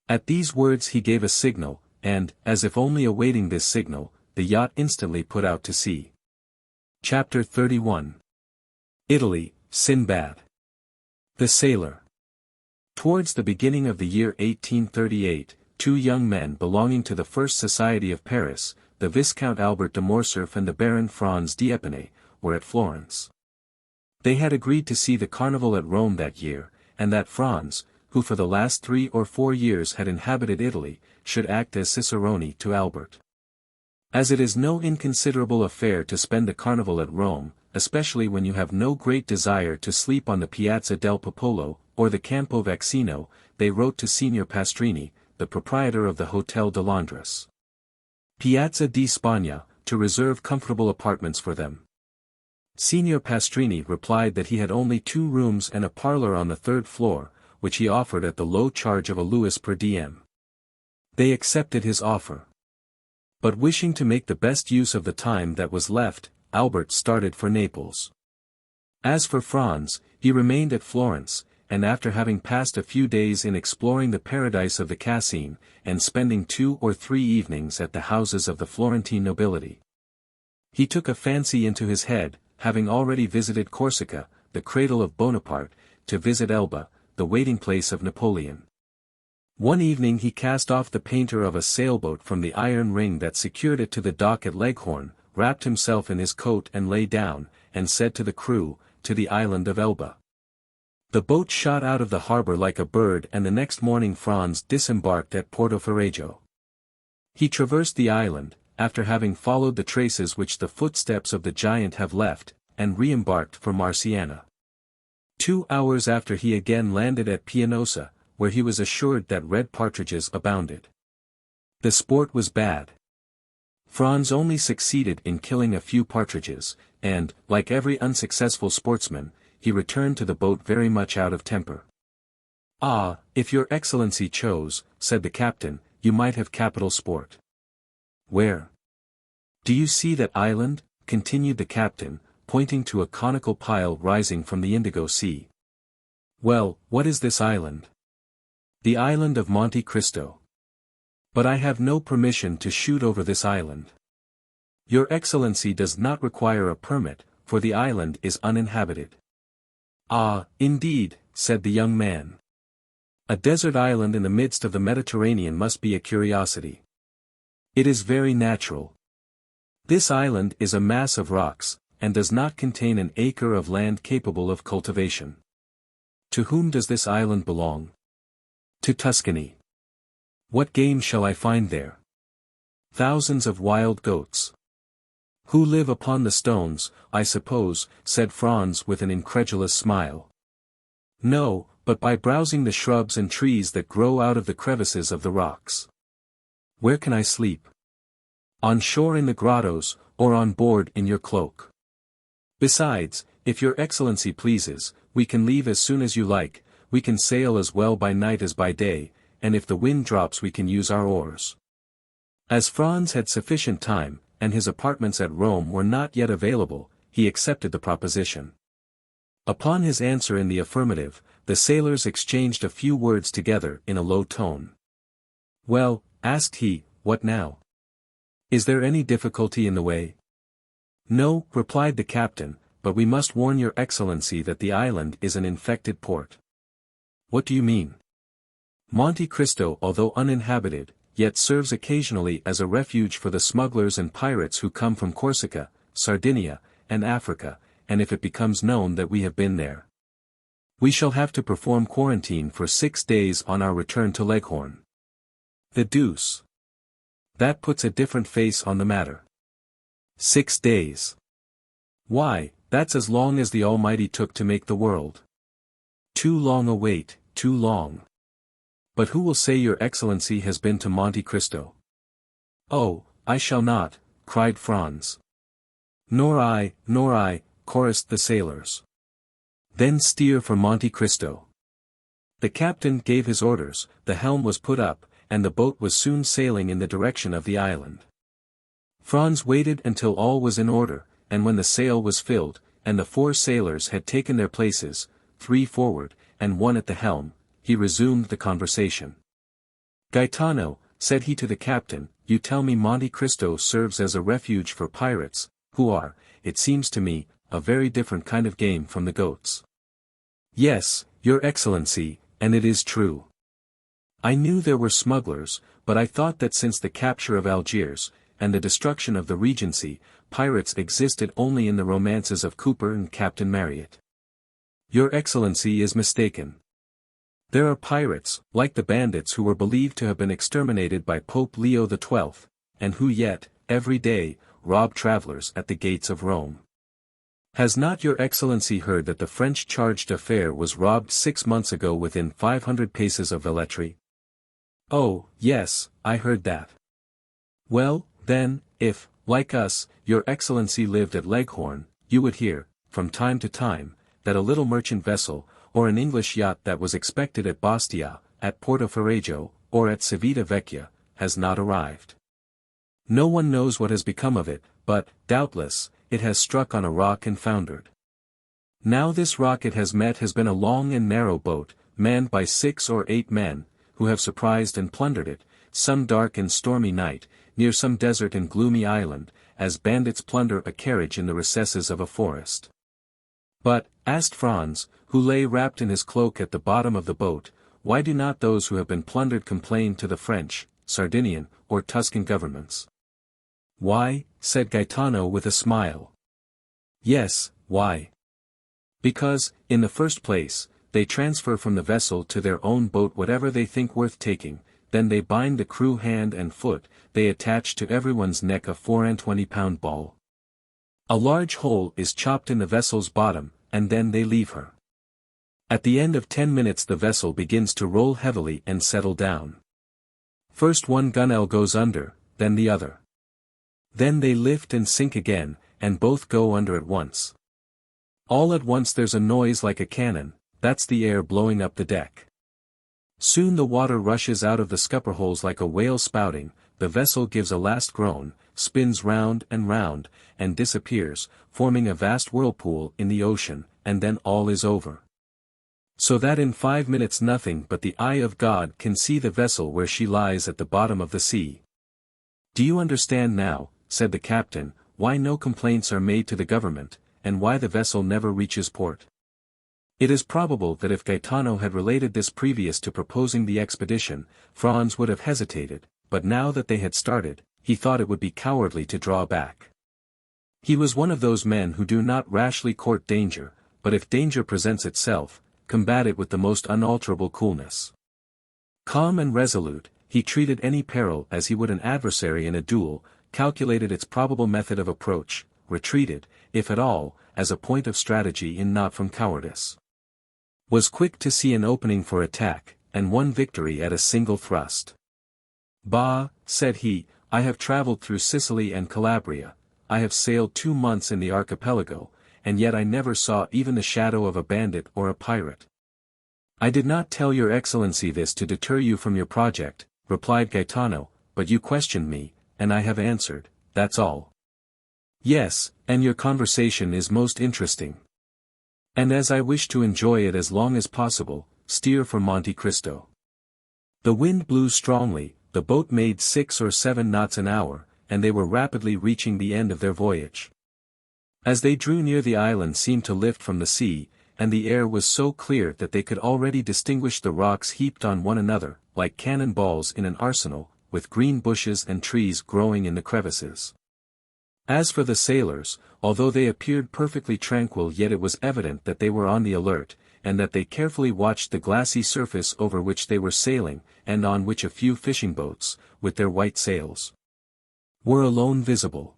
At these words he gave a signal, and, as if only awaiting this signal, the yacht instantly put out to sea. Chapter 31. Italy, Sinbad. The Sailor. Towards the beginning of the year 1838, two young men belonging to the First Society of Paris, the Viscount Albert de Morcerf and the Baron Franz d'Épinay, were at Florence. They had agreed to see the carnival at Rome that year, and that Franz, who for the last 3 or 4 years had inhabited Italy, should act as cicerone to Albert. As it is no inconsiderable affair to spend the carnival at Rome, especially when you have no great desire to sleep on the Piazza del Popolo, or the Campo Vaccino, they wrote to Signor Pastrini, the proprietor of the Hotel de Londres, Piazza di Spagna, to reserve comfortable apartments for them. Signor Pastrini replied that he had only 2 rooms and a parlor on the 3rd floor, which he offered at the low charge of a louis per diem. They accepted his offer. But wishing to make the best use of the time that was left, Albert started for Naples. As for Franz, he remained at Florence, and after having passed a few days in exploring the paradise of the Cascine, and spending 2 or 3 evenings at the houses of the Florentine nobility, he took a fancy into his head, having already visited Corsica, the cradle of Bonaparte, to visit Elba, the waiting place of Napoleon. One evening he cast off the painter of a sailboat from the iron ring that secured it to the dock at Leghorn, wrapped himself in his coat and lay down, and said to the crew, "To the island of Elba." The boat shot out of the harbor like a bird, and the next morning Franz disembarked at Portoferraggio. He traversed the island, after having followed the traces which the footsteps of the giant have left, and re-embarked for Marciana. 2 hours after he again landed at Pianosa, where he was assured that red partridges abounded. The sport was bad. Franz only succeeded in killing a few partridges, and, like every unsuccessful sportsman, he returned to the boat very much out of temper. "Ah, if your excellency chose," said the captain, "you might have capital sport." "Where? Do you see that island?" continued the captain, pointing to a conical pile rising from the Indigo Sea. "Well, what is this island?" "The island of Monte Cristo." "But I have no permission to shoot over this island." "Your excellency does not require a permit, for the island is uninhabited." "Ah, indeed," said the young man. "A desert island in the midst of the Mediterranean must be a curiosity." "It is very natural. This island is a mass of rocks, and does not contain an acre of land capable of cultivation." "To whom does this island belong?" "To Tuscany." "What game shall I find there?" "Thousands of wild goats." "Who live upon the stones, I suppose," said Franz with an incredulous smile. "No, but by browsing the shrubs and trees that grow out of the crevices of the rocks." "Where can I sleep?" "On shore in the grottos, or on board in your cloak. Besides, if your excellency pleases, we can leave as soon as you like, we can sail as well by night as by day, and if the wind drops we can use our oars." As Franz had sufficient time, and his apartments at Rome were not yet available, he accepted the proposition. Upon his answer in the affirmative, the sailors exchanged a few words together in a low tone. "Well," asked he, "what now? Is there any difficulty in the way?" "No," replied the captain, "but we must warn your excellency that the island is an infected port." "What do you mean?" "Monte Cristo, although uninhabited, yet serves occasionally as a refuge for the smugglers and pirates who come from Corsica, Sardinia, and Africa, and if it becomes known that we have been there, we shall have to perform quarantine for 6 days on our return to Leghorn." "The deuce! That puts a different face on the matter." 6 days. Why, that's as long as the Almighty took to make the world. Too long a wait, too long. But who will say your excellency has been to Monte Cristo? "Oh, I shall not," cried Franz. Nor I," chorused the sailors. "Then steer for Monte Cristo." The captain gave his orders, the helm was put up, and the boat was soon sailing in the direction of the island. Franz waited until all was in order, and when the sail was filled, and the 4 sailors had taken their places, 3 forward, and 1 at the helm, he resumed the conversation. Gaetano, said he to the captain, you tell me Monte Cristo serves as a refuge for pirates, who are, it seems to me, a very different kind of game from the goats. Yes, your excellency, and it is true. I knew there were smugglers, but I thought that since the capture of Algiers, and the destruction of the Regency, pirates existed only in the romances of Cooper and Captain Marryat. Your excellency is mistaken. There are pirates, like the bandits who were believed to have been exterminated by Pope Leo XII, and who yet, every day, rob travelers at the gates of Rome. Has not your excellency heard that the French charge d'affaires was robbed 6 months ago within 500 paces of Velletri? Oh, yes, I heard that. Well, then, if, like us, your excellency lived at Leghorn, you would hear, from time to time, that a little merchant vessel, or an English yacht that was expected at Bastia, at Portoferraggio, or at Civita Vecchia, has not arrived. No one knows what has become of it, but, doubtless, it has struck on a rock and foundered. Now this rock it has met has been a long and narrow boat, manned by 6 or 8 men, who have surprised and plundered it, some dark and stormy night, near some desert and gloomy island, as bandits plunder a carriage in the recesses of a forest. But, asked Franz, who lay wrapped in his cloak at the bottom of the boat, why do not those who have been plundered complain to the French, Sardinian, or Tuscan governments? Why, said Gaetano with a smile. Yes, why? Because, in the first place, they transfer from the vessel to their own boat whatever they think worth taking, then they bind the crew hand and foot, they attach to everyone's neck a 24-pound ball. A large hole is chopped in the vessel's bottom, and then they leave her. At the end of 10 minutes the vessel begins to roll heavily and settle down. First one gunwale goes under, then the other. Then they lift and sink again, and both go under at once. All at once there's a noise like a cannon, that's the air blowing up the deck. Soon the water rushes out of the scupperholes like a whale spouting, the vessel gives a last groan, spins round, and disappears, forming a vast whirlpool in the ocean, and then all is over. So that in 5 minutes nothing but the eye of God can see the vessel where she lies at the bottom of the sea. Do you understand now, said the captain, why no complaints are made to the government, and why the vessel never reaches port? It is probable that if Gaetano had related this previous to proposing the expedition, Franz would have hesitated, but now that they had started, he thought it would be cowardly to draw back. He was one of those men who do not rashly court danger, but if danger presents itself, combat it with the most unalterable coolness. Calm and resolute, he treated any peril as he would an adversary in a duel, calculated its probable method of approach, retreated, if at all, as a point of strategy and not from cowardice. Was quick to see an opening for attack, and won victory at a single thrust. Bah, said he, I have traveled through Sicily and Calabria, I have sailed 2 months in the archipelago, and yet I never saw even the shadow of a bandit or a pirate. I did not tell your excellency this to deter you from your project, replied Gaetano, but you questioned me, and I have answered, that's all. Yes, and your conversation is most interesting. And as I wish to enjoy it as long as possible, steer for Monte Cristo. The wind blew strongly, the boat made 6 or 7 knots an hour, and they were rapidly reaching the end of their voyage. As they drew near the island seemed to lift from the sea, and the air was so clear that they could already distinguish the rocks heaped on one another, like cannon balls in an arsenal, with green bushes and trees growing in the crevices. As for the sailors, although they appeared perfectly tranquil yet it was evident that they were on the alert, and that they carefully watched the glassy surface over which they were sailing, and on which a few fishing boats, with their white sails, were alone visible.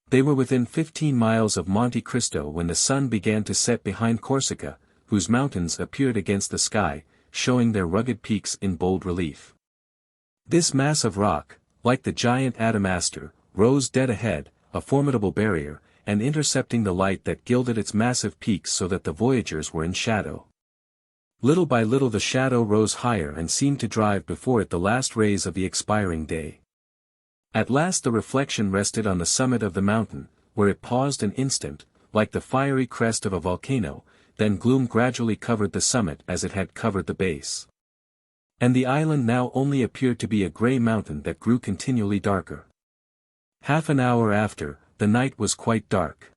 They were within 15 miles of Monte Cristo when the sun began to set behind Corsica, whose mountains appeared against the sky, showing their rugged peaks in bold relief. This mass of rock, like the giant Adamastor, rose dead ahead, a formidable barrier, and intercepting the light that gilded its massive peaks so that the voyagers were in shadow. Little by little the shadow rose higher and seemed to drive before it the last rays of the expiring day. At last the reflection rested on the summit of the mountain, where it paused an instant, like the fiery crest of a volcano, then gloom gradually covered the summit as it had covered the base. And the island now only appeared to be a grey mountain that grew continually darker. Half an hour after, the night was quite dark.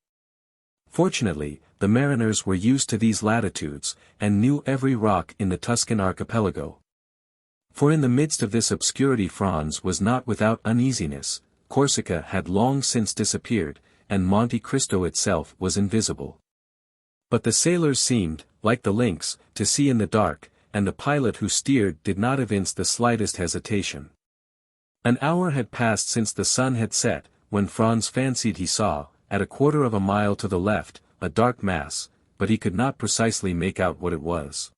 Fortunately, the mariners were used to these latitudes, and knew every rock in the Tuscan archipelago. For in the midst of this obscurity Franz was not without uneasiness. Corsica had long since disappeared, and Monte Cristo itself was invisible. But the sailors seemed, like the lynx, to see in the dark, and the pilot who steered did not evince the slightest hesitation. An hour had passed since the sun had set, when Franz fancied he saw, at a quarter of a mile to the left, a dark mass, but he could not precisely make out what it was.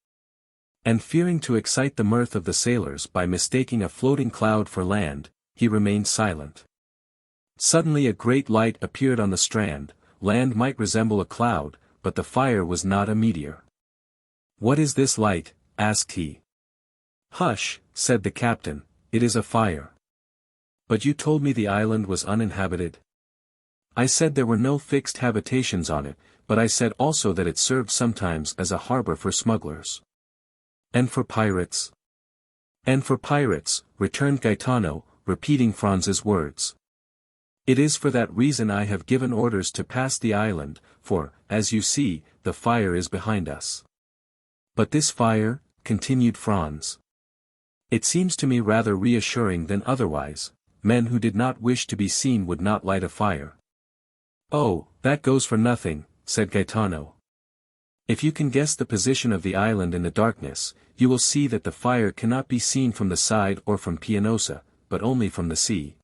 And fearing to excite the mirth of the sailors by mistaking a floating cloud for land, he remained silent. Suddenly a great light appeared on the strand. Land might resemble a cloud, but the fire was not a meteor. "What is this light?" asked he. "Hush," said the captain, "it is a fire." "But you told me the island was uninhabited." "I said there were no fixed habitations on it, but I said also that it served sometimes as a harbor for smugglers." "And for pirates?" "And for pirates," returned Gaetano, repeating Franz's words. "It is for that reason I have given orders to pass the island, for, as you see, the fire is behind us." "But this fire," continued Franz. "It seems to me rather reassuring than otherwise. Men who did not wish to be seen would not light a fire." "Oh, that goes for nothing," said Gaetano. "If you can guess the position of the island in the darkness, you will see that the fire cannot be seen from the side or from Pianosa, but only from the sea."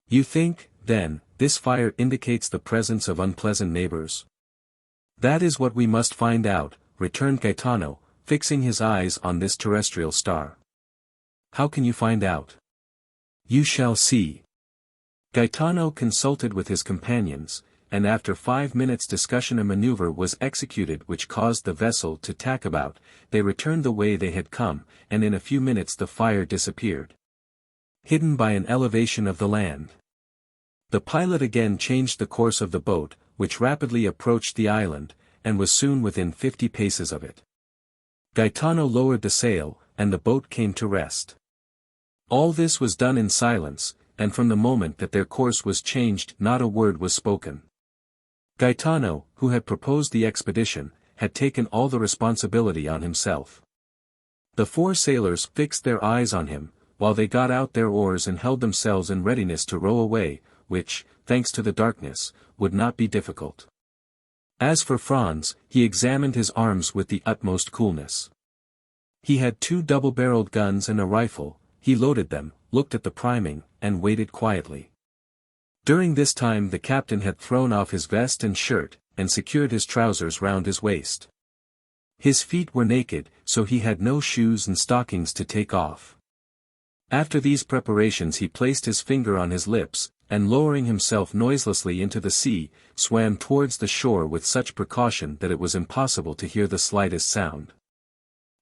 "You think, then, this fire indicates the presence of unpleasant neighbors?" "That is what we must find out," returned Gaetano, fixing his eyes on this terrestrial star. "How can you find out?" "You shall see." Gaetano consulted with his companions, and after 5 minutes' discussion a maneuver was executed which caused the vessel to tack about. They returned the way they had come, and in a few minutes the fire disappeared, hidden by an elevation of the land. The pilot again changed the course of the boat, which rapidly approached the island, and was soon within 50 paces of it. Gaetano lowered the sail, and the boat came to rest. All this was done in silence, and from the moment that their course was changed not a word was spoken. Gaetano, who had proposed the expedition, had taken all the responsibility on himself. The 4 sailors fixed their eyes on him, while they got out their oars and held themselves in readiness to row away, which, thanks to the darkness, would not be difficult. As for Franz, he examined his arms with the utmost coolness. He had 2 double-barreled guns and a rifle. He loaded them, looked at the priming, and waited quietly. During this time the captain had thrown off his vest and shirt, and secured his trousers round his waist. His feet were naked, so he had no shoes and stockings to take off. After these preparations he placed his finger on his lips, and lowering himself noiselessly into the sea, swam towards the shore with such precaution that it was impossible to hear the slightest sound.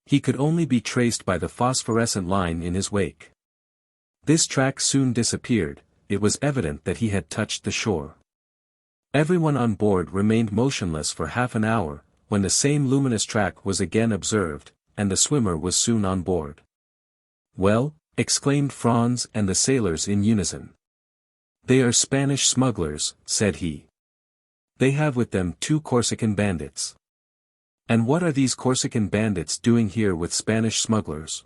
He could only be traced by the phosphorescent line in his wake. This track soon disappeared. It was evident that he had touched the shore. Everyone on board remained motionless for half an hour, when the same luminous track was again observed, and the swimmer was soon on board. "Well," exclaimed Franz and the sailors in unison. "They are Spanish smugglers," said he. "They have with them 2 Corsican bandits." "And what are these Corsican bandits doing here with Spanish smugglers?"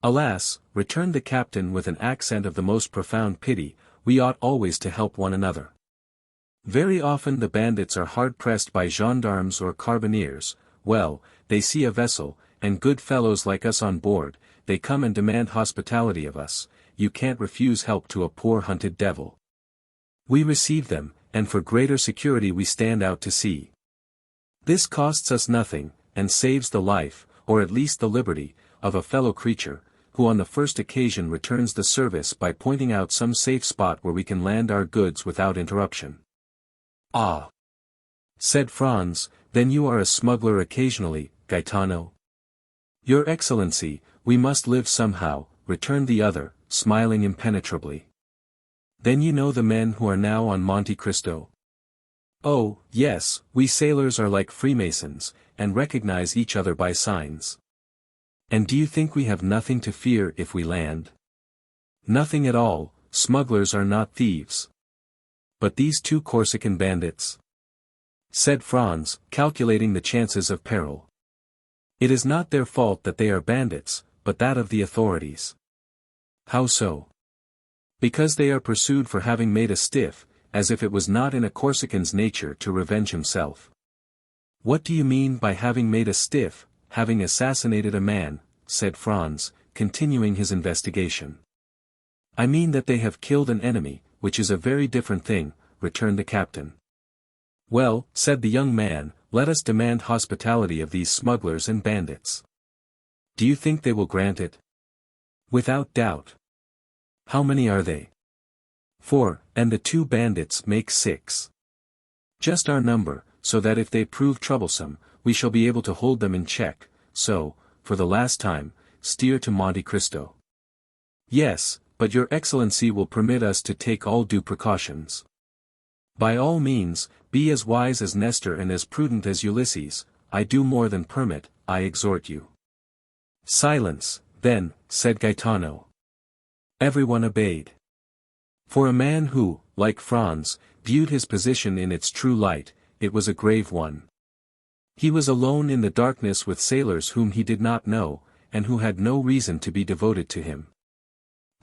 "Alas," returned the captain with an accent of the most profound pity, "we ought always to help one another. Very often the bandits are hard-pressed by gendarmes or carbineers. Well, they see a vessel, and good fellows like us on board, they come and demand hospitality of us. You can't refuse help to a poor hunted devil. We receive them, and for greater security we stand out to sea. This costs us nothing, and saves the life, or at least the liberty, of a fellow creature, who on the first occasion returns the service by pointing out some safe spot where we can land our goods without interruption." "Ah!" said Franz, "then you are a smuggler occasionally, Gaetano?" "Your Excellency, we must live somehow," returned the other, smiling impenetrably. "Then you know the men who are now on Monte Cristo?" "Oh, yes, we sailors are like Freemasons, and recognize each other by signs." And do you think we have nothing to fear if we land? Nothing at all, smugglers are not thieves. But these two Corsican bandits? Said Franz, calculating the chances of peril. It is not their fault that they are bandits, but that of the authorities. How so? Because they are pursued for having made a stiff, as if it was not in a Corsican's nature to revenge himself. What do you mean by having made a stiff, having assassinated a man, said Franz, continuing his investigation. I mean that they have killed an enemy, which is a very different thing, returned the captain. Well, said the young man, let us demand hospitality of these smugglers and bandits. Do you think they will grant it? Without doubt. How many are they? 4, and the 2 bandits make 6. Just our number, so that if they prove troublesome, we shall be able to hold them in check, so, for the last time, steer to Monte Cristo. Yes, but your excellency will permit us to take all due precautions. By all means, be as wise as Nestor and as prudent as Ulysses, I do more than permit, I exhort you. Silence, then, said Gaetano. Everyone obeyed. For a man who, like Franz, viewed his position in its true light, it was a grave one. He was alone in the darkness with sailors whom he did not know, and who had no reason to be devoted to him.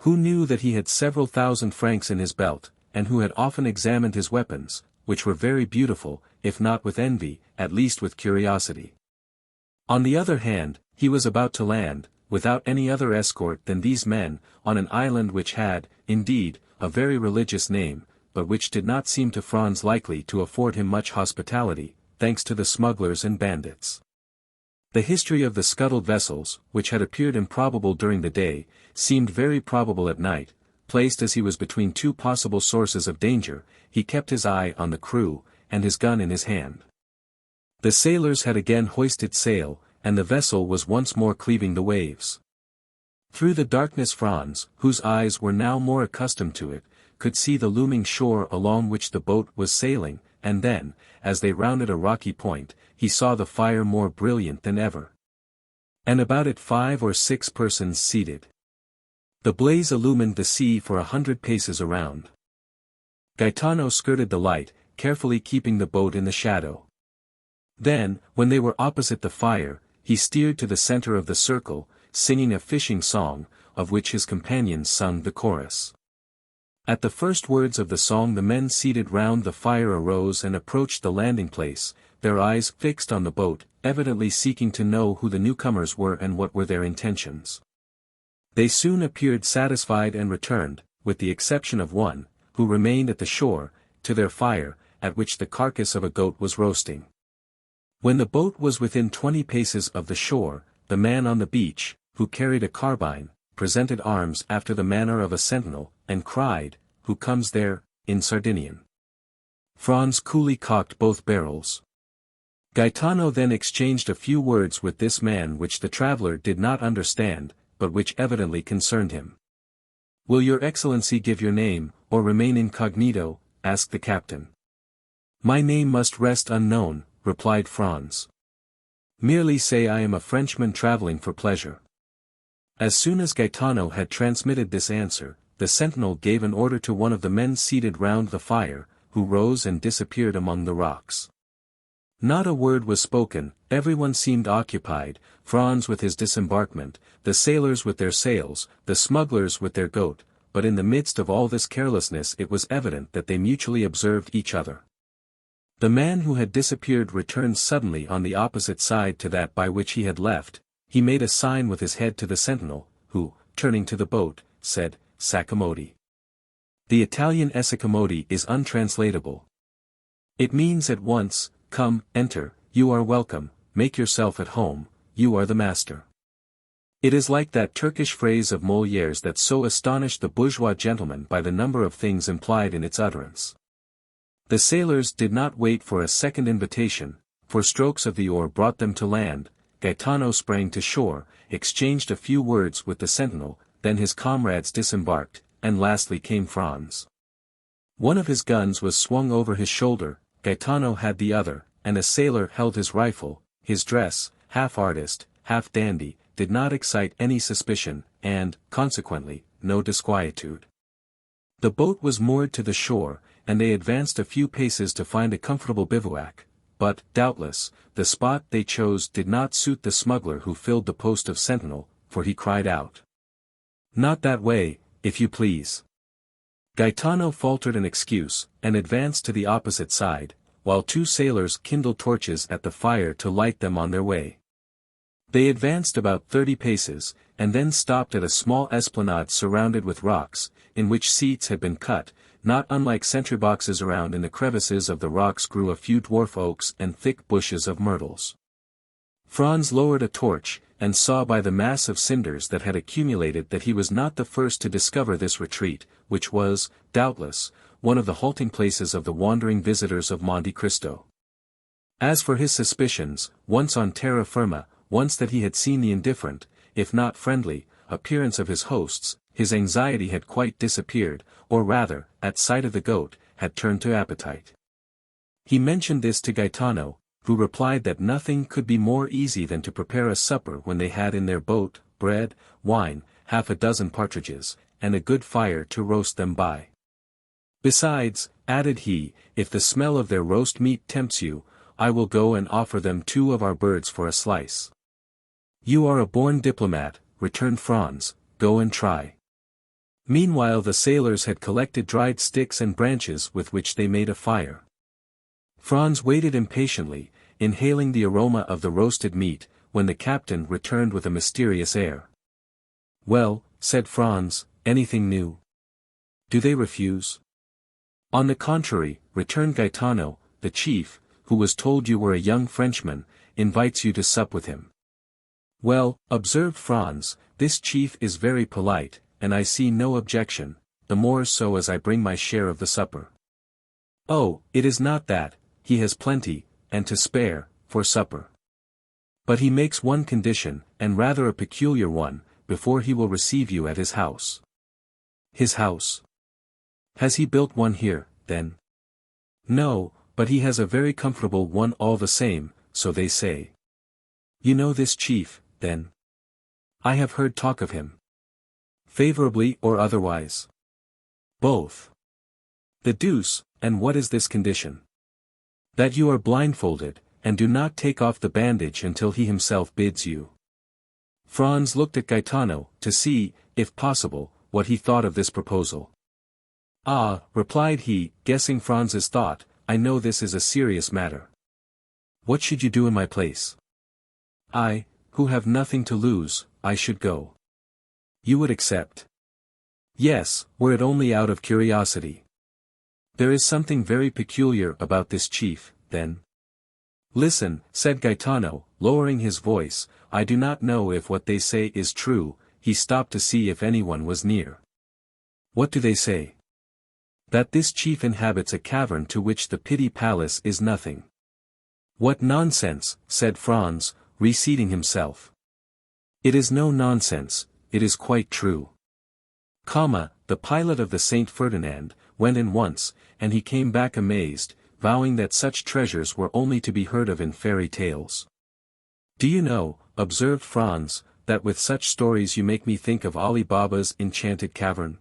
Who knew that he had several thousand francs in his belt, and who had often examined his weapons, which were very beautiful, if not with envy, at least with curiosity. On the other hand, he was about to land, without any other escort than these men, on an island which had, indeed, a very religious name, but which did not seem to Franz likely to afford him much hospitality, thanks to the smugglers and bandits. The history of the scuttled vessels, which had appeared improbable during the day, seemed very probable at night. Placed as he was between 2 possible sources of danger, he kept his eye on the crew, and his gun in his hand. The sailors had again hoisted sail, and the vessel was once more cleaving the waves. Through the darkness Franz, whose eyes were now more accustomed to it, could see the looming shore along which the boat was sailing, and then, as they rounded a rocky point, he saw the fire more brilliant than ever. And about it 5 or 6 persons seated. The blaze illumined the sea for 100 paces around. Gaetano skirted the light, carefully keeping the boat in the shadow. Then, when they were opposite the fire, he steered to the center of the circle, singing a fishing song, of which his companions sung the chorus. At the first words of the song the men seated round the fire arose and approached the landing place, their eyes fixed on the boat, evidently seeking to know who the newcomers were and what were their intentions. They soon appeared satisfied and returned, with the exception of one, who remained at the shore, to their fire, at which the carcass of a goat was roasting. When the boat was within 20 paces of the shore, the man on the beach, who carried a carbine, presented arms after the manner of a sentinel, and cried, "Who comes there?" in Sardinian. Franz coolly cocked both barrels. Gaetano then exchanged a few words with this man which the traveller did not understand, but which evidently concerned him. "Will your excellency give your name, or remain incognito?" asked the captain. "My name must rest unknown," replied Franz. "Merely say I am a Frenchman traveling for pleasure." As soon as Gaetano had transmitted this answer, the sentinel gave an order to one of the men seated round the fire, who rose and disappeared among the rocks. Not a word was spoken, everyone seemed occupied, Franz with his disembarkment, the sailors with their sails, the smugglers with their goat, but in the midst of all this carelessness it was evident that they mutually observed each other. The man who had disappeared returned suddenly on the opposite side to that by which he had left. He made a sign with his head to the sentinel, who, turning to the boat, said, "S'accomodi." The Italian "s'accomodi" is untranslatable. It means at once, "Come, enter, you are welcome, make yourself at home, you are the master." It is like that Turkish phrase of Molière's that so astonished the bourgeois gentleman by the number of things implied in its utterance. The sailors did not wait for a second invitation, for strokes of the oar brought them to land. Gaetano sprang to shore, exchanged a few words with the sentinel, then his comrades disembarked, and lastly came Franz. One of his guns was swung over his shoulder, Gaetano had the other, and a sailor held his rifle. His dress, half artist, half dandy, did not excite any suspicion, and, consequently, no disquietude. The boat was moored to the shore, and they advanced a few paces to find a comfortable bivouac, but, doubtless, the spot they chose did not suit the smuggler who filled the post of sentinel, for he cried out, "Not that way, if you please." Gaetano faltered an excuse, and advanced to the opposite side, while two sailors kindled torches at the fire to light them on their way. They advanced about 30 paces, and then stopped at a small esplanade surrounded with rocks, in which seats had been cut. Not unlike sentry boxes around in the crevices of the rocks grew a few dwarf oaks and thick bushes of myrtles. Franz lowered a torch, and saw by the mass of cinders that had accumulated that he was not the first to discover this retreat, which was, doubtless, one of the halting places of the wandering visitors of Monte Cristo. As for his suspicions, once on terra firma, once that he had seen the indifferent, if not friendly, appearance of his hosts, his anxiety had quite disappeared, or rather, at sight of the goat, had turned to appetite. He mentioned this to Gaetano, who replied that nothing could be more easy than to prepare a supper when they had in their boat, bread, wine, half a dozen partridges, and a good fire to roast them by. Besides, added he, if the smell of their roast meat tempts you, I will go and offer them 2 of our birds for a slice. You are a born diplomat, returned Franz, go and try. Meanwhile the sailors had collected dried sticks and branches with which they made a fire. Franz waited impatiently, inhaling the aroma of the roasted meat, when the captain returned with a mysterious air. Well, said Franz, anything new? Do they refuse? On the contrary, returned Gaetano, the chief, who was told you were a young Frenchman, invites you to sup with him. Well, observed Franz, this chief is very polite, and I see no objection, the more so as I bring my share of the supper. Oh, it is not that, he has plenty, and to spare, for supper. But he makes one condition, and rather a peculiar one, before he will receive you at his house. His house? Has he built one here, then? No, but he has a very comfortable one all the same, so they say. You know this chief, then? I have heard talk of him. Favorably or otherwise? Both. The deuce, and what is this condition? That you are blindfolded, and do not take off the bandage until he himself bids you. Franz looked at Gaetano, to see, if possible, what he thought of this proposal. Ah, replied he, guessing Franz's thought, I know this is a serious matter. What should you do in my place? I, who have nothing to lose, I should go. You would accept? Yes, were it only out of curiosity. There is something very peculiar about this chief, then. Listen, said Gaetano, lowering his voice, I do not know if what they say is true. He stopped to see if anyone was near. What do they say? That this chief inhabits a cavern to which the Pitti Palace is nothing. What nonsense, said Franz, reseating himself. It is no nonsense, it is quite true. The pilot of the Saint Ferdinand, went in once, and he came back amazed, vowing that such treasures were only to be heard of in fairy tales. Do you know, observed Franz, that with such stories you make me think of Ali Baba's enchanted cavern?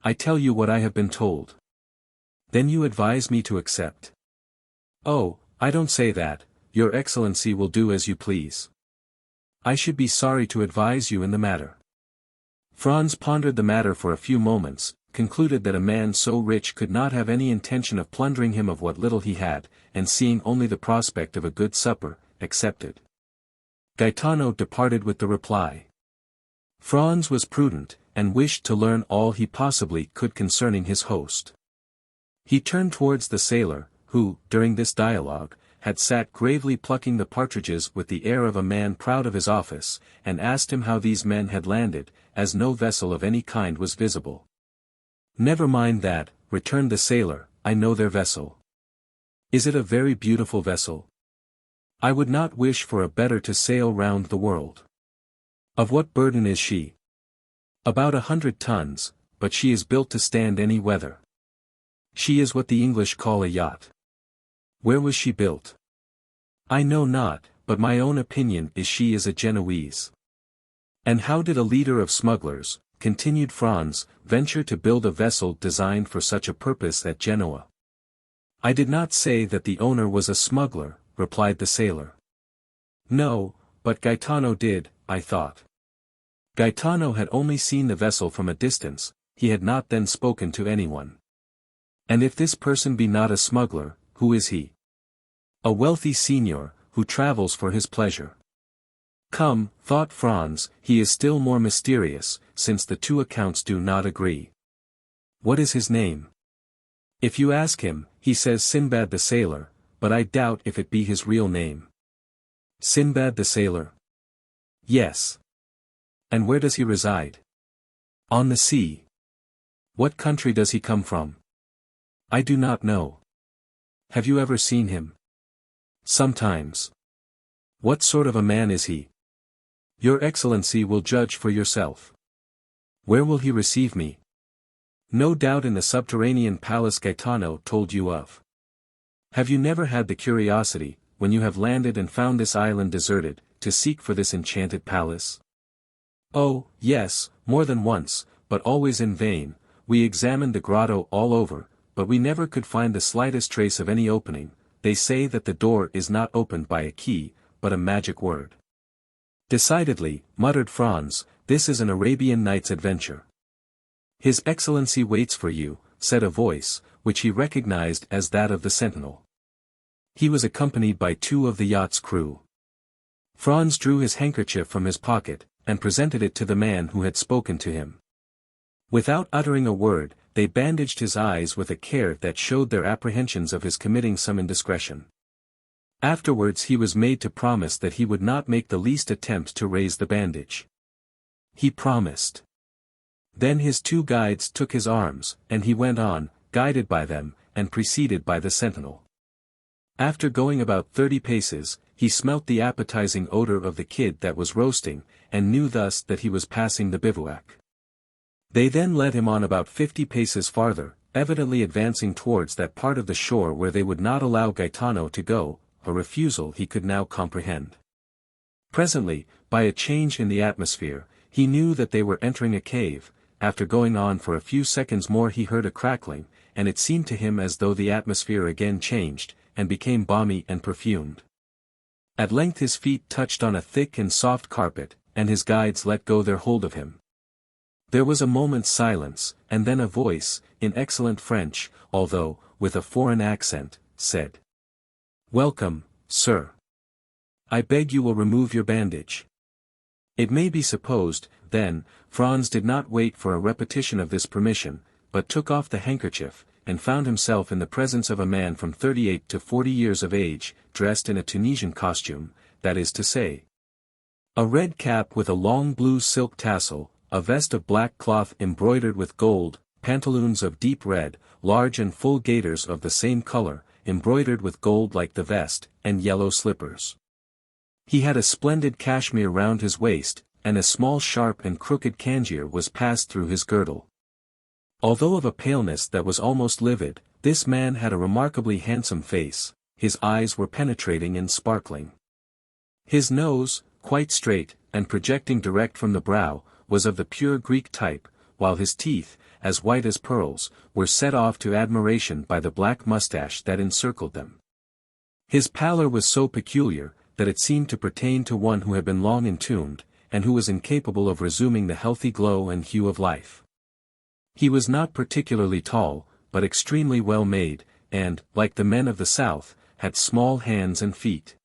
I tell you what I have been told. Then you advise me to accept? Oh, I don't say that, your excellency will do as you please. I should be sorry to advise you in the matter. Franz pondered the matter for a few moments, concluded that a man so rich could not have any intention of plundering him of what little he had, and seeing only the prospect of a good supper, accepted. Gaetano departed with the reply. Franz was prudent, and wished to learn all he possibly could concerning his host. He turned towards the sailor, who, during this dialogue, had sat gravely plucking the partridges with the air of a man proud of his office, and asked him how these men had landed, as no vessel of any kind was visible. Never mind that, returned the sailor, I know their vessel. Is it a very beautiful vessel? I would not wish for a better to sail round the world. Of what burden is she? About 100 tons, but she is built to stand any weather. She is what the English call a yacht. Where was she built? I know not, but my own opinion is she is a Genoese. And how did a leader of smugglers, continued Franz, venture to build a vessel designed for such a purpose at Genoa? I did not say that the owner was a smuggler, replied the sailor. No, but Gaetano did, I thought. Gaetano had only seen the vessel from a distance, he had not then spoken to anyone. And if this person be not a smuggler, who is he? A wealthy senior, who travels for his pleasure. Come, thought Franz, he is still more mysterious, since the two accounts do not agree. What is his name? If you ask him, he says Sinbad the sailor, but I doubt if it be his real name. Sinbad the sailor? Yes. And where does he reside? On the sea. What country does he come from? I do not know. Have you ever seen him? Sometimes. What sort of a man is he? Your Excellency will judge for yourself. Where will he receive me? No doubt in the subterranean palace Gaetano told you of. Have you never had the curiosity, when you have landed and found this island deserted, to seek for this enchanted palace? Oh, yes, more than once, but always in vain. We examined the grotto all over, but we never could find the slightest trace of any opening. They say that the door is not opened by a key, but a magic word. Decidedly, muttered Franz, this is an Arabian Nights adventure. His Excellency waits for you, said a voice, which he recognized as that of the sentinel. He was accompanied by two of the yacht's crew. Franz drew his handkerchief from his pocket, and presented it to the man who had spoken to him. Without uttering a word, they bandaged his eyes with a care that showed their apprehensions of his committing some indiscretion. Afterwards he was made to promise that he would not make the least attempt to raise the bandage. He promised. Then his two guides took his arms, and he went on, guided by them, and preceded by the sentinel. After going about 30 paces, he smelt the appetizing odor of the kid that was roasting, and knew thus that he was passing the bivouac. They then led him on about 50 paces farther, evidently advancing towards that part of the shore where they would not allow Gaetano to go, a refusal he could now comprehend. Presently, by a change in the atmosphere, he knew that they were entering a cave. After going on for a few seconds more he heard a crackling, and it seemed to him as though the atmosphere again changed, and became balmy and perfumed. At length his feet touched on a thick and soft carpet, and his guides let go their hold of him. There was a moment's silence, and then a voice, in excellent French, although, with a foreign accent, said, "Welcome, sir. I beg you will remove your bandage." It may be supposed, then, Franz did not wait for a repetition of this permission, but took off the handkerchief, and found himself in the presence of a man from 38 to 40 years of age, dressed in a Tunisian costume, that is to say, a red cap with a long blue silk tassel, a vest of black cloth embroidered with gold, pantaloons of deep red, large and full gaiters of the same color, embroidered with gold like the vest, and yellow slippers. He had a splendid cashmere round his waist, and a small sharp and crooked cangier was passed through his girdle. Although of a paleness that was almost livid, this man had a remarkably handsome face, his eyes were penetrating and sparkling. His nose, quite straight, and projecting direct from the brow, was of the pure Greek type, while his teeth, as white as pearls, were set off to admiration by the black mustache that encircled them. His pallor was so peculiar, that it seemed to pertain to one who had been long entombed, and who was incapable of resuming the healthy glow and hue of life. He was not particularly tall, but extremely well made, and, like the men of the south, had small hands and feet.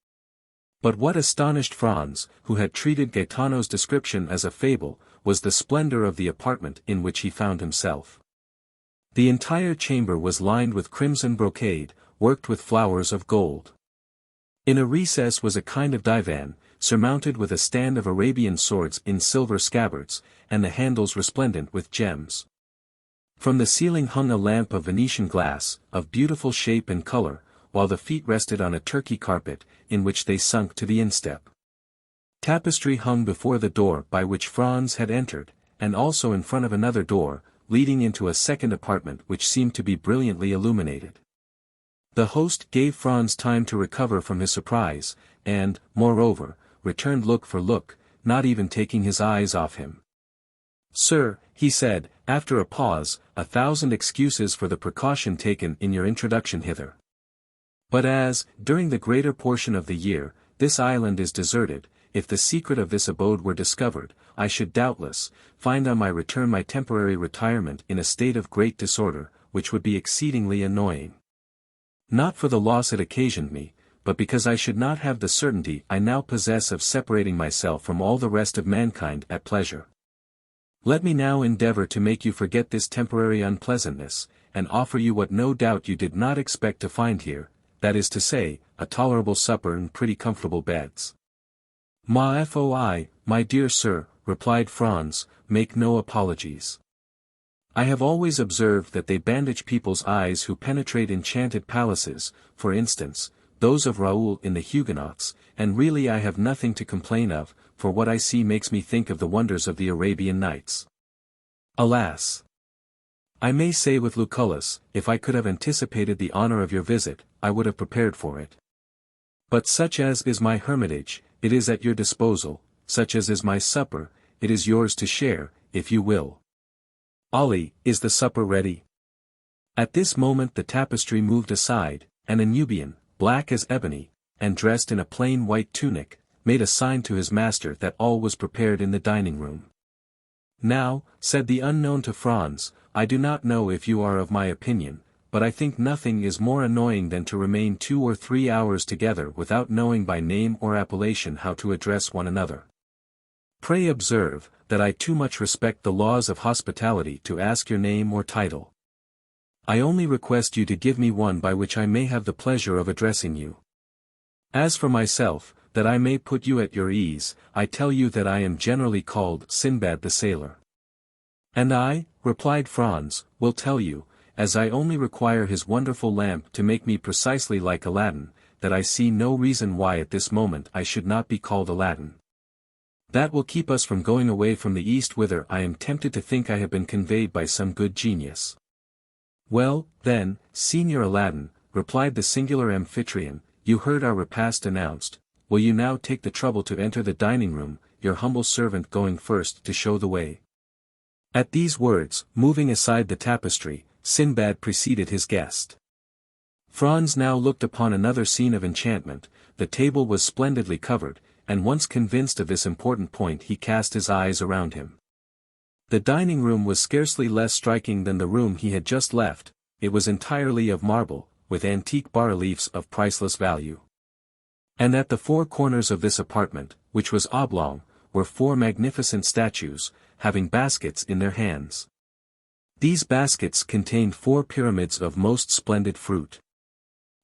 But what astonished Franz, who had treated Gaetano's description as a fable, was the splendor of the apartment in which he found himself. The entire chamber was lined with crimson brocade, worked with flowers of gold. In a recess was a kind of divan, surmounted with a stand of Arabian swords in silver scabbards, and the handles resplendent with gems. From the ceiling hung a lamp of Venetian glass, of beautiful shape and color, while the feet rested on a Turkey carpet, in which they sunk to the instep. Tapestry hung before the door by which Franz had entered, and also in front of another door, leading into a second apartment which seemed to be brilliantly illuminated. The host gave Franz time to recover from his surprise, and, moreover, returned look for look, not even taking his eyes off him. "Sir," he said, after a pause, "1,000 excuses for the precaution taken in your introduction hither. But as, during the greater portion of the year, this island is deserted, if the secret of this abode were discovered, I should doubtless find on my return my temporary retirement in a state of great disorder, which would be exceedingly annoying. Not for the loss it occasioned me, but because I should not have the certainty I now possess of separating myself from all the rest of mankind at pleasure. Let me now endeavor to make you forget this temporary unpleasantness, and offer you what no doubt you did not expect to find here, that is to say, a tolerable supper and pretty comfortable beds." "Ma foi, my dear sir," replied Franz, "make no apologies. I have always observed that they bandage people's eyes who penetrate enchanted palaces, for instance, those of Raoul in the Huguenots, and really I have nothing to complain of, for what I see makes me think of the wonders of the Arabian Nights. Alas! I may say with Lucullus, if I could have anticipated the honor of your visit, I would have prepared for it. But such as is my hermitage, it is at your disposal, such as is my supper, it is yours to share, if you will. Ali, is the supper ready?" At this moment the tapestry moved aside, and a Nubian, black as ebony, and dressed in a plain white tunic, made a sign to his master that all was prepared in the dining-room. "Now," said the unknown to Franz, "I do not know if you are of my opinion, but I think nothing is more annoying than to remain 2 or 3 hours together without knowing by name or appellation how to address one another. Pray observe, that I too much respect the laws of hospitality to ask your name or title. I only request you to give me one by which I may have the pleasure of addressing you. As for myself, that I may put you at your ease, I tell you that I am generally called Sinbad the Sailor." "And I," replied Franz, "will tell you, as I only require his wonderful lamp to make me precisely like Aladdin, that I see no reason why at this moment I should not be called Aladdin. That will keep us from going away from the East whither I am tempted to think I have been conveyed by some good genius." "Well, then, Signor Aladdin," replied the singular amphitryon, "you heard our repast announced, will you now take the trouble to enter the dining-room, your humble servant going first to show the way?" At these words, moving aside the tapestry, Sinbad preceded his guest. Franz now looked upon another scene of enchantment. The table was splendidly covered, and once convinced of this important point he cast his eyes around him. The dining-room was scarcely less striking than the room he had just left. It was entirely of marble, with antique bas-reliefs of priceless value. And at the 4 corners of this apartment, which was oblong, were 4 magnificent statues, having baskets in their hands. These baskets contained 4 pyramids of most splendid fruit.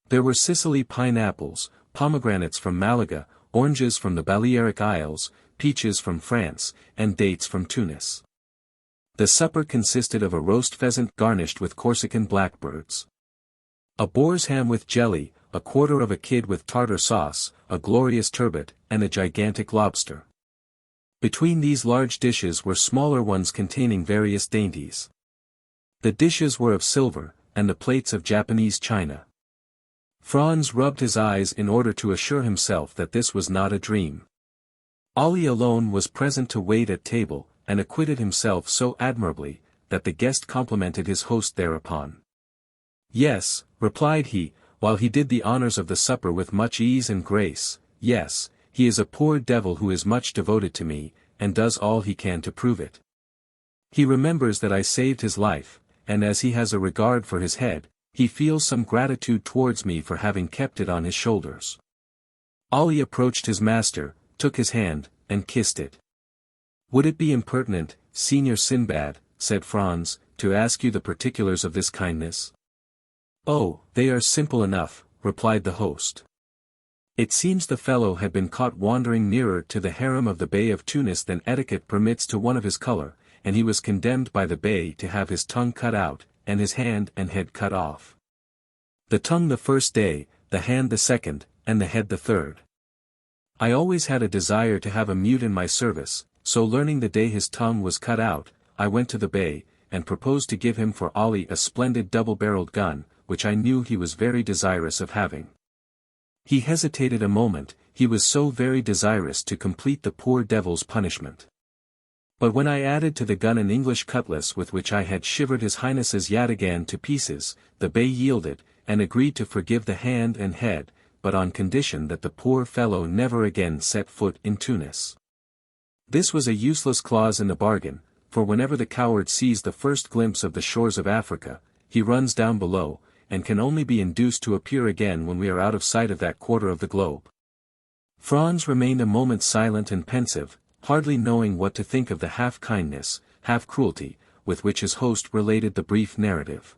There were Sicily pineapples, pomegranates from Malaga, oranges from the Balearic Isles, peaches from France, and dates from Tunis. The supper consisted of a roast pheasant garnished with Corsican blackbirds, a boar's ham with jelly, a quarter of a kid with tartar sauce, a glorious turbot, and a gigantic lobster. Between these large dishes were smaller ones containing various dainties. The dishes were of silver, and the plates of Japanese china. Franz rubbed his eyes in order to assure himself that this was not a dream. Ali alone was present to wait at table, and acquitted himself so admirably, that the guest complimented his host thereupon. "Yes," replied he, while he did the honors of the supper with much ease and grace, "yes, he is a poor devil who is much devoted to me, and does all he can to prove it. He remembers that I saved his life, and as he has a regard for his head, he feels some gratitude towards me for having kept it on his shoulders." Ali approached his master, took his hand, and kissed it. "Would it be impertinent, Signor Sinbad," said Franz, "to ask you the particulars of this kindness?" "Oh, they are simple enough," replied the host. "It seems the fellow had been caught wandering nearer to the harem of the Bey of Tunis than etiquette permits to one of his color, and he was condemned by the Bey to have his tongue cut out, and his hand and head cut off. The tongue the first day, the hand the second, and the head the third. I always had a desire to have a mute in my service, so learning the day his tongue was cut out, I went to the Bey, and proposed to give him for Ali a splendid double-barreled gun, which I knew he was very desirous of having. He hesitated a moment, he was so very desirous to complete the poor devil's punishment. But when I added to the gun an English cutlass with which I had shivered his highness's yataghan to pieces, the bey yielded, and agreed to forgive the hand and head, but on condition that the poor fellow never again set foot in Tunis. This was a useless clause in the bargain, for whenever the coward sees the first glimpse of the shores of Africa, he runs down below, and can only be induced to appear again when we are out of sight of that quarter of the globe. Franz remained a moment silent and pensive, hardly knowing what to think of the half-kindness, half-cruelty, with which his host related the brief narrative.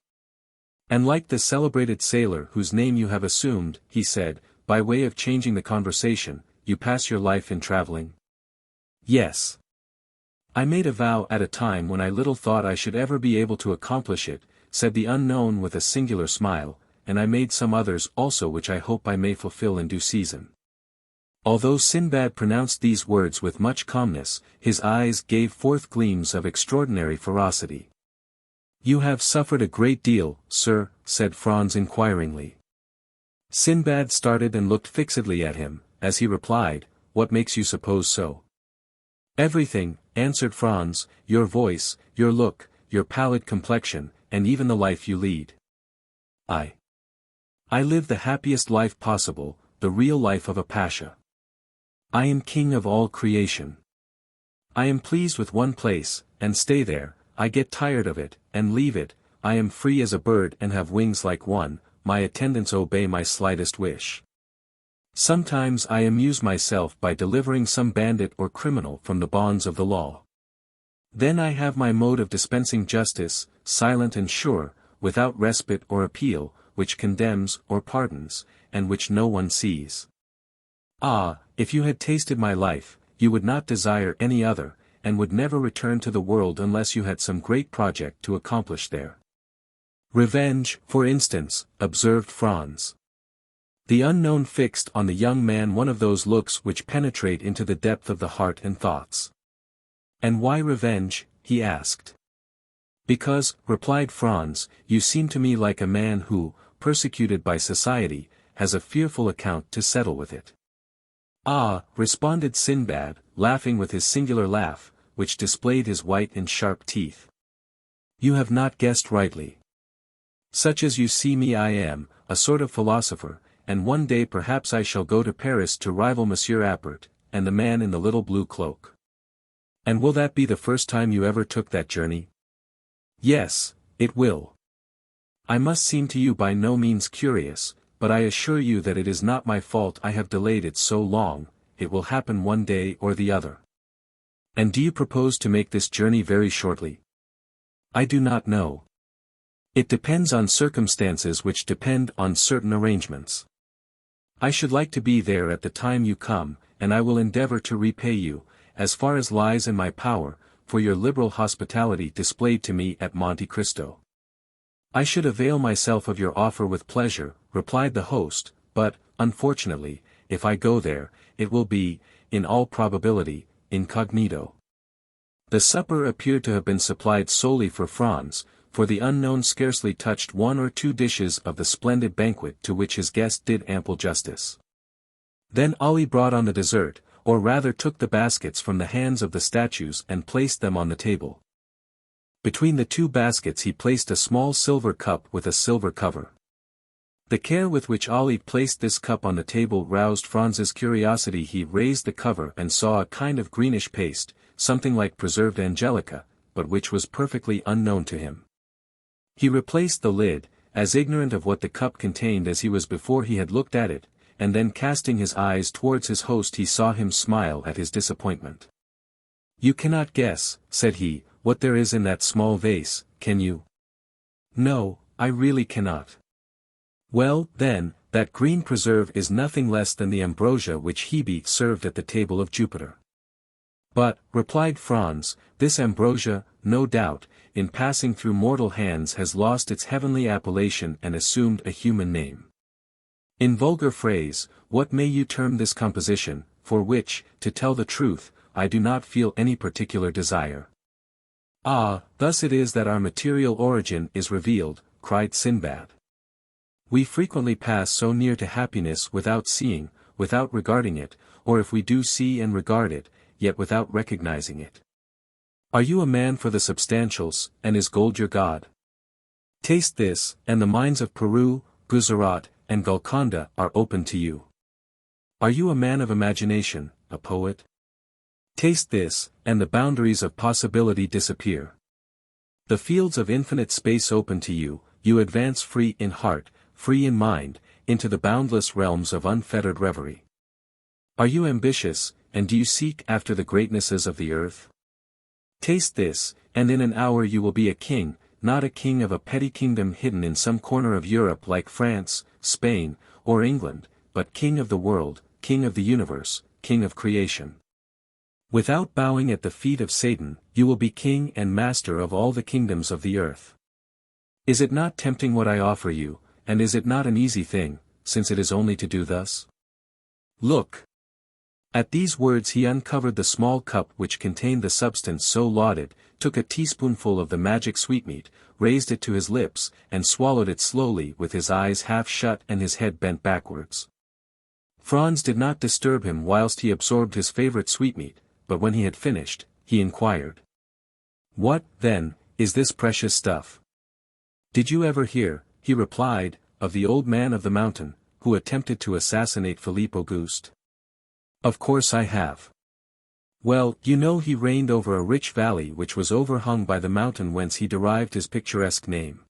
And like the celebrated sailor whose name you have assumed, he said, by way of changing the conversation, you pass your life in traveling? Yes. I made a vow at a time when I little thought I should ever be able to accomplish it, said the unknown with a singular smile, and I made some others also which I hope I may fulfill in due season. Although Sinbad pronounced these words with much calmness, his eyes gave forth gleams of extraordinary ferocity. You have suffered a great deal, sir, said Franz inquiringly. Sinbad started and looked fixedly at him, as he replied, what makes you suppose so? Everything, answered Franz, your voice, your look, your pallid complexion, and even the life you lead. I live the happiest life possible, the real life of a pasha. I am king of all creation. I am pleased with one place, and stay there, I get tired of it, and leave it, I am free as a bird and have wings like one, my attendants obey my slightest wish. Sometimes I amuse myself by delivering some bandit or criminal from the bonds of the law. Then I have my mode of dispensing justice, silent and sure, without respite or appeal, which condemns or pardons, and which no one sees. Ah, if you had tasted my life, you would not desire any other, and would never return to the world unless you had some great project to accomplish there. Revenge, for instance, observed Franz. The unknown fixed on the young man one of those looks which penetrate into the depth of the heart and thoughts. And why revenge? He asked. Because, replied Franz, you seem to me like a man who, persecuted by society, has a fearful account to settle with it. Ah, responded Sinbad, laughing with his singular laugh, which displayed his white and sharp teeth. You have not guessed rightly. Such as you see me I am, a sort of philosopher, and one day perhaps I shall go to Paris to rival Monsieur Appert, and the man in the little blue cloak. And will that be the first time you ever took that journey? Yes, it will. I must seem to you by no means curious, but I assure you that it is not my fault I have delayed it so long, it will happen one day or the other. And do you propose to make this journey very shortly? I do not know. It depends on circumstances which depend on certain arrangements. I should like to be there at the time you come, and I will endeavor to repay you, as far as lies in my power, for your liberal hospitality displayed to me at Monte Cristo. I should avail myself of your offer with pleasure, replied the host, but, unfortunately, if I go there, it will be, in all probability, incognito. The supper appeared to have been supplied solely for Franz, for the unknown scarcely touched one or two dishes of the splendid banquet to which his guest did ample justice. Then Ali brought on the dessert, or rather took the baskets from the hands of the statues and placed them on the table. Between the two baskets he placed a small silver cup with a silver cover. The care with which Ali placed this cup on the table roused Franz's curiosity. He raised the cover and saw a kind of greenish paste, something like preserved angelica, but which was perfectly unknown to him. He replaced the lid, as ignorant of what the cup contained as he was before he had looked at it, and then casting his eyes towards his host he saw him smile at his disappointment. You cannot guess, said he, what there is in that small vase, can you? No, I really cannot. Well, then, that green preserve is nothing less than the ambrosia which Hebe served at the table of Jupiter. But, replied Franz, this ambrosia, no doubt, in passing through mortal hands has lost its heavenly appellation and assumed a human name. In vulgar phrase, what may you term this composition, for which, to tell the truth, I do not feel any particular desire. Ah, thus it is that our material origin is revealed, cried Sinbad. We frequently pass so near to happiness without seeing, without regarding it, or if we do see and regard it, yet without recognizing it? Are you a man for the substantials, and is gold your god? Taste this, and the mines of Peru, Gujarat, and Golconda are open to you. Are you a man of imagination, a poet? Taste this, and the boundaries of possibility disappear. The fields of infinite space open to you, you advance free in heart, free in mind, into the boundless realms of unfettered reverie. Are you ambitious, and do you seek after the greatnesses of the earth? Taste this, and in an hour you will be a king, not a king of a petty kingdom hidden in some corner of Europe like France, Spain, or England, but king of the world, king of the universe, king of creation. Without bowing at the feet of Satan, you will be king and master of all the kingdoms of the earth. Is it not tempting what I offer you, and is it not an easy thing, since it is only to do thus? Look! At these words he uncovered the small cup which contained the substance so lauded, took a teaspoonful of the magic sweetmeat, raised it to his lips, and swallowed it slowly with his eyes half shut and his head bent backwards. Franz did not disturb him whilst he absorbed his favorite sweetmeat, but when he had finished, he inquired. What, then, is this precious stuff? Did you ever hear, he replied, of the old man of the mountain, who attempted to assassinate Philippe Auguste? Of course I have. Well, you know he reigned over a rich valley which was overhung by the mountain whence he derived his picturesque name.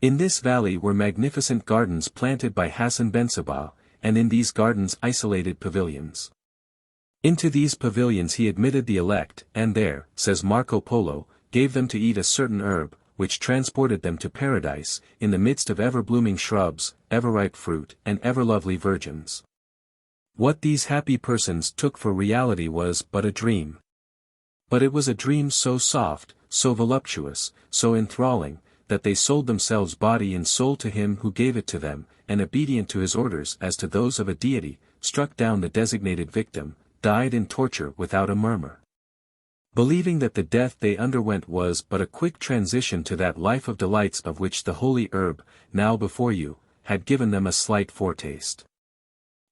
In this valley were magnificent gardens planted by Hassan ben Sabah, and in these gardens isolated pavilions. Into these pavilions he admitted the elect, and there, says Marco Polo, gave them to eat a certain herb, which transported them to paradise, in the midst of ever-blooming shrubs, ever-ripe fruit, and ever-lovely virgins. What these happy persons took for reality was but a dream. But it was a dream so soft, so voluptuous, so enthralling, that they sold themselves body and soul to him who gave it to them, and obedient to his orders as to those of a deity, struck down the designated victim, died in torture without a murmur. Believing that the death they underwent was but a quick transition to that life of delights of which the holy herb, now before you, had given them a slight foretaste.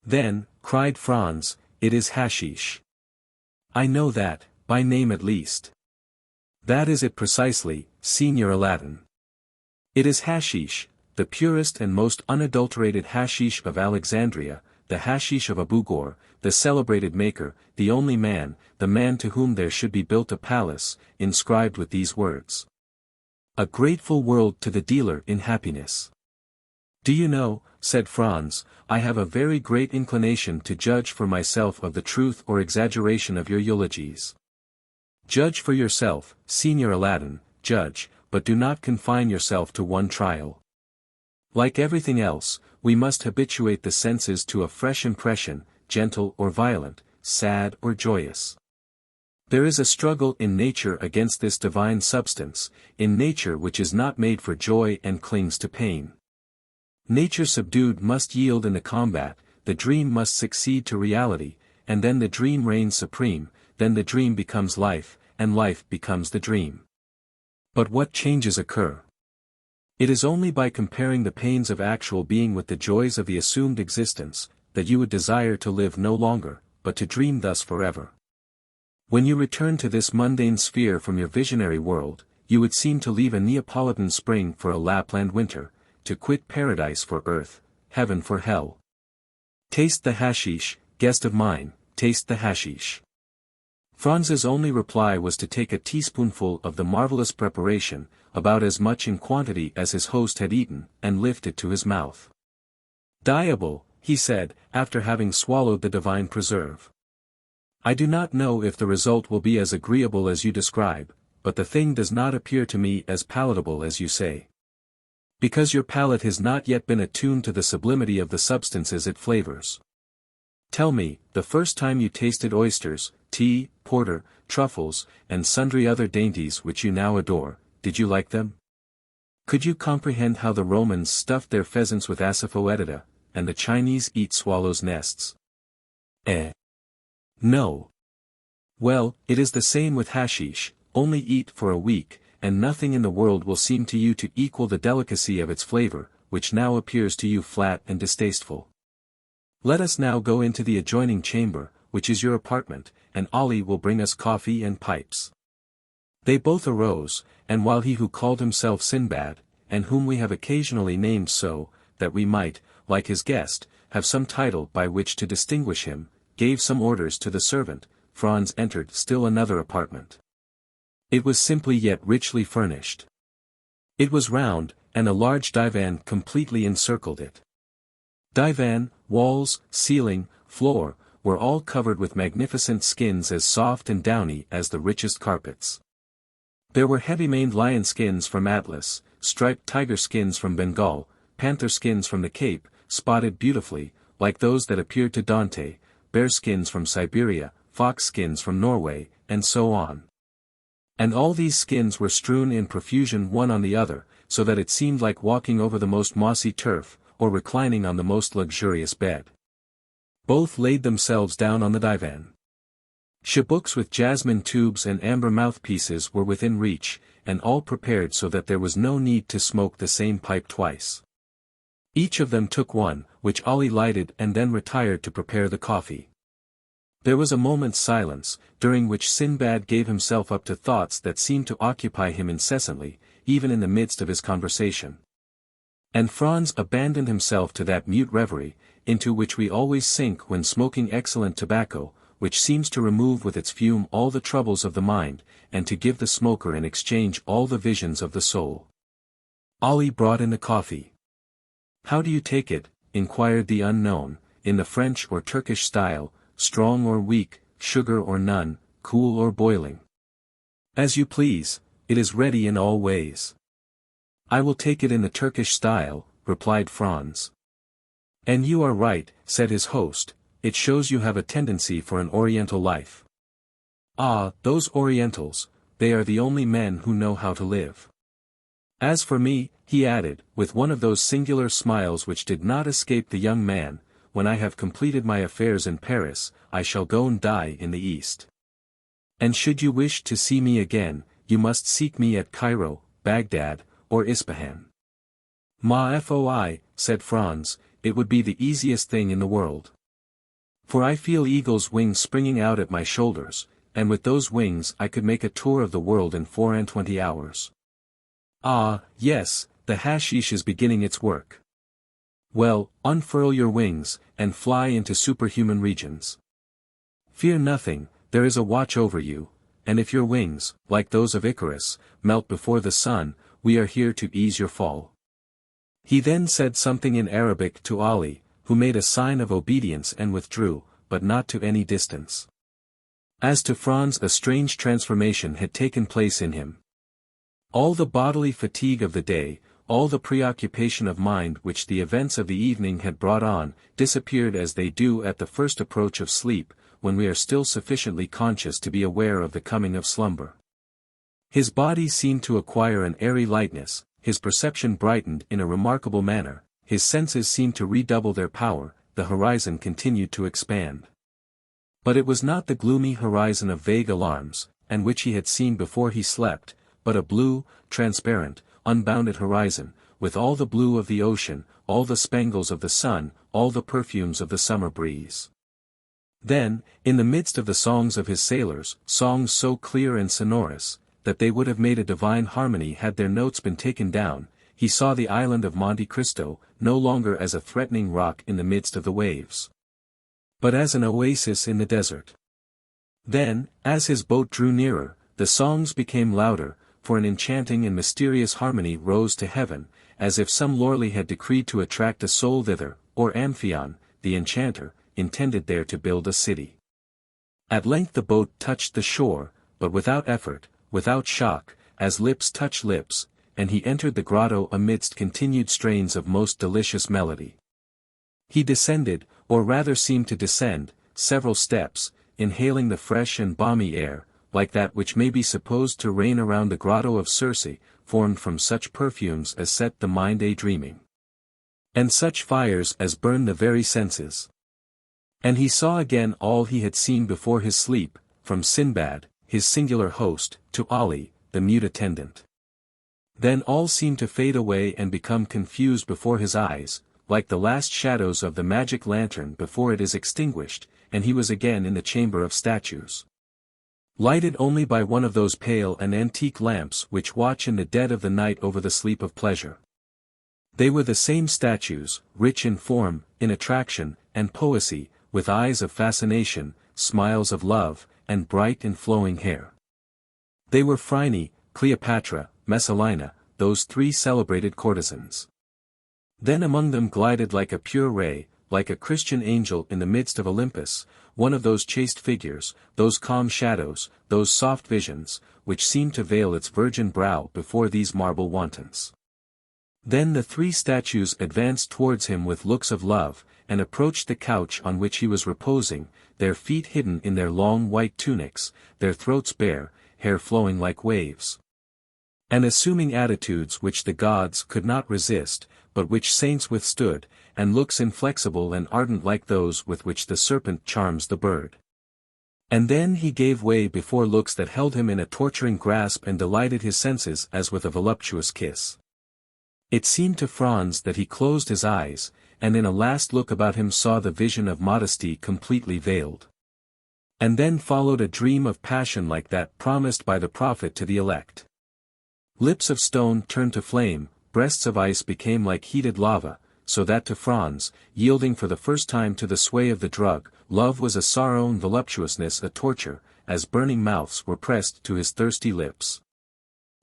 Then, cried Franz, it is hashish. I know that, by name at least. That is it precisely, Signor Aladdin. It is hashish, the purest and most unadulterated hashish of Alexandria, the hashish of Abu Ghor, the celebrated maker, the only man, the man to whom there should be built a palace, inscribed with these words. A grateful world to the dealer in happiness. Do you know, said Franz, I have a very great inclination to judge for myself of the truth or exaggeration of your eulogies. Judge for yourself, Signor Aladdin, judge, but do not confine yourself to one trial. Like everything else, we must habituate the senses to a fresh impression, gentle or violent, sad or joyous. There is a struggle in nature against this divine substance, in nature which is not made for joy and clings to pain. Nature subdued must yield in the combat, the dream must succeed to reality, and then the dream reigns supreme, then the dream becomes life, and life becomes the dream. But what changes occur? It is only by comparing the pains of actual being with the joys of the assumed existence, that you would desire to live no longer, but to dream thus forever. When you return to this mundane sphere from your visionary world, you would seem to leave a Neapolitan spring for a Lapland winter, to quit paradise for earth, heaven for hell. Taste the hashish, guest of mine, taste the hashish. Franz's only reply was to take a teaspoonful of the marvelous preparation, about as much in quantity as his host had eaten, and lift it to his mouth. Diable, he said, after having swallowed the divine preserve. I do not know if the result will be as agreeable as you describe, but the thing does not appear to me as palatable as you say. Because your palate has not yet been attuned to the sublimity of the substances it flavors. Tell me, the first time you tasted oysters, tea, porter, truffles, and sundry other dainties which you now adore, did you like them? Could you comprehend how the Romans stuffed their pheasants with asafoetida, and the Chinese eat swallows' nests? No. Well, it is the same with hashish, only eat for a week, and nothing in the world will seem to you to equal the delicacy of its flavor, which now appears to you flat and distasteful. Let us now go into the adjoining chamber, which is your apartment, and Ali will bring us coffee and pipes. They both arose, and while he who called himself Sinbad, and whom we have occasionally named so, that we might, like his guest, have some title by which to distinguish him, gave some orders to the servant, Franz entered still another apartment. It was simply yet richly furnished. It was round, and a large divan completely encircled it. Divan, walls, ceiling, floor, were all covered with magnificent skins as soft and downy as the richest carpets. There were heavy-maned lion skins from Atlas, striped tiger skins from Bengal, panther skins from the Cape, spotted beautifully, like those that appeared to Dante, bear skins from Siberia, fox skins from Norway, and so on. And all these skins were strewn in profusion one on the other, so that it seemed like walking over the most mossy turf, or reclining on the most luxurious bed. Both laid themselves down on the divan. Chabuks with jasmine tubes and amber mouthpieces were within reach, and all prepared so that there was no need to smoke the same pipe twice. Each of them took one, which Ali lighted and then retired to prepare the coffee. There was a moment's silence, during which Sinbad gave himself up to thoughts that seemed to occupy him incessantly, even in the midst of his conversation. And Franz abandoned himself to that mute reverie, into which we always sink when smoking excellent tobacco, which seems to remove with its fume all the troubles of the mind, and to give the smoker in exchange all the visions of the soul. Ali brought in the coffee. "How do you take it?" inquired the unknown, "in the French or Turkish style, strong or weak, sugar or none, cool or boiling?" "As you please, it is ready in all ways." "I will take it in the Turkish style," replied Franz. "And you are right," said his host, "it shows you have a tendency for an Oriental life." "Ah, those Orientals, they are the only men who know how to live. As for me," he added, with one of those singular smiles which did not escape the young man, "when I have completed my affairs in Paris, I shall go and die in the East. And should you wish to see me again, you must seek me at Cairo, Baghdad, or Ispahan." "Ma foi," said Franz, "it would be the easiest thing in the world. For I feel eagle's wings springing out at my shoulders, and with those wings I could make a tour of the world in 24 hours. Ah, yes, the hashish is beginning its work. Well, unfurl your wings, and fly into superhuman regions. Fear nothing, there is a watch over you, and if your wings, like those of Icarus, melt before the sun, we are here to ease your fall." He then said something in Arabic to Ali, who made a sign of obedience and withdrew, but not to any distance. As to Franz, a strange transformation had taken place in him. All the bodily fatigue of the day, all the preoccupation of mind which the events of the evening had brought on, disappeared as they do at the first approach of sleep, when we are still sufficiently conscious to be aware of the coming of slumber. His body seemed to acquire an airy lightness, his perception brightened in a remarkable manner, his senses seemed to redouble their power, the horizon continued to expand. But it was not the gloomy horizon of vague alarms, and which he had seen before he slept, but a blue, transparent, unbounded horizon, with all the blue of the ocean, all the spangles of the sun, all the perfumes of the summer breeze. Then, in the midst of the songs of his sailors, songs so clear and sonorous, that they would have made a divine harmony had their notes been taken down, he saw the island of Monte Cristo, no longer as a threatening rock in the midst of the waves, but as an oasis in the desert. Then, as his boat drew nearer, the songs became louder, for an enchanting and mysterious harmony rose to heaven, as if some lordly had decreed to attract a soul thither, or Amphion, the enchanter, intended there to build a city. At length the boat touched the shore, but without effort, without shock, as lips touch lips, and he entered the grotto amidst continued strains of most delicious melody. He descended, or rather seemed to descend, several steps, inhaling the fresh and balmy air, like that which may be supposed to reign around the grotto of Circe, formed from such perfumes as set the mind a-dreaming, and such fires as burn the very senses. And he saw again all he had seen before his sleep, from Sinbad, his singular host, to Ali, the mute attendant. Then all seemed to fade away and become confused before his eyes, like the last shadows of the magic lantern before it is extinguished, and he was again in the chamber of statues. Lighted only by one of those pale and antique lamps which watch in the dead of the night over the sleep of pleasure. They were the same statues, rich in form, in attraction, and poesy, with eyes of fascination, smiles of love, and bright and flowing hair. They were Phryne, Cleopatra, Messalina, those three celebrated courtesans. Then among them glided like a pure ray, like a Christian angel in the midst of Olympus, one of those chaste figures, those calm shadows, those soft visions, which seemed to veil its virgin brow before these marble wantons. Then the three statues advanced towards him with looks of love, and approached the couch on which he was reposing, their feet hidden in their long white tunics, their throats bare, hair flowing like waves. And assuming attitudes which the gods could not resist, but which saints withstood, and looks inflexible and ardent like those with which the serpent charms the bird. And then he gave way before looks that held him in a torturing grasp and delighted his senses as with a voluptuous kiss. It seemed to Franz that he closed his eyes, and in a last look about him saw the vision of modesty completely veiled. And then followed a dream of passion like that promised by the prophet to the elect. Lips of stone turned to flame, breasts of ice became like heated lava, so that to Franz, yielding for the first time to the sway of the drug, love was a sorrow and voluptuousness a torture, as burning mouths were pressed to his thirsty lips.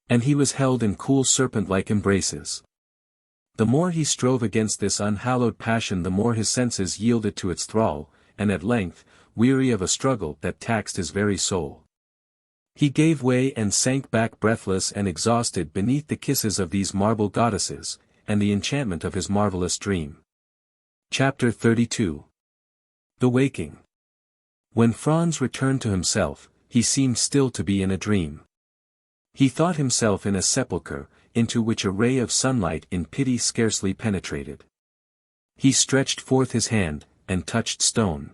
And he was held in cool serpent-like embraces. The more he strove against this unhallowed passion the more his senses yielded to its thrall, and at length, weary of a struggle that taxed his very soul, he gave way and sank back breathless and exhausted beneath the kisses of these marble goddesses, and the enchantment of his marvelous dream. Chapter 32. The Waking. When Franz returned to himself, he seemed still to be in a dream. He thought himself in a sepulchre, into which a ray of sunlight in pity scarcely penetrated. He stretched forth his hand, and touched stone.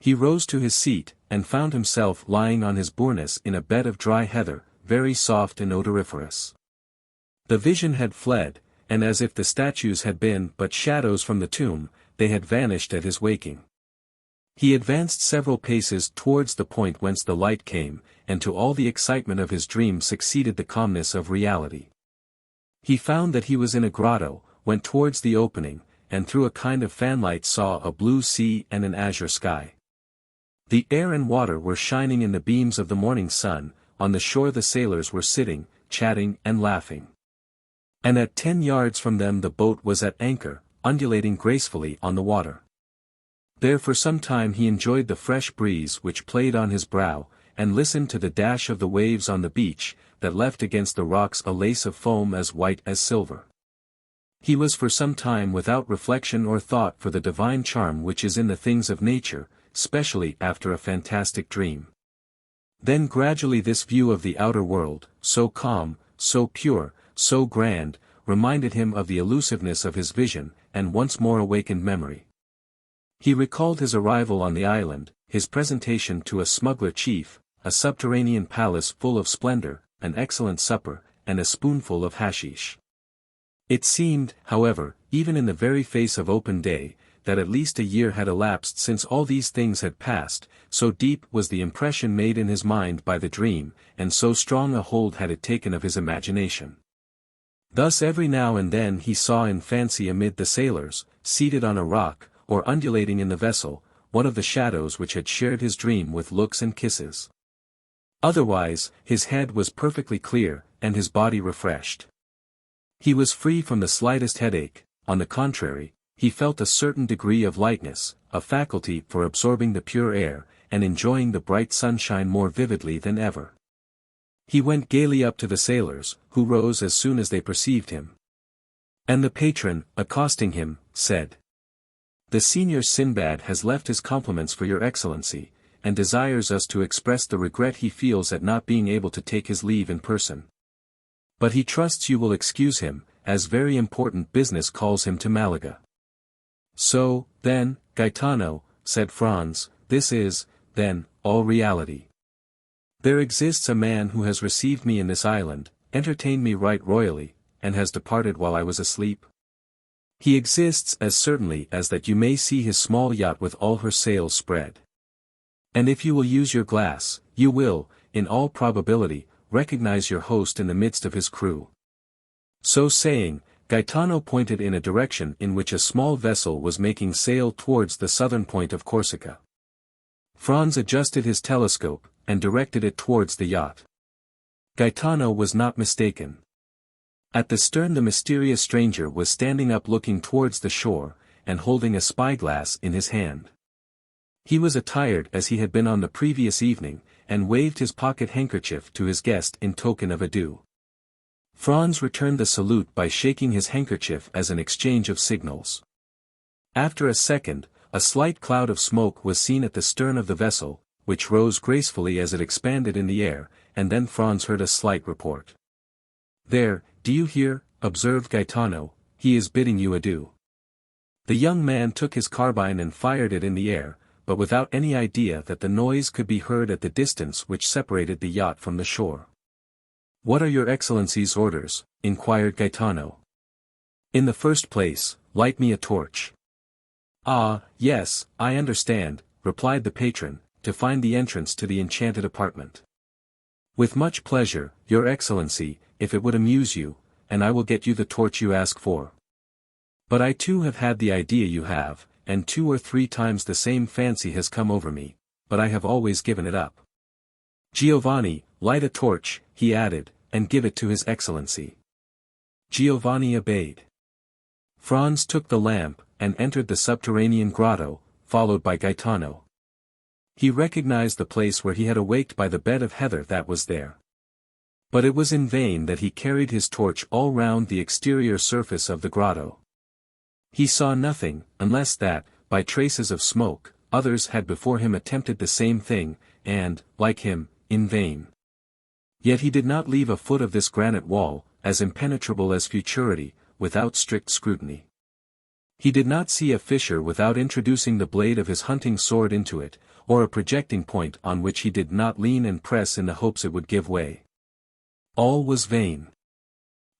He rose to his seat, and found himself lying on his bournus in a bed of dry heather, very soft and odoriferous. The vision had fled, and as if the statues had been but shadows from the tomb, they had vanished at his waking. He advanced several paces towards the point whence the light came, and to all the excitement of his dream succeeded the calmness of reality. He found that he was in a grotto, went towards the opening, and through a kind of fanlight saw a blue sea and an azure sky. The air and water were shining in the beams of the morning sun, on the shore the sailors were sitting, chatting and laughing. And at 10 yards from them the boat was at anchor, undulating gracefully on the water. There for some time he enjoyed the fresh breeze which played on his brow, and listened to the dash of the waves on the beach, that left against the rocks a lace of foam as white as silver. He was for some time without reflection or thought for the divine charm which is in the things of nature, specially after a fantastic dream. Then gradually this view of the outer world, so calm, so pure, so grand, reminded him of the elusiveness of his vision, and once more awakened memory. He recalled his arrival on the island, his presentation to a smuggler chief, a subterranean palace full of splendor, an excellent supper, and a spoonful of hashish. It seemed, however, even in the very face of open day, that at least a year had elapsed since all these things had passed, so deep was the impression made in his mind by the dream, and so strong a hold had it taken of his imagination. Thus every now and then he saw in fancy amid the sailors, seated on a rock, or undulating in the vessel, one of the shadows which had shared his dream with looks and kisses. Otherwise, his head was perfectly clear, and his body refreshed. He was free from the slightest headache. On the contrary, he felt a certain degree of lightness, a faculty for absorbing the pure air, and enjoying the bright sunshine more vividly than ever. He went gaily up to the sailors, who rose as soon as they perceived him. And the patron, accosting him, said, "The Senior Sinbad has left his compliments for your Excellency, and desires us to express the regret he feels at not being able to take his leave in person. But he trusts you will excuse him, as very important business calls him to Malaga." "So, then, Gaetano," said Franz, "this is, then, all reality. There exists a man who has received me in this island, entertained me right royally, and has departed while I was asleep?" He exists as certainly as that you may see his small yacht with all her sails spread. And if you will use your glass, you will, in all probability, recognize your host in the midst of his crew. So saying, Gaetano pointed in a direction in which a small vessel was making sail towards the southern point of Corsica. Franz adjusted his telescope, and directed it towards the yacht. Gaetano was not mistaken. At the stern the mysterious stranger was standing up looking towards the shore, and holding a spyglass in his hand. He was attired as he had been on the previous evening, and waved his pocket handkerchief to his guest in token of adieu. Franz returned the salute by shaking his handkerchief as an exchange of signals. After a second, a slight cloud of smoke was seen at the stern of the vessel, which rose gracefully as it expanded in the air, and then Franz heard a slight report. "There, do you hear?" observed Gaetano, "he is bidding you adieu." The young man took his carbine and fired it in the air, but without any idea that the noise could be heard at the distance which separated the yacht from the shore. "What are your Excellency's orders?" inquired Gaetano. "In the first place, light me a torch." "Ah, yes, I understand," replied the patron, "to find the entrance to the enchanted apartment." "With much pleasure, your Excellency, if it would amuse you, and I will get you the torch you ask for. But I too have had the idea you have, and 2 or 3 times the same fancy has come over me, but I have always given it up. Giovanni, light a torch," he added, "and give it to his Excellency." Giovanni obeyed. Franz took the lamp, and entered the subterranean grotto, followed by Gaetano. He recognized the place where he had awaked by the bed of heather that was there. But it was in vain that he carried his torch all round the exterior surface of the grotto. He saw nothing, unless that, by traces of smoke, others had before him attempted the same thing, and, like him, in vain. Yet he did not leave a foot of this granite wall, as impenetrable as futurity, without strict scrutiny. He did not see a fissure without introducing the blade of his hunting sword into it, or a projecting point on which he did not lean and press in the hopes it would give way. All was vain.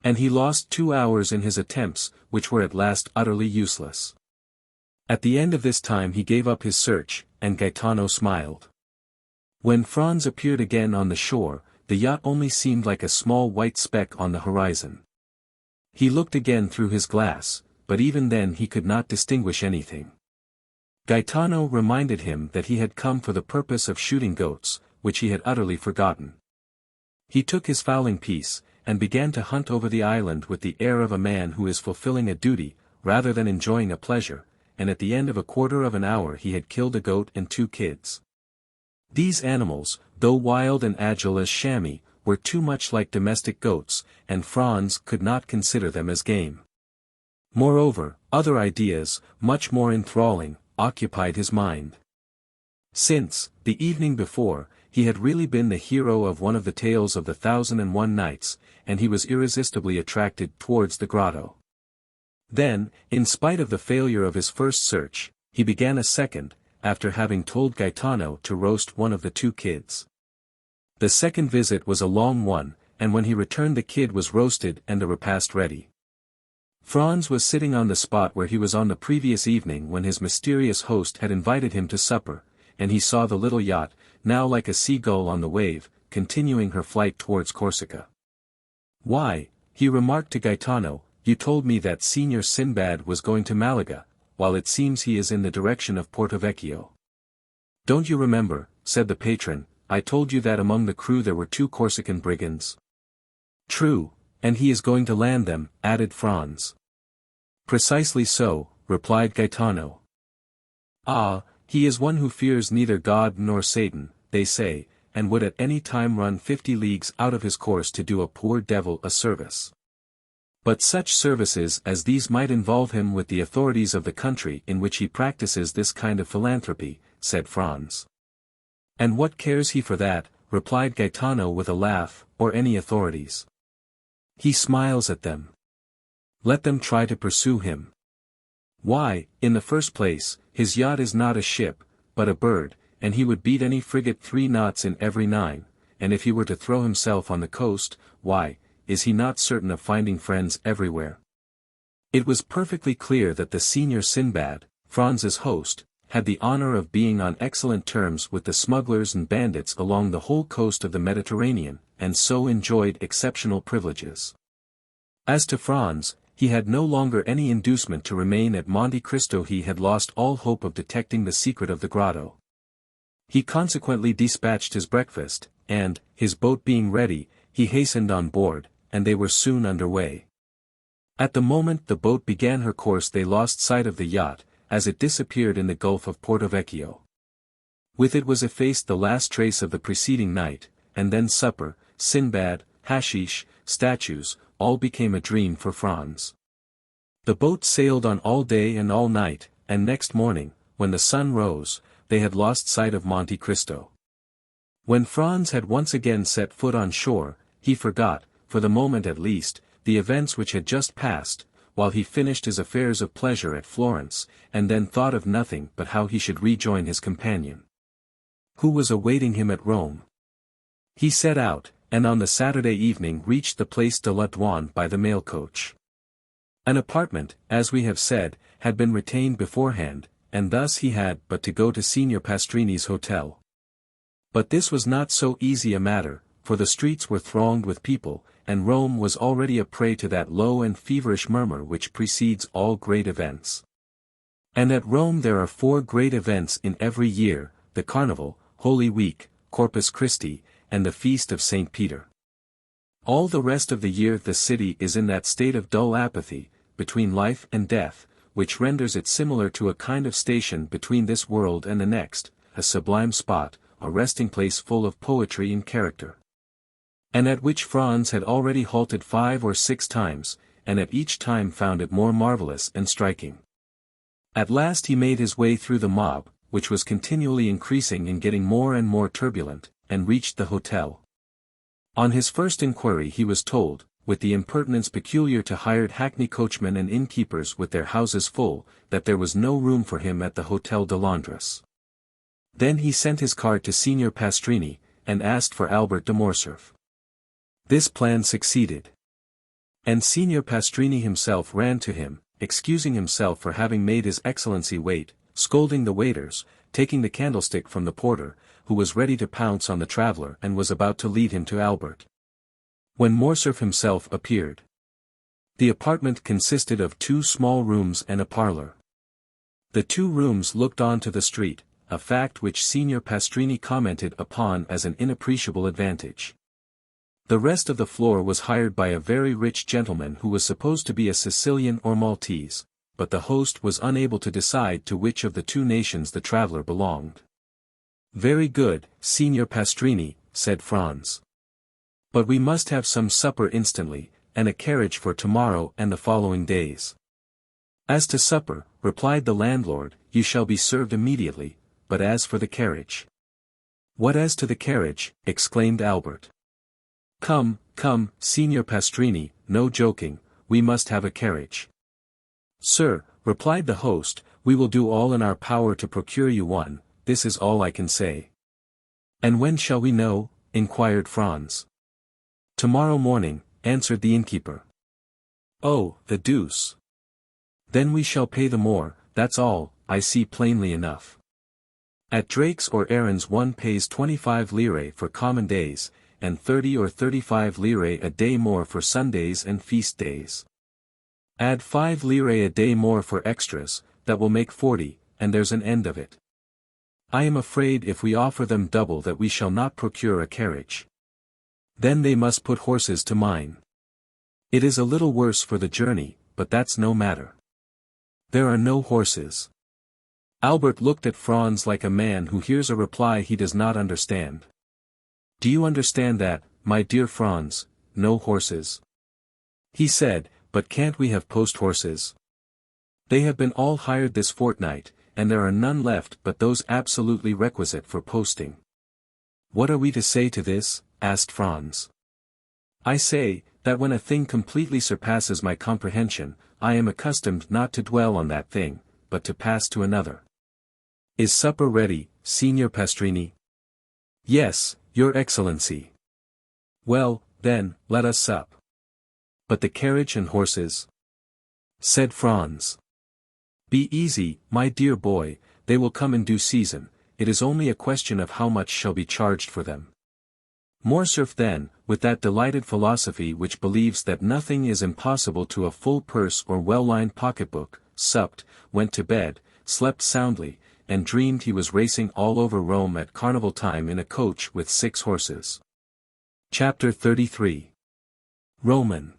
And he lost 2 hours in his attempts, which were at last utterly useless. At the end of this time he gave up his search, and Gaetano smiled. When Franz appeared again on the shore, the yacht only seemed like a small white speck on the horizon. He looked again through his glass, but even then he could not distinguish anything. Gaetano reminded him that he had come for the purpose of shooting goats, which he had utterly forgotten. He took his fowling piece, and began to hunt over the island with the air of a man who is fulfilling a duty, rather than enjoying a pleasure, and at the end of a quarter of an hour he had killed a goat and 2 kids. These animals, though wild and agile as chamois, were too much like domestic goats, and Franz could not consider them as game. Moreover, other ideas, much more enthralling, occupied his mind. Since, the evening before, he had really been the hero of one of the tales of the 1001 Nights, and he was irresistibly attracted towards the grotto. Then, in spite of the failure of his first search, he began a second, after having told Gaetano to roast one of the 2 kids. The second visit was a long one, and when he returned the kid was roasted and the repast ready. Franz was sitting on the spot where he was on the previous evening when his mysterious host had invited him to supper, and he saw the little yacht, now like a seagull on the wave, continuing her flight towards Corsica. "Why," he remarked to Gaetano, "you told me that Signor Sinbad was going to Malaga, while it seems he is in the direction of Porto Vecchio." "Don't you remember," said the patron, "I told you that among the crew there were 2 Corsican brigands?" "True, and he is going to land them," added Franz. "Precisely so," replied Gaetano. "Ah, he is one who fears neither God nor Satan, they say, and would at any time run 50 leagues out of his course to do a poor devil a service. But such services as these might involve him with the authorities of the country in which he practices this kind of philanthropy," said Franz. "And what cares he for that," replied Gaetano with a laugh, "or any authorities? He smiles at them. Let them try to pursue him. Why, in the first place, his yacht is not a ship, but a bird, and he would beat any frigate 3 knots in every 9, and if he were to throw himself on the coast, why, is he not certain of finding friends everywhere? It was perfectly clear that the senior Sinbad, Franz's host, had the honor of being on excellent terms with the smugglers and bandits along the whole coast of the Mediterranean, and so enjoyed exceptional privileges. As to Franz, he had no longer any inducement to remain at Monte Cristo. He had lost all hope of detecting the secret of the grotto. He consequently dispatched his breakfast, and, his boat being ready, he hastened on board, and they were soon under way. At the moment the boat began her course they lost sight of the yacht, as it disappeared in the Gulf of Porto-Vecchio. With it was effaced the last trace of the preceding night, and then supper, Sinbad, hashish, statues, all became a dream for Franz. The boat sailed on all day and all night, and next morning, when the sun rose, they had lost sight of Monte Cristo. When Franz had once again set foot on shore, he forgot, for the moment at least, the events which had just passed, while he finished his affairs of pleasure at Florence, and then thought of nothing but how he should rejoin his companion, who was awaiting him at Rome. He set out, and on the Saturday evening reached the Place de la Douane by the mail coach. An apartment, as we have said, had been retained beforehand, and thus he had but to go to Signor Pastrini's hotel. But this was not so easy a matter, for the streets were thronged with people, and Rome was already a prey to that low and feverish murmur which precedes all great events. And at Rome there are 4 great events in every year: the Carnival, Holy Week, Corpus Christi, and the Feast of St. Peter. All the rest of the year the city is in that state of dull apathy, between life and death, which renders it similar to a kind of station between this world and the next, a sublime spot, a resting place full of poetry and character. And at which Franz had already halted 5 or 6 times, and at each time found it more marvelous and striking. At last he made his way through the mob, which was continually increasing and getting more and more turbulent, and reached the hotel. On his first inquiry he was told, with the impertinence peculiar to hired hackney coachmen and innkeepers with their houses full, that there was no room for him at the Hotel de Londres. Then he sent his card to Signor Pastrini, and asked for Albert de Morcerf. This plan succeeded. And Signor Pastrini himself ran to him, excusing himself for having made his Excellency wait, scolding the waiters, taking the candlestick from the porter, who was ready to pounce on the traveller and was about to lead him to Albert, when Morcerf himself appeared. The apartment consisted of 2 small rooms and a parlour. The 2 rooms looked on to the street, a fact which Signor Pastrini commented upon as an inappreciable advantage. The rest of the floor was hired by a very rich gentleman who was supposed to be a Sicilian or Maltese, but the host was unable to decide to which of the 2 nations the traveller belonged. "Very good, Signor Pastrini," said Franz. "But we must have some supper instantly, and a carriage for tomorrow and the following days." "As to supper," replied the landlord, "you shall be served immediately, but as for the carriage—" "What as to the carriage?" exclaimed Albert. "Come, come, Signor Pastrini, no joking, we must have a carriage." "Sir," replied the host, "we will do all in our power to procure you one, this is all I can say." "And when shall we know?" inquired Franz. "Tomorrow morning," answered the innkeeper. "Oh, the deuce! Then we shall pay the more, that's all, I see plainly enough. At Drake's or Aaron's one pays 25 lire for common days, and 30 or 35 lire a day more for Sundays and feast days. Add 5 lire a day more for extras, that will make 40, and there's an end of it. I am afraid if we offer them double that we shall not procure a carriage. Then they must put horses to mine. It is a little worse for the journey, but that's no matter. There are no horses." Albert looked at Franz like a man who hears a reply he does not understand. "Do you understand that, my dear Franz, no horses?" he said, "but can't we have post horses? They have been all hired this fortnight, and there are none left but those absolutely requisite for posting." "What are we to say to this?" asked Franz. "I say, that when a thing completely surpasses my comprehension, I am accustomed not to dwell on that thing, but to pass to another. Is supper ready, Signor Pastrini?" "Yes, Your Excellency." "Well, then, let us sup. But the carriage and horses?" said Franz. Be easy, my dear boy, they will come in due season, it is only a question of how much shall be charged for them. Morcerf then, with that delighted philosophy which believes that nothing is impossible to a full purse or well-lined pocketbook, supped, went to bed, slept soundly, and dreamed he was racing all over Rome at carnival time in a coach with 6 horses. Chapter 33. Roman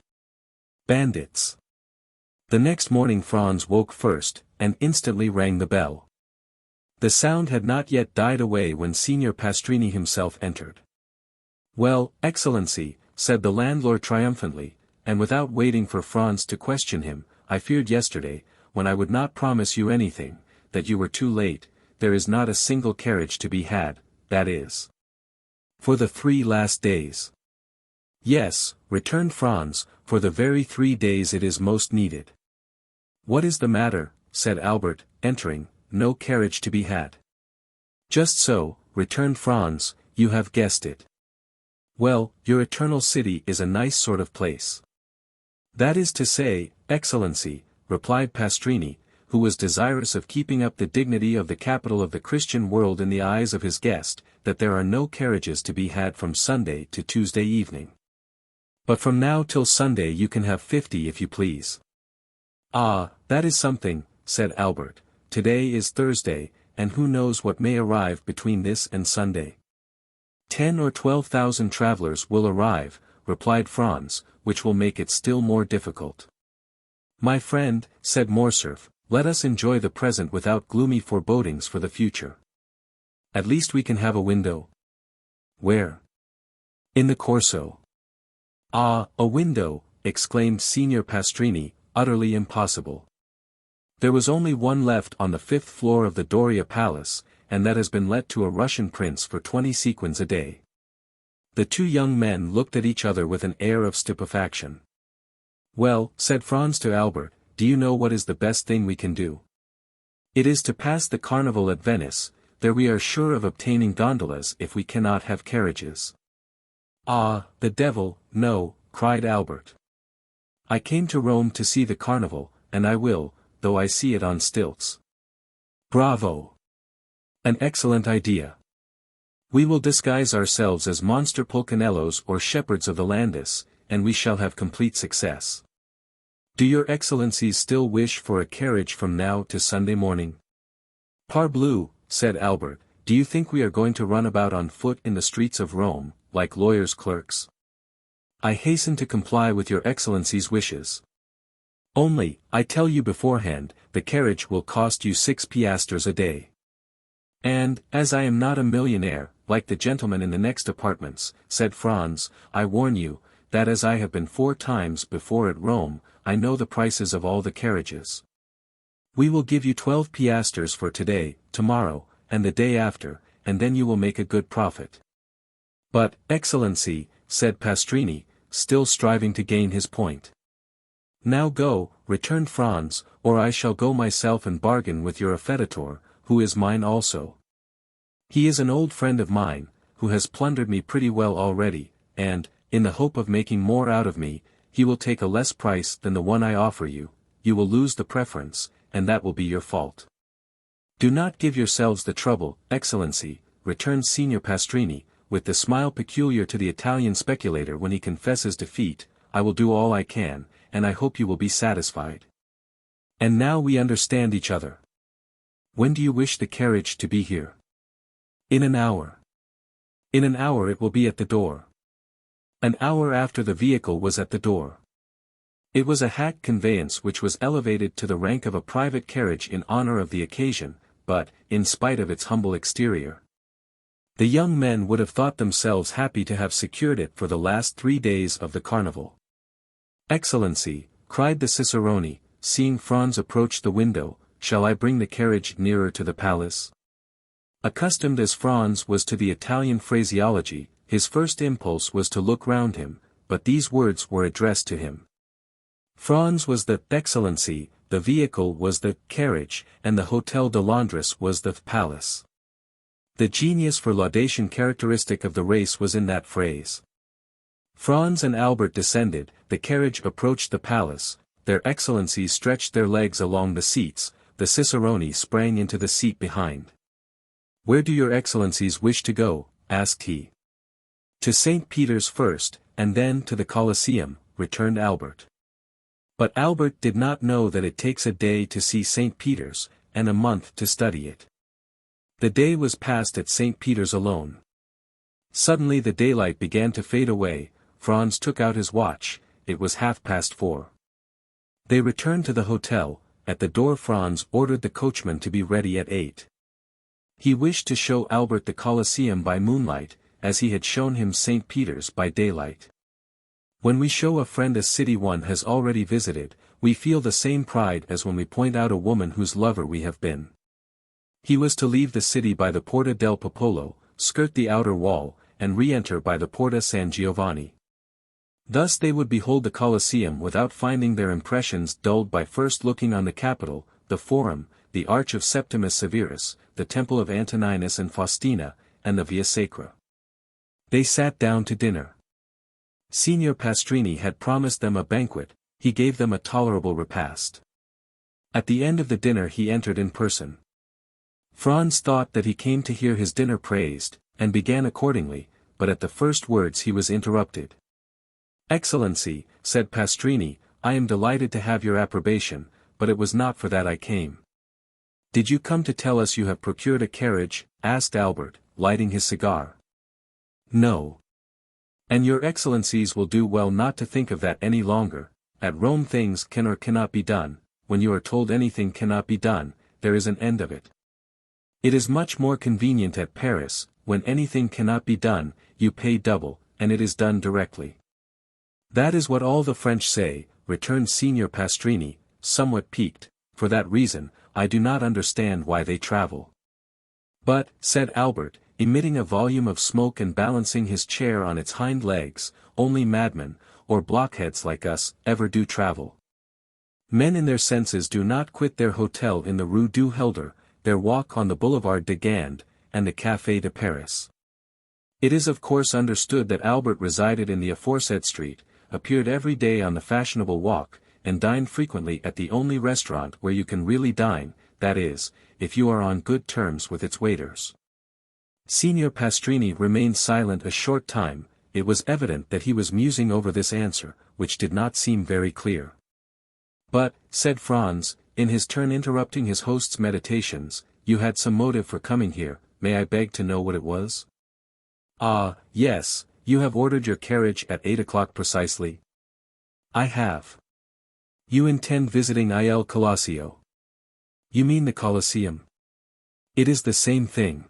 Bandits. The next morning Franz woke first, and instantly rang the bell. The sound had not yet died away when Signor Pastrini himself entered. Well, Excellency, said the landlord triumphantly, and without waiting for Franz to question him, I feared yesterday, when I would not promise you anything, that you were too late, there is not a single carriage to be had, that is. For the 3 last days. Yes, returned Franz, for the very 3 days it is most needed. What is the matter, said Albert, entering, no carriage to be had. Just so, returned Franz, you have guessed it. Well, your eternal city is a nice sort of place. That is to say, Excellency, replied Pastrini, who was desirous of keeping up the dignity of the capital of the Christian world in the eyes of his guest, that there are no carriages to be had from Sunday to Tuesday evening. But from now till Sunday you can have 50 if you please. Ah, that is something, said Albert, today is Thursday, and who knows what may arrive between this and Sunday. 10 or 12,000 travelers will arrive, replied Franz, which will make it still more difficult. My friend, said Morcerf, let us enjoy the present without gloomy forebodings for the future. At least we can have a window. Where? In the Corso. Ah, a window, exclaimed Signor Pastrini, utterly impossible. There was only one left on the 5th floor of the Doria Palace, and that has been let to a Russian prince for 20 sequins a day. The 2 young men looked at each other with an air of stupefaction. Well, said Franz to Albert, do you know what is the best thing we can do? It is to pass the carnival at Venice, there we are sure of obtaining gondolas if we cannot have carriages. Ah, the devil, no, cried Albert. I came to Rome to see the carnival, and I will, though I see it on stilts. Bravo! An excellent idea. We will disguise ourselves as monster pulcinellos or shepherds of the Landis, and we shall have complete success. Do your Excellencies still wish for a carriage from now to Sunday morning? Parbleu, said Albert, do you think we are going to run about on foot in the streets of Rome, like lawyers' clerks? I hasten to comply with your Excellency's wishes. Only, I tell you beforehand, the carriage will cost you 6 piastres a day. And, as I am not a millionaire, like the gentleman in the next apartments, said Franz, I warn you, that as I have been 4 times before at Rome, I know the prices of all the carriages. We will give you 12 piastres for today, tomorrow, and the day after, and then you will make a good profit. But, Excellency, said Pastrini, still striving to gain his point. Now go, returned Franz, or I shall go myself and bargain with your affeditor, who is mine also. He is an old friend of mine, who has plundered me pretty well already, and, in the hope of making more out of me, he will take a less price than the one I offer you, you will lose the preference, and that will be your fault. Do not give yourselves the trouble, Excellency, returned Signor Pastrini, with the smile peculiar to the Italian speculator when he confesses defeat, I will do all I can, and I hope you will be satisfied. And now we understand each other. When do you wish the carriage to be here? In an hour. In an hour it will be at the door. An hour after the vehicle was at the door. It was a hack conveyance which was elevated to the rank of a private carriage in honor of the occasion, but, in spite of its humble exterior, the young men would have thought themselves happy to have secured it for the last 3 days of the carnival. Excellency, cried the cicerone, seeing Franz approach the window, shall I bring the carriage nearer to the palace? Accustomed as Franz was to the Italian phraseology, his first impulse was to look round him, but these words were addressed to him. Franz was the Excellency, the vehicle was the carriage, and the Hotel de Londres was the palace. The genius for laudation characteristic of the race was in that phrase. Franz and Albert descended, the carriage approached the palace, their excellencies stretched their legs along the seats, the cicerone sprang into the seat behind. "Where do your excellencies wish to go?" asked he. "To St. Peter's first, and then to the Colosseum," returned Albert. But Albert did not know that it takes a day to see St. Peter's, and a month to study it. The day was passed at St. Peter's alone. Suddenly the daylight began to fade away. Franz took out his watch. It was 4:30. They returned to the hotel. At the door Franz ordered the coachman to be ready at 8. He wished to show Albert the Colosseum by moonlight, as he had shown him St. Peter's by daylight. When we show a friend a city one has already visited, we feel the same pride as when we point out a woman whose lover we have been. He was to leave the city by the Porta del Popolo, skirt the outer wall, and re-enter by the Porta San Giovanni. Thus they would behold the Colosseum without finding their impressions dulled by first looking on the Capitol, the Forum, the Arch of Septimus Severus, the Temple of Antoninus and Faustina, and the Via Sacra. They sat down to dinner. Signor Pastrini had promised them a banquet. He gave them a tolerable repast. At the end of the dinner he entered in person. Franz thought that he came to hear his dinner praised, and began accordingly, but at the first words he was interrupted. "Excellency," said Pastrini, "I am delighted to have your approbation, but it was not for that I came." "Did you come to tell us you have procured a carriage?" asked Albert, lighting his cigar. "No. And your excellencies will do well not to think of that any longer. At Rome things can or cannot be done. When you are told anything cannot be done, there is an end of it. It is much more convenient at Paris. When anything cannot be done, you pay double, and it is done directly." "That is what all the French say," returned Signor Pastrini, somewhat piqued. "For that reason, I do not understand why they travel." "But," said Albert, emitting a volume of smoke and balancing his chair on its hind legs, "only madmen, or blockheads like us, ever do travel. Men in their senses do not quit their hotel in the Rue du Helder, their walk on the Boulevard de Gand, and the Café de Paris." It is of course understood that Albert resided in the aforesaid street, appeared every day on the fashionable walk, and dined frequently at the only restaurant where you can really dine, that is, if you are on good terms with its waiters. Signor Pastrini remained silent a short time. It was evident that he was musing over this answer, which did not seem very clear. "But," said Franz, in his turn interrupting his host's meditations, "you had some motive for coming here. May I beg to know what it was?" "Ah, yes, you have ordered your carriage at 8 o'clock precisely?" "I have." "You intend visiting Il Colosseo?" "You mean the Colosseum?" "It is the same thing."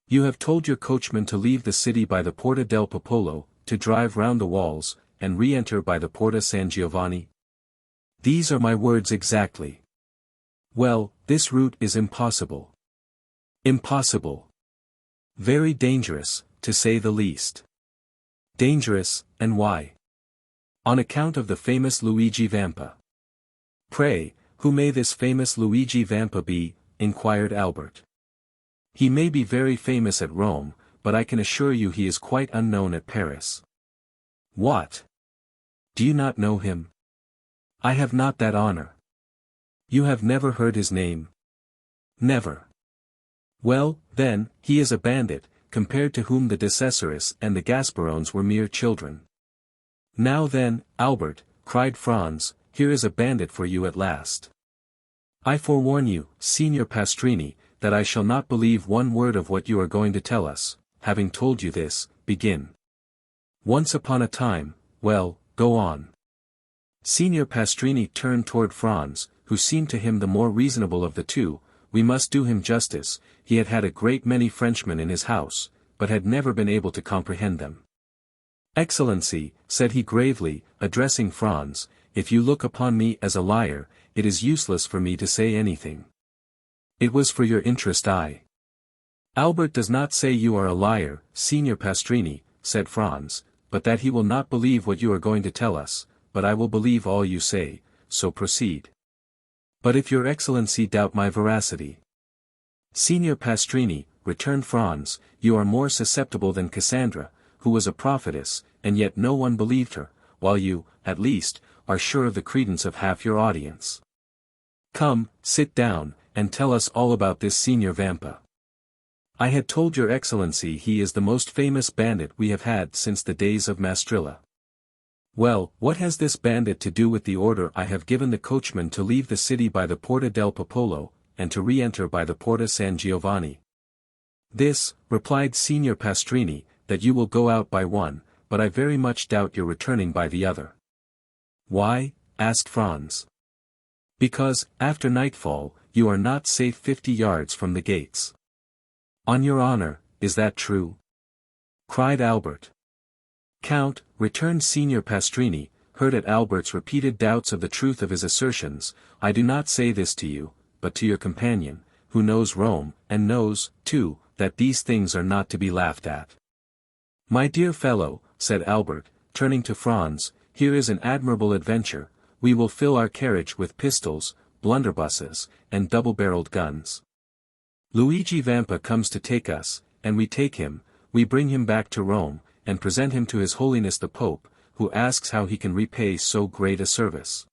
"You have told your coachman to leave the city by the Porta del Popolo, to drive round the walls, and re-enter by the Porta San Giovanni?" "These are my words exactly." "Well, this route is impossible." "Impossible." "Very dangerous, to say the least." "Dangerous, and why?" "On account of the famous Luigi Vampa." "Pray, who may this famous Luigi Vampa be?" inquired Albert. "He may be very famous at Rome, but I can assure you he is quite unknown at Paris." "What? Do you not know him?" "I have not that honor." "You have never heard his name?" "Never." "Well, then, he is a bandit, compared to whom the Decessoris and the Gasperones were mere children." "Now then, Albert," cried Franz, "here is a bandit for you at last." "I forewarn you, Signor Pastrini, that I shall not believe one word of what you are going to tell us. Having told you this, begin." "Once upon a time." "Well, go on." Signor Pastrini turned toward Franz, who seemed to him the more reasonable of the two. We must do him justice, he had had a great many Frenchmen in his house, but had never been able to comprehend them. "Excellency," said he gravely, addressing Franz, "if you look upon me as a liar, it is useless for me to say anything. It was for your interest Albert does not say you are a liar, Signor Pastrini," said Franz, "but that he will not believe what you are going to tell us, but I will believe all you say, so proceed." "But if your excellency doubt my veracity?" "Signor Pastrini," returned Franz, "you are more susceptible than Cassandra, who was a prophetess, and yet no one believed her, while you, at least, are sure of the credence of half your audience. Come, sit down, and tell us all about this Signor Vampa. I had told your Excellency he is the most famous bandit we have had since the days of Mastrilla. Well, what has this bandit to do with the order I have given the coachman to leave the city by the Porta del Popolo, and to re-enter by the Porta San Giovanni? This, replied Signor Pastrini, that you will go out by one, but I very much doubt your returning by the other. Why? Asked Franz. Because, after nightfall, you are not safe 50 yards from the gates. On your honor, is that true? Cried Albert. Count, returned Signor Pastrini, hurt at Albert's repeated doubts of the truth of his assertions, I do not say this to you, but to your companion, who knows Rome, and knows, too, that these things are not to be laughed at. My dear fellow, said Albert, turning to Franz, here is an admirable adventure, we will fill our carriage with pistols, blunderbusses, and double-barreled guns. Luigi Vampa comes to take us, and we take him, we bring him back to Rome, and present him to His Holiness the Pope, who asks how he can repay so great a service.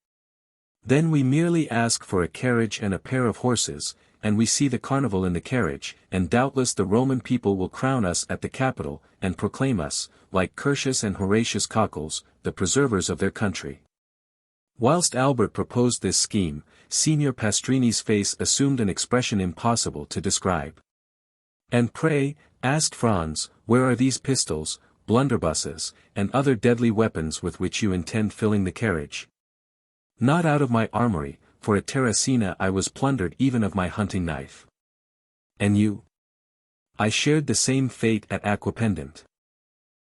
Then we merely ask for a carriage and a pair of horses, and we see the carnival in the carriage, and doubtless the Roman people will crown us at the Capitol, and proclaim us, like Curtius and Horatius Cockles, the preservers of their country. Whilst Albert proposed this scheme, Signor Pastrini's face assumed an expression impossible to describe. And pray, asked Franz, where are these pistols, blunderbusses, and other deadly weapons with which you intend filling the carriage? Not out of my armory, for at Terracina I was plundered even of my hunting knife. And you? I shared the same fate at Aquapendent.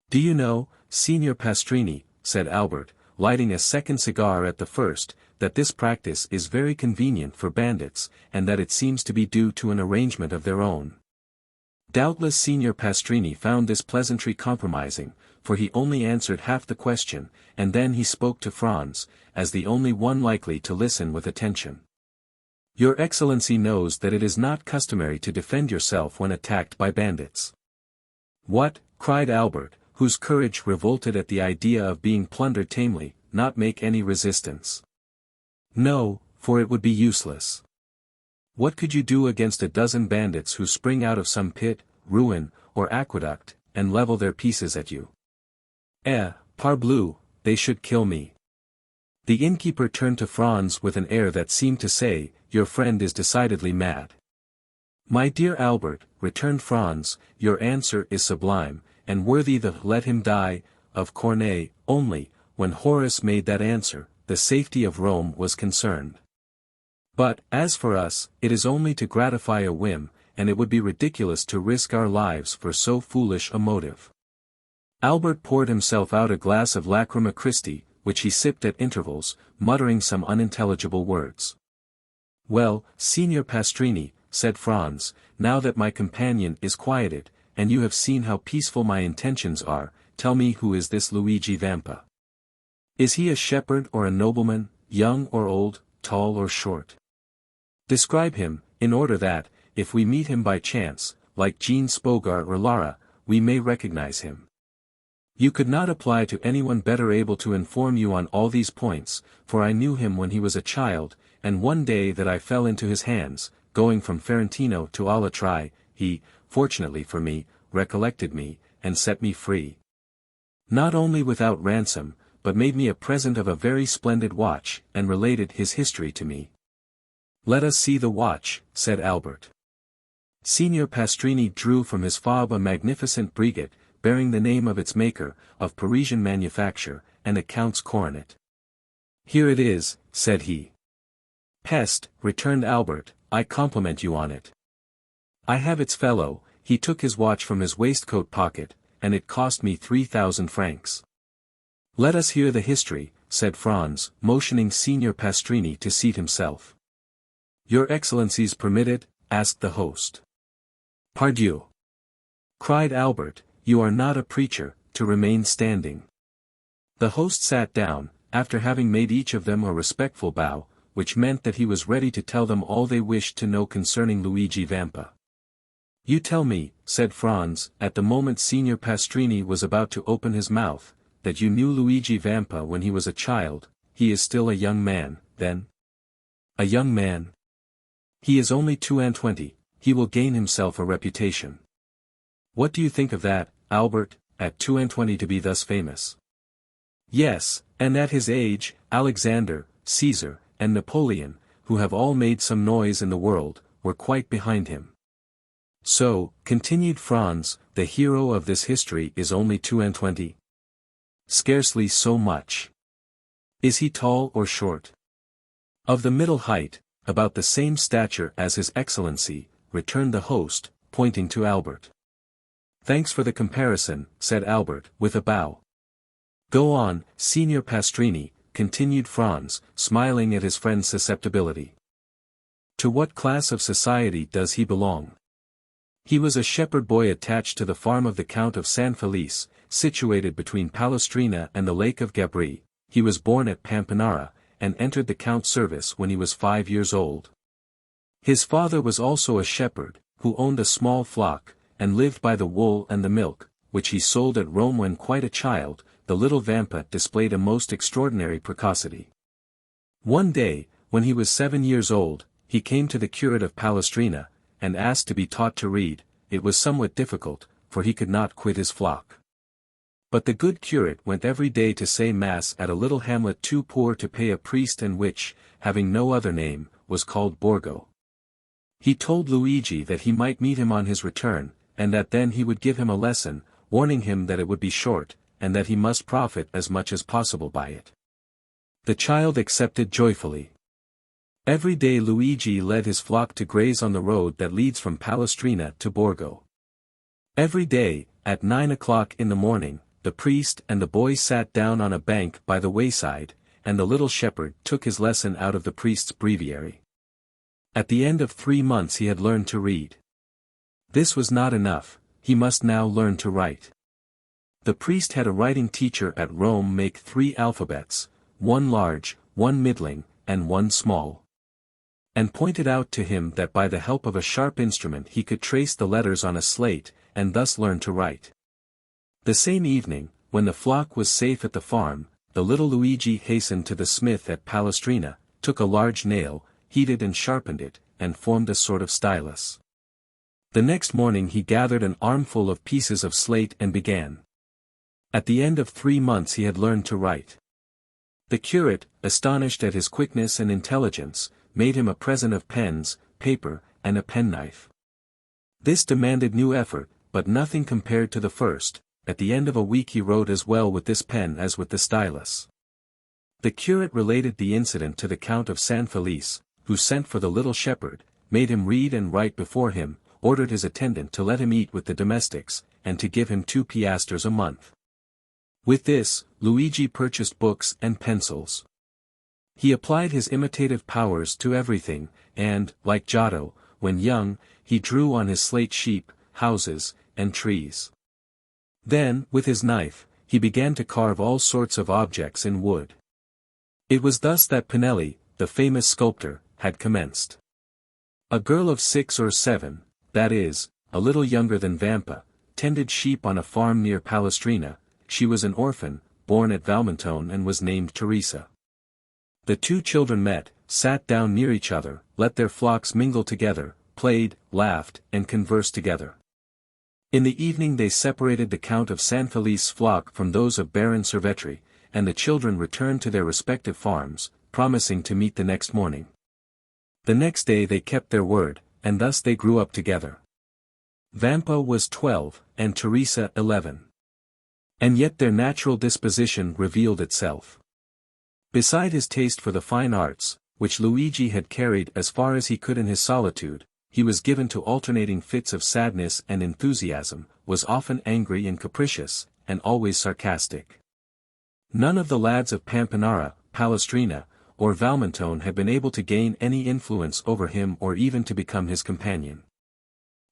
Do you know, Signor Pastrini, said Albert, lighting a second cigar at the first, that this practice is very convenient for bandits, and that it seems to be due to an arrangement of their own. Doubtless Signor Pastrini found this pleasantry compromising, for he only answered half the question, and then he spoke to Franz, as the only one likely to listen with attention. Your Excellency knows that it is not customary to defend yourself when attacked by bandits. What, cried Albert, whose courage revolted at the idea of being plundered tamely, not make any resistance? No, for it would be useless. What could you do against a dozen bandits who spring out of some pit, ruin, or aqueduct, and level their pieces at you? Parbleu, they should kill me. The innkeeper turned to Franz with an air that seemed to say, your friend is decidedly mad. My dear Albert, returned Franz, your answer is sublime, and worthy the let him die, of Corneille, only, when Horace made that answer, the safety of Rome was concerned. But, as for us, it is only to gratify a whim, and it would be ridiculous to risk our lives for so foolish a motive. Albert poured himself out a glass of Lacrima Christi, which he sipped at intervals, muttering some unintelligible words. Well, Signor Pastrini, said Franz, now that my companion is quieted, and you have seen how peaceful my intentions are, tell me who is this Luigi Vampa? Is he a shepherd or a nobleman, young or old, tall or short? Describe him, in order that, if we meet him by chance, like Jean Spogar or Lara, we may recognize him. You could not apply to anyone better able to inform you on all these points, for I knew him when he was a child, and one day that I fell into his hands, going from Ferentino to Alatri, he, fortunately for me, recollected me, and set me free. Not only without ransom, but made me a present of a very splendid watch, and related his history to me. Let us see the watch, said Albert. Signor Pastrini drew from his fob a magnificent brigand, bearing the name of its maker, of Parisian manufacture, and a count's coronet. Here it is, said he. Peste, returned Albert, I compliment you on it. I have its fellow, he took his watch from his waistcoat pocket, and it cost me 3,000 francs. Let us hear the history, said Franz, motioning Signor Pastrini to seat himself. Your Excellencies permit it? Asked the host. Pardieu! Cried Albert, you are not a preacher, to remain standing. The host sat down, after having made each of them a respectful bow, which meant that he was ready to tell them all they wished to know concerning Luigi Vampa. You tell me, said Franz, at the moment Signor Pastrini was about to open his mouth, that you knew Luigi Vampa when he was a child. he is still a young man, then. A young man? He is only 22, he will gain himself a reputation. What do you think of that, Albert, at 22 to be thus famous? Yes, and at his age, Alexander, Caesar, and Napoleon, who have all made some noise in the world, were quite behind him. So, continued Franz, the hero of this history is only 22. Scarcely so much. Is he tall or short? Of the middle height, about the same stature as his Excellency, returned the host, pointing to Albert. Thanks for the comparison, said Albert, with a bow. Go on, Signor Pastrini, continued Franz, smiling at his friend's susceptibility. To what class of society does he belong? He was a shepherd boy attached to the farm of the Count of San Felice, situated between Palestrina and the Lake of Gabri. He was born at Pampinara, and entered the Count's service when he was 5 years old. His father was also a shepherd, who owned a small flock, and lived by the wool and the milk, which he sold at Rome when quite a child. The little Vampa displayed a most extraordinary precocity. One day, when he was 7 years old, he came to the curate of Palestrina, and asked to be taught to read. It was somewhat difficult, for he could not quit his flock. But the good curate went every day to say mass at a little hamlet too poor to pay a priest and which, having no other name, was called Borgo. He told Luigi that he might meet him on his return, and that then he would give him a lesson, warning him that it would be short, and that he must profit as much as possible by it. The child accepted joyfully. Every day Luigi led his flock to graze on the road that leads from Palestrina to Borgo. Every day, at 9 o'clock in the morning, the priest and the boy sat down on a bank by the wayside, and the little shepherd took his lesson out of the priest's breviary. At the end of 3 months he had learned to read. This was not enough, he must now learn to write. The priest had a writing teacher at Rome make 3 alphabets, one large, one middling, and one small. And pointed out to him that by the help of a sharp instrument he could trace the letters on a slate, and thus learn to write. The same evening, when the flock was safe at the farm, the little Luigi hastened to the smith at Palestrina, took a large nail, heated and sharpened it, and formed a sort of stylus. The next morning he gathered an armful of pieces of slate and began. At the end of 3 months he had learned to write. The curate, astonished at his quickness and intelligence, made him a present of pens, paper, and a penknife. This demanded new effort, but nothing compared to the first. At the end of a week he wrote as well with this pen as with the stylus. The curate related the incident to the Count of San Felice, who sent for the little shepherd, made him read and write before him, ordered his attendant to let him eat with the domestics, and to give him 2 piastres a month. With this, Luigi purchased books and pencils. He applied his imitative powers to everything, and, like Giotto, when young, he drew on his slate sheep, houses, and trees. Then, with his knife, he began to carve all sorts of objects in wood. It was thus that Pinelli, the famous sculptor, had commenced. A girl of 6 or 7, that is, a little younger than Vampa, tended sheep on a farm near Palestrina. She was an orphan, born at Valmontone and was named Teresa. The 2 children met, sat down near each other, let their flocks mingle together, played, laughed, and conversed together. In the evening they separated the Count of San Felice's flock from those of Baron Cervetri, and the children returned to their respective farms, promising to meet the next morning. The next day they kept their word, and thus they grew up together. Vampa was 12, and Teresa 11. And yet their natural disposition revealed itself. Beside his taste for the fine arts, which Luigi had carried as far as he could in his solitude, he was given to alternating fits of sadness and enthusiasm, was often angry and capricious, and always sarcastic. None of the lads of Pampinara, Palestrina, or Valmontone had been able to gain any influence over him or even to become his companion.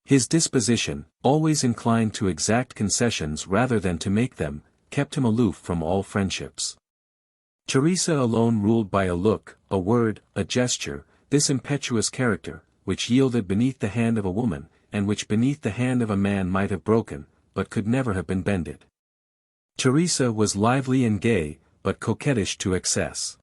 His disposition, always inclined to exact concessions rather than to make them, kept him aloof from all friendships. Teresa alone ruled by a look, a word, a gesture, this impetuous character, which yielded beneath the hand of a woman, and which beneath the hand of a man might have broken, but could never have been bended. Teresa was lively and gay, but coquettish to excess.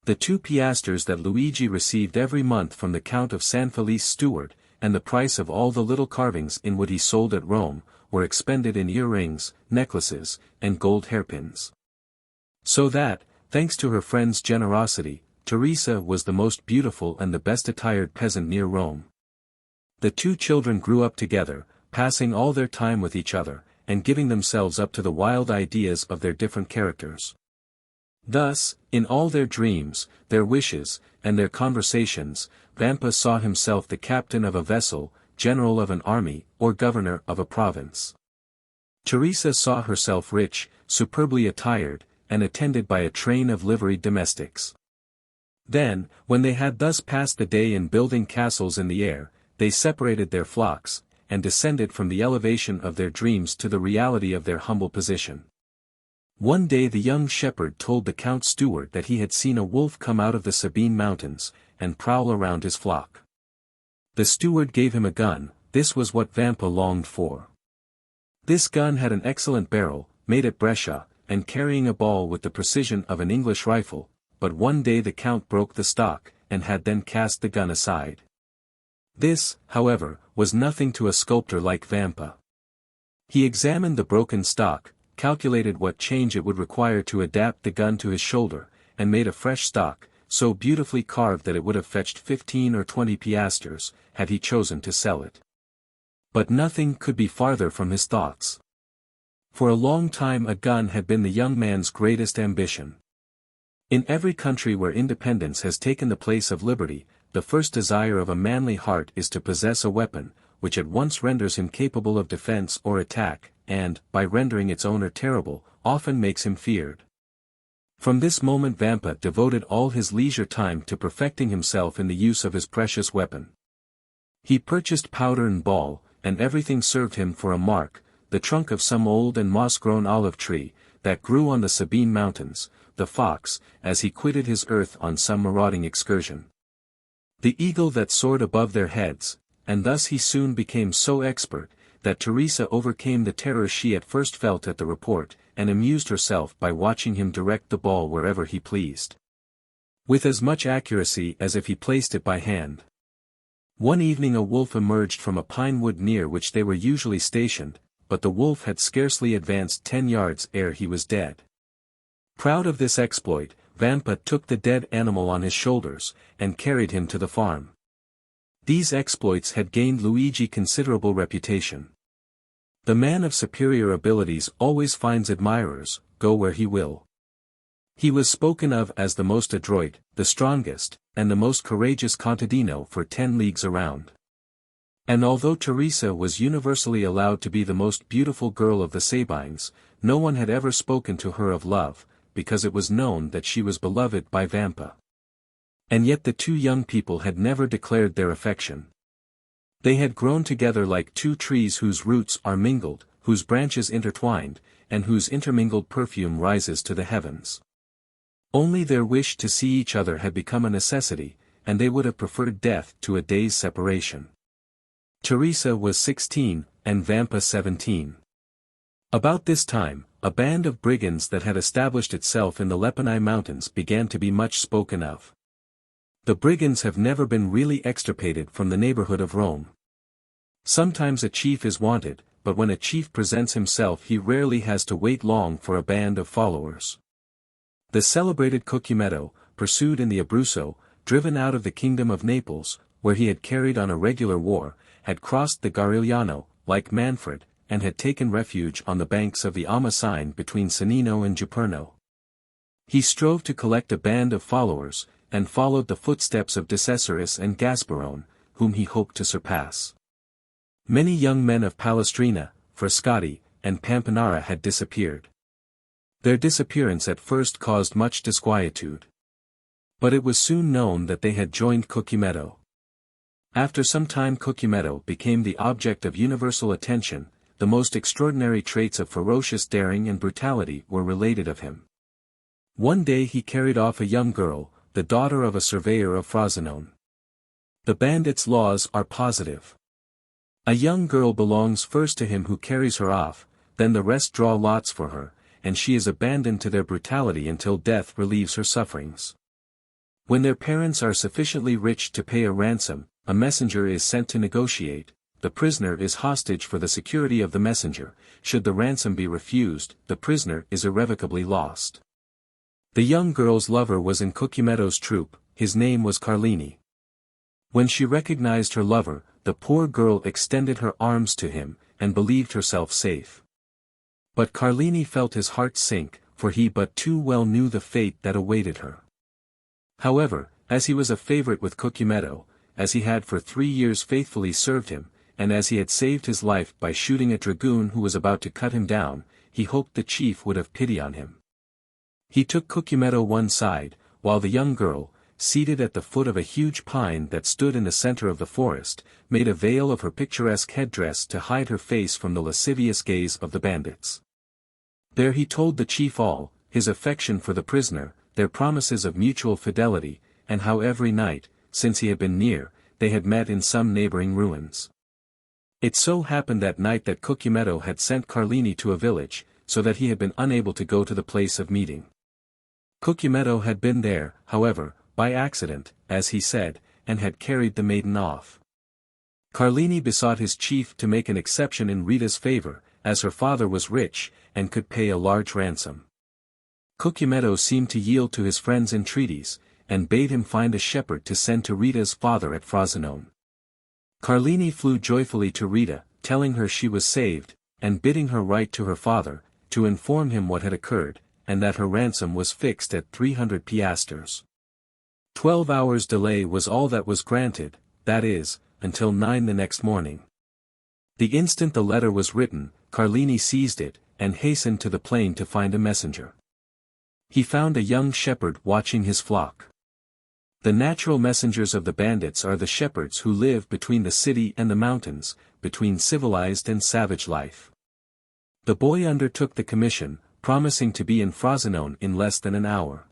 The 2 piastres that Luigi received every month from the Count of San Felice steward, and the price of all the little carvings in wood he sold at Rome, were expended in earrings, necklaces, and gold hairpins. So that, thanks to her friend's generosity, Teresa was the most beautiful and the best attired peasant near Rome. The 2 children grew up together, passing all their time with each other, and giving themselves up to the wild ideas of their different characters. Thus, in all their dreams, their wishes, and their conversations, Vampa saw himself the captain of a vessel, general of an army, or governor of a province. Teresa saw herself rich, superbly attired, and attended by a train of liveried domestics. Then, when they had thus passed the day in building castles in the air, they separated their flocks, and descended from the elevation of their dreams to the reality of their humble position. One day the young shepherd told the count's steward that he had seen a wolf come out of the Sabine mountains, and prowl around his flock. The steward gave him a gun. This was what Vampa longed for. This gun had an excellent barrel, made at Brescia, and carrying a ball with the precision of an English rifle, but one day the count broke the stock, and had then cast the gun aside. This, however, was nothing to a sculptor like Vampa. He examined the broken stock, calculated what change it would require to adapt the gun to his shoulder, and made a fresh stock, so beautifully carved that it would have fetched 15 or 20 piastres, had he chosen to sell it. But nothing could be farther from his thoughts. For a long time a gun had been the young man's greatest ambition. In every country where independence has taken the place of liberty, the first desire of a manly heart is to possess a weapon, which at once renders him capable of defense or attack, and, by rendering its owner terrible, often makes him feared. From this moment Vampa devoted all his leisure time to perfecting himself in the use of his precious weapon. He purchased powder and ball, and everything served him for a mark, the trunk of some old and moss-grown olive tree, that grew on the Sabine mountains, the fox, as he quitted his earth on some marauding excursion, the eagle that soared above their heads, and thus he soon became so expert, that Teresa overcame the terror she at first felt at the report, and amused herself by watching him direct the ball wherever he pleased, with as much accuracy as if he placed it by hand. One evening a wolf emerged from a pine wood near which they were usually stationed, but the wolf had scarcely advanced 10 yards ere he was dead. Proud of this exploit, Vampa took the dead animal on his shoulders, and carried him to the farm. These exploits had gained Luigi considerable reputation. The man of superior abilities always finds admirers, go where he will. He was spoken of as the most adroit, the strongest, and the most courageous contadino for 10 leagues around. And although Teresa was universally allowed to be the most beautiful girl of the Sabines, no one had ever spoken to her of love, because it was known that she was beloved by Vampa. And yet the 2 young people had never declared their affection. They had grown together like 2 trees whose roots are mingled, whose branches intertwined, and whose intermingled perfume rises to the heavens. Only their wish to see each other had become a necessity, and they would have preferred death to a day's separation. Teresa was 16, and Vampa 17. About this time, a band of brigands that had established itself in the Lepini mountains began to be much spoken of. The brigands have never been really extirpated from the neighborhood of Rome. Sometimes a chief is wanted, but when a chief presents himself he rarely has to wait long for a band of followers. The celebrated Cucumetto, pursued in the Abruzzo, driven out of the kingdom of Naples, where he had carried on a regular war, had crossed the Garigliano, like Manfred, and had taken refuge on the banks of the Amasine between Sannino and Juperno. He strove to collect a band of followers, and followed the footsteps of Decessoris and Gasparone, whom he hoped to surpass. Many young men of Palestrina, Frascati, and Pampinara had disappeared. Their disappearance at first caused much disquietude. But it was soon known that they had joined Cucumetto. After some time Cucumetto became the object of universal attention. The most extraordinary traits of ferocious daring and brutality were related of him. One day he carried off a young girl, the daughter of a surveyor of Frosinone. The bandits' laws are positive. A young girl belongs first to him who carries her off, then the rest draw lots for her, and she is abandoned to their brutality until death relieves her sufferings. When their parents are sufficiently rich to pay a ransom, a messenger is sent to negotiate. The prisoner is hostage for the security of the messenger. Should the ransom be refused, the prisoner is irrevocably lost. The young girl's lover was in Cucumetto's troop. His name was Carlini. When she recognized her lover, the poor girl extended her arms to him, and believed herself safe. But Carlini felt his heart sink, for he but too well knew the fate that awaited her. However, as he was a favorite with Cucumetto, as he had for 3 years faithfully served him, and as he had saved his life by shooting a dragoon who was about to cut him down, he hoped the chief would have pity on him. He took Cucumetto one side, while the young girl, seated at the foot of a huge pine that stood in the center of the forest, made a veil of her picturesque headdress to hide her face from the lascivious gaze of the bandits. There he told the chief all, his affection for the prisoner, their promises of mutual fidelity, and how every night, since he had been near, they had met in some neighboring ruins. It so happened that night that Cucumetto had sent Carlini to a village, so that he had been unable to go to the place of meeting. Cucumetto had been there, however, by accident, as he said, and had carried the maiden off. Carlini besought his chief to make an exception in Rita's favor, as her father was rich, and could pay a large ransom. Cucumetto seemed to yield to his friend's entreaties, and bade him find a shepherd to send to Rita's father at Frosinone. Carlini flew joyfully to Rita, telling her she was saved, and bidding her write to her father, to inform him what had occurred, and that her ransom was fixed at 300 piastres. 12 hours' delay was all that was granted, that is, until 9 the next morning. The instant the letter was written, Carlini seized it, and hastened to the plain to find a messenger. He found a young shepherd watching his flock. The natural messengers of the bandits are the shepherds who live between the city and the mountains, between civilized and savage life. The boy undertook the commission, promising to be in Frosinone in less than an hour.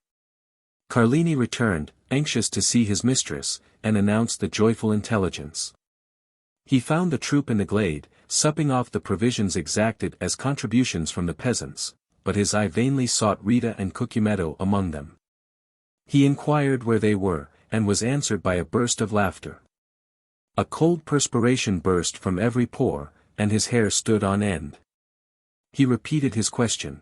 Carlini returned, anxious to see his mistress, and announced the joyful intelligence. He found the troop in the glade, supping off the provisions exacted as contributions from the peasants, but his eye vainly sought Rita and Cucumetto among them. He inquired where they were, and was answered by a burst of laughter. A cold perspiration burst from every pore, and his hair stood on end. He repeated his question.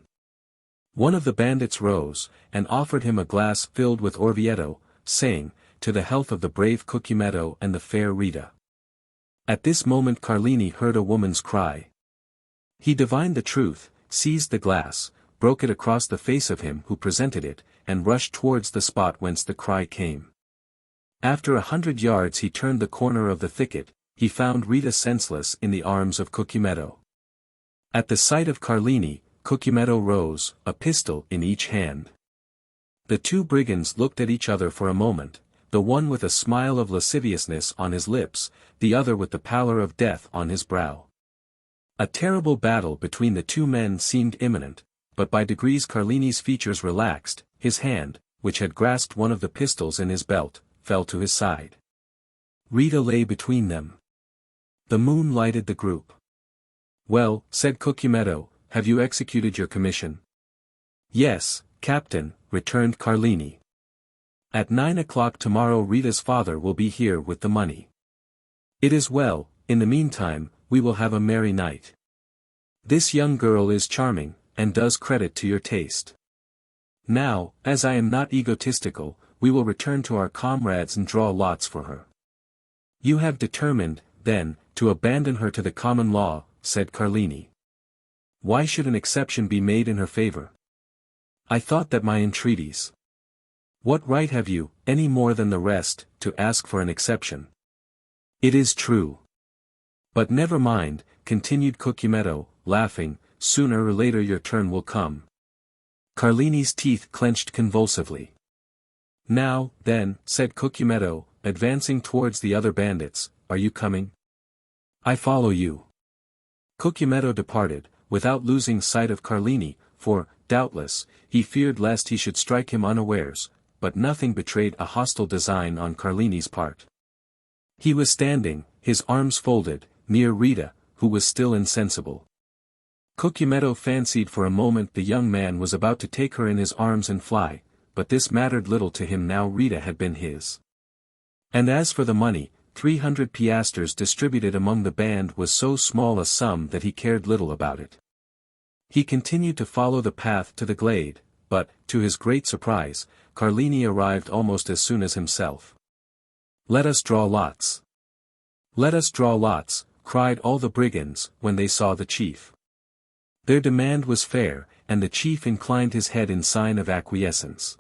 One of the bandits rose, and offered him a glass filled with Orvieto, saying, "To the health of the brave Cucumetto and the fair Rita." At this moment Carlini heard a woman's cry. He divined the truth, seized the glass, broke it across the face of him who presented it, and rushed towards the spot whence the cry came. After 100 yards he turned the corner of the thicket, he found Rita senseless in the arms of Cucumetto. At the sight of Carlini, Cucumetto rose, a pistol in each hand. The two brigands looked at each other for a moment, the one with a smile of lasciviousness on his lips, the other with the pallor of death on his brow. A terrible battle between the two men seemed imminent, but by degrees Carlini's features relaxed, his hand, which had grasped one of the pistols in his belt, fell to his side. Rita lay between them. The moon lighted the group. "Well," said Cucumetto, "have you executed your commission?" "Yes, Captain," returned Carlini. "At 9 o'clock tomorrow Rita's father will be here with the money. It is well, in the meantime, we will have a merry night. This young girl is charming, and does credit to your taste. Now, as I am not egotistical, we will return to our comrades and draw lots for her." "You have determined, then, to abandon her to the common law," said Carlini. "Why should an exception be made in her favor? I thought that my entreaties—" "What right have you, any more than the rest, to ask for an exception?" "It is true. But never mind," continued Cucumetto, laughing, "sooner or later your turn will come." Carlini's teeth clenched convulsively. "Now, then," said Cucumetto, advancing towards the other bandits, "are you coming? I follow you." Cucumetto departed, without losing sight of Carlini, for, doubtless, he feared lest he should strike him unawares, but nothing betrayed a hostile design on Carlini's part. He was standing, his arms folded, near Rita, who was still insensible. Cucumetto fancied for a moment the young man was about to take her in his arms and fly, but this mattered little to him now Rita had been his. And as for the money, 300 piastres distributed among the band was so small a sum that he cared little about it. He continued to follow the path to the glade, but, to his great surprise, Carlini arrived almost as soon as himself. "Let us draw lots. Let us draw lots," cried all the brigands, when they saw the chief. Their demand was fair, and the chief inclined his head in sign of acquiescence.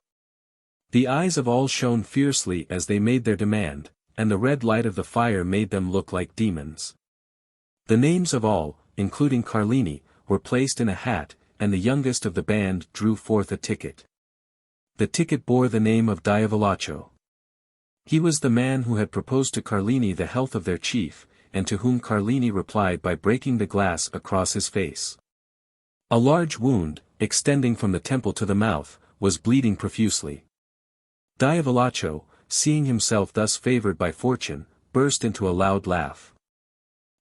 The eyes of all shone fiercely as they made their demand, and the red light of the fire made them look like demons. The names of all, including Carlini, were placed in a hat, and the youngest of the band drew forth a ticket. The ticket bore the name of Diavolaccio. He was the man who had proposed to Carlini the health of their chief, and to whom Carlini replied by breaking the glass across his face. A large wound, extending from the temple to the mouth, was bleeding profusely. Diavolaccio, seeing himself thus favored by fortune, burst into a loud laugh.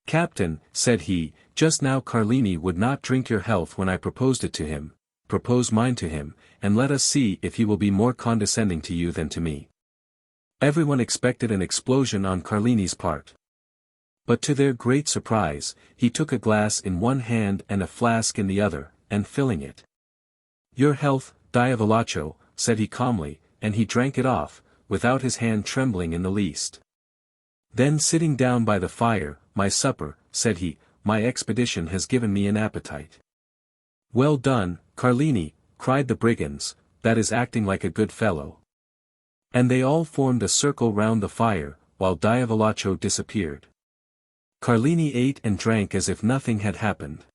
"Captain," said he, "just now Carlini would not drink your health when I proposed it to him. Propose mine to him, and let us see if he will be more condescending to you than to me." Everyone expected an explosion on Carlini's part. But to their great surprise, he took a glass in one hand and a flask in the other, and filling it. "Your health, Diavolaccio," said he calmly, and he drank it off, without his hand trembling in the least. Then sitting down by the fire, "My supper," said he, "my expedition has given me an appetite." "Well done, Carlini," cried the brigands, "that is acting like a good fellow." And they all formed a circle round the fire, while Diavolaccio disappeared. Carlini ate and drank as if nothing had happened.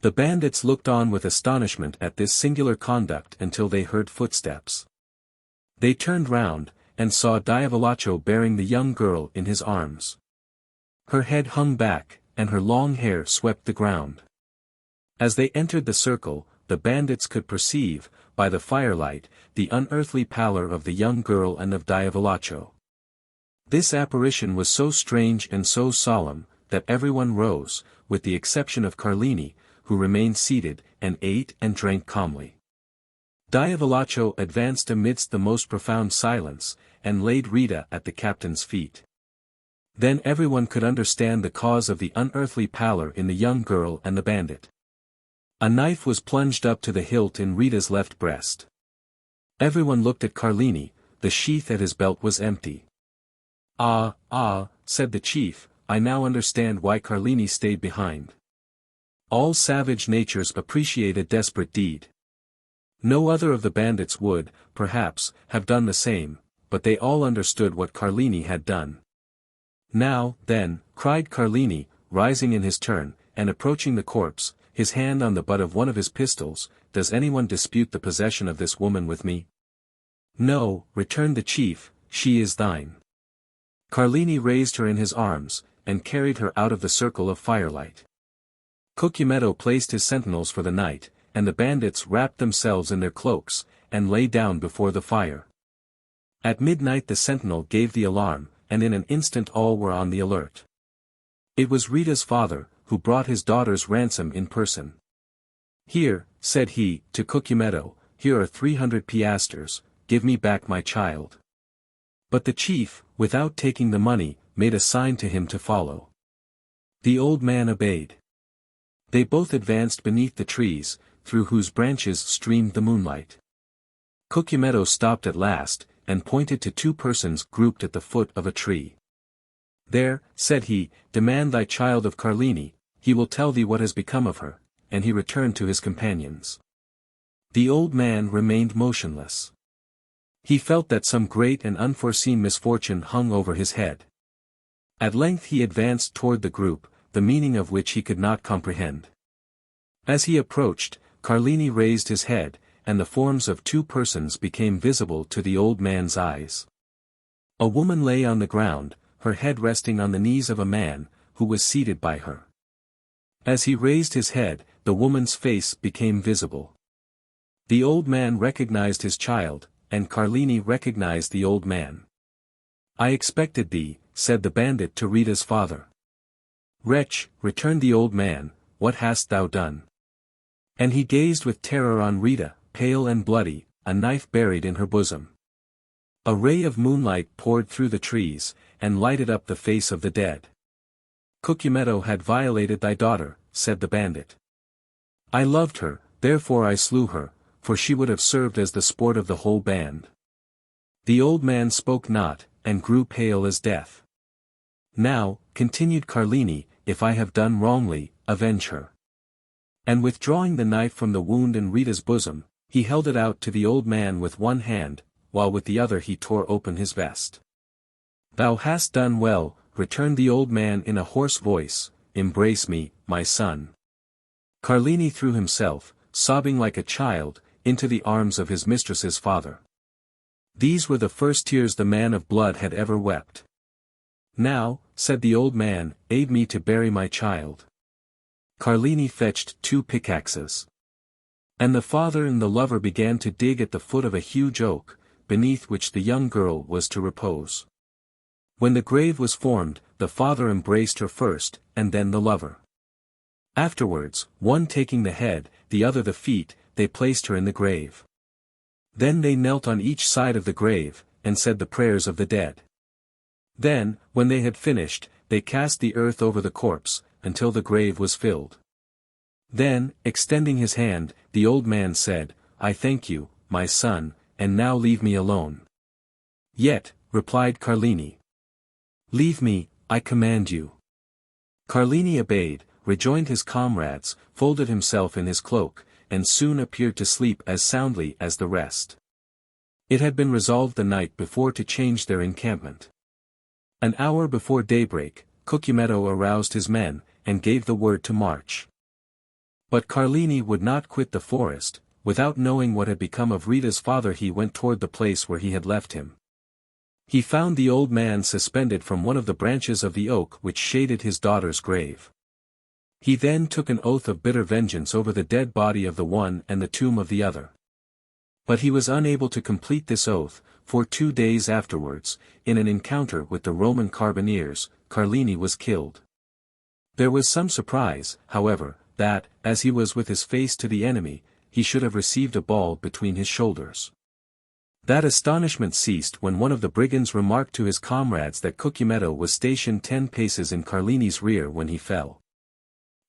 The bandits looked on with astonishment at this singular conduct until they heard footsteps. They turned round, and saw Diavolaccio bearing the young girl in his arms. Her head hung back, and her long hair swept the ground. As they entered the circle, the bandits could perceive, by the firelight, the unearthly pallor of the young girl and of Diavolaccio. This apparition was so strange and so solemn, that everyone rose, with the exception of Carlini, who remained seated, and ate and drank calmly. Diavolaccio advanced amidst the most profound silence, and laid Rita at the captain's feet. Then everyone could understand the cause of the unearthly pallor in the young girl and the bandit. A knife was plunged up to the hilt in Rita's left breast. Everyone looked at Carlini, the sheath at his belt was empty. Ah, said the chief, "I now understand why Carlini stayed behind." All savage natures appreciate a desperate deed. No other of the bandits would, perhaps, have done the same, but they all understood what Carlini had done. "Now, then," cried Carlini, rising in his turn, and approaching the corpse, his hand on the butt of one of his pistols, "does anyone dispute the possession of this woman with me?" "No," returned the chief, "she is thine." Carlini raised her in his arms, and carried her out of the circle of firelight. Cucumetto placed his sentinels for the night, and the bandits wrapped themselves in their cloaks, and lay down before the fire. At midnight the sentinel gave the alarm, and in an instant all were on the alert. It was Rita's father, who brought his daughter's ransom in person. "Here," said he, to Cucumetto, "here are 300 piastres, give me back my child." But the chief, without taking the money, made a sign to him to follow. The old man obeyed. They both advanced beneath the trees, through whose branches streamed the moonlight. Cucumetto stopped at last, and pointed to two persons grouped at the foot of a tree. "There," said he, "demand thy child of Carlini, he will tell thee what has become of her," and he returned to his companions. The old man remained motionless. He felt that some great and unforeseen misfortune hung over his head. At length he advanced toward the group, the meaning of which he could not comprehend. As he approached, Carlini raised his head, and the forms of two persons became visible to the old man's eyes. A woman lay on the ground, her head resting on the knees of a man, who was seated by her. As he raised his head, the woman's face became visible. The old man recognized his child, and Carlini recognized the old man. "I expected thee," said the bandit to Rita's father. "Wretch," returned the old man, "what hast thou done?" And he gazed with terror on Rita, pale and bloody, a knife buried in her bosom. A ray of moonlight poured through the trees, and lighted up the face of the dead. Cucumetto had violated thy daughter, said the bandit. I loved her, therefore I slew her, for she would have served as the sport of the whole band. The old man spoke not, and grew pale as death. Now, continued Carlini, if I have done wrongly, avenge her. And withdrawing the knife from the wound in Rita's bosom, he held it out to the old man with one hand, while with the other he tore open his vest. Thou hast done well, returned the old man in a hoarse voice, embrace me, my son. Carlini threw himself, sobbing like a child, into the arms of his mistress's father. These were the first tears the man of blood had ever wept. Now, said the old man, aid me to bury my child. Carlini fetched 2 pickaxes. And the father and the lover began to dig at the foot of a huge oak, beneath which the young girl was to repose. When the grave was formed, the father embraced her first, and then the lover. Afterwards, one taking the head, the other the feet, they placed her in the grave. Then they knelt on each side of the grave, and said the prayers of the dead. Then, when they had finished, they cast the earth over the corpse, until the grave was filled. Then, extending his hand, the old man said, I thank you, my son, and now leave me alone. Yet, replied Carlini. Leave me, I command you. Carlini obeyed, rejoined his comrades, folded himself in his cloak, and soon appeared to sleep as soundly as the rest. It had been resolved the night before to change their encampment. An hour before daybreak, Cucumetto aroused his men, and gave the word to march. But Carlini would not quit the forest. Without knowing what had become of Rita's father he went toward the place where he had left him. He found the old man suspended from one of the branches of the oak which shaded his daughter's grave. He then took an oath of bitter vengeance over the dead body of the one and the tomb of the other. But he was unable to complete this oath, for 2 days afterwards, in an encounter with the Roman carbineers, Carlini was killed. There was some surprise, however, that, as he was with his face to the enemy, he should have received a ball between his shoulders. That astonishment ceased when one of the brigands remarked to his comrades that Cucumetto was stationed 10 paces in Carlini's rear when he fell.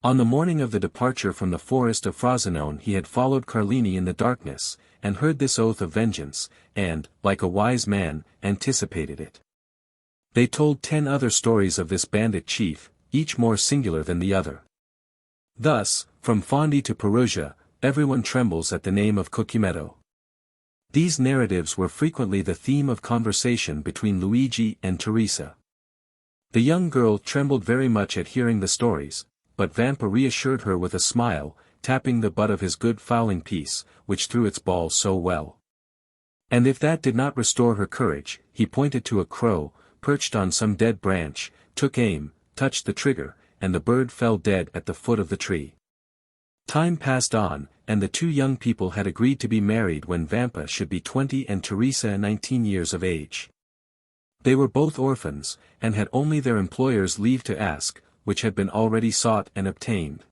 On the morning of the departure from the forest of Frosinone he had followed Carlini in the darkness, and heard this oath of vengeance, and, like a wise man, anticipated it. They told 10 other stories of this bandit chief, each more singular than the other. Thus, from Fondi to Perugia, everyone trembles at the name of Cucumetto. These narratives were frequently the theme of conversation between Luigi and Teresa. The young girl trembled very much at hearing the stories, but Vampa reassured her with a smile, tapping the butt of his good fowling piece, which threw its ball so well. And if that did not restore her courage, he pointed to a crow, perched on some dead branch, took aim, touched the trigger, and the bird fell dead at the foot of the tree. Time passed on, and the 2 young people had agreed to be married when Vampa should be 20 and Teresa 19 years of age. They were both orphans, and had only their employers' leave to ask, which had been already sought and obtained.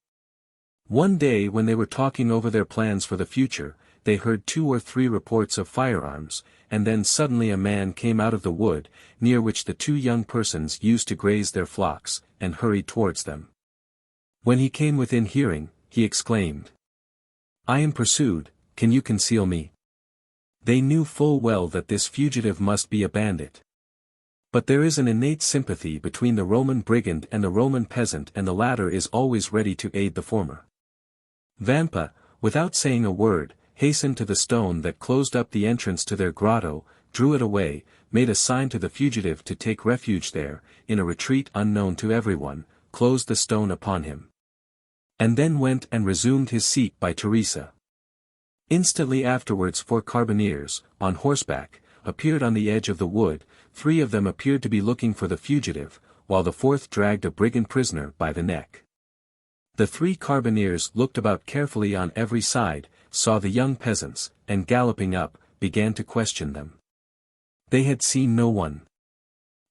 One day when they were talking over their plans for the future, they heard 2 or 3 reports of firearms, and then suddenly a man came out of the wood, near which the 2 young persons used to graze their flocks, and hurried towards them. When he came within hearing, he exclaimed, I am pursued, can you conceal me? They knew full well that this fugitive must be a bandit. But there is an innate sympathy between the Roman brigand and the Roman peasant, and the latter is always ready to aid the former. Vampa, without saying a word, hastened to the stone that closed up the entrance to their grotto, drew it away, made a sign to the fugitive to take refuge there, in a retreat unknown to everyone, closed the stone upon him. And then went and resumed his seat by Teresa. Instantly afterwards 4 carbineers, on horseback, appeared on the edge of the wood. 3 of them appeared to be looking for the fugitive, while the 4th dragged a brigand prisoner by the neck. The 3 carbineers looked about carefully on every side, saw the young peasants, and galloping up, began to question them. They had seen no one.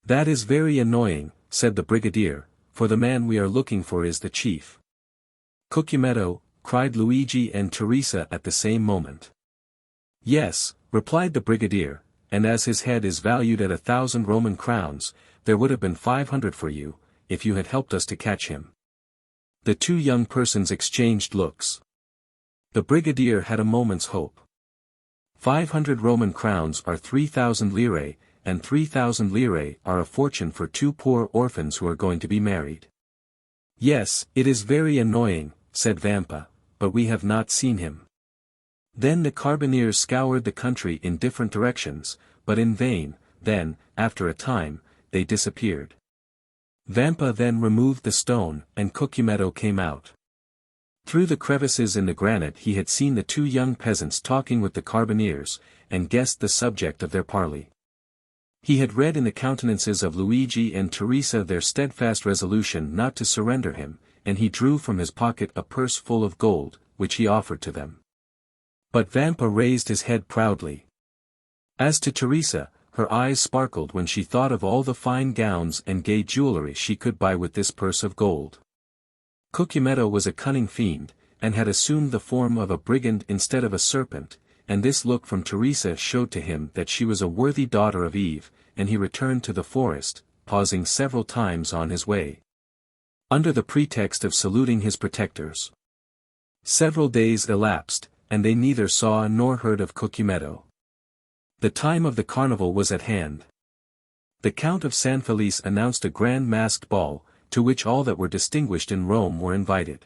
That is very annoying, said the brigadier, for the man we are looking for is the chief. Cucumetto, cried Luigi and Teresa at the same moment. Yes, replied the brigadier, and as his head is valued at 1,000 Roman crowns, there would have been 500 for you, if you had helped us to catch him. The two young persons exchanged looks. The brigadier had a moment's hope. 500 Roman crowns are 3,000 lire, and 3,000 lire are a fortune for two poor orphans who are going to be married. Yes, it is very annoying, said Vampa, but we have not seen him. Then the carbineers scoured the country in different directions, but in vain. Then, after a time, they disappeared. Vampa then removed the stone, and Cucumetto came out. Through the crevices in the granite he had seen the two young peasants talking with the carbineers, and guessed the subject of their parley. He had read in the countenances of Luigi and Teresa their steadfast resolution not to surrender him, and he drew from his pocket a purse full of gold, which he offered to them. But Vampa raised his head proudly. As to Teresa, her eyes sparkled when she thought of all the fine gowns and gay jewelry she could buy with this purse of gold. Cucumetto was a cunning fiend, and had assumed the form of a brigand instead of a serpent, and this look from Teresa showed to him that she was a worthy daughter of Eve, and he returned to the forest, pausing several times on his way, under the pretext of saluting his protectors. Several days elapsed, and they neither saw nor heard of Cucumetto. The time of the carnival was at hand. The Count of San Felice announced a grand masked ball, to which all that were distinguished in Rome were invited.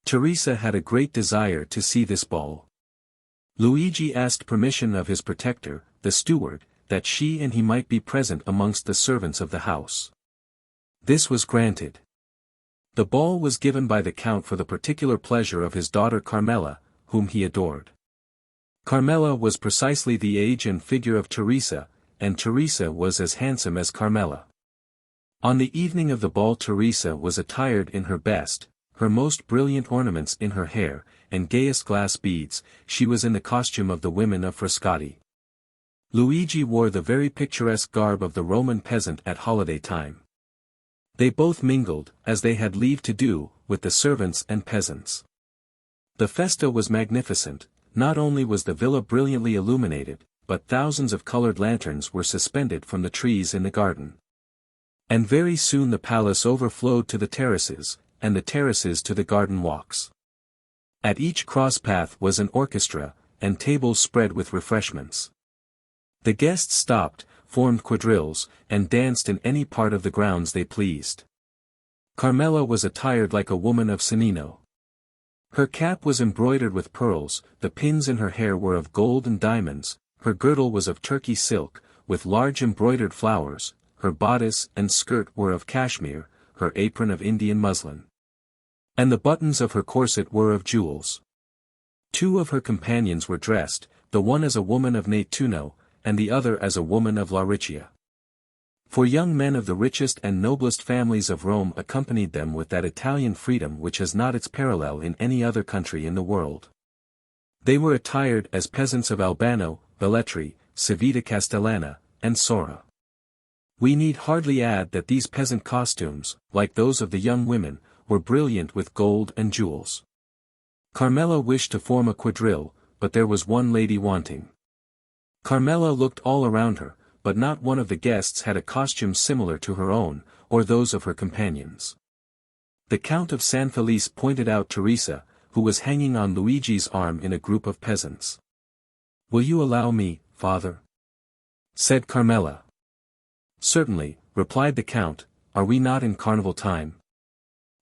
Teresa had a great desire to see this ball. Luigi asked permission of his protector, the steward, that she and he might be present amongst the servants of the house. This was granted. The ball was given by the Count for the particular pleasure of his daughter Carmela, whom he adored. Carmela was precisely the age and figure of Teresa, and Teresa was as handsome as Carmela. On the evening of the ball Teresa was attired in her best, her most brilliant ornaments in her hair, and gayest glass beads. She was in the costume of the women of Frascati. Luigi wore the very picturesque garb of the Roman peasant at holiday time. They both mingled, as they had leave to do, with the servants and peasants. The festa was magnificent. Not only was the villa brilliantly illuminated, but thousands of colored lanterns were suspended from the trees in the garden. And very soon the palace overflowed to the terraces, and the terraces to the garden walks. At each cross path was an orchestra, and tables spread with refreshments. The guests stopped, formed quadrilles, and danced in any part of the grounds they pleased. Carmela was attired like a woman of Cennino. Her cap was embroidered with pearls, the pins in her hair were of gold and diamonds, her girdle was of Turkey silk, with large embroidered flowers, her bodice and skirt were of cashmere, her apron of Indian muslin. And the buttons of her corset were of jewels. Two of her companions were dressed, the one as a woman of Nettuno, and the other as a woman of Lauricchia. For young men of the richest and noblest families of Rome accompanied them with that Italian freedom which has not its parallel in any other country in the world. They were attired as peasants of Albano, Velletri, Civita Castellana, and Sora. We need hardly add that these peasant costumes, like those of the young women, were brilliant with gold and jewels. Carmela wished to form a quadrille, but there was one lady wanting. Carmela looked all around her, but not one of the guests had a costume similar to her own, or those of her companions. The Count of San Felice pointed out Teresa, who was hanging on Luigi's arm in a group of peasants. "Will you allow me, father?" said Carmela. "Certainly," replied the Count. "Are we not in carnival time?"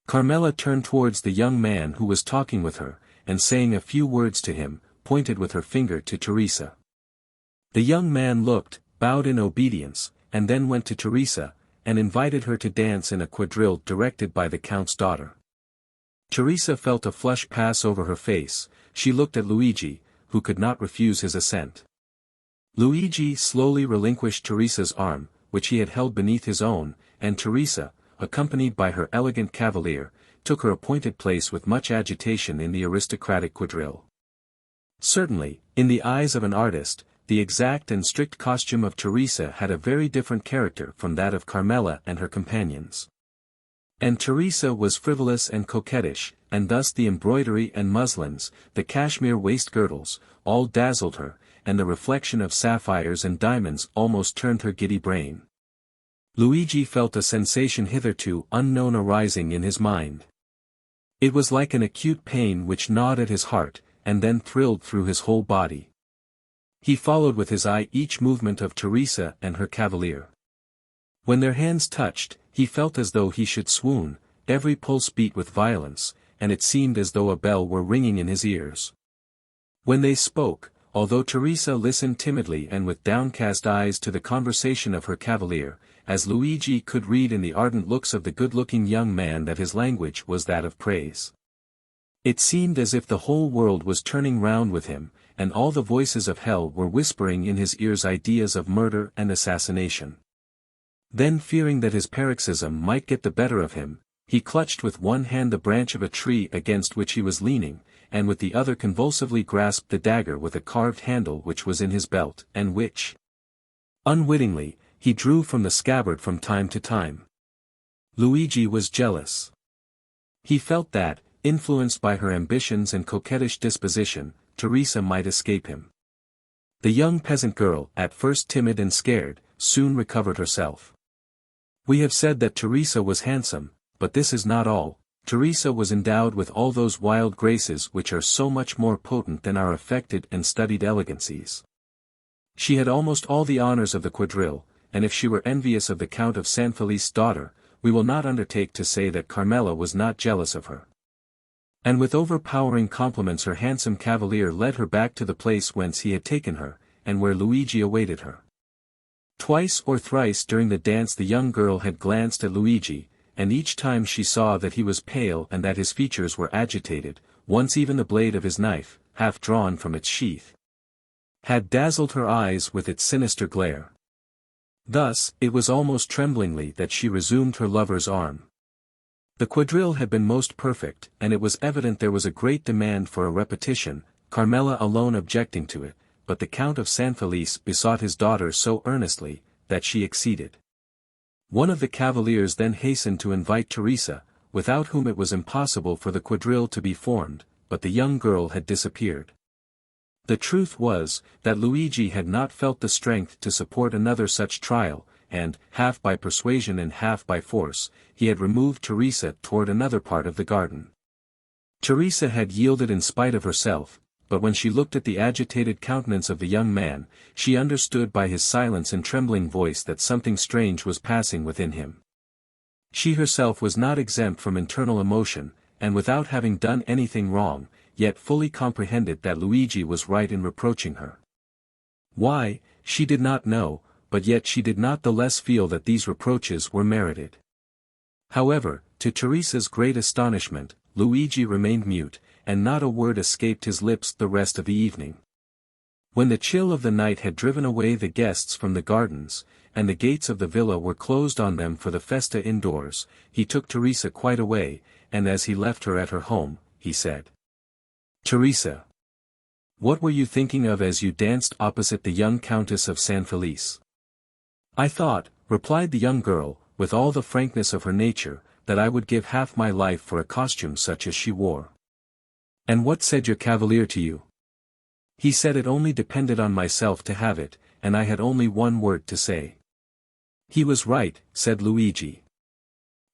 Carmela turned towards the young man who was talking with her, and saying a few words to him, pointed with her finger to Teresa. The young man looked, bowed in obedience, and then went to Teresa, and invited her to dance in a quadrille directed by the Count's daughter. Teresa felt a flush pass over her face. She looked at Luigi, who could not refuse his assent. Luigi slowly relinquished Teresa's arm, which he had held beneath his own, and Teresa, accompanied by her elegant cavalier, took her appointed place with much agitation in the aristocratic quadrille. Certainly, in the eyes of an artist, the exact and strict costume of Teresa had a very different character from that of Carmela and her companions. And Teresa was frivolous and coquettish, and thus the embroidery and muslins, the cashmere waist-girdles, all dazzled her, and the reflection of sapphires and diamonds almost turned her giddy brain. Luigi felt a sensation hitherto unknown arising in his mind. It was like an acute pain which gnawed at his heart, and then thrilled through his whole body. He followed with his eye each movement of Teresa and her cavalier. When their hands touched, he felt as though he should swoon, every pulse beat with violence, and it seemed as though a bell were ringing in his ears. When they spoke, although Teresa listened timidly and with downcast eyes to the conversation of her cavalier, as Luigi could read in the ardent looks of the good-looking young man that his language was that of praise. It seemed as if the whole world was turning round with him, and all the voices of hell were whispering in his ears ideas of murder and assassination. Then fearing that his paroxysm might get the better of him, he clutched with one hand the branch of a tree against which he was leaning, and with the other convulsively grasped the dagger with a carved handle which was in his belt and which, unwittingly, he drew from the scabbard from time to time. Luigi was jealous. He felt that, influenced by her ambitions and coquettish disposition, Teresa might escape him. The young peasant girl, at first timid and scared, soon recovered herself. We have said that Teresa was handsome, but this is not all. Teresa was endowed with all those wild graces which are so much more potent than our affected and studied elegancies. She had almost all the honors of the quadrille, and if she were envious of the Count of San Felice's daughter, we will not undertake to say that Carmela was not jealous of her. And with overpowering compliments her handsome cavalier led her back to the place whence he had taken her, and where Luigi awaited her. Twice or thrice during the dance the young girl had glanced at Luigi, and each time she saw that he was pale and that his features were agitated, once even the blade of his knife, half drawn from its sheath, had dazzled her eyes with its sinister glare. Thus, it was almost tremblingly that she resumed her lover's arm. The quadrille had been most perfect, and it was evident there was a great demand for a repetition, Carmela alone objecting to it, but the Count of San Felice besought his daughter so earnestly, that she acceded. One of the cavaliers then hastened to invite Teresa, without whom it was impossible for the quadrille to be formed, but the young girl had disappeared. The truth was, that Luigi had not felt the strength to support another such trial, and, half by persuasion and half by force, he had removed Teresa toward another part of the garden. Teresa had yielded in spite of herself, but when she looked at the agitated countenance of the young man, she understood by his silence and trembling voice that something strange was passing within him. She herself was not exempt from internal emotion, and without having done anything wrong, yet fully comprehended that Luigi was right in reproaching her. Why, she did not know, but yet she did not the less feel that these reproaches were merited. However, to Teresa's great astonishment, Luigi remained mute, and not a word escaped his lips the rest of the evening. When the chill of the night had driven away the guests from the gardens, and the gates of the villa were closed on them for the festa indoors, he took Teresa quite away, and as he left her at her home, he said, "Teresa, what were you thinking of as you danced opposite the young Countess of San Felice?" "I thought," replied the young girl, with all the frankness of her nature, "that I would give half my life for a costume such as she wore." "And what said your cavalier to you?" "He said it only depended on myself to have it, and I had only one word to say." "He was right," said Luigi.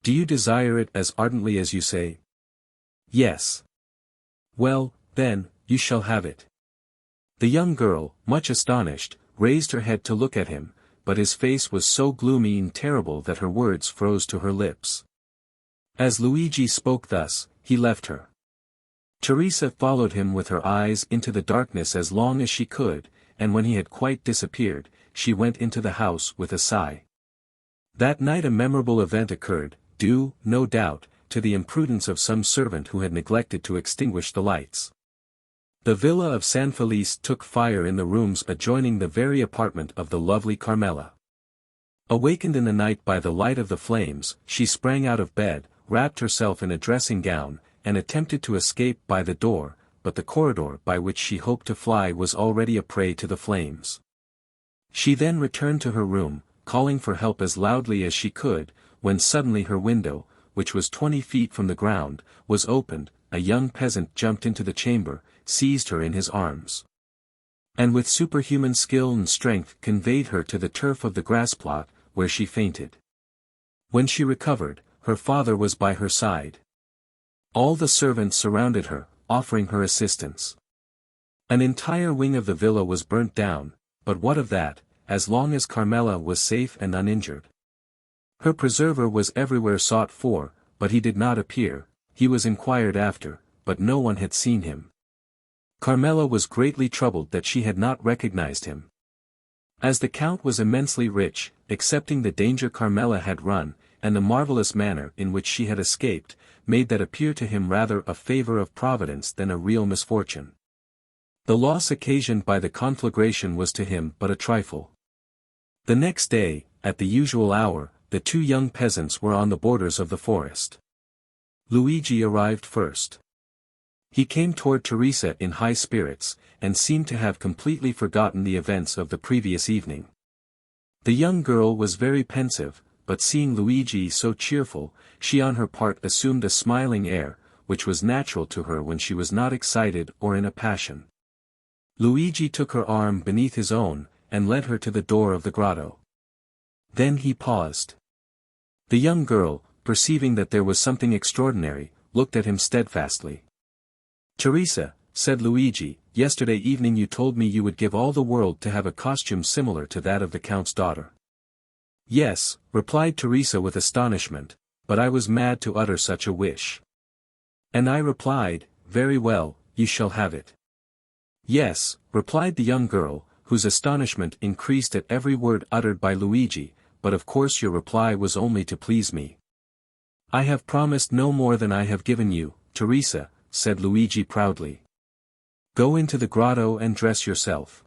"Do you desire it as ardently as you say?" "Yes." "Well, then, you shall have it." The young girl, much astonished, raised her head to look at him, but his face was so gloomy and terrible that her words froze to her lips. As Luigi spoke thus, he left her. Teresa followed him with her eyes into the darkness as long as she could, and when he had quite disappeared, she went into the house with a sigh. That night a memorable event occurred, due, no doubt, to the imprudence of some servant who had neglected to extinguish the lights. The villa of San Felice took fire in the rooms adjoining the very apartment of the lovely Carmela. Awakened in the night by the light of the flames, she sprang out of bed, wrapped herself in a dressing gown, and attempted to escape by the door, but the corridor by which she hoped to fly was already a prey to the flames. She then returned to her room, calling for help as loudly as she could, when suddenly her window, which was 20 feet from the ground, was opened, a young peasant jumped into the chamber, seized her in his arms, and with superhuman skill and strength conveyed her to the turf of the grass plot, where she fainted. When she recovered, her father was by her side. All the servants surrounded her, offering her assistance. An entire wing of the villa was burnt down, but what of that, as long as Carmela was safe and uninjured? Her preserver was everywhere sought for, but he did not appear. He was inquired after, but no one had seen him. Carmela was greatly troubled that she had not recognized him. As the Count was immensely rich, accepting the danger Carmela had run, and the marvelous manner in which she had escaped, made that appear to him rather a favor of Providence than a real misfortune. The loss occasioned by the conflagration was to him but a trifle. The next day, at the usual hour, the two young peasants were on the borders of the forest. Luigi arrived first. He came toward Teresa in high spirits, and seemed to have completely forgotten the events of the previous evening. The young girl was very pensive, but seeing Luigi so cheerful, she on her part assumed a smiling air, which was natural to her when she was not excited or in a passion. Luigi took her arm beneath his own, and led her to the door of the grotto. Then he paused. The young girl, perceiving that there was something extraordinary, looked at him steadfastly. "Teresa," said Luigi, "yesterday evening you told me you would give all the world to have a costume similar to that of the Count's daughter." "Yes," replied Teresa with astonishment, "but I was mad to utter such a wish." And I replied, "Very well, you shall have it." "Yes," replied the young girl, whose astonishment increased at every word uttered by Luigi, "but of course your reply was only to please me." "I have promised no more than I have given you, Teresa," said Luigi proudly. "Go into the grotto and dress yourself."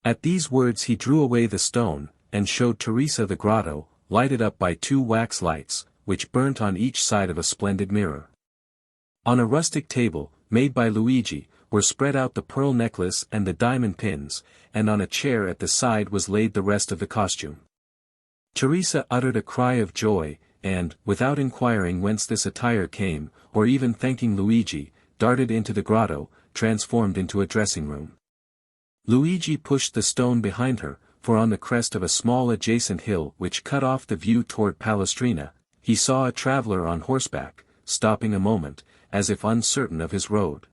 At these words he drew away the stone, and showed Teresa the grotto, lighted up by 2 wax lights, which burnt on each side of a splendid mirror. On a rustic table, made by Luigi, were spread out the pearl necklace and the diamond pins, and on a chair at the side was laid the rest of the costume. Teresa uttered a cry of joy, and, without inquiring whence this attire came, or even thanking Luigi, darted into the grotto, transformed into a dressing-room. Luigi pushed the stone behind her, for on the crest of a small adjacent hill which cut off the view toward Palestrina, he saw a traveller on horseback, stopping a moment, as if uncertain of his road,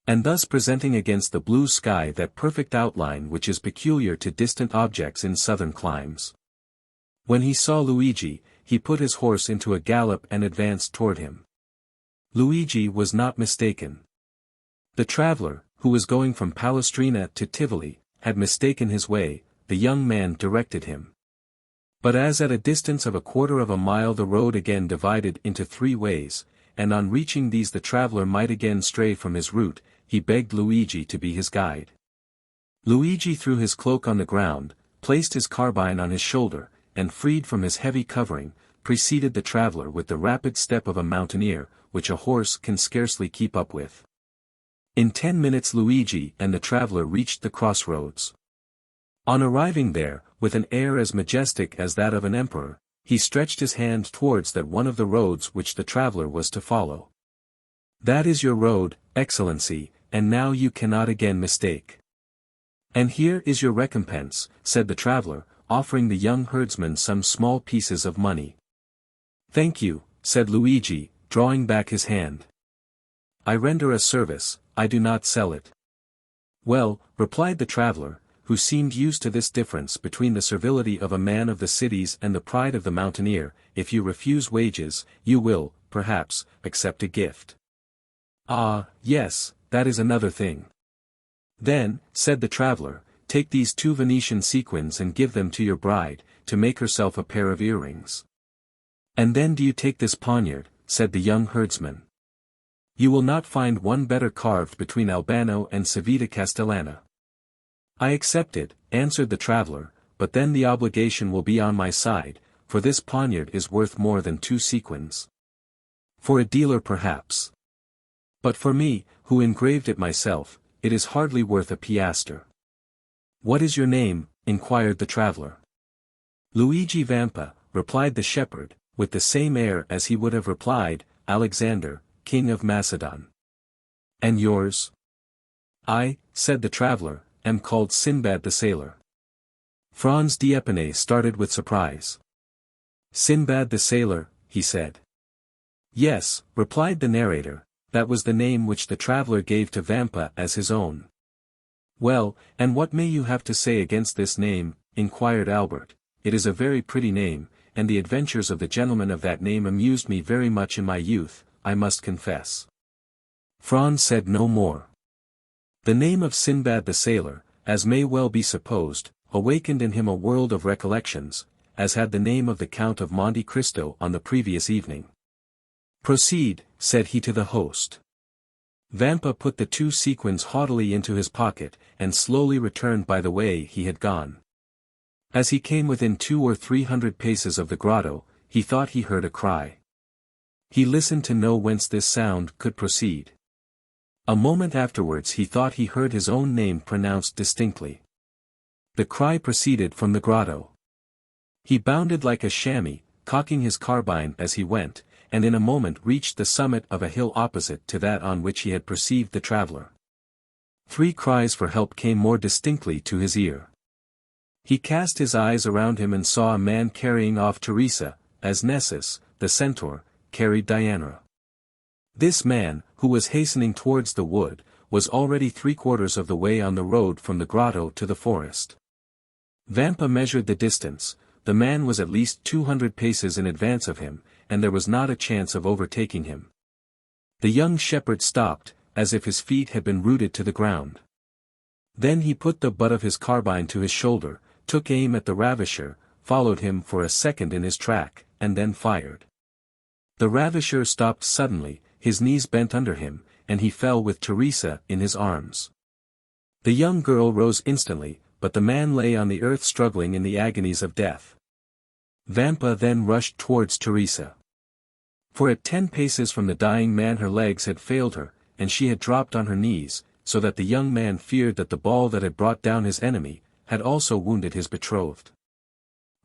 and thus presenting against the blue sky that perfect outline which is peculiar to distant objects in southern climes. When he saw Luigi, he put his horse into a gallop and advanced toward him. Luigi was not mistaken. The traveller, who was going from Palestrina to Tivoli, had mistaken his way. The young man directed him. But as at a distance of 1/4 of a mile the road again divided into 3 ways, and on reaching these the traveller might again stray from his route, he begged Luigi to be his guide. Luigi threw his cloak on the ground, placed his carbine on his shoulder, and freed from his heavy covering, preceded the traveller with the rapid step of a mountaineer, which a horse can scarcely keep up with. In 10 minutes Luigi and the traveller reached the crossroads. On arriving there, with an air as majestic as that of an emperor, he stretched his hand towards that one of the roads which the traveller was to follow. "That is your road, Excellency, and now you cannot again mistake." "And here is your recompense," said the traveller, offering the young herdsman some small pieces of money. "Thank you," said Luigi, drawing back his hand. "I render a service, I do not sell it." "Well," replied the traveller, who seemed used to this difference between the servility of a man of the cities and the pride of the mountaineer, "if you refuse wages, you will, perhaps, accept a gift." "Ah, yes, that is another thing." "Then," said the traveller, "take these 2 Venetian sequins and give them to your bride, to make herself a pair of earrings." "And then do you take this poniard," said the young herdsman. "You will not find one better carved between Albano and Civita Castellana." "I accept it," answered the traveller, "but then the obligation will be on my side, for this poniard is worth more than 2 sequins. For a dealer perhaps. But for me, who engraved it myself, it is hardly worth a piastre." "What is your name?" inquired the traveller. "Luigi Vampa," replied the shepherd, with the same air as he would have replied, Alexander, king of Macedon. And yours? I, said the traveller, am called Sinbad the sailor. Franz d'Épinay started with surprise. Sinbad the sailor, he said. Yes, replied the narrator, that was the name which the traveller gave to Vampa as his own. Well, and what may you have to say against this name, inquired Albert. It is a very pretty name, and the adventures of the gentleman of that name amused me very much in my youth, I must confess. Franz said no more. The name of Sinbad the sailor, as may well be supposed, awakened in him a world of recollections, as had the name of the Count of Monte Cristo on the previous evening. Proceed, said he to the host. Vampa put the 2 sequins haughtily into his pocket, and slowly returned by the way he had gone. As he came within 200 or 300 paces of the grotto, he thought he heard a cry. He listened to know whence this sound could proceed. A moment afterwards he thought he heard his own name pronounced distinctly. The cry proceeded from the grotto. He bounded like a chamois, cocking his carbine as he went, and in a moment reached the summit of a hill opposite to that on which he had perceived the traveller. 3 cries for help came more distinctly to his ear. He cast his eyes around him and saw a man carrying off Teresa, as Nessus, the centaur, carried Diana. This man, who was hastening towards the wood, was already 3/4 of the way on the road from the grotto to the forest. Vampa measured the distance. The man was at least 200 paces in advance of him, and there was not a chance of overtaking him. The young shepherd stopped, as if his feet had been rooted to the ground. Then he put the butt of his carbine to his shoulder, took aim at the ravisher, followed him for a second in his track, and then fired. The ravisher stopped suddenly, his knees bent under him, and he fell with Teresa in his arms. The young girl rose instantly, but the man lay on the earth struggling in the agonies of death. Vampa then rushed towards Teresa. For at 10 paces from the dying man her legs had failed her, and she had dropped on her knees, so that the young man feared that the ball that had brought down his enemy, had also wounded his betrothed.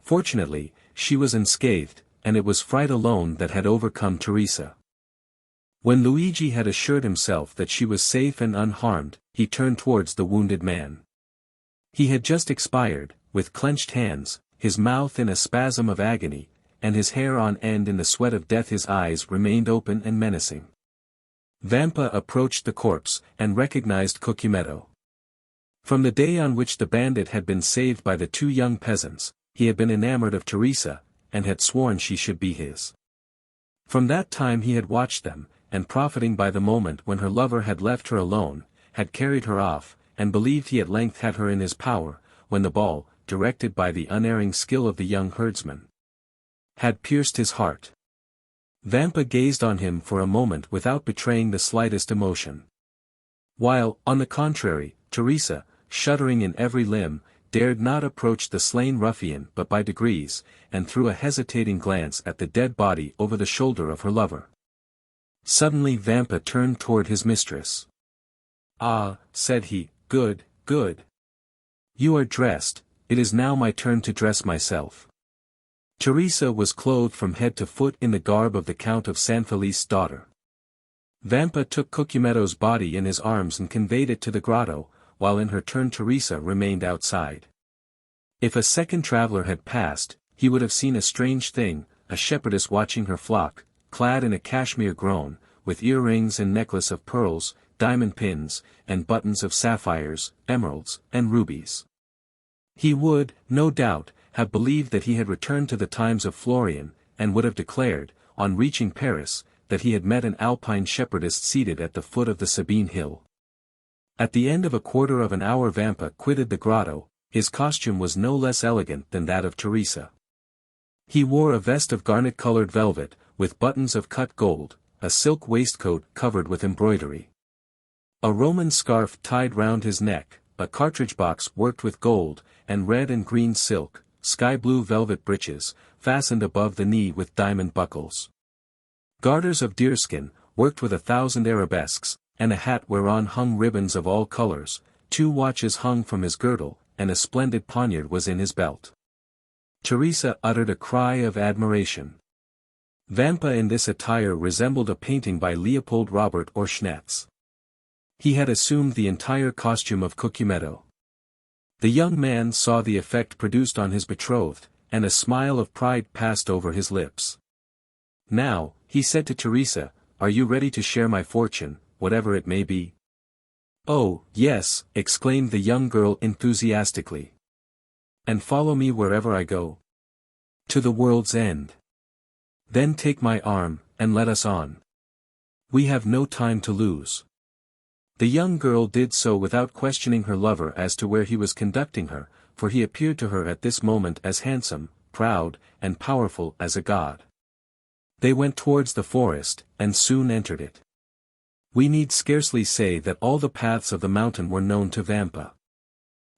Fortunately, she was unscathed, and it was fright alone that had overcome Teresa. When Luigi had assured himself that she was safe and unharmed, he turned towards the wounded man. He had just expired, with clenched hands, his mouth in a spasm of agony, and his hair on end in the sweat of death. His eyes remained open and menacing. Vampa approached the corpse, and recognized Cucumetto. From the day on which the bandit had been saved by the 2 young peasants, he had been enamored of Teresa, and had sworn she should be his. From that time he had watched them, and profiting by the moment when her lover had left her alone, had carried her off, and believed he at length had her in his power, when the ball, directed by the unerring skill of the young herdsman, had pierced his heart. Vampa gazed on him for a moment without betraying the slightest emotion. While, on the contrary, Teresa, shuddering in every limb, dared not approach the slain ruffian but by degrees, and threw a hesitating glance at the dead body over the shoulder of her lover. Suddenly Vampa turned toward his mistress. "Ah," said he, "good, good. You are dressed, it is now my turn to dress myself." Teresa was clothed from head to foot in the garb of the Count of San Felice's daughter. Vampa took Cucumetto's body in his arms and conveyed it to the grotto, while in her turn Teresa remained outside. If a second traveller had passed, he would have seen a strange thing, a shepherdess watching her flock, clad in a cashmere gown, with earrings and necklace of pearls, diamond pins, and buttons of sapphires, emeralds, and rubies. He would, no doubt, have believed that he had returned to the times of Florian, and would have declared, on reaching Paris, that he had met an Alpine shepherdess seated at the foot of the Sabine hill. At the end of a quarter of an hour Vampa quitted the grotto. His costume was no less elegant than that of Teresa. He wore a vest of garnet-colored velvet, with buttons of cut gold, a silk waistcoat covered with embroidery, a Roman scarf tied round his neck, a cartridge-box worked with gold, and red and green silk, sky-blue velvet breeches, fastened above the knee with diamond buckles, garters of deerskin, worked with 1,000 arabesques, and a hat whereon hung ribbons of all colors. 2 watches hung from his girdle, and a splendid poniard was in his belt. Teresa uttered a cry of admiration. Vampa in this attire resembled a painting by Leopold Robert or Schnetz. He had assumed the entire costume of Cucumetto. The young man saw the effect produced on his betrothed, and a smile of pride passed over his lips. "Now," he said to Teresa, "are you ready to share my fortune, whatever it may be?" "Oh, yes," exclaimed the young girl enthusiastically. "And follow me wherever I go?" "To the world's end." "Then take my arm, and let us on. We have no time to lose." The young girl did so without questioning her lover as to where he was conducting her, for he appeared to her at this moment as handsome, proud, and powerful as a god. They went towards the forest, and soon entered it. We need scarcely say that all the paths of the mountain were known to Vampa.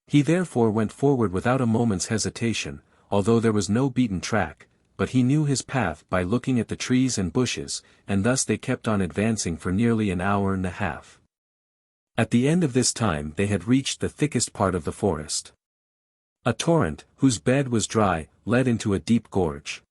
He therefore went forward without a moment's hesitation, although there was no beaten track, but he knew his path by looking at the trees and bushes, and thus they kept on advancing for nearly an hour and a half. At the end of this time they had reached the thickest part of the forest. A torrent, whose bed was dry, led into a deep gorge.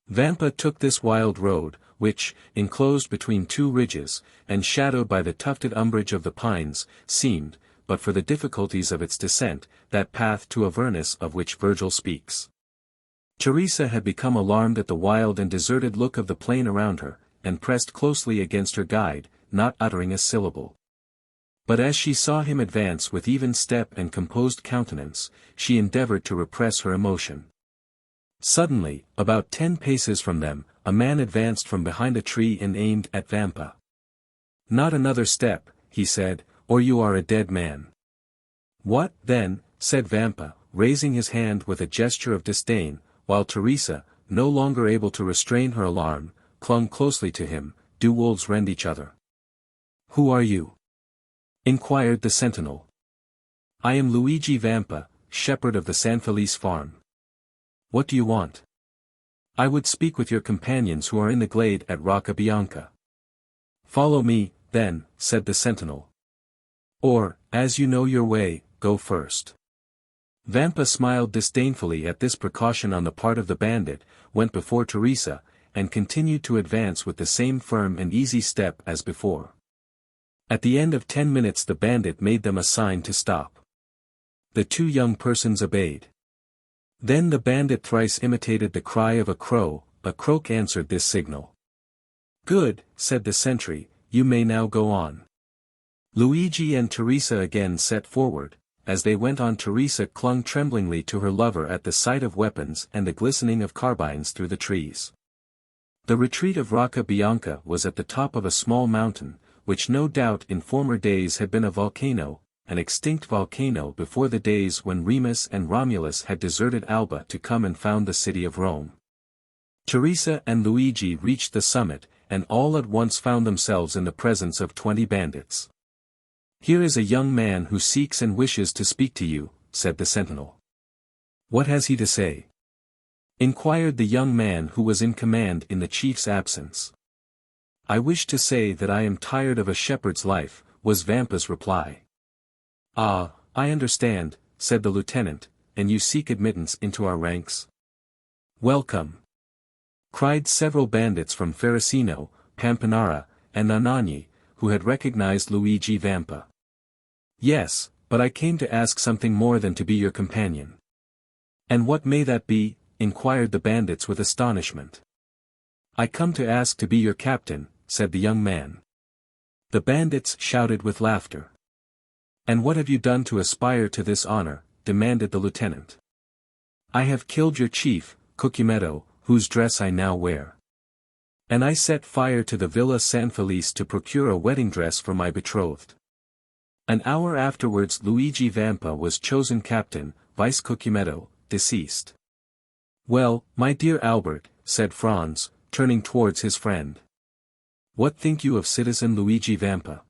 Vampa took this wild road, which, enclosed between two ridges, and shadowed by the tufted umbrage of the pines, seemed, but for the difficulties of its descent, that path to Avernus of which Virgil speaks. Teresa had become alarmed at the wild and deserted look of the plain around her, and pressed closely against her guide, not uttering a syllable. But as she saw him advance with even step and composed countenance, she endeavored to repress her emotion. Suddenly, about 10 paces from them, a man advanced from behind a tree and aimed at Vampa. "Not another step," he said, "or you are a dead man." "What, then?" said Vampa, raising his hand with a gesture of disdain, while Teresa, no longer able to restrain her alarm, clung closely to him. "Do wolves rend each other?" "Who are you?" inquired the sentinel. "I am Luigi Vampa, shepherd of the San Felice farm." "What do you want?" "I would speak with your companions who are in the glade at Rocca Bianca." "Follow me, then," said the sentinel. "Or, as you know your way, go first." Vampa smiled disdainfully at this precaution on the part of the bandit, went before Teresa, and continued to advance with the same firm and easy step as before. At the end of 10 minutes the bandit made them a sign to stop. The two young persons obeyed. Then the bandit thrice imitated the cry of a crow answered this signal. "Good," said the sentry, "you may now go on." Luigi and Teresa again set forward. As they went on, Teresa clung tremblingly to her lover at the sight of weapons and the glistening of carbines through the trees. The retreat of Rocca Bianca was at the top of a small mountain, which no doubt in former days had been a volcano, an extinct volcano before the days when Remus and Romulus had deserted Alba to come and found the city of Rome. Teresa and Luigi reached the summit, and all at once found themselves in the presence of 20 bandits. "Here is a young man who seeks and wishes to speak to you," said the sentinel. "What has he to say?" inquired the young man who was in command in the chief's absence. "I wish to say that I am tired of a shepherd's life," was Vampa's reply. "Ah, I understand," said the lieutenant, "and you seek admittance into our ranks?" "Welcome!" cried several bandits from Ferracino, Pampinara, and Anagni, who had recognized Luigi Vampa. "Yes, but I came to ask something more than to be your companion." "And what may that be?" inquired the bandits with astonishment. "I come to ask to be your captain," said the young man. The bandits shouted with laughter. "And what have you done to aspire to this honor?" demanded the lieutenant. "I have killed your chief, Cucumetto, whose dress I now wear. And I set fire to the Villa San Felice to procure a wedding dress for my betrothed." An hour afterwards Luigi Vampa was chosen captain, vice Cucumetto, deceased. "Well, my dear Albert," said Franz, turning towards his friend. "What think you of citizen Luigi Vampa?"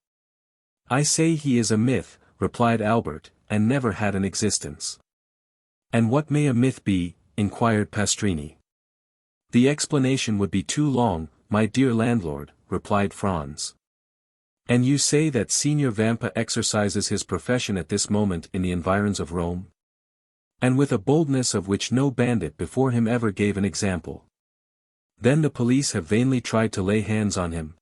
"I say he is a myth," replied Albert, "and never had an existence." "And what may a myth be?" inquired Pastrini. "The explanation would be too long, my dear landlord," replied Franz. "And you say that Signor Vampa exercises his profession at this moment in the environs of Rome? And with a boldness of which no bandit before him ever gave an example." Then the police have vainly tried to lay hands on him.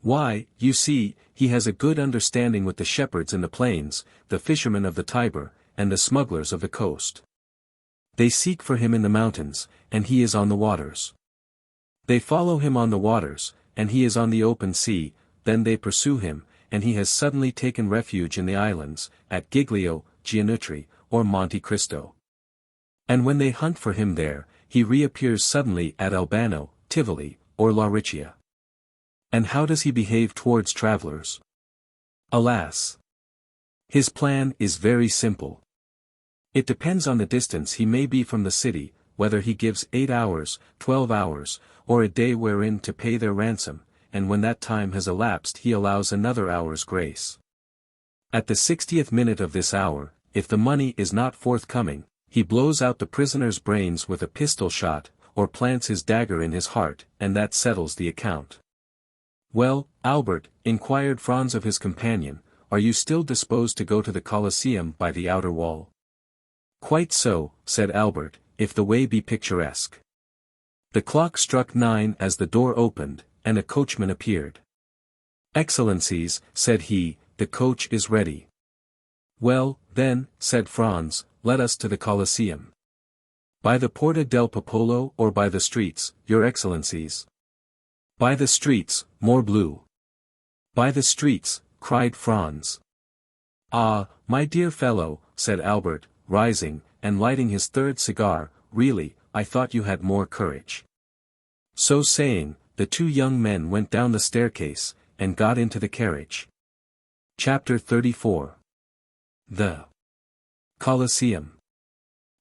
Why, you see, he has a good understanding with the shepherds in the plains, the fishermen of the Tiber, and the smugglers of the coast. They seek for him in the mountains, and he is on the waters. They follow him on the waters, and he is on the open sea, then they pursue him, and he has suddenly taken refuge in the islands, at Giglio, Gianutri, or Monte Cristo. And when they hunt for him there, he reappears suddenly at Albano, Tivoli, or Lauriccia. And how does he behave towards travelers? Alas! His plan is very simple. It depends on the distance he may be from the city, whether he gives 8 hours, 12 hours, or a day wherein to pay their ransom, and when that time has elapsed he allows another hour's grace. At the 60th minute of this hour, if the money is not forthcoming, he blows out the prisoner's brains with a pistol shot, or plants his dagger in his heart, and that settles the account. Well, Albert, inquired Franz of his companion, are you still disposed to go to the Colosseum by the outer wall? Quite so, said Albert, if the way be picturesque. The clock struck 9 as the door opened, and a coachman appeared. Excellencies, said he, the coach is ready. Well, then, said Franz, let us to the Colosseum. By the Porta del Popolo or by the streets, your excellencies? By the streets, morbleu. By the streets, cried Franz. Ah, my dear fellow, said Albert, rising, and lighting his third cigar, really, I thought you had more courage. So saying, the two young men went down the staircase, and got into the carriage. Chapter 34. The Colosseum.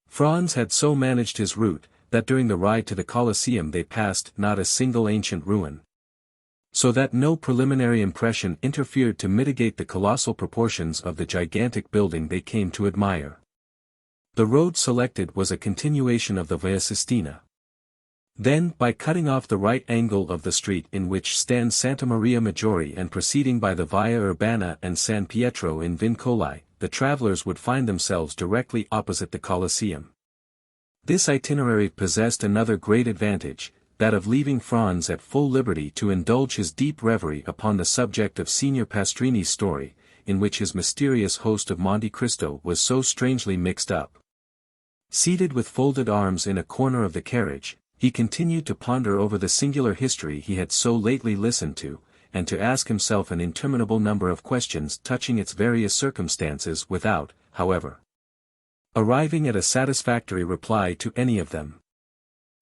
Franz had so managed his route, that during the ride to the Colosseum they passed not a single ancient ruin. So that no preliminary impression interfered to mitigate the colossal proportions of the gigantic building they came to admire. The road selected was a continuation of the Via Sistina. Then, by cutting off the right angle of the street in which stands Santa Maria Maggiore and proceeding by the Via Urbana and San Pietro in Vincoli, the travelers would find themselves directly opposite the Colosseum. This itinerary possessed another great advantage, that of leaving Franz at full liberty to indulge his deep reverie upon the subject of Signor Pastrini's story, in which his mysterious host of Monte Cristo was so strangely mixed up. Seated with folded arms in a corner of the carriage, he continued to ponder over the singular history he had so lately listened to, and to ask himself an interminable number of questions touching its various circumstances without, however, arriving at a satisfactory reply to any of them.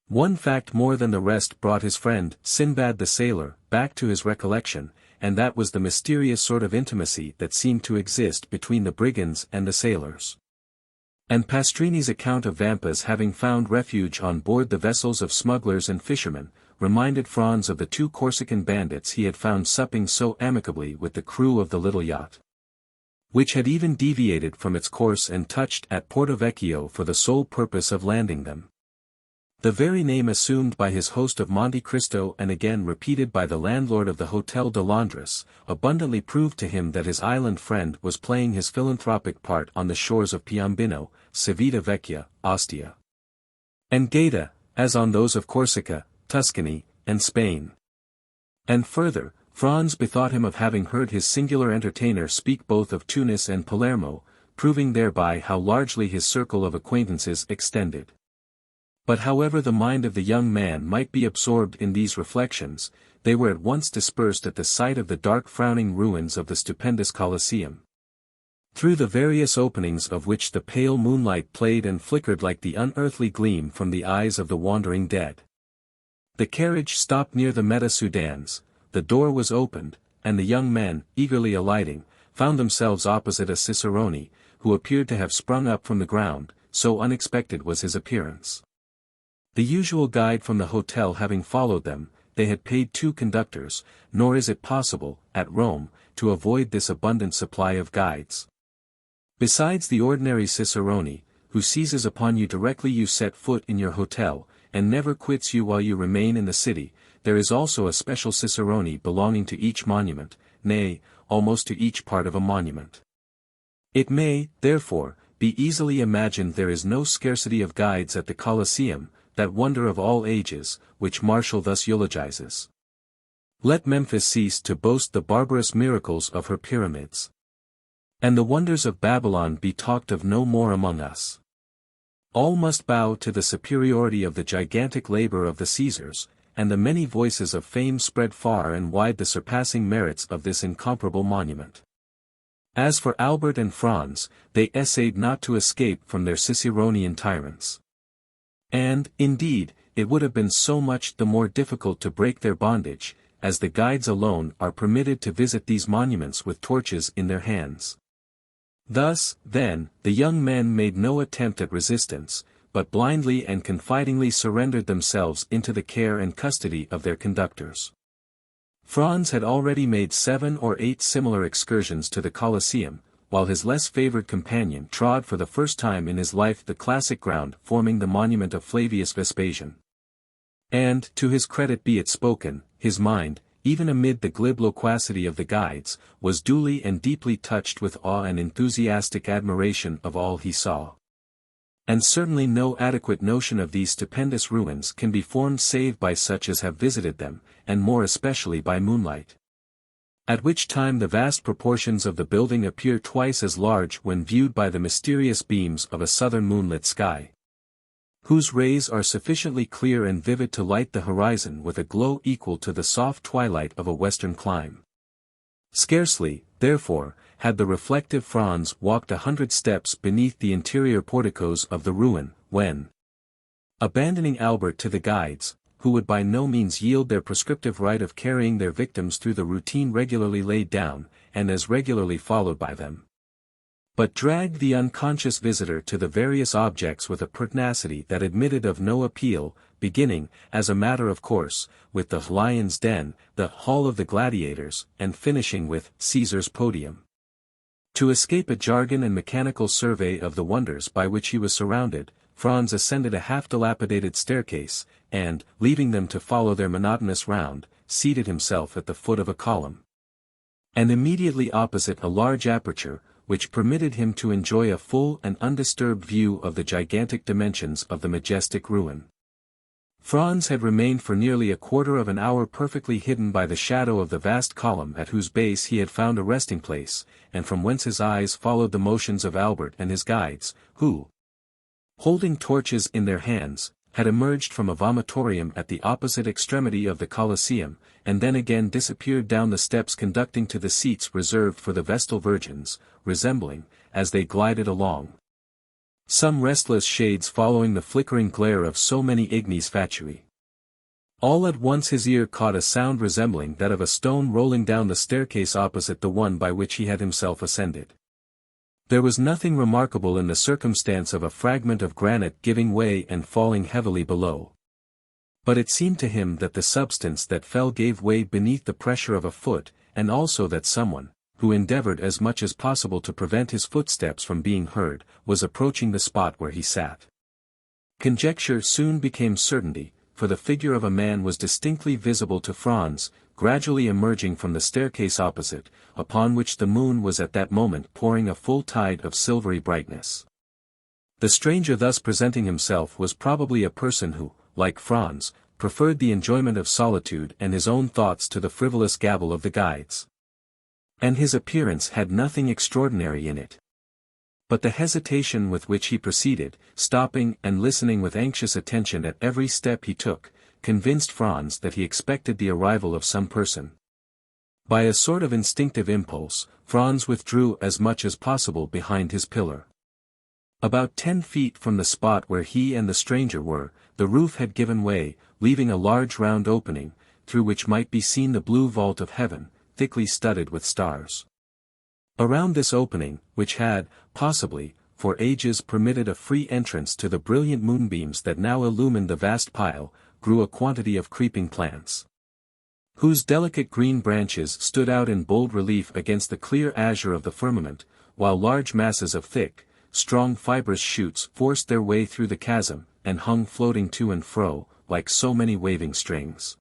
One fact more than the rest brought his friend, Sinbad the sailor, back to his recollection, and that was the mysterious sort of intimacy that seemed to exist between the brigands and the sailors. And Pastrini's account of Vampa's having found refuge on board the vessels of smugglers and fishermen, reminded Franz of the 2 Corsican bandits he had found supping so amicably with the crew of the little yacht, which had even deviated from its course and touched at Porto Vecchio for the sole purpose of landing them. The very name assumed by his host of Monte Cristo and again repeated by the landlord of the Hotel de Londres, abundantly proved to him that his island friend was playing his philanthropic part on the shores of Piombino, Civita Vecchia, Ostia, and Gaeta, as on those of Corsica, Tuscany, and Spain. And further, Franz bethought him of having heard his singular entertainer speak both of Tunis and Palermo, proving thereby how largely his circle of acquaintances extended. But however the mind of the young man might be absorbed in these reflections, they were at once dispersed at the sight of the dark frowning ruins of the stupendous Colosseum, through the various openings of which the pale moonlight played and flickered like the unearthly gleam from the eyes of the wandering dead. The carriage stopped near the Meta Sudans, the door was opened, and the young men, eagerly alighting, found themselves opposite a cicerone, who appeared to have sprung up from the ground, so unexpected was his appearance. The usual guide from the hotel having followed them, they had paid 2 conductors, nor is it possible, at Rome, to avoid this abundant supply of guides. Besides the ordinary cicerone, who seizes upon you directly you set foot in your hotel, and never quits you while you remain in the city, there is also a special cicerone belonging to each monument, nay, almost to each part of a monument. It may, therefore, be easily imagined there is no scarcity of guides at the Colosseum, that wonder of all ages, which Martial thus eulogizes. Let Memphis cease to boast the barbarous miracles of her pyramids. And the wonders of Babylon be talked of no more among us. All must bow to the superiority of the gigantic labor of the Caesars, and the many voices of fame spread far and wide the surpassing merits of this incomparable monument. As for Albert and Franz, they essayed not to escape from their Ciceronian tyrants. And, indeed, it would have been so much the more difficult to break their bondage, as the guides alone are permitted to visit these monuments with torches in their hands. Thus, then, the young men made no attempt at resistance, but blindly and confidingly surrendered themselves into the care and custody of their conductors. Franz had already made 7 or 8 similar excursions to the Colosseum, while his less favored companion trod for the first time in his life the classic ground forming the monument of Flavius Vespasian. And, to his credit be it spoken, his mind, even amid the glib loquacity of the guides, was duly and deeply touched with awe and enthusiastic admiration of all he saw. And certainly no adequate notion of these stupendous ruins can be formed save by such as have visited them, and more especially by moonlight. At which time the vast proportions of the building appear twice as large when viewed by the mysterious beams of a southern moonlit sky, whose rays are sufficiently clear and vivid to light the horizon with a glow equal to the soft twilight of a western clime. Scarcely, therefore, had the reflective Franz walked 100 steps beneath the interior porticos of the ruin, when, abandoning Albert to the guides, who would by no means yield their prescriptive right of carrying their victims through the routine regularly laid down, and as regularly followed by them, but dragged the unconscious visitor to the various objects with a pertinacity that admitted of no appeal, beginning, as a matter of course, with the Lion's Den, the Hall of the Gladiators, and finishing with Caesar's Podium. To escape a jargon and mechanical survey of the wonders by which he was surrounded, Franz ascended a half-dilapidated staircase, and, leaving them to follow their monotonous round, seated himself at the foot of a column. And immediately opposite a large aperture, which permitted him to enjoy a full and undisturbed view of the gigantic dimensions of the majestic ruin. Franz had remained for nearly a quarter of an hour perfectly hidden by the shadow of the vast column at whose base he had found a resting place, and from whence his eyes followed the motions of Albert and his guides, who, holding torches in their hands, had emerged from a vomitorium at the opposite extremity of the Colosseum, and then again disappeared down the steps conducting to the seats reserved for the Vestal Virgins, resembling, as they glided along, some restless shades following the flickering glare of so many ignes fatui. All at once his ear caught a sound resembling that of a stone rolling down the staircase opposite the one by which he had himself ascended. There was nothing remarkable in the circumstance of a fragment of granite giving way and falling heavily below. But it seemed to him that the substance that fell gave way beneath the pressure of a foot, and also that someone, who endeavored as much as possible to prevent his footsteps from being heard, was approaching the spot where he sat. Conjecture soon became certainty, for the figure of a man was distinctly visible to Franz, gradually emerging from the staircase opposite, upon which the moon was at that moment pouring a full tide of silvery brightness. The stranger thus presenting himself was probably a person who, like Franz, preferred the enjoyment of solitude and his own thoughts to the frivolous gabble of the guides. And his appearance had nothing extraordinary in it. But the hesitation with which he proceeded, stopping and listening with anxious attention at every step he took, convinced Franz that he expected the arrival of some person. By a sort of instinctive impulse, Franz withdrew as much as possible behind his pillar. About 10 feet from the spot where he and the stranger were, the roof had given way, leaving a large round opening, through which might be seen the blue vault of heaven, thickly studded with stars. Around this opening, which had, possibly, for ages permitted a free entrance to the brilliant moonbeams that now illumined the vast pile, grew a quantity of creeping plants, whose delicate green branches stood out in bold relief against the clear azure of the firmament, while large masses of thick, strong fibrous shoots forced their way through the chasm, and hung floating to and fro, like so many waving strings.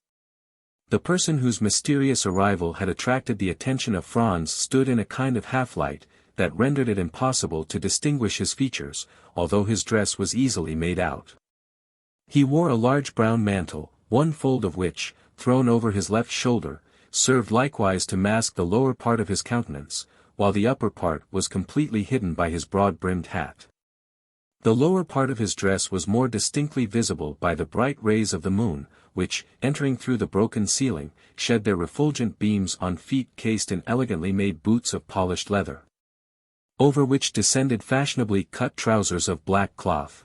The person whose mysterious arrival had attracted the attention of Franz stood in a kind of half-light, that rendered it impossible to distinguish his features, although his dress was easily made out. He wore a large brown mantle, one fold of which, thrown over his left shoulder, served likewise to mask the lower part of his countenance, while the upper part was completely hidden by his broad-brimmed hat. The lower part of his dress was more distinctly visible by the bright rays of the moon, which, entering through the broken ceiling, shed their refulgent beams on feet cased in elegantly made boots of polished leather, over which descended fashionably cut trousers of black cloth.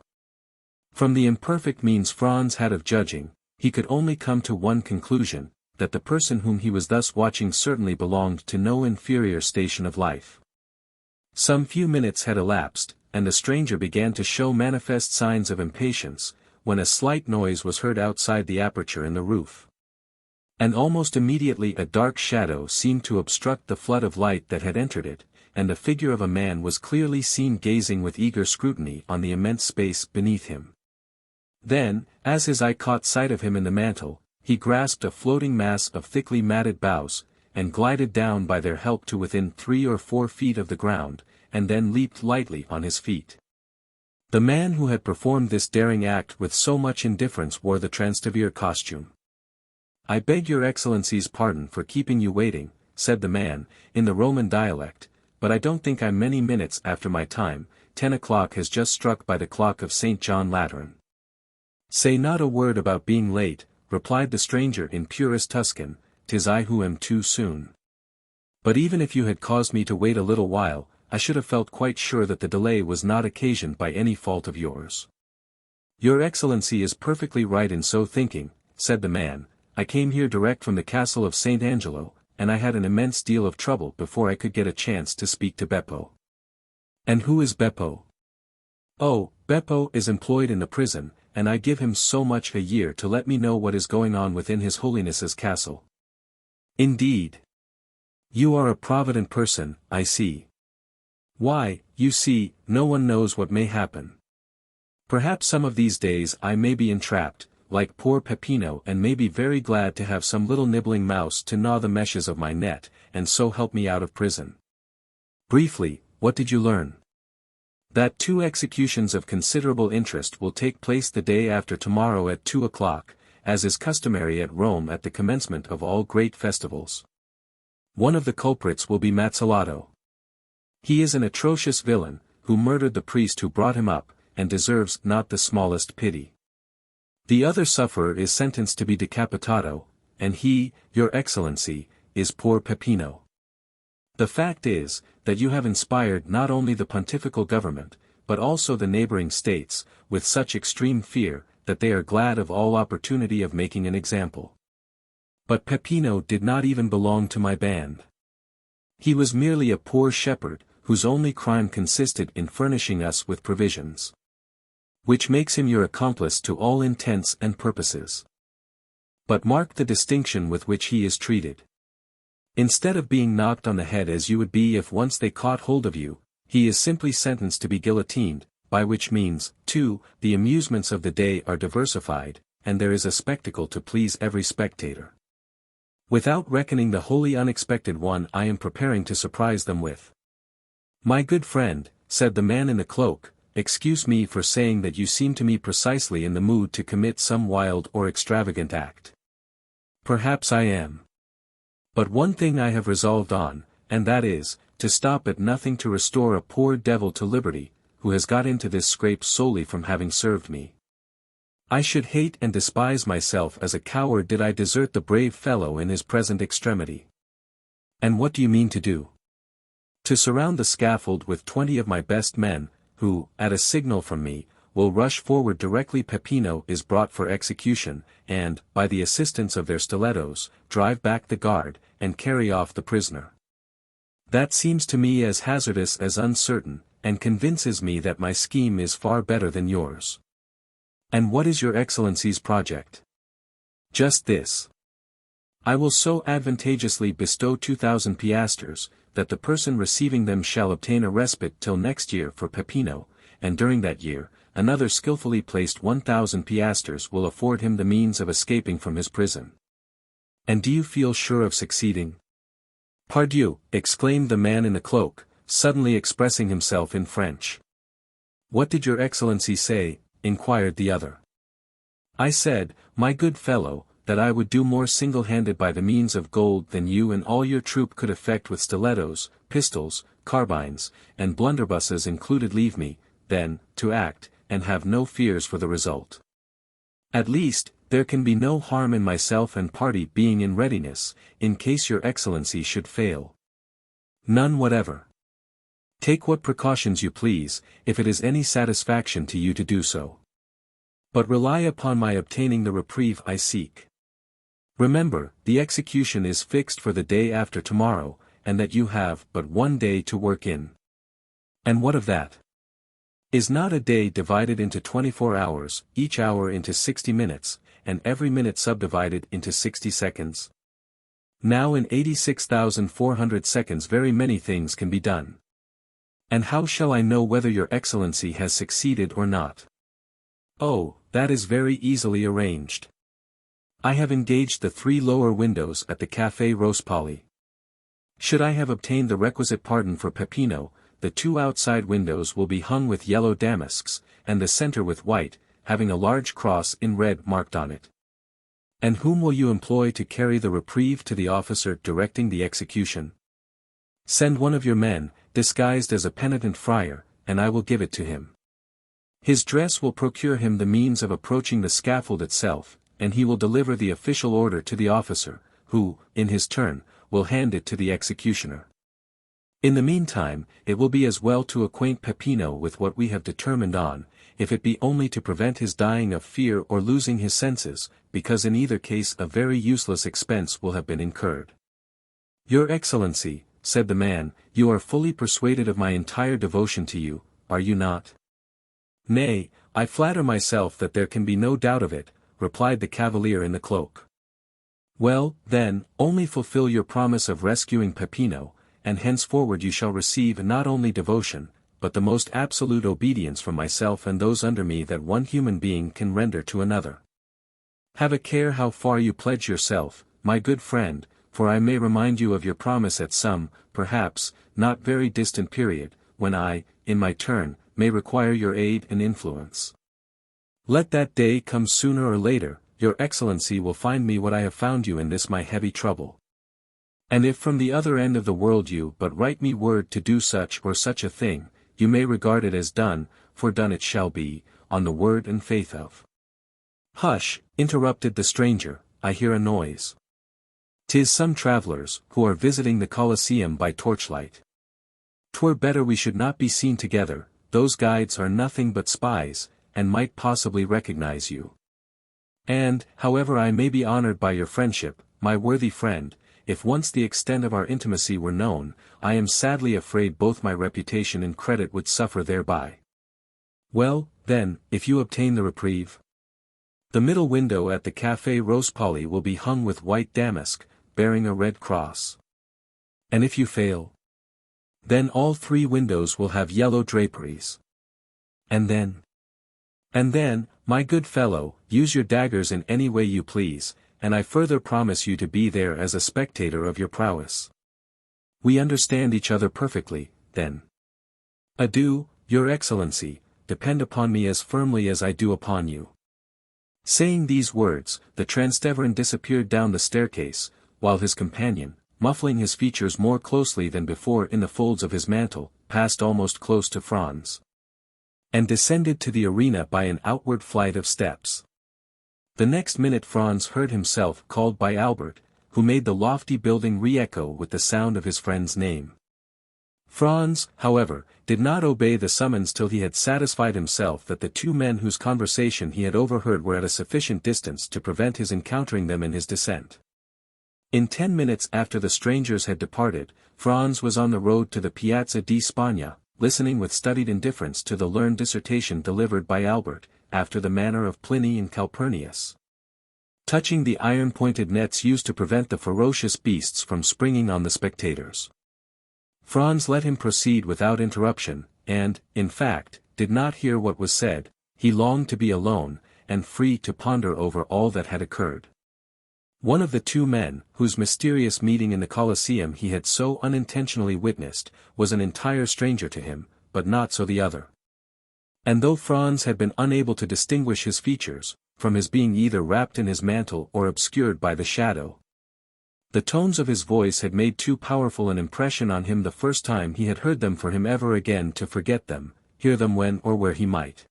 From the imperfect means Franz had of judging, he could only come to one conclusion, that the person whom he was thus watching certainly belonged to no inferior station of life. Some few minutes had elapsed, and the stranger began to show manifest signs of impatience, when a slight noise was heard outside the aperture in the roof. And almost immediately a dark shadow seemed to obstruct the flood of light that had entered it, and the figure of a man was clearly seen gazing with eager scrutiny on the immense space beneath him. Then, as his eye caught sight of him in the mantle, he grasped a floating mass of thickly matted boughs, and glided down by their help to within 3 or 4 feet of the ground, and then leaped lightly on his feet. The man who had performed this daring act with so much indifference wore the Transtever costume. "I beg your Excellency's pardon for keeping you waiting," said the man, in the Roman dialect, "but I don't think I'm many minutes after my time. 10 o'clock has just struck by the clock of St. John Lateran." "Say not a word about being late," replied the stranger in purest Tuscan, "'tis I who am too soon. But even if you had caused me to wait a little while, I should have felt quite sure that the delay was not occasioned by any fault of yours." "Your Excellency is perfectly right in so thinking," said the man. "I came here direct from the castle of St. Angelo, and I had an immense deal of trouble before I could get a chance to speak to Beppo." "And who is Beppo?" "Oh, Beppo is employed in the prison, and I give him so much a year to let me know what is going on within His Holiness's castle." "Indeed. You are a provident person, I see." "Why, you see, no one knows what may happen. Perhaps some of these days I may be entrapped, like poor Peppino, and may be very glad to have some little nibbling mouse to gnaw the meshes of my net, and so help me out of prison." "Briefly, what did you learn?" "That 2 executions of considerable interest will take place the day after tomorrow at 2 o'clock, as is customary at Rome at the commencement of all great festivals. One of the culprits will be Mazzilato. He is an atrocious villain, who murdered the priest who brought him up, and deserves not the smallest pity. The other sufferer is sentenced to be decapitato, and he, your Excellency, is poor Peppino. The fact is, that you have inspired not only the pontifical government, but also the neighboring states, with such extreme fear, that they are glad of all opportunity of making an example. But Peppino did not even belong to my band. He was merely a poor shepherd, whose only crime consisted in furnishing us with provisions. Which makes him your accomplice to all intents and purposes. But mark the distinction with which he is treated. Instead of being knocked on the head as you would be if once they caught hold of you, he is simply sentenced to be guillotined, by which means, too, the amusements of the day are diversified, and there is a spectacle to please every spectator. Without reckoning the wholly unexpected one I am preparing to surprise them with." "My good friend," said the man in the cloak, "excuse me for saying that you seem to me precisely in the mood to commit some wild or extravagant act. Perhaps I am. But one thing I have resolved on, and that is, to stop at nothing to restore a poor devil to liberty, who has got into this scrape solely from having served me. I should hate and despise myself as a coward did I desert the brave fellow in his present extremity." "And what do you mean to do?" "To surround the scaffold with 20 of my best men, who, at a signal from me, will rush forward directly Peppino is brought for execution, and, by the assistance of their stilettos, drive back the guard, and carry off the prisoner. That seems to me as hazardous as uncertain, and convinces me that my scheme is far better than yours." "And what is your Excellency's project?" "Just this. I will so advantageously bestow 2,000 piastres, that the person receiving them shall obtain a respite till next year for Peppino, and during that year, another skillfully placed 1,000 piastres will afford him the means of escaping from his prison." "And do you feel sure of succeeding?" "Pardieu!" exclaimed the man in the cloak, suddenly expressing himself in French. "What did your Excellency say?" inquired the other. I said, my good fellow, that I would do more single-handed by the means of gold than you and all your troop could effect with stilettos, pistols, carbines, and blunderbusses included. Leave me, then, to act, and have no fears for the result. At least, there can be no harm in myself and party being in readiness, in case your excellency should fail. None whatever. Take what precautions you please, if it is any satisfaction to you to do so. But rely upon my obtaining the reprieve I seek. Remember, the execution is fixed for the day after tomorrow, and that you have but 1 day to work in. And what of that? Is not a day divided into 24 hours, each hour into 60 minutes, and every minute subdivided into 60 seconds? Now in 86,400 seconds very many things can be done. And how shall I know whether your excellency has succeeded or not? Oh, that is very easily arranged. I have engaged the 3 lower windows at the Café Rospoli. Should I have obtained the requisite pardon for Peppino, the 2 outside windows will be hung with yellow damasks, and the center with white, having a large cross in red marked on it. And whom will you employ to carry the reprieve to the officer directing the execution? Send one of your men, disguised as a penitent friar, and I will give it to him. His dress will procure him the means of approaching the scaffold itself, and he will deliver the official order to the officer, who, in his turn, will hand it to the executioner. In the meantime, it will be as well to acquaint Peppino with what we have determined on, if it be only to prevent his dying of fear or losing his senses, because in either case a very useless expense will have been incurred. Your Excellency, said the man, you are fully persuaded of my entire devotion to you, are you not? Nay, I flatter myself that there can be no doubt of it, replied the cavalier in the cloak. Well, then, only fulfill your promise of rescuing Peppino, and henceforward you shall receive not only devotion, but the most absolute obedience from myself and those under me that one human being can render to another. Have a care how far you pledge yourself, my good friend, for I may remind you of your promise at some, perhaps, not very distant period, when I, in my turn, may require your aid and influence. Let that day come sooner or later, your Excellency will find me what I have found you in this my heavy trouble. And if from the other end of the world you but write me word to do such or such a thing, you may regard it as done, for done it shall be, on the word and faith of. Hush, interrupted the stranger, I hear a noise. 'Tis some travelers, who are visiting the Colosseum by torchlight. 'Twere better we should not be seen together, those guides are nothing but spies, and might possibly recognize you. And, however I may be honored by your friendship, my worthy friend, if once the extent of our intimacy were known, I am sadly afraid both my reputation and credit would suffer thereby. Well, then, if you obtain the reprieve? The middle window at the Café Rospoli will be hung with white damask, bearing a red cross. And if you fail? Then all 3 windows will have yellow draperies. And then? And then, my good fellow, use your daggers in any way you please, and I further promise you to be there as a spectator of your prowess. We understand each other perfectly, then. Adieu, your Excellency, depend upon me as firmly as I do upon you. Saying these words, the Transteverin disappeared down the staircase, while his companion, muffling his features more closely than before in the folds of his mantle, passed almost close to Franz. And descended to the arena by an outward flight of steps. The next minute Franz heard himself called by Albert, who made the lofty building re-echo with the sound of his friend's name. Franz, however, did not obey the summons till he had satisfied himself that the 2 men whose conversation he had overheard were at a sufficient distance to prevent his encountering them in his descent. In 10 minutes after the strangers had departed, Franz was on the road to the Piazza di Spagna, listening with studied indifference to the learned dissertation delivered by Albert, after the manner of Pliny and Calpurnius. Touching the iron-pointed nets used to prevent the ferocious beasts from springing on the spectators. Franz let him proceed without interruption, and, in fact, did not hear what was said. He longed to be alone, and free to ponder over all that had occurred. One of the 2 men, whose mysterious meeting in the Colosseum he had so unintentionally witnessed, was an entire stranger to him, but not so the other. And though Franz had been unable to distinguish his features, from his being either wrapped in his mantle or obscured by the shadow. The tones of his voice had made too powerful an impression on him the first time he had heard them for him ever again to forget them, hear them when or where he might.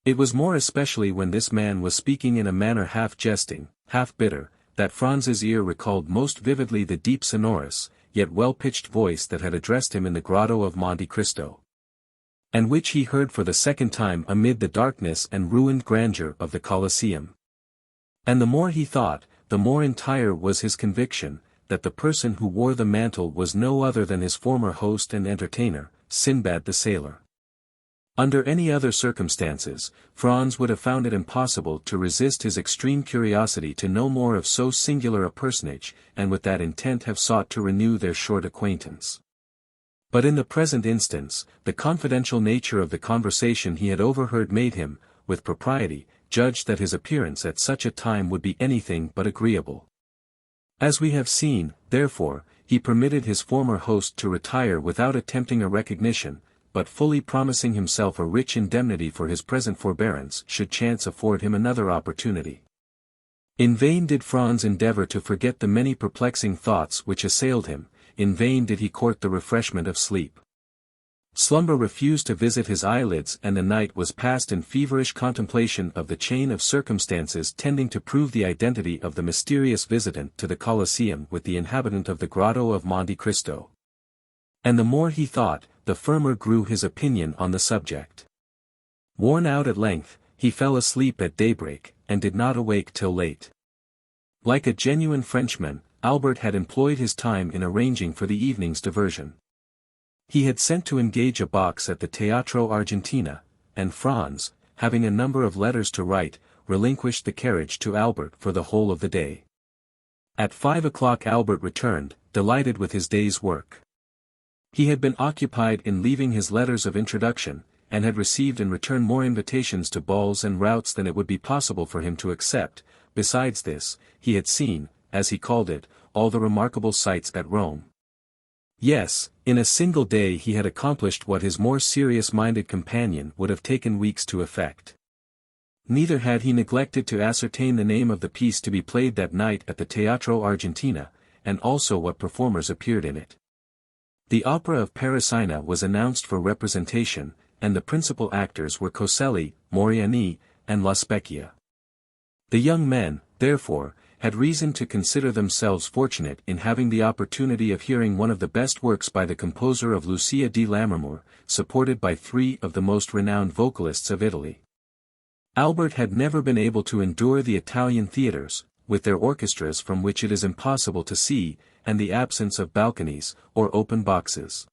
It was more especially when this man was speaking in a manner half jesting, half bitter, that Franz's ear recalled most vividly the deep sonorous, yet well-pitched voice that had addressed him in the Grotto of Monte Cristo, and which he heard for the second time amid the darkness and ruined grandeur of the Colosseum. And the more he thought, the more entire was his conviction, that the person who wore the mantle was no other than his former host and entertainer, Sinbad the sailor. Under any other circumstances, Franz would have found it impossible to resist his extreme curiosity to know more of so singular a personage, and with that intent have sought to renew their short acquaintance. But in the present instance, the confidential nature of the conversation he had overheard made him, with propriety, judge that his appearance at such a time would be anything but agreeable. As we have seen, therefore, he permitted his former host to retire without attempting a recognition, but fully promising himself a rich indemnity for his present forbearance should chance afford him another opportunity. In vain did Franz endeavor to forget the many perplexing thoughts which assailed him, in vain did he court the refreshment of sleep. Slumber refused to visit his eyelids, and the night was passed in feverish contemplation of the chain of circumstances tending to prove the identity of the mysterious visitant to the Colosseum with the inhabitant of the Grotto of Monte Cristo. And the more he thought, the firmer grew his opinion on the subject. Worn out at length, he fell asleep at daybreak, and did not awake till late. Like a genuine Frenchman, Albert had employed his time in arranging for the evening's diversion. He had sent to engage a box at the Teatro Argentina, and Franz, having a number of letters to write, relinquished the carriage to Albert for the whole of the day. At 5 o'clock Albert returned, delighted with his day's work. He had been occupied in leaving his letters of introduction, and had received in return more invitations to balls and routs than it would be possible for him to accept. Besides this, he had seen, as he called it, all the remarkable sights at Rome. Yes, in a single day he had accomplished what his more serious-minded companion would have taken weeks to effect. Neither had he neglected to ascertain the name of the piece to be played that night at the Teatro Argentina, and also what performers appeared in it. The opera of Parisina was announced for representation, and the principal actors were Coselli, Moriani, and La Specchia. The young men, therefore, had reason to consider themselves fortunate in having the opportunity of hearing one of the best works by the composer of Lucia di Lammermoor, supported by three of the most renowned vocalists of Italy. Albert had never been able to endure the Italian theatres, with their orchestras from which it is impossible to see, and the absence of balconies, or open boxes.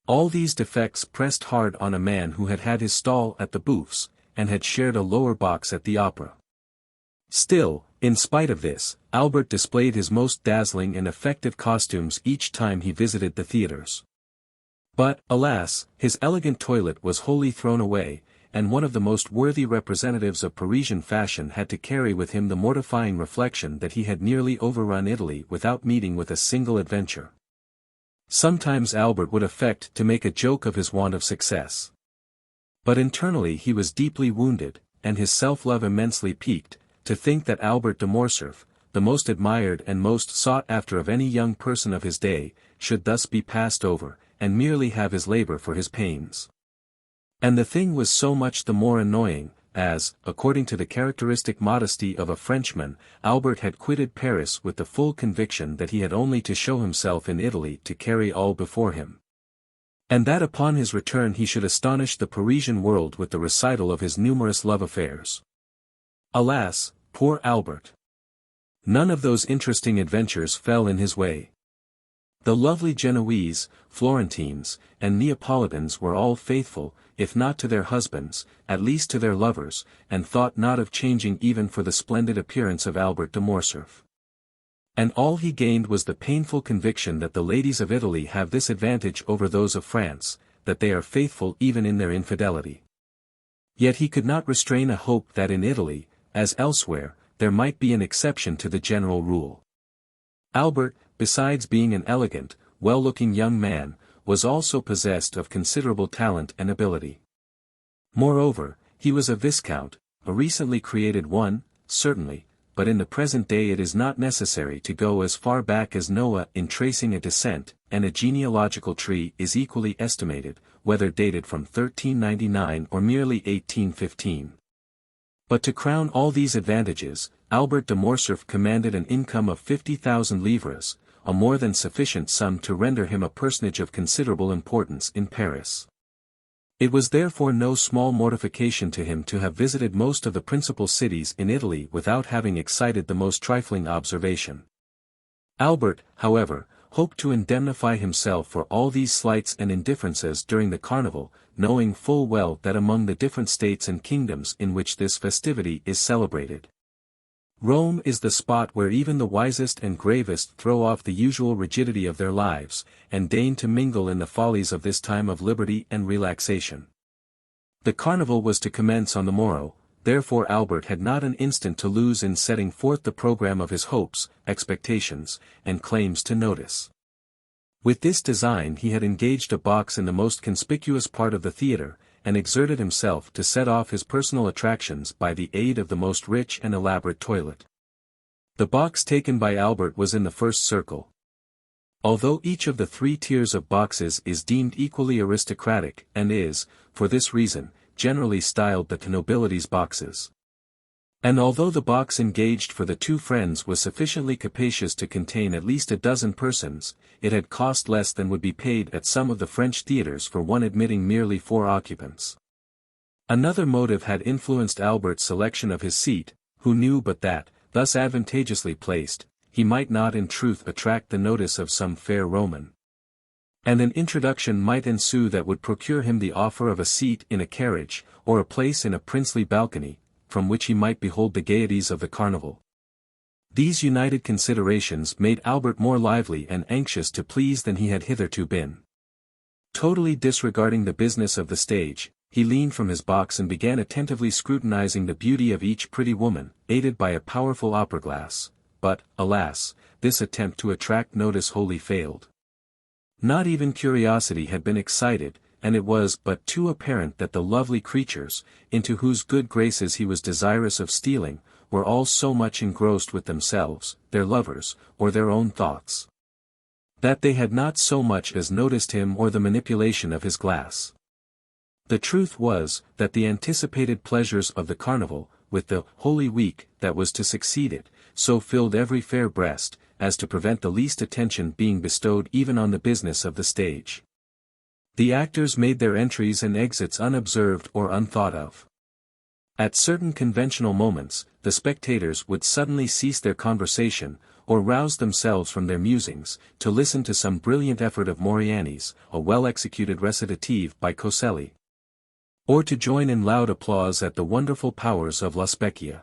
All these defects pressed hard on a man who had had his stall at the Bouffes, and had shared a lower box at the opera. Still, in spite of this, Albert displayed his most dazzling and effective costumes each time he visited the theatres. But, alas, his elegant toilet was wholly thrown away, and one of the most worthy representatives of Parisian fashion had to carry with him the mortifying reflection that he had nearly overrun Italy without meeting with a single adventure. Sometimes Albert would affect to make a joke of his want of success. But internally he was deeply wounded, and his self-love immensely piqued, to think that Albert de Morcerf, the most admired and most sought after of any young person of his day, should thus be passed over, and merely have his labor for his pains. And the thing was so much the more annoying, as, according to the characteristic modesty of a Frenchman, Albert had quitted Paris with the full conviction that he had only to show himself in Italy to carry all before him. And that upon his return he should astonish the Parisian world with the recital of his numerous love affairs. Alas, poor Albert! None of those interesting adventures fell in his way. The lovely Genoese, Florentines, and Neapolitans were all faithful, if not to their husbands, at least to their lovers, and thought not of changing even for the splendid appearance of Albert de Morcerf. And all he gained was the painful conviction that the ladies of Italy have this advantage over those of France, that they are faithful even in their infidelity. Yet he could not restrain a hope that in Italy, as elsewhere, there might be an exception to the general rule. Albert, besides being an elegant, well-looking young man, was also possessed of considerable talent and ability. Moreover, he was a viscount, a recently created one, certainly, but in the present day it is not necessary to go as far back as Noah in tracing a descent, and a genealogical tree is equally estimated, whether dated from 1399 or merely 1815. But to crown all these advantages, Albert de Morcerf commanded an income of 50,000 livres, a more than sufficient sum to render him a personage of considerable importance in Paris. It was therefore no small mortification to him to have visited most of the principal cities in Italy without having excited the most trifling observation. Albert, however, hoped to indemnify himself for all these slights and indifferences during the carnival, knowing full well that among the different states and kingdoms in which this festivity is celebrated, Rome is the spot where even the wisest and gravest throw off the usual rigidity of their lives, and deign to mingle in the follies of this time of liberty and relaxation. The carnival was to commence on the morrow, therefore Albert had not an instant to lose in setting forth the programme of his hopes, expectations, and claims to notice. With this design he had engaged a box in the most conspicuous part of the theatre, and exerted himself to set off his personal attractions by the aid of the most rich and elaborate toilet. The box taken by Albert was in the first circle. Although each of the 3 tiers of boxes is deemed equally aristocratic and is, for this reason, generally styled the nobility's boxes. And although the box engaged for the 2 friends was sufficiently capacious to contain at least a dozen persons, it had cost less than would be paid at some of the French theatres for one admitting merely 4 occupants. Another motive had influenced Albert's selection of his seat, who knew but that, thus advantageously placed, he might not in truth attract the notice of some fair Roman. And an introduction might ensue that would procure him the offer of a seat in a carriage, or a place in a princely balcony, from which he might behold the gaieties of the carnival. These united considerations made Albert more lively and anxious to please than he had hitherto been. Totally disregarding the business of the stage, he leaned from his box and began attentively scrutinizing the beauty of each pretty woman, aided by a powerful opera-glass, but, alas, this attempt to attract notice wholly failed. Not even curiosity had been excited, and it was but too apparent that the lovely creatures, into whose good graces he was desirous of stealing, were all so much engrossed with themselves, their lovers, or their own thoughts, that they had not so much as noticed him or the manipulation of his glass. The truth was, that the anticipated pleasures of the carnival, with the Holy Week that was to succeed it, so filled every fair breast, as to prevent the least attention being bestowed even on the business of the stage. The actors made their entries and exits unobserved or unthought of. At certain conventional moments, the spectators would suddenly cease their conversation, or rouse themselves from their musings, to listen to some brilliant effort of Moriani's, a well-executed recitative by Coselli, or to join in loud applause at the wonderful powers of La Specchia.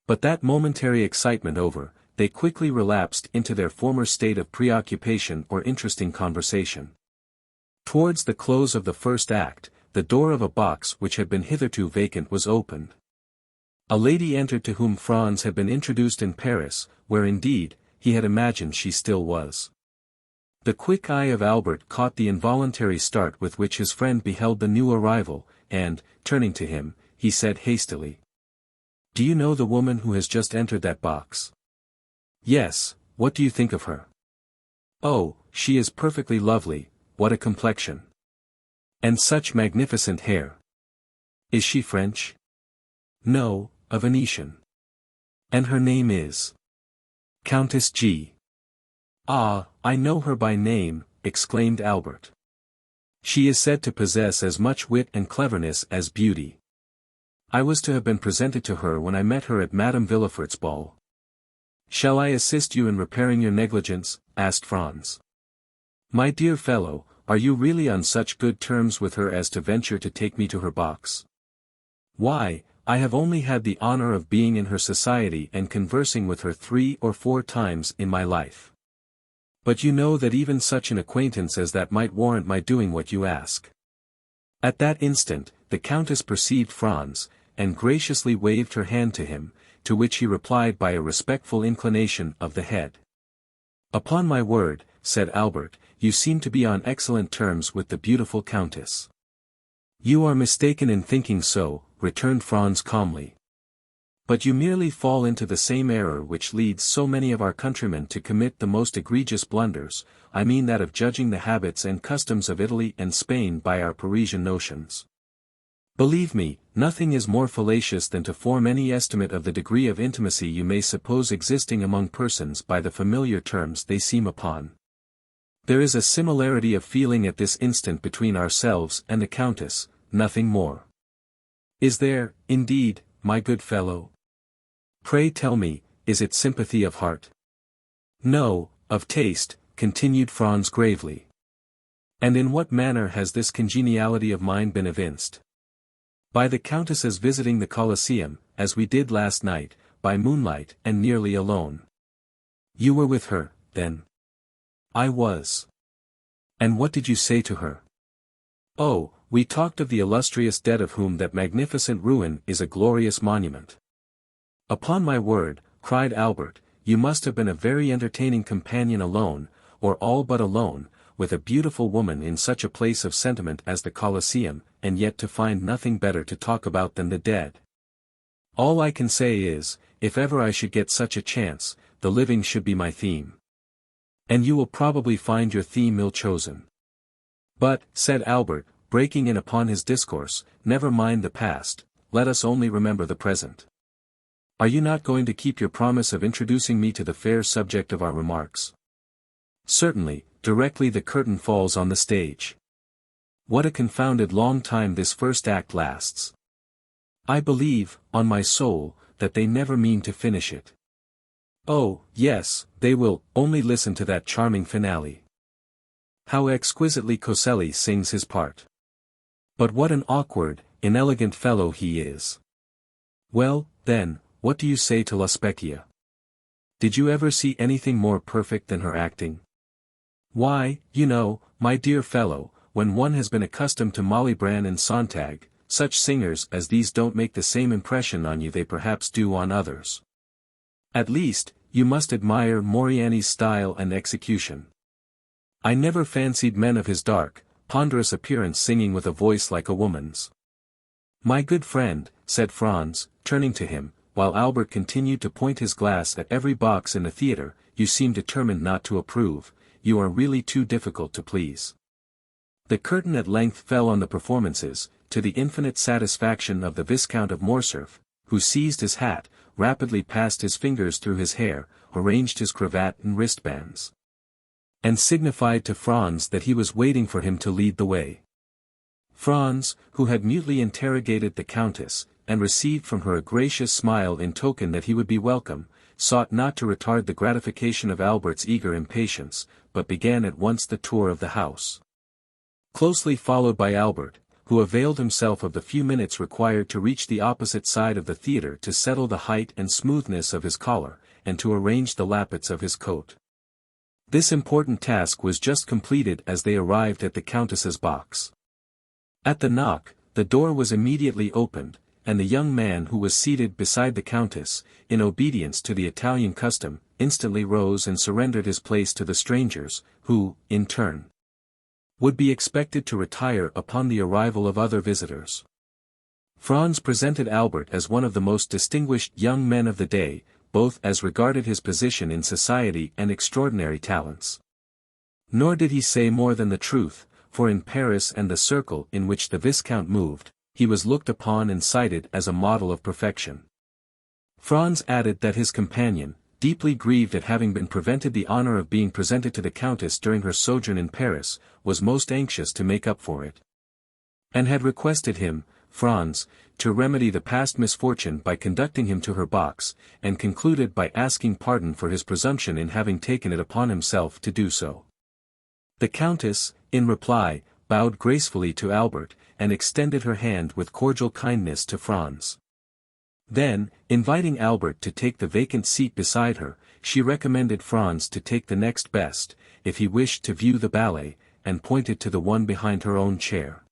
But that momentary excitement over, they quickly relapsed into their former state of preoccupation or interesting conversation. Towards the close of the first act, the door of a box which had been hitherto vacant was opened. A lady entered to whom Franz had been introduced in Paris, where indeed, he had imagined she still was. The quick eye of Albert caught the involuntary start with which his friend beheld the new arrival, and, turning to him, he said hastily, "Do you know the woman who has just entered that box?" "Yes, what do you think of her?" "Oh, she is perfectly lovely, what a complexion! And such magnificent hair! Is she French?" "No, a Venetian." "And her name is?" "Countess G." "Ah, I know her by name," exclaimed Albert. "She is said to possess as much wit and cleverness as beauty. I was to have been presented to her when I met her at Madame Villefort's ball." "Shall I assist you in repairing your negligence?" asked Franz. "My dear fellow, are you really on such good terms with her as to venture to take me to her box?" "Why, I have only had the honor of being in her society and conversing with her 3 or 4 times in my life. But you know that even such an acquaintance as that might warrant my doing what you ask." At that instant, the Countess perceived Franz, and graciously waved her hand to him, to which he replied by a respectful inclination of the head. "Upon my word," said Albert, "you seem to be on excellent terms with the beautiful Countess." "You are mistaken in thinking so," returned Franz calmly. But you merely fall into the same error which leads so many of our countrymen to commit the most egregious blunders, I mean that of judging the habits and customs of Italy and Spain by our Parisian notions. Believe me, nothing is more fallacious than to form any estimate of the degree of intimacy you may suppose existing among persons by the familiar terms they seem upon. There is a similarity of feeling at this instant between ourselves and the Countess, nothing more. Is there, indeed, my good fellow? Pray tell me, is it sympathy of heart? No, of taste, continued Franz gravely. And in what manner has this congeniality of mine been evinced? By the Countess's visiting the Colosseum, as we did last night, by moonlight and nearly alone. You were with her, then? I was. And what did you say to her? Oh, we talked of the illustrious dead of whom that magnificent ruin is a glorious monument. Upon my word, cried Albert, you must have been a very entertaining companion alone, or all but alone, with a beautiful woman in such a place of sentiment as the Colosseum, and yet to find nothing better to talk about than the dead. All I can say is, if ever I should get such a chance, the living should be my theme. And you will probably find your theme ill-chosen. But, said Albert, breaking in upon his discourse, never mind the past, let us only remember the present. Are you not going to keep your promise of introducing me to the fair subject of our remarks? Certainly, directly the curtain falls on the stage. What a confounded long time this first act lasts. I believe, on my soul, that they never mean to finish it. Oh, yes, they will, only listen to that charming finale. How exquisitely Coselli sings his part. But what an awkward, inelegant fellow he is. Well, then, what do you say to La Specchia? Did you ever see anything more perfect than her acting? Why, you know, my dear fellow, when one has been accustomed to Malibran and Sontag, such singers as these don't make the same impression on you they perhaps do on others. At least, you must admire Moriani's style and execution. I never fancied men of his dark, ponderous appearance singing with a voice like a woman's. My good friend, said Franz, turning to him, while Albert continued to point his glass at every box in the theatre, you seem determined not to approve, you are really too difficult to please. The curtain at length fell on the performances, to the infinite satisfaction of the Viscount of Morcerf, who seized his hat, rapidly passed his fingers through his hair, arranged his cravat and wristbands, and signified to Franz that he was waiting for him to lead the way. Franz, who had mutely interrogated the Countess, and received from her a gracious smile in token that he would be welcome, sought not to retard the gratification of Albert's eager impatience, but began at once the tour of the house. Closely followed by Albert, who availed himself of the few minutes required to reach the opposite side of the theatre to settle the height and smoothness of his collar, and to arrange the lappets of his coat. This important task was just completed as they arrived at the Countess's box. At the knock, the door was immediately opened, and the young man who was seated beside the Countess, in obedience to the Italian custom, instantly rose and surrendered his place to the strangers, who, in turn, would be expected to retire upon the arrival of other visitors. Franz presented Albert as one of the most distinguished young men of the day, both as regarded his position in society and extraordinary talents. Nor did he say more than the truth, for in Paris and the circle in which the Viscount moved, he was looked upon and cited as a model of perfection. Franz added that his companion, deeply grieved at having been prevented the honor of being presented to the Countess during her sojourn in Paris, was most anxious to make up for it, and had requested him, Franz, to remedy the past misfortune by conducting him to her box, and concluded by asking pardon for his presumption in having taken it upon himself to do so. The Countess, in reply, bowed gracefully to Albert, and extended her hand with cordial kindness to Franz. Then, inviting Albert to take the vacant seat beside her, she recommended Franz to take the next best, if he wished to view the ballet, and pointed to the one behind her own chair.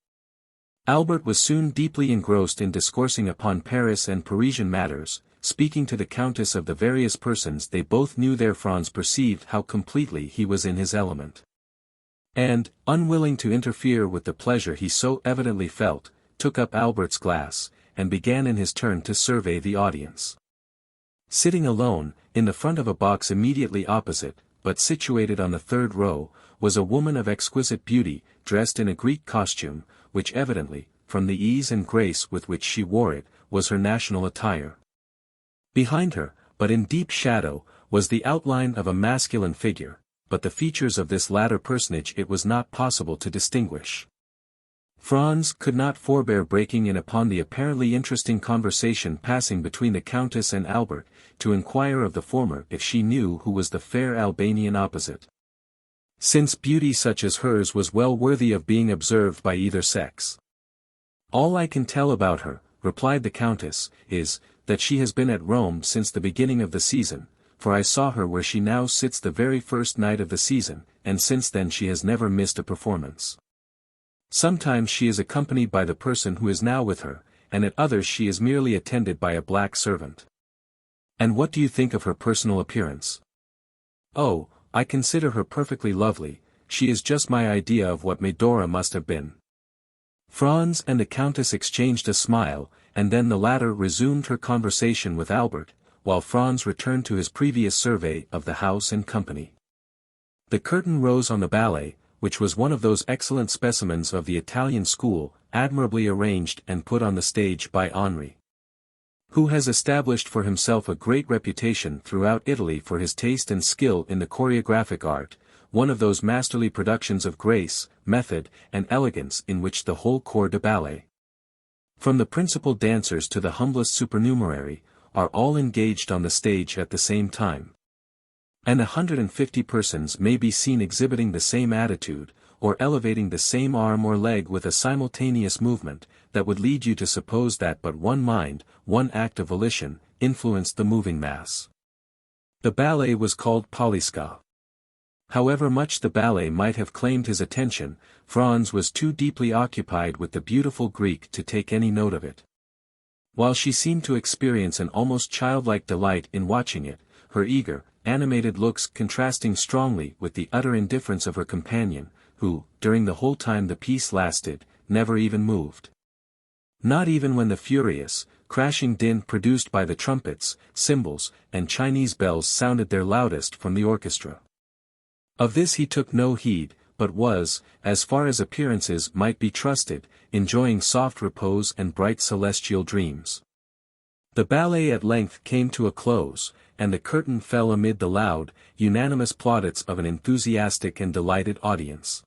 Albert was soon deeply engrossed in discoursing upon Paris and Parisian matters, speaking to the Countess of the various persons they both knew there. Franz perceived how completely he was in his element, and, unwilling to interfere with the pleasure he so evidently felt, took up Albert's glass, and began in his turn to survey the audience. Sitting alone, in the front of a box immediately opposite, but situated on the third row, was a woman of exquisite beauty, dressed in a Greek costume, which evidently, from the ease and grace with which she wore it, was her national attire. Behind her, but in deep shadow, was the outline of a masculine figure, but the features of this latter personage it was not possible to distinguish. Franz could not forbear breaking in upon the apparently interesting conversation passing between the Countess and Albert, to inquire of the former if she knew who was the fair Albanian opposite. Since beauty such as hers was well worthy of being observed by either sex. "All I can tell about her," replied the Countess, "is, that she has been at Rome since the beginning of the season, for I saw her where she now sits the very first night of the season, and since then she has never missed a performance. Sometimes she is accompanied by the person who is now with her, and at others she is merely attended by a black servant." "And what do you think of her personal appearance?" "Oh, I consider her perfectly lovely. She is just my idea of what Medora must have been." Franz and the Countess exchanged a smile, and then the latter resumed her conversation with Albert, while Franz returned to his previous survey of the house and company. The curtain rose on the ballet, which was one of those excellent specimens of the Italian school, admirably arranged and put on the stage by Henri, who has established for himself a great reputation throughout Italy for his taste and skill in the choreographic art, one of those masterly productions of grace, method, and elegance in which the whole corps de ballet, from the principal dancers to the humblest supernumerary, are all engaged on the stage at the same time. And 150 persons may be seen exhibiting the same attitude, or elevating the same arm or leg with a simultaneous movement, that would lead you to suppose that but one mind, one act of volition, influenced the moving mass. The ballet was called Poliska. However much the ballet might have claimed his attention, Franz was too deeply occupied with the beautiful Greek to take any note of it. While she seemed to experience an almost childlike delight in watching it, her eager, animated looks contrasting strongly with the utter indifference of her companion, who, during the whole time the piece lasted, never even moved. Not even when the furious, crashing din produced by the trumpets, cymbals, and Chinese bells sounded their loudest from the orchestra. Of this he took no heed, but was, as far as appearances might be trusted, enjoying soft repose and bright celestial dreams. The ballet at length came to a close, and the curtain fell amid the loud, unanimous plaudits of an enthusiastic and delighted audience.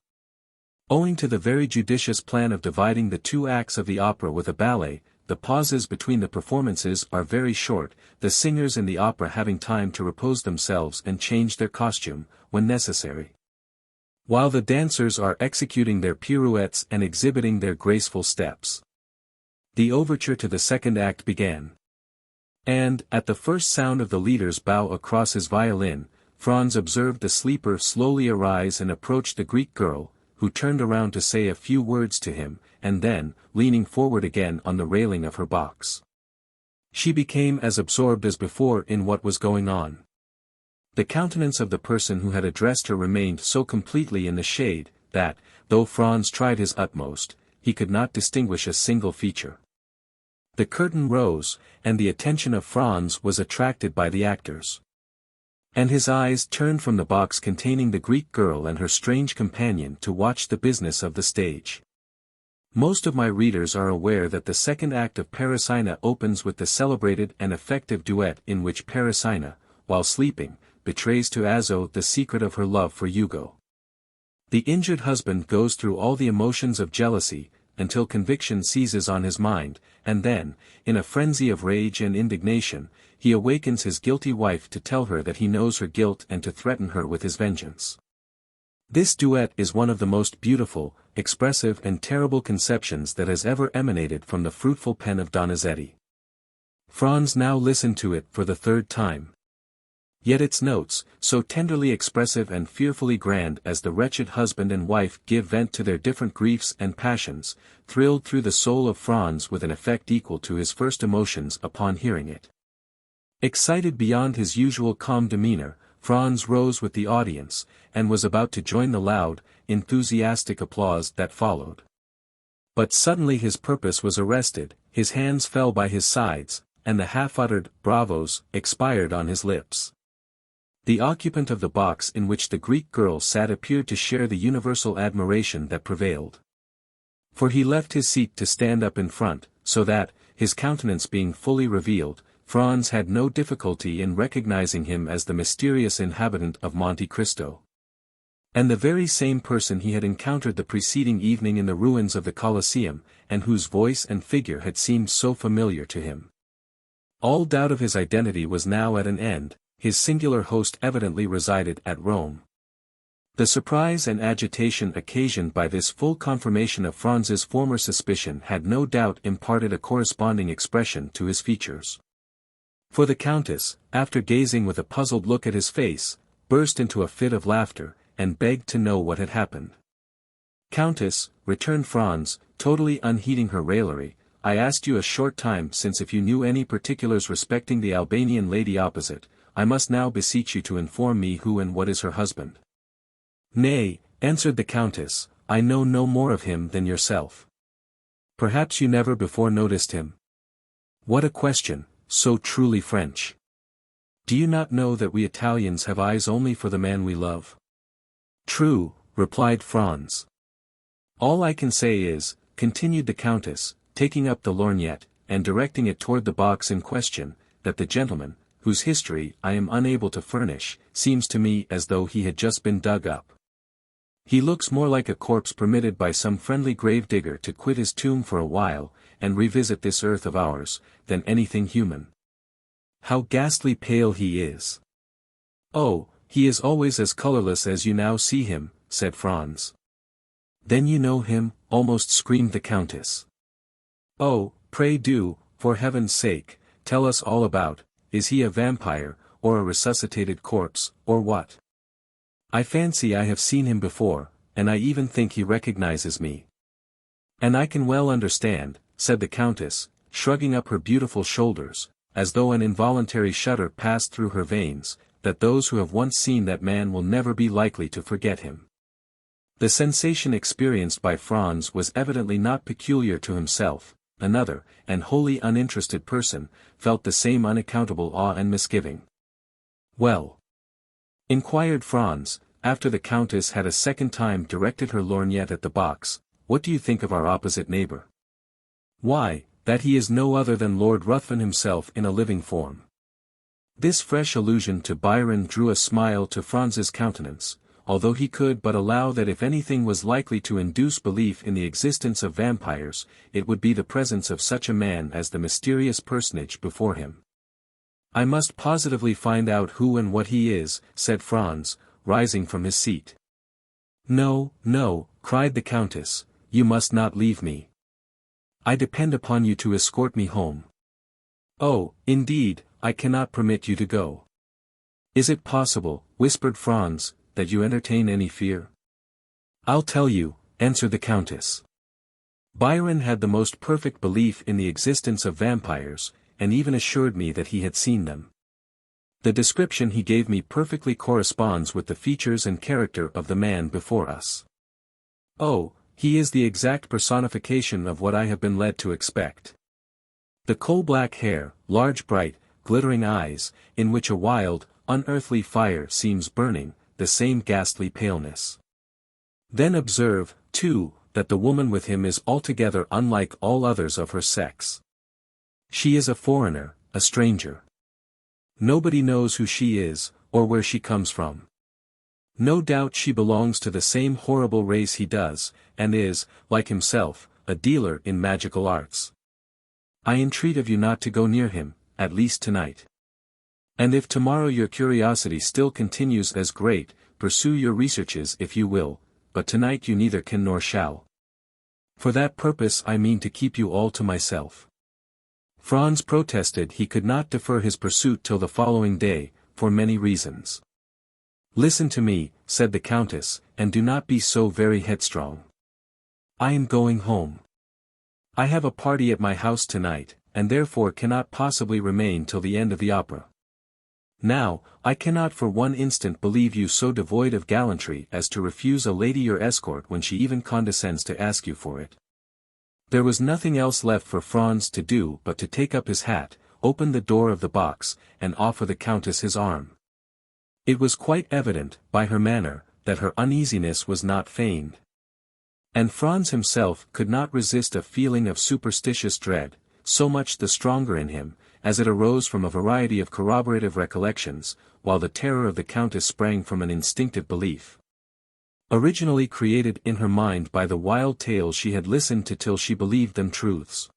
Owing to the very judicious plan of dividing the two acts of the opera with a ballet, the pauses between the performances are very short, the singers in the opera having time to repose themselves and change their costume, when necessary, while the dancers are executing their pirouettes and exhibiting their graceful steps. The overture to the second act began. And, at the first sound of the leader's bow across his violin, Franz observed the sleeper slowly arise and approach the Greek girl, who turned around to say a few words to him, and then, leaning forward again on the railing of her box, she became as absorbed as before in what was going on. The countenance of the person who had addressed her remained so completely in the shade, that, though Franz tried his utmost, he could not distinguish a single feature. The curtain rose, and the attention of Franz was attracted by the actors, and his eyes turned from the box containing the Greek girl and her strange companion to watch the business of the stage. Most of my readers are aware that the second act of Parisina opens with the celebrated and effective duet in which Parisina, while sleeping, betrays to Azo the secret of her love for Hugo. The injured husband goes through all the emotions of jealousy, until conviction seizes on his mind, and then, in a frenzy of rage and indignation, he awakens his guilty wife to tell her that he knows her guilt and to threaten her with his vengeance. This duet is one of the most beautiful, expressive and terrible conceptions that has ever emanated from the fruitful pen of Donizetti. Franz now listened to it for the third time. Yet its notes, so tenderly expressive and fearfully grand as the wretched husband and wife give vent to their different griefs and passions, thrilled through the soul of Franz with an effect equal to his first emotions upon hearing it. Excited beyond his usual calm demeanor, Franz rose with the audience, and was about to join the loud, enthusiastic applause that followed. But suddenly his purpose was arrested, his hands fell by his sides, and the half-uttered "bravos" expired on his lips. The occupant of the box in which the Greek girl sat appeared to share the universal admiration that prevailed. For he left his seat to stand up in front, so that, his countenance being fully revealed, Franz had no difficulty in recognizing him as the mysterious inhabitant of Monte Cristo. And the very same person he had encountered the preceding evening in the ruins of the Colosseum, and whose voice and figure had seemed so familiar to him. All doubt of his identity was now at an end. His singular host evidently resided at Rome. The surprise and agitation occasioned by this full confirmation of Franz's former suspicion had no doubt imparted a corresponding expression to his features. For the Countess, after gazing with a puzzled look at his face, burst into a fit of laughter, and begged to know what had happened. "Countess," returned Franz, totally unheeding her raillery, "I asked you a short time since if you knew any particulars respecting the Albanian lady opposite. I must now beseech you to inform me who and what is her husband." "Nay," answered the Countess, "I know no more of him than yourself. Perhaps you never before noticed him." "What a question, so truly French! Do you not know that we Italians have eyes only for the man we love?" "True," replied Franz. "All I can say is," continued the Countess, taking up the lorgnette, and directing it toward the box in question, "that the gentleman, whose history I am unable to furnish, seems to me as though he had just been dug up. He looks more like a corpse permitted by some friendly grave-digger to quit his tomb for a while, and revisit this earth of ours, than anything human. How ghastly pale he is!" "Oh, he is always as colorless as you now see him," said Franz. "Then you know him?" almost screamed the Countess. "Oh, pray do, for heaven's sake, tell us all about. Is he a vampire, or a resuscitated corpse, or what? I fancy I have seen him before, and I even think he recognizes me." "And I can well understand," said the Countess, shrugging up her beautiful shoulders, as though an involuntary shudder passed through her veins, "that those who have once seen that man will never be likely to forget him." The sensation experienced by Franz was evidently not peculiar to himself. Another, and wholly uninterested person, felt the same unaccountable awe and misgiving. "Well?" inquired Franz, after the Countess had a second time directed her lorgnette at the box, "what do you think of our opposite neighbor?" "Why, that he is no other than Lord Ruthven himself in a living form." This fresh allusion to Byron drew a smile to Franz's countenance, although he could but allow that if anything was likely to induce belief in the existence of vampires, it would be the presence of such a man as the mysterious personage before him. "I must positively find out who and what he is," said Franz, rising from his seat. "No, no," cried the Countess, "you must not leave me. I depend upon you to escort me home." "Oh, indeed, I cannot permit you to go." "Is it possible," whispered Franz, "that you entertain any fear?" "I'll tell you," answered the Countess. "Byron had the most perfect belief in the existence of vampires, and even assured me that he had seen them. The description he gave me perfectly corresponds with the features and character of the man before us. Oh, he is the exact personification of what I have been led to expect. The coal-black hair, large bright, glittering eyes, in which a wild, unearthly fire seems burning, the same ghastly paleness. Then observe, too, that the woman with him is altogether unlike all others of her sex. She is a foreigner, a stranger. Nobody knows who she is, or where she comes from. No doubt she belongs to the same horrible race he does, and is, like himself, a dealer in magical arts. I entreat of you not to go near him, at least tonight. And if tomorrow your curiosity still continues as great, pursue your researches if you will, but tonight you neither can nor shall. For that purpose I mean to keep you all to myself." Franz protested he could not defer his pursuit till the following day, for many reasons. "Listen to me," said the Countess, "and do not be so very headstrong. I am going home. I have a party at my house tonight, and therefore cannot possibly remain till the end of the opera. Now, I cannot for one instant believe you so devoid of gallantry as to refuse a lady your escort when she even condescends to ask you for it. There was nothing else left for Franz to do but to take up his hat, open the door of the box, and offer the Countess his arm. It was quite evident, by her manner, that her uneasiness was not feigned. And Franz himself could not resist a feeling of superstitious dread, so much the stronger in him, as it arose from a variety of corroborative recollections, while the terror of the Countess sprang from an instinctive belief, originally created in her mind by the wild tales she had listened to till she believed them truths.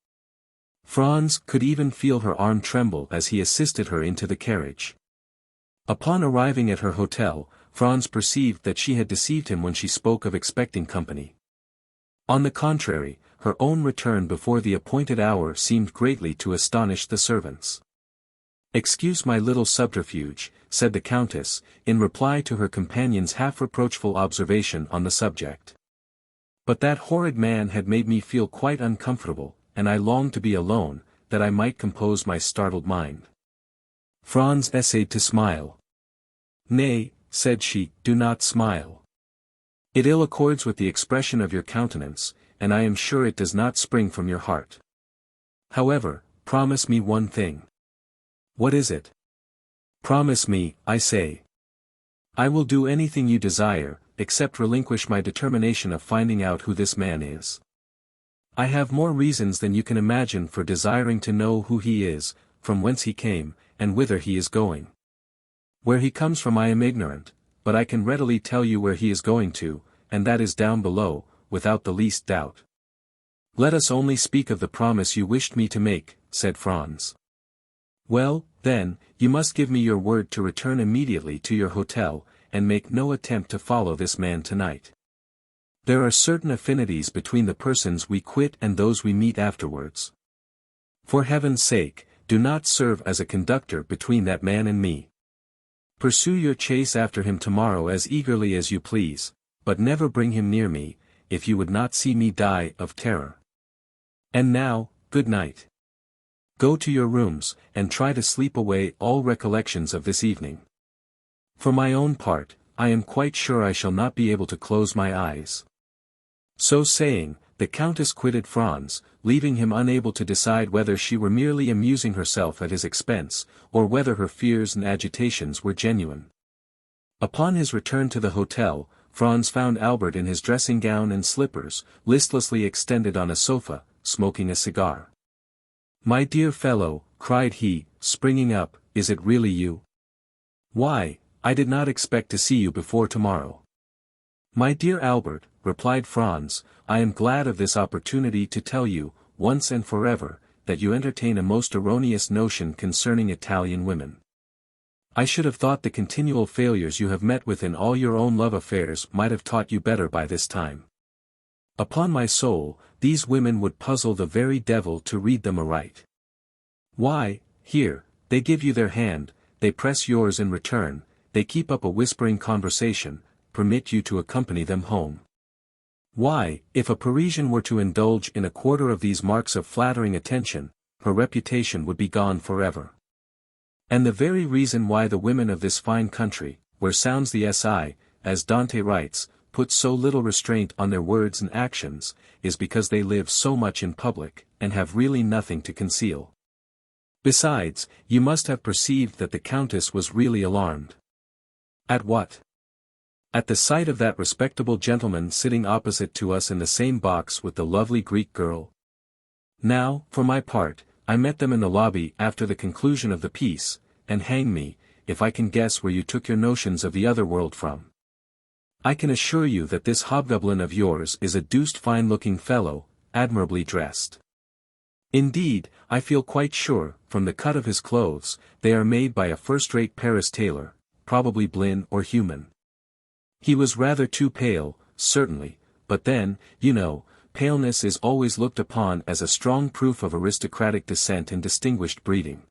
Franz could even feel her arm tremble as he assisted her into the carriage. Upon arriving at her hotel, Franz perceived that she had deceived him when she spoke of expecting company. On the contrary, her own return before the appointed hour seemed greatly to astonish the servants. "Excuse my little subterfuge," said the Countess, in reply to her companion's half-reproachful observation on the subject. "But that horrid man had made me feel quite uncomfortable, and I longed to be alone, that I might compose my startled mind." Franz essayed to smile. "Nay," said she, "do not smile. It ill accords with the expression of your countenance, and I am sure it does not spring from your heart. However, promise me one thing." "What is it?" "Promise me, I say." "I will do anything you desire, except relinquish my determination of finding out who this man is. I have more reasons than you can imagine for desiring to know who he is, from whence he came, and whither he is going. Where he comes from I am ignorant, but I can readily tell you where he is going to, and that is down below, without the least doubt." "Let us only speak of the promise you wished me to make," said Franz. "Well, then, you must give me your word to return immediately to your hotel, and make no attempt to follow this man tonight. There are certain affinities between the persons we quit and those we meet afterwards. For heaven's sake, do not serve as a conductor between that man and me. Pursue your chase after him tomorrow as eagerly as you please, but never bring him near me, if you would not see me die of terror. And now, good night. Go to your rooms, and try to sleep away all recollections of this evening. For my own part, I am quite sure I shall not be able to close my eyes." So saying, the Countess quitted Franz, leaving him unable to decide whether she were merely amusing herself at his expense, or whether her fears and agitations were genuine. Upon his return to the hotel, Franz found Albert in his dressing gown and slippers, listlessly extended on a sofa, smoking a cigar. "My dear fellow," cried he, springing up, "is it really you? Why, I did not expect to see you before tomorrow." "My dear Albert," replied Franz, "I am glad of this opportunity to tell you, once and forever, that you entertain a most erroneous notion concerning Italian women. I should have thought the continual failures you have met with in all your own love affairs might have taught you better by this time. Upon my soul, these women would puzzle the very devil to read them aright. Why, here, they give you their hand, they press yours in return, they keep up a whispering conversation, permit you to accompany them home. Why, if a Parisian were to indulge in a quarter of these marks of flattering attention, her reputation would be gone forever. And the very reason why the women of this fine country, where sounds the SI, as Dante writes, put so little restraint on their words and actions, is because they live so much in public, and have really nothing to conceal. Besides, you must have perceived that the Countess was really alarmed." "At what?" "At the sight of that respectable gentleman sitting opposite to us in the same box with the lovely Greek girl. Now, for my part, I met them in the lobby after the conclusion of the piece, and hang me, if I can guess where you took your notions of the other world from. I can assure you that this hobgoblin of yours is a deuced fine-looking fellow, admirably dressed. Indeed, I feel quite sure, from the cut of his clothes, they are made by a first-rate Paris tailor, probably Blin or Human. He was rather too pale, certainly, but then, you know, paleness is always looked upon as a strong proof of aristocratic descent and distinguished breeding."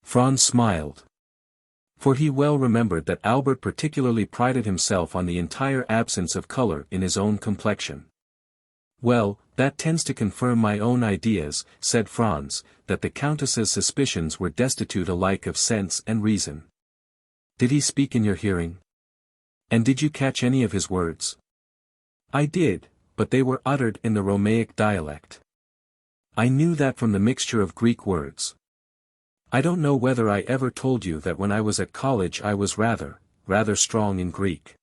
Franz smiled. For he well remembered that Albert particularly prided himself on the entire absence of color in his own complexion. "Well, that tends to confirm my own ideas," said Franz, that the Countess's suspicions were destitute alike of sense and reason. "Did he speak in your hearing? And did you catch any of his words?" "I did, but they were uttered in the Romaic dialect." I knew that from the mixture of Greek words. I don't know whether I ever told you that when I was at college I was rather strong in Greek.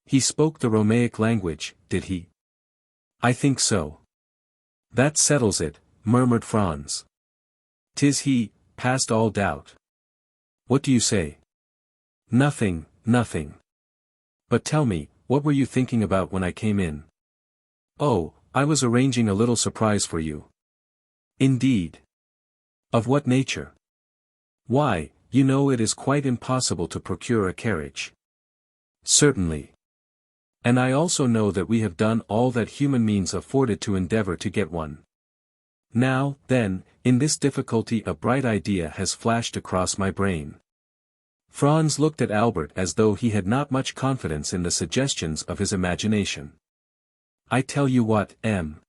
He spoke the Romaic language, did he? I think so. That settles it, murmured Franz. 'Tis he, past all doubt. What do you say? Nothing, nothing. But tell me, what were you thinking about when I came in? Oh, I was arranging a little surprise for you. Indeed. Of what nature? Why, you know it is quite impossible to procure a carriage. Certainly. And I also know that we have done all that human means afforded to endeavor to get one. Now, then, in this difficulty a bright idea has flashed across my brain. Franz looked at Albert as though he had not much confidence in the suggestions of his imagination. I tell you what, M.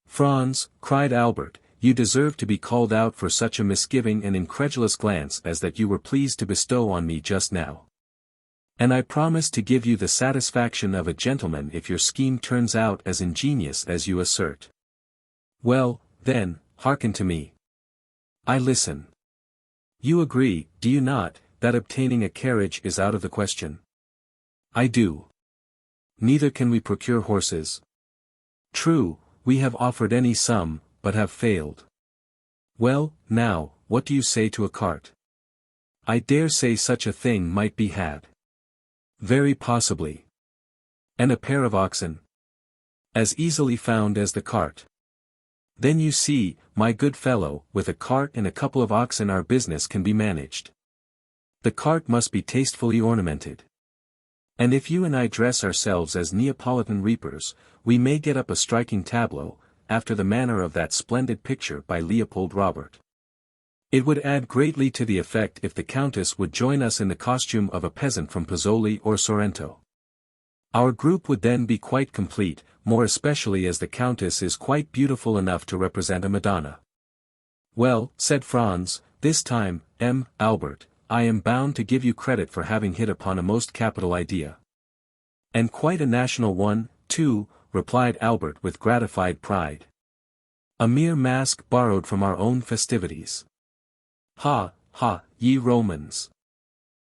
Franz, cried Albert, you deserve to be called out for such a misgiving and incredulous glance as that you were pleased to bestow on me just now. And I promise to give you the satisfaction of a gentleman if your scheme turns out as ingenious as you assert. Well, then, hearken to me. I listen. You agree, do you not, that obtaining a carriage is out of the question? I do. Neither can we procure horses. True, we have offered any sum, but have failed. Well, now, what do you say to a cart? I dare say such a thing might be had. Very possibly. And a pair of oxen? As easily found as the cart. Then you see, my good fellow, with a cart and a couple of oxen our business can be managed. The cart must be tastefully ornamented. And if you and I dress ourselves as Neapolitan reapers, we may get up a striking tableau, after the manner of that splendid picture by Leopold Robert. It would add greatly to the effect if the Countess would join us in the costume of a peasant from Pozzoli or Sorrento. Our group would then be quite complete, more especially as the Countess is quite beautiful enough to represent a Madonna. Well, said Franz, this time, M. Albert, I am bound to give you credit for having hit upon a most capital idea. And quite a national one, too, replied Albert with gratified pride. A mere mask borrowed from our own festivities. Ha, ha, ye Romans!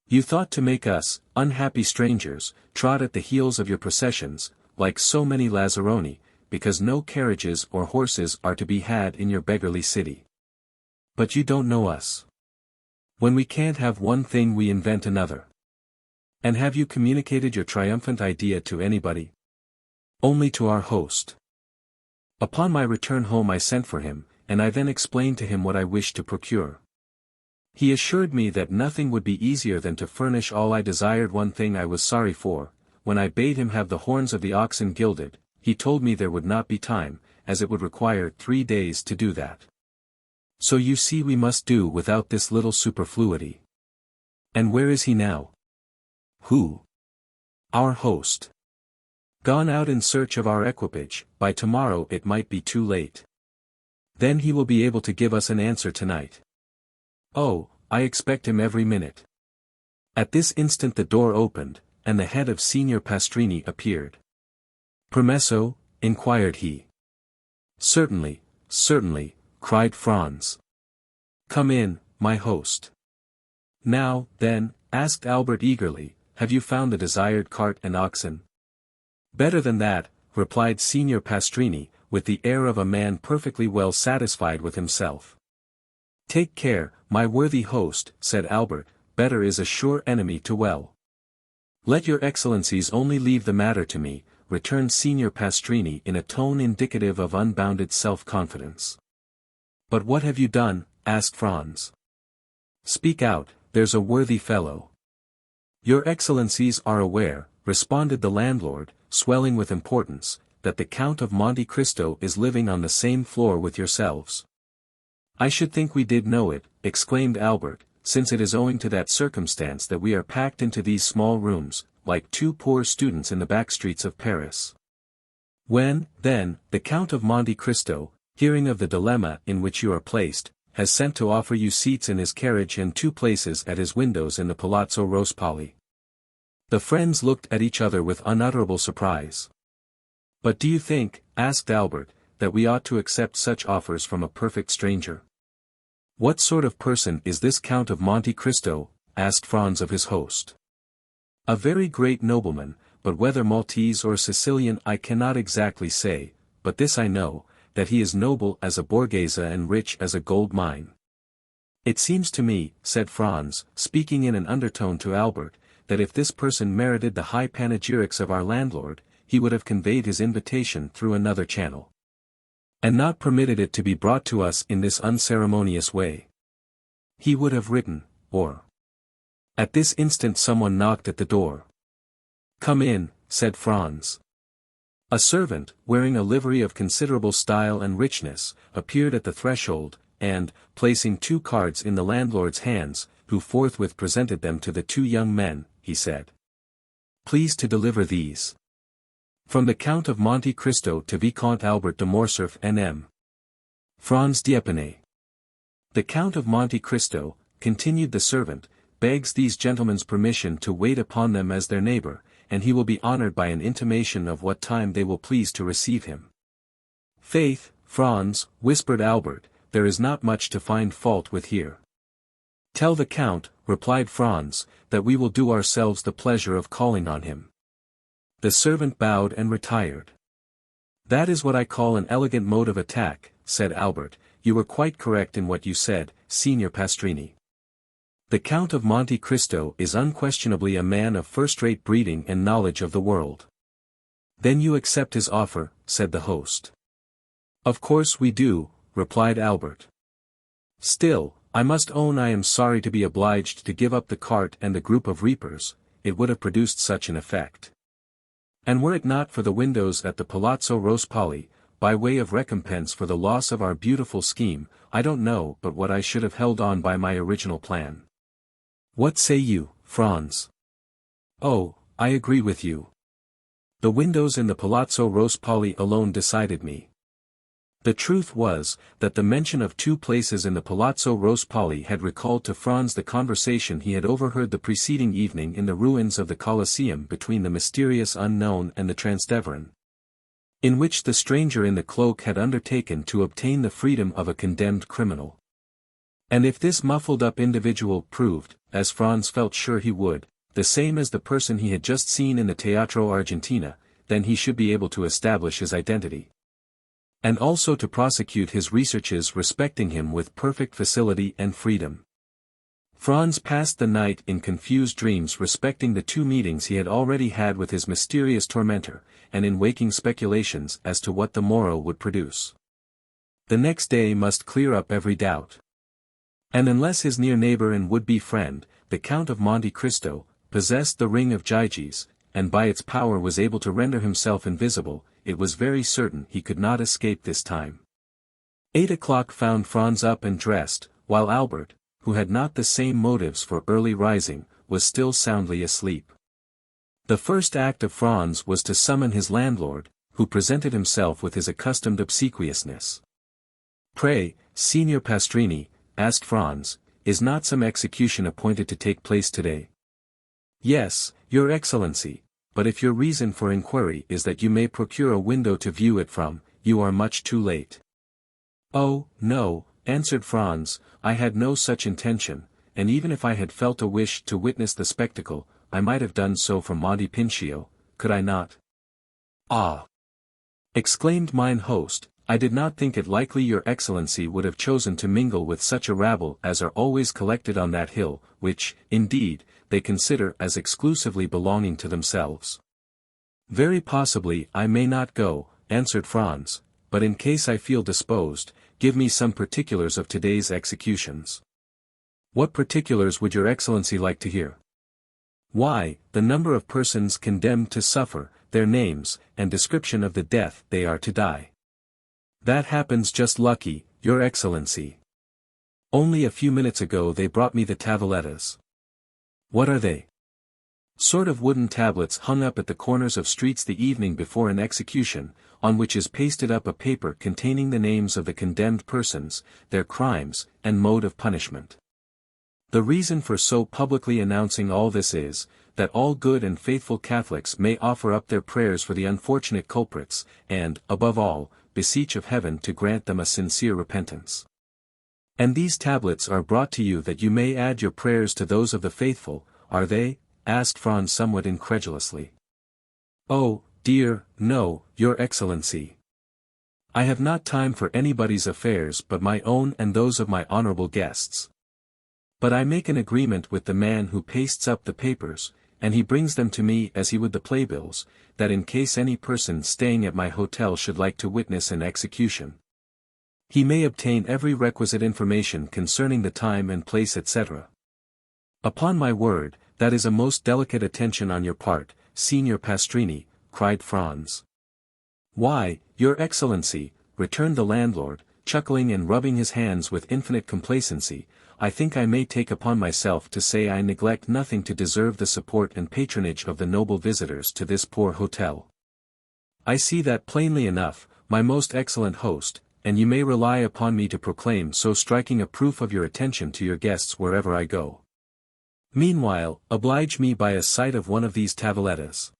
You thought to make us, unhappy strangers, trot at the heels of your processions, like so many Lazzaroni, because no carriages or horses are to be had in your beggarly city. But you don't know us. When we can't have one thing we invent another. And have you communicated your triumphant idea to anybody? Only to our host. Upon my return home I sent for him, and I then explained to him what I wished to procure. He assured me that nothing would be easier than to furnish all I desired. One thing I was sorry for, when I bade him have the horns of the oxen gilded, he told me there would not be time, as it would require 3 days to do that. So you see we must do without this little superfluity. And where is he now? Who? Our host. Gone out in search of our equipage. By tomorrow it might be too late. Then he will be able to give us an answer tonight. Oh, I expect him every minute. At this instant the door opened, and the head of Signor Pastrini appeared. Permesso? Inquired he. Certainly, certainly, cried Franz. Come in, my host. Now, then, asked Albert eagerly, have you found the desired cart and oxen? Better than that, replied Signor Pastrini, with the air of a man perfectly well satisfied with himself. Take care, my worthy host, said Albert, better is a sure enemy to well. Let your excellencies only leave the matter to me, returned Signor Pastrini in a tone indicative of unbounded self-confidence. But what have you done? Asked Franz. Speak out, there's a worthy fellow. Your excellencies are aware, responded the landlord, swelling with importance, that the Count of Monte Cristo is living on the same floor with yourselves. I should think we did know it, exclaimed Albert, since it is owing to that circumstance that we are packed into these small rooms, like two poor students in the back streets of Paris. When, then, the Count of Monte Cristo, hearing of the dilemma in which you are placed, has sent to offer you seats in his carriage and 2 places at his windows in the Palazzo Rospoli. The friends looked at each other with unutterable surprise. But do you think, asked Albert, that we ought to accept such offers from a perfect stranger. "What sort of person is this Count of Monte Cristo?" asked Franz of his host. "A very great nobleman, but whether Maltese or Sicilian I cannot exactly say, but this I know, that he is noble as a Borghese and rich as a gold mine." "It seems to me," said Franz, speaking in an undertone to Albert, "that if this person merited the high panegyrics of our landlord, he would have conveyed his invitation through another channel, and not permitted it to be brought to us in this unceremonious way. He would have written, or—" At this instant someone knocked at the door. "Come in," said Franz. A servant, wearing a livery of considerable style and richness, appeared at the threshold, and, placing 2 cards in the landlord's hands, who forthwith presented them to the 2 young men, he said, "Please to deliver these. From the Count of Monte Cristo to Vicomte Albert de Morcerf N.M. Franz d'Épinay." "The Count of Monte Cristo," continued the servant, "begs these gentlemen's permission to wait upon them as their neighbor, and he will be honored by an intimation of what time they will please to receive him." "Faith, Franz," whispered Albert, "there is not much to find fault with here." "Tell the Count," replied Franz, "that we will do ourselves the pleasure of calling on him." The servant bowed and retired. "That is what I call an elegant mode of attack," said Albert. "You were quite correct in what you said, Signor Pastrini. The Count of Monte Cristo is unquestionably a man of first-rate breeding and knowledge of the world." "Then you accept his offer," said the host. "Of course we do," replied Albert. "Still, I must own I am sorry to be obliged to give up the cart and the group of reapers, it would have produced such an effect. And were it not for the windows at the Palazzo Rospoli, by way of recompense for the loss of our beautiful scheme, I don't know but what I should have held on by my original plan. What say you, Franz?" "Oh, I agree with you. The windows in the Palazzo Rospoli alone decided me." The truth was, that the mention of 2 places in the Palazzo Rospoli had recalled to Franz the conversation he had overheard the preceding evening in the ruins of the Colosseum between the mysterious unknown and the Transteverin, in which the stranger in the cloak had undertaken to obtain the freedom of a condemned criminal. And if this muffled-up individual proved, as Franz felt sure he would, the same as the person he had just seen in the Teatro Argentina, then he should be able to establish his identity, and also to prosecute his researches respecting him with perfect facility and freedom. Franz passed the night in confused dreams respecting the 2 meetings he had already had with his mysterious tormentor, and in waking speculations as to what the morrow would produce. The next day must clear up every doubt. And unless his near neighbor and would-be friend, the Count of Monte Cristo, possessed the ring of Gyges, and by its power was able to render himself invisible, it was very certain he could not escape this time. 8 o'clock found Franz up and dressed, while Albert, who had not the same motives for early rising, was still soundly asleep. The first act of Franz was to summon his landlord, who presented himself with his accustomed obsequiousness. "Pray, Signor Pastrini," asked Franz, "is not some execution appointed to take place today?" "Yes, your Excellency, but if your reason for inquiry is that you may procure a window to view it from, you are much too late." "Oh, no," answered Franz, "I had no such intention, and even if I had felt a wish to witness the spectacle, I might have done so from Monte Pincio, could I not?" "Ah!" exclaimed mine host, "I did not think it likely your Excellency would have chosen to mingle with such a rabble as are always collected on that hill, which, indeed, they consider as exclusively belonging to themselves." "Very possibly I may not go," answered Franz, "but in case I feel disposed, give me some particulars of today's executions." "What particulars would your Excellency like to hear?" "Why, the number of persons condemned to suffer, their names, and description of the death they are to die." "That happens just lucky, your Excellency. Only a few minutes ago they brought me the tavelettas." "What are they?" "Sort of wooden tablets hung up at the corners of streets the evening before an execution, on which is pasted up a paper containing the names of the condemned persons, their crimes, and mode of punishment. The reason for so publicly announcing all this is, that all good and faithful Catholics may offer up their prayers for the unfortunate culprits, and, above all, beseech of heaven to grant them a sincere repentance. And these tablets are brought to you that you may add your prayers to those of the faithful, are they? Asked Fernand somewhat incredulously. Oh, dear, no, your excellency. I have not time for anybody's affairs but my own and those of my honorable guests. But I make an agreement with the man who pastes up the papers, and he brings them to me as he would the playbills, that in case any person staying at my hotel should like to witness an execution, he may obtain every requisite information concerning the time and place etc. Upon my word, that is a most delicate attention on your part, Signor Pastrini, cried Franz. Why, your excellency, returned the landlord, chuckling and rubbing his hands with infinite complacency, I think I may take upon myself to say I neglect nothing to deserve the support and patronage of the noble visitors to this poor hotel. I see that plainly enough, my most excellent host, and you may rely upon me to proclaim so striking a proof of your attention to your guests wherever I go. Meanwhile, oblige me by a sight of one of these tavelettas.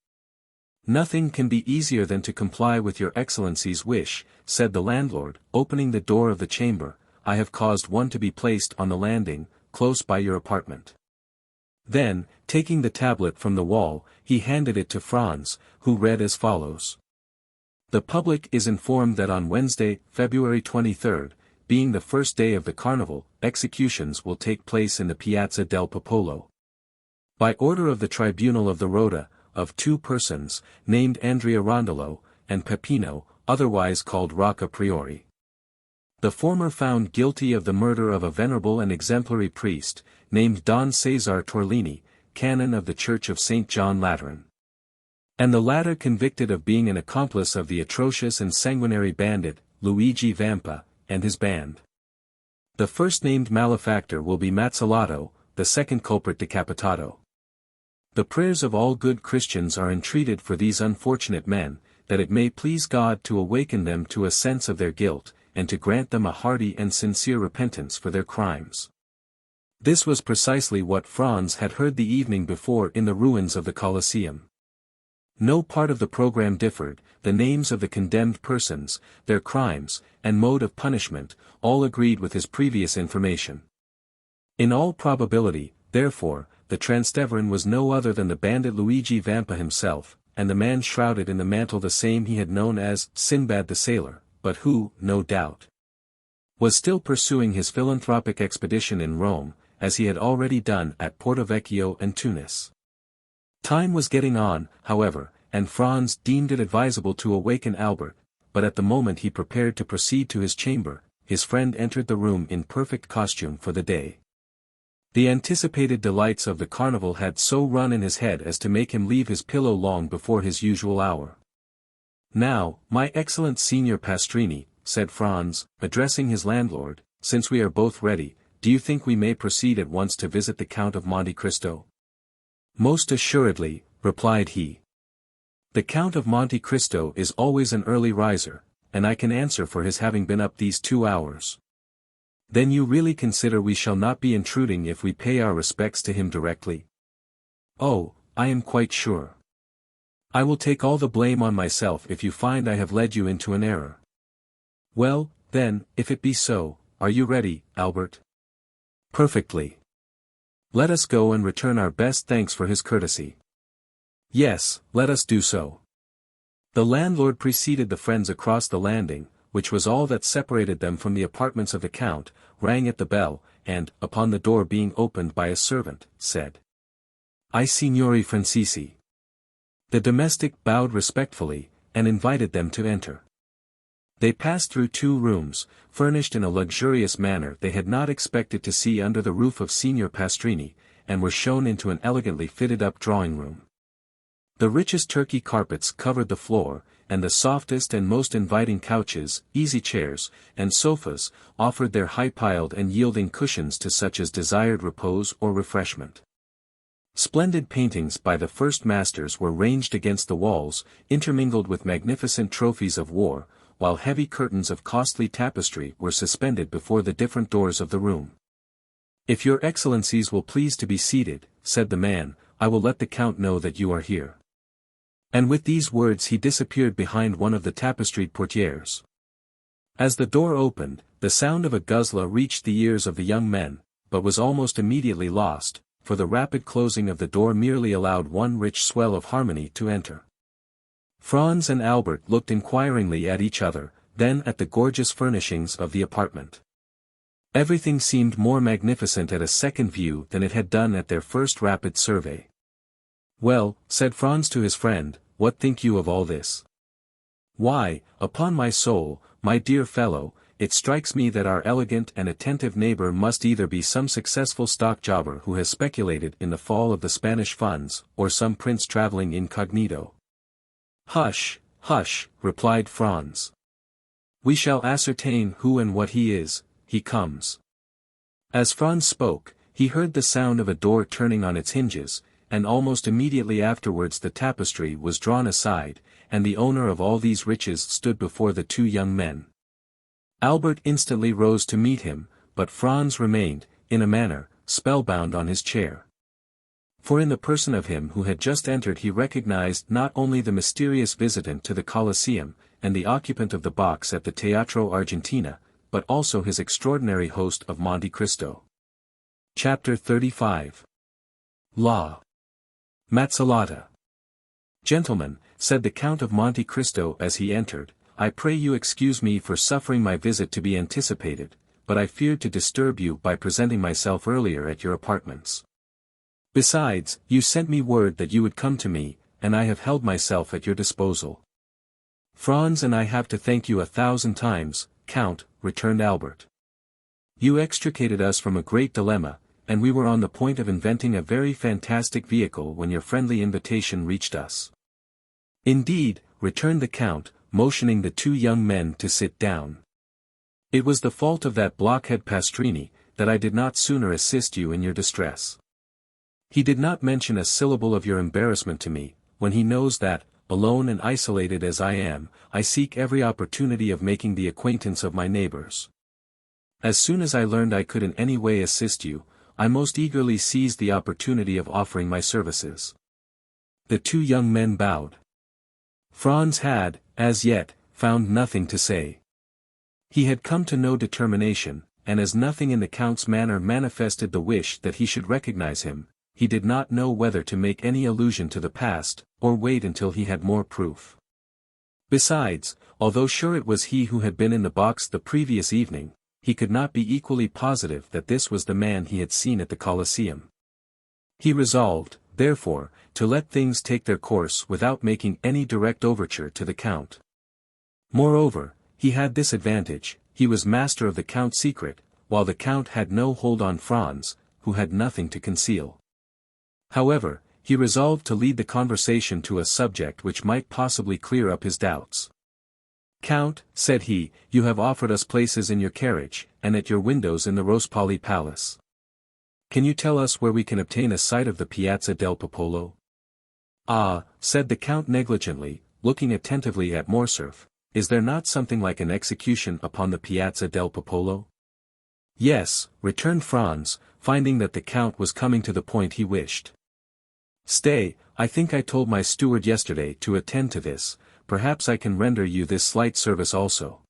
Nothing can be easier than to comply with your excellency's wish, said the landlord, opening the door of the chamber. I have caused one to be placed on the landing, close by your apartment. Then, taking the tablet from the wall, he handed it to Franz, who read as follows. The public is informed that on Wednesday, February 23, being the first day of the carnival, executions will take place in the Piazza del Popolo. By order of the Tribunal of the Rota, of two persons, named Andrea Rondolo, and Peppino, otherwise called Rocca Priori. The former found guilty of the murder of a venerable and exemplary priest, named Don Cesare Torlini, canon of the Church of St. John Lateran. And the latter convicted of being an accomplice of the atrocious and sanguinary bandit, Luigi Vampa, and his band. The first named malefactor will be Mazzolatto, the second culprit decapitado. The prayers of all good Christians are entreated for these unfortunate men, that it may please God to awaken them to a sense of their guilt, and to grant them a hearty and sincere repentance for their crimes. This was precisely what Franz had heard the evening before in the ruins of the Colosseum. No part of the program differed, the names of the condemned persons, their crimes, and mode of punishment, all agreed with his previous information. In all probability, therefore, the Transteverin was no other than the bandit Luigi Vampa himself, and the man shrouded in the mantle the same he had known as Sinbad the Sailor, but who, no doubt, was still pursuing his philanthropic expedition in Rome, as he had already done at Porto Vecchio and Tunis. Time was getting on, however, and Franz deemed it advisable to awaken Albert, but at the moment he prepared to proceed to his chamber, his friend entered the room in perfect costume for the day. The anticipated delights of the carnival had so run in his head as to make him leave his pillow long before his usual hour. Now, my excellent Signor Pastrini, said Franz, addressing his landlord, since we are both ready, do you think we may proceed at once to visit the Count of Monte Cristo? Most assuredly, replied he. The Count of Monte Cristo is always an early riser, and I can answer for his having been up these 2 hours. Then you really consider we shall not be intruding if we pay our respects to him directly? Oh, I am quite sure. I will take all the blame on myself if you find I have led you into an error. Well, then, if it be so, are you ready, Albert? Perfectly. Let us go and return our best thanks for his courtesy. Yes, let us do so. The landlord preceded the friends across the landing, which was all that separated them from the apartments of the Count, rang at the bell, and, upon the door being opened by a servant, said, I Signori Francisci. The domestic bowed respectfully, and invited them to enter. They passed through 2 rooms, furnished in a luxurious manner they had not expected to see under the roof of Signor Pastrini, and were shown into an elegantly fitted-up drawing-room. The richest Turkey carpets covered the floor, and the softest and most inviting couches, easy-chairs, and sofas, offered their high-piled and yielding cushions to such as desired repose or refreshment. Splendid paintings by the first masters were ranged against the walls, intermingled with magnificent trophies of war, while heavy curtains of costly tapestry were suspended before the different doors of the room. If your excellencies will please to be seated, said the man, I will let the Count know that you are here. And with these words he disappeared behind one of the tapestried portieres. As the door opened, the sound of a guzla reached the ears of the young men, but was almost immediately lost, for the rapid closing of the door merely allowed one rich swell of harmony to enter. Franz and Albert looked inquiringly at each other, then at the gorgeous furnishings of the apartment. Everything seemed more magnificent at a second view than it had done at their first rapid survey. "Well," said Franz to his friend, "what think you of all this?" "Why, upon my soul, my dear fellow, it strikes me that our elegant and attentive neighbor must either be some successful stock jobber who has speculated in the fall of the Spanish funds, or some prince traveling incognito." "Hush, hush," replied Franz. "We shall ascertain who and what he is. He comes." As Franz spoke, he heard the sound of a door turning on its hinges, and almost immediately afterwards the tapestry was drawn aside, and the owner of all these riches stood before the two young men. Albert instantly rose to meet him, but Franz remained, in a manner, spellbound on his chair. For in the person of him who had just entered he recognized not only the mysterious visitant to the Colosseum, and the occupant of the box at the Teatro Argentina, but also his extraordinary host of Monte Cristo. Chapter 35. La Mazzolata. "Gentlemen," said the Count of Monte Cristo as he entered, "I pray you excuse me for suffering my visit to be anticipated, but I feared to disturb you by presenting myself earlier at your apartments. Besides, you sent me word that you would come to me, and I have held myself at your disposal." "Franz and I have to thank you 1,000 times, Count," returned Albert. "You extricated us from a great dilemma, and we were on the point of inventing a very fantastic vehicle when your friendly invitation reached us." "Indeed," returned the Count, motioning the two young men to sit down. "It was the fault of that blockhead Pastrini, that I did not sooner assist you in your distress. He did not mention a syllable of your embarrassment to me, when he knows that, alone and isolated as I am, I seek every opportunity of making the acquaintance of my neighbors. As soon as I learned I could in any way assist you, I most eagerly seized the opportunity of offering my services." The two young men bowed. Franz had, as yet, found nothing to say. He had come to no determination, and as nothing in the Count's manner manifested the wish that he should recognize him, he did not know whether to make any allusion to the past, or wait until he had more proof. Besides, although sure it was he who had been in the box the previous evening, he could not be equally positive that this was the man he had seen at the Colosseum. He resolved, therefore, to let things take their course without making any direct overture to the Count. Moreover, he had this advantage, he was master of the Count's secret, while the Count had no hold on Franz, who had nothing to conceal. However, he resolved to lead the conversation to a subject which might possibly clear up his doubts. "Count," said he, "you have offered us places in your carriage, and at your windows in the Rospoli Palace. Can you tell us where we can obtain a sight of the Piazza del Popolo?" "Ah," said the Count negligently, looking attentively at Morcerf, "is there not something like an execution upon the Piazza del Popolo?" "Yes," returned Franz, finding that the Count was coming to the point he wished. "Stay, I think I told my steward yesterday to attend to this, perhaps I can render you this slight service also."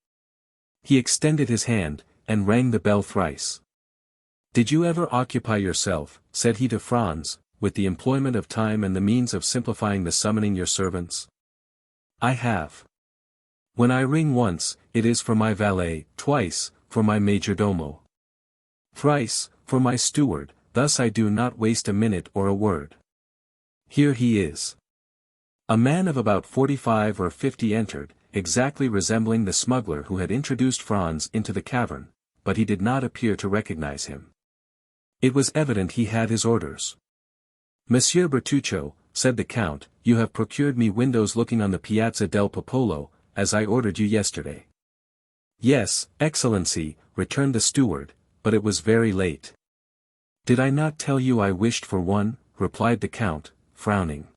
He extended his hand, and rang the bell thrice. "Did you ever occupy yourself," said he to Franz, "with the employment of time and the means of simplifying the summoning your servants?" "I have. When I ring once, it is for my valet, twice, for my majordomo, thrice, for my steward, thus I do not waste a minute or a word. Here he is." A man of about 45 or 50 entered, exactly resembling the smuggler who had introduced Franz into the cavern, but he did not appear to recognize him. It was evident he had his orders. "Monsieur Bertuccio," said the Count, "you have procured me windows looking on the Piazza del Popolo, as I ordered you yesterday." "Yes, Excellency," returned the steward, "but it was very late." "Did I not tell you I wished for one?" replied the Count, frowning.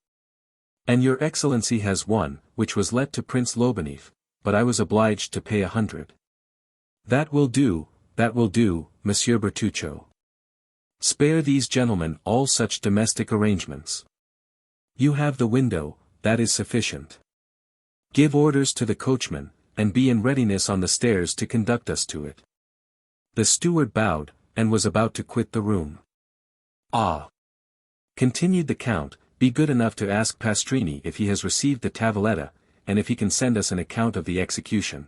"And your Excellency has one, which was let to Prince Lobaneff, but I was obliged to pay 100. That will do, Monsieur Bertuccio. Spare these gentlemen all such domestic arrangements. You have the window, that is sufficient. Give orders to the coachman, and be in readiness on the stairs to conduct us to it." The steward bowed, and was about to quit the room. "Ah," continued the Count, "be good enough to ask Pastrini if he has received the tavoletta, and if he can send us an account of the execution."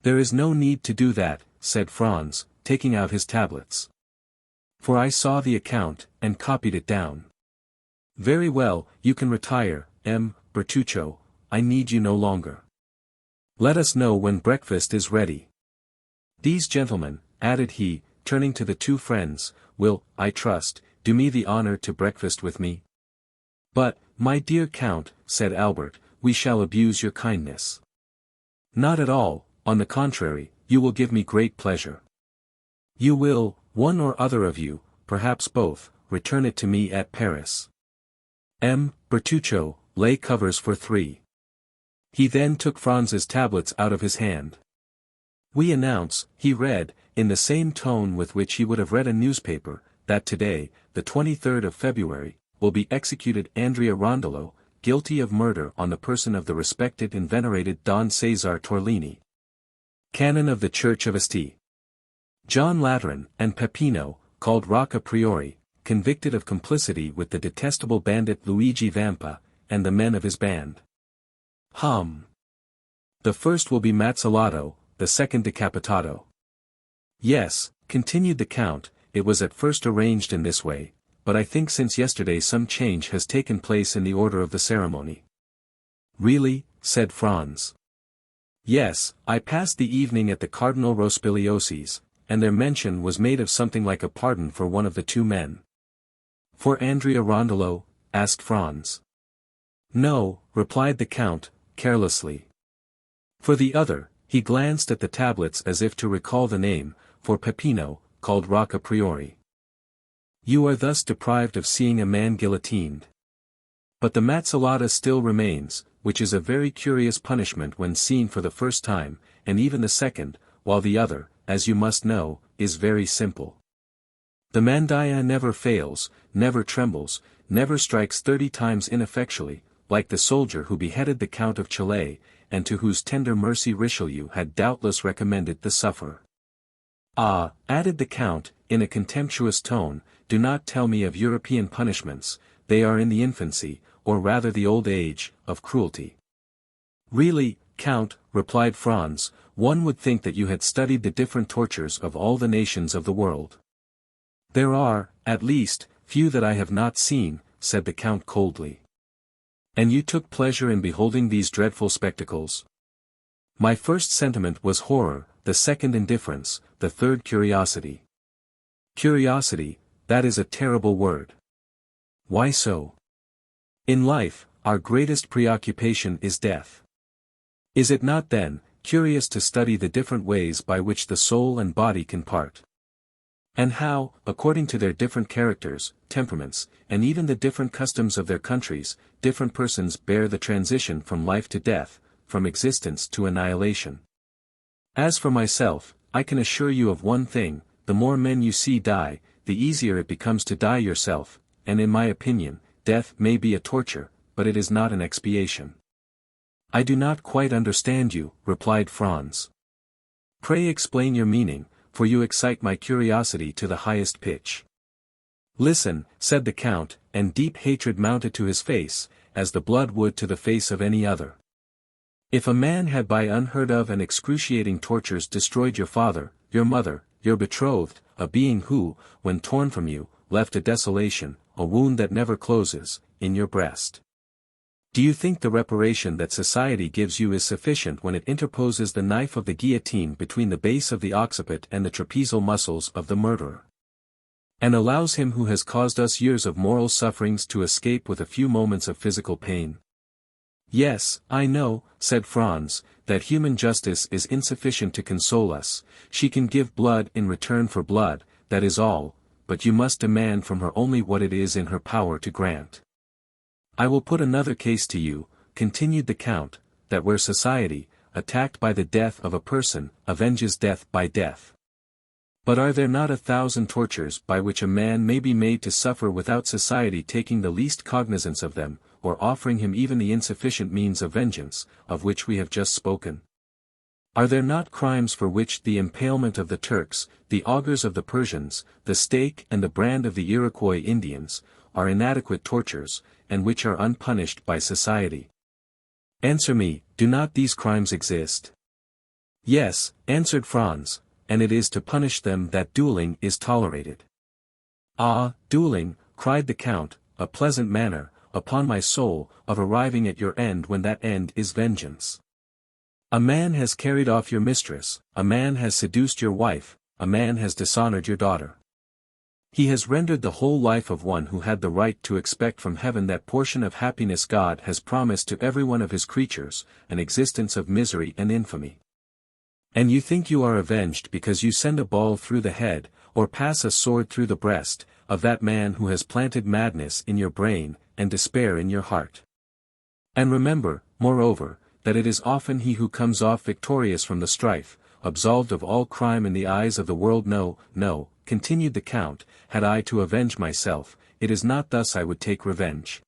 "There is no need to do that," said Franz, taking out his tablets. "For I saw the account, and copied it down." "Very well, you can retire, Bertuccio, I need you no longer. Let us know when breakfast is ready. These gentlemen," added he, turning to the two friends, "will, I trust, do me the honor to breakfast with me." "But, my dear Count," said Albert, "we shall abuse your kindness." "Not at all, on the contrary, you will give me great pleasure. You will, one or other of you, perhaps both, return it to me at Paris. Bertuccio, lay covers for 3. He then took Franz's tablets out of his hand. "We announce," he read, in the same tone with which he would have read a newspaper, "that today, the 23rd of February, will be executed Andrea Rondolo, guilty of murder on the person of the respected and venerated Don Cesare Torlini, canon of the Church of Asti. John Lateran and Peppino, called Rocca Priori, convicted of complicity with the detestable bandit Luigi Vampa, and the men of his band. The first will be Mazzolato, the second Decapitato." "Yes," continued the Count, "it was at first arranged in this way, but I think since yesterday some change has taken place in the order of the ceremony." "Really?" said Franz. "Yes, I passed the evening at the Cardinal Rospigliosi's, and their mention was made of something like a pardon for one of the 2 men." "For Andrea Rondolo?" asked Franz. "No," replied the Count, carelessly. "For the other," he glanced at the tablets as if to recall the name, "for Peppino, called Rocca Priori. You are thus deprived of seeing a man guillotined. But the Mazzolata still remains, which is a very curious punishment when seen for the first time, and even the second, while the other, as you must know, is very simple. The mandaia never fails, never trembles, never strikes 30 times ineffectually, like the soldier who beheaded the Count of Château, and to whose tender mercy Richelieu had doubtless recommended the sufferer. Ah," added the Count, in a contemptuous tone, "do not tell me of European punishments, they are in the infancy, or rather the old age, of cruelty." "Really, Count," replied Franz, "one would think that you had studied the different tortures of all the nations of the world." "There are, at least, few that I have not seen," said the Count coldly. "And you took pleasure in beholding these dreadful spectacles?" "My first sentiment was horror, the second indifference, the third curiosity." "Curiosity, that is a terrible word." "Why so?" "In life, our greatest preoccupation is death. Is it not then, curious to study the different ways by which the soul and body can part? And how, according to their different characters, temperaments, and even the different customs of their countries, different persons bear the transition from life to death, from existence to annihilation? As for myself, I can assure you of one thing, the more men you see die, the easier it becomes to die yourself, and in my opinion, death may be a torture, but it is not an expiation." "I do not quite understand you," replied Franz. "Pray explain your meaning, for you excite my curiosity to the highest pitch." "Listen," said the Count, and deep hatred mounted to his face, as the blood would to the face of any other. "If a man had by unheard of and excruciating tortures destroyed your father, your mother, your betrothed, a being who, when torn from you, left a desolation, a wound that never closes, in your breast, do you think the reparation that society gives you is sufficient when it interposes the knife of the guillotine between the base of the occiput and the trapezial muscles of the murderer, and allows him who has caused us years of moral sufferings to escape with a few moments of physical pain?" "Yes, I know," said Franz, "that human justice is insufficient to console us, she can give blood in return for blood, that is all, but you must demand from her only what it is in her power to grant. I will put another case to you," continued the Count, "that where society, attacked by the death of a person, avenges death by death. But are there not 1,000 tortures by which a man may be made to suffer without society taking the least cognizance of them, or offering him even the insufficient means of vengeance, of which we have just spoken? Are there not crimes for which the impalement of the Turks, the augurs of the Persians, the stake and the brand of the Iroquois Indians, are inadequate tortures, and which are unpunished by society? Answer me, do not these crimes exist? Yes, answered Franz, and it is to punish them that dueling is tolerated. Ah, dueling, cried the Count, a pleasant manner, upon my soul, of arriving at your end when that end is vengeance. A man has carried off your mistress, a man has seduced your wife, a man has dishonored your daughter. He has rendered the whole life of one who had the right to expect from heaven that portion of happiness God has promised to every one of his creatures, an existence of misery and infamy. And you think you are avenged because you send a ball through the head, or pass a sword through the breast, of that man who has planted madness in your brain, and despair in your heart. And remember, moreover, that it is often he who comes off victorious from the strife, absolved of all crime in the eyes of the world. No, no, continued the Count, had I to avenge myself, it is not thus I would take revenge.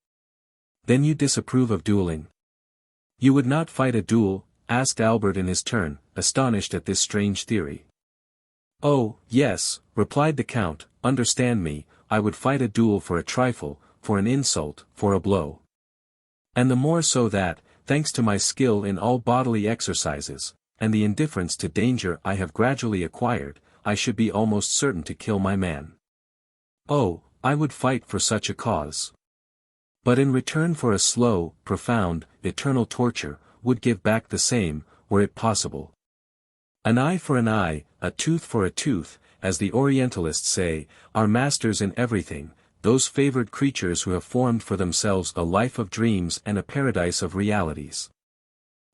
Then you disapprove of dueling? You would not fight a duel? Asked Albert in his turn, astonished at this strange theory. Oh, yes, replied the Count, understand me, I would fight a duel for a trifle, for an insult, for a blow. And the more so that, thanks to my skill in all bodily exercises, and the indifference to danger I have gradually acquired, I should be almost certain to kill my man. Oh, I would fight for such a cause. But in return for a slow, profound, eternal torture, would give back the same, were it possible. An eye for an eye, a tooth for a tooth, as the Orientalists say, are masters in everything, those favored creatures who have formed for themselves a life of dreams and a paradise of realities.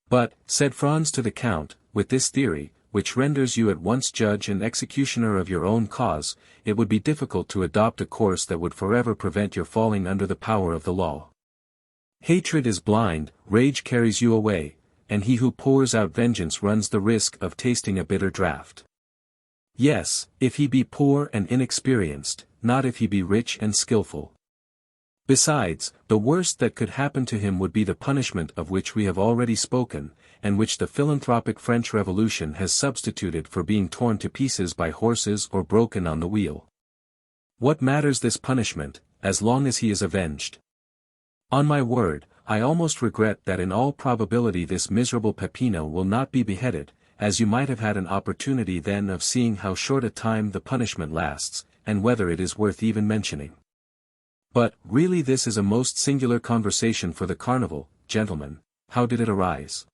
But, said Franz to the Count, with this theory, which renders you at once judge and executioner of your own cause, it would be difficult to adopt a course that would forever prevent your falling under the power of the law. Hatred is blind, rage carries you away, and he who pours out vengeance runs the risk of tasting a bitter draught. Yes, if he be poor and inexperienced, not if he be rich and skillful. Besides, the worst that could happen to him would be the punishment of which we have already spoken, and which the philanthropic French Revolution has substituted for being torn to pieces by horses or broken on the wheel. What matters this punishment, as long as he is avenged? On my word, I almost regret that in all probability this miserable Peppino will not be beheaded, as you might have had an opportunity then of seeing how short a time the punishment lasts, and whether it is worth even mentioning. But, really this is a most singular conversation for the carnival, gentlemen. How did it arise?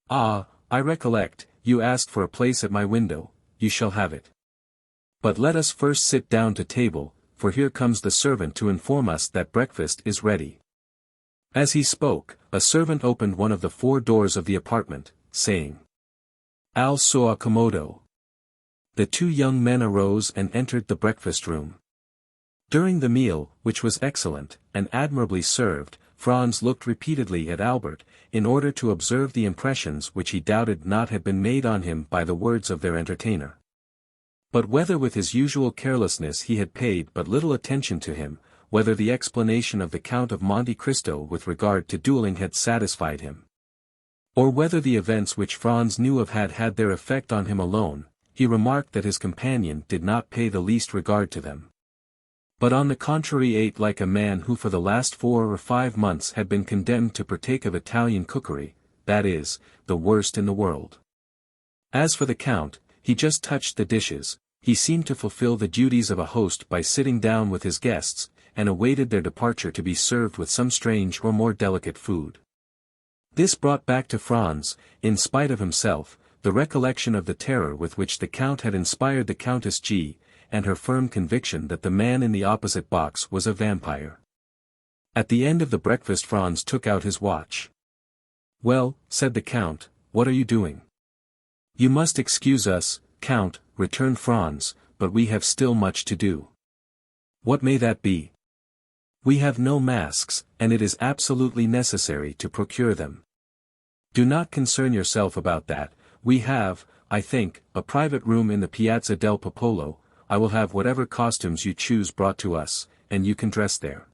Ah, I recollect, you asked for a place at my window, you shall have it. But let us first sit down to table, for here comes the servant to inform us that breakfast is ready. As he spoke, a servant opened one of the 4 doors of the apartment, saying, Al suo accomodo. The 2 young men arose and entered the breakfast room. During the meal, which was excellent, and admirably served, Franz looked repeatedly at Albert, in order to observe the impressions which he doubted not had been made on him by the words of their entertainer. But whether with his usual carelessness he had paid but little attention to him, whether the explanation of the Count of Monte Cristo with regard to dueling had satisfied him, or whether the events which Franz knew of had had their effect on him alone, he remarked that his companion did not pay the least regard to them, but on the contrary ate like a man who for the last 4 or 5 months had been condemned to partake of Italian cookery, that is, the worst in the world. As for the Count, he just touched the dishes, he seemed to fulfill the duties of a host by sitting down with his guests, and awaited their departure to be served with some strange or more delicate food. This brought back to Franz, in spite of himself, the recollection of the terror with which the Count had inspired the Countess G., and her firm conviction that the man in the opposite box was a vampire. At the end of the breakfast Franz took out his watch. Well, said the Count, what are you doing? You must excuse us, Count, returned Franz, but we have still much to do. What may that be? We have no masks, and it is absolutely necessary to procure them. Do not concern yourself about that, we have, I think, a private room in the Piazza del Popolo. I will have whatever costumes you choose brought to us, and you can dress there.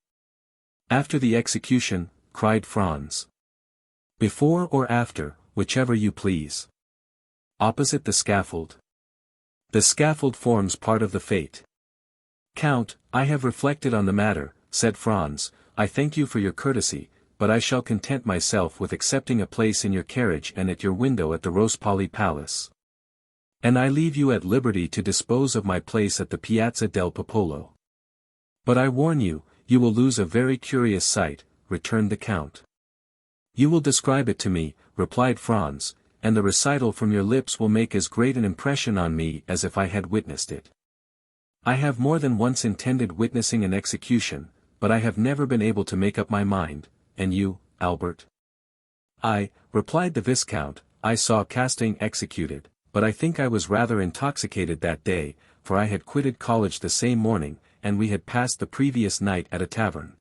After the execution, cried Franz. Before or after, whichever you please. opposite the scaffold. The scaffold forms part of the fate. Count, I have reflected on the matter, said Franz. I thank you for your courtesy, but I shall content myself with accepting a place in your carriage and at your window at the Rospoli Palace. And I leave you at liberty to dispose of my place at the Piazza del Popolo. But I warn you, you will lose a very curious sight, returned the Count. You will describe it to me, replied Franz, and the recital from your lips will make as great an impression on me as if I had witnessed it. I have more than once intended witnessing an execution, but I have never been able to make up my mind, and you, Albert? I, replied the Viscount, I saw Castaing executed, but I think I was rather intoxicated that day, for I had quitted college the same morning, and we had passed the previous night at a tavern.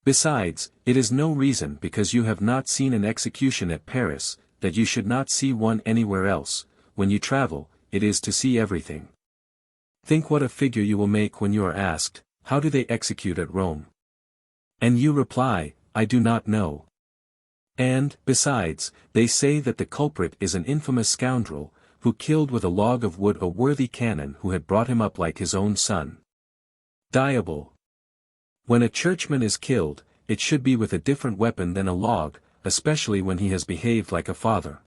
Besides, it is no reason because you have not seen an execution at Paris, that you should not see one anywhere else. When you travel, it is to see everything. Think what a figure you will make when you are asked, how do they execute at Rome? And you reply, I do not know. And, besides, they say that the culprit is an infamous scoundrel, who killed with a log of wood a worthy canon who had brought him up like his own son. Diable! When a churchman is killed, it should be with a different weapon than a log, especially when he has behaved like a father.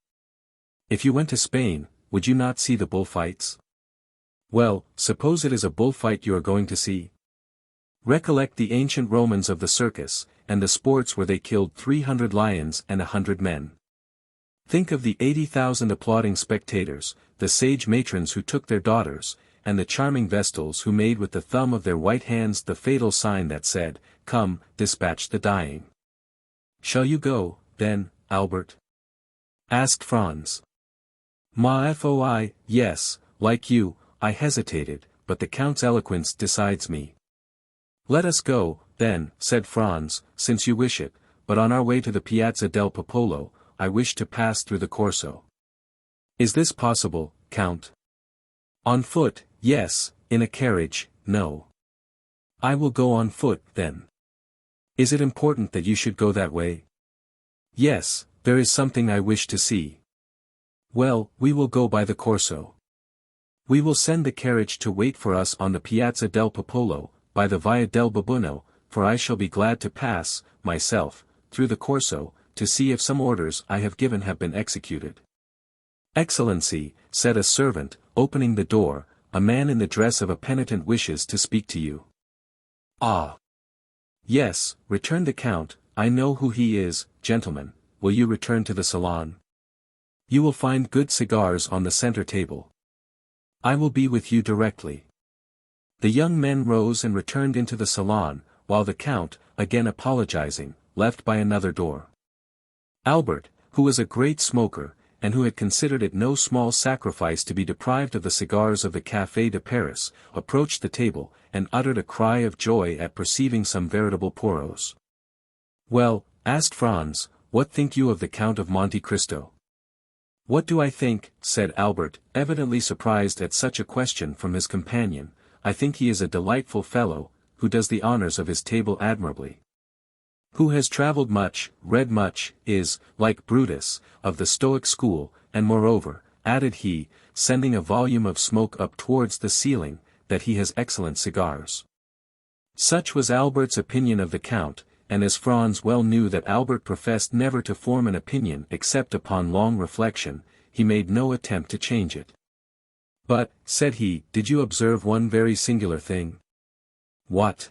If you went to Spain, would you not see the bullfights? Well, suppose it is a bullfight you are going to see. Recollect the ancient Romans of the circus, and the sports where they killed 300 lions and 100 men. Think of the 80,000 applauding spectators, the sage matrons who took their daughters, and the charming vestals who made with the thumb of their white hands the fatal sign that said, Come, dispatch the dying. Shall you go, then, Albert? Asked Franz. Ma-foi, yes, like you, I hesitated, but the Count's eloquence decides me. Let us go, then, said Franz, since you wish it, but on our way to the Piazza del Popolo, I wish to pass through the Corso. Is this possible, Count? On foot, yes, in a carriage, no. I will go on foot, then. Is it important that you should go that way? Yes, there is something I wish to see. Well, we will go by the Corso. We will send the carriage to wait for us on the Piazza del Popolo, by the Via del Babuino, for I shall be glad to pass, myself, through the Corso, to see if some orders I have given have been executed. Excellency, said a servant, opening the door, a man in the dress of a penitent wishes to speak to you. Ah! Yes, returned the Count, I know who he is. Gentlemen, will you return to the salon? You will find good cigars on the center table. I will be with you directly. The young men rose and returned into the salon, while the Count, again apologizing, left by another door. Albert, who was a great smoker, and who had considered it no small sacrifice to be deprived of the cigars of the Café de Paris, approached the table, and uttered a cry of joy at perceiving some veritable poros. Well, asked Franz, what think you of the Count of Monte Cristo? What do I think, said Albert, evidently surprised at such a question from his companion. I think he is a delightful fellow, who does the honors of his table admirably. Who has travelled much, read much, is, like Brutus, of the Stoic school, and moreover, added he, sending a volume of smoke up towards the ceiling, that he has excellent cigars. Such was Albert's opinion of the Count, and as Franz well knew that Albert professed never to form an opinion except upon long reflection, he made no attempt to change it. But, said he, did you observe one very singular thing? What?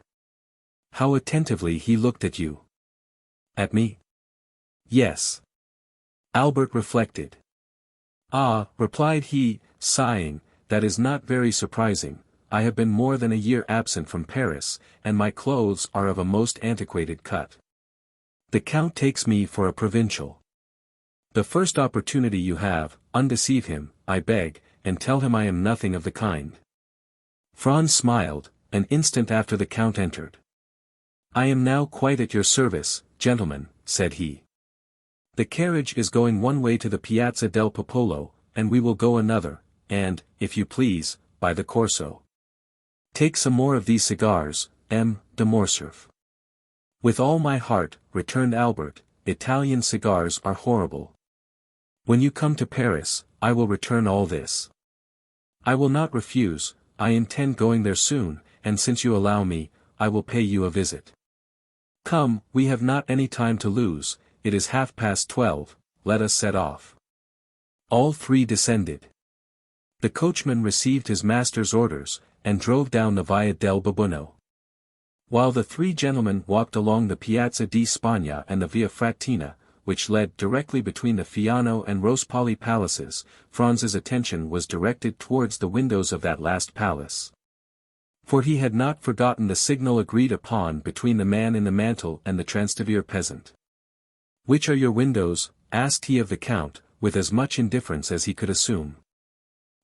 How attentively he looked at you. At me? Yes. Albert reflected. Ah, replied he, sighing, that is not very surprising. I have been more than a year absent from Paris, and my clothes are of a most antiquated cut. The Count takes me for a provincial. The first opportunity you have, undeceive him, I beg, and tell him I am nothing of the kind. Franz smiled, an instant after the Count entered. I am now quite at your service, gentlemen, said he. The carriage is going one way to the Piazza del Popolo, and we will go another, and, if you please, by the Corso. Take some more of these cigars, M. de Morcerf. With all my heart, returned Albert, Italian cigars are horrible. When you come to Paris, I will return all this. I will not refuse, I intend going there soon, and since you allow me, I will pay you a visit. Come, we have not any time to lose, it is 12:30, let us set off. All three descended. The coachman received his master's orders, and drove down the Via del Babuino. While the three gentlemen walked along the Piazza di Spagna and the Via Frattina, which led directly between the Fiano and Rospoli palaces, Franz's attention was directed towards the windows of that last palace. For he had not forgotten the signal agreed upon between the man in the mantle and the Transtever peasant. "Which are your windows?" asked he of the count, with as much indifference as he could assume.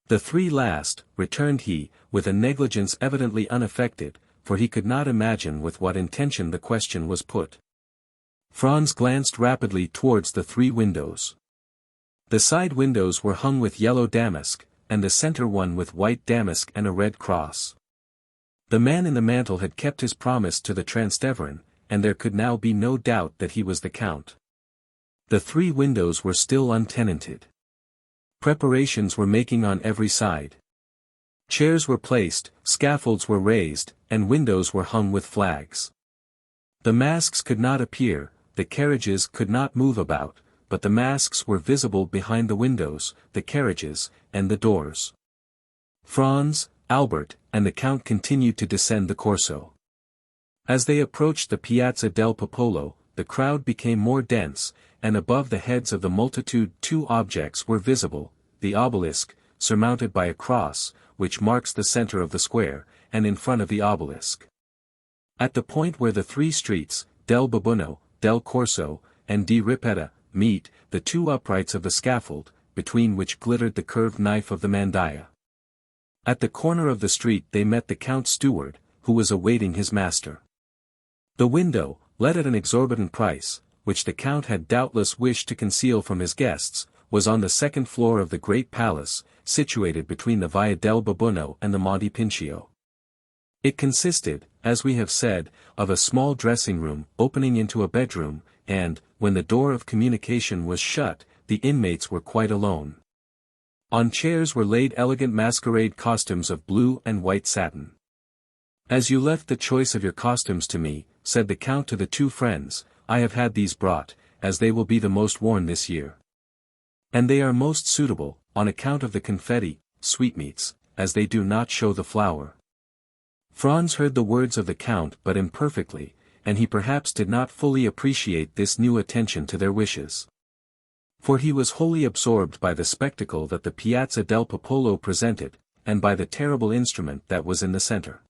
"The three last," returned he, with a negligence evidently unaffected, for he could not imagine with what intention the question was put. Franz glanced rapidly towards the three windows. The side windows were hung with yellow damask, and the center one with white damask and a red cross. The man in the mantle had kept his promise to the Transteverin, and there could now be no doubt that he was the count. The three windows were still untenanted. Preparations were making on every side. Chairs were placed, scaffolds were raised, and windows were hung with flags. The masks could not appear, the carriages could not move about, but the masks were visible behind the windows, the carriages, and the doors. Franz, Albert, and the count continued to descend the Corso. As they approached the Piazza del Popolo, the crowd became more dense, and above the heads of the multitude two objects were visible, the obelisk, surmounted by a cross, which marks the center of the square, and in front of the obelisk. At the point where the three streets, del Babuino, del Corso, and di Ripetta, meet, the two uprights of the scaffold, between which glittered the curved knife of the mandaia. At the corner of the street they met the count's steward, who was awaiting his master. The window, let at an exorbitant price, which the count had doubtless wished to conceal from his guests, was on the second floor of the great palace, situated between the Via del Babuino and the Monte Pincio. It consisted, as we have said, of a small dressing room opening into a bedroom, and, when the door of communication was shut, the inmates were quite alone. On chairs were laid elegant masquerade costumes of blue and white satin. "As you left the choice of your costumes to me," said the count to the two friends, "I have had these brought, as they will be the most worn this year. And they are most suitable, on account of the confetti, sweetmeats, as they do not show the flour." Franz heard the words of the count but imperfectly, and he perhaps did not fully appreciate this new attention to their wishes. For he was wholly absorbed by the spectacle that the Piazza del Popolo presented, and by the terrible instrument that was in the center.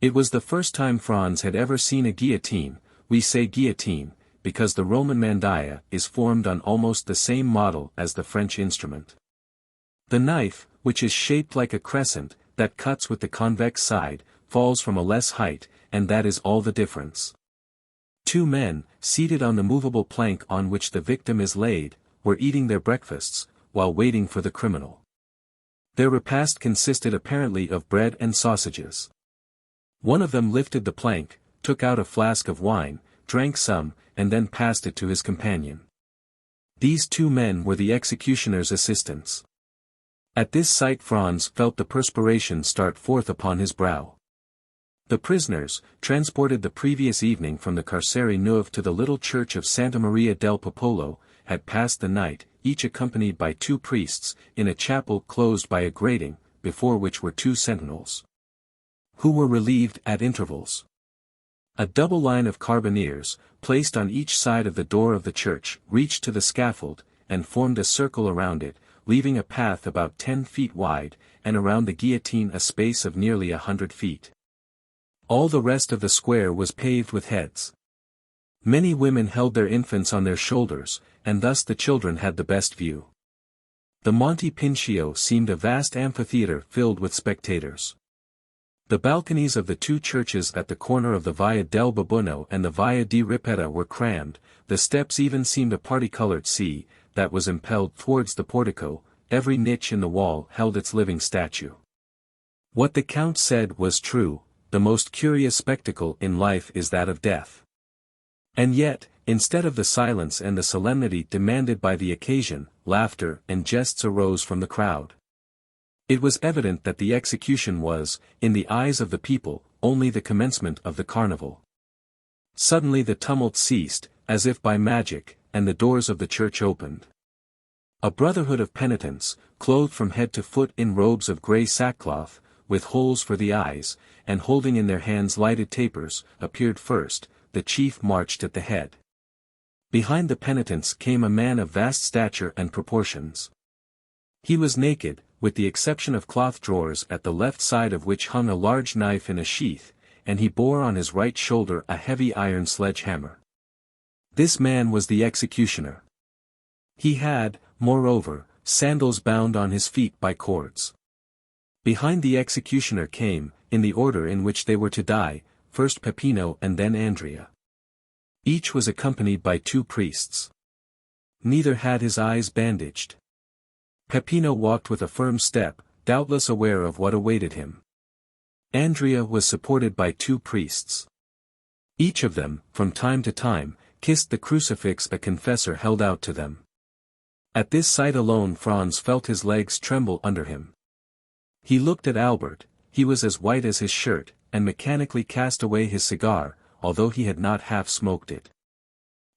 It was the first time Franz had ever seen a guillotine. We say guillotine, because the Roman mandaia is formed on almost the same model as the French instrument. The knife, which is shaped like a crescent, that cuts with the convex side, falls from a less height, and that is all the difference. Two men, seated on the movable plank on which the victim is laid, were eating their breakfasts, while waiting for the criminal. Their repast consisted apparently of bread and sausages. One of them lifted the plank, took out a flask of wine, drank some, and then passed it to his companion. These two men were the executioner's assistants. At this sight Franz felt the perspiration start forth upon his brow. The prisoners, transported the previous evening from the Carcere Neuve to the little church of Santa Maria del Popolo, had passed the night, each accompanied by two priests, in a chapel closed by a grating, before which were two sentinels, who were relieved at intervals. A double line of carbineers, placed on each side of the door of the church, reached to the scaffold, and formed a circle around it, leaving a path about 10 feet wide, and around the guillotine a space of nearly 100 feet. All the rest of the square was paved with heads. Many women held their infants on their shoulders, and thus the children had the best view. The Monte Pincio seemed a vast amphitheater filled with spectators. The balconies of the two churches at the corner of the Via del Babuino and the Via di Ripetta were crammed, the steps even seemed a parti-colored sea, that was impelled towards the portico, every niche in the wall held its living statue. What the count said was true, the most curious spectacle in life is that of death. And yet, Instead of the silence and the solemnity demanded by the occasion, laughter and jests arose from the crowd. It was evident that the execution was, in the eyes of the people, only the commencement of the carnival. Suddenly the tumult ceased, as if by magic, and the doors of the church opened. A brotherhood of penitents, clothed from head to foot in robes of grey sackcloth, with holes for the eyes, and holding in their hands lighted tapers, appeared first. The chief marched at the head. Behind the penitents came a man of vast stature and proportions. He was naked, with the exception of cloth drawers at the left side of which hung a large knife in a sheath, and he bore on his right shoulder a heavy iron sledge-hammer. This man was the executioner. He had, moreover, sandals bound on his feet by cords. Behind the executioner came, in the order in which they were to die, first Peppino and then Andrea. Each was accompanied by 2 priests. Neither had his eyes bandaged. Peppino walked with a firm step, doubtless aware of what awaited him. Andrea was supported by 2 priests. Each of them, from time to time, kissed the crucifix the confessor held out to them. At this sight alone Franz felt his legs tremble under him. He looked at Albert, he was as white as his shirt, and mechanically cast away his cigar, although he had not half smoked it.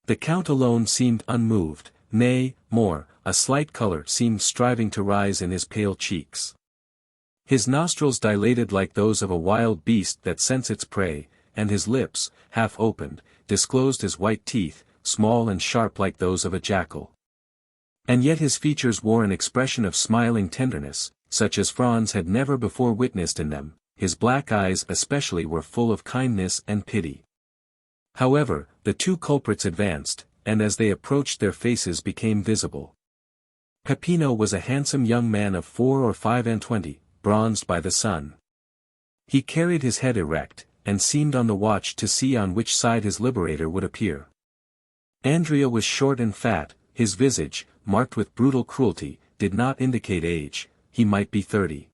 The Count alone seemed unmoved, nay, more, a slight color seemed striving to rise in his pale cheeks. His nostrils dilated like those of a wild beast that scents its prey, and his lips, half opened, disclosed his white teeth, small and sharp like those of a jackal. And yet his features wore an expression of smiling tenderness, such as Franz had never before witnessed in them. His black eyes especially were full of kindness and pity. However, the 2 culprits advanced, and as they approached their faces became visible. Peppino was a handsome young man of 4 or 25, bronzed by the sun. He carried his head erect, and seemed on the watch to see on which side his liberator would appear. Andrea was short and fat, his visage, marked with brutal cruelty, did not indicate age, he might be 30.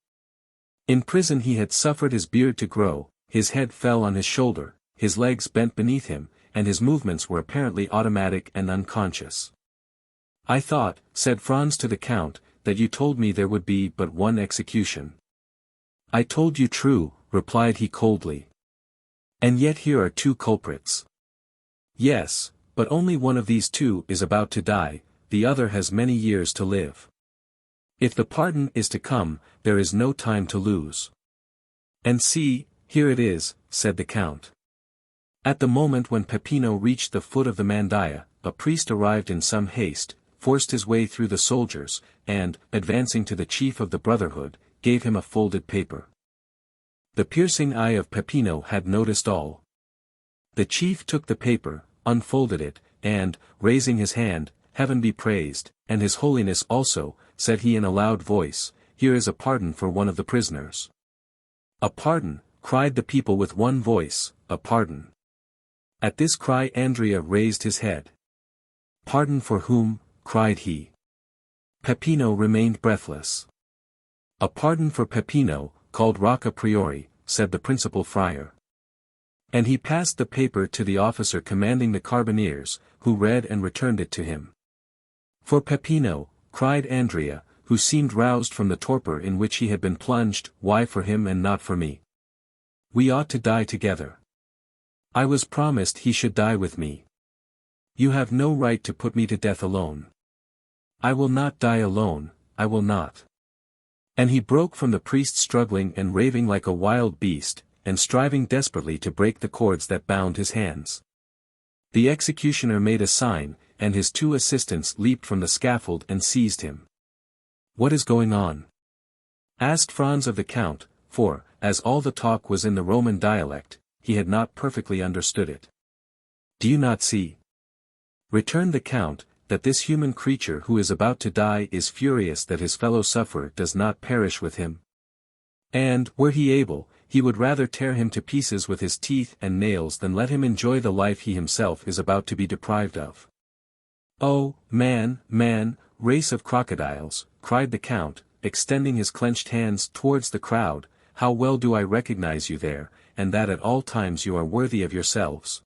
In prison he had suffered his beard to grow, his head fell on his shoulder, his legs bent beneath him, and his movements were apparently automatic and unconscious. "I thought," said Franz to the Count, "that you told me there would be but 1 execution." "I told you true," replied he coldly. "And yet here are 2 culprits." "Yes, but only one of these 2 is about to die, the other has many years to live. If the pardon is to come, there is no time to lose." "And see, here it is," said the Count. At the moment when Peppino reached the foot of the mandaia, a priest arrived in some haste, forced his way through the soldiers, and, advancing to the chief of the brotherhood, gave him a folded paper. The piercing eye of Peppino had noticed all. The chief took the paper, unfolded it, and, raising his hand, "Heaven be praised, and His Holiness also," said he in a loud voice, "here is a pardon for one of the prisoners." "A pardon," cried the people with one voice, "a pardon." At this cry Andrea raised his head. "Pardon for whom?" cried he. Peppino remained breathless. "A pardon for Peppino, called Rocca Priori," said the principal friar. And he passed the paper to the officer commanding the carbineers, who read and returned it to him. "For Peppino," cried Andrea, who seemed roused from the torpor in which he had been plunged. "Why for him and not for me? We ought to die together. I was promised he should die with me. You have no right to put me to death alone. I will not die alone, I will not." And he broke from the priest struggling and raving like a wild beast, and striving desperately to break the cords that bound his hands. The executioner made a sign, and his 2 assistants leaped from the scaffold and seized him. "What is going on?" asked Franz of the Count, for, as all the talk was in the Roman dialect, he had not perfectly understood it. "Do you not see," returned the Count, "that this human creature who is about to die is furious that his fellow sufferer does not perish with him? And, were he able, he would rather tear him to pieces with his teeth and nails than let him enjoy the life he himself is about to be deprived of." "Oh, man, race of crocodiles," cried the Count, extending his clenched hands towards the crowd, "how well do I recognize you there, and that at all times you are worthy of yourselves.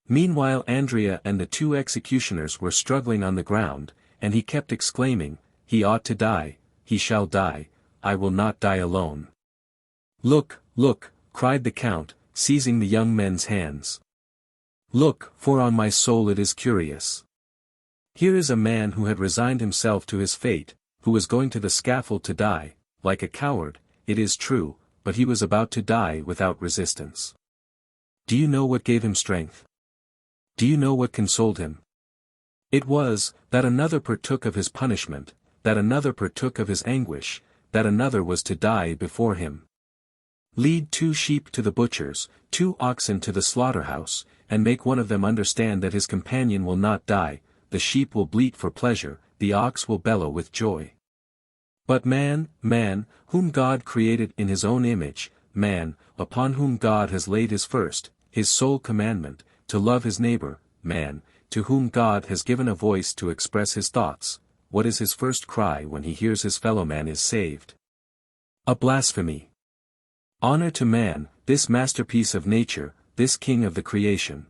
Meanwhile Andrea and the two executioners were struggling on the ground, and he kept exclaiming, "He ought to die, he shall die, I will not die alone." "Look, look," cried the Count, seizing the young men's hands. "Look, for on my soul it is curious. Here is a man who had resigned himself to his fate, who was going to the scaffold to die, like a coward, it is true, but he was about to die without resistance. Do you know what gave him strength? Do you know what consoled him? It was, that another partook of his punishment, that another partook of his anguish, that another was to die before him. Lead 2 sheep to the butcher's, 2 oxen to the slaughterhouse, and make one of them understand that his companion will not die, the sheep will bleat for pleasure, the ox will bellow with joy. But man, whom God created in his own image, man, upon whom God has laid his first, his sole commandment, to love his neighbor, man, to whom God has given a voice to express his thoughts, what is his first cry when he hears his fellowman is saved? A blasphemy. Honor to man, this masterpiece of nature, this king of the creation."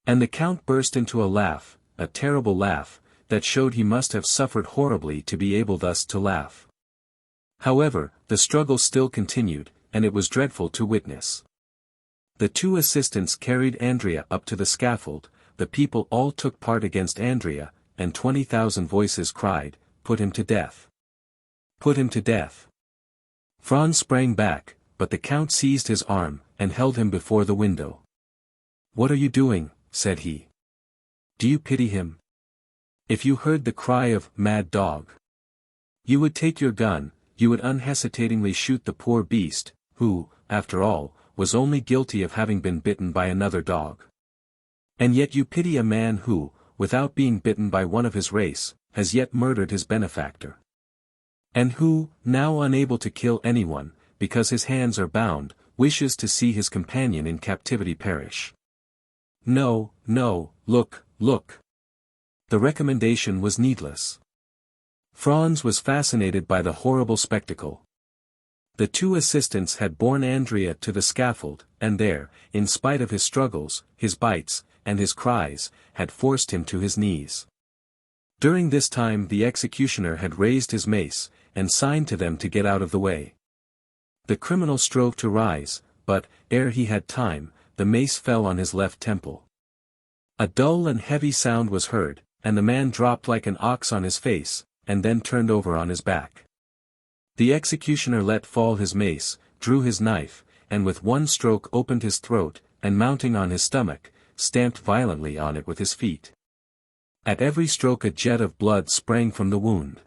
And the Count burst into a laugh, a terrible laugh, that showed he must have suffered horribly to be able thus to laugh. However, the struggle still continued, and it was dreadful to witness. The 2 assistants carried Andrea up to the scaffold, the people all took part against Andrea, and 20,000 voices cried, "Put him to death! Put him to death!" Franz sprang back, but the Count seized his arm, and held him before the window. "What are you doing?" said he. "Do you pity him? If you heard the cry of mad dog, you would take your gun, you would unhesitatingly shoot the poor beast, who, after all, was only guilty of having been bitten by another dog. And yet you pity a man who, without being bitten by one of his race, has yet murdered his benefactor. And who, now unable to kill anyone, because his hands are bound, wishes to see his companion in captivity perish. No, look, look." The recommendation was needless. Franz was fascinated by the horrible spectacle. The 2 assistants had borne Andrea to the scaffold, and there, in spite of his struggles, his bites, and his cries, had forced him to his knees. During this time the executioner had raised his mace, and signed to them to get out of the way. The criminal strove to rise, but, ere he had time, the mace fell on his left temple. A dull and heavy sound was heard, and the man dropped like an ox on his face, and then turned over on his back. The executioner let fall his mace, drew his knife, and with one stroke opened his throat, and mounting on his stomach, stamped violently on it with his feet. At every stroke a jet of blood sprang from the wound.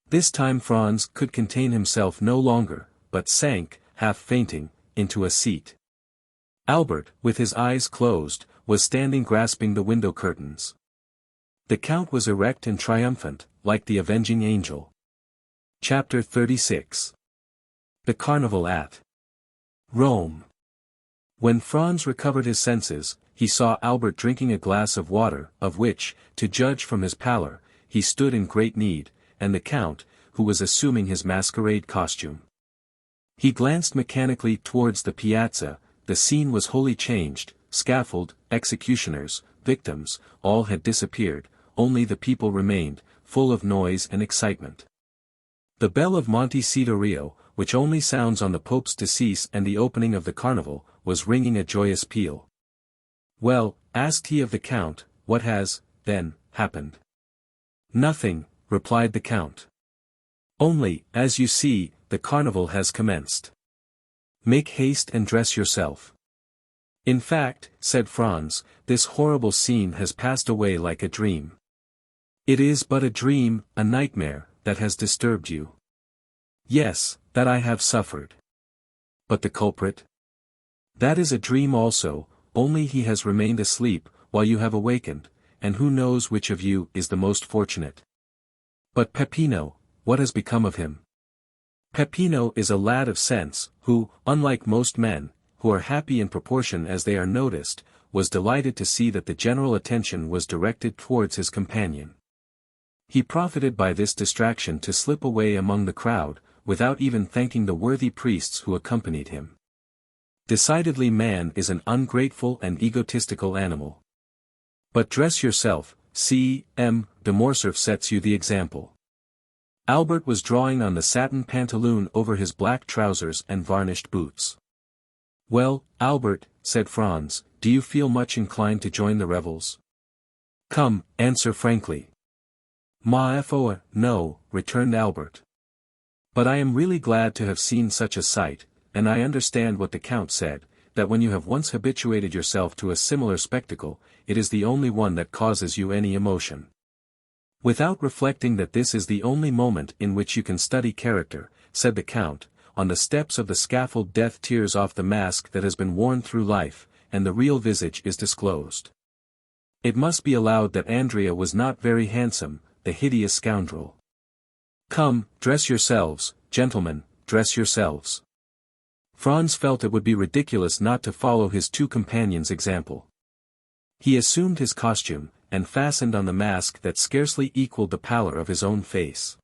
This time Franz could contain himself no longer, but sank, half fainting, into a seat. Albert, with his eyes closed, was standing grasping the window curtains. The Count was erect and triumphant, like the avenging angel. Chapter 36. The Carnival at Rome. When Franz recovered his senses, he saw Albert drinking a glass of water, of which, to judge from his pallor, he stood in great need, and the Count, who was assuming his masquerade costume. He glanced mechanically towards the piazza, the scene was wholly changed, scaffold, executioners, victims, all had disappeared, only the people remained, full of noise and excitement. The bell of Monte Cristo, which only sounds on the Pope's decease and the opening of the Carnival, was ringing a joyous peal. "Well," asked he of the Count, "what has, then, happened?" "Nothing," replied the Count. "Only, as you see, the Carnival has commenced. Make haste and dress yourself." "In fact," said Franz, "this horrible scene has passed away like a dream." "It is but a dream, a nightmare, that has disturbed you." "Yes, that I have suffered." "But the culprit?" "That is a dream also, only he has remained asleep, while you have awakened, and who knows which of you is the most fortunate." "But Peppino, what has become of him?" "Peppino is a lad of sense, who, unlike most men, who are happy in proportion as they are noticed, was delighted to see that the general attention was directed towards his companion. He profited by this distraction to slip away among the crowd, without even thanking the worthy priests who accompanied him. Decidedly man is an ungrateful and egotistical animal. But dress yourself, C.M. de Morcerf sets you the example. Albert was drawing on the satin pantaloon over his black trousers and varnished boots. "Well, Albert," said Franz, "do you feel much inclined to join the revels? Come, answer frankly." "Ma foi, no," returned Albert. "But I am really glad to have seen such a sight, and I understand what the Count said, that when you have once habituated yourself to a similar spectacle, it is the only one that causes you any emotion. Without reflecting that this is the only moment in which you can study character," said the Count, "on the steps of the scaffold death tears off the mask that has been worn through life, and the real visage is disclosed. It must be allowed that Andrea was not very handsome, the hideous scoundrel. Come, dress yourselves, gentlemen, dress yourselves." Franz felt it would be ridiculous not to follow his two companions' example. He assumed his costume, and fastened on the mask that scarcely equaled the pallor of his own face.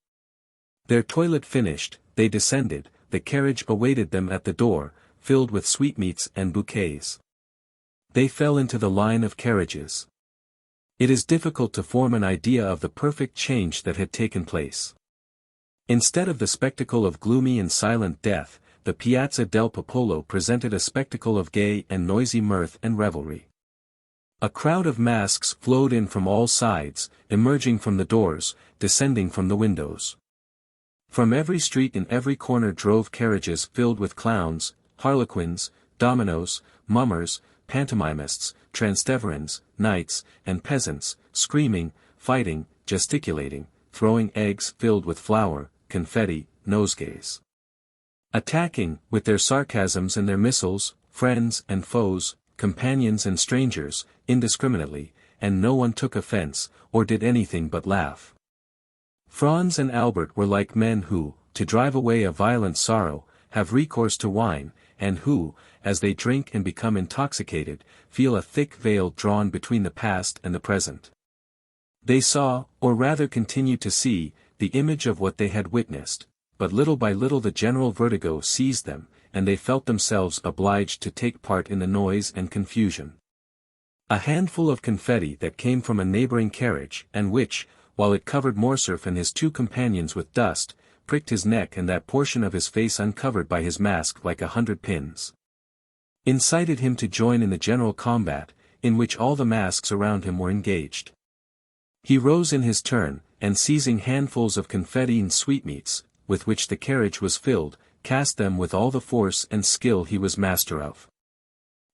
Their toilet finished, they descended, the carriage awaited them at the door, filled with sweetmeats and bouquets. They fell into the line of carriages. It is difficult to form an idea of the perfect change that had taken place. Instead of the spectacle of gloomy and silent death, the Piazza del Popolo presented a spectacle of gay and noisy mirth and revelry. A crowd of masks flowed in from all sides, emerging from the doors, descending from the windows. From every street and every corner drove carriages filled with clowns, harlequins, dominoes, mummers, pantomimists, Transteverins, knights, and peasants, screaming, fighting, gesticulating, throwing eggs filled with flour, confetti, nosegays. Attacking, with their sarcasms and their missiles, friends and foes, companions and strangers, indiscriminately, and no one took offense, or did anything but laugh. Franz and Albert were like men who, to drive away a violent sorrow, have recourse to wine, and who, as they drink and become intoxicated, feel a thick veil drawn between the past and the present. They saw, or rather continued to see, the image of what they had witnessed, but little by little the general vertigo seized them, and they felt themselves obliged to take part in the noise and confusion. A handful of confetti that came from a neighboring carriage, and which, while it covered Morcerf and his two companions with dust, pricked his neck and that portion of his face uncovered by his mask like 100 pins, incited him to join in the general combat, in which all the masks around him were engaged. He rose in his turn, and seizing handfuls of confetti and sweetmeats, with which the carriage was filled, cast them with all the force and skill he was master of.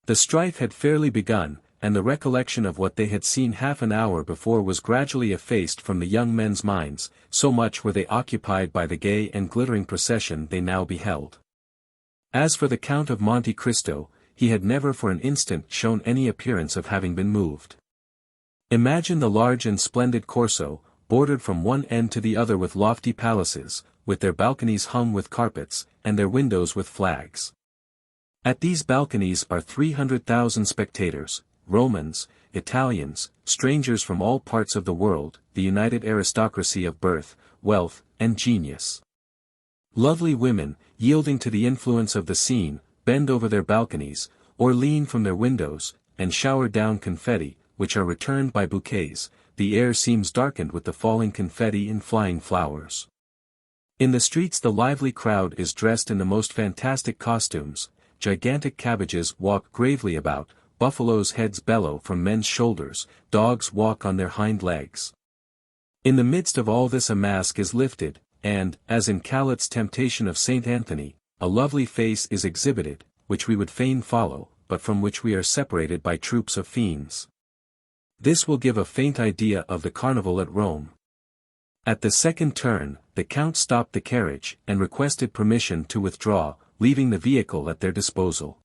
The strife had fairly begun, and the recollection of what they had seen half an hour before was gradually effaced from the young men's minds, so much were they occupied by the gay and glittering procession they now beheld. As for the Count of Monte Cristo, he had never for an instant shown any appearance of having been moved. Imagine the large and splendid Corso, bordered from one end to the other with lofty palaces, with their balconies hung with carpets, and their windows with flags. At these balconies are 300,000 spectators, Romans, Italians, strangers from all parts of the world, the united aristocracy of birth, wealth, and genius. Lovely women, yielding to the influence of the scene, bend over their balconies, or lean from their windows, and shower down confetti, which are returned by bouquets. The air seems darkened with the falling confetti and flying flowers. In the streets the lively crowd is dressed in the most fantastic costumes, gigantic cabbages walk gravely about, buffaloes' heads bellow from men's shoulders, dogs walk on their hind legs. In the midst of all this a mask is lifted, and, as in Calit's temptation of Saint Anthony, a lovely face is exhibited, which we would fain follow, but from which we are separated by troops of fiends. This will give a faint idea of the carnival at Rome. At the second turn, the Count stopped the carriage, and requested permission to withdraw, leaving the vehicle at their disposal.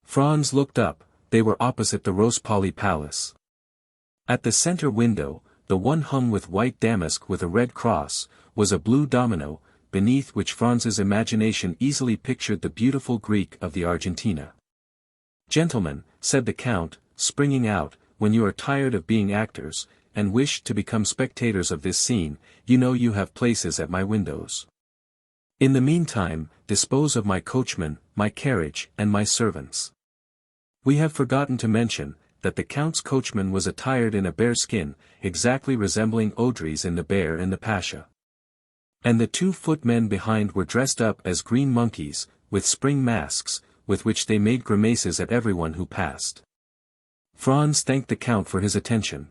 Franz looked up. They were opposite the Rospoli Palace. At the center window, the one hung with white damask with a red cross, was a blue domino, beneath which Franz's imagination easily pictured the beautiful Greek of the Argentina. "Gentlemen," said the Count, springing out, "when you are tired of being actors, and wish to become spectators of this scene, you know you have places at my windows." In the meantime, dispose of my coachman, my carriage, and my servants. We have forgotten to mention, that the Count's coachman was attired in a bear skin, exactly resembling Audrey's in the Bear and the Pasha. And the 2 footmen behind were dressed up as green monkeys, with spring masks, with which they made grimaces at everyone who passed. Franz thanked the Count for his attention.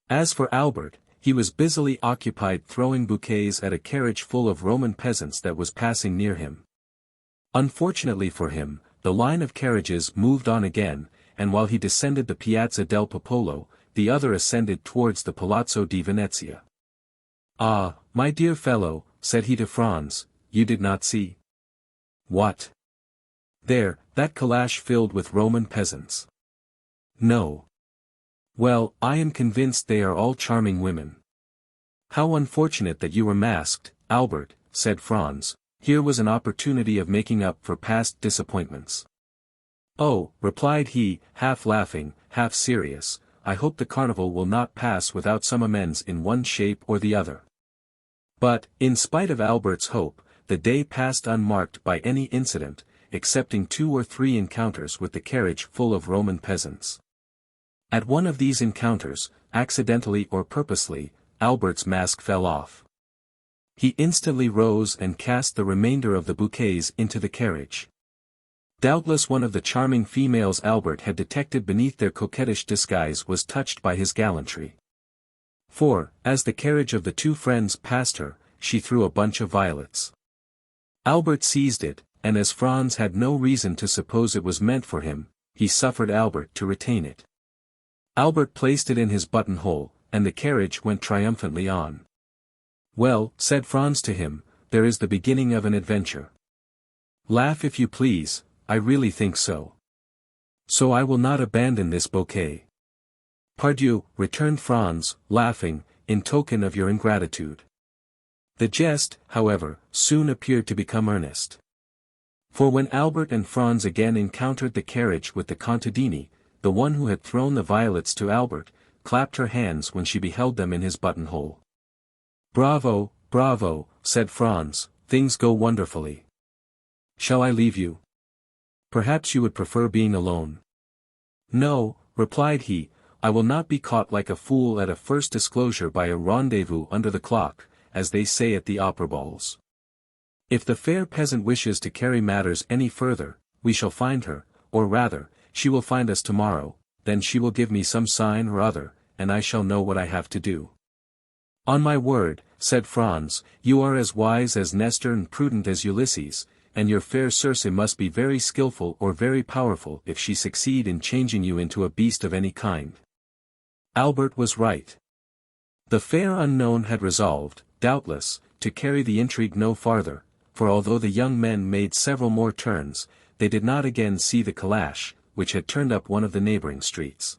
As for Albert, he was busily occupied throwing bouquets at a carriage full of Roman peasants that was passing near him. Unfortunately for him, the line of carriages moved on again, and while he descended the Piazza del Popolo, the other ascended towards the Palazzo di Venezia. "Ah, my dear fellow," said he to Franz, "you did not see?" "What?" "There, that calash filled with Roman peasants." "No." "Well, I am convinced they are all charming women." "How unfortunate that you were masked, Albert," said Franz. Here was an opportunity of making up for past disappointments. "Oh," replied he, half laughing, half serious, "I hope the carnival will not pass without some amends in one shape or the other." But, in spite of Albert's hope, the day passed unmarked by any incident, excepting 2 or 3 encounters with the carriage full of Roman peasants. At one of these encounters, accidentally or purposely, Albert's mask fell off. He instantly rose and cast the remainder of the bouquets into the carriage. Doubtless one of the charming females Albert had detected beneath their coquettish disguise was touched by his gallantry. For, as the carriage of the 2 friends passed her, she threw a bunch of violets. Albert seized it, and as Franz had no reason to suppose it was meant for him, he suffered Albert to retain it. Albert placed it in his buttonhole, and the carriage went triumphantly on. "Well," said Franz to him, "there is the beginning of an adventure." "Laugh if you please, I really think so. So I will not abandon this bouquet." "Pardieu," returned Franz, laughing, "in token of your ingratitude." The jest, however, soon appeared to become earnest. For when Albert and Franz again encountered the carriage with the contadini, the one who had thrown the violets to Albert, clapped her hands when she beheld them in his buttonhole. "Bravo, bravo," said Franz, "things go wonderfully. Shall I leave you? Perhaps you would prefer being alone." "No," replied he, "I will not be caught like a fool at a first disclosure by a rendezvous under the clock, as they say at the opera balls. If the fair peasant wishes to carry matters any further, we shall find her, or rather, she will find us tomorrow, then she will give me some sign or other, and I shall know what I have to do." "On my word," said Franz, "you are as wise as Nestor and prudent as Ulysses, and your fair Circe must be very skillful or very powerful if she succeed in changing you into a beast of any kind." Albert was right. The fair unknown had resolved, doubtless, to carry the intrigue no farther, for although the young men made several more turns, they did not again see the calash, which had turned up one of the neighboring streets.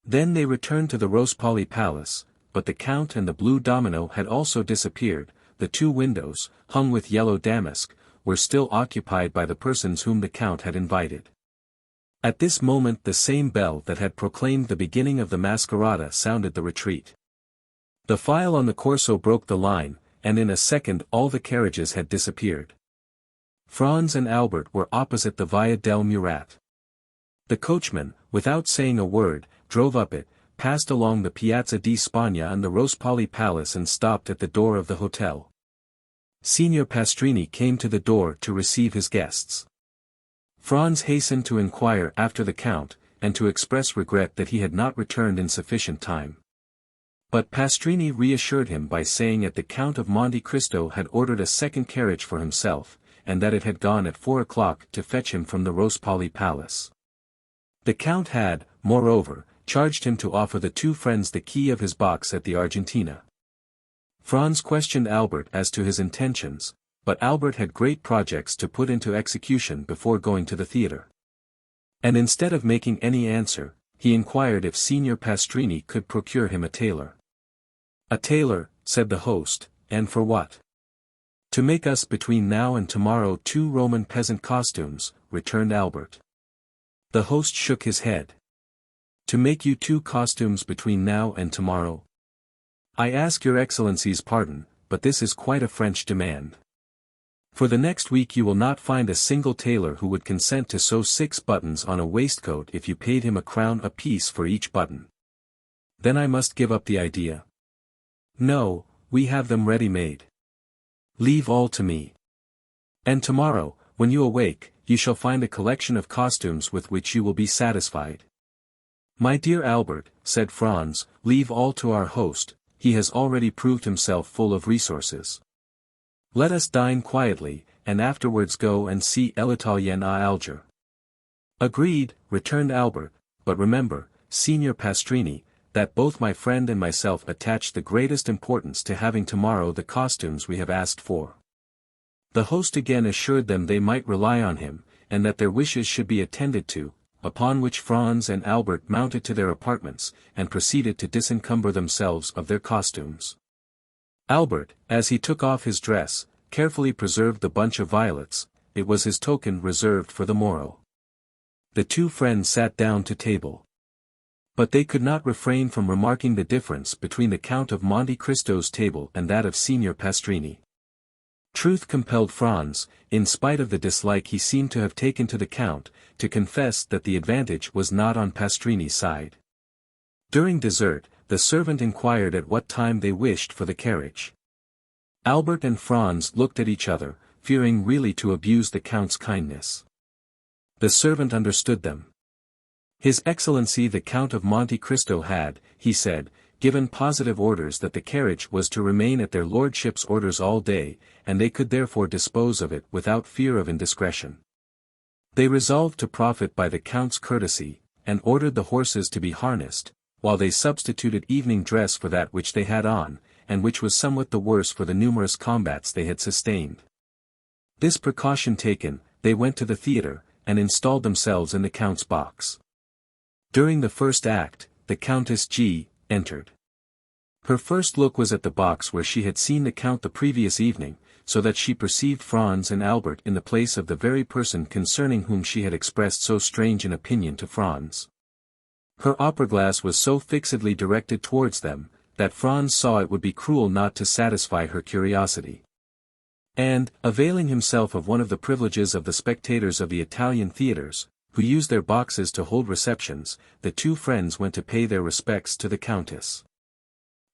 Then they returned to the Rospoli Palace, but the Count and the blue domino had also disappeared. The 2 windows, hung with yellow damask, were still occupied by the persons whom the Count had invited. At this moment the same bell that had proclaimed the beginning of the masquerada sounded the retreat. The file on the Corso broke the line, and in a second all the carriages had disappeared. Franz and Albert were opposite the Via del Murat. The coachman, without saying a word, drove up it, passed along the Piazza di Spagna and the Rospoli Palace and stopped at the door of the hotel. Signor Pastrini came to the door to receive his guests. Franz hastened to inquire after the Count, and to express regret that he had not returned in sufficient time. But Pastrini reassured him by saying that the Count of Monte Cristo had ordered a second carriage for himself, and that it had gone at 4 o'clock to fetch him from the Rospoli Palace. The Count had, moreover, charged him to offer the 2 friends the key of his box at the Argentina. Franz questioned Albert as to his intentions, but Albert had great projects to put into execution before going to the theatre. And instead of making any answer, he inquired if Signor Pastrini could procure him a tailor. "A tailor," said the host, "and for what?" "To make us between now and tomorrow 2 Roman peasant costumes," returned Albert. The host shook his head. "To make you 2 costumes between now and tomorrow? I ask your Excellency's pardon, but this is quite a French demand." For the next week you will not find a single tailor who would consent to sew 6 buttons on a waistcoat if you paid him a crown apiece for each button. Then I must give up the idea. No, we have them ready-made. Leave all to me. And tomorrow, when you awake, you shall find a collection of costumes with which you will be satisfied. My dear Albert, said Franz, leave all to our host, he has already proved himself full of resources. Let us dine quietly, and afterwards go and see l'Italien à Alger. Agreed, returned Albert, but remember, Signor Pastrini, that both my friend and myself attach the greatest importance to having tomorrow the costumes we have asked for. The host again assured them they might rely on him, and that their wishes should be attended to, upon which Franz and Albert mounted to their apartments, and proceeded to disencumber themselves of their costumes. Albert, as he took off his dress, carefully preserved the bunch of violets, it was his token reserved for the morrow. The two friends sat down to table. But they could not refrain from remarking the difference between the Count of Monte Cristo's table and that of Signor Pastrini. Truth compelled Franz, in spite of the dislike he seemed to have taken to the Count, to confess that the advantage was not on Pastrini's side. During dessert, the servant inquired at what time they wished for the carriage. Albert and Franz looked at each other, fearing really to abuse the Count's kindness. The servant understood them. His Excellency the Count of Monte Cristo had, he said, given positive orders that the carriage was to remain at their lordships' orders all day, and they could therefore dispose of it without fear of indiscretion. They resolved to profit by the Count's courtesy, and ordered the horses to be harnessed, while they substituted evening dress for that which they had on, and which was somewhat the worse for the numerous combats they had sustained. This precaution taken, they went to the theatre, and installed themselves in the Count's box. During the first act, the Countess G. entered. Her first look was at the box where she had seen the Count the previous evening, so that she perceived Franz and Albert in the place of the very person concerning whom she had expressed so strange an opinion to Franz. Her opera-glass was so fixedly directed towards them, that Franz saw it would be cruel not to satisfy her curiosity. And, availing himself of one of the privileges of the spectators of the Italian theatres, who used their boxes to hold receptions, the two friends went to pay their respects to the Countess.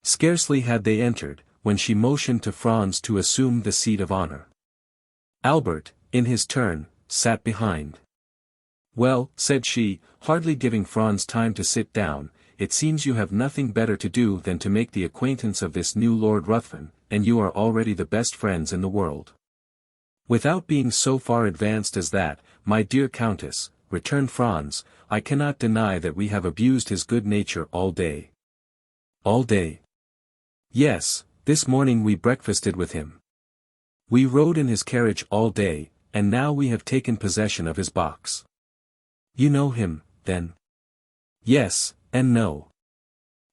Scarcely had they entered, when she motioned to Franz to assume the seat of honor. Albert, in his turn, sat behind. Well, said she, hardly giving Franz time to sit down, it seems you have nothing better to do than to make the acquaintance of this new Lord Ruthven, and you are already the best friends in the world. Without being so far advanced as that, my dear Countess, returned Franz, I cannot deny that we have abused his good nature all day. All day? Yes, this morning we breakfasted with him. We rode in his carriage all day, and now we have taken possession of his box. You know him, then? Yes, and no.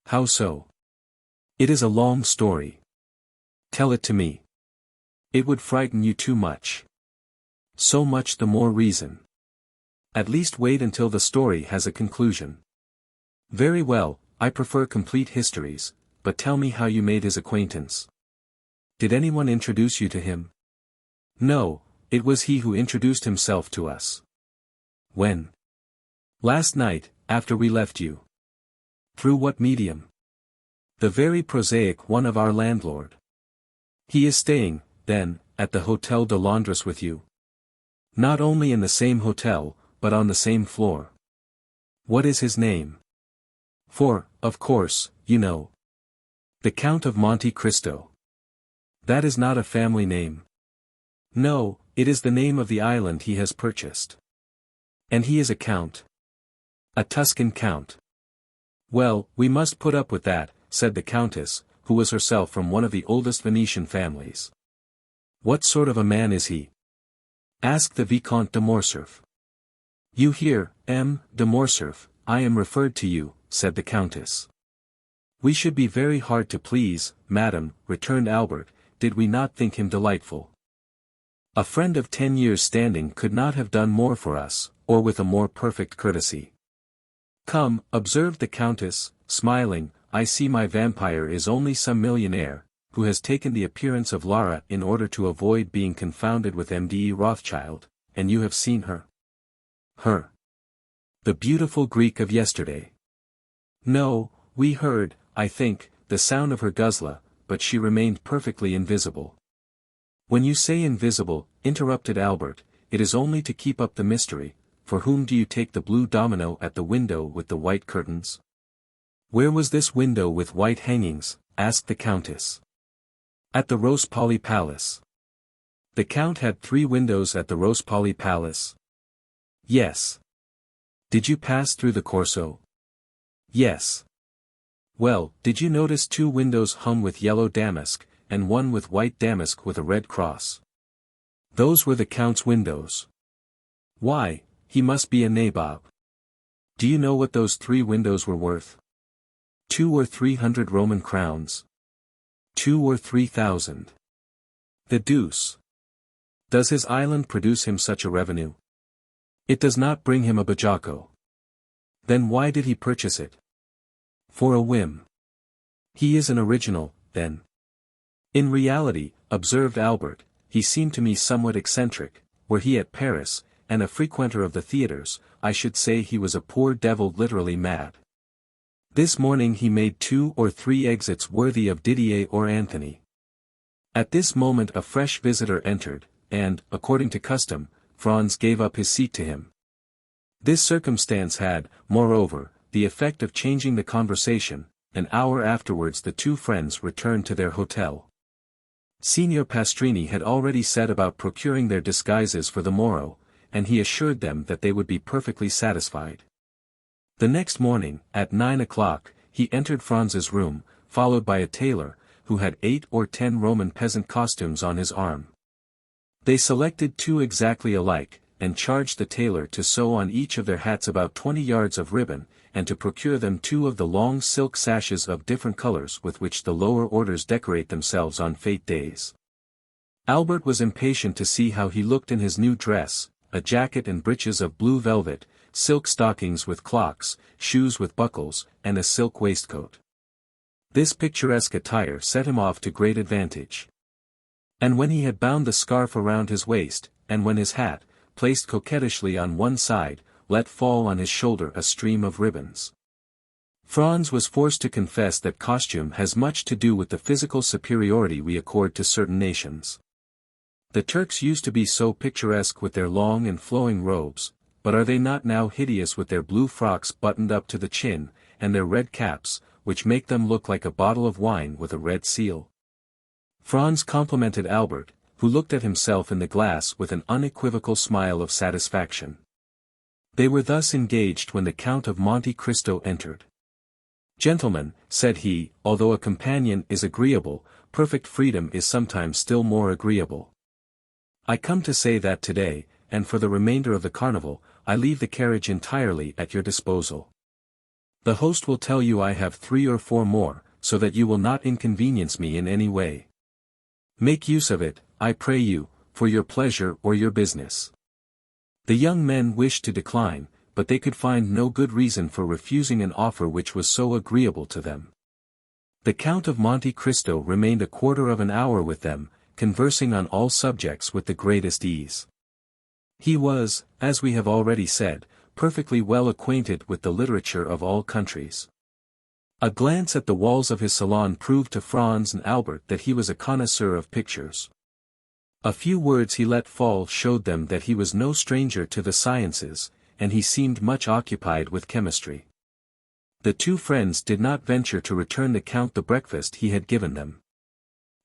How so? It is a long story. Tell it to me. It would frighten you too much. So much the more reason. At least wait until the story has a conclusion. Very well, I prefer complete histories, but tell me how you made his acquaintance. Did anyone introduce you to him? No, it was he who introduced himself to us. When? Last night, after we left you. Through what medium? The very prosaic one of our landlord. He is staying, then, at the Hôtel de Londres with you. Not only in the same hotel, but on the same floor. What is his name? For, of course, you know. The Count of Monte Cristo. That is not a family name. No, it is the name of the island he has purchased. And he is a count. A Tuscan count. Well, we must put up with that, said the Countess, who was herself from one of the oldest Venetian families. What sort of a man is he? Ask the Vicomte de Morcerf. You hear, M. de Morcerf, I am referred to you, said the Countess. We should be very hard to please, madam, returned Albert, did we not think him delightful. A friend of 10 years' standing could not have done more for us, or with a more perfect courtesy. Come, observed the Countess, smiling, I see my vampire is only some millionaire, who has taken the appearance of Lara in order to avoid being confounded with Mde Rothschild, and you have seen her? Her. The beautiful Greek of yesterday. No, we heard, I think, the sound of her guzla, but she remained perfectly invisible. When you say invisible, interrupted Albert, it is only to keep up the mystery. For whom do you take the blue domino at the window with the white curtains? Where was this window with white hangings? Asked the Countess. At the Rospoli Palace. The Count had 3 windows at the Rospoli Palace. Yes. Did you pass through the Corso? Yes. Well, did you notice 2 windows hung with yellow damask, and one with white damask with a red cross? Those were the Count's windows. Why, he must be a nabob. Do you know what those 3 windows were worth? 2 or 300 Roman crowns. 2 or 3,000. The deuce. Does his island produce him such a revenue? It does not bring him a bajocco. Then why did he purchase it? For a whim. He is an original, then. In reality, observed Albert, he seemed to me somewhat eccentric. Were he at Paris, and a frequenter of the theatres, I should say he was a poor devil literally mad. This morning he made 2 or 3 exits worthy of Didier or Anthony. At this moment a fresh visitor entered, and, according to custom, Franz gave up his seat to him. This circumstance had, moreover, the effect of changing the conversation. An hour afterwards the 2 friends returned to their hotel. Signor Pastrini had already set about procuring their disguises for the morrow, and he assured them that they would be perfectly satisfied. The next morning, at 9 o'clock, he entered Franz's room, followed by a tailor, who had 8 or 10 Roman peasant costumes on his arm. They selected 2 exactly alike, and charged the tailor to sew on each of their hats about 20 yards of ribbon, and to procure them 2 of the long silk sashes of different colors with which the lower orders decorate themselves on fête days. Albert was impatient to see how he looked in his new dress, a jacket and breeches of blue velvet, silk stockings with clocks, shoes with buckles, and a silk waistcoat. This picturesque attire set him off to great advantage. And when he had bound the scarf around his waist, and when his hat, placed coquettishly on one side, let fall on his shoulder a stream of ribbons. Franz was forced to confess that costume has much to do with the physical superiority we accord to certain nations. The Turks used to be so picturesque with their long and flowing robes, but are they not now hideous with their blue frocks buttoned up to the chin, and their red caps, which make them look like a bottle of wine with a red seal? Franz complimented Albert, who looked at himself in the glass with an unequivocal smile of satisfaction. They were thus engaged when the Count of Monte Cristo entered. "Gentlemen," said he, "although a companion is agreeable, perfect freedom is sometimes still more agreeable. I come to say that today, and for the remainder of the carnival, I leave the carriage entirely at your disposal. The host will tell you I have 3 or 4 more, so that you will not inconvenience me in any way. Make use of it, I pray you, for your pleasure or your business." The young men wished to decline, but they could find no good reason for refusing an offer which was so agreeable to them. The Count of Monte Cristo remained a quarter of an hour with them, conversing on all subjects with the greatest ease. He was, as we have already said, perfectly well acquainted with the literature of all countries. A glance at the walls of his salon proved to Franz and Albert that he was a connoisseur of pictures. A few words he let fall showed them that he was no stranger to the sciences, and he seemed much occupied with chemistry. The 2 friends did not venture to return the Count the breakfast he had given them.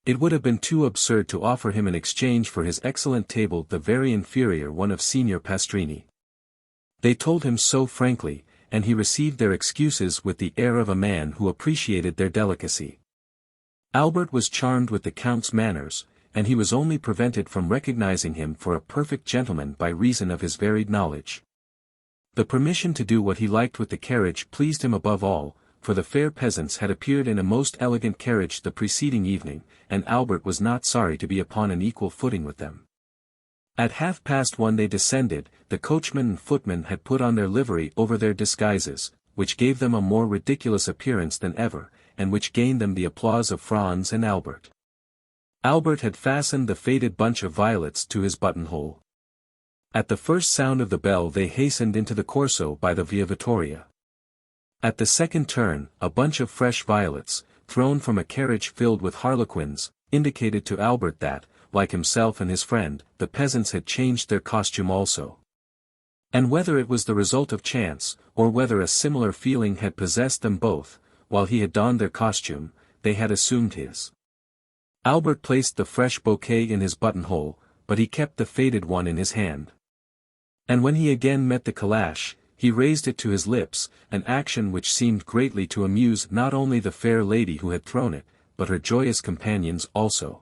It would have been too absurd to offer him in exchange for his excellent table the very inferior one of Signor Pastrini. They told him so frankly, and he received their excuses with the air of a man who appreciated their delicacy. Albert was charmed with the Count's manners, and he was only prevented from recognizing him for a perfect gentleman by reason of his varied knowledge. The permission to do what he liked with the carriage pleased him above all, for the fair peasants had appeared in a most elegant carriage the preceding evening, and Albert was not sorry to be upon an equal footing with them. At 1:30 they descended. The coachman and footman had put on their livery over their disguises, which gave them a more ridiculous appearance than ever, and which gained them the applause of Franz and Albert. Albert had fastened the faded bunch of violets to his buttonhole. At the first sound of the bell they hastened into the Corso by the Via Vittoria. At the second turn, a bunch of fresh violets, thrown from a carriage filled with harlequins, indicated to Albert that, like himself and his friend, the peasants had changed their costume also. And whether it was the result of chance, or whether a similar feeling had possessed them both, while he had donned their costume, they had assumed his. Albert placed the fresh bouquet in his buttonhole, but he kept the faded one in his hand. And when he again met the calash, he raised it to his lips, an action which seemed greatly to amuse not only the fair lady who had thrown it, but her joyous companions also.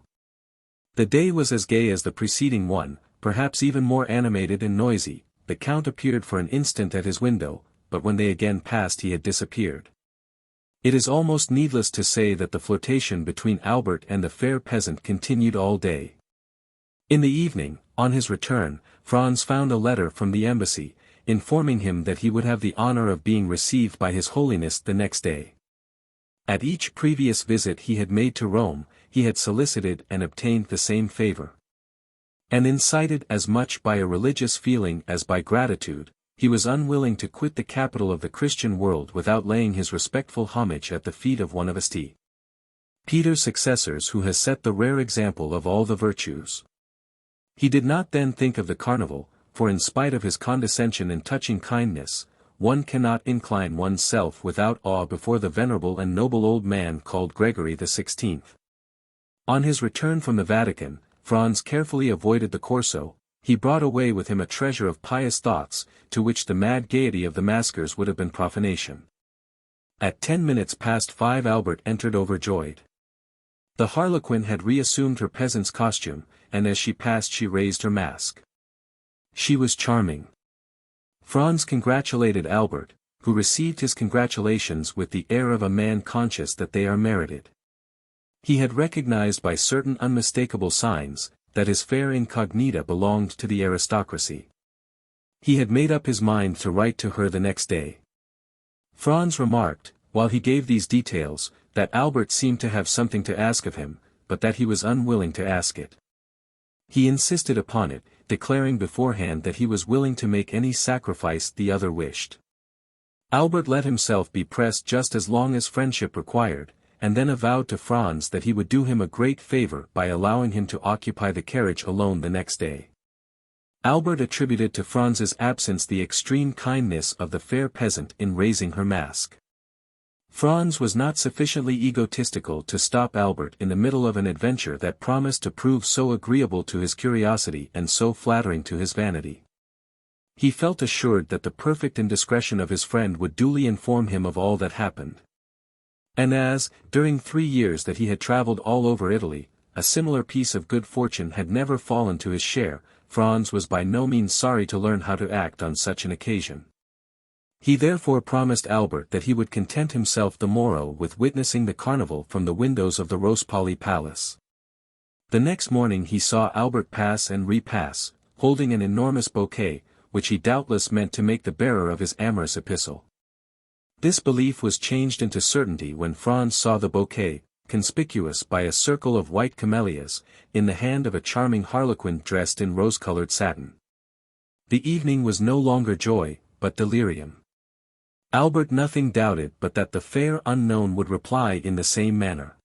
The day was as gay as the preceding one, perhaps even more animated and noisy. The Count appeared for an instant at his window, but when they again passed he had disappeared. It is almost needless to say that the flirtation between Albert and the fair peasant continued all day. In the evening, on his return, Franz found a letter from the embassy, informing him that he would have the honor of being received by His Holiness the next day. At each previous visit he had made to Rome, he had solicited and obtained the same favor. And incited as much by a religious feeling as by gratitude, he was unwilling to quit the capital of the Christian world without laying his respectful homage at the feet of one of St. Peter's successors who has set the rare example of all the virtues. He did not then think of the carnival, for in spite of his condescension and touching kindness, one cannot incline oneself without awe before the venerable and noble old man called Gregory XVI. On his return from the Vatican, Franz carefully avoided the Corso. He brought away with him a treasure of pious thoughts, to which the mad gaiety of the maskers would have been profanation. At 5:10 Albert entered overjoyed. The harlequin had reassumed her peasant's costume, and as she passed she raised her mask. She was charming. Franz congratulated Albert, who received his congratulations with the air of a man conscious that they are merited. He had recognized by certain unmistakable signs, that his fair incognita belonged to the aristocracy. He had made up his mind to write to her the next day. Franz remarked, while he gave these details, that Albert seemed to have something to ask of him, but that he was unwilling to ask it. He insisted upon it, declaring beforehand that he was willing to make any sacrifice the other wished. Albert let himself be pressed just as long as friendship required, and then avowed to Franz that he would do him a great favor by allowing him to occupy the carriage alone the next day. Albert attributed to Franz's absence the extreme kindness of the fair peasant in raising her mask. Franz was not sufficiently egotistical to stop Albert in the middle of an adventure that promised to prove so agreeable to his curiosity and so flattering to his vanity. He felt assured that the perfect indiscretion of his friend would duly inform him of all that happened. And as, during 3 years that he had traveled all over Italy, a similar piece of good fortune had never fallen to his share, Franz was by no means sorry to learn how to act on such an occasion. He therefore promised Albert that he would content himself the morrow with witnessing the carnival from the windows of the Rospoli Palace. The next morning he saw Albert pass and repass, holding an enormous bouquet, which he doubtless meant to make the bearer of his amorous epistle. This belief was changed into certainty when Franz saw the bouquet, conspicuous by a circle of white camellias, in the hand of a charming harlequin dressed in rose-colored satin. The evening was no longer joy, but delirium. Albert nothing doubted but that the fair unknown would reply in the same manner.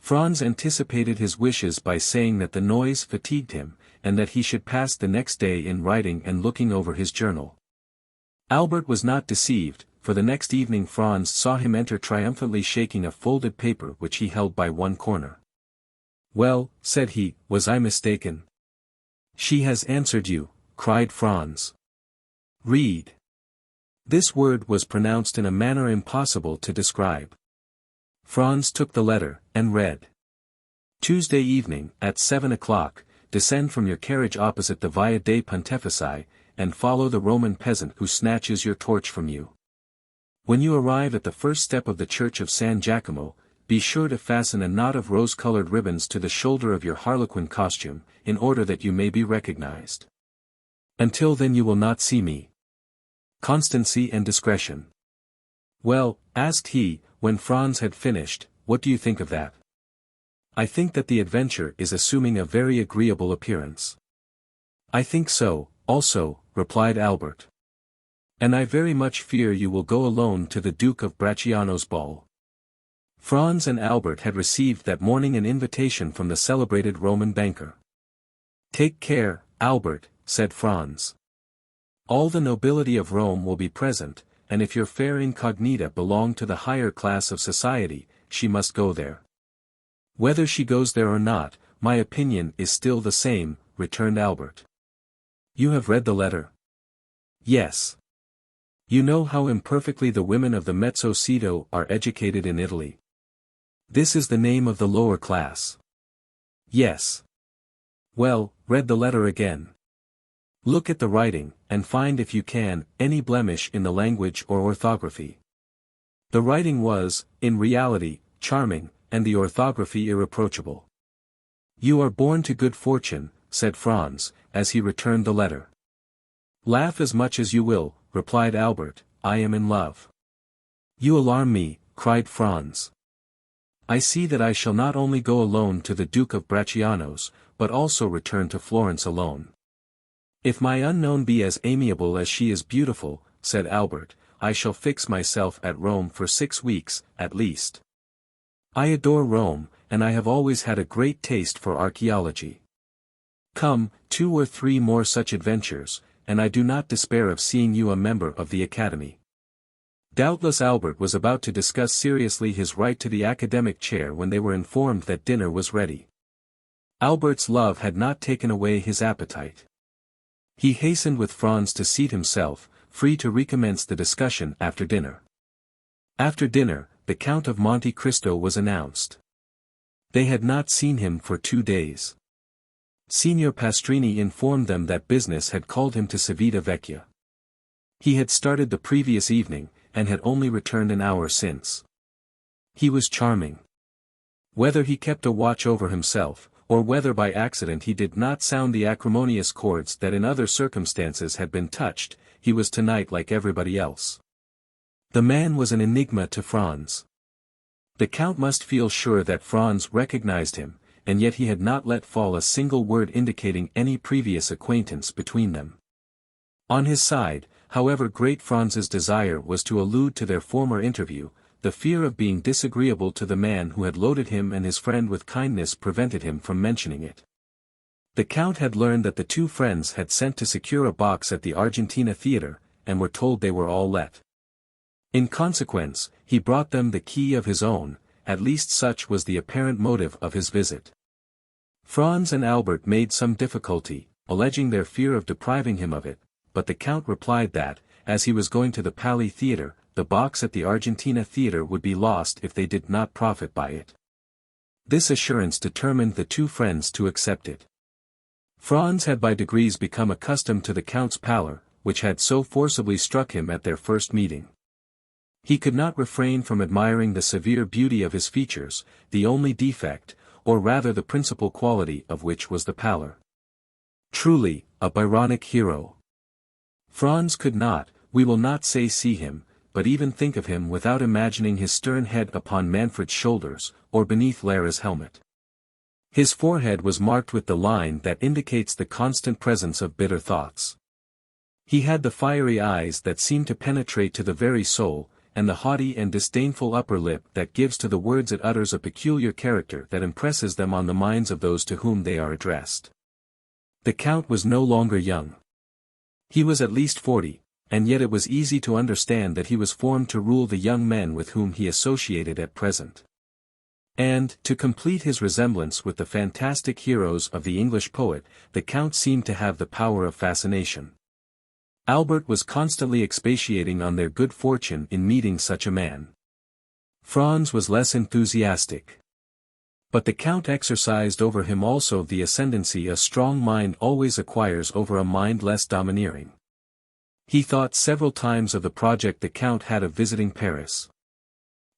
Franz anticipated his wishes by saying that the noise fatigued him, and that he should pass the next day in writing and looking over his journal. Albert was not deceived, for the next evening Franz saw him enter triumphantly shaking a folded paper which he held by one corner. "Well," said he, "was I mistaken?" "She has answered you," cried Franz. "Read." This word was pronounced in a manner impossible to describe. Franz took the letter, and read. "Tuesday evening, at 7 o'clock, descend from your carriage opposite the Via dei Pontefici, and follow the Roman peasant who snatches your torch from you. When you arrive at the first step of the church of San Giacomo, be sure to fasten a knot of rose-colored ribbons to the shoulder of your harlequin costume, in order that you may be recognized. Until then you will not see me. Constancy and discretion." "Well," asked he, when Franz had finished, "what do you think of that?" I think that the adventure is assuming a very agreeable appearance. I think so, also, replied Albert. And I very much fear you will go alone to the Duke of Bracciano's ball. Franz and Albert had received that morning an invitation from the celebrated Roman banker. Take care, Albert, said Franz. All the nobility of Rome will be present, and if your fair incognita belong to the higher class of society, she must go there. Whether she goes there or not, my opinion is still the same, returned Albert. You have read the letter? Yes. You know how imperfectly the women of the mezzo ceto are educated in Italy. This is the name of the lower class. Yes. Well, read the letter again. Look at the writing, and find if you can, any blemish in the language or orthography. The writing was, in reality, charming, and the orthography irreproachable. You are born to good fortune, said Franz, as he returned the letter. Laugh as much as you will, replied Albert, I am in love. You alarm me, cried Franz. I see that I shall not only go alone to the Duke of Bracciano's, but also return to Florence alone. If my unknown be as amiable as she is beautiful, said Albert, I shall fix myself at Rome for 6 weeks, at least. I adore Rome, and I have always had a great taste for archaeology. Come, 2 or 3 more such adventures, and I do not despair of seeing you a member of the Academy. Doubtless Albert was about to discuss seriously his right to the academic chair when they were informed that dinner was ready. Albert's love had not taken away his appetite. He hastened with Franz to seat himself, free to recommence the discussion after dinner. After dinner, the Count of Monte Cristo was announced. They had not seen him for 2 days. Signor Pastrini informed them that business had called him to Civita Vecchia. He had started the previous evening, and had only returned an hour since. He was charming. Whether he kept a watch over himself, or whether by accident he did not sound the acrimonious chords that in other circumstances had been touched, he was tonight like everybody else. The man was an enigma to Franz. The Count must feel sure that Franz recognized him, and yet he had not let fall a single word indicating any previous acquaintance between them. On his side, however great Franz's desire was to allude to their former interview, the fear of being disagreeable to the man who had loaded him and his friend with kindness prevented him from mentioning it. The Count had learned that the 2 friends had sent to secure a box at the Argentina Theatre, and were told they were all let. In consequence, he brought them the key of his own, at least such was the apparent motive of his visit. Franz and Albert made some difficulty, alleging their fear of depriving him of it, but the Count replied that, as he was going to the Palais Theatre, the box at the Argentina Theatre would be lost if they did not profit by it. This assurance determined the 2 friends to accept it. Franz had by degrees become accustomed to the Count's pallor, which had so forcibly struck him at their first meeting. He could not refrain from admiring the severe beauty of his features, the only defect, or rather the principal quality of which was the pallor. Truly, a Byronic hero. Franz could not, we will not say see him, but even think of him without imagining his stern head upon Manfred's shoulders, or beneath Lara's helmet. His forehead was marked with the line that indicates the constant presence of bitter thoughts. He had the fiery eyes that seem to penetrate to the very soul, and the haughty and disdainful upper lip that gives to the words it utters a peculiar character that impresses them on the minds of those to whom they are addressed. The Count was no longer young. He was at least 40, and yet it was easy to understand that he was formed to rule the young men with whom he associated at present. And, to complete his resemblance with the fantastic heroes of the English poet, the Count seemed to have the power of fascination. Albert was constantly expatiating on their good fortune in meeting such a man. Franz was less enthusiastic. But the Count exercised over him also the ascendancy a strong mind always acquires over a mind less domineering. He thought several times of the project the Count had of visiting Paris.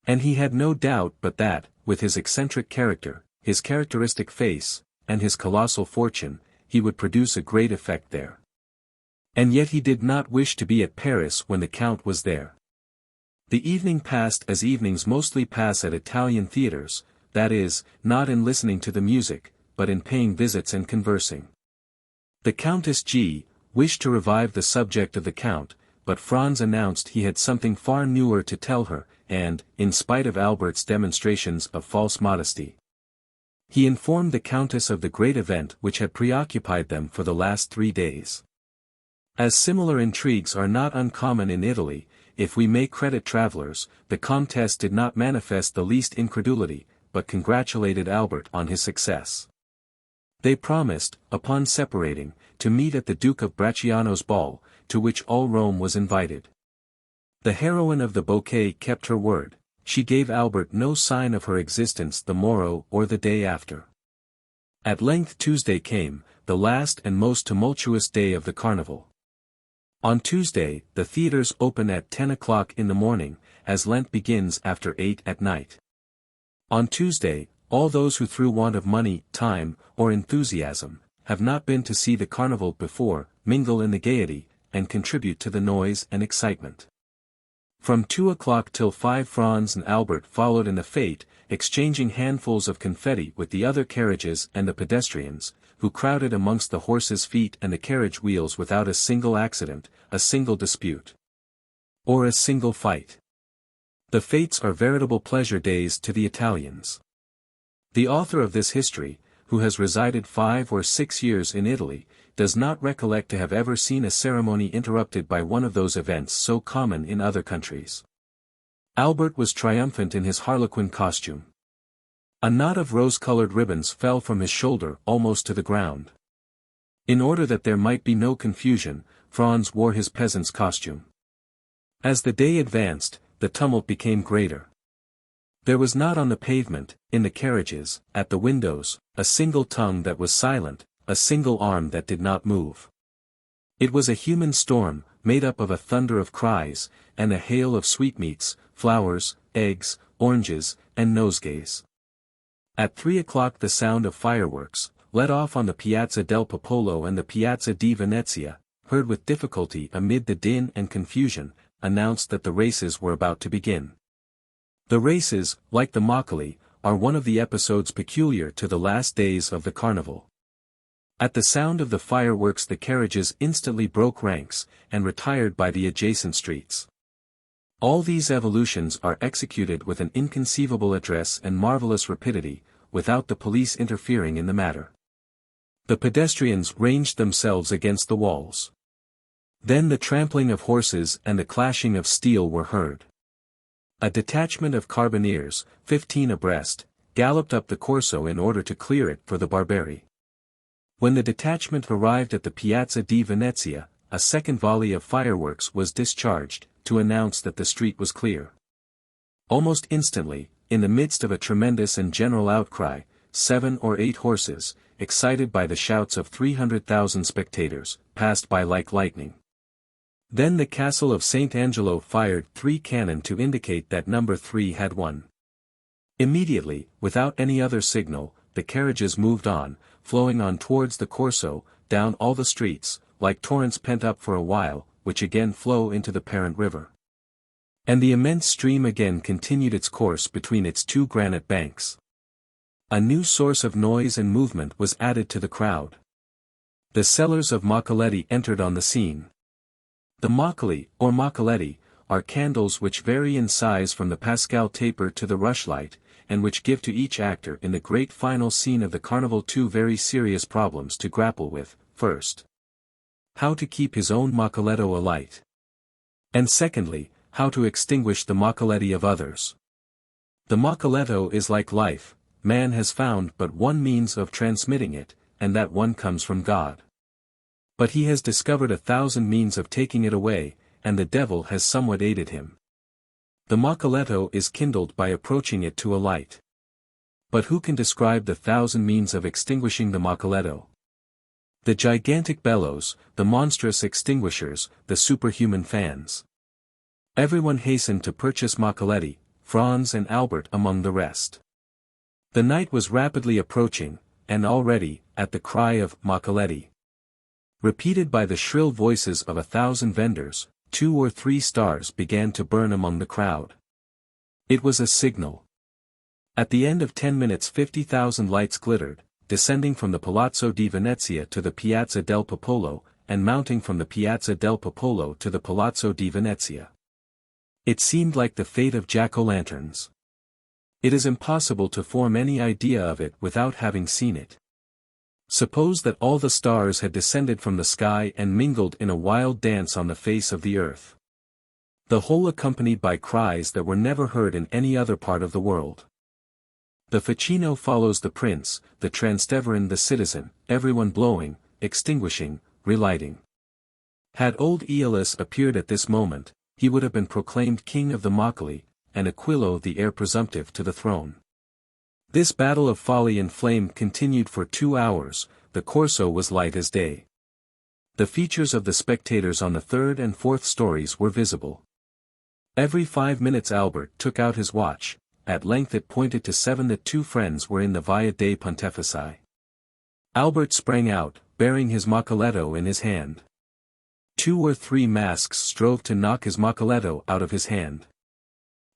And he had no doubt but that, with his eccentric character, his characteristic face, and his colossal fortune, he would produce a great effect there. And yet he did not wish to be at Paris when the Count was there. The evening passed as evenings mostly pass at Italian theatres, that is, not in listening to the music, but in paying visits and conversing. The Countess G. wished to revive the subject of the Count, but Franz announced he had something far newer to tell her, and, in spite of Albert's demonstrations of false modesty, he informed the Countess of the great event which had preoccupied them for the last 3 days. As similar intrigues are not uncommon in Italy, if we may credit travelers, the Comtesse did not manifest the least incredulity, but congratulated Albert on his success. They promised, upon separating, to meet at the Duke of Bracciano's ball, to which all Rome was invited. The heroine of the bouquet kept her word. She gave Albert no sign of her existence the morrow or the day after. At length Tuesday came, the last and most tumultuous day of the carnival. On Tuesday, the theatres open at 10 o'clock in the morning, as Lent begins after 8 at night. On Tuesday, all those who through want of money, time, or enthusiasm, have not been to see the carnival before, mingle in the gaiety, and contribute to the noise and excitement. From 2 o'clock till 5 Franz and Albert followed in the fete, exchanging handfuls of confetti with the other carriages and the pedestrians, who crowded amongst the horses' feet and the carriage wheels without a single accident, a single dispute, or a single fight. The fetes are veritable pleasure days to the Italians. The author of this history, who has resided 5 or 6 years in Italy, does not recollect to have ever seen a ceremony interrupted by one of those events so common in other countries. Albert was triumphant in his harlequin costume. A knot of rose-colored ribbons fell from his shoulder almost to the ground. In order that there might be no confusion, Franz wore his peasant's costume. As the day advanced, the tumult became greater. There was not on the pavement, in the carriages, at the windows, a single tongue that was silent, a single arm that did not move. It was a human storm, made up of a thunder of cries, and a hail of sweetmeats, flowers, eggs, oranges, and nosegays. At 3 o'clock the sound of fireworks, let off on the Piazza del Popolo and the Piazza di Venezia, heard with difficulty amid the din and confusion, announced that the races were about to begin. The races, like the Moccoli, are one of the episodes peculiar to the last days of the carnival. At the sound of the fireworks the carriages instantly broke ranks, and retired by the adjacent streets. All these evolutions are executed with an inconceivable address and marvelous rapidity, without the police interfering in the matter. The pedestrians ranged themselves against the walls. Then the trampling of horses and the clashing of steel were heard. A detachment of carbineers, 15 abreast, galloped up the Corso in order to clear it for the Barberi. When the detachment arrived at the Piazza di Venezia, a second volley of fireworks was discharged, to announce that the street was clear. Almost instantly, in the midst of a tremendous and general outcry, 7 or 8 horses, excited by the shouts of 300,000 spectators, passed by like lightning. Then the castle of St. Angelo fired 3 cannon to indicate that number 3 had won. Immediately, without any other signal, the carriages moved on, flowing on towards the Corso, down all the streets, like torrents pent up for a while, which again flow into the parent river. And the immense stream again continued its course between its 2 granite banks. A new source of noise and movement was added to the crowd. The sellers of Moccoletti entered on the scene. The Moccoli, or Moccoletti, are candles which vary in size from the Pascal taper to the rushlight, and which give to each actor in the great final scene of the carnival 2 very serious problems to grapple with: first, how to keep his own Moccoletto alight, and secondly, how to extinguish the Moccoletti of others. The Moccoletto is like life, man has found but one means of transmitting it, and that one comes from God. But he has discovered 1,000 means of taking it away, and the devil has somewhat aided him. The Moccoletto is kindled by approaching it to a light. But who can describe the 1,000 means of extinguishing the Moccoletto? The gigantic bellows, the monstrous extinguishers, the superhuman fans. Everyone hastened to purchase Moccoletti, Franz and Albert among the rest. The night was rapidly approaching, and already, at the cry of Moccoletti, repeated by the shrill voices of 1,000 vendors, 2 or 3 stars began to burn among the crowd. It was a signal. At the end of 10 minutes 50,000 lights glittered, descending from the Palazzo di Venezia to the Piazza del Popolo, and mounting from the Piazza del Popolo to the Palazzo di Venezia. It seemed like the fate of jack-o'-lanterns. It is impossible to form any idea of it without having seen it. Suppose that all the stars had descended from the sky and mingled in a wild dance on the face of the earth. The whole accompanied by cries that were never heard in any other part of the world. The Ficino follows the prince, the Transteverin the citizen, everyone blowing, extinguishing, relighting. Had old Aeolus appeared at this moment, he would have been proclaimed king of the Moccoli, and Aquilo the heir presumptive to the throne. This battle of folly and flame continued for 2 hours, the Corso was light as day. The features of the spectators on the third and fourth stories were visible. Every 5 minutes Albert took out his watch, at length it pointed to 7 that 2 friends were in the Via dei Pontefici. Albert sprang out, bearing his Moccoletto in his hand. 2 or 3 masks strove to knock his Moccoletto out of his hand.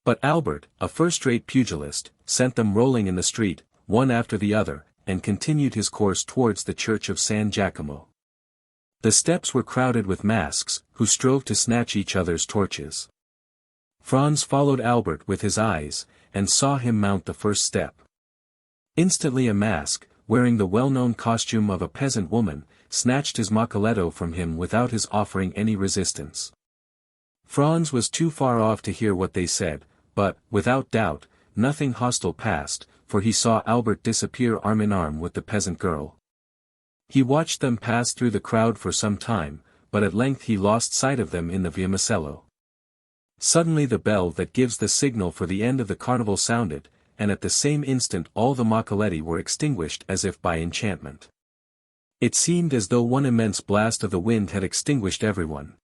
But Albert, a first-rate pugilist, sent them rolling in the street, one after the other, and continued his course towards the church of San Giacomo. The steps were crowded with masks, who strove to snatch each other's torches. Franz followed Albert with his eyes, and saw him mount the first step. Instantly a mask, wearing the well-known costume of a peasant woman, snatched his Moccoletto from him without his offering any resistance. Franz was too far off to hear what they said, but, without doubt, nothing hostile passed, for he saw Albert disappear arm-in-arm with the peasant girl. He watched them pass through the crowd for some time, but at length he lost sight of them in the Via Macello. Suddenly the bell that gives the signal for the end of the carnival sounded, and at the same instant all the Moccoletti were extinguished as if by enchantment. It seemed as though one immense blast of the wind had extinguished everyone.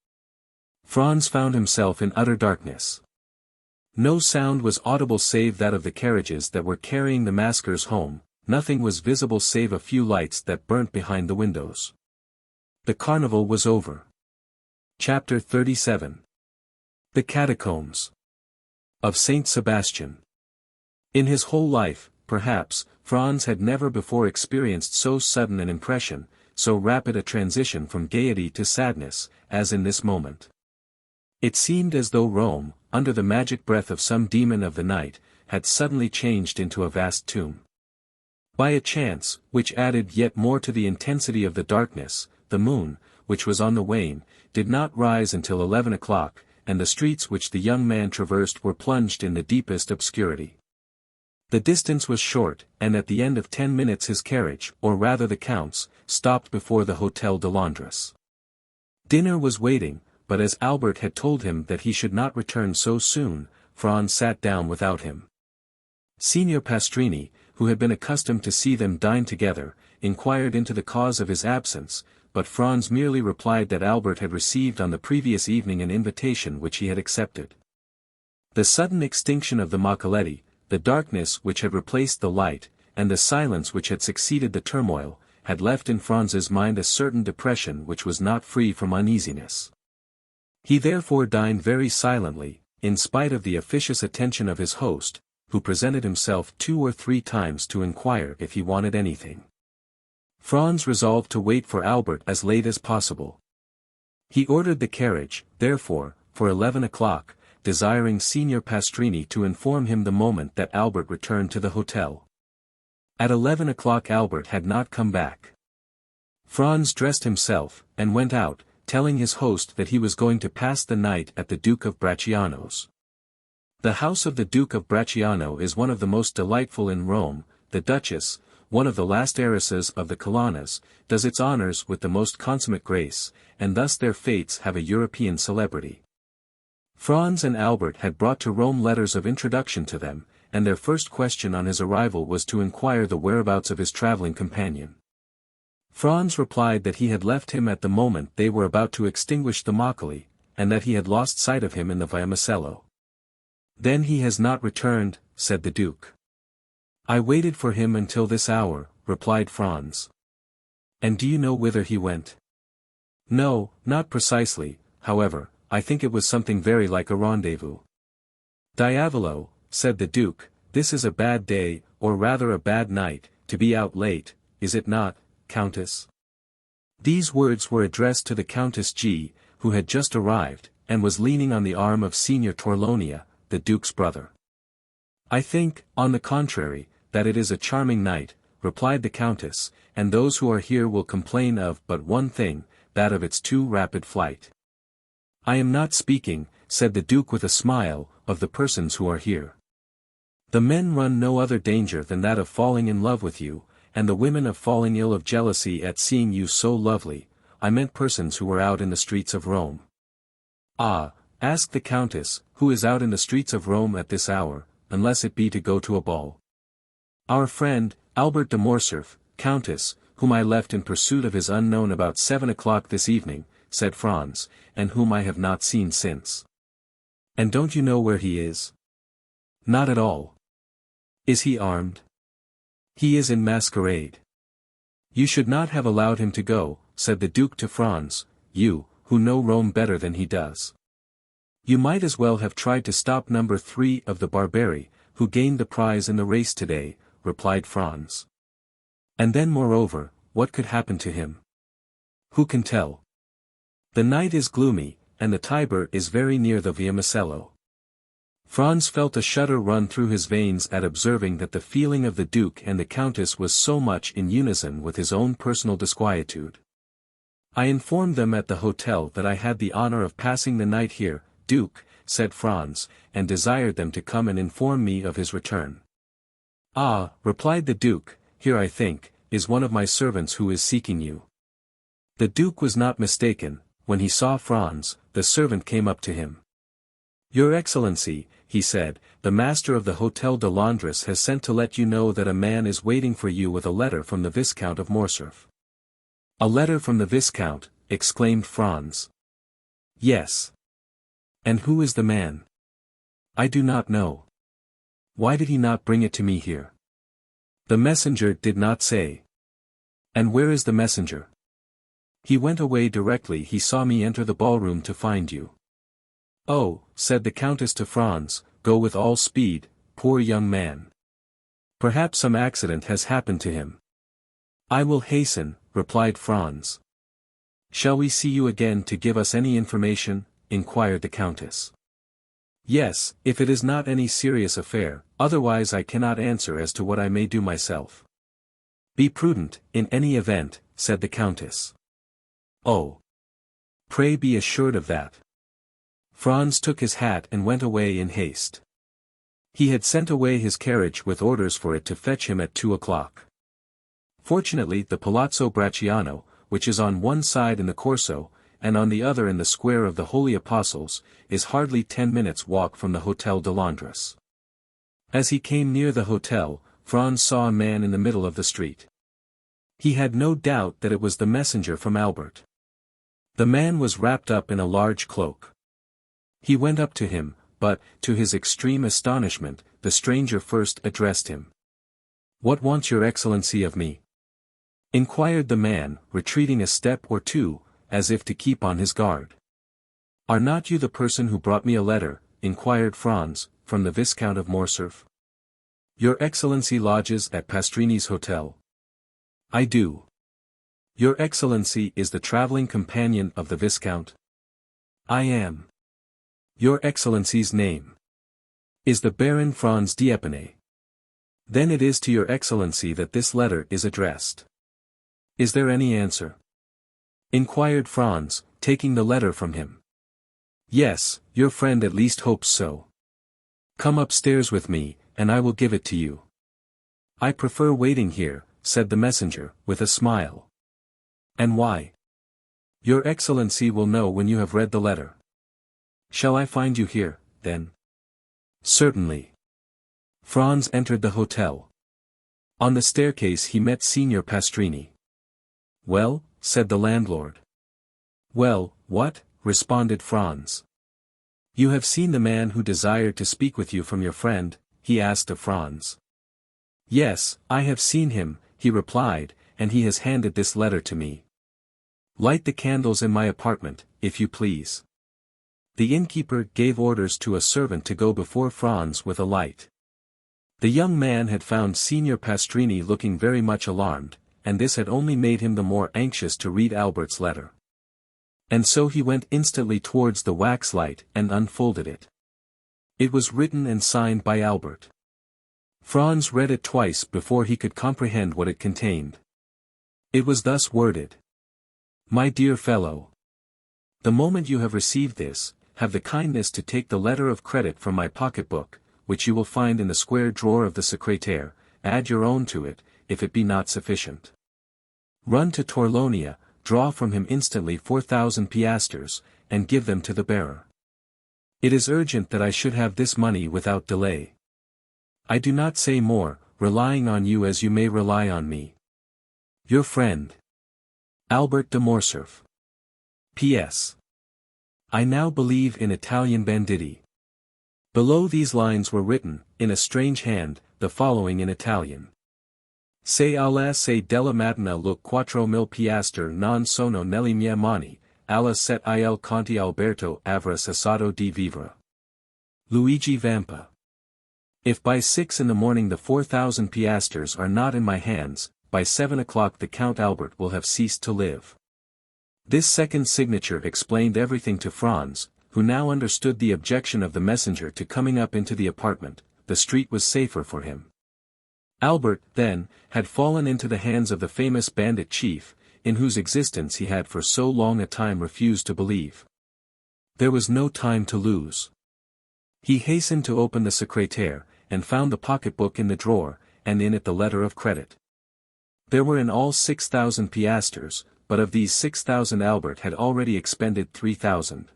Franz found himself in utter darkness. No sound was audible save that of the carriages that were carrying the maskers home, nothing was visible save a few lights that burnt behind the windows. The carnival was over. Chapter 37. The Catacombs of Saint Sebastian. In his whole life, perhaps, Franz had never before experienced so sudden an impression, so rapid a transition from gaiety to sadness, as in this moment. It seemed as though Rome, under the magic breath of some demon of the night, had suddenly changed into a vast tomb. By a chance, which added yet more to the intensity of the darkness, the moon, which was on the wane, did not rise until 11 o'clock, and the streets which the young man traversed were plunged in the deepest obscurity. The distance was short, and at the end of 10 minutes his carriage, or rather the Count's, stopped before the Hôtel de Londres. Dinner was waiting, but as Albert had told him that he should not return so soon, Franz sat down without him. Signor Pastrini, who had been accustomed to see them dine together, inquired into the cause of his absence, but Franz merely replied that Albert had received on the previous evening an invitation which he had accepted. The sudden extinction of the Moccoletti, the darkness which had replaced the light, and the silence which had succeeded the turmoil, had left in Franz's mind a certain depression which was not free from uneasiness. He therefore dined very silently, in spite of the officious attention of his host, who presented himself 2 or 3 times to inquire if he wanted anything. Franz resolved to wait for Albert as late as possible. He ordered the carriage, therefore, for 11 o'clock, desiring Signor Pastrini to inform him the moment that Albert returned to the hotel. At 11 o'clock Albert had not come back. Franz dressed himself, and went out, telling his host that he was going to pass the night at the Duke of Bracciano's. The house of the Duke of Bracciano is one of the most delightful in Rome. The Duchess, one of the last heiresses of the Colonnas, does its honors with the most consummate grace, and thus their fates have a European celebrity. Franz and Albert had brought to Rome letters of introduction to them, and their first question on his arrival was to inquire the whereabouts of his traveling companion. Franz replied that he had left him at the moment they were about to extinguish the Moccoli, and that he had lost sight of him in the Via Macello. "Then he has not returned," said the Duke. "I waited for him until this hour," replied Franz. "And do you know whither he went?" "No, not precisely, however, I think it was something very like a rendezvous." "Diavolo," said the Duke, this is a bad day, or rather a bad night, to be out late, is it not, Countess?" These words were addressed to the Countess G., who had just arrived, and was leaning on the arm of Signor Torlonia, the Duke's brother. "I think, on the contrary, that it is a charming night," replied the Countess, "and those who are here will complain of but one thing, that of its too rapid flight." "I am not speaking," said the Duke with a smile, "of the persons who are here. The men run no other danger than that of falling in love with you, and the women of falling ill of jealousy at seeing you so lovely. I meant persons who were out in the streets of Rome." "Ah," asked the Countess, "who is out in the streets of Rome at this hour, unless it be to go to a ball?" "Our friend, Albert de Morcerf, Countess, whom I left in pursuit of his unknown about 7 o'clock this evening," said Franz, "and whom I have not seen since." "And don't you know where he is?" "Not at all." "Is he armed?" "He is in masquerade." "You should not have allowed him to go," said the Duke to Franz, "you, who know Rome better than he does." "You might as well have tried to stop number 3 of the Barberi, who gained the prize in the race today," replied Franz. "And then moreover, what could happen to him? Who can tell? The night is gloomy, and the Tiber is very near the Via Macello." Franz felt a shudder run through his veins at observing that the feeling of the Duke and the Countess was so much in unison with his own personal disquietude. "I informed them at the hotel that I had the honor of passing the night here, Duke," said Franz, "and desired them to come and inform me of his return." "Ah," replied the Duke, "here I think, is one of my servants who is seeking you." The Duke was not mistaken. When he saw Franz, the servant came up to him. "Your Excellency," he said, "the master of the Hôtel de Londres has sent to let you know that a man is waiting for you with a letter from the Viscount of Morcerf." "A letter from the Viscount," exclaimed Franz. "Yes. And who is the man?" "I do not know." "Why did he not bring it to me here?" "The messenger did not say." "And where is the messenger?" "He went away directly he saw me enter the ballroom to find you." "Oh," said the Countess to Franz, "go with all speed, poor young man. Perhaps some accident has happened to him." "I will hasten," replied Franz. "Shall we see you again to give us any information?" inquired the Countess. "Yes, if it is not any serious affair, otherwise I cannot answer as to what I may do myself." "Be prudent, in any event," said the Countess. "Oh. Pray be assured of that." Franz took his hat and went away in haste. He had sent away his carriage with orders for it to fetch him at 2 o'clock. Fortunately the Palazzo Bracciano, which is on one side in the Corso, and on the other in the Square of the Holy Apostles, is hardly 10 minutes' walk from the Hôtel de Londres. As he came near the hotel, Franz saw a man in the middle of the street. He had no doubt that it was the messenger from Albert. The man was wrapped up in a large cloak. He went up to him, but, to his extreme astonishment, the stranger first addressed him. "What wants your Excellency of me?" inquired the man, retreating a step or two, as if to keep on his guard. "Are not you the person who brought me a letter," inquired Franz, "from the Viscount of Morcerf? Your Excellency lodges at Pastrini's hotel?" "I do." "Your Excellency is the traveling companion of the Viscount?" "I am." "Your Excellency's name?" "Is the Baron Franz d'Épinay." "Then it is to your Excellency that this letter is addressed." "Is there any answer?" inquired Franz, taking the letter from him. "Yes, your friend at least hopes so." "Come upstairs with me, and I will give it to you." "I prefer waiting here," said the messenger, with a smile. "And why?" "Your Excellency will know when you have read the letter." "Shall I find you here, then?" "Certainly." Franz entered the hotel. On the staircase he met Signor Pastrini. "Well?" said the landlord. "Well, what?" responded Franz. "You have seen the man who desired to speak with you from your friend?" he asked of Franz. "Yes, I have seen him," he replied, "and he has handed this letter to me." "Light the candles in my apartment, if you please." The innkeeper gave orders to a servant to go before Franz with a light. The young man had found Signor Pastrini looking very much alarmed, and this had only made him the more anxious to read Albert's letter. And so he went instantly towards the wax light and unfolded it. It was written and signed by Albert. Franz read it twice before he could comprehend what it contained. It was thus worded. My dear fellow. The moment you have received this, have the kindness to take the letter of credit from my pocketbook, which you will find in the square drawer of the secrétaire, add your own to it, if it be not sufficient. Run to Torlonia, draw from him instantly 4,000 piastres, and give them to the bearer. It is urgent that I should have this money without delay. I do not say more, relying on you as you may rely on me. Your friend, Albert de Morcerf. P.S. I now believe in Italian banditti. Below these lines were written, in a strange hand, the following in Italian. Se alle se della mattina look 4.000 piastre non sono nelle mie mani, alla set il Conte Alberto avrà cessato di vivere. Luigi Vampa. If by 6 in the morning the 4,000 piastres are not in my hands, by 7 o'clock the Count Albert will have ceased to live. This second signature explained everything to Franz, who now understood the objection of the messenger to coming up into the apartment. The street was safer for him. Albert, then, had fallen into the hands of the famous bandit chief, in whose existence he had for so long a time refused to believe. There was no time to lose. He hastened to open the secrétaire, and found the pocketbook in the drawer, and in it the letter of credit. There were in all 6,000 piastres, but of these 6,000 Albert had already expended 3,000.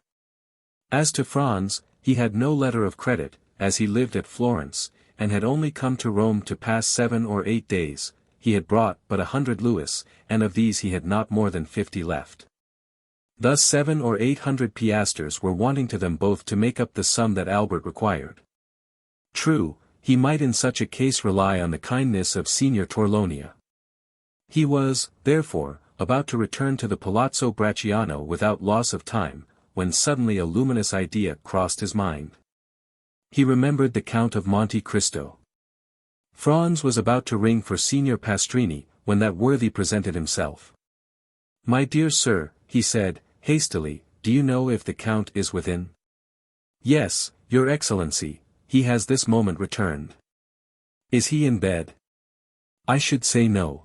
As to Franz, he had no letter of credit, as he lived at Florence, and had only come to Rome to pass 7 or 8 days. He had brought but 100 louis, and of these he had not more than 50 left. Thus 700 or 800 piastres were wanting to them both to make up the sum that Albert required. True, he might in such a case rely on the kindness of Signor Torlonia. He was, therefore, about to return to the Palazzo Bracciano without loss of time, when suddenly a luminous idea crossed his mind. He remembered the Count of Monte Cristo. Franz was about to ring for Signor Pastrini, when that worthy presented himself. My dear sir, he said, hastily, do you know if the Count is within? Yes, your Excellency, he has this moment returned. Is he in bed? I should say no.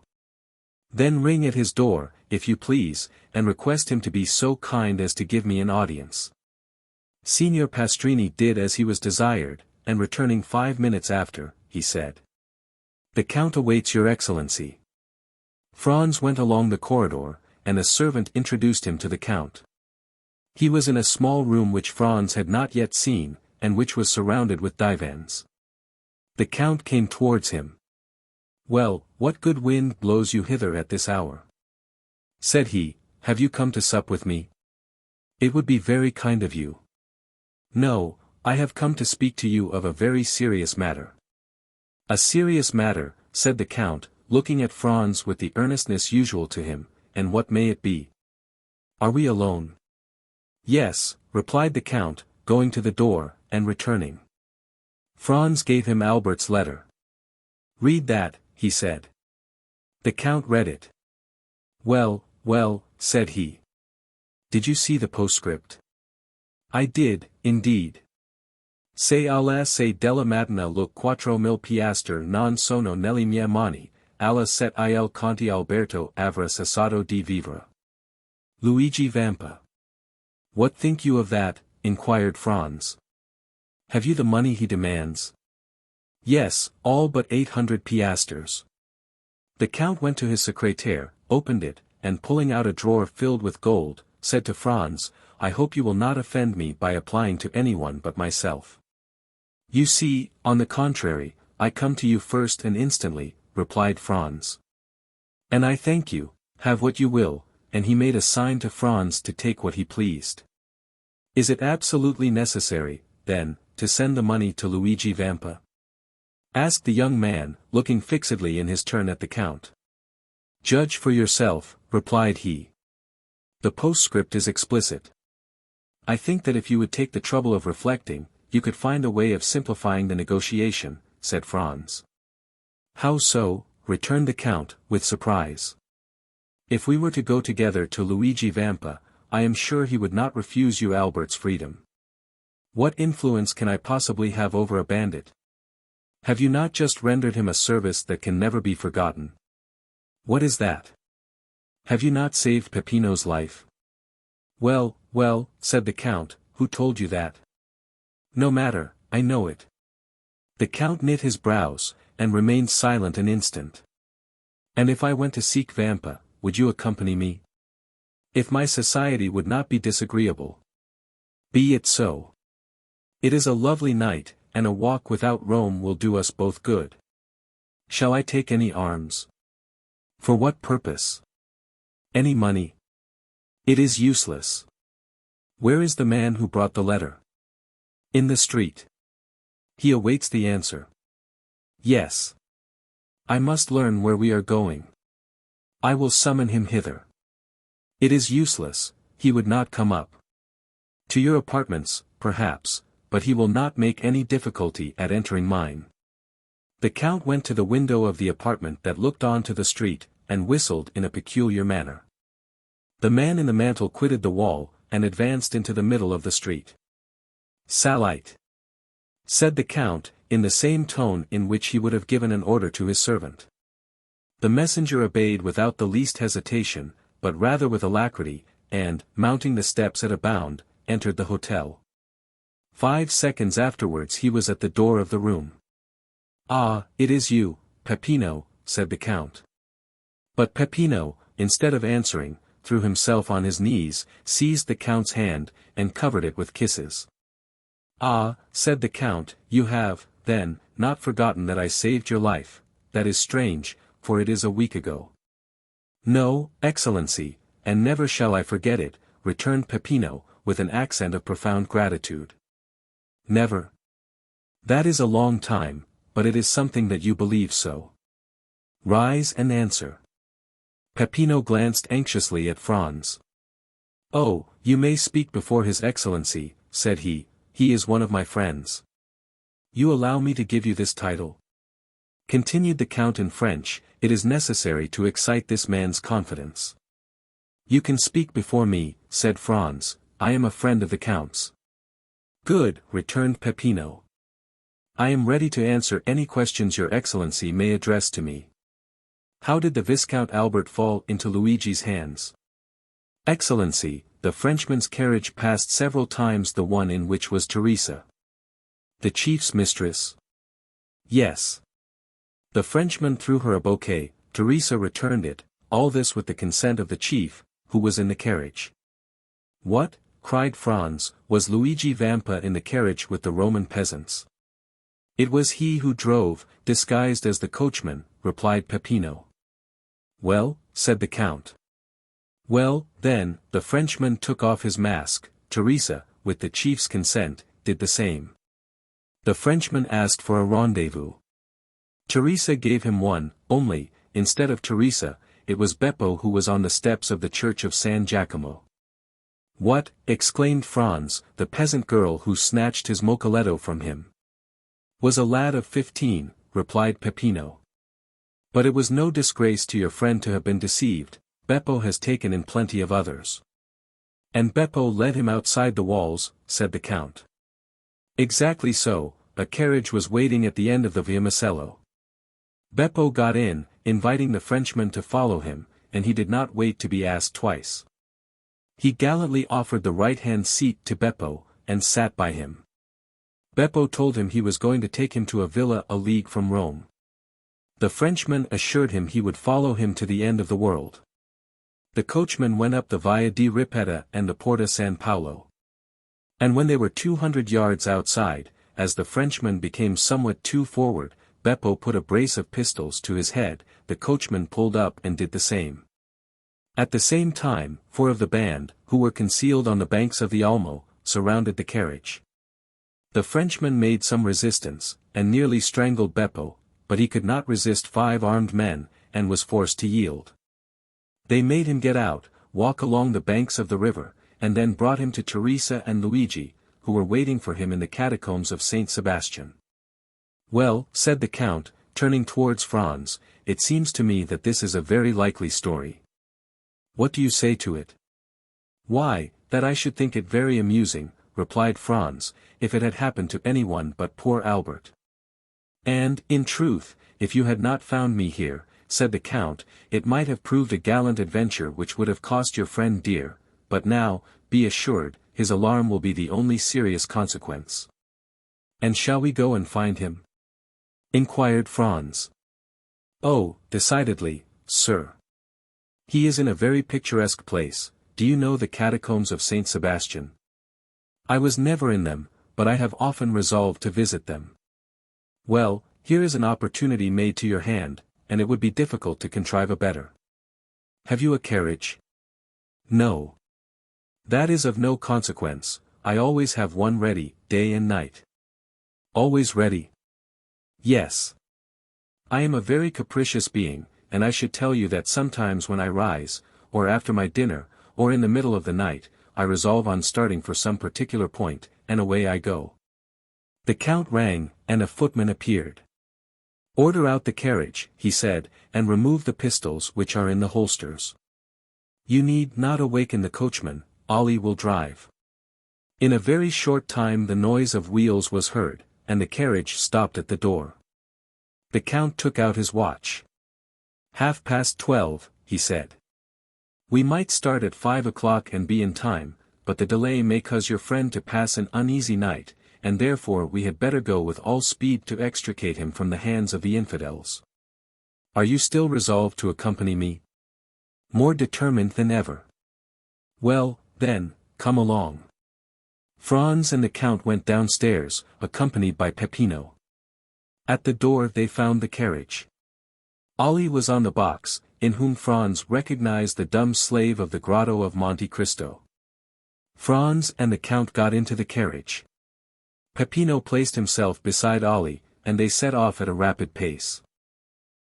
Then ring at his door, if you please, and request him to be so kind as to give me an audience. Signor Pastrini did as he was desired, and returning 5 minutes after, he said. The Count awaits your Excellency. Franz went along the corridor, and a servant introduced him to the Count. He was in a small room which Franz had not yet seen, and which was surrounded with divans. The Count came towards him. Well, what good wind blows you hither at this hour? Said he, have you come to sup with me? It would be very kind of you. No, I have come to speak to you of a very serious matter. A serious matter, said the Count, looking at Franz with the earnestness usual to him, and what may it be? Are we alone? Yes, replied the Count, going to the door, and returning. Franz gave him Albert's letter. Read that, he said. The Count read it. Well, well, said he. Did you see the postscript? I did, indeed. Se alle se della mattina look 4.000 piastre non sono nelle mie mani, alla set il Conte Alberto avrà cessato di vivere. Luigi Vampa. What think you of that? Inquired Franz. Have you the money he demands? Yes, all but 800 piastres. The Count went to his secrétaire, opened it, and pulling out a drawer filled with gold, said to Franz, I hope you will not offend me by applying to anyone but myself. You see, on the contrary, I come to you first and instantly, replied Franz. And I thank you, have what you will, and he made a sign to Franz to take what he pleased. Is it absolutely necessary, then, to send the money to Luigi Vampa? Asked the young man, looking fixedly in his turn at the Count. Judge for yourself, replied he. The postscript is explicit. I think that if you would take the trouble of reflecting, you could find a way of simplifying the negotiation, said Franz. How so? Returned the Count, with surprise. If we were to go together to Luigi Vampa, I am sure he would not refuse you Albert's freedom. What influence can I possibly have over a bandit? Have you not just rendered him a service that can never be forgotten? What is that? Have you not saved Peppino's life? Well, well, said the Count, who told you that? No matter, I know it. The Count knit his brows, and remained silent an instant. And if I went to seek Vampa, would you accompany me? If my society would not be disagreeable. Be it so. It is a lovely night, and a walk without Rome will do us both good. Shall I take any arms? For what purpose? Any money? It is useless. Where is the man who brought the letter? In the street. He awaits the answer. Yes. I must learn where we are going. I will summon him hither. It is useless, he would not come up. To your apartments, perhaps, but he will not make any difficulty at entering mine. The Count went to the window of the apartment that looked on to the street, and whistled in a peculiar manner. The man in the mantle quitted the wall, and advanced into the middle of the street. Salite, said the Count, in the same tone in which he would have given an order to his servant. The messenger obeyed without the least hesitation, but rather with alacrity, and, mounting the steps at a bound, entered the hotel. 5 seconds afterwards he was at the door of the room. Ah, it is you, Peppino, said the Count. But Peppino, instead of answering, threw himself on his knees, seized the Count's hand, and covered it with kisses. Ah, said the Count, you have, then, not forgotten that I saved your life. That is strange, for it is a week ago. No, Excellency, and never shall I forget it, returned Peppino, with an accent of profound gratitude. Never. That is a long time, but it is something that you believe so. Rise and answer. Peppino glanced anxiously at Franz. Oh, you may speak before His Excellency, said he is one of my friends. You allow me to give you this title? Continued the Count in French, it is necessary to excite this man's confidence. You can speak before me, said Franz, I am a friend of the Count's. Good, returned Peppino. I am ready to answer any questions your Excellency may address to me. How did the Viscount Albert fall into Luigi's hands? Excellency, the Frenchman's carriage passed several times the one in which was Teresa. The chief's mistress? Yes. The Frenchman threw her a bouquet, Teresa returned it, all this with the consent of the chief, who was in the carriage. What? Cried Franz, was Luigi Vampa in the carriage with the Roman peasants? It was he who drove, disguised as the coachman, replied Peppino. Well, said the Count. Well, then, the Frenchman took off his mask, Teresa, with the chief's consent, did the same. The Frenchman asked for a rendezvous. Teresa gave him one, only, instead of Teresa, it was Beppo who was on the steps of the church of San Giacomo. What, exclaimed Franz, the peasant girl who snatched his mocoletto from him. Was a lad of 15, replied Peppino. But it was no disgrace to your friend to have been deceived, Beppo has taken in plenty of others. And Beppo led him outside the walls, said the Count. Exactly so, a carriage was waiting at the end of the Via Macello. Beppo got in, inviting the Frenchman to follow him, and he did not wait to be asked twice. He gallantly offered the right-hand seat to Beppo, and sat by him. Beppo told him he was going to take him to a villa a league from Rome. The Frenchman assured him he would follow him to the end of the world. The coachman went up the Via di Ripetta and the Porta San Paolo. And when they were 200 yards outside, as the Frenchman became somewhat too forward, Beppo put a brace of pistols to his head, the coachman pulled up and did the same. At the same time, 4 of the band, who were concealed on the banks of the Almo, surrounded the carriage. The Frenchman made some resistance, and nearly strangled Beppo, but he could not resist 5 armed men, and was forced to yield. They made him get out, walk along the banks of the river, and then brought him to Teresa and Luigi, who were waiting for him in the catacombs of Saint Sebastian. Well, said the Count, turning towards Franz, it seems to me that this is a very likely story. What do you say to it? Why, that I should think it very amusing, replied Franz, if it had happened to anyone but poor Albert. And, in truth, if you had not found me here, said the Count, it might have proved a gallant adventure which would have cost your friend dear, but now, be assured, his alarm will be the only serious consequence. And shall we go and find him? Inquired Franz. Oh, decidedly, sir. He is in a very picturesque place. Do you know the catacombs of Saint Sebastian? I was never in them, but I have often resolved to visit them. Well, here is an opportunity made to your hand, and it would be difficult to contrive a better. Have you a carriage? No. That is of no consequence, I always have one ready, day and night. Always ready? Yes. I am a very capricious being, and I should tell you that sometimes when I rise, or after my dinner, or in the middle of the night, I resolve on starting for some particular point, and away I go. The Count rang, and a footman appeared. Order out the carriage, he said, and remove the pistols which are in the holsters. You need not awaken the coachman, Ollie will drive. In a very short time the noise of wheels was heard, and the carriage stopped at the door. The Count took out his watch. 12:30, he said. We might start at 5 o'clock and be in time, but the delay may cause your friend to pass an uneasy night, and therefore we had better go with all speed to extricate him from the hands of the infidels. Are you still resolved to accompany me? More determined than ever. Well, then, come along. Franz and the Count went downstairs, accompanied by Peppino. At the door they found the carriage. Ollie was on the box, in whom Franz recognized the dumb slave of the Grotto of Monte Cristo. Franz and the Count got into the carriage. Peppino placed himself beside Ollie, and they set off at a rapid pace.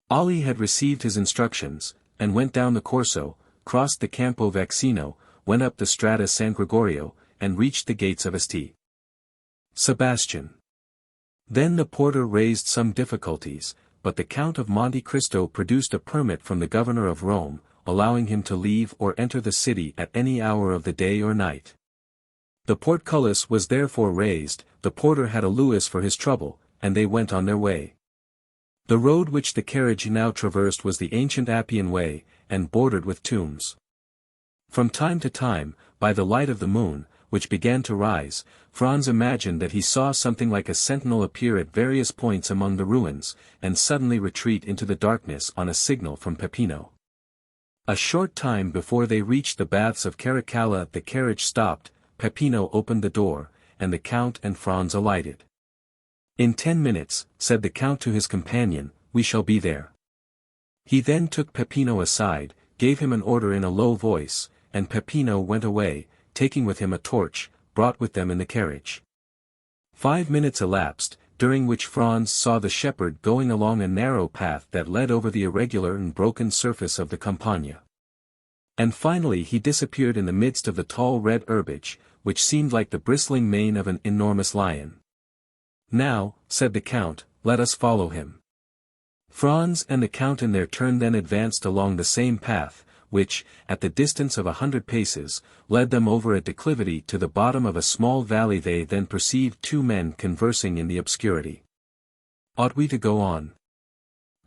Ollie had received his instructions, and went down the Corso, crossed the Campo Vaccino, went up the Strada San Gregorio, and reached the gates of St. Sebastian. Then the porter raised some difficulties, but the Count of Monte Cristo produced a permit from the governor of Rome, allowing him to leave or enter the city at any hour of the day or night. The portcullis was therefore raised, the porter had a louis for his trouble, and they went on their way. The road which the carriage now traversed was the ancient Appian Way, and bordered with tombs. From time to time, by the light of the moon, which began to rise, Franz imagined that he saw something like a sentinel appear at various points among the ruins, and suddenly retreat into the darkness on a signal from Peppino. A short time before they reached the baths of Caracalla the carriage stopped, Peppino opened the door, and the Count and Franz alighted. In 10 minutes, said the Count to his companion, we shall be there. He then took Peppino aside, gave him an order in a low voice, and Peppino went away, taking with him a torch, brought with them in the carriage. 5 minutes elapsed, during which Franz saw the shepherd going along a narrow path that led over the irregular and broken surface of the Campagna. And finally he disappeared in the midst of the tall red herbage, which seemed like the bristling mane of an enormous lion. Now, said the Count, let us follow him. Franz and the Count in their turn then advanced along the same path, which, at the distance of 100 paces, led them over a declivity to the bottom of a small valley. They then perceived 2 men conversing in the obscurity. Ought we to go on?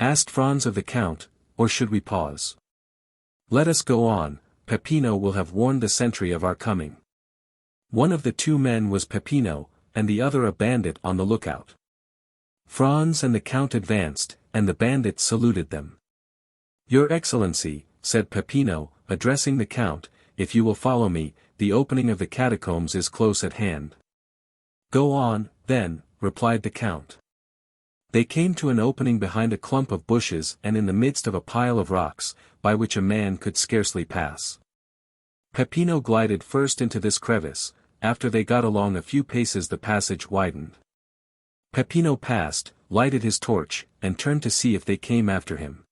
Asked Franz of the Count, or should we pause? Let us go on, Peppino will have warned the sentry of our coming. One of the 2 men was Peppino, and the other a bandit on the lookout. Franz and the Count advanced, and the bandit saluted them. Your Excellency, said Peppino, addressing the Count, if you will follow me, the opening of the catacombs is close at hand. Go on, then, replied the Count. They came to an opening behind a clump of bushes and in the midst of a pile of rocks, by which a man could scarcely pass. Peppino glided first into this crevice. After they got along a few paces the passage widened. Peppino passed, lighted his torch, and turned to see if they came after him.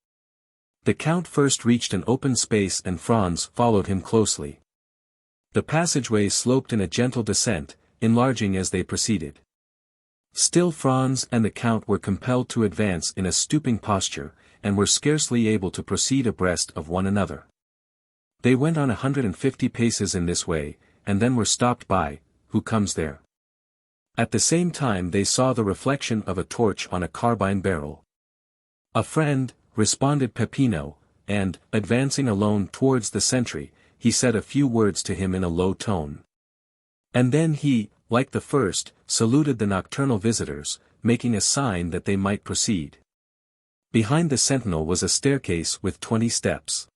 The Count first reached an open space and Franz followed him closely. The passageway sloped in a gentle descent, enlarging as they proceeded. Still Franz and the Count were compelled to advance in a stooping posture, and were scarcely able to proceed abreast of one another. They went on 150 paces in this way, and then were stopped by, "Who comes there?" At the same time they saw the reflection of a torch on a carbine barrel. "A friend," responded Peppino, and, advancing alone towards the sentry, he said a few words to him in a low tone. And then he, like the first, saluted the nocturnal visitors, making a sign that they might proceed. Behind the sentinel was a staircase with 20 steps.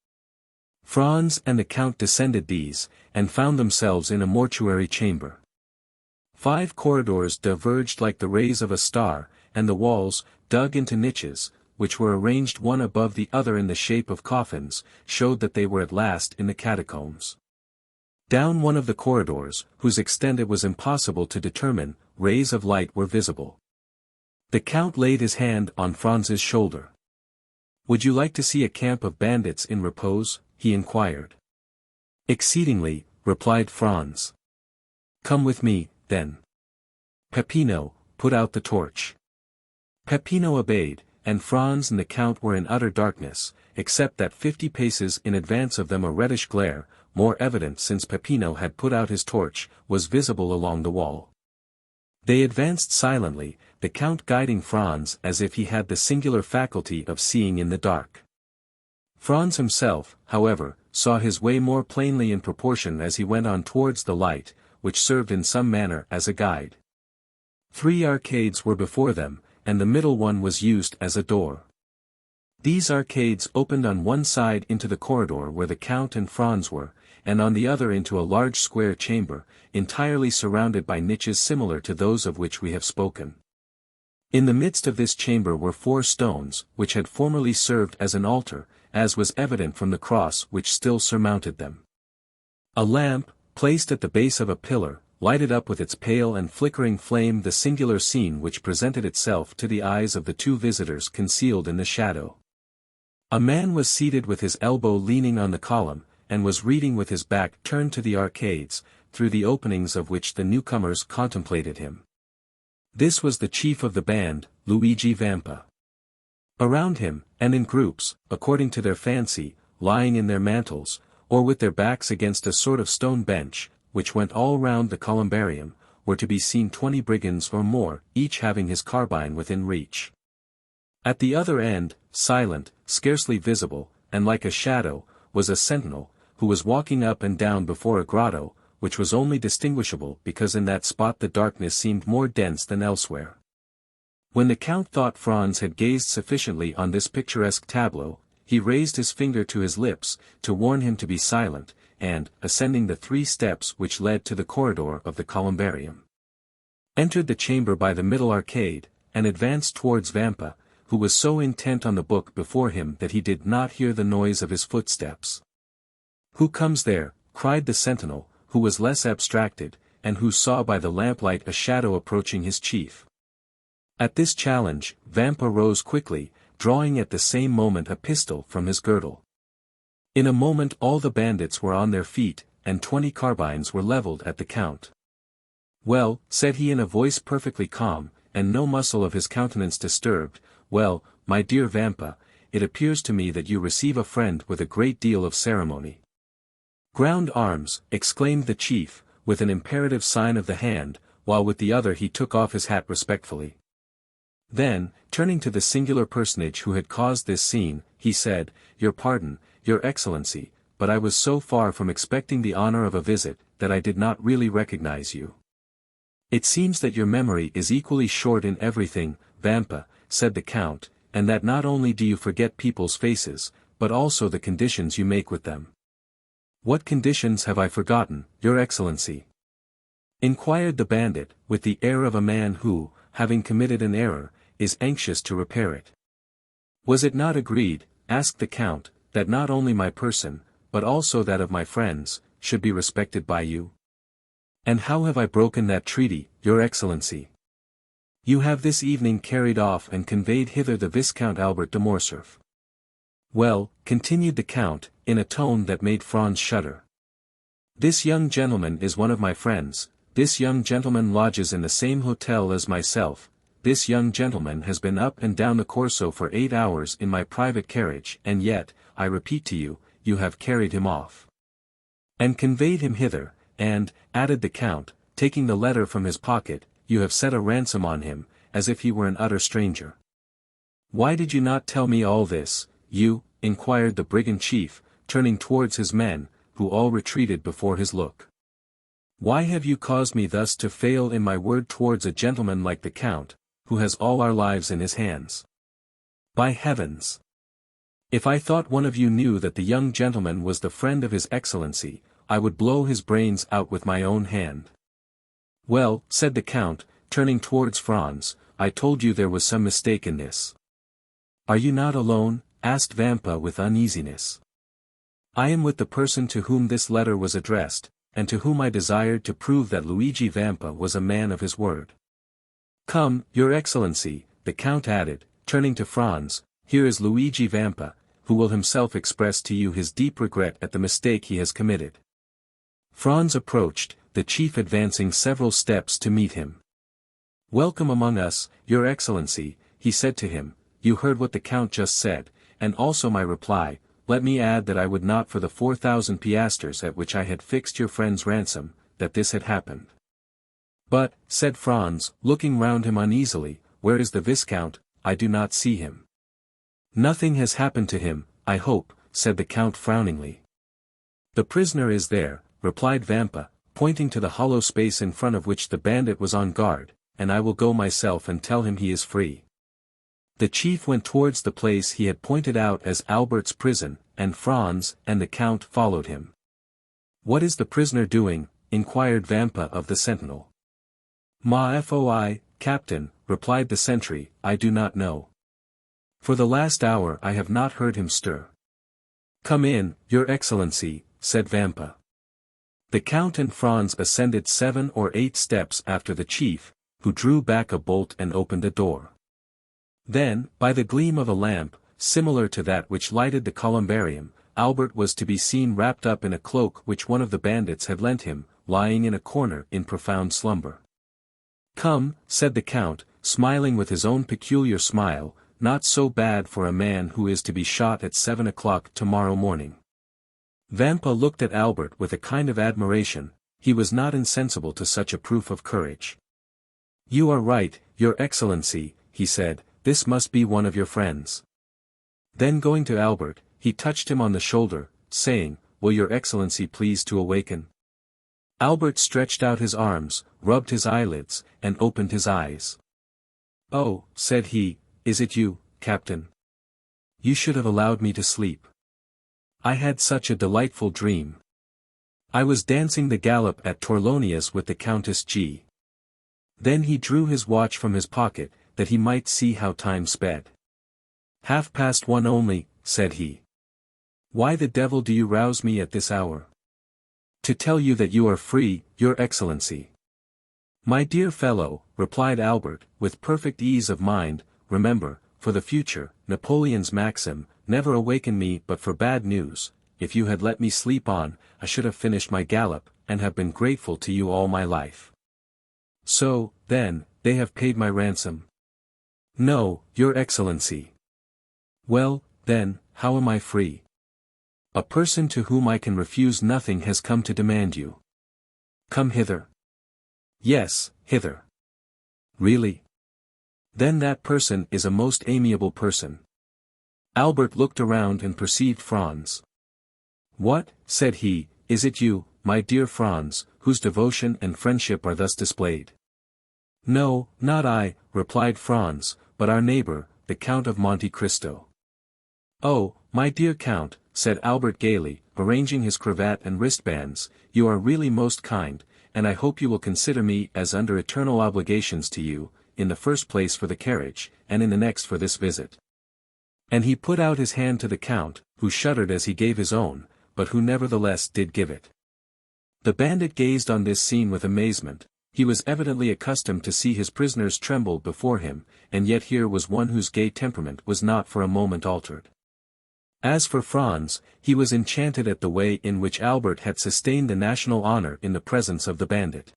Franz and the Count descended these, and found themselves in a mortuary chamber. 5 corridors diverged like the rays of a star, and the walls, dug into niches, which were arranged one above the other in the shape of coffins, showed that they were at last in the catacombs. Down one of the corridors, whose extent it was impossible to determine, rays of light were visible. The Count laid his hand on Franz's shoulder. "Would you like to see a camp of bandits in repose?" he inquired. "Exceedingly," replied Franz. "Come with me, then." Peppino, put out the torch. Peppino obeyed, and Franz and the Count were in utter darkness, except that 50 paces in advance of them a reddish glare, more evident since Peppino had put out his torch, was visible along the wall. They advanced silently, the Count guiding Franz as if he had the singular faculty of seeing in the dark. Franz himself, however, saw his way more plainly in proportion as he went on towards the light, which served in some manner as a guide. 3 arcades were before them, and the middle one was used as a door. These arcades opened on one side into the corridor where the Count and Franz were, and on the other into a large square chamber, entirely surrounded by niches similar to those of which we have spoken. In the midst of this chamber were 4 stones, which had formerly served as an altar, as was evident from the cross which still surmounted them. A lamp, placed at the base of a pillar, lighted up with its pale and flickering flame the singular scene which presented itself to the eyes of the 2 visitors concealed in the shadow. A man was seated with his elbow leaning on the column, and was reading with his back turned to the arcades, through the openings of which the newcomers contemplated him. This was the chief of the band, Luigi Vampa. Around him, and in groups, according to their fancy, lying in their mantles, or with their backs against a sort of stone bench, which went all round the columbarium, were to be seen 20 brigands or more, each having his carbine within reach. At the other end, silent, scarcely visible, and like a shadow, was a sentinel, who was walking up and down before a grotto, which was only distinguishable because in that spot the darkness seemed more dense than elsewhere. When the Count thought Franz had gazed sufficiently on this picturesque tableau, he raised his finger to his lips, to warn him to be silent, and, ascending the 3 steps which led to the corridor of the columbarium, entered the chamber by the middle arcade, and advanced towards Vampa, who was so intent on the book before him that he did not hear the noise of his footsteps. "Who comes there?" cried the sentinel, who was less abstracted, and who saw by the lamplight a shadow approaching his chief. At this challenge, Vampa rose quickly, drawing at the same moment a pistol from his girdle. In a moment all the bandits were on their feet, and 20 carbines were leveled at the Count. "Well," said he in a voice perfectly calm, and no muscle of his countenance disturbed, "well, my dear Vampa, it appears to me that you receive a friend with a great deal of ceremony." "Ground arms," exclaimed the chief, with an imperative sign of the hand, while with the other he took off his hat respectfully. Then, turning to the singular personage who had caused this scene, he said, "Your pardon, Your Excellency, but I was so far from expecting the honor of a visit, that I did not really recognize you." "It seems that your memory is equally short in everything, Vampa," said the Count, "and that not only do you forget people's faces, but also the conditions you make with them." "What conditions have I forgotten, Your Excellency?" inquired the bandit, with the air of a man who, having committed an error, is anxious to repair it. "Was it not agreed," asked the Count, "that not only my person, but also that of my friends, should be respected by you? And how have I broken that treaty, Your Excellency? You have this evening carried off and conveyed hither the Viscount Albert de Morcerf." "Well," continued the Count, in a tone that made Franz shudder, "this young gentleman is one of my friends, this young gentleman lodges in the same hotel as myself, this young gentleman has been up and down the Corso for 8 hours in my private carriage, and yet, I repeat to you, you have carried him off. And conveyed him hither, and, added the Count, taking the letter from his pocket, you have set a ransom on him, as if he were an utter stranger. Why did you not tell me all this, you, inquired the brigand chief, turning towards his men, who all retreated before his look. Why have you caused me thus to fail in my word towards a gentleman like the Count, who has all our lives in his hands? By heavens! If I thought one of you knew that the young gentleman was the friend of his Excellency, I would blow his brains out with my own hand. Well, said the Count, turning towards Franz, I told you there was some mistake in this. Are you not alone? Asked Vampa with uneasiness. I am with the person to whom this letter was addressed, and to whom I desired to prove that Luigi Vampa was a man of his word. Come, your Excellency, the Count added, turning to Franz, here is Luigi Vampa, who will himself express to you his deep regret at the mistake he has committed. Franz approached, the chief advancing several steps to meet him. Welcome among us, your Excellency, he said to him, you heard what the Count just said, and also my reply. Let me add that I would not for the 4,000 piastres at which I had fixed your friend's ransom, that this had happened. But, said Franz, looking round him uneasily, where is the Viscount? I do not see him. Nothing has happened to him, I hope, said the Count frowningly. The prisoner is there, replied Vampa, pointing to the hollow space in front of which the bandit was on guard, and I will go myself and tell him he is free. The chief went towards the place he had pointed out as Albert's prison, and Franz and the Count followed him. What is the prisoner doing? Inquired Vampa of the sentinel. Ma foi, captain, replied the sentry, I do not know. For the last hour I have not heard him stir. Come in, your Excellency, said Vampa. The Count and Franz ascended 7 or 8 steps after the chief, who drew back a bolt and opened a door. Then, by the gleam of a lamp, similar to that which lighted the columbarium, Albert was to be seen wrapped up in a cloak which one of the bandits had lent him, lying in a corner in profound slumber. Come, said the Count, smiling with his own peculiar smile, not so bad for a man who is to be shot at 7 o'clock tomorrow morning. Vampa looked at Albert with a kind of admiration, he was not insensible to such a proof of courage. You are right, your Excellency, he said, this must be one of your friends. Then going to Albert, he touched him on the shoulder, saying, will your Excellency please to awaken? Albert stretched out his arms, rubbed his eyelids, and opened his eyes. Oh, said he, is it you, Captain? You should have allowed me to sleep. I had such a delightful dream. I was dancing the galop at Torlonia's with the Countess G. Then he drew his watch from his pocket, that he might see how time sped. 1:30 only, said he. Why the devil do you rouse me at this hour? To tell you that you are free, your Excellency. My dear fellow, replied Albert, with perfect ease of mind, remember, for the future, Napoleon's maxim, never awaken me but for bad news. If you had let me sleep on, I should have finished my gallop, and have been grateful to you all my life. So, then, they have paid my ransom? No, your Excellency. Well, then, how am I free? A person to whom I can refuse nothing has come to demand you. Come hither. Yes, hither. Really? Then that person is a most amiable person. Albert looked around and perceived Franz. What, said he, is it you, my dear Franz, whose devotion and friendship are thus displayed? No, not I, replied Franz, but our neighbor, the Count of Monte Cristo. Oh, my dear Count, said Albert gaily, arranging his cravat and wristbands, you are really most kind, and I hope you will consider me as under eternal obligations to you, in the first place for the carriage, and in the next for this visit. And he put out his hand to the Count, who shuddered as he gave his own, but who nevertheless did give it. The bandit gazed on this scene with amazement. He was evidently accustomed to see his prisoners tremble before him, and yet here was one whose gay temperament was not for a moment altered. As for Franz, he was enchanted at the way in which Albert had sustained the national honor in the presence of the bandit.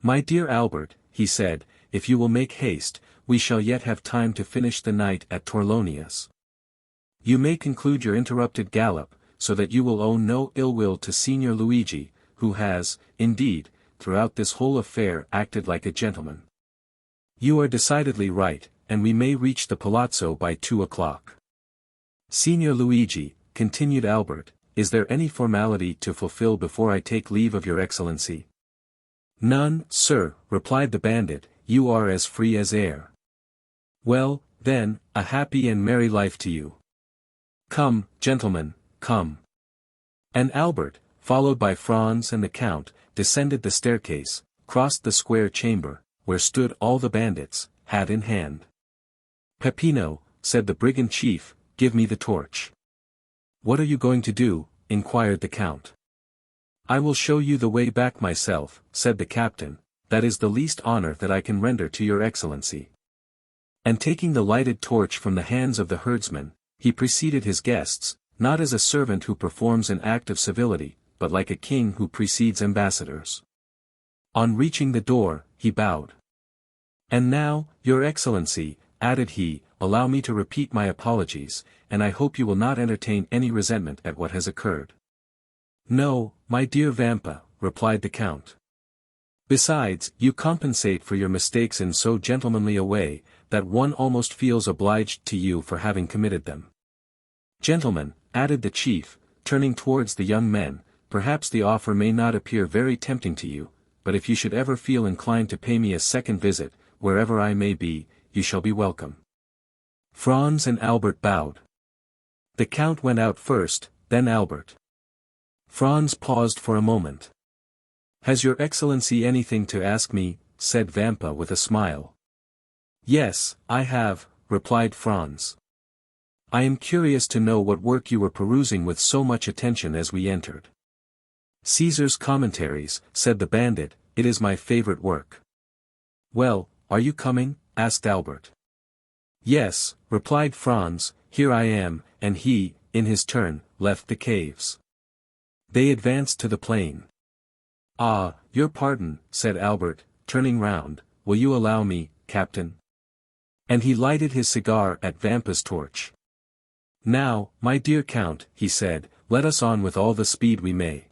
My dear Albert, he said, if you will make haste, we shall yet have time to finish the night at Torlonia's. You may conclude your interrupted gallop, so that you will owe no ill will to Signor Luigi, who has, indeed, throughout this whole affair acted like a gentleman. You are decidedly right, and we may reach the palazzo by 2 o'clock. Signor Luigi, continued Albert, is there any formality to fulfill before I take leave of your Excellency? None, sir, replied the bandit, you are as free as air. Well, then, a happy and merry life to you. Come, gentlemen, come. And Albert, followed by Franz and the Count, descended the staircase, crossed the square chamber, where stood all the bandits, hat in hand. Peppino, said the brigand chief, give me the torch. What are you going to do? Inquired the Count. I will show you the way back myself, said the captain, that is the least honor that I can render to your Excellency. And taking the lighted torch from the hands of the herdsman, he preceded his guests, not as a servant who performs an act of civility, but like a king who precedes ambassadors. On reaching the door, he bowed. And now, your Excellency, added he, allow me to repeat my apologies, and I hope you will not entertain any resentment at what has occurred. No, my dear Vampa, replied the Count. Besides, you compensate for your mistakes in so gentlemanly a way, that one almost feels obliged to you for having committed them. Gentlemen, added the chief, turning towards the young men, perhaps the offer may not appear very tempting to you, but if you should ever feel inclined to pay me a second visit, wherever I may be, you shall be welcome. Franz and Albert bowed. The Count went out first, then Albert. Franz paused for a moment. Has your Excellency anything to ask me? Said Vampa with a smile. Yes, I have, replied Franz. I am curious to know what work you were perusing with so much attention as we entered. Caesar's Commentaries, said the bandit, it is my favorite work. Well, are you coming? Asked Albert. Yes, replied Franz, here I am, and he, in his turn, left the caves. They advanced to the plain. Ah, your pardon, said Albert, turning round, will you allow me, Captain? And he lighted his cigar at Vampa's torch. Now, my dear Count, he said, let us on with all the speed we may.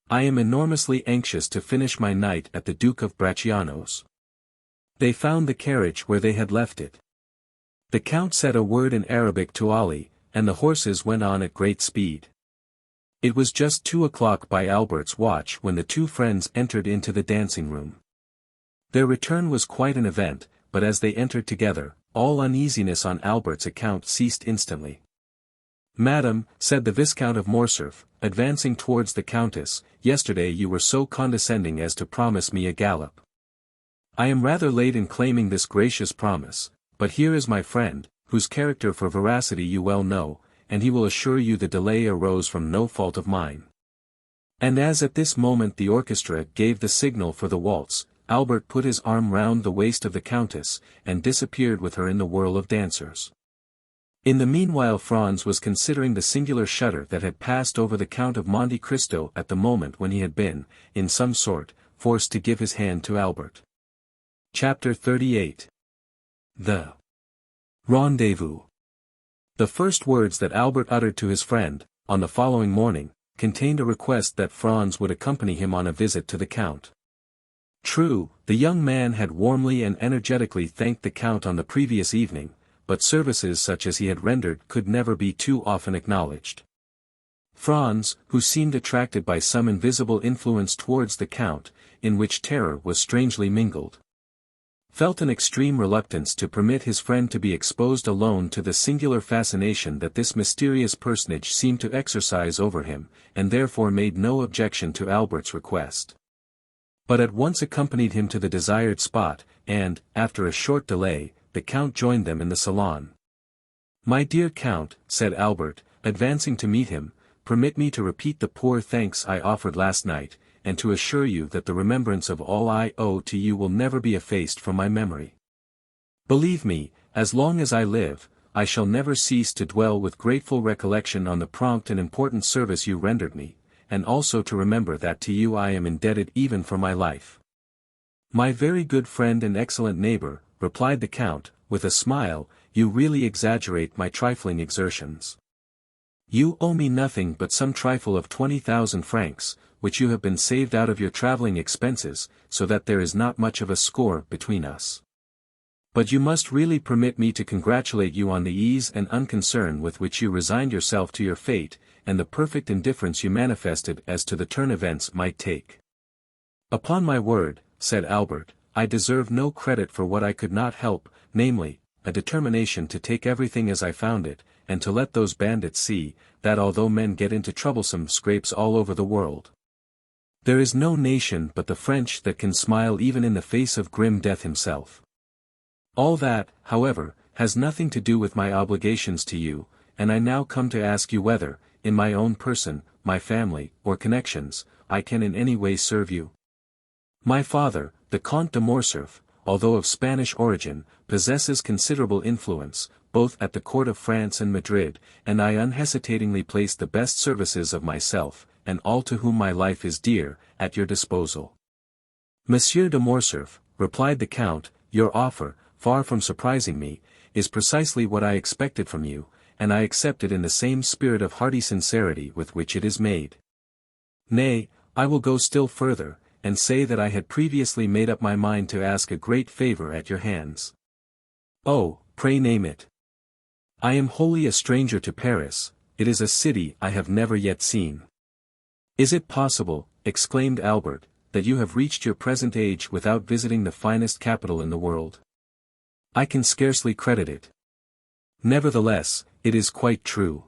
I am enormously anxious to finish my night at the Duke of Bracciano's. They found the carriage where they had left it. The Count said a word in Arabic to Ali, and the horses went on at great speed. It was just 2 o'clock by Albert's watch when the two friends entered into the dancing room. Their return was quite an event, but as they entered together, all uneasiness on Albert's account ceased instantly. Madam, said the Viscount of Morcerf, advancing towards the Countess, yesterday you were so condescending as to promise me a gallop. I am rather late in claiming this gracious promise, but here is my friend, whose character for veracity you well know, and he will assure you the delay arose from no fault of mine. And as at this moment the orchestra gave the signal for the waltz, Albert put his arm round the waist of the Countess, and disappeared with her in the whirl of dancers. In the meanwhile Franz was considering the singular shudder that had passed over the Count of Monte Cristo at the moment when he had been, in some sort, forced to give his hand to Albert. Chapter 38. The Rendezvous. The first words that Albert uttered to his friend, on the following morning, contained a request that Franz would accompany him on a visit to the Count. True, the young man had warmly and energetically thanked the Count on the previous evening, but services such as he had rendered could never be too often acknowledged. Franz, who seemed attracted by some invisible influence towards the Count, in which terror was strangely mingled, felt an extreme reluctance to permit his friend to be exposed alone to the singular fascination that this mysterious personage seemed to exercise over him, and therefore made no objection to Albert's request. But at once accompanied him to the desired spot, and, after a short delay, the Count joined them in the salon. My dear Count, said Albert, advancing to meet him, permit me to repeat the poor thanks I offered last night, and to assure you that the remembrance of all I owe to you will never be effaced from my memory. Believe me, as long as I live, I shall never cease to dwell with grateful recollection on the prompt and important service you rendered me, and also to remember that to you I am indebted even for my life. My very good friend and excellent neighbor, replied the Count, with a smile, you really exaggerate my trifling exertions. You owe me nothing but some trifle of 20,000 francs, which you have been saved out of your travelling expenses, so that there is not much of a score between us. But you must really permit me to congratulate you on the ease and unconcern with which you resigned yourself to your fate, and the perfect indifference you manifested as to the turn events might take. Upon my word, said Albert, I deserve no credit for what I could not help, namely, a determination to take everything as I found it, and to let those bandits see, that although men get into troublesome scrapes all over the world, there is no nation but the French that can smile even in the face of grim death himself. All that, however, has nothing to do with my obligations to you, and I now come to ask you whether, in my own person, my family, or connections, I can in any way serve you. My father, the Comte de Morcerf, although of Spanish origin, possesses considerable influence, both at the court of France and Madrid, and I unhesitatingly place the best services of myself, and all to whom my life is dear, at your disposal. Monsieur de Morcerf, replied the Count, your offer, far from surprising me, is precisely what I expected from you, and I accept it in the same spirit of hearty sincerity with which it is made. Nay, I will go still further, and say that I had previously made up my mind to ask a great favour at your hands. Oh, pray name it. I am wholly a stranger to Paris, it is a city I have never yet seen. Is it possible, exclaimed Albert, that you have reached your present age without visiting the finest capital in the world? I can scarcely credit it. Nevertheless, it is quite true.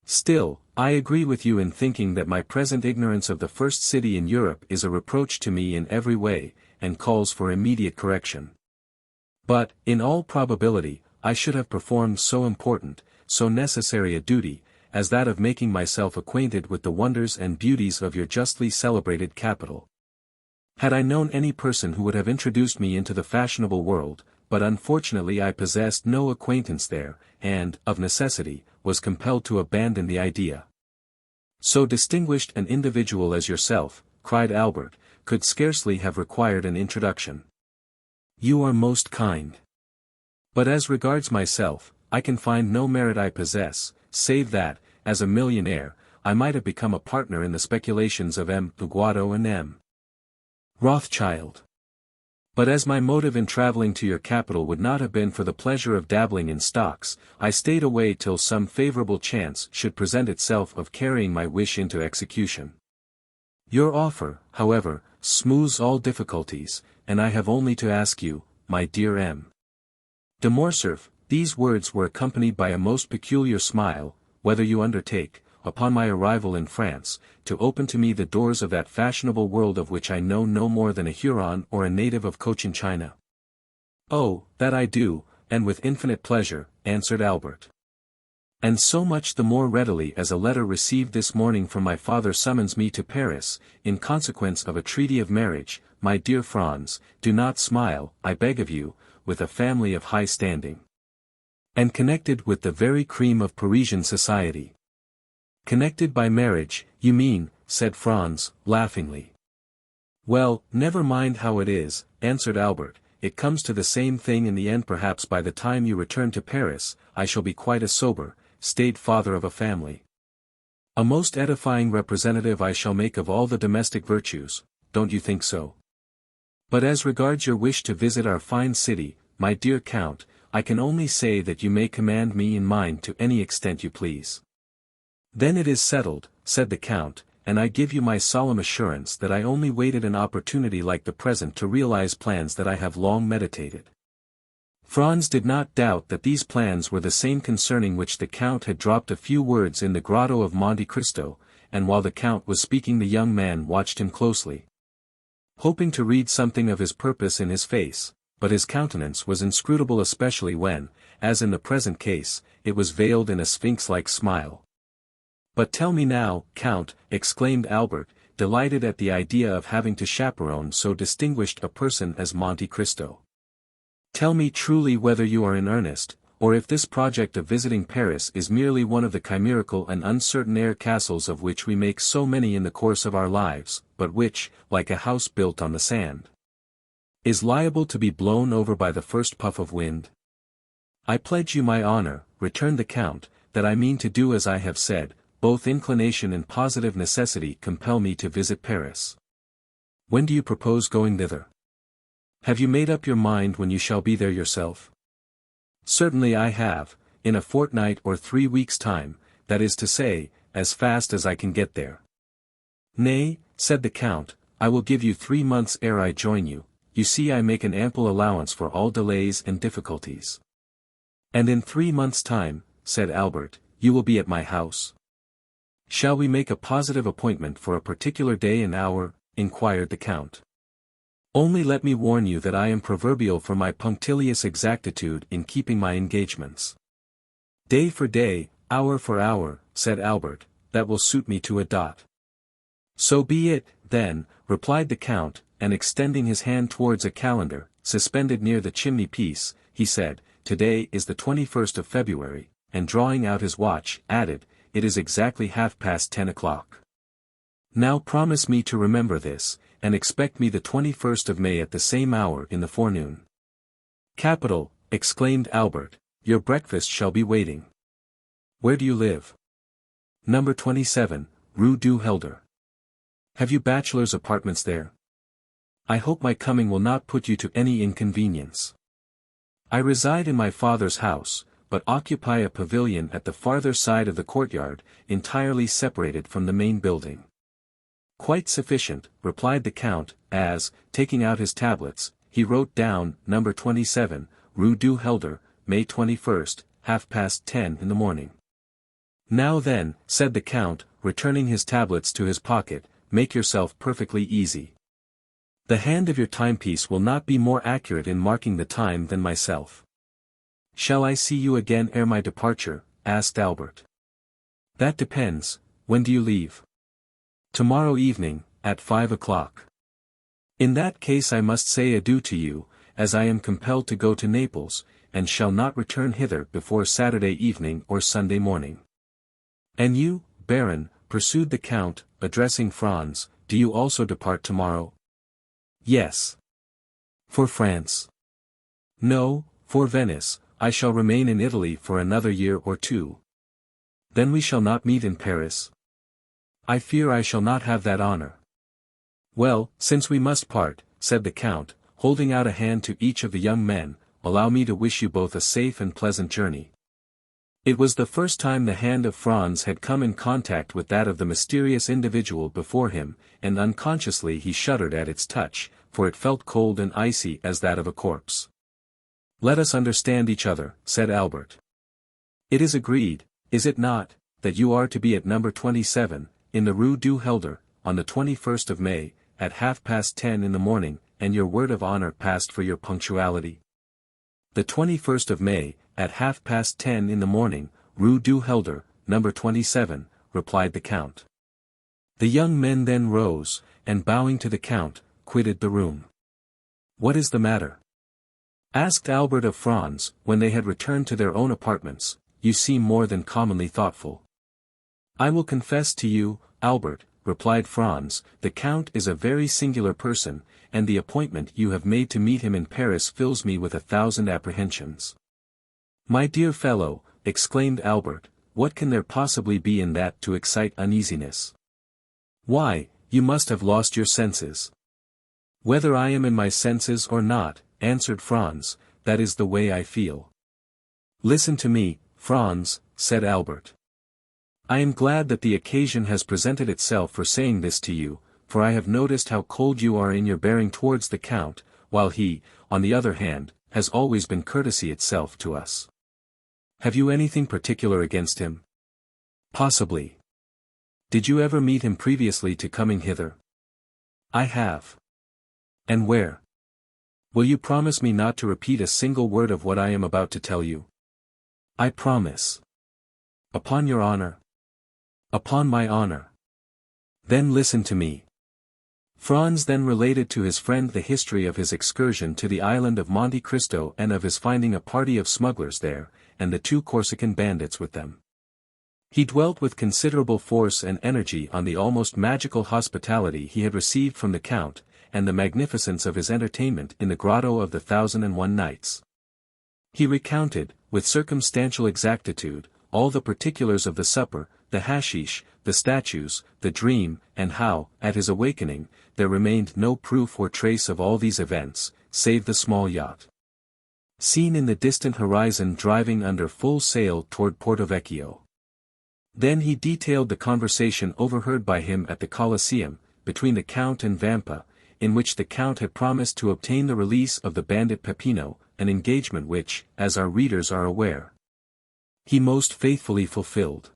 Still, I agree with you in thinking that my present ignorance of the first city in Europe is a reproach to me in every way, and calls for immediate correction. But, in all probability, I should have performed so important, so necessary a duty, as that of making myself acquainted with the wonders and beauties of your justly celebrated capital. Had I known any person who would have introduced me into the fashionable world, but unfortunately I possessed no acquaintance there, and, of necessity, was compelled to abandon the idea. So distinguished an individual as yourself, cried Albert, could scarcely have required an introduction. You are most kind. But as regards myself, I can find no merit I possess, save that, as a millionaire, I might have become a partner in the speculations of M. Uguado and M. Rothschild. But as my motive in travelling to your capital would not have been for the pleasure of dabbling in stocks, I stayed away till some favourable chance should present itself of carrying my wish into execution. Your offer, however, smooths all difficulties, and I have only to ask you, my dear M. de Morcerf, these words were accompanied by a most peculiar smile, whether you undertake, upon my arrival in France, to open to me the doors of that fashionable world of which I know no more than a Huron or a native of Cochin China. Oh, that I do, and with infinite pleasure, answered Albert. And so much the more readily as a letter received this morning from my father summons me to Paris, in consequence of a treaty of marriage, my dear Franz, do not smile, I beg of you, with a family of high standing. And connected with the very cream of Parisian society. Connected by marriage, you mean, said Franz, laughingly. Well, never mind how it is, answered Albert, it comes to the same thing in the end. Perhaps by the time you return to Paris, I shall be quite a sober, staid father of a family. A most edifying representative I shall make of all the domestic virtues, don't you think so? But as regards your wish to visit our fine city, my dear Count, I can only say that you may command me in mind to any extent you please. Then it is settled, said the Count, and I give you my solemn assurance that I only waited an opportunity like the present to realize plans that I have long meditated. Franz did not doubt that these plans were the same concerning which the Count had dropped a few words in the Grotto of Monte Cristo, and while the Count was speaking the young man watched him closely, hoping to read something of his purpose in his face, but his countenance was inscrutable, especially when, as in the present case, it was veiled in a sphinx-like smile. But tell me now, Count, exclaimed Albert, delighted at the idea of having to chaperone so distinguished a person as Monte Cristo. Tell me truly whether you are in earnest, or if this project of visiting Paris is merely one of the chimerical and uncertain air castles of which we make so many in the course of our lives, but which, like a house built on the sand, is liable to be blown over by the first puff of wind. I pledge you my honor, returned the Count, that I mean to do as I have said, both inclination and positive necessity compel me to visit Paris. When do you propose going thither? Have you made up your mind when you shall be there yourself? Certainly I have, in a fortnight or 3 weeks' time, that is to say, as fast as I can get there. Nay, said the Count, I will give you 3 months ere I join you. You see I make an ample allowance for all delays and difficulties. And in 3 months' time, said Albert, you will be at my house. Shall we make a positive appointment for a particular day and hour? Inquired the Count. Only let me warn you that I am proverbial for my punctilious exactitude in keeping my engagements. Day for day, hour for hour, said Albert, that will suit me to a dot. So be it, then, replied the Count, and extending his hand towards a calendar, suspended near the chimney-piece, he said, today is the 21st of February, and drawing out his watch, added, it is exactly 10:30 o'clock. Now promise me to remember this, and expect me the 21st of May at the same hour in the forenoon. Capital, exclaimed Albert, your breakfast shall be waiting. Where do you live? Number 27, Rue du Helder. Have you bachelor's apartments there? I hope my coming will not put you to any inconvenience. I reside in my father's house, but occupy a pavilion at the farther side of the courtyard, entirely separated from the main building. Quite sufficient, replied the Count, as, taking out his tablets, he wrote down, number 27, Rue du Helder, May 21st, 10:30 in the morning. Now then, said the Count, returning his tablets to his pocket, make yourself perfectly easy. The hand of your timepiece will not be more accurate in marking the time than myself. Shall I see you again ere my departure? Asked Albert. That depends. When do you leave? Tomorrow evening, at 5 o'clock. In that case I must say adieu to you, as I am compelled to go to Naples, and shall not return hither before Saturday evening or Sunday morning. And you, Baron, pursued the Count, addressing Franz, do you also depart tomorrow? Yes. For France? No, for Venice. I shall remain in Italy for another year or 2. Then we shall not meet in Paris? I fear I shall not have that honor. Well, since we must part, said the Count, holding out a hand to each of the young men, allow me to wish you both a safe and pleasant journey. It was the first time the hand of Franz had come in contact with that of the mysterious individual before him, and unconsciously he shuddered at its touch, for it felt cold and icy as that of a corpse. Let us understand each other, said Albert. It is agreed, is it not, that you are to be at number 27, in the Rue du Helder, on the 21st of May, at 10:30 in the morning, and your word of honor passed for your punctuality? The 21st of May, at 10:30 in the morning, Rue du Helder, number 27, replied the Count. The young men then rose, and bowing to the Count, quitted the room. What is the matter? Asked Albert of Franz, when they had returned to their own apartments. You seem more than commonly thoughtful. I will confess to you, Albert, replied Franz, the Count is a very singular person, and the appointment you have made to meet him in Paris fills me with 1,000 apprehensions. My dear fellow, exclaimed Albert, what can there possibly be in that to excite uneasiness? Why, you must have lost your senses. Whether I am in my senses or not, answered Franz, that is the way I feel. Listen to me, Franz, said Albert. I am glad that the occasion has presented itself for saying this to you, for I have noticed how cold you are in your bearing towards the Count, while he, on the other hand, has always been courtesy itself to us. Have you anything particular against him? Possibly. Did you ever meet him previously to coming hither? I have. And where? Will you promise me not to repeat a single word of what I am about to tell you? I promise. Upon your honor? Upon my honor. Then listen to me. Franz then related to his friend the history of his excursion to the island of Monte Cristo and of his finding a party of smugglers there, and the 2 Corsican bandits with them. He dwelt with considerable force and energy on the almost magical hospitality he had received from the Count, and the magnificence of his entertainment in the Grotto of the 1001 Nights. He recounted, with circumstantial exactitude, all the particulars of the supper, the hashish, the statues, the dream, and how, at his awakening, there remained no proof or trace of all these events, save the small yacht, seen in the distant horizon driving under full sail toward Porto Vecchio. Then he detailed the conversation overheard by him at the Colosseum, between the Count and Vampa, in which the Count had promised to obtain the release of the bandit Peppino, an engagement which, as our readers are aware, he most faithfully fulfilled.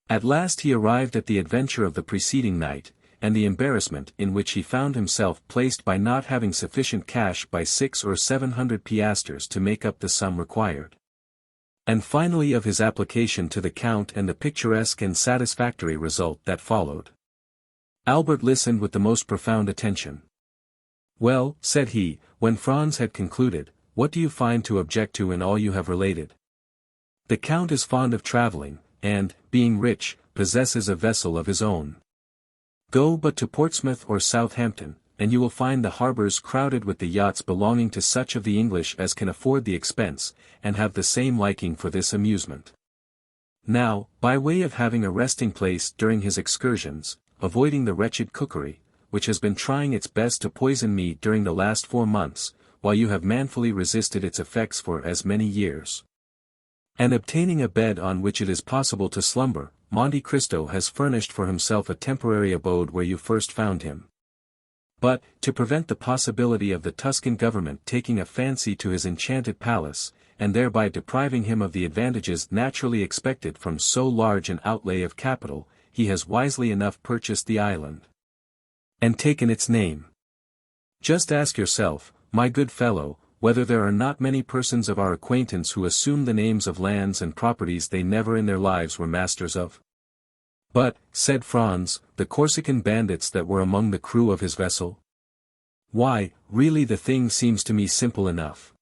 At last he arrived at the adventure of the preceding night, and the embarrassment in which he found himself placed by not having sufficient cash by 600 or 700 piastres to make up the sum required. And finally of his application to the Count and the picturesque and satisfactory result that followed. Albert listened with the most profound attention. "Well," said he, when Franz had concluded, "what do you find to object to in all you have related?" "The Count is fond of travelling, and, being rich, possesses a vessel of his own. Go but to Portsmouth or Southampton, and you will find the harbours crowded with the yachts belonging to such of the English as can afford the expense, and have the same liking for this amusement. Now, by way of having a resting place during his excursions, avoiding the wretched cookery, which has been trying its best to poison me during the last 4 months, while you have manfully resisted its effects for as many years, and obtaining a bed on which it is possible to slumber, Monte Cristo has furnished for himself a temporary abode where you first found him. But, to prevent the possibility of the Tuscan government taking a fancy to his enchanted palace, and thereby depriving him of the advantages naturally expected from so large an outlay of capital, he has wisely enough purchased the island, and taken its name. Just ask yourself, my good fellow, whether there are not many persons of our acquaintance who assume the names of lands and properties they never in their lives were masters of." "But," said Franz, "the Corsican bandits that were among the crew of his vessel?" "Why, really the thing seems to me simple enough.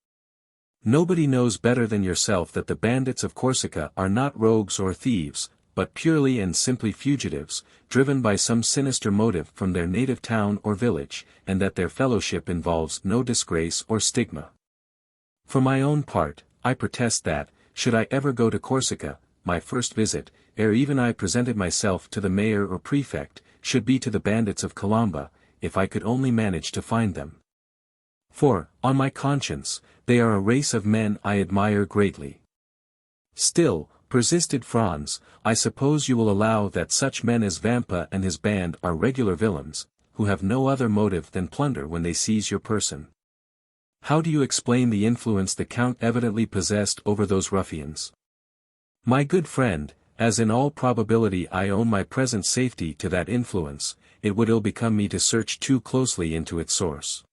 Nobody knows better than yourself that the bandits of Corsica are not rogues or thieves, but purely and simply fugitives, driven by some sinister motive from their native town or village, and that their fellowship involves no disgrace or stigma. For my own part, I protest that, should I ever go to Corsica, my first visit, ere even I presented myself to the mayor or prefect, should be to the bandits of Colomba, if I could only manage to find them. For, on my conscience, they are a race of men I admire greatly." "Still," persisted Franz, "I suppose you will allow that such men as Vampa and his band are regular villains, who have no other motive than plunder when they seize your person. How do you explain the influence the Count evidently possessed over those ruffians?" "My good friend, as in all probability I owe my present safety to that influence, it would ill become me to search too closely into its source.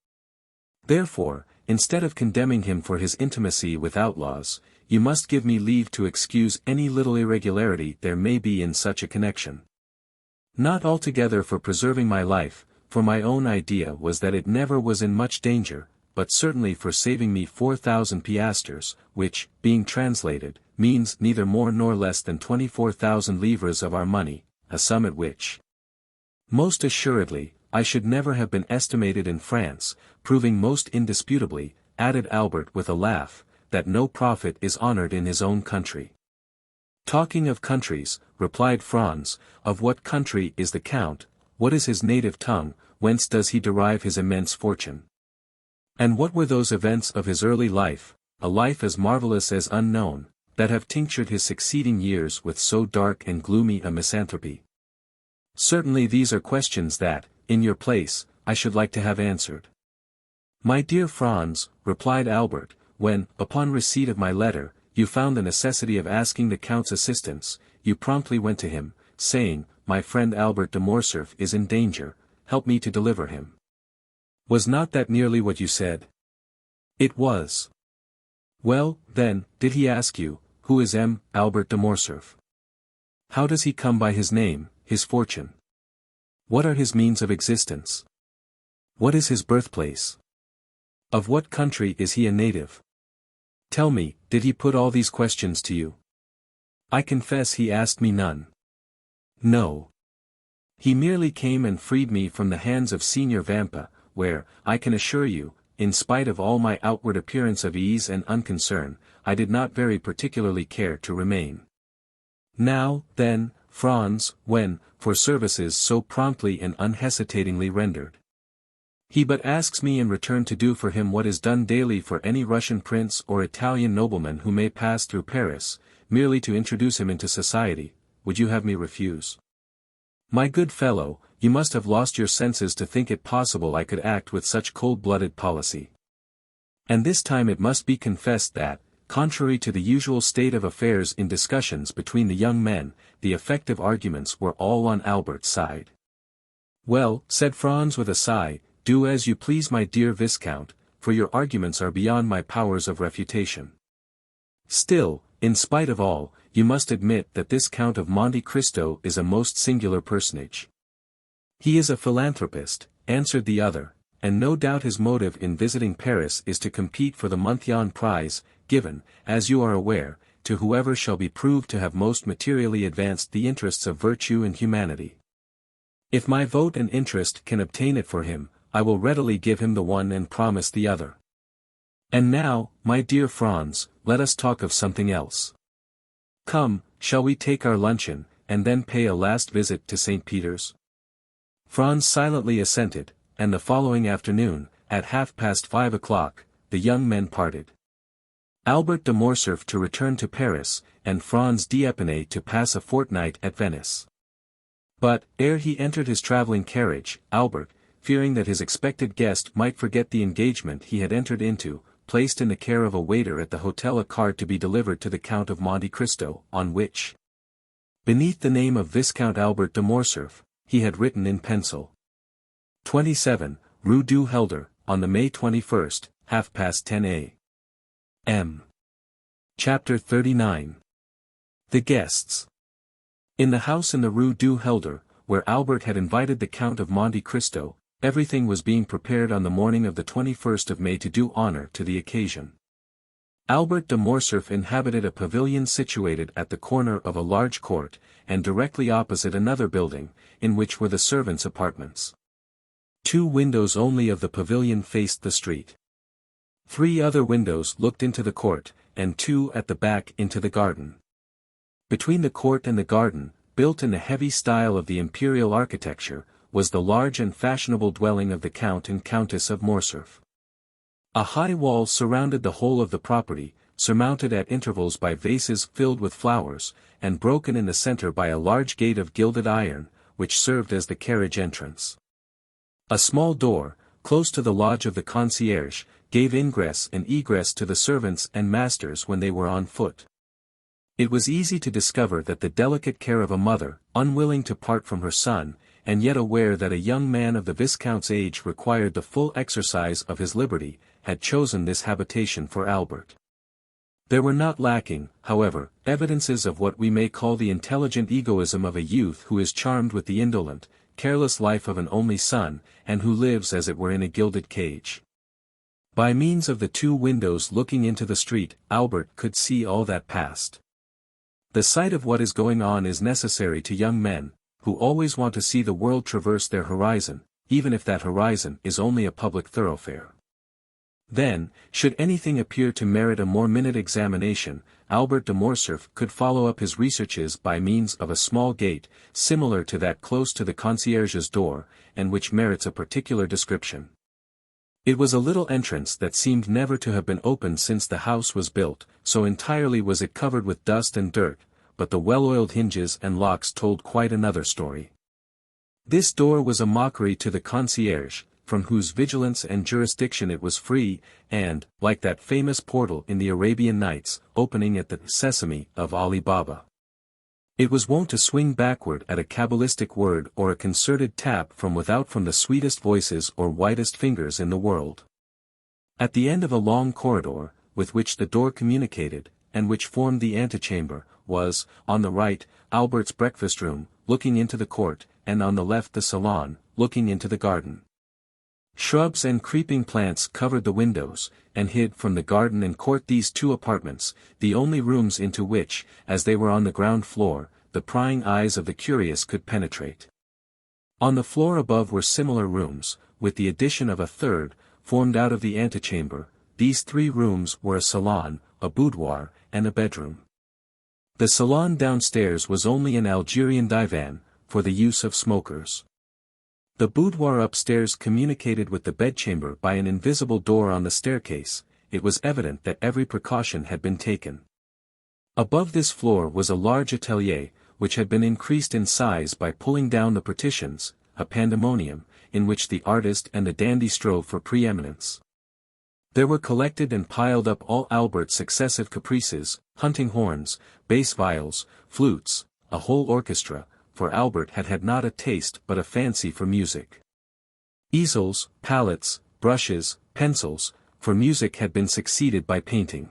Therefore, instead of condemning him for his intimacy with outlaws, you must give me leave to excuse any little irregularity there may be in such a connection. Not altogether for preserving my life, for my own idea was that it never was in much danger, but certainly for saving me 4,000 piastres, which, being translated, means neither more nor less than 24,000 livres of our money, a sum at which, most assuredly, I should never have been estimated in France, proving most indisputably," added Albert with a laugh, "that no prophet is honored in his own country." "Talking of countries," replied Franz, "of what country is the Count, what is his native tongue, whence does he derive his immense fortune? And what were those events of his early life, a life as marvellous as unknown, that have tinctured his succeeding years with so dark and gloomy a misanthropy? Certainly these are questions that, in your place, I should like to have answered." "My dear Franz," replied Albert, "when, upon receipt of my letter, you found the necessity of asking the Count's assistance, you promptly went to him, saying, 'My friend Albert de Morcerf is in danger, help me to deliver him.' Was not that nearly what you said?" "It was." "Well, then, did he ask you, who is Albert de Morcerf? How does he come by his name, his fortune? What are his means of existence? What is his birthplace? Of what country is he a native? Tell me, did he put all these questions to you?" "I confess he asked me none." "No. He merely came and freed me from the hands of Signor Vampa, where, I can assure you, in spite of all my outward appearance of ease and unconcern, I did not very particularly care to remain. Now, then, Franz, when, for services so promptly and unhesitatingly rendered, he but asks me in return to do for him what is done daily for any Russian prince or Italian nobleman who may pass through Paris, merely to introduce him into society, would you have me refuse? My good fellow, you must have lost your senses to think it possible I could act with such cold-blooded policy. And this time it must be confessed that, contrary to the usual state of affairs in discussions between the young men, the effective arguments were all on Albert's side. Well, said Franz with a sigh, do as you please, my dear Viscount, for your arguments are beyond my powers of refutation. Still, in spite of all, you must admit that this Count of Monte Cristo is a most singular personage. He is a philanthropist, answered the other, and no doubt his motive in visiting Paris is to compete for the Monthyon prize, given, as you are aware, to whoever shall be proved to have most materially advanced the interests of virtue and humanity. If my vote and interest can obtain it for him, I will readily give him the one and promise the other. And now, my dear Franz, let us talk of something else. Come, shall we take our luncheon, and then pay a last visit to St. Peter's? Franz silently assented, and the following afternoon, at 5:30, the young men parted. Albert de Morcerf to return to Paris, and Franz d'Épinay to pass a fortnight at Venice. But, ere he entered his travelling carriage, Albert, fearing that his expected guest might forget the engagement he had entered into, placed in the care of a waiter at the hotel a card to be delivered to the Count of Monte Cristo, on which, beneath the name of Viscount Albert de Morcerf, he had written in pencil, 27, Rue du Helder, on the May 21st, 10:30 a.m. Chapter 39. The Guests. In the house in the Rue du Helder, where Albert had invited the Count of Monte Cristo, everything was being prepared on the morning of the 21st of May to do honor to the occasion. Albert de Morcerf inhabited a pavilion situated at the corner of a large court, and directly opposite another building, in which were the servants' apartments. 2 windows only of the pavilion faced the street. 3 other windows looked into the court, and 2 at the back into the garden. Between the court and the garden, built in the heavy style of the imperial architecture, was the large and fashionable dwelling of the Count and Countess of Morcerf. A high wall surrounded the whole of the property, surmounted at intervals by vases filled with flowers, and broken in the center by a large gate of gilded iron, which served as the carriage entrance. A small door, close to the lodge of the concierge, gave ingress and egress to the servants and masters when they were on foot. It was easy to discover that the delicate care of a mother, unwilling to part from her son, and yet aware that a young man of the Viscount's age required the full exercise of his liberty, had chosen this habitation for Albert. There were not lacking, however, evidences of what we may call the intelligent egoism of a youth who is charmed with the indolent, careless life of an only son, and who lives as it were in a gilded cage. By means of the 2 windows looking into the street, Albert could see all that passed. The sight of what is going on is necessary to young men, who always want to see the world traverse their horizon, even if that horizon is only a public thoroughfare. Then, should anything appear to merit a more minute examination, Albert de Morcerf could follow up his researches by means of a small gate, similar to that close to the concierge's door, and which merits a particular description. It was a little entrance that seemed never to have been opened since the house was built, so entirely was it covered with dust and dirt, but the well-oiled hinges and locks told quite another story. This door was a mockery to the concierge, from whose vigilance and jurisdiction it was free, and, like that famous portal in the Arabian Nights, opening at the Sesame of Ali Baba. It was wont to swing backward at a cabalistic word or a concerted tap from without from the sweetest voices or whitest fingers in the world. At the end of a long corridor, with which the door communicated, and which formed the antechamber, was, on the right, Albert's breakfast room, looking into the court, and on the left the salon, looking into the garden. Shrubs and creeping plants covered the windows, and hid from the garden and court these 2 apartments, the only rooms into which, as they were on the ground floor, the prying eyes of the curious could penetrate. On the floor above were similar rooms, with the addition of a third, formed out of the antechamber. These 3 rooms were a salon, a boudoir, and a bedroom. The salon downstairs was only an Algerian divan, for the use of smokers. The boudoir upstairs communicated with the bedchamber by an invisible door on the staircase. It was evident that every precaution had been taken. Above this floor was a large atelier, which had been increased in size by pulling down the partitions, a pandemonium, in which the artist and the dandy strove for preeminence. There were collected and piled up all Albert's successive caprices, hunting horns, bass viols, flutes, a whole orchestra, for Albert had had not a taste but a fancy for music. Easels, palettes, brushes, pencils, for music had been succeeded by painting.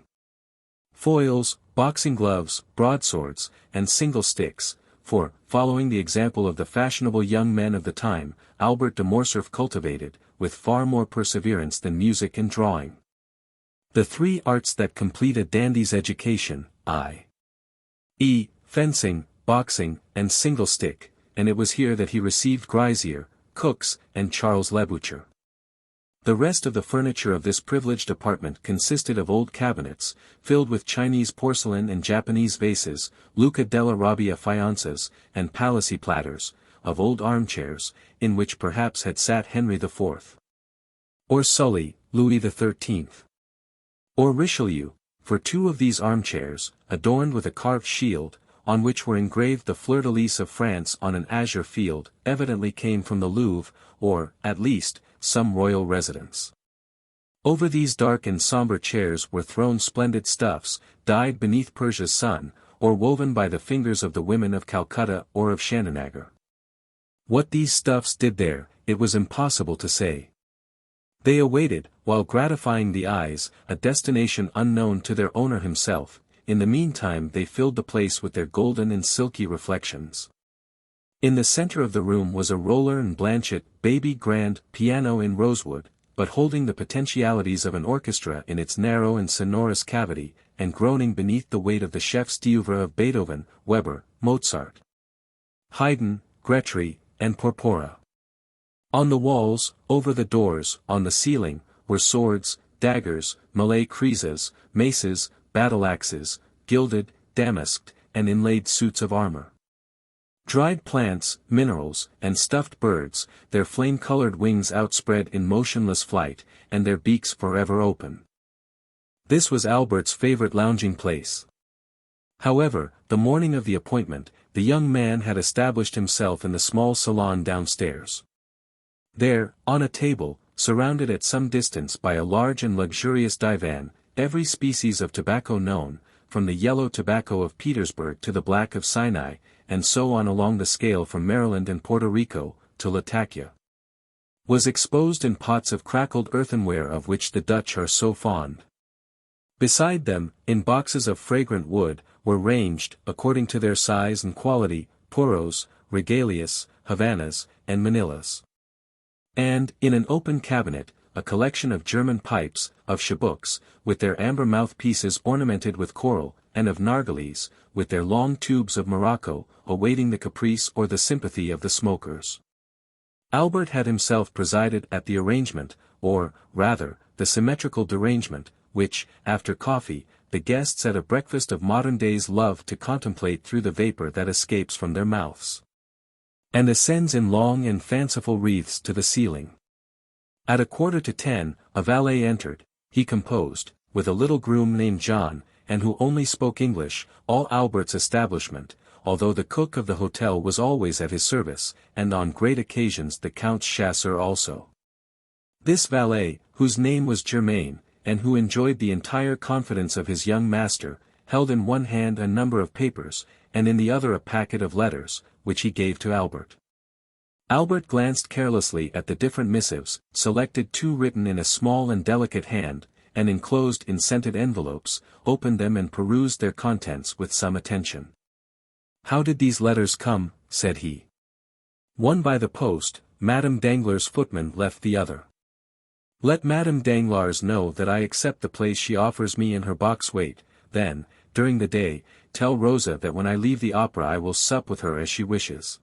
Foils, boxing gloves, broadswords, and single sticks, for, following the example of the fashionable young men of the time, Albert de Morcerf cultivated, with far more perseverance than music and drawing, the 3 arts that complete a dandy's education, i.e., fencing, boxing, and single stick, and it was here that he received Grisier, Cooks, and Charles Labouture. The rest of the furniture of this privileged apartment consisted of old cabinets, filled with Chinese porcelain and Japanese vases, Luca della Robbia faiences, and Palissy platters, of old armchairs, in which perhaps had sat Henry IV. Or Sully, Louis XIII. Or Richelieu, for 2 of these armchairs, adorned with a carved shield, on which were engraved the fleur-de-lis of France on an azure field, evidently came from the Louvre, or, at least, some royal residence. Over these dark and sombre chairs were thrown splendid stuffs, dyed beneath Persia's sun, or woven by the fingers of the women of Calcutta or of Chandernagore. What these stuffs did there, it was impossible to say. They awaited, while gratifying the eyes, a destination unknown to their owner himself. In the meantime they filled the place with their golden and silky reflections. In the center of the room was a Roller and Blanchet baby grand piano in rosewood, but holding the potentialities of an orchestra in its narrow and sonorous cavity, and groaning beneath the weight of the chefs d'oeuvre of Beethoven, Weber, Mozart, Haydn, Grétry, and Porpora. On the walls, over the doors, on the ceiling, were swords, daggers, Malay krises, maces, battle-axes, gilded, damasked, and inlaid suits of armor. Dried plants, minerals, and stuffed birds, their flame-colored wings outspread in motionless flight, and their beaks forever open. This was Albert's favorite lounging place. However, the morning of the appointment, the young man had established himself in the small salon downstairs. There, on a table, surrounded at some distance by a large and luxurious divan, every species of tobacco known, from the yellow tobacco of Petersburg to the black of Sinai, and so on along the scale from Maryland and Puerto Rico, to Latakia, was exposed in pots of crackled earthenware of which the Dutch are so fond. Beside them, in boxes of fragrant wood, were ranged, according to their size and quality, puros, regalias, Havanas, and Manillas. And, in an open cabinet, a collection of German pipes, of chabuks, with their amber mouthpieces ornamented with coral, and of nargilés, with their long tubes of Morocco, awaiting the caprice or the sympathy of the smokers. Albert had himself presided at the arrangement, or, rather, the symmetrical derangement, which, after coffee, the guests at a breakfast of modern days love to contemplate through the vapor that escapes from their mouths, and ascends in long and fanciful wreaths to the ceiling. At 9:45, a valet entered. He composed, with a little groom named John, and who only spoke English, all Albert's establishment, although the cook of the hotel was always at his service, and on great occasions the Count's chasseur also. This valet, whose name was Germain, and who enjoyed the entire confidence of his young master, held in one hand a number of papers, and in the other a packet of letters, which he gave to Albert. Albert glanced carelessly at the different missives, selected 2 written in a small and delicate hand, and enclosed in scented envelopes, opened them and perused their contents with some attention. "How did these letters come?" said he. "One by the post, Madame Danglars' footman left the other. Let Madame Danglars know that I accept the place she offers me in her box wait, then, during the day, tell Rosa that when I leave the opera I will sup with her as she wishes.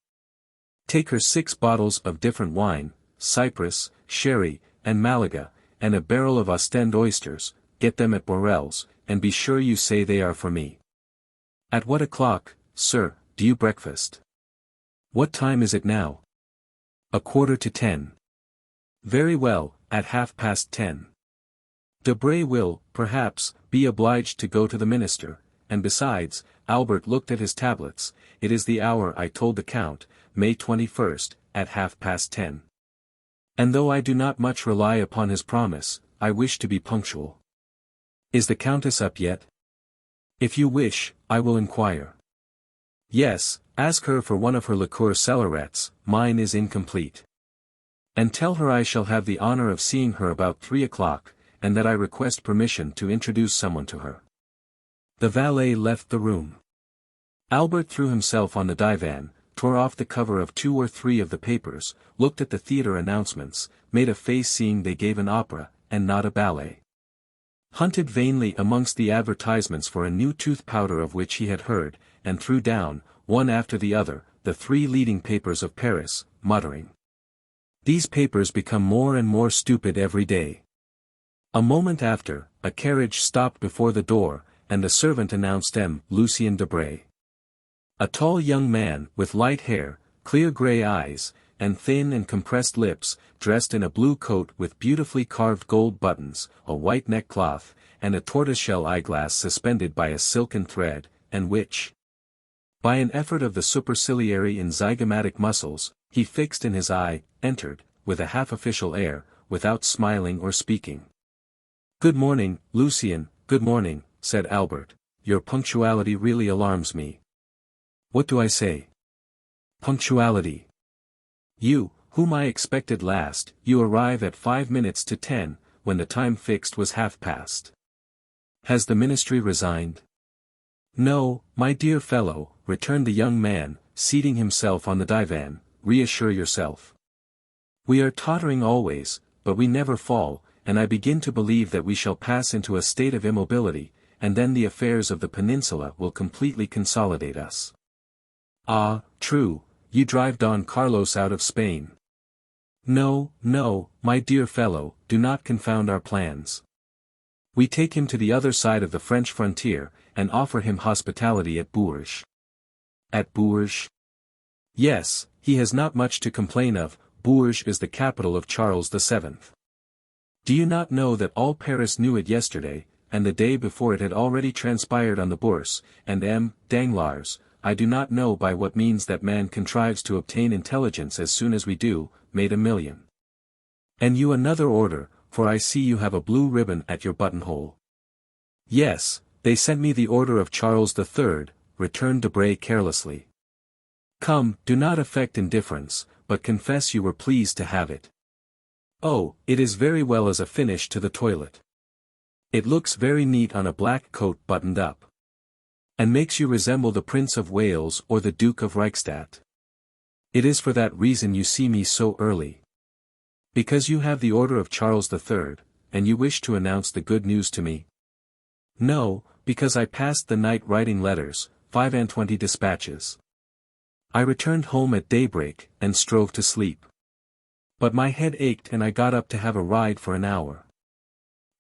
Take her 6 bottles of different wine, Cyprus, sherry, and Malaga, and a barrel of Ostend oysters, get them at Borel's, and be sure you say they are for me. At what o'clock, sir, do you breakfast? What time is it now? 10:15. Very well, at 10:30. Debray will, perhaps, be obliged to go to the minister, and besides, Albert looked at his tablets, it is the hour I told the Count, May 21st, at 10:30. And though I do not much rely upon his promise, I wish to be punctual. Is the Countess up yet? If you wish, I will inquire. Yes, ask her for one of her liqueur cellarettes, mine is incomplete. And tell her I shall have the honor of seeing her about 3 o'clock, and that I request permission to introduce someone to her. The valet left the room. Albert threw himself on the divan, tore off the cover of 2 or 3 of the papers, looked at the theatre announcements, made a face seeing they gave an opera, and not a ballet. Hunted vainly amongst the advertisements for a new tooth powder of which he had heard, and threw down, one after the other, the 3 leading papers of Paris, muttering. These papers become more and more stupid every day. A moment after, a carriage stopped before the door, and the servant announced Lucien Debray. A tall young man, with light hair, clear grey eyes, and thin and compressed lips, dressed in a blue coat with beautifully carved gold buttons, a white neckcloth, and a tortoiseshell eyeglass suspended by a silken thread, and which, by an effort of the superciliary and zygomatic muscles, he fixed in his eye, entered, with a half-official air, without smiling or speaking. "Good morning, Lucien, good morning," said Albert, "your punctuality really alarms me." "What do I say?" "Punctuality. You, whom I expected last, you arrive at 5 minutes to 10, when the time fixed was half past. Has the ministry resigned?" "No, my dear fellow," returned the young man, seating himself on the divan, "reassure yourself. We are tottering always, but we never fall, and I begin to believe that we shall pass into a state of immobility, and then the affairs of the peninsula will completely consolidate us." "Ah, true, you drive Don Carlos out of Spain." "No, no, my dear fellow, do not confound our plans. We take him to the other side of the French frontier, and offer him hospitality at Bourges." "At Bourges?" "Yes, he has not much to complain of. Bourges is the capital of Charles VII. Do you not know that all Paris knew it yesterday, and the day before it had already transpired on the Bourse, and Danglars, I do not know by what means that man contrives to obtain intelligence as soon as we do, made 1 million. And you another order, for I see you have a blue ribbon at your buttonhole." "Yes, they sent me the order of Charles III, returned Debray carelessly. "Come, do not affect indifference, but confess you were pleased to have it." "Oh, it is very well as a finish to the toilet. It looks very neat on a black coat buttoned up. And makes you resemble the Prince of Wales or the Duke of Reichstadt. It is for that reason you see me so early. Because you have the order of Charles III, and you wish to announce the good news to me?" "No, because I passed the night writing letters, 25 dispatches. I returned home at daybreak, and strove to sleep. But my head ached and I got up to have a ride for an hour.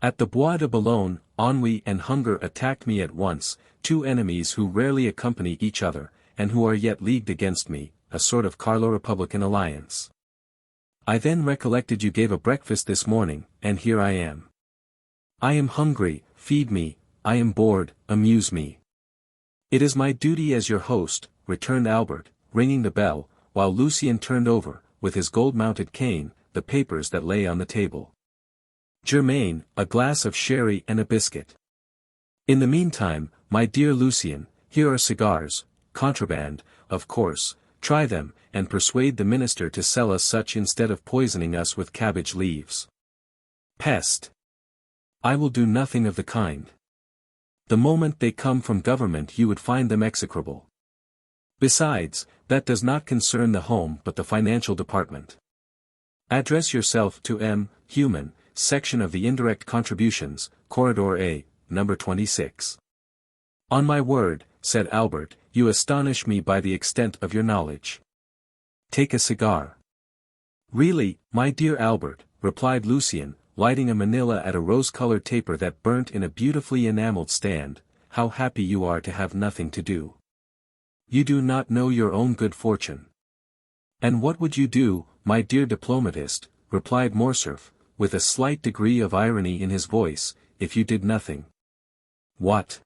At the Bois de Boulogne, ennui and hunger attacked me at once, 2 enemies who rarely accompany each other, and who are yet leagued against me, a sort of Carlo-Republican alliance. I then recollected you gave a breakfast this morning, and here I am. I am hungry, feed me, I am bored, amuse me." "It is my duty as your host," returned Albert, ringing the bell, while Lucien turned over, with his gold-mounted cane, the papers that lay on the table. "Germain, a glass of sherry and a biscuit. In the meantime, my dear Lucien, here are cigars, contraband, of course, try them, and persuade the minister to sell us such instead of poisoning us with cabbage leaves." "Peste! I will do nothing of the kind. The moment they come from government you would find them execrable. Besides, that does not concern the home but the financial department. Address yourself to Human, section of the indirect contributions, Corridor A, number 26. "On my word," said Albert, "you astonish me by the extent of your knowledge. Take a cigar." Really, my dear Albert, replied Lucien, lighting a manila at a rose-colored taper that burnt in a beautifully enameled stand, how happy you are to have nothing to do. You do not know your own good fortune. And what would you do, my dear diplomatist, replied Morcerf, with a slight degree of irony in his voice, if you did nothing? What?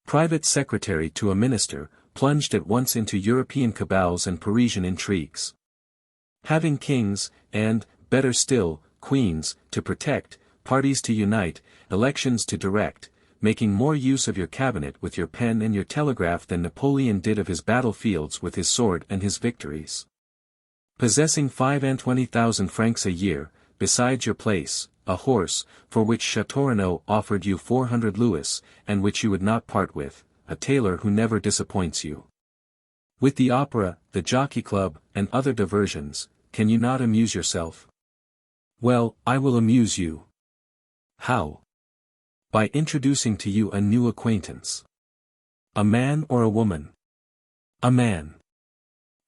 Private secretary to a minister, plunged at once into European cabals and Parisian intrigues. Having kings, and, better still, queens, to protect, parties to unite, elections to direct, making more use of your cabinet with your pen and your telegraph than Napoleon did of his battlefields with his sword and his victories. Possessing 25,000 francs a year, besides your place, a horse, for which Château offered you 400 louis, and which you would not part with, a tailor who never disappoints you. With the opera, the jockey club, and other diversions, can you not amuse yourself? Well, I will amuse you. How? By introducing to you a new acquaintance. A man or a woman? A man.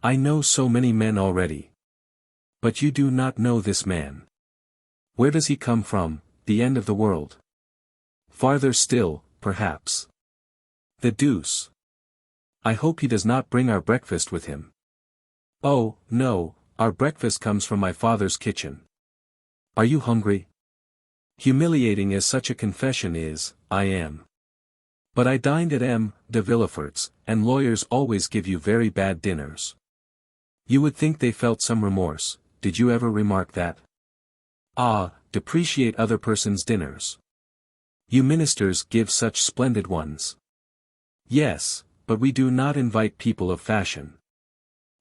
I know so many men already. But you do not know this man. Where does he come from, the end of the world? Farther still, perhaps. The deuce. I hope he does not bring our breakfast with him. Oh, no, our breakfast comes from my father's kitchen. Are you hungry? Humiliating as such a confession is, I am. But I dined at M. de Villefort's, and lawyers always give you very bad dinners. You would think they felt some remorse, did you ever remark that? Ah, depreciate other persons' dinners. You ministers give such splendid ones. Yes, but we do not invite people of fashion.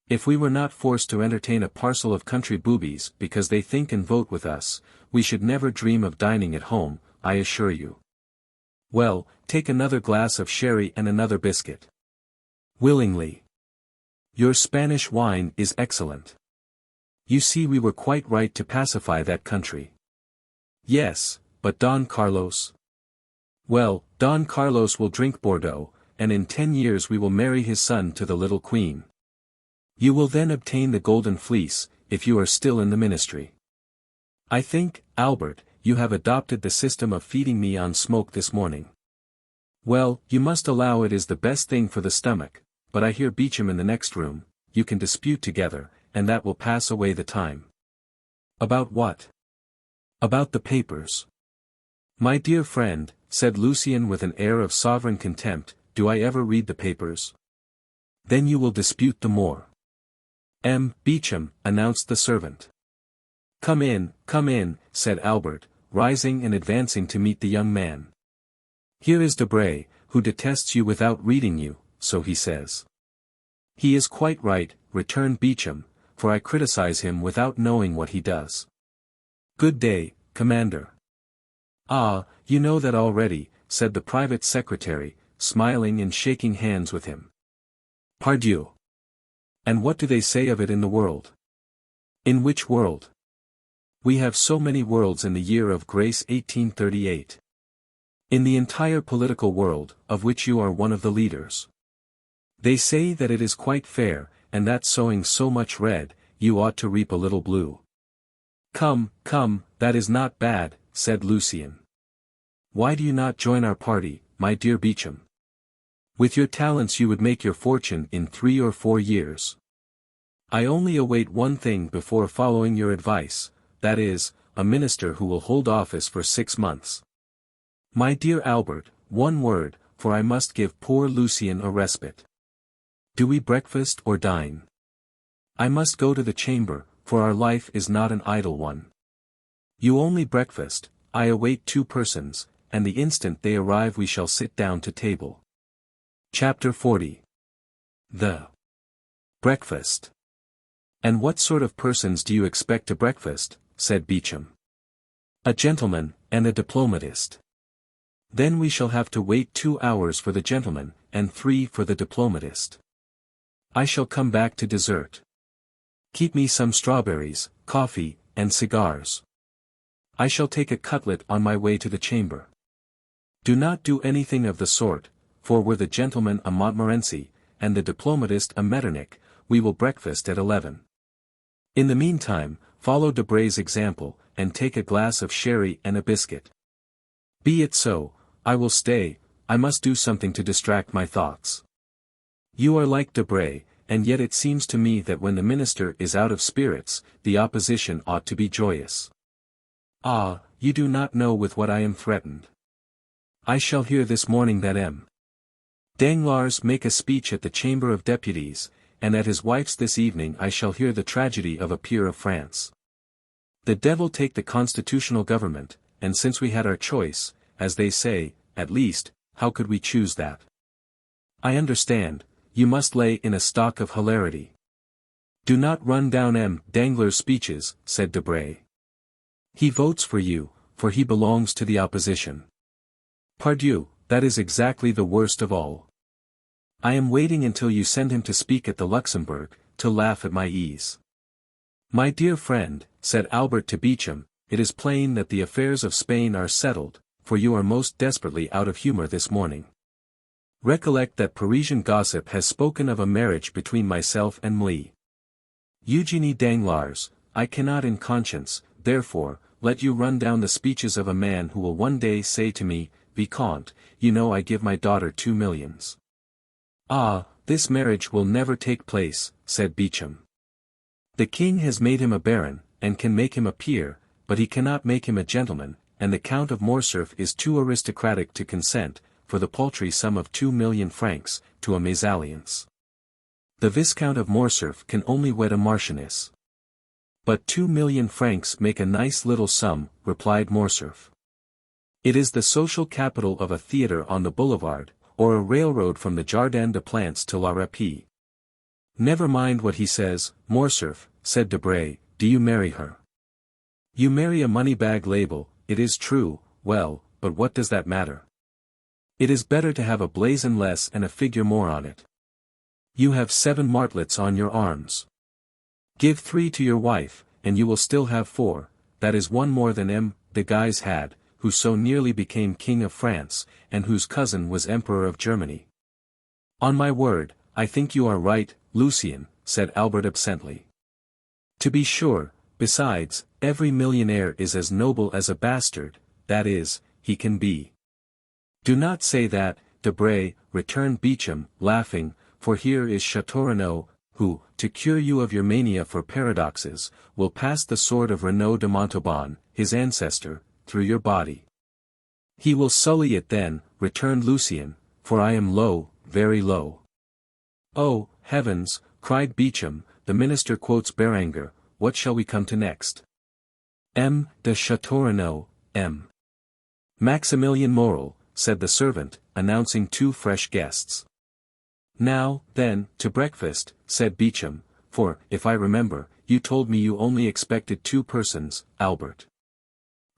If we were not forced to entertain a parcel of country boobies because they think and vote with us, we should never dream of dining at home, I assure you. Well, take another glass of sherry and another biscuit. Willingly. Your Spanish wine is excellent. You see we were quite right to pacify that country. Yes, but Don Carlos? Well, Don Carlos will drink Bordeaux, and in 10 years we will marry his son to the little queen. You will then obtain the golden fleece, if you are still in the ministry. I think, Albert, you have adopted the system of feeding me on smoke this morning. Well, you must allow it is the best thing for the stomach, but I hear Beauchamp in the next room, you can dispute together, and that will pass away the time. About what? About the papers. My dear friend, said Lucien with an air of sovereign contempt, do I ever read the papers? Then you will dispute the more. Beauchamp, announced the servant. Come in, said Albert, rising and advancing to meet the young man. Here is Debray, who detests you without reading you, so he says. He is quite right, returned Beauchamp, for I criticize him without knowing what he does. Good day, Commander. Ah, you know that already, said the private secretary, smiling and shaking hands with him. Pardieu. And what do they say of it in the world? In which world? We have so many worlds in the year of grace 1838. In the entire political world, of which you are one of the leaders. They say that it is quite fair, and that sowing so much red, you ought to reap a little blue. Come, that is not bad, said Lucien. Why do you not join our party, my dear Beauchamp? With your talents you would make your fortune in 3 or 4 years. I only await one thing before following your advice, that is, a minister who will hold office for 6 months. My dear Albert, one word, for I must give poor Lucien a respite. Do we breakfast or dine? I must go to the chamber, for our life is not an idle one. You only breakfast, I await 2 persons, and the instant they arrive we shall sit down to table. Chapter 40. The breakfast. And what sort of persons do you expect to breakfast? Said Beauchamp. A gentleman, and a diplomatist. Then we shall have to wait 2 hours for the gentleman, and 3 for the diplomatist. I shall come back to dessert. Keep me some strawberries, coffee, and cigars. I shall take a cutlet on my way to the chamber. Do not do anything of the sort, for were the gentleman a Montmorency, and the diplomatist a Metternich, we will breakfast at 11. In the meantime, follow Debray's example, and take a glass of sherry and a biscuit. Be it so, I will stay, I must do something to distract my thoughts. You are like Debray, and yet it seems to me that when the minister is out of spirits, the opposition ought to be joyous. Ah, you do not know with what I am threatened. I shall hear this morning that M. Danglars make a speech at the Chamber of Deputies, and at his wife's this evening I shall hear the tragedy of a peer of France. The devil take the constitutional government, and since we had our choice, as they say, at least, how could we choose that? I understand, you must lay in a stock of hilarity. Do not run down M. Danglars' speeches, said Debray. He votes for you, for he belongs to the opposition. Pardieu, that is exactly the worst of all. I am waiting until you send him to speak at the Luxembourg, to laugh at my ease. My dear friend, said Albert to Beauchamp, it is plain that the affairs of Spain are settled, for you are most desperately out of humor this morning. Recollect that Parisian gossip has spoken of a marriage between myself and Eugénie Danglars. I cannot in conscience, therefore, let you run down the speeches of a man who will one day say to me, Vicomte, you know I give my daughter 2 millions. Ah, this marriage will never take place, said Beauchamp. The king has made him a baron, and can make him a peer, but he cannot make him a gentleman, and the Count of Morcerf is too aristocratic to consent, for the paltry sum of 2 million francs, to a mésalliance. The Viscount of Morcerf can only wed a marchioness. But 2 million francs make a nice little sum, replied Morcerf. It is the social capital of a theatre on the boulevard, or a railroad from the Jardin des Plantes to La Râpée. Never mind what he says, Morcerf, said Debray, do you marry her? You marry a money-bag label, it is true, well, but what does that matter? It is better to have a blazon less and a figure more on it. You have 7 martlets on your arms. Give 3 to your wife, and you will still have 4, that is 1 more than M. de Guise had, who so nearly became King of France, and whose cousin was Emperor of Germany. On my word, I think you are right, Lucien, said Albert absently. To be sure, besides, every millionaire is as noble as a bastard, that is, he can be. Do not say that, Debray, returned Beauchamp, laughing, for here is Château, who, to cure you of your mania for paradoxes, will pass the sword of Renaud de Montauban, his ancestor, through your body. He will sully it then, returned Lucien, for I am low, very low. Oh, heavens, cried Beauchamp, the minister quotes Béranger, what shall we come to next? M. de Château, M. Maximilian Morel, said the servant, announcing 2 fresh guests. Now, then, to breakfast, said Beauchamp, for, if I remember, you told me you only expected 2 persons, Albert.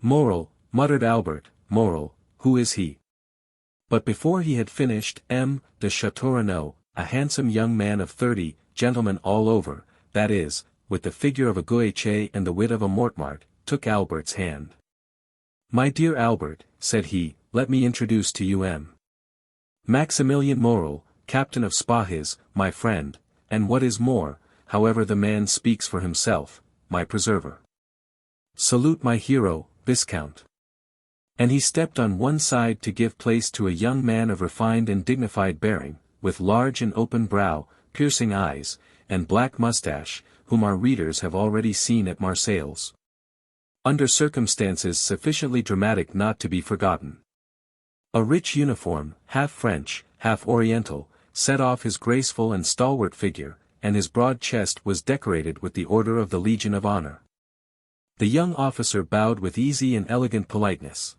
Morel, muttered Albert, Morel, who is he? But before he had finished, M. de Château, a handsome young man of 30, gentleman all over, that is, with the figure of a Guéchet and the wit of a Mortemart, took Albert's hand. My dear Albert, said he, let me introduce to you M. Maximilian Morel, captain of Spahis, my friend, and what is more, however the man speaks for himself, my preserver. Salute my hero, Viscount. And he stepped on one side to give place to a young man of refined and dignified bearing, with large and open brow, piercing eyes, and black moustache, whom our readers have already seen at Marseille. Under circumstances sufficiently dramatic not to be forgotten. A rich uniform, half French, half Oriental, set off his graceful and stalwart figure, and his broad chest was decorated with the Order of the Legion of Honor. The young officer bowed with easy and elegant politeness.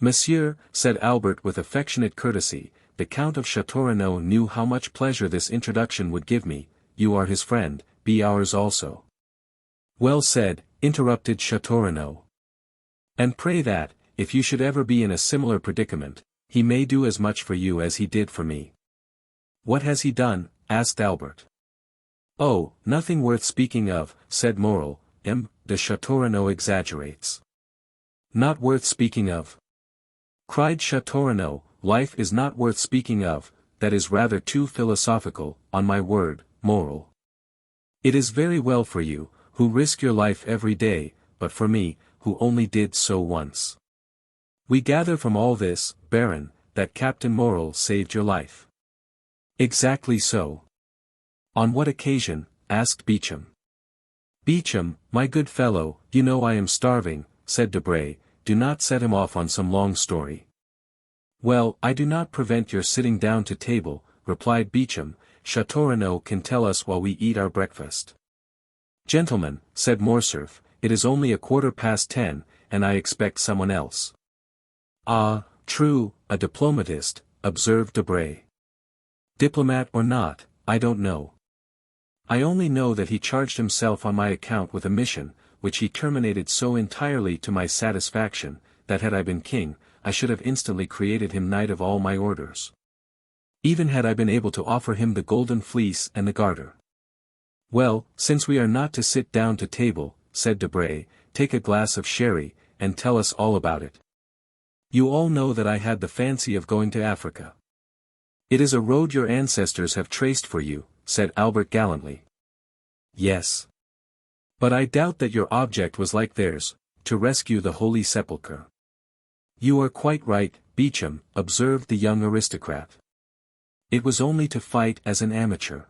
Monsieur, said Albert with affectionate courtesy, the Count of Château knew how much pleasure this introduction would give me, you are his friend, be ours also. Well said, interrupted Château. And pray that, if you should ever be in a similar predicament, he may do as much for you as he did for me. What has he done? Asked Albert. Oh, nothing worth speaking of, said Morel. M. de Château exaggerates. Not worth speaking of? Cried Château, life is not worth speaking of, that is rather too philosophical, on my word, Morel. It is very well for you, who risk your life every day, but for me, who only did so once. We gather from all this, Baron, that Captain Morrel saved your life. Exactly so. On what occasion? Asked Beauchamp. Beauchamp, my good fellow, you know I am starving, said Debray, do not set him off on some long story. Well, I do not prevent your sitting down to table, replied Beauchamp, Château can tell us while we eat our breakfast. Gentlemen, said Morcerf, it is only 10:15, and I expect someone else. Ah, true, a diplomatist, observed Debray. Diplomat or not, I don't know. I only know that he charged himself on my account with a mission, which he terminated so entirely to my satisfaction, that had I been king, I should have instantly created him knight of all my orders. Even had I been able to offer him the golden fleece and the garter. Well, since we are not to sit down to table, said Debray, take a glass of sherry, and tell us all about it. You all know that I had the fancy of going to Africa. It is a road your ancestors have traced for you, said Albert gallantly. Yes. But I doubt that your object was like theirs, to rescue the Holy Sepulchre. You are quite right, Beauchamp, observed the young aristocrat. It was only to fight as an amateur.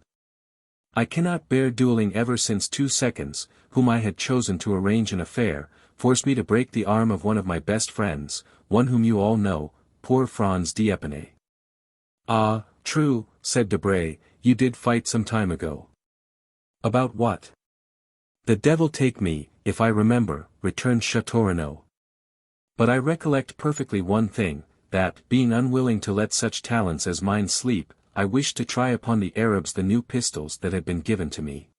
I cannot bear dueling ever since 2 seconds, whom I had chosen to arrange an affair, forced me to break the arm of one of my best friends, one whom you all know, poor Franz d'Épinay. Ah, true, said Debray, you did fight some time ago. About what? The devil take me, if I remember, returned Château. But I recollect perfectly one thing, that, being unwilling to let such talents as mine sleep, I wished to try upon the Arabs the new pistols that had been given to me.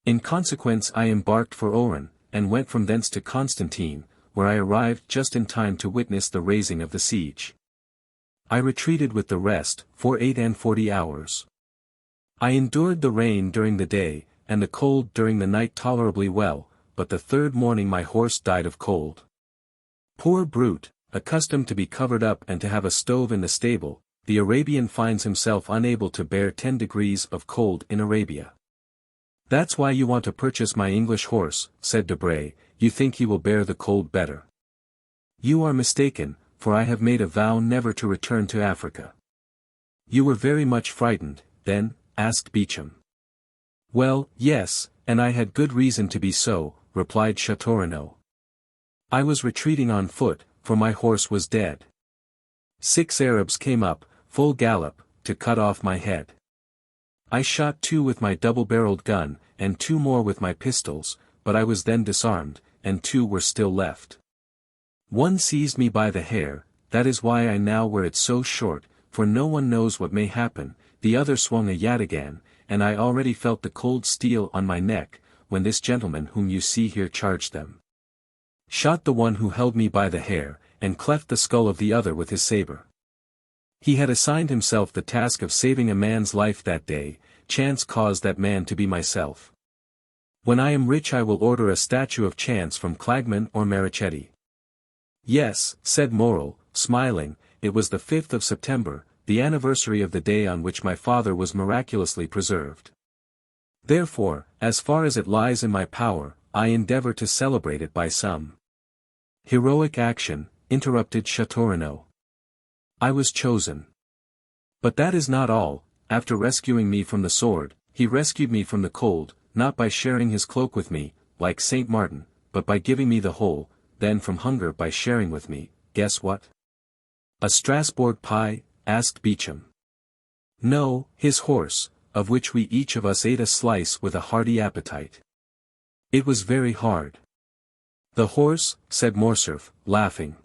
In consequence I embarked for Oran, and went from thence to Constantine, where I arrived just in time to witness the raising of the siege. I retreated with the rest, for 48 hours. I endured the rain during the day, and the cold during the night tolerably well, but the third morning my horse died of cold. Poor brute, accustomed to be covered up and to have a stove in the stable, the Arabian finds himself unable to bear 10 degrees of cold in Arabia. That's why you want to purchase my English horse, said Debray, you think he will bear the cold better. You are mistaken, for I have made a vow never to return to Africa. You were very much frightened, then? Asked Beauchamp. Well, yes, and I had good reason to be so, replied Château. I was retreating on foot, for my horse was dead. 6 Arabs came up, full gallop, to cut off my head. I shot 2 with my double-barreled gun, and 2 more with my pistols, but I was then disarmed, and 2 were still left. One seized me by the hair, that is why I now wear it so short, for no one knows what may happen, the other swung a yataghan, and I already felt the cold steel on my neck, when this gentleman whom you see here charged them. Shot the one who held me by the hair, and cleft the skull of the other with his saber. He had assigned himself the task of saving a man's life that day, chance caused that man to be myself. When I am rich I will order a statue of Chance from Clagman or Marichetti. Yes, said Morrel, smiling, it was the 5th of September, the anniversary of the day on which my father was miraculously preserved. Therefore, as far as it lies in my power, I endeavor to celebrate it by some heroic action, interrupted Château. I was chosen. But that is not all, after rescuing me from the sword, he rescued me from the cold, not by sharing his cloak with me, like Saint Martin, but by giving me the whole, then from hunger by sharing with me, guess what? A Strasbourg pie, asked Beauchamp. No, his horse, of which we each of us ate a slice with a hearty appetite. It was very hard. The horse, said Morcerf, laughing.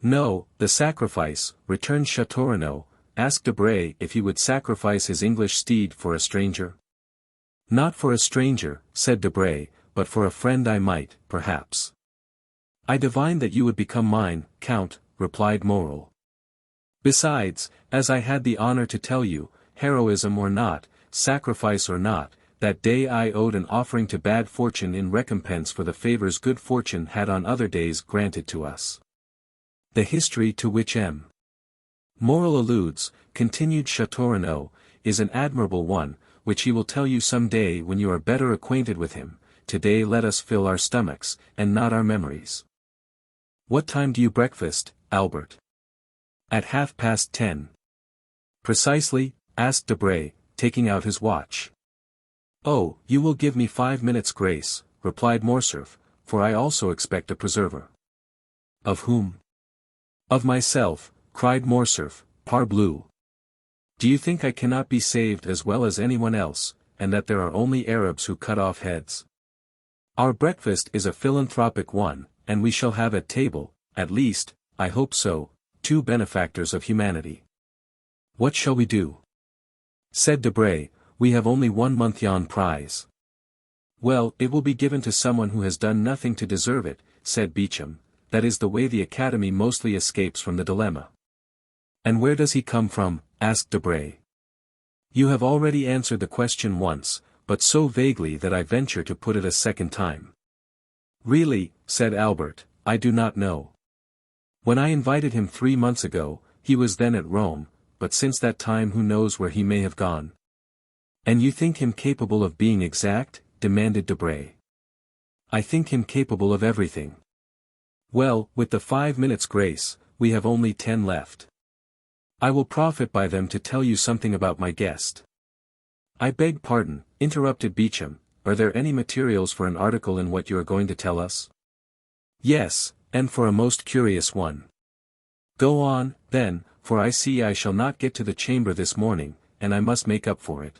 No, the sacrifice, returned Château, asked Debray if he would sacrifice his English steed for a stranger. Not for a stranger, said Debray, but for a friend I might, perhaps. I divined that you would become mine, Count, replied Morrel. Besides, as I had the honor to tell you, heroism or not, sacrifice or not, that day I owed an offering to bad fortune in recompense for the favors good fortune had on other days granted to us. The history to which M. Morrel alludes, continued Château, is an admirable one, which he will tell you some day when you are better acquainted with him, today let us fill our stomachs, and not our memories. What time do you breakfast, Albert? At 10:30. Precisely, asked Debray, taking out his watch. Oh, you will give me 5 minutes' grace, replied Morcerf, for I also expect a preserver. Of whom? Of myself, cried Morcerf, parbleu. Do you think I cannot be saved as well as anyone else, and that there are only Arabs who cut off heads? Our breakfast is a philanthropic one, and we shall have at table, at least, I hope so, 2 benefactors of humanity. What shall we do? Said Debray, we have only 1 Monthyon prize. Well, it will be given to someone who has done nothing to deserve it, said Beauchamp. That is the way the Academy mostly escapes from the dilemma. And where does he come from? Asked Debray. You have already answered the question once, but so vaguely that I venture to put it a second time. Really, said Albert, I do not know. When I invited him 3 months ago, he was then at Rome, but since that time who knows where he may have gone. And you think him capable of being exact? Demanded Debray. I think him capable of everything. Well, with the 5 minutes' grace, we have only 10 left. I will profit by them to tell you something about my guest. I beg pardon, interrupted Beauchamp, are there any materials for an article in what you are going to tell us? Yes, and for a most curious one. Go on, then, for I see I shall not get to the chamber this morning, and I must make up for it.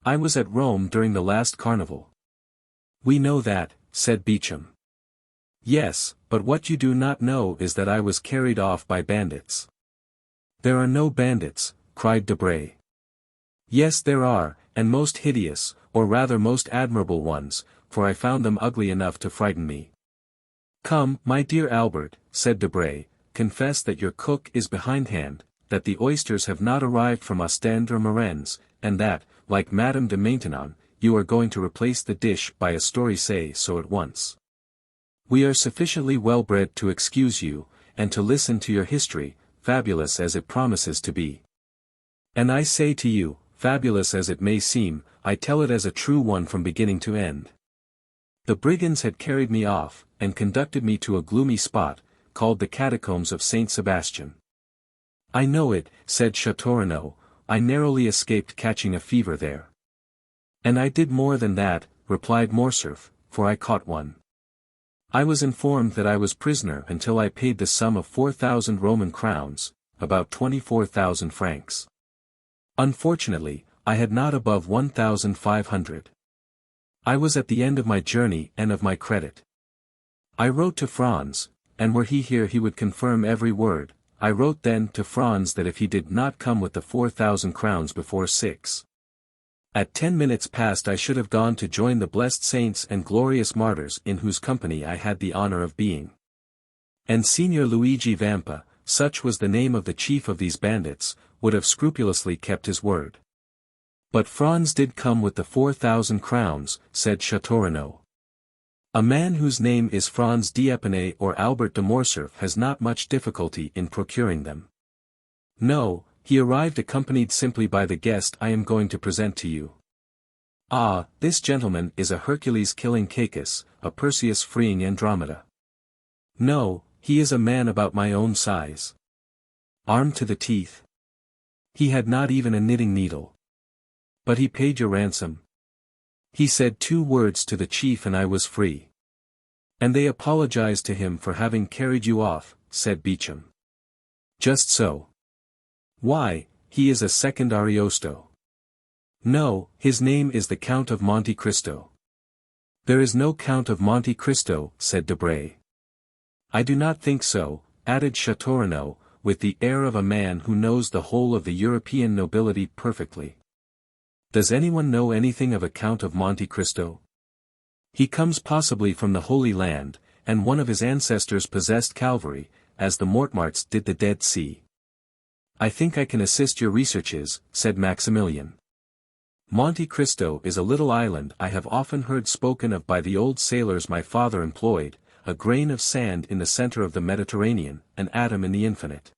I was at Rome during the last carnival. We know that, said Beauchamp. Yes, but what you do not know is that I was carried off by bandits. There are no bandits, cried Debray. Yes there are, and most hideous, or rather most admirable ones, for I found them ugly enough to frighten me. Come, my dear Albert, said Debray, confess that your cook is behindhand, that the oysters have not arrived from Ostend or Marennes, and that, like Madame de Maintenon, you are going to replace the dish by a story say so at once. We are sufficiently well-bred to excuse you, and to listen to your history, fabulous as it promises to be. And I say to you, fabulous as it may seem, I tell it as a true one from beginning to end. The brigands had carried me off, and conducted me to a gloomy spot, called the Catacombs of Saint Sebastian. I know it, said Château, I narrowly escaped catching a fever there. And I did more than that, replied Morcerf, for I caught one. I was informed that I was prisoner until I paid the sum of 4,000 Roman crowns, about 24,000 francs. Unfortunately, I had not above 1,500. I was at the end of my journey and of my credit. I wrote to Franz, and were he here he would confirm every word. I wrote then to Franz that if he did not come with the 4,000 crowns before 6. At 10 minutes past I should have gone to join the blessed saints and glorious martyrs in whose company I had the honor of being. And Signor Luigi Vampa, such was the name of the chief of these bandits, would have scrupulously kept his word. But Franz did come with the 4,000 crowns, said Château. A man whose name is Franz d'Épinay or Albert de Morcerf has not much difficulty in procuring them. No, he arrived accompanied simply by the guest I am going to present to you. Ah, this gentleman is a Hercules killing Cacus, a Perseus freeing Andromeda. No, he is a man about my own size. Armed to the teeth. He had not even a knitting needle. But he paid your ransom. He said 2 words to the chief and I was free. And they apologized to him for having carried you off, said Beauchamp. Just so. Why, he is a second Ariosto. No, his name is the Count of Monte Cristo. There is no Count of Monte Cristo, said Debray. I do not think so, added Château, with the air of a man who knows the whole of the European nobility perfectly. Does anyone know anything of a Count of Monte Cristo? He comes possibly from the Holy Land, and one of his ancestors possessed Calvary, as the Mortemarts did the Dead Sea. I think I can assist your researches, said Maximilian. Monte Cristo is a little island I have often heard spoken of by the old sailors my father employed, a grain of sand in the center of the Mediterranean, an atom in the infinite.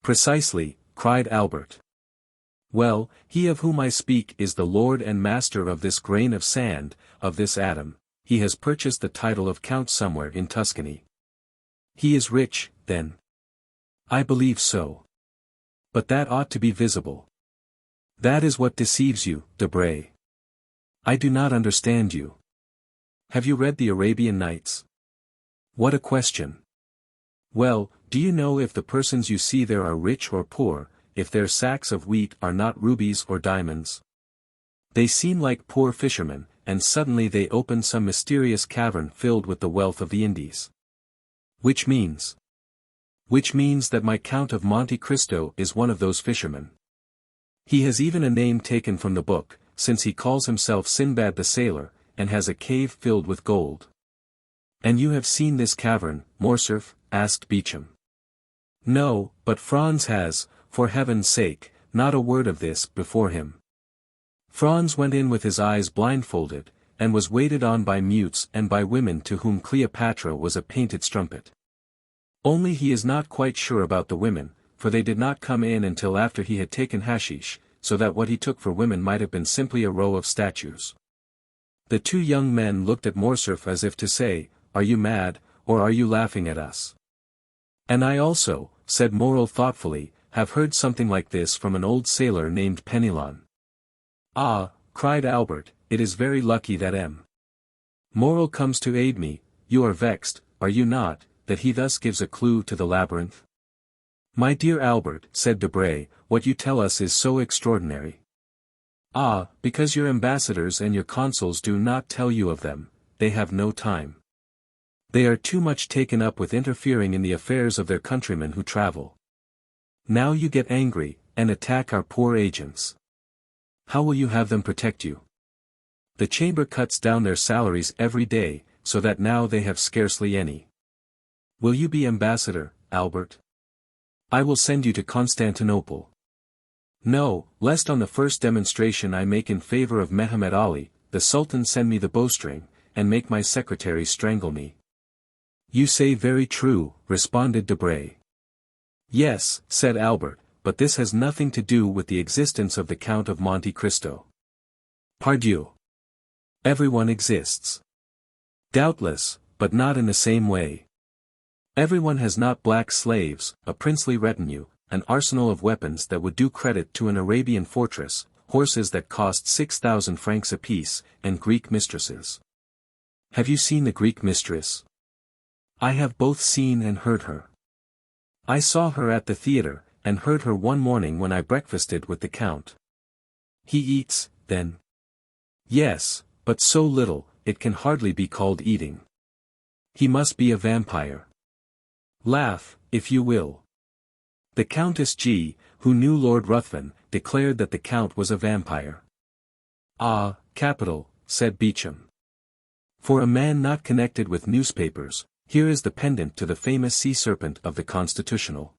Precisely, cried Albert. Well, he of whom I speak is the lord and master of this grain of sand, of this atom. He has purchased the title of count somewhere in Tuscany. He is rich, then? I believe so. But that ought to be visible. That is what deceives you, Debray. I do not understand you. Have you read the Arabian Nights? What a question. Well, do you know if the persons you see there are rich or poor, if their sacks of wheat are not rubies or diamonds? They seem like poor fishermen, and suddenly they open some mysterious cavern filled with the wealth of the Indies. Which means that my Count of Monte Cristo is one of those fishermen. He has even a name taken from the book, since he calls himself Sinbad the Sailor, and has a cave filled with gold. And you have seen this cavern, Morcerf? Asked Beauchamp. No, but Franz has, for heaven's sake, not a word of this before him. Franz went in with his eyes blindfolded, and was waited on by mutes and by women to whom Cleopatra was a painted strumpet. Only he is not quite sure about the women, for they did not come in until after he had taken hashish, so that what he took for women might have been simply a row of statues. The two young men looked at Morcerf as if to say, "Are you mad, or are you laughing at us?" "And I also," said Morel thoughtfully, "have heard something like this from an old sailor named Penelon." "Ah," cried Albert, "it is very lucky that M. Morel comes to aid me. You are vexed, are you not, that he thus gives a clue to the labyrinth?" "My dear Albert," said Debray, "what you tell us is so extraordinary." "Ah, because your ambassadors and your consuls do not tell you of them, they have no time. They are too much taken up with interfering in the affairs of their countrymen who travel. Now you get angry, and attack our poor agents. How will you have them protect you? The chamber cuts down their salaries every day, so that now they have scarcely any. Will you be ambassador, Albert? I will send you to Constantinople. No, lest on the first demonstration I make in favor of Mehemet Ali, the Sultan send me the bowstring, and make my secretary strangle me." "You say very true," responded Debray. "Yes," said Albert, "but this has nothing to do with the existence of the Count of Monte Cristo." "Pardieu! Everyone exists." "Doubtless, but not in the same way. Everyone has not black slaves, a princely retinue, an arsenal of weapons that would do credit to an Arabian fortress, horses that cost 6,000 francs apiece, and Greek mistresses. Have you seen the Greek mistress?" "I have both seen and heard her. I saw her at the theatre, and heard her one morning when I breakfasted with the Count." "He eats, then?" "Yes, but so little, it can hardly be called eating. He must be a vampire. Laugh, if you will." The Countess G., who knew Lord Ruthven, declared that the Count was a vampire. "Ah, capital," said Beauchamp. "For a man not connected with newspapers, here is the pendant to the famous sea serpent of the Constitutional.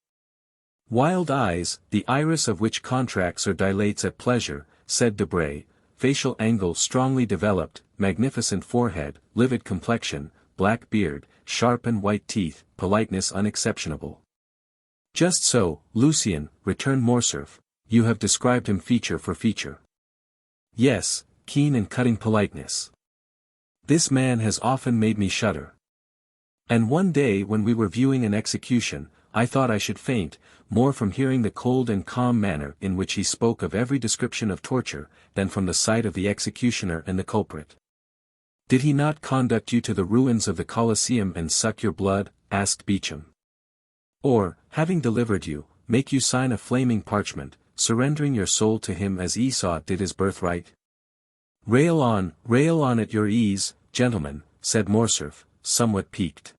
Wild eyes, the iris of which contracts or dilates at pleasure," said Debray, "facial angle strongly developed, magnificent forehead, livid complexion, black beard, sharp and white teeth, politeness unexceptionable." "Just so, Lucien," returned Morcerf, "you have described him feature for feature." "Yes, keen and cutting politeness. This man has often made me shudder. And one day when we were viewing an execution, I thought I should faint, more from hearing the cold and calm manner in which he spoke of every description of torture, than from the sight of the executioner and the culprit." "Did he not conduct you to the ruins of the Colosseum and suck your blood?" asked Beauchamp. "Or, having delivered you, make you sign a flaming parchment, surrendering your soul to him as Esau did his birthright?" Rail on at your ease, gentlemen," said Morcerf, somewhat piqued.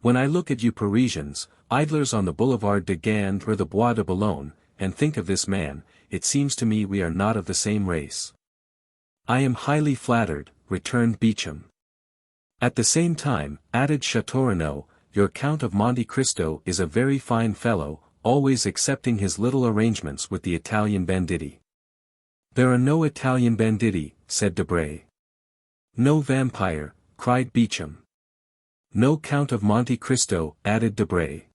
"When I look at you Parisians, idlers on the Boulevard de Gand or the Bois de Boulogne, and think of this man, it seems to me we are not of the same race." "I am highly flattered," returned Beauchamp. "At the same time," added Château, "your Count of Monte Cristo is a very fine fellow, always accepting his little arrangements with the Italian banditti." "There are no Italian banditti," said Debray. "No vampire," cried Beauchamp. "No Count of Monte Cristo," added Debray.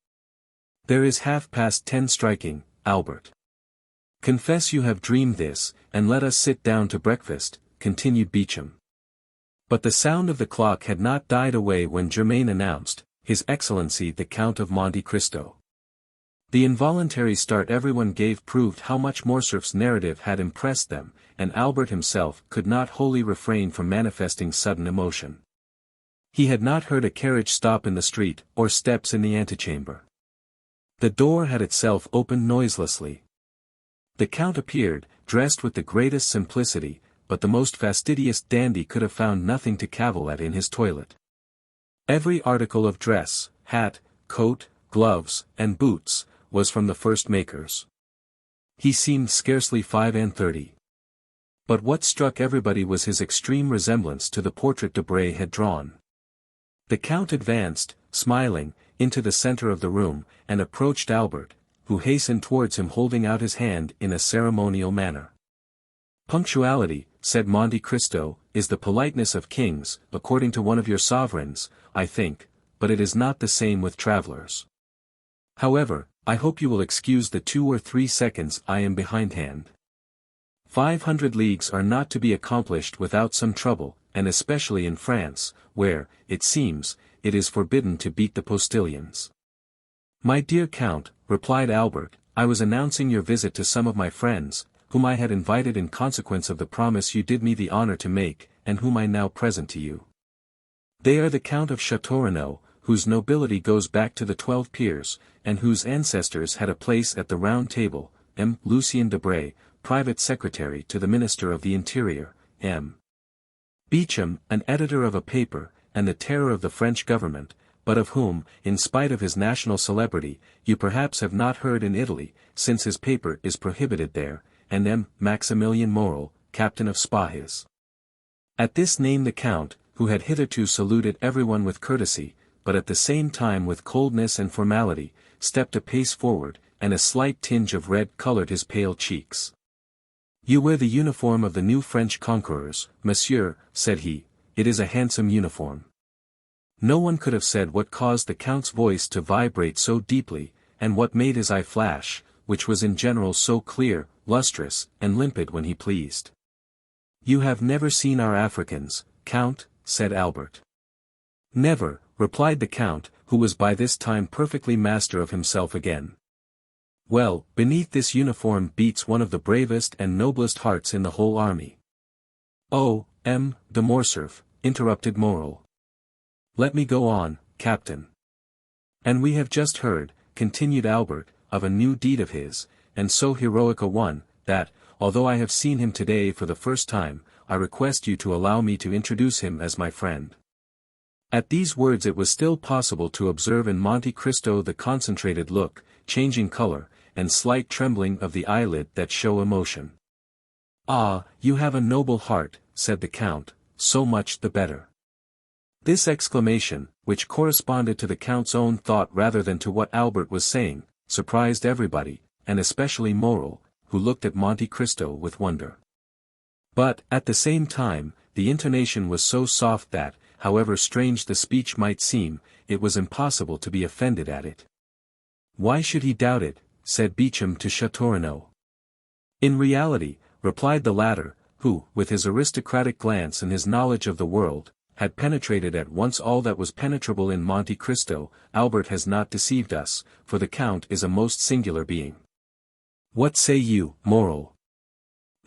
"There is 10:30 striking, Albert." Confess you have dreamed this, and let us sit down to breakfast, continued Beauchamp. But the sound of the clock had not died away when Germain announced, His Excellency the Count of Monte Cristo. The involuntary start everyone gave proved how much Morcerf's narrative had impressed them, and Albert himself could not wholly refrain from manifesting sudden emotion. He had not heard a carriage stop in the street, or steps in the antechamber. The door had itself opened noiselessly. The Count appeared, dressed with the greatest simplicity, but the most fastidious dandy could have found nothing to cavil at in his toilet. Every article of dress, hat, coat, gloves, and boots, was from the first makers. He seemed scarcely 35. But what struck everybody was his extreme resemblance to the portrait Debray had drawn. The Count advanced, smiling, into the center of the room, and approached Albert, who hastened towards him holding out his hand in a ceremonial manner. Punctuality, said Monte Cristo, is the politeness of kings, according to one of your sovereigns, I think, but it is not the same with travelers. However, I hope you will excuse the 2 or 3 seconds I am behindhand. 500 leagues are not to be accomplished without some trouble, and especially in France, where, it seems, it is forbidden to beat the postilions. My dear Count, replied Albert, I was announcing your visit to some of my friends, whom I had invited in consequence of the promise you did me the honor to make, and whom I now present to you. They are the Count of Château, whose nobility goes back to the 12 peers, and whose ancestors had a place at the Round Table, M. Lucien Debray, private secretary to the Minister of the Interior, M. Beauchamp, an editor of a paper, and the terror of the French government, but of whom, in spite of his national celebrity, you perhaps have not heard in Italy, since his paper is prohibited there, and M. Maximilian Morel, captain of Spies. At this name the Count, who had hitherto saluted everyone with courtesy, but at the same time with coldness and formality, stepped a pace forward, and a slight tinge of red colored his pale cheeks. You wear the uniform of the new French conquerors, monsieur, said he, it is a handsome uniform. No one could have said what caused the Count's voice to vibrate so deeply, and what made his eye flash, which was in general so clear, lustrous, and limpid when he pleased. You have never seen our Africans, Count, said Albert. Never, replied the Count, who was by this time perfectly master of himself again. Well, beneath this uniform beats one of the bravest and noblest hearts in the whole army. Oh, M. de Morcerf, interrupted Morel. Let me go on, Captain. And we have just heard, continued Albert, of a new deed of his, and so heroic a one, that, although I have seen him today for the first time, I request you to allow me to introduce him as my friend. At these words it was still possible to observe in Monte Cristo the concentrated look, changing color, and slight trembling of the eyelid that show emotion. Ah, you have a noble heart, said the Count, so much the better. This exclamation, which corresponded to the Count's own thought rather than to what Albert was saying, surprised everybody, and especially Morel, who looked at Monte Cristo with wonder. But, at the same time, the intonation was so soft that, however strange the speech might seem, it was impossible to be offended at it. Why should he doubt it, said Beauchamp to Château. In reality, replied the latter, who, with his aristocratic glance and his knowledge of the world, had penetrated at once all that was penetrable in Monte Cristo, Albert has not deceived us, for the Count is a most singular being. What say you, Morel?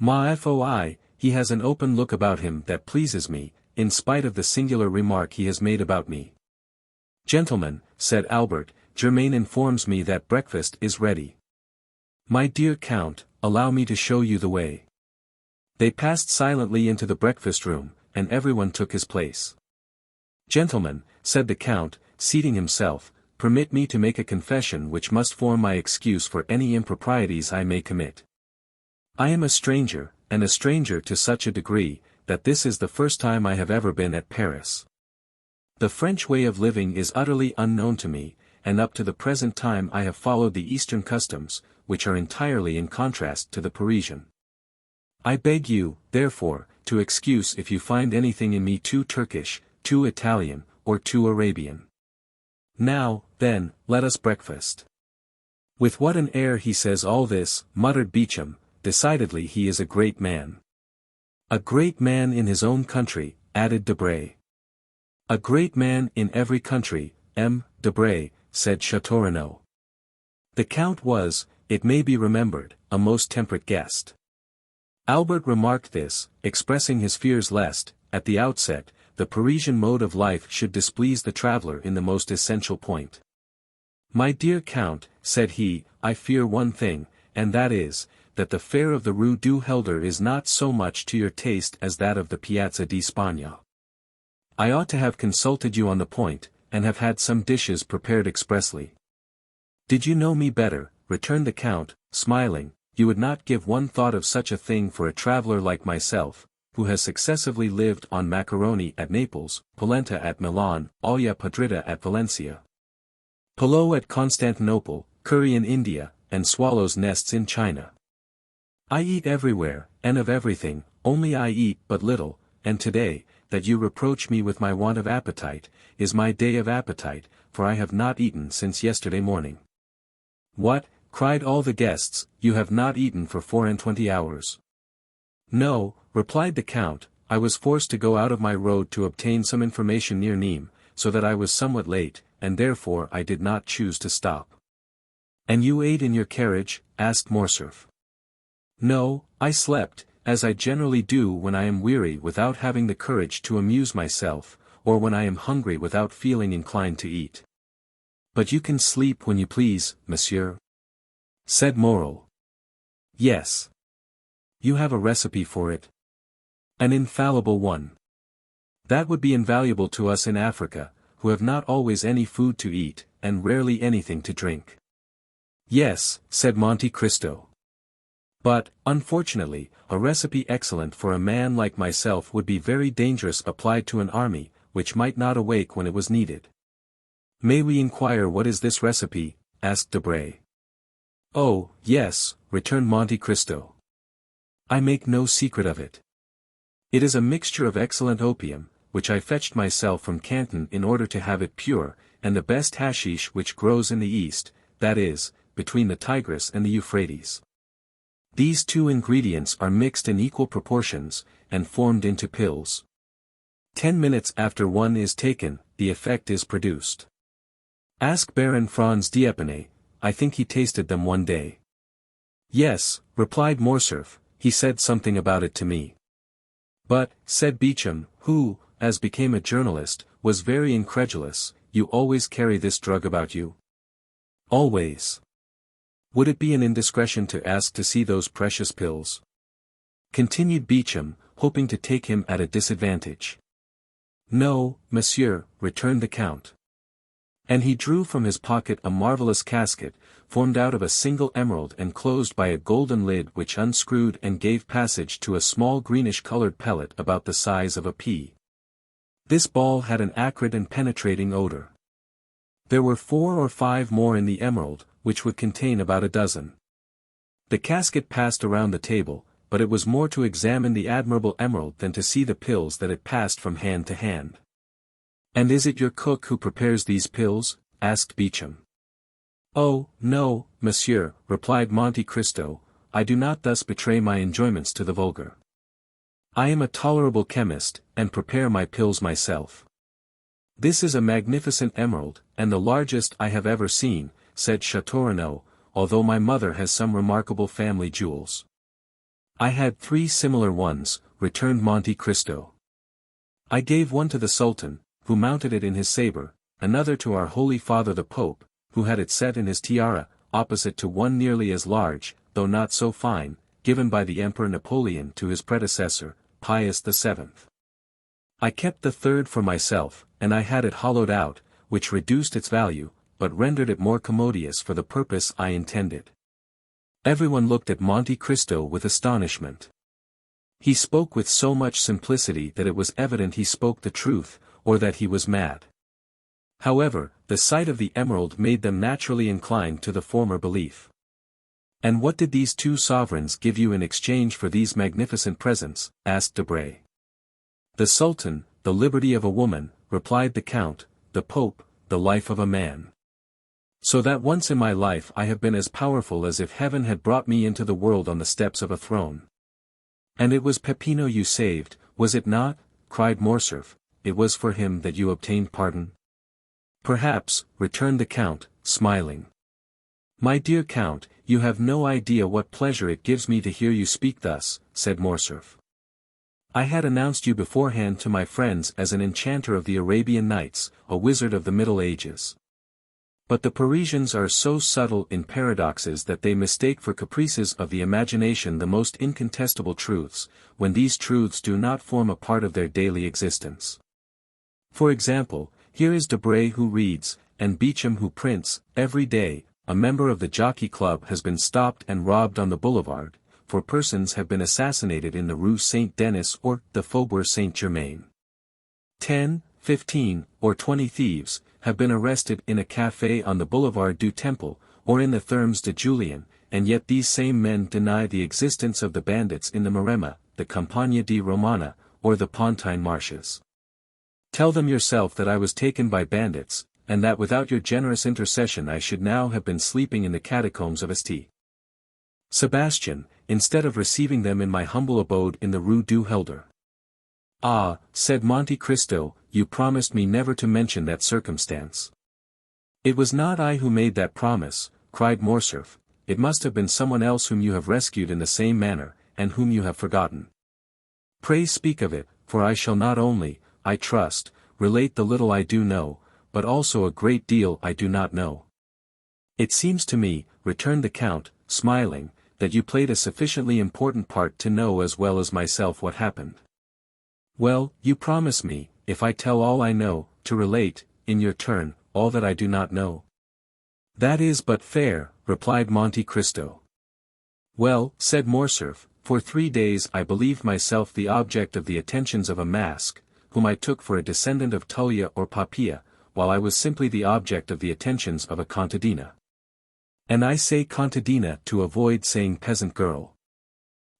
Ma foi, he has an open look about him that pleases me, in spite of the singular remark he has made about me. Gentlemen, said Albert, Germain informs me that breakfast is ready. My dear Count, allow me to show you the way. They passed silently into the breakfast room, and everyone took his place. Gentlemen, said the Count, seating himself, permit me to make a confession which must form my excuse for any improprieties I may commit. I am a stranger, and a stranger to such a degree, that this is the first time I have ever been at Paris. The French way of living is utterly unknown to me, and up to the present time I have followed the Eastern customs, which are entirely in contrast to the Parisian. I beg you, therefore, to excuse if you find anything in me too Turkish, too Italian, or too Arabian. Now, then, let us breakfast. With what an air he says all this, muttered Beauchamp, decidedly he is a great man. A great man in his own country, added Debray. A great man in every country, Debray, said Château. The Count was, it may be remembered, a most temperate guest. Albert remarked this, expressing his fears lest, at the outset, the Parisian mode of life should displease the traveller in the most essential point. My dear Count, said he, I fear one thing, and that is, that the fare of the Rue du Helder is not so much to your taste as that of the Piazza di Spagna. I ought to have consulted you on the point, and have had some dishes prepared expressly. Did you know me better, returned the Count, smiling, you would not give one thought of such a thing for a traveller like myself, who has successively lived on macaroni at Naples, polenta at Milan, olla podrida at Valencia, polo at Constantinople, curry in India, and swallows' nests in China. I eat everywhere, and of everything, only I eat but little, and today, that you reproach me with my want of appetite, is my day of appetite, for I have not eaten since yesterday morning. What, cried all the guests, you have not eaten for 24 hours? No, replied the Count, I was forced to go out of my road to obtain some information near Nîmes, so that I was somewhat late, and therefore I did not choose to stop. And you ate in your carriage? Asked Morcerf. No, I slept, as I generally do when I am weary without having the courage to amuse myself, or when I am hungry without feeling inclined to eat. But you can sleep when you please, monsieur, said Morrel. Yes. You have a recipe for it? An infallible one. That would be invaluable to us in Africa, who have not always any food to eat, and rarely anything to drink. Yes, said Monte Cristo. But, unfortunately, a recipe excellent for a man like myself would be very dangerous applied to an army, which might not awake when it was needed. May we inquire what is this recipe? Asked Debray. Oh, yes, returned Monte Cristo. I make no secret of it. It is a mixture of excellent opium, which I fetched myself from Canton in order to have it pure, and the best hashish which grows in the East, that is, between the Tigris and the Euphrates. These two ingredients are mixed in equal proportions, and formed into pills. 10 minutes after one is taken, the effect is produced. Ask Baron Franz d'Épinay, I think he tasted them one day. Yes, replied Morcerf, he said something about it to me. But, said Beauchamp, who, as became a journalist, was very incredulous, you always carry this drug about you? Always. Would it be an indiscretion to ask to see those precious pills? Continued Beauchamp, hoping to take him at a disadvantage. No, monsieur, returned the Count. And he drew from his pocket a marvellous casket, formed out of a single emerald and closed by a golden lid which unscrewed and gave passage to a small greenish-colored pellet about the size of a pea. This ball had an acrid and penetrating odor. There were 4 or 5 more in the emerald, which would contain about a dozen. The casket passed around the table, but it was more to examine the admirable emerald than to see the pills that it passed from hand to hand. And is it your cook who prepares these pills? Asked Beauchamp. Oh, no, monsieur, replied Monte Cristo, I do not thus betray my enjoyments to the vulgar. I am a tolerable chemist, and prepare my pills myself. This is a magnificent emerald, and the largest I have ever seen, said Château, although my mother has some remarkable family jewels. I had 3 similar ones, returned Monte Cristo. I gave one to the Sultan, who mounted it in his sabre, another to our Holy Father the Pope, who had it set in his tiara, opposite to one nearly as large, though not so fine, given by the Emperor Napoleon to his predecessor, Pius VII. I kept the third for myself, and I had it hollowed out, which reduced its value, but rendered it more commodious for the purpose I intended. Everyone looked at Monte Cristo with astonishment. He spoke with so much simplicity that it was evident he spoke the truth, or that he was mad. However, the sight of the emerald made them naturally inclined to the former belief. And what did these 2 sovereigns give you in exchange for these magnificent presents? Asked Debray. The Sultan, the liberty of a woman, replied the Count, the Pope, the life of a man. So that once in my life I have been as powerful as if heaven had brought me into the world on the steps of a throne. And it was Peppino you saved, was it not? Cried Morcerf. It was for him that you obtained pardon? Perhaps, returned the Count, smiling. My dear Count, you have no idea what pleasure it gives me to hear you speak thus, said Morcerf. I had announced you beforehand to my friends as an enchanter of the Arabian Nights, a wizard of the Middle Ages. But the Parisians are so subtle in paradoxes that they mistake for caprices of the imagination the most incontestable truths, when these truths do not form a part of their daily existence. For example, here is Debray who reads, and Beauchamp who prints, every day, a member of the Jockey Club has been stopped and robbed on the boulevard, for persons have been assassinated in the Rue Saint-Denis or the Faubourg Saint-Germain. 10, 15, or 20 thieves have been arrested in a café on the Boulevard du Temple, or in the Thermes de Julien, and yet these same men deny the existence of the bandits in the Maremma, the Campagna di Romana, or the Pontine Marshes. Tell them yourself that I was taken by bandits, and that without your generous intercession I should now have been sleeping in the catacombs of St. Sebastian, instead of receiving them in my humble abode in the Rue du Helder. Ah, said Monte Cristo, you promised me never to mention that circumstance. It was not I who made that promise, cried Morcerf, it must have been someone else whom you have rescued in the same manner, and whom you have forgotten. Pray speak of it, for I shall not only, I trust, relate the little I do know, but also a great deal I do not know. It seems to me, returned the Count, smiling, that you played a sufficiently important part to know as well as myself what happened. Well, you promise me, if I tell all I know, to relate, in your turn, all that I do not know. That is but fair, replied Monte Cristo. Well, said Morcerf, for 3 days I believed myself the object of the attentions of a mask, whom I took for a descendant of Tullia or Poppaea, while I was simply the object of the attentions of a contadina. And I say contadina to avoid saying peasant girl.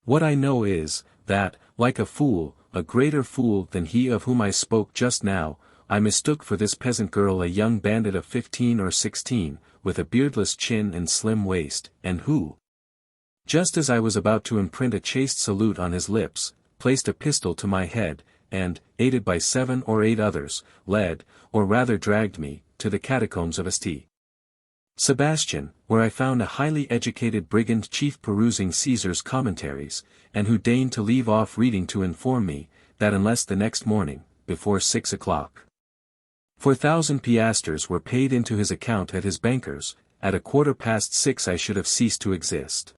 What I know is, that, like a fool, a greater fool than he of whom I spoke just now, I mistook for this peasant girl a young bandit of 15 or 16, with a beardless chin and slim waist, and who, just as I was about to imprint a chaste salute on his lips, placed a pistol to my head, and, aided by 7 or 8 others, led, or rather dragged me, to the catacombs of St. Sebastian, where I found a highly educated brigand chief perusing Caesar's commentaries, and who deigned to leave off reading to inform me, that unless the next morning, before 6 o'clock, 4,000 piastres were paid into his account at his banker's, at 6:15 I should have ceased to exist.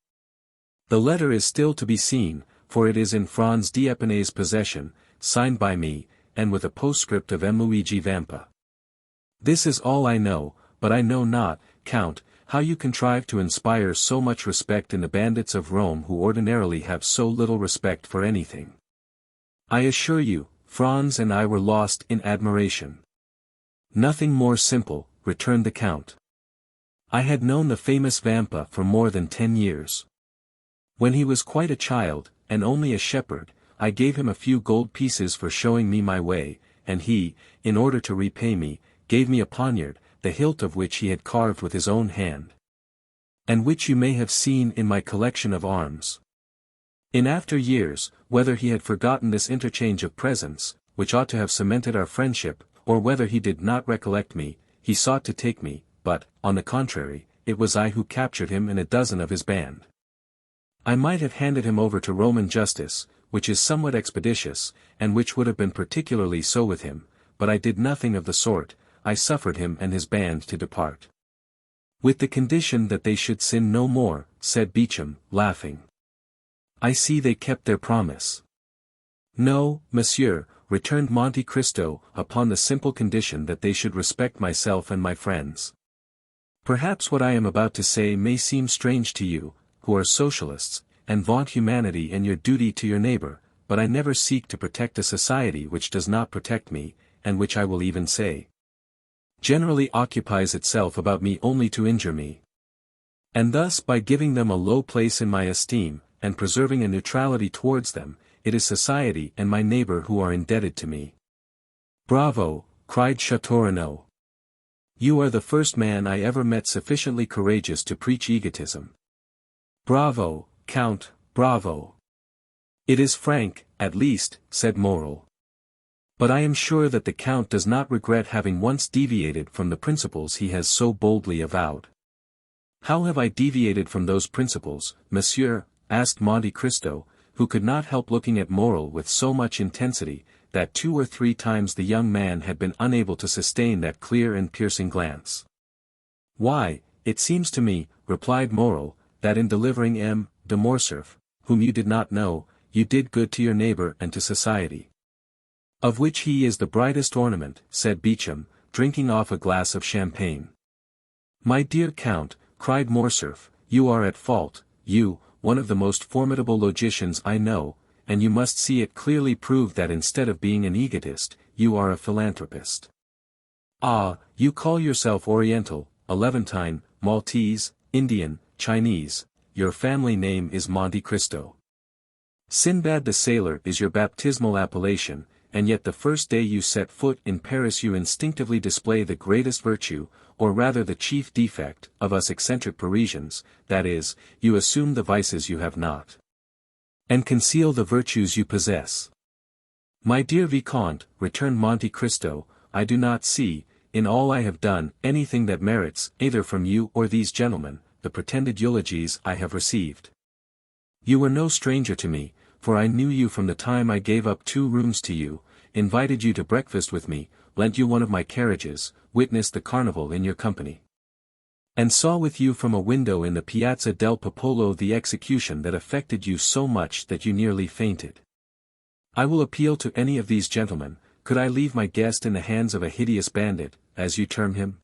The letter is still to be seen, for it is in Franz d'Épinay's possession, signed by me, and with a postscript of M. Luigi Vampa. This is all I know, but I know not, Count, how you contrive to inspire so much respect in the bandits of Rome who ordinarily have so little respect for anything. I assure you, Franz and I were lost in admiration. Nothing more simple, returned the Count. I had known the famous Vampa for more than 10 years. When he was quite a child, and only a shepherd, I gave him a few gold pieces for showing me my way, and he, in order to repay me, gave me a poniard, the hilt of which he had carved with his own hand, and which you may have seen in my collection of arms. In after years, whether he had forgotten this interchange of presents, which ought to have cemented our friendship, or whether he did not recollect me, he sought to take me, but, on the contrary, it was I who captured him in a dozen of his band. I might have handed him over to Roman justice, which is somewhat expeditious, and which would have been particularly so with him, but I did nothing of the sort, I suffered him and his band to depart. With the condition that they should sin no more, said Beauchamp, laughing. I see they kept their promise. No, monsieur, returned Monte Cristo, upon the simple condition that they should respect myself and my friends. Perhaps what I am about to say may seem strange to you, who are socialists, and vaunt humanity and your duty to your neighbor, but I never seek to protect a society which does not protect me, and which I will even say, generally occupies itself about me only to injure me. And thus by giving them a low place in my esteem, and preserving a neutrality towards them, it is society and my neighbor who are indebted to me. Bravo, cried Château. You are the first man I ever met sufficiently courageous to preach egotism. Bravo, Count, bravo. It is frank, at least, said Morrel. But I am sure that the Count does not regret having once deviated from the principles he has so boldly avowed. How have I deviated from those principles, monsieur? Asked Monte Cristo, who could not help looking at Morrel with so much intensity, that 2 or 3 times the young man had been unable to sustain that clear and piercing glance. Why, it seems to me, replied Morrel, that in delivering M. de Morcerf, whom you did not know, you did good to your neighbor and to society. Of which he is the brightest ornament, said Beauchamp, drinking off a glass of champagne. My dear Count, cried Morcerf, you are at fault, you, one of the most formidable logicians I know, and you must see it clearly proved that instead of being an egotist, you are a philanthropist. Ah, you call yourself Oriental, Levantine, Maltese, Indian, Chinese, your family name is Monte Cristo. Sinbad the Sailor is your baptismal appellation, and yet the first day you set foot in Paris you instinctively display the greatest virtue, or rather the chief defect, of us eccentric Parisians, that is, you assume the vices you have not. And conceal the virtues you possess. My dear Vicomte, returned Monte Cristo, I do not see, in all I have done, anything that merits, either from you or these gentlemen, the pretended eulogies I have received. You were no stranger to me, for I knew you from the time I gave up 2 rooms to you, invited you to breakfast with me, lent you one of my carriages, witnessed the carnival in your company, and saw with you from a window in the Piazza del Popolo the execution that affected you so much that you nearly fainted. I will appeal to any of these gentlemen, could I leave my guest in the hands of a hideous bandit, as you term him?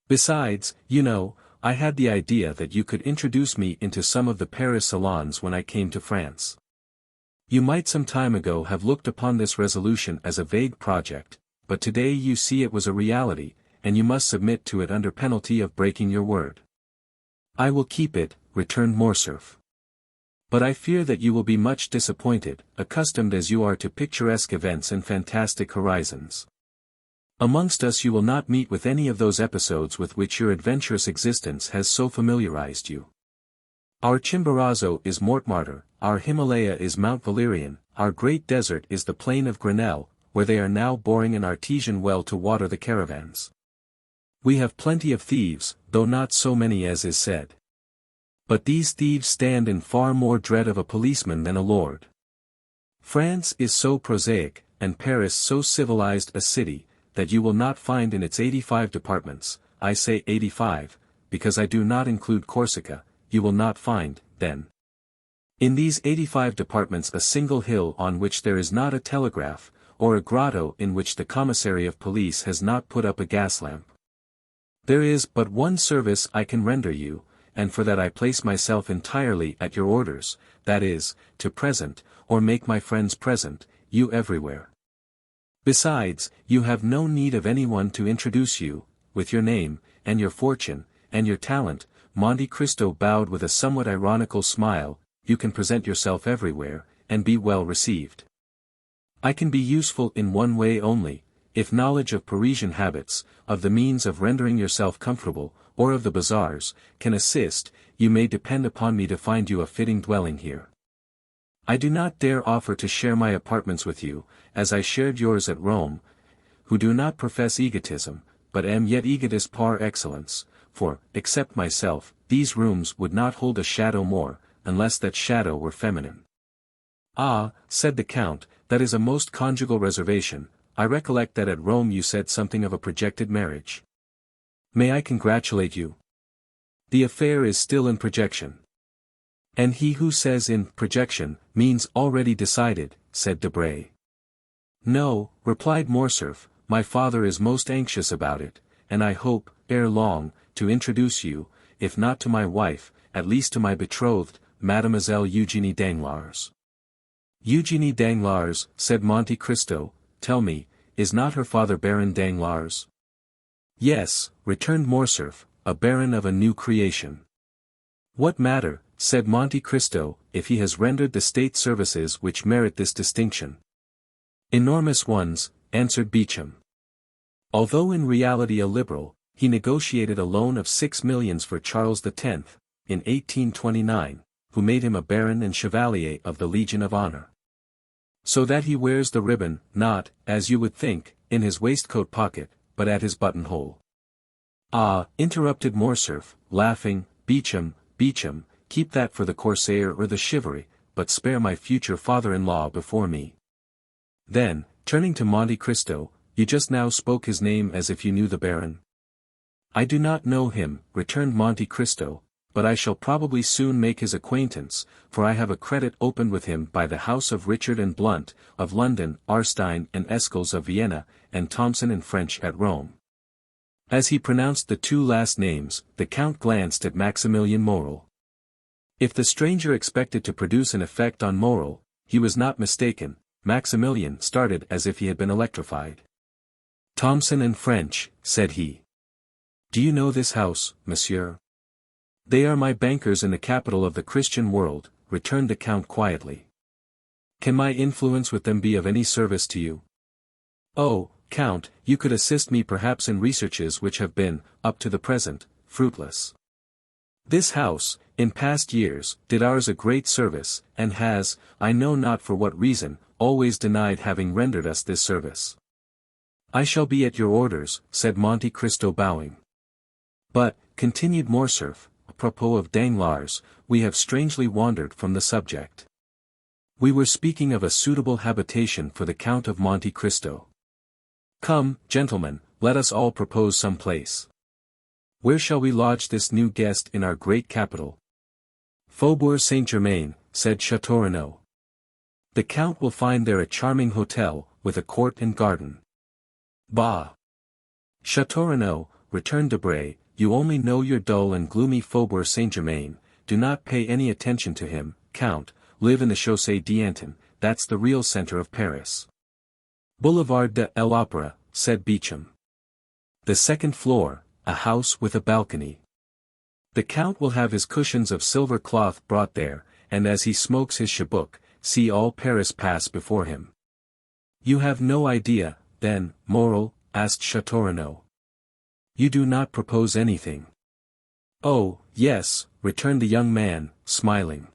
Besides, you know, I had the idea that you could introduce me into some of the Paris salons when I came to France. You might some time ago have looked upon this resolution as a vague project, but today you see it was a reality, and you must submit to it under penalty of breaking your word. I will keep it, returned Morcerf. But I fear that you will be much disappointed, accustomed as you are to picturesque events and fantastic horizons. Amongst us you will not meet with any of those episodes with which your adventurous existence has so familiarized you. Our Chimborazo is Montmartre, our Himalaya is Mount Valerian, our great desert is the plain of Grenelle, where they are now boring an artesian well to water the caravans. We have plenty of thieves, though not so many as is said. But these thieves stand in far more dread of a policeman than a lord. France is so prosaic, and Paris so civilized a city, that you will not find in its 85 departments, I say 85, because I do not include Corsica, you will not find, then, in these 85 departments a single hill on which there is not a telegraph, or a grotto in which the commissary of police has not put up a gas lamp. There is but one service I can render you, and for that I place myself entirely at your orders, that is, to present, or make my friends present, you everywhere. Besides, you have no need of anyone to introduce you, with your name, and your fortune, and your talent. Monte Cristo bowed with a somewhat ironical smile, you can present yourself everywhere, and be well received. I can be useful in one way only, if knowledge of Parisian habits, of the means of rendering yourself comfortable, or of the bazaars, can assist, you may depend upon me to find you a fitting dwelling here. I do not dare offer to share my apartments with you, as I shared yours at Rome, who do not profess egotism, but am yet egotist par excellence, for, except myself, these rooms would not hold a shadow more, unless that shadow were feminine. Ah, said the Count, that is a most conjugal reservation. I recollect that at Rome you said something of a projected marriage. May I congratulate you? The affair is still in projection. And he who says in projection, means already decided, said Debray. No, replied Morcerf, my father is most anxious about it, and I hope, ere long, to introduce you, if not to my wife, at least to my betrothed, Mademoiselle Eugénie Danglars. Eugénie Danglars, said Monte Cristo, tell me, is not her father Baron Danglars? Yes, returned Morcerf, a baron of a new creation. What matter, said Monte Cristo, if he has rendered the state services which merit this distinction? Enormous ones, answered Beauchamp. Although in reality a liberal, he negotiated a loan of 6 millions for Charles X, in 1829, who made him a baron and chevalier of the Legion of Honor. So that he wears the ribbon, not, as you would think, in his waistcoat pocket, but at his buttonhole. Ah, interrupted Morcerf, laughing, Beauchamp, keep that for the corsair or the chivalry, but spare my future father-in-law before me. Then, turning to Monte Cristo, you just now spoke his name as if you knew the Baron. I do not know him, returned Monte Cristo, but I shall probably soon make his acquaintance, for I have a credit opened with him by the house of Richard and Blunt, of London, Arstein and Escles of Vienna, and Thomson and French at Rome. As he pronounced the two last names, the Count glanced at Maximilien Morrel. If the stranger expected to produce an effect on Morrel, he was not mistaken. Maximilien started as if he had been electrified. Thomson and French, said he. Do you know this house, monsieur? They are my bankers in the capital of the Christian world, returned the Count quietly. Can my influence with them be of any service to you? Oh, Count, you could assist me perhaps in researches which have been, up to the present, fruitless. This house, in past years, did ours a great service, and has, I know not for what reason, always denied having rendered us this service. I shall be at your orders, said Monte Cristo bowing. But, continued Morcerf, apropos of Danglars, we have strangely wandered from the subject. We were speaking of a suitable habitation for the Count of Monte Cristo. Come, gentlemen, let us all propose some place. Where shall we lodge this new guest in our great capital? Faubourg Saint-Germain, said Château. The Count will find there a charming hotel, with a court and garden. Bah! Château, returned Debray, you only know your dull and gloomy Faubourg Saint-Germain, do not pay any attention to him, Count, live in the Chaussée d'Antin, that's the real centre of Paris. Boulevard de l'Opéra, said Beauchamp. The second floor, a house with a balcony. The Count will have his cushions of silver cloth brought there, and as he smokes his chibouk, see all Paris pass before him. You have no idea, then, Morrel, asked Château. You do not propose anything. Oh, yes, returned the young man, smiling.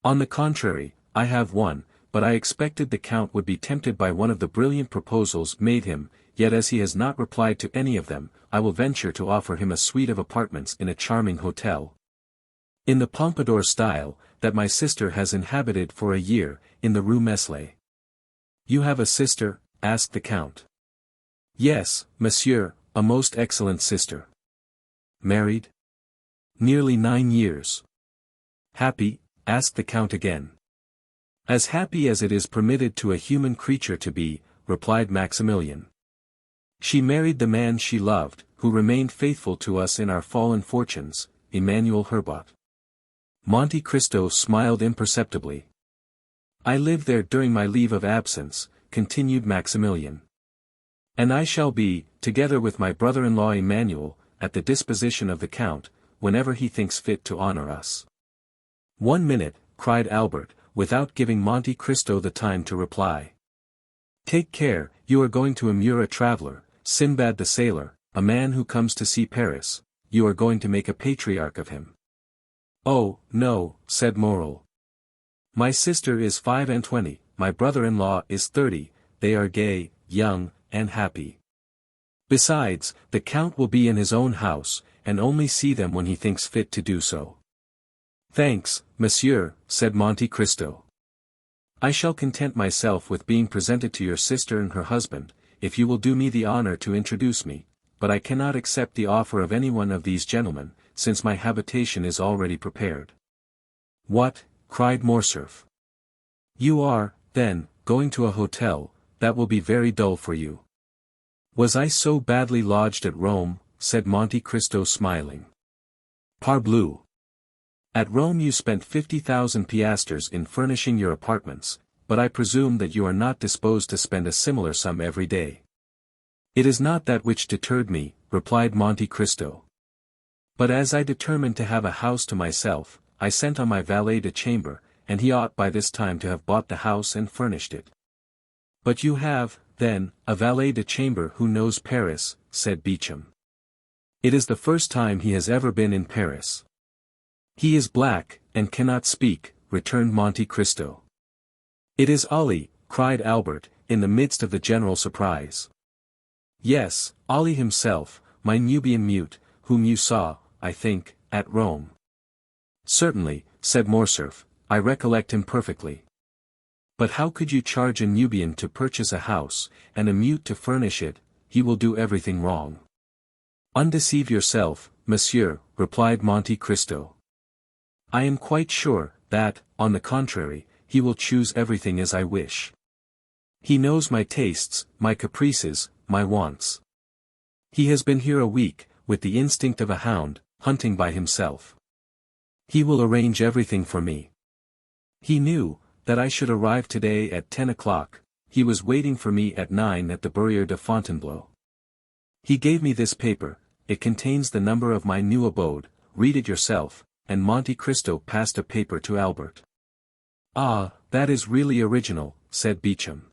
On the contrary, I have one, but I expected the Count would be tempted by one of the brilliant proposals made him, yet as he has not replied to any of them, I will venture to offer him a suite of apartments in a charming hotel. In the Pompadour style, that my sister has inhabited for a year, in the Rue Meslay. You have a sister? Asked the Count. Yes, monsieur, a most excellent sister. Married? Nearly 9 years. Happy? Asked the Count again. As happy as it is permitted to a human creature to be, replied Maximilien. She married the man she loved, who remained faithful to us in our fallen fortunes, Emmanuel Herbot. Monte Cristo smiled imperceptibly. I lived there during my leave of absence, continued Maximilien. And I shall be, together with my brother-in-law Emmanuel, at the disposition of the Count, whenever he thinks fit to honor us. 1 minute, cried Albert, without giving Monte Cristo the time to reply. Take care, you are going to immure a traveller, Sinbad the sailor, a man who comes to see Paris, you are going to make a patriarch of him. Oh, no, said Morrel. My sister is 25, my brother-in-law is 30, they are gay, young, and happy. Besides, the Count will be in his own house, and only see them when he thinks fit to do so. Thanks, monsieur, said Monte Cristo. I shall content myself with being presented to your sister and her husband, if you will do me the honor to introduce me, but I cannot accept the offer of any one of these gentlemen, since my habitation is already prepared. What? Cried Morcerf. You are, then, going to a hotel, that will be very dull for you. Was I so badly lodged at Rome? Said Monte Cristo smiling. Parbleu! At Rome you spent 50,000 piastres in furnishing your apartments, but I presume that you are not disposed to spend a similar sum every day. It is not that which deterred me, replied Monte Cristo. But as I determined to have a house to myself, I sent on my valet de chambre, and he ought by this time to have bought the house and furnished it. But you have, then, a valet de chambre who knows Paris, said Beauchamp. It is the first time he has ever been in Paris. He is black, and cannot speak, returned Monte Cristo. It is Ali, cried Albert, in the midst of the general surprise. Yes, Ali himself, my Nubian mute, whom you saw, I think, at Rome. Certainly, said Morcerf, I recollect him perfectly. But how could you charge a Nubian to purchase a house, and a mute to furnish it? He will do everything wrong. Undeceive yourself, monsieur, replied Monte Cristo. I am quite sure, that, on the contrary, he will choose everything as I wish. He knows my tastes, my caprices, my wants. He has been here a week, with the instinct of a hound, hunting by himself. He will arrange everything for me. He knew, that I should arrive today at 10 o'clock, he was waiting for me at 9 at the Barrière de Fontainebleau. He gave me this paper, it contains the number of my new abode, read it yourself, and Monte Cristo passed a paper to Albert. Ah, that is really original, said Beauchamp.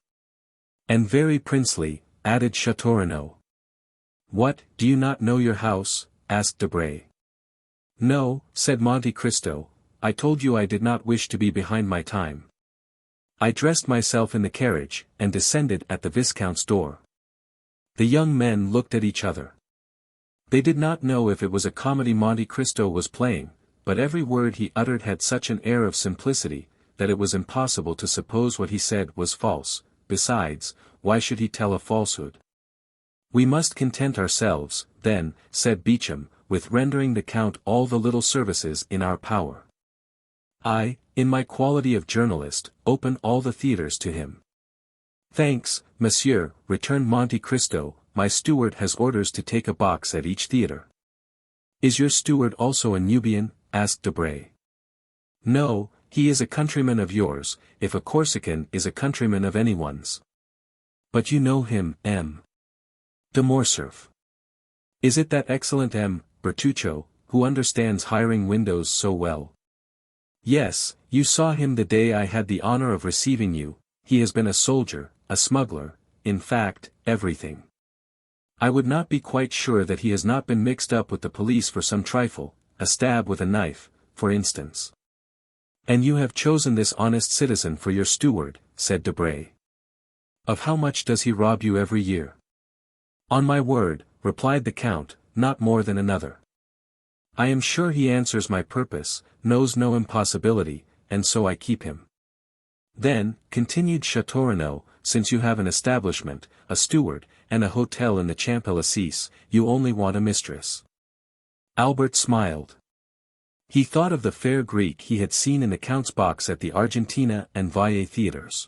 And very princely, added Château. What, do you not know your house? Asked Debray. No, said Monte Cristo, I told you I did not wish to be behind my time. I dressed myself in the carriage, and descended at the Viscount's door. The young men looked at each other. They did not know if it was a comedy Monte Cristo was playing, but every word he uttered had such an air of simplicity, that it was impossible to suppose what he said was false. Besides, why should he tell a falsehood? We must content ourselves, then, said Beauchamp, with rendering the Count all the little services in our power. I, in my quality of journalist, open all the theatres to him. Thanks, monsieur, returned Monte Cristo, my steward has orders to take a box at each theatre. Is your steward also a Nubian? Asked Debray. No, he is a countryman of yours, if a Corsican is a countryman of anyone's. But you know him, M. de Morcerf. Is it that excellent M. Bertuccio, who understands hiring windows so well? Yes, you saw him the day I had the honor of receiving you, he has been a soldier, a smuggler, in fact, everything. I would not be quite sure that he has not been mixed up with the police for some trifle, a stab with a knife, for instance. And you have chosen this honest citizen for your steward, said Debray. Of how much does he rob you every year? On my word, replied the Count, not more than another. I am sure he answers my purpose, knows no impossibility, and so I keep him. Then, continued Château, since you have an establishment, a steward, and a hotel in the Champs-Élysées, you only want a mistress. Albert smiled. He thought of the fair Greek he had seen in the Count's box at the Argentina and Valle theatres.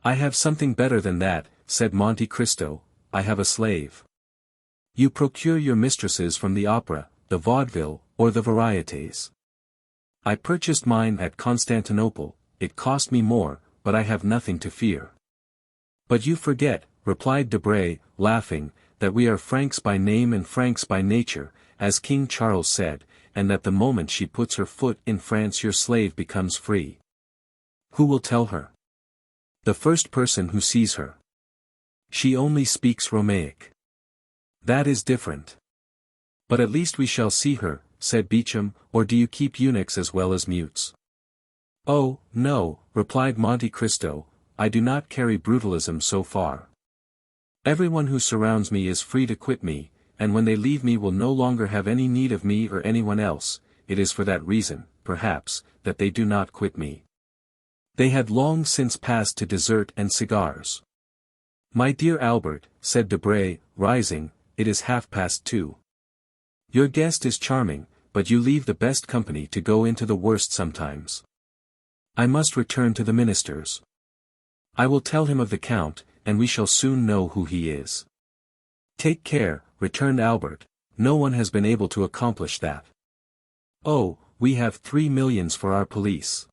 I have something better than that, said Monte Cristo, I have a slave. You procure your mistresses from the opera, the vaudeville, or the varietés. I purchased mine at Constantinople, it cost me more, but I have nothing to fear. But you forget, replied Debray, laughing, that we are Franks by name and Franks by nature, as King Charles said, and that the moment she puts her foot in France your slave becomes free. Who will tell her? The first person who sees her. She only speaks Romaic. That is different. But at least we shall see her, said Beauchamp, or do you keep eunuchs as well as mutes? Oh, no, replied Monte Cristo, I do not carry brutalism so far. Everyone who surrounds me is free to quit me, and when they leave me will no longer have any need of me or anyone else, it is for that reason, perhaps, that they do not quit me. They had long since passed to dessert and cigars. My dear Albert, said Debray, rising, it is 2:30. Your guest is charming, but you leave the best company to go into the worst sometimes. I must return to the ministers. I will tell him of the Count, and we shall soon know who he is. Take care, returned Albert, no one has been able to accomplish that. Oh, we have 3 millions for our police.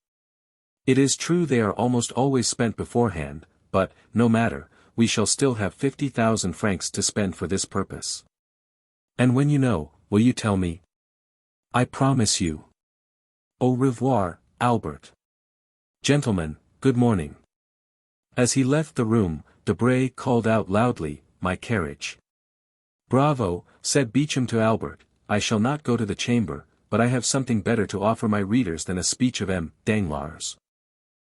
It is true they are almost always spent beforehand, but, no matter, we shall still have 50,000 francs to spend for this purpose. And when you know, will you tell me? I promise you. Au revoir, Albert. Gentlemen, good morning. As he left the room, Debray called out loudly, my carriage. Bravo, said Beauchamp to Albert, I shall not go to the chamber, but I have something better to offer my readers than a speech of M. Danglars.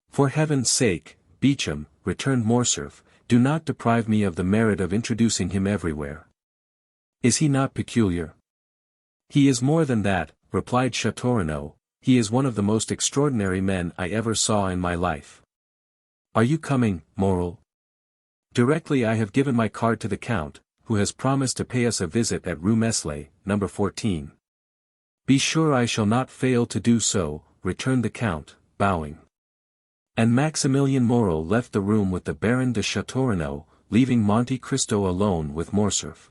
For heaven's sake, Beauchamp, returned Morcerf, do not deprive me of the merit of introducing him everywhere. Is he not peculiar? He is more than that, replied Château. He is one of the most extraordinary men I ever saw in my life. Are you coming, Morel? Directly. I have given my card to the Count, who has promised to pay us a visit at Rue Meslay, number 14. Be sure I shall not fail to do so, returned the Count, bowing. And Maximilien Morel left the room with the Baron de Château, leaving Monte Cristo alone with Morcerf.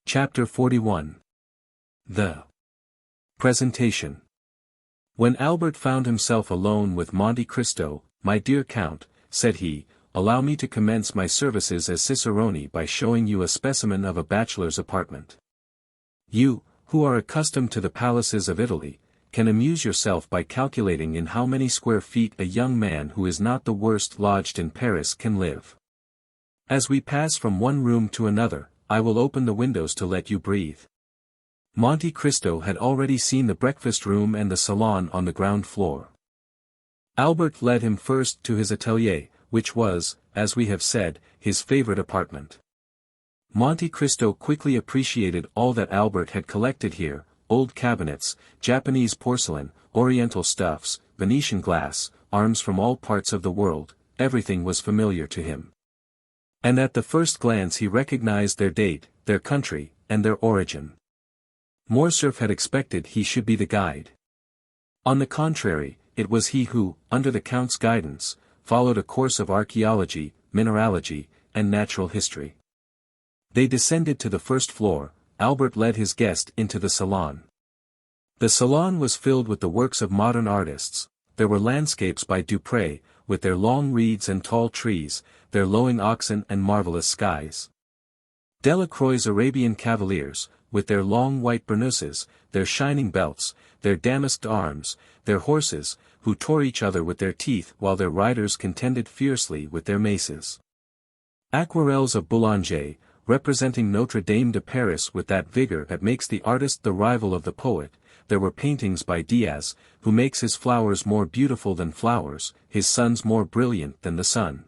Chapter 41. The Presentation. When Albert found himself alone with Monte Cristo, my dear Count, said he, allow me to commence my services as cicerone by showing you a specimen of a bachelor's apartment. You, who are accustomed to the palaces of Italy, can amuse yourself by calculating in how many square feet a young man who is not the worst lodged in Paris can live. As we pass from one room to another, I will open the windows to let you breathe. Monte Cristo had already seen the breakfast room and the salon on the ground floor. Albert led him first to his atelier, which was, as we have said, his favorite apartment. Monte Cristo quickly appreciated all that Albert had collected here: old cabinets, Japanese porcelain, oriental stuffs, Venetian glass, arms from all parts of the world. Everything was familiar to him. And at the first glance he recognized their date, their country, and their origin. Morcerf had expected he should be the guide. On the contrary, it was he who, under the Count's guidance, followed a course of archaeology, mineralogy, and natural history. They descended to the first floor. Albert led his guest into the salon. The salon was filled with the works of modern artists. There were landscapes by Dupré, with their long reeds and tall trees, their lowing oxen and marvelous skies. Delacroix's Arabian cavaliers, with their long white burnouses, their shining belts, their damasked arms, their horses, who tore each other with their teeth while their riders contended fiercely with their maces. Aquarelles of Boulanger, representing Notre Dame de Paris with that vigor that makes the artist the rival of the poet. There were paintings by Diaz, who makes his flowers more beautiful than flowers, his suns more brilliant than the sun.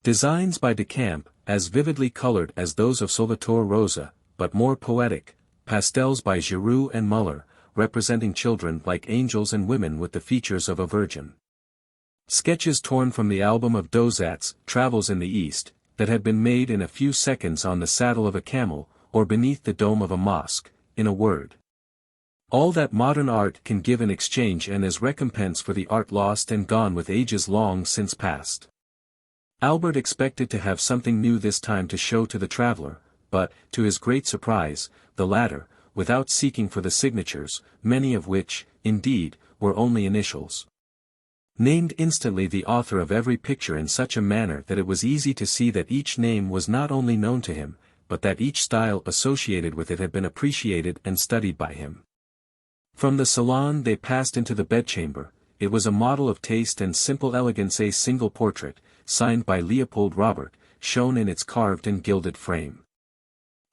Designs by Decamps, as vividly colored as those of Salvator Rosa, but more poetic, pastels by Giroux and Muller, representing children like angels and women with the features of a virgin. Sketches torn from the album of Dozat's Travels in the East, that had been made in a few seconds on the saddle of a camel, or beneath the dome of a mosque, in a word. All that modern art can give in exchange and as recompense for the art lost and gone with ages long since past. Albert expected to have something new this time to show to the traveler, but, to his great surprise, the latter, without seeking for the signatures, many of which, indeed, were only initials, named instantly the author of every picture in such a manner that it was easy to see that each name was not only known to him, but that each style associated with it had been appreciated and studied by him. From the salon they passed into the bedchamber. It was a model of taste and simple elegance, a single portrait, signed by Leopold Robert, shown in its carved and gilded frame.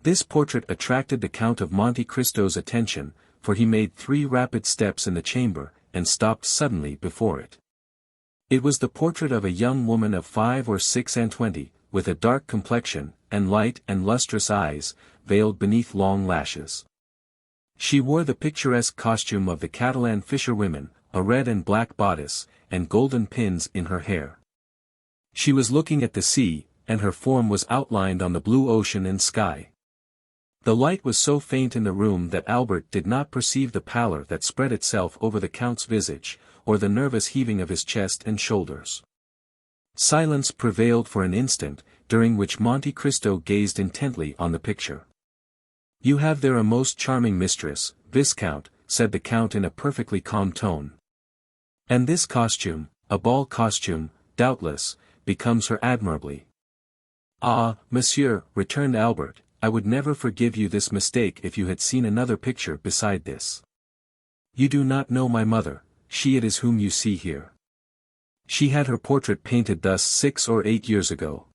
This portrait attracted the Count of Monte Cristo's attention, for he made 3 rapid steps in the chamber, and stopped suddenly before it. It was the portrait of a young woman of 5 or 26, with a dark complexion, and light and lustrous eyes, veiled beneath long lashes. She wore the picturesque costume of the Catalan fisherwomen, a red and black bodice, and golden pins in her hair. She was looking at the sea, and her form was outlined on the blue ocean and sky. The light was so faint in the room that Albert did not perceive the pallor that spread itself over the Count's visage, or the nervous heaving of his chest and shoulders. Silence prevailed for an instant, during which Monte Cristo gazed intently on the picture. "You have there a most charming mistress, Viscount," said the Count in a perfectly calm tone. "And this costume, a ball costume, doubtless, becomes her admirably." "Ah, monsieur," returned Albert, "I would never forgive you this mistake if you had seen another picture beside this. You do not know my mother, she it is whom you see here. She had her portrait painted thus 6 or 8 years ago.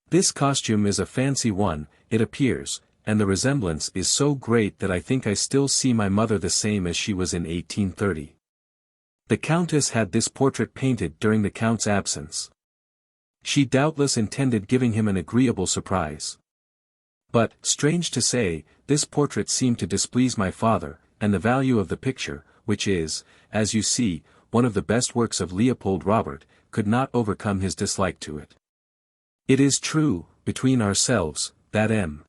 This costume is a fancy one, it appears, and the resemblance is so great that I think I still see my mother the same as she was in 1830. The Countess had this portrait painted during the Count's absence. She doubtless intended giving him an agreeable surprise. But, strange to say, this portrait seemed to displease my father, and the value of the picture, which is, as you see, one of the best works of Leopold Robert, could not overcome his dislike to it. It is true, between ourselves, that M.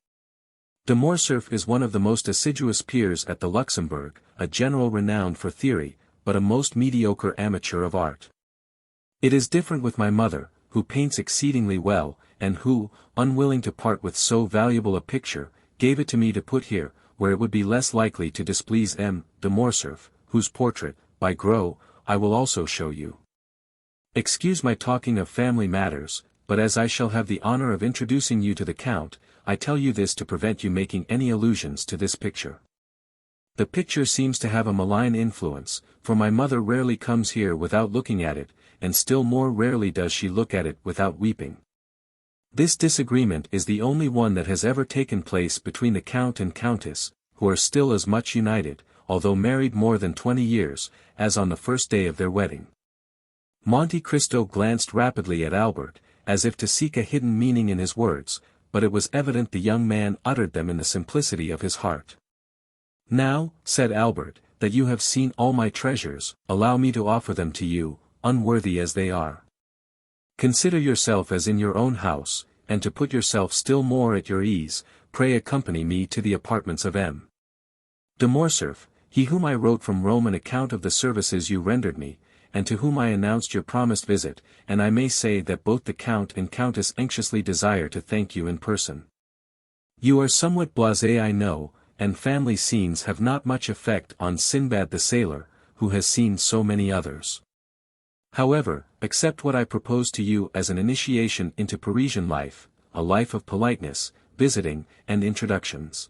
de Morcerf is one of the most assiduous peers at the Luxembourg, a general renowned for theory, but a most mediocre amateur of art. It is different with my mother, who paints exceedingly well, and who, unwilling to part with so valuable a picture, gave it to me to put here, where it would be less likely to displease M. de Morcerf, whose portrait, by Gros, I will also show you. Excuse my talking of family matters, but as I shall have the honor of introducing you to the Count, I tell you this to prevent you making any allusions to this picture. The picture seems to have a malign influence, for my mother rarely comes here without looking at it, and still more rarely does she look at it without weeping. This disagreement is the only one that has ever taken place between the Count and Countess, who are still as much united, although married more than 20 years, as on the first day of their wedding. Monte Cristo glanced rapidly at Albert, as if to seek a hidden meaning in his words, but it was evident the young man uttered them in the simplicity of his heart. "Now," said Albert, "that you have seen all my treasures, allow me to offer them to you, unworthy as they are. Consider yourself as in your own house, and to put yourself still more at your ease, pray accompany me to the apartments of M. de Morcerf, he whom I wrote from Rome an account of the services you rendered me, and to whom I announced your promised visit, and I may say that both the Count and Countess anxiously desire to thank you in person. You are somewhat blasé I know, and family scenes have not much effect on Sinbad the sailor, who has seen so many others. However, accept what I propose to you as an initiation into Parisian life, a life of politeness, visiting, and introductions."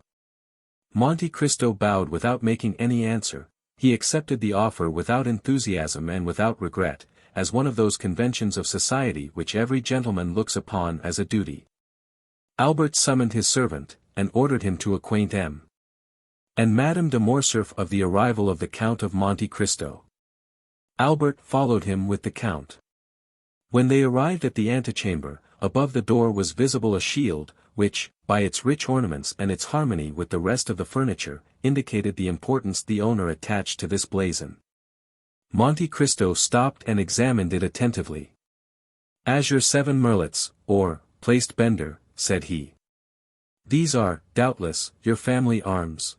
Monte Cristo bowed without making any answer. He accepted the offer without enthusiasm and without regret, as one of those conventions of society which every gentleman looks upon as a duty. Albert summoned his servant, and ordered him to acquaint M. and Madame de Morcerf of the arrival of the Count of Monte Cristo. Albert followed him with the Count. When they arrived at the antechamber, above the door was visible a shield, which, by its rich ornaments and its harmony with the rest of the furniture, indicated the importance the owner attached to this blazon. Monte Cristo stopped and examined it attentively. "Azure 7 merlets, or, placed bender," said he. "These are, doubtless, your family arms.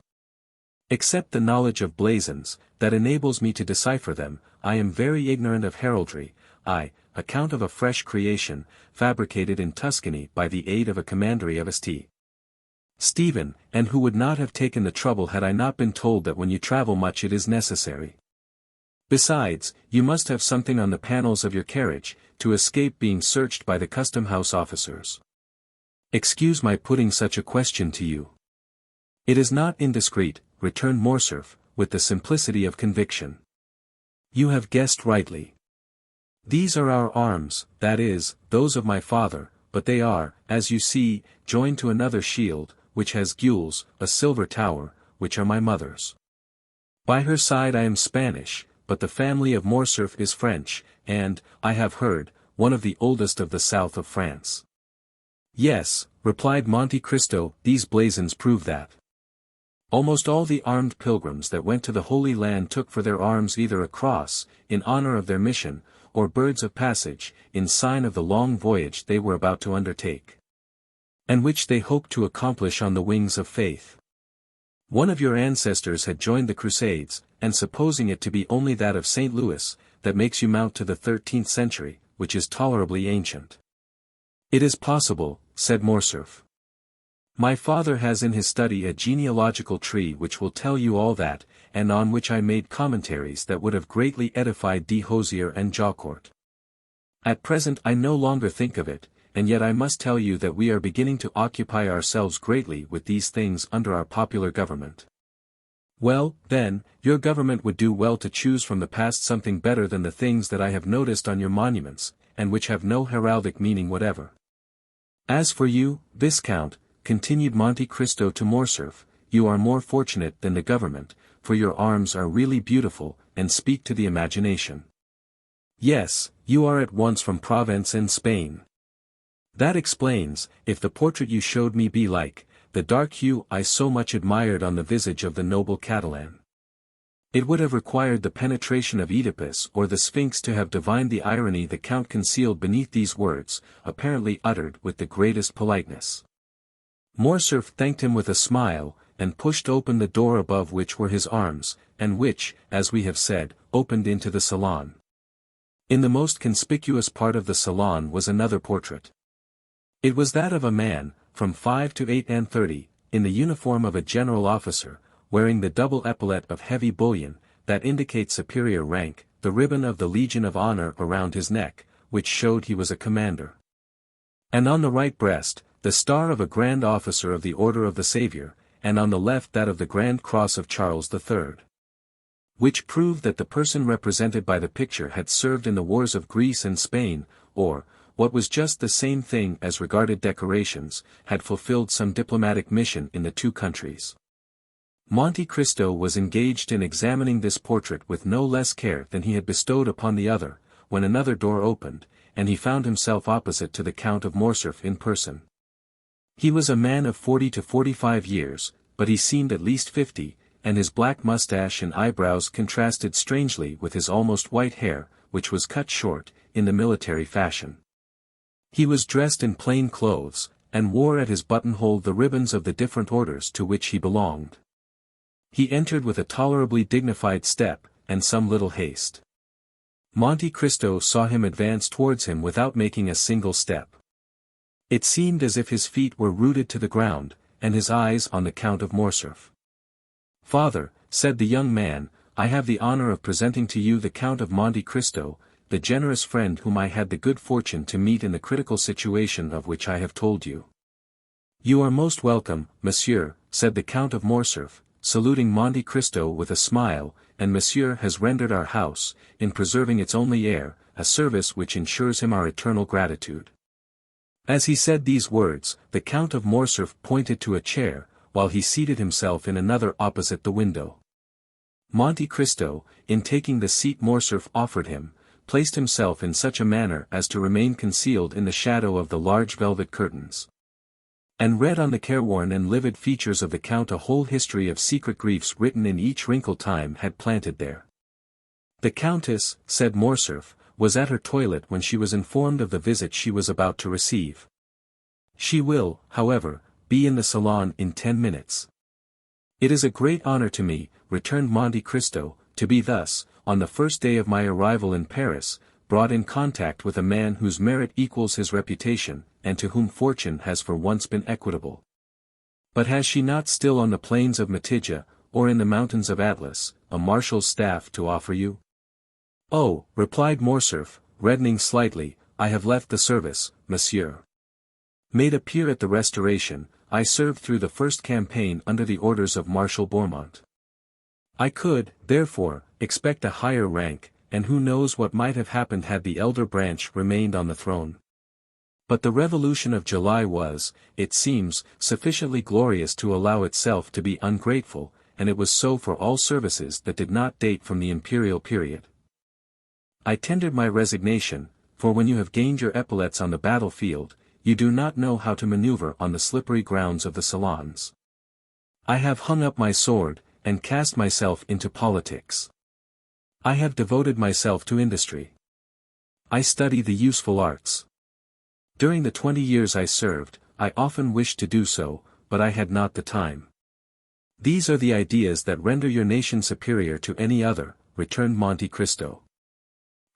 Except the knowledge of blazons, that enables me to decipher them, I am very ignorant of heraldry. Account of a fresh creation, fabricated in Tuscany by the aid of a commandery of St. Stephen, and who would not have taken the trouble had I not been told that when you travel much it is necessary. Besides, you must have something on the panels of your carriage, to escape being searched by the custom-house officers. Excuse my putting such a question to you." "It is not indiscreet," returned Morcerf, with the simplicity of conviction. "You have guessed rightly. These are our arms, that is, those of my father, but they are, as you see, joined to another shield, which has gules, a silver tower, which are my mother's. By her side I am Spanish, but the family of Morcerf is French, and, I have heard, one of the oldest of the south of France." "Yes," replied Monte Cristo, "these blazons prove that. Almost all the armed pilgrims that went to the Holy Land took for their arms either a cross, in honor of their mission, or birds of passage, in sign of the long voyage they were about to undertake, and which they hoped to accomplish on the wings of faith. One of your ancestors had joined the Crusades, and supposing it to be only that of St. Louis, that makes you mount to the 13th century, which is tolerably ancient." "It is possible," said Morcerf. "My father has in his study a genealogical tree which will tell you all that, and on which I made commentaries that would have greatly edified de Hosier and Jaucourt. At present I no longer think of it, and yet I must tell you that we are beginning to occupy ourselves greatly with these things under our popular government." "Well, then, your government would do well to choose from the past something better than the things that I have noticed on your monuments, and which have no heraldic meaning whatever. As for you, Viscount, continued Monte Cristo to Morcerf, you are more fortunate than the government, for your arms are really beautiful, and speak to the imagination. Yes, you are at once from Provence and Spain. That explains, if the portrait you showed me be like, the dark hue I so much admired on the visage of the noble Catalan. It would have required the penetration of Oedipus or the Sphinx to have divined the irony the Count concealed beneath these words, apparently uttered with the greatest politeness. Morcerf thanked him with a smile, and pushed open the door above which were his arms, and which, as we have said, opened into the salon. In the most conspicuous part of the salon was another portrait. It was that of a man, from 5 to 38, in the uniform of a general officer, wearing the double epaulet of heavy bullion, that indicates superior rank, the ribbon of the Legion of Honor around his neck, which showed he was a commander. And on the right breast, the star of a grand officer of the Order of the Saviour, and on the left that of the Grand Cross of Charles III. Which proved that the person represented by the picture had served in the wars of Greece and Spain, or, what was just the same thing as regarded decorations, had fulfilled some diplomatic mission in the two countries. Monte Cristo was engaged in examining this portrait with no less care than he had bestowed upon the other, when another door opened, and he found himself opposite to the Count of Morcerf in person. He was a man of 40 to 45 years, but he seemed at least 50, and his black mustache and eyebrows contrasted strangely with his almost white hair, which was cut short, in the military fashion. He was dressed in plain clothes, and wore at his buttonhole the ribbons of the different orders to which he belonged. He entered with a tolerably dignified step, and some little haste. Monte Cristo saw him advance towards him without making a single step. It seemed as if his feet were rooted to the ground, and his eyes on the Count of Morcerf. "Father," said the young man, "I have the honor of presenting to you the Count of Monte Cristo, the generous friend whom I had the good fortune to meet in the critical situation of which I have told you." "You are most welcome, monsieur," said the Count of Morcerf, saluting Monte Cristo with a smile, "and monsieur has rendered our house, in preserving its only heir, a service which ensures him our eternal gratitude." As he said these words, the Count of Morcerf pointed to a chair, while he seated himself in another opposite the window. Monte Cristo, in taking the seat Morcerf offered him, placed himself in such a manner as to remain concealed in the shadow of the large velvet curtains. And read on the careworn and livid features of the Count a whole history of secret griefs written in each wrinkle time had planted there. "The Countess," said Morcerf, "was at her toilet when she was informed of the visit she was about to receive. She will, however, be in the salon in 10 minutes. "It is a great honor to me," returned Monte Cristo, "to be thus, on the first day of my arrival in Paris, brought in contact with a man whose merit equals his reputation, and to whom fortune has for once been equitable. But has she not still on the plains of Mitidja, or in the mountains of Atlas, a marshal's staff to offer you?" "Oh," replied Morcerf, reddening slightly, "I have left the service, monsieur. Made a peer at the Restoration, I served through the first campaign under the orders of Marshal Bourmont. I could, therefore, expect a higher rank, and who knows what might have happened had the elder branch remained on the throne. But the Revolution of July was, it seems, sufficiently glorious to allow itself to be ungrateful, and it was so for all services that did not date from the imperial period. I tendered my resignation, for when you have gained your epaulettes on the battlefield, you do not know how to maneuver on the slippery grounds of the salons. I have hung up my sword, and cast myself into politics. I have devoted myself to industry. I study the useful arts. During the 20 years I served, I often wished to do so, but I had not the time. These are the ideas that render your nation superior to any other," returned Monte Cristo.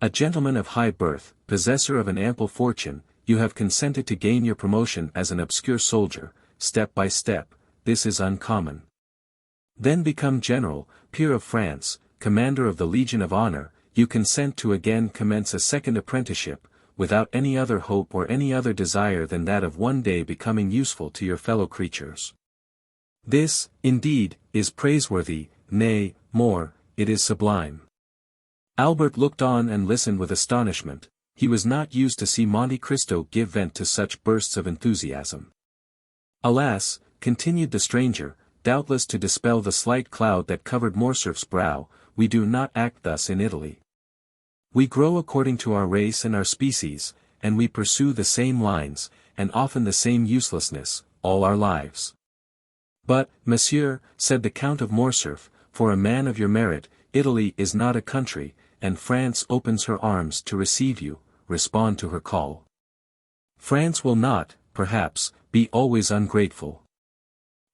"A gentleman of high birth, possessor of an ample fortune, you have consented to gain your promotion as an obscure soldier, step by step, this is uncommon. Then become general, peer of France, commander of the Legion of Honor, you consent to again commence a second apprenticeship, without any other hope or any other desire than that of one day becoming useful to your fellow creatures. This, indeed, is praiseworthy, nay, more, it is sublime." Albert looked on and listened with astonishment. He was not used to see Monte Cristo give vent to such bursts of enthusiasm. Alas, continued the stranger, doubtless to dispel the slight cloud that covered Morcerf's brow, we do not act thus in Italy. We grow according to our race and our species, and we pursue the same lines, and often the same uselessness, all our lives. But, monsieur, said the Count of Morcerf, for a man of your merit, Italy is not a country, and France opens her arms to receive you. Respond to her call. France will not, perhaps, be always ungrateful.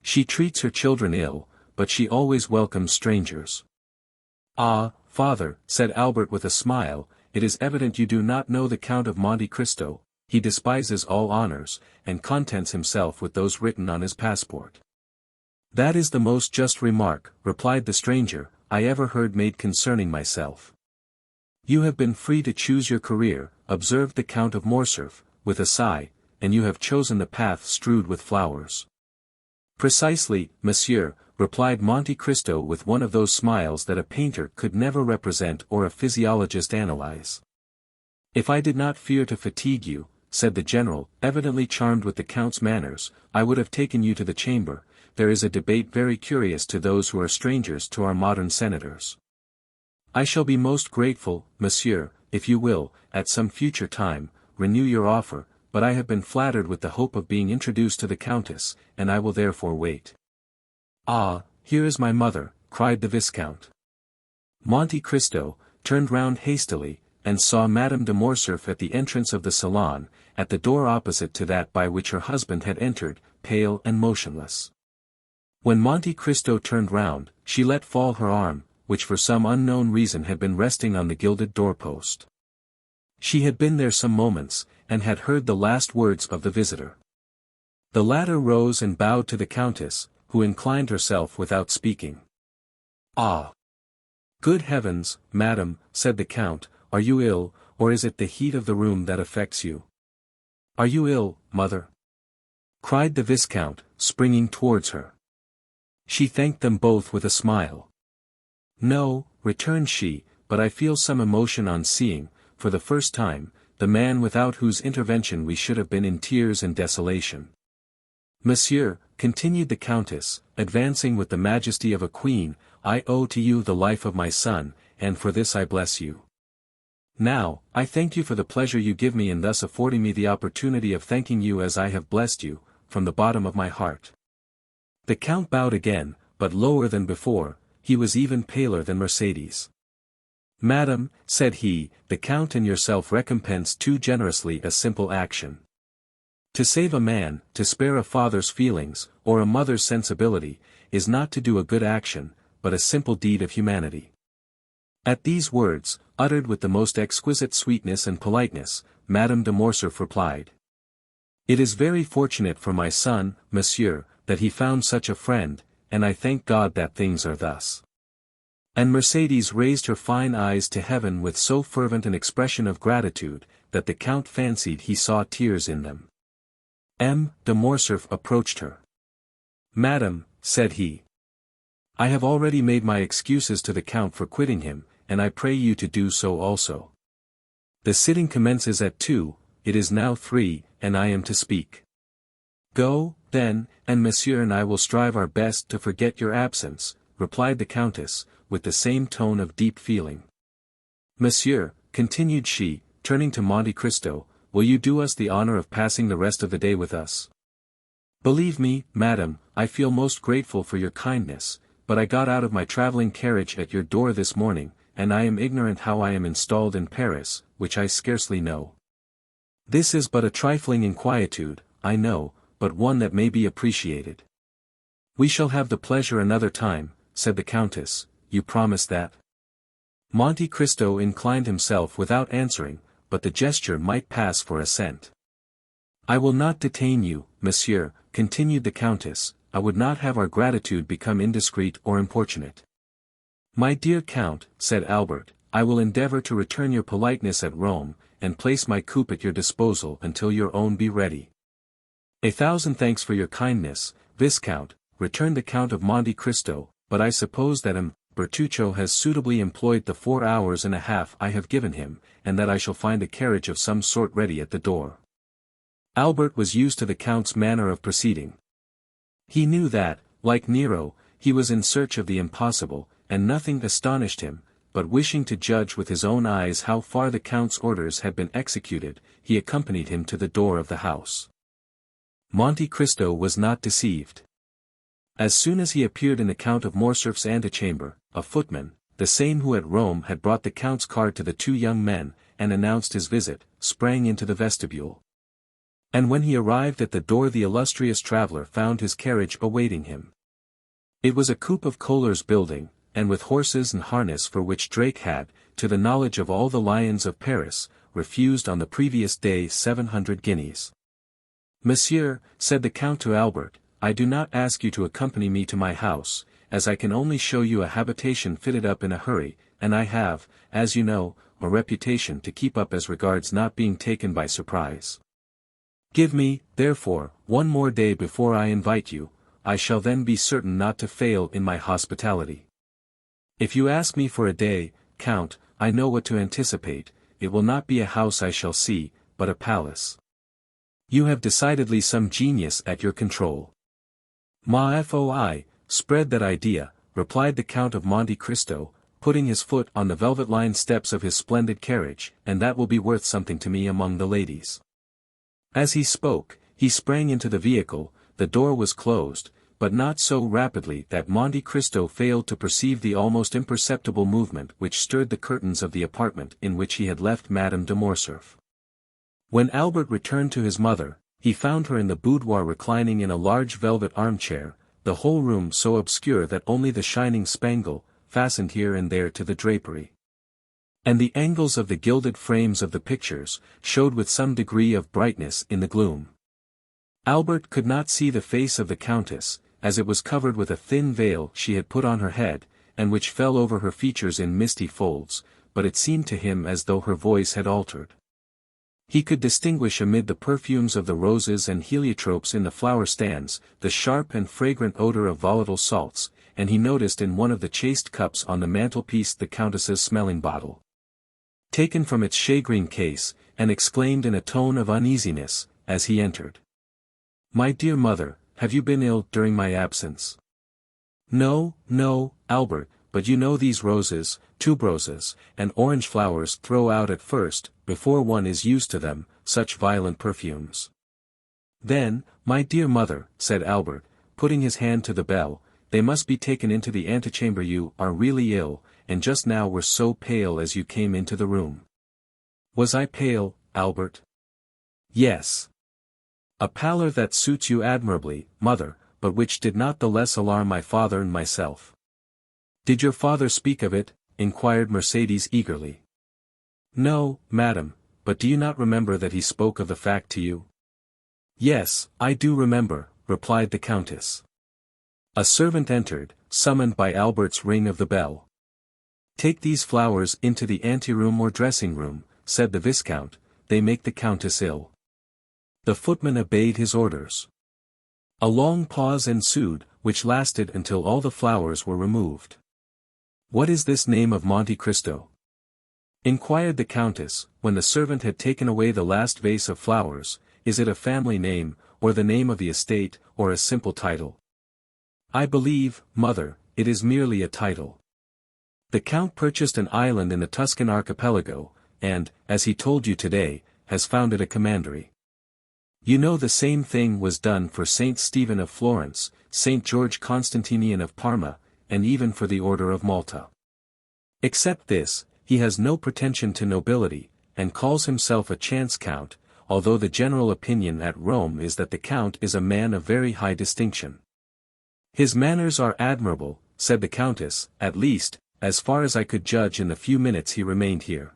She treats her children ill, but she always welcomes strangers. Ah, father, said Albert with a smile, it is evident you do not know the Count of Monte Cristo. He despises all honors, and contents himself with those written on his passport. That is the most just remark, replied the stranger, I ever heard made concerning myself. You have been free to choose your career, observed the Count of Morcerf, with a sigh, and you have chosen the path strewed with flowers. Precisely, monsieur, replied Monte Cristo with one of those smiles that a painter could never represent or a physiologist analyze. If I did not fear to fatigue you, said the general, evidently charmed with the Count's manners, I would have taken you to the chamber. There is a debate very curious to those who are strangers to our modern senators. I shall be most grateful, monsieur, if you will, at some future time, renew your offer, but I have been flattered with the hope of being introduced to the Countess, and I will therefore wait. Ah, here is my mother, cried the Viscount. Monte Cristo turned round hastily, and saw Madame de Morcerf at the entrance of the salon, at the door opposite to that by which her husband had entered, pale and motionless. When Monte Cristo turned round, she let fall her arm, which for some unknown reason had been resting on the gilded doorpost. She had been there some moments, and had heard the last words of the visitor. The latter rose and bowed to the Countess, who inclined herself without speaking. Ah! Good heavens, madam, said the Count, are you ill, or is it the heat of the room that affects you? Are you ill, mother? Cried the Viscount, springing towards her. She thanked them both with a smile. No, returned she, but I feel some emotion on seeing, for the first time, the man without whose intervention we should have been in tears and desolation. Monsieur, continued the Countess, advancing with the majesty of a queen, I owe to you the life of my son, and for this I bless you. Now, I thank you for the pleasure you give me in thus affording me the opportunity of thanking you as I have blessed you, from the bottom of my heart. The Count bowed again, but lower than before, he was even paler than Mercédès. Madam, said he, the Count and yourself recompense too generously a simple action. To save a man, to spare a father's feelings, or a mother's sensibility, is not to do a good action, but a simple deed of humanity. At these words, uttered with the most exquisite sweetness and politeness, Madame de Morcerf replied. It is very fortunate for my son, monsieur, that he found such a friend, and I thank God that things are thus. And Mercédès raised her fine eyes to heaven with so fervent an expression of gratitude, that the Count fancied he saw tears in them. M. de Morcerf approached her. Madam, said he. I have already made my excuses to the Count for quitting him, and I pray you to do so also. The sitting commences at 2, it is now 3, and I am to speak. Go, then, and monsieur and I will strive our best to forget your absence, replied the Countess, with the same tone of deep feeling. Monsieur, continued she, turning to Monte Cristo, will you do us the honor of passing the rest of the day with us? Believe me, madam, I feel most grateful for your kindness, but I got out of my traveling carriage at your door this morning, and I am ignorant how I am installed in Paris, which I scarcely know. This is but a trifling inquietude, I know, but one that may be appreciated. We shall have the pleasure another time, said the Countess, you promise that? Monte Cristo inclined himself without answering, but the gesture might pass for assent. I will not detain you, monsieur, continued the Countess, I would not have our gratitude become indiscreet or importunate. My dear Count, said Albert, I will endeavor to return your politeness at Rome, and place my coupe at your disposal until your own be ready. 1,000 thanks for your kindness, Viscount, returned the Count of Monte Cristo, but I suppose that Bertuccio has suitably employed the 4 hours and a half I have given him, and that I shall find a carriage of some sort ready at the door. Albert was used to the Count's manner of proceeding. He knew that, like Nero, he was in search of the impossible, and nothing astonished him, but wishing to judge with his own eyes how far the Count's orders had been executed, he accompanied him to the door of the house. Monte Cristo was not deceived. As soon as he appeared in the Count of Morcerf's antechamber, a footman, the same who at Rome had brought the Count's card to the two young men, and announced his visit, sprang into the vestibule. And when he arrived at the door the illustrious traveller found his carriage awaiting him. It was a coupe of Kohler's building, and with horses and harness for which Drake had, to the knowledge of all the lions of Paris, refused on the previous day 700 guineas. "Monsieur," said the Count to Albert, "I do not ask you to accompany me to my house, as I can only show you a habitation fitted up in a hurry, and I have, as you know, a reputation to keep up as regards not being taken by surprise. Give me, therefore, one more day before I invite you, I shall then be certain not to fail in my hospitality. If you ask me for a day, Count, I know what to anticipate, it will not be a house I shall see, but a palace. You have decidedly some genius at your control." "Ma foi, spread that idea," replied the Count of Monte Cristo, putting his foot on the velvet-lined steps of his splendid carriage, "and that will be worth something to me among the ladies." As he spoke, he sprang into the vehicle, the door was closed, but not so rapidly that Monte Cristo failed to perceive the almost imperceptible movement which stirred the curtains of the apartment in which he had left Madame de Morcerf. When Albert returned to his mother, he found her in the boudoir reclining in a large velvet armchair, the whole room so obscure that only the shining spangle, fastened here and there to the drapery, and the angles of the gilded frames of the pictures, showed with some degree of brightness in the gloom. Albert could not see the face of the Countess, as it was covered with a thin veil she had put on her head, and which fell over her features in misty folds, but it seemed to him as though her voice had altered. He could distinguish amid the perfumes of the roses and heliotropes in the flower stands, the sharp and fragrant odor of volatile salts, and he noticed in one of the chased cups on the mantelpiece the Countess's smelling bottle, taken from its shagreen case, and exclaimed in a tone of uneasiness, as he entered, "My dear mother, have you been ill during my absence?" "No, no, Albert, but you know these roses, tuberoses, and orange flowers throw out at first, before one is used to them, such violent perfumes." "Then, my dear mother," said Albert, putting his hand to the bell, "they must be taken into the antechamber. You are really ill, and just now were so pale as you came into the room." "Was I pale, Albert?" "Yes. A pallor that suits you admirably, mother, but which did not the less alarm my father and myself." "Did your father speak of it?" inquired Mercédès eagerly. "No, madam, but do you not remember that he spoke of the fact to you?" "Yes, I do remember," replied the Countess. A servant entered, summoned by Albert's ring of the bell. "Take these flowers into the anteroom or dressing-room," said the Viscount, "they make the Countess ill." The footman obeyed his orders. A long pause ensued, which lasted until all the flowers were removed. "What is this name of Monte Cristo?" inquired the Countess, when the servant had taken away the last vase of flowers. "Is it a family name, or the name of the estate, or a simple title?" "I believe, mother, it is merely a title. The Count purchased an island in the Tuscan archipelago, and, as he told you today, has founded a commandery. You know the same thing was done for Saint Stephen of Florence, Saint George Constantinian of Parma, and even for the Order of Malta. Except this, he has no pretension to nobility, and calls himself a chance count, although the general opinion at Rome is that the Count is a man of very high distinction." "His manners are admirable," said the Countess, "at least, as far as I could judge in the few minutes he remained here."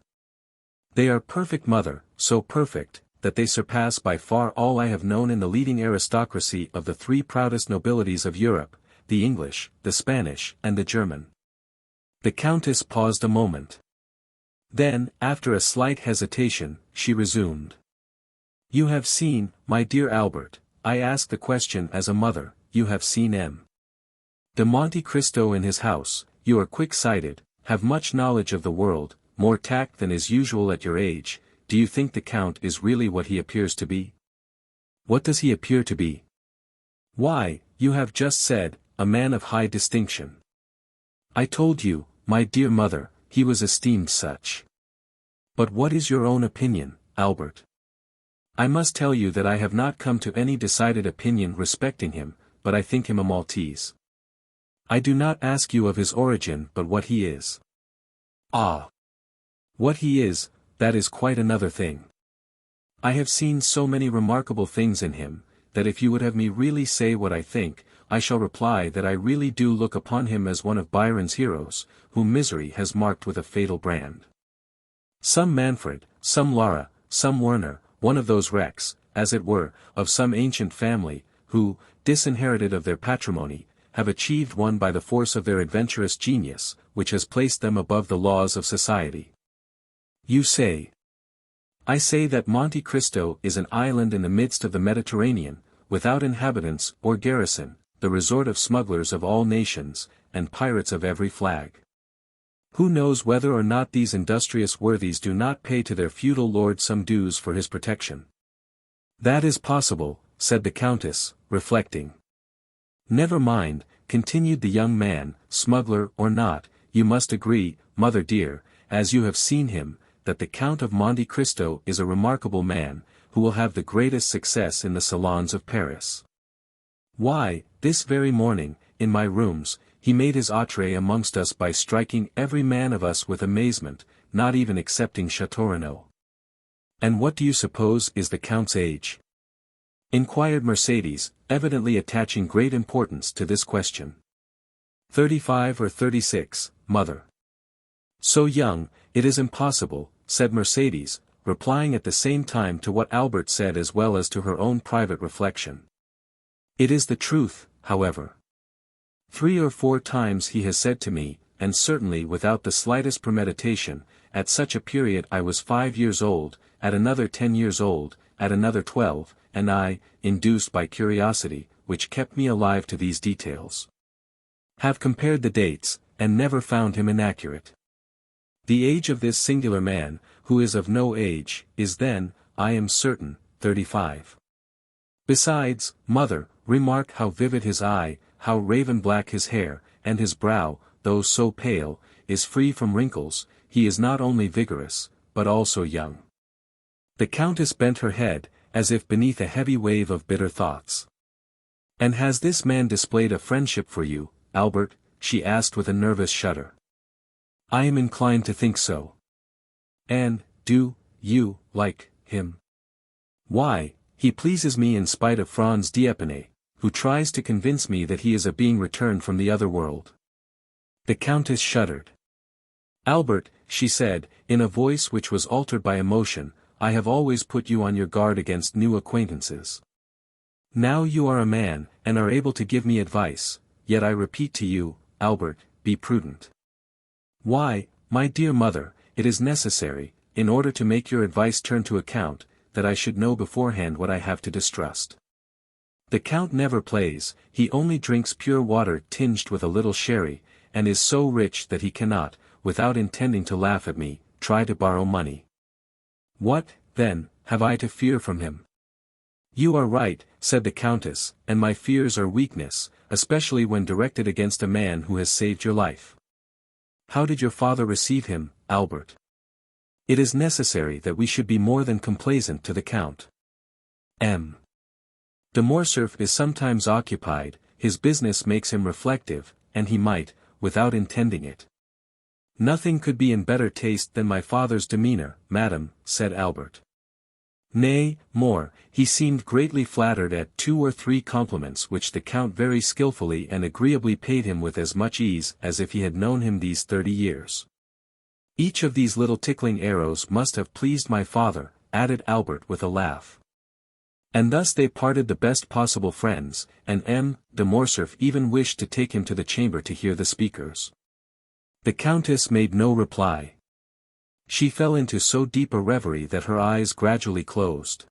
"They are perfect, mother, so perfect, that they surpass by far all I have known in the leading aristocracy of the three proudest nobilities of Europe, the English, the Spanish, and the German." The Countess paused a moment. Then, after a slight hesitation, she resumed. "You have seen, my dear Albert, I ask the question as a mother, you have seen M. de Monte Cristo in his house, you are quick-sighted, have much knowledge of the world, more tact than is usual at your age. Do you think the Count is really what he appears to be?" "What does he appear to be?" "Why, You have just said, a man of high distinction. I told you, my dear mother, he was esteemed such. But what is your own opinion, Albert? I must tell you that I have not come to any decided opinion respecting him, but I think him a Maltese. I do not ask you of his origin but what he is. Ah! What he is, that is quite another thing. I have seen so many remarkable things in him, that if you would have me really say what I think, I shall reply that I really do look upon him as one of Byron's heroes, whom misery has marked with a fatal brand. Some Manfred, some Lara, some Werner, one of those wrecks, as it were, of some ancient family, who, disinherited of their patrimony, have achieved one by the force of their adventurous genius, which has placed them above the laws of society. You say. I say that Monte Cristo is an island in the midst of the Mediterranean, without inhabitants or garrison, the resort of smugglers of all nations, and pirates of every flag. Who knows whether or not these industrious worthies do not pay to their feudal lord some dues for his protection? That is possible, said the Countess, reflecting. Never mind, continued the young man, smuggler or not, you must agree, mother dear, as you have seen him, that the Count of Monte Cristo is a remarkable man, who will have the greatest success in the salons of Paris. Why, this very morning, in my rooms, he made his entrée amongst us by striking every man of us with amazement, not even excepting Château. And what do you suppose is the Count's age? Inquired Mercédès, evidently attaching great importance to this question. 35 or 36, mother. So young, it is impossible, said Mercédès, replying at the same time to what Albert said as well as to her own private reflection. It is the truth, however. 3 or 4 times he has said to me, and certainly without the slightest premeditation, at such a period I was 5 years old, at another 10 years old, at another 12, and I, induced by curiosity, which kept me alive to these details, have compared the dates, and never found him inaccurate. The age of this singular man, who is of no age, is then, I am certain, 35. Besides, mother, remark how vivid his eye, how raven-black his hair, and his brow, though so pale, is free from wrinkles. He is not only vigorous, but also young. The Countess bent her head, as if beneath a heavy wave of bitter thoughts. And has this man displayed a friendship for you, Albert? She asked with a nervous shudder. I am inclined to think so. And, do you like him? Why, he pleases me in spite of Franz d'Épinay, who tries to convince me that he is a being returned from the other world. The Countess shuddered. Albert, she said, in a voice which was altered by emotion, I have always put you on your guard against new acquaintances. Now you are a man, and are able to give me advice, yet I repeat to you, Albert, be prudent. Why, my dear mother, it is necessary, in order to make your advice turn to account, that I should know beforehand what I have to distrust. The Count never plays, he only drinks pure water tinged with a little sherry, and is so rich that he cannot, without intending to laugh at me, try to borrow money. What, then, have I to fear from him? You are right, said the Countess, and my fears are weakness, especially when directed against a man who has saved your life. How did your father receive him, Albert? It is necessary that we should be more than complaisant to the Count. M. De Morcerf is sometimes occupied, his business makes him reflective, and he might, without intending it. Nothing could be in better taste than my father's demeanor, madam, said Albert. Nay, more, he seemed greatly flattered at 2 or 3 compliments which the Count very skilfully and agreeably paid him with as much ease as if he had known him these 30 years. Each of these little tickling arrows must have pleased my father, added Albert with a laugh. And thus they parted the best possible friends, and M. de Morcerf even wished to take him to the chamber to hear the speakers. The Countess made no reply. She fell into so deep a reverie that her eyes gradually closed.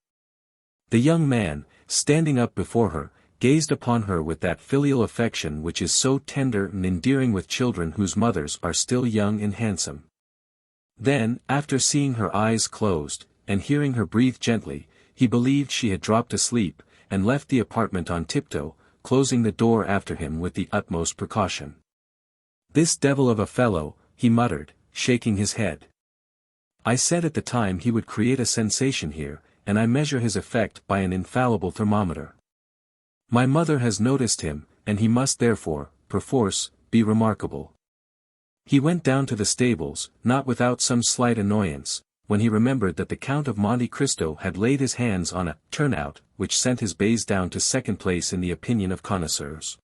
The young man, standing up before her, gazed upon her with that filial affection which is so tender and endearing with children whose mothers are still young and handsome. Then, after seeing her eyes closed, and hearing her breathe gently, he believed she had dropped asleep, and left the apartment on tiptoe, closing the door after him with the utmost precaution. "This devil of a fellow," he muttered, shaking his head. "I said at the time he would create a sensation here, and I measure his effect by an infallible thermometer. My mother has noticed him, and he must therefore, perforce, be remarkable." He went down to the stables, not without some slight annoyance, when he remembered that the Count of Monte Cristo had laid his hands on a turnout which sent his bays down to second place in the opinion of connoisseurs.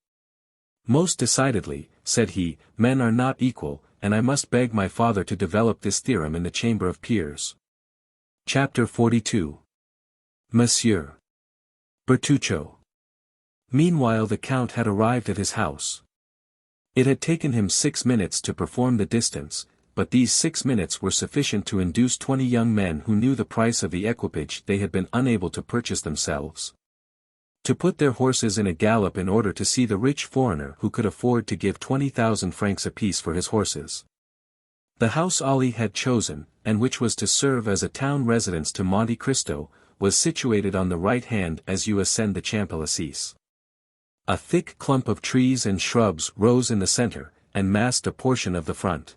"Most decidedly," said he, "men are not equal, and I must beg my father to develop this theorem in the Chamber of Peers." Chapter 42. Monsieur Bertuccio. Meanwhile the Count had arrived at his house. It had taken him 6 minutes to perform the distance, but these 6 minutes were sufficient to induce 20 young men who knew the price of the equipage they had been unable to purchase themselves, to put their horses in a gallop in order to see the rich foreigner who could afford to give 20,000 francs apiece for his horses. The house Ali had chosen, and which was to serve as a town residence to Monte Cristo, was situated on the right hand as you ascend the Champs-Élysées. A thick clump of trees and shrubs rose in the center, and masked a portion of the front.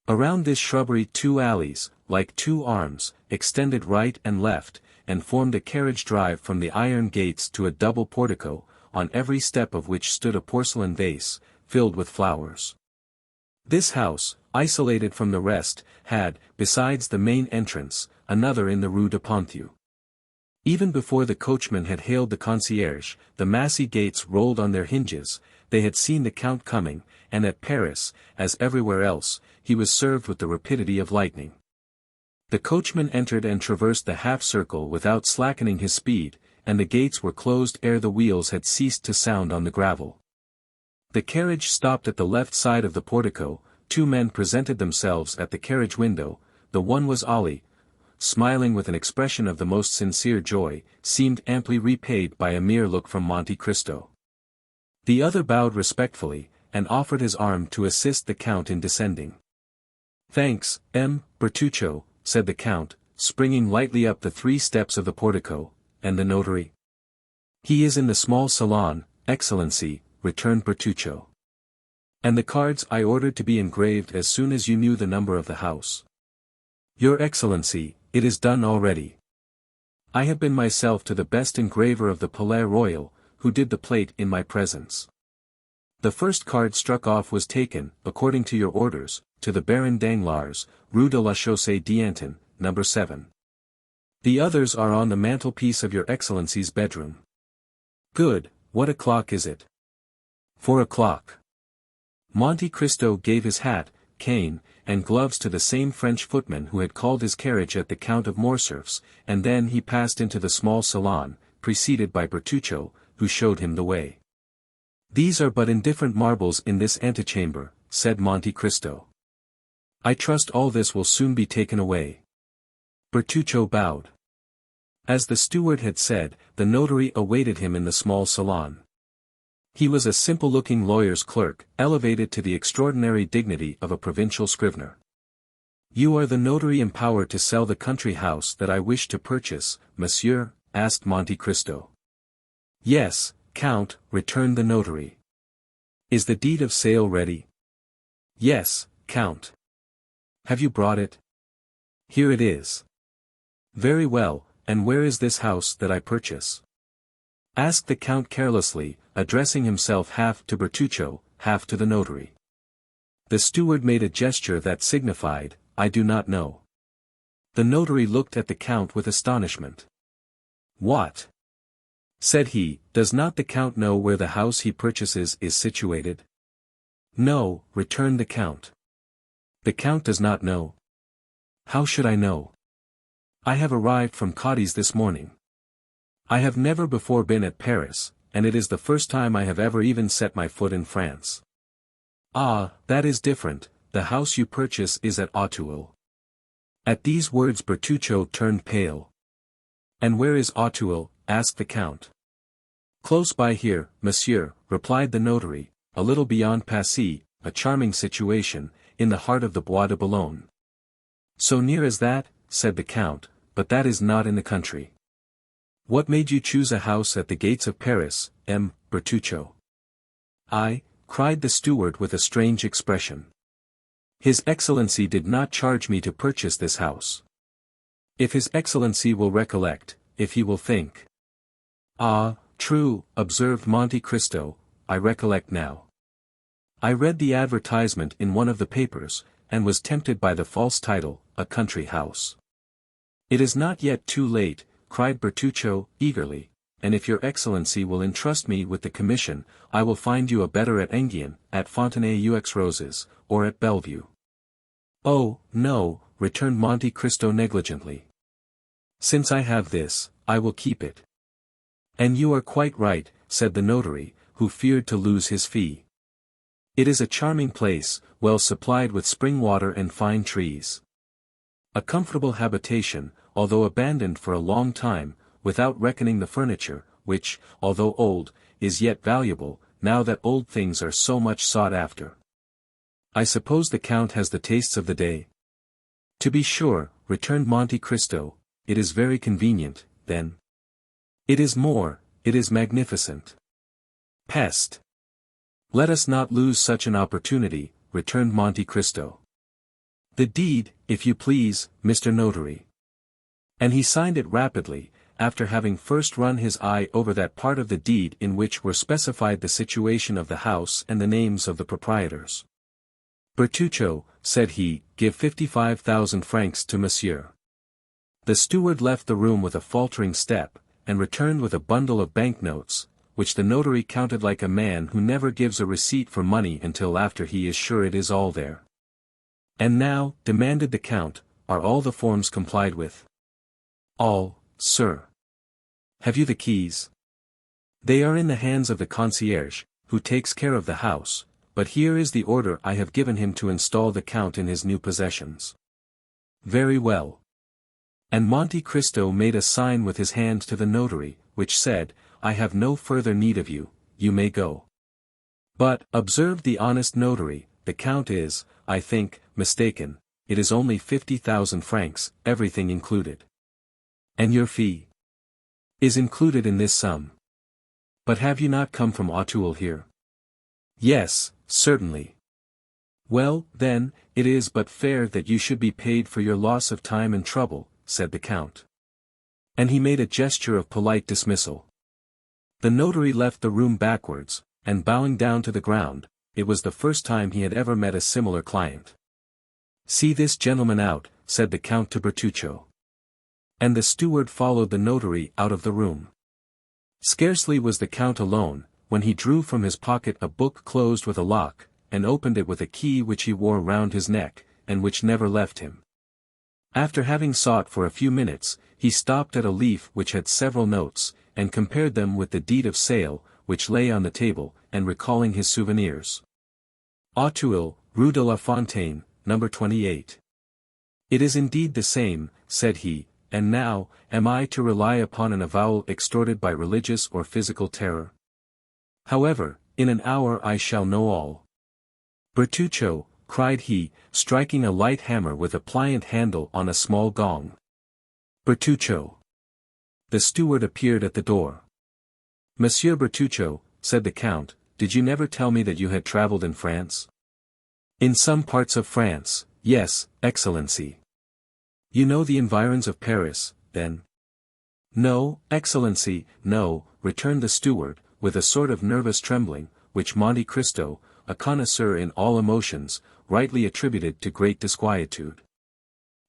Around this shrubbery 2 alleys, like 2 arms, extended right and left, and formed a carriage drive from the iron gates to a double portico, on every step of which stood a porcelain vase, filled with flowers. This house, isolated from the rest, had, besides the main entrance, another in the Rue de Ponthieu. Even before the coachman had hailed the concierge, the massy gates rolled on their hinges. They had seen the Count coming, and at Paris, as everywhere else, he was served with the rapidity of lightning. The coachman entered and traversed the half-circle without slackening his speed, and the gates were closed ere the wheels had ceased to sound on the gravel. The carriage stopped at the left side of the portico. 2 men presented themselves at the carriage window. The one was Ali, smiling with an expression of the most sincere joy, seemed amply repaid by a mere look from Monte Cristo. The other bowed respectfully, and offered his arm to assist the Count in descending. "Thanks, M. Bertuccio," said the Count, springing lightly up the 3 steps of the portico. "And the notary?" "He is in the small salon, Excellency," returned Bertuccio. "And the cards I ordered to be engraved as soon as you knew the number of the house." "Your Excellency, it is done already. I have been myself to the best engraver of the Palais Royal, who did the plate in my presence. The first card struck off was taken, according to your orders, to the Baron Danglars, Rue de la Chaussée-d'Antin, No. 7. The others are on the mantelpiece of your Excellency's bedroom." "Good, what o'clock is it?" 4 o'clock. Monte Cristo gave his hat, cane, and gloves to the same French footman who had called his carriage at the Count of Morcerf's, and then he passed into the small salon, preceded by Bertuccio, who showed him the way. "These are but indifferent marbles in this antechamber," said Monte Cristo. "I trust all this will soon be taken away." Bertuccio bowed. As the steward had said, the notary awaited him in the small salon. He was a simple-looking lawyer's clerk, elevated to the extraordinary dignity of a provincial scrivener. "You are the notary empowered to sell the country house that I wish to purchase, monsieur?" asked Monte Cristo. "Yes, Count," returned the notary. "Is the deed of sale ready?" "Yes, Count." "Have you brought it?" "Here it is." "Very well, and where is this house that I purchase?" asked the Count carelessly, addressing himself half to Bertuccio, half to the notary. The steward made a gesture that signified, "I do not know." The notary looked at the Count with astonishment. "What?" said he, "does not the Count know where the house he purchases is situated?" "No," returned the Count. "The Count does not know?" "How should I know? I have arrived from Cadiz this morning. I have never before been at Paris, and it is the first time I have ever even set my foot in France." "Ah, that is different, the house you purchase is at Auteuil." At these words Bertuccio turned pale. "And where is Auteuil?" asked the Count. "Close by here, monsieur," replied the notary, "a little beyond Passy, a charming situation, in the heart of the Bois de Boulogne." "So near as that?" said the Count, "but that is not in the country." "What made you choose a house at the gates of Paris, M. Bertuccio. "I," cried the steward with a strange expression. "His Excellency did not charge me to purchase this house. If His Excellency will recollect, if he will think." "Ah, true," observed Monte Cristo, "I recollect now. I read the advertisement in one of the papers, and was tempted by the false title, A Country House." "It is not yet too late," cried Bertuccio, eagerly, "and if your Excellency will entrust me with the commission, I will find you a better at Enghien, at Fontenay-aux-Roses, or at Bellevue." "Oh, no," returned Monte Cristo negligently. "Since I have this, I will keep it." "And you are quite right," said the notary, who feared to lose his fee. "It is a charming place, well supplied with spring water and fine trees. A comfortable habitation, although abandoned for a long time, without reckoning the furniture, which, although old, is yet valuable, now that old things are so much sought after. I suppose the Count has the tastes of the day?" "To be sure," returned Monte Cristo, "it is very convenient, then." "It is more, it is magnificent." "Peste! Let us not lose such an opportunity," returned Monte Cristo. "The deed, if you please, Mr. Notary." And he signed it rapidly, after having first run his eye over that part of the deed in which were specified the situation of the house and the names of the proprietors. "Bertuccio," said he, "give 55,000 francs to monsieur." The steward left the room with a faltering step, and returned with a bundle of banknotes, which the notary counted like a man who never gives a receipt for money until after he is sure it is all there. "And now," demanded the Count, "are all the forms complied with?" "All, sir." "Have you the keys?" "They are in the hands of the concierge, who takes care of the house, but here is the order I have given him to install the Count in his new possessions." "Very well." And Monte Cristo made a sign with his hand to the notary, which said, "I have no further need of you, you may go." "But," observed the honest notary, "the Count is, I think, mistaken, it is only 50,000 francs, everything included." "And your fee?" "Is included in this sum." "But have you not come from Auteuil here?" "Yes, certainly." "Well, then, it is but fair that you should be paid for your loss of time and trouble," said the Count. And he made a gesture of polite dismissal. The notary left the room backwards, and bowing down to the ground. It was the first time he had ever met a similar client. "See this gentleman out," said the Count to Bertuccio. And the steward followed the notary out of the room. Scarcely was the Count alone, when he drew from his pocket a book closed with a lock, and opened it with a key which he wore round his neck, and which never left him. After having sought for a few minutes, he stopped at a leaf which had several notes, and compared them with the deed of sale, which lay on the table, and recalling his souvenirs. "Auteuil, Rue de la Fontaine, number 28. It is indeed the same," said he, "and now, am I to rely upon an avowal extorted by religious or physical terror? However, in an hour I shall know all." "Bertuccio," cried he, striking a light hammer with a pliant handle on a small gong. "Bertuccio." The steward appeared at the door. "Monsieur Bertuccio," said the Count, "did you never tell me that you had travelled in France?" "In some parts of France, yes, Excellency." "You know the environs of Paris, then?" "No, Excellency, no," returned the steward, with a sort of nervous trembling, which Monte Cristo, a connoisseur in all emotions, rightly attributed to great disquietude.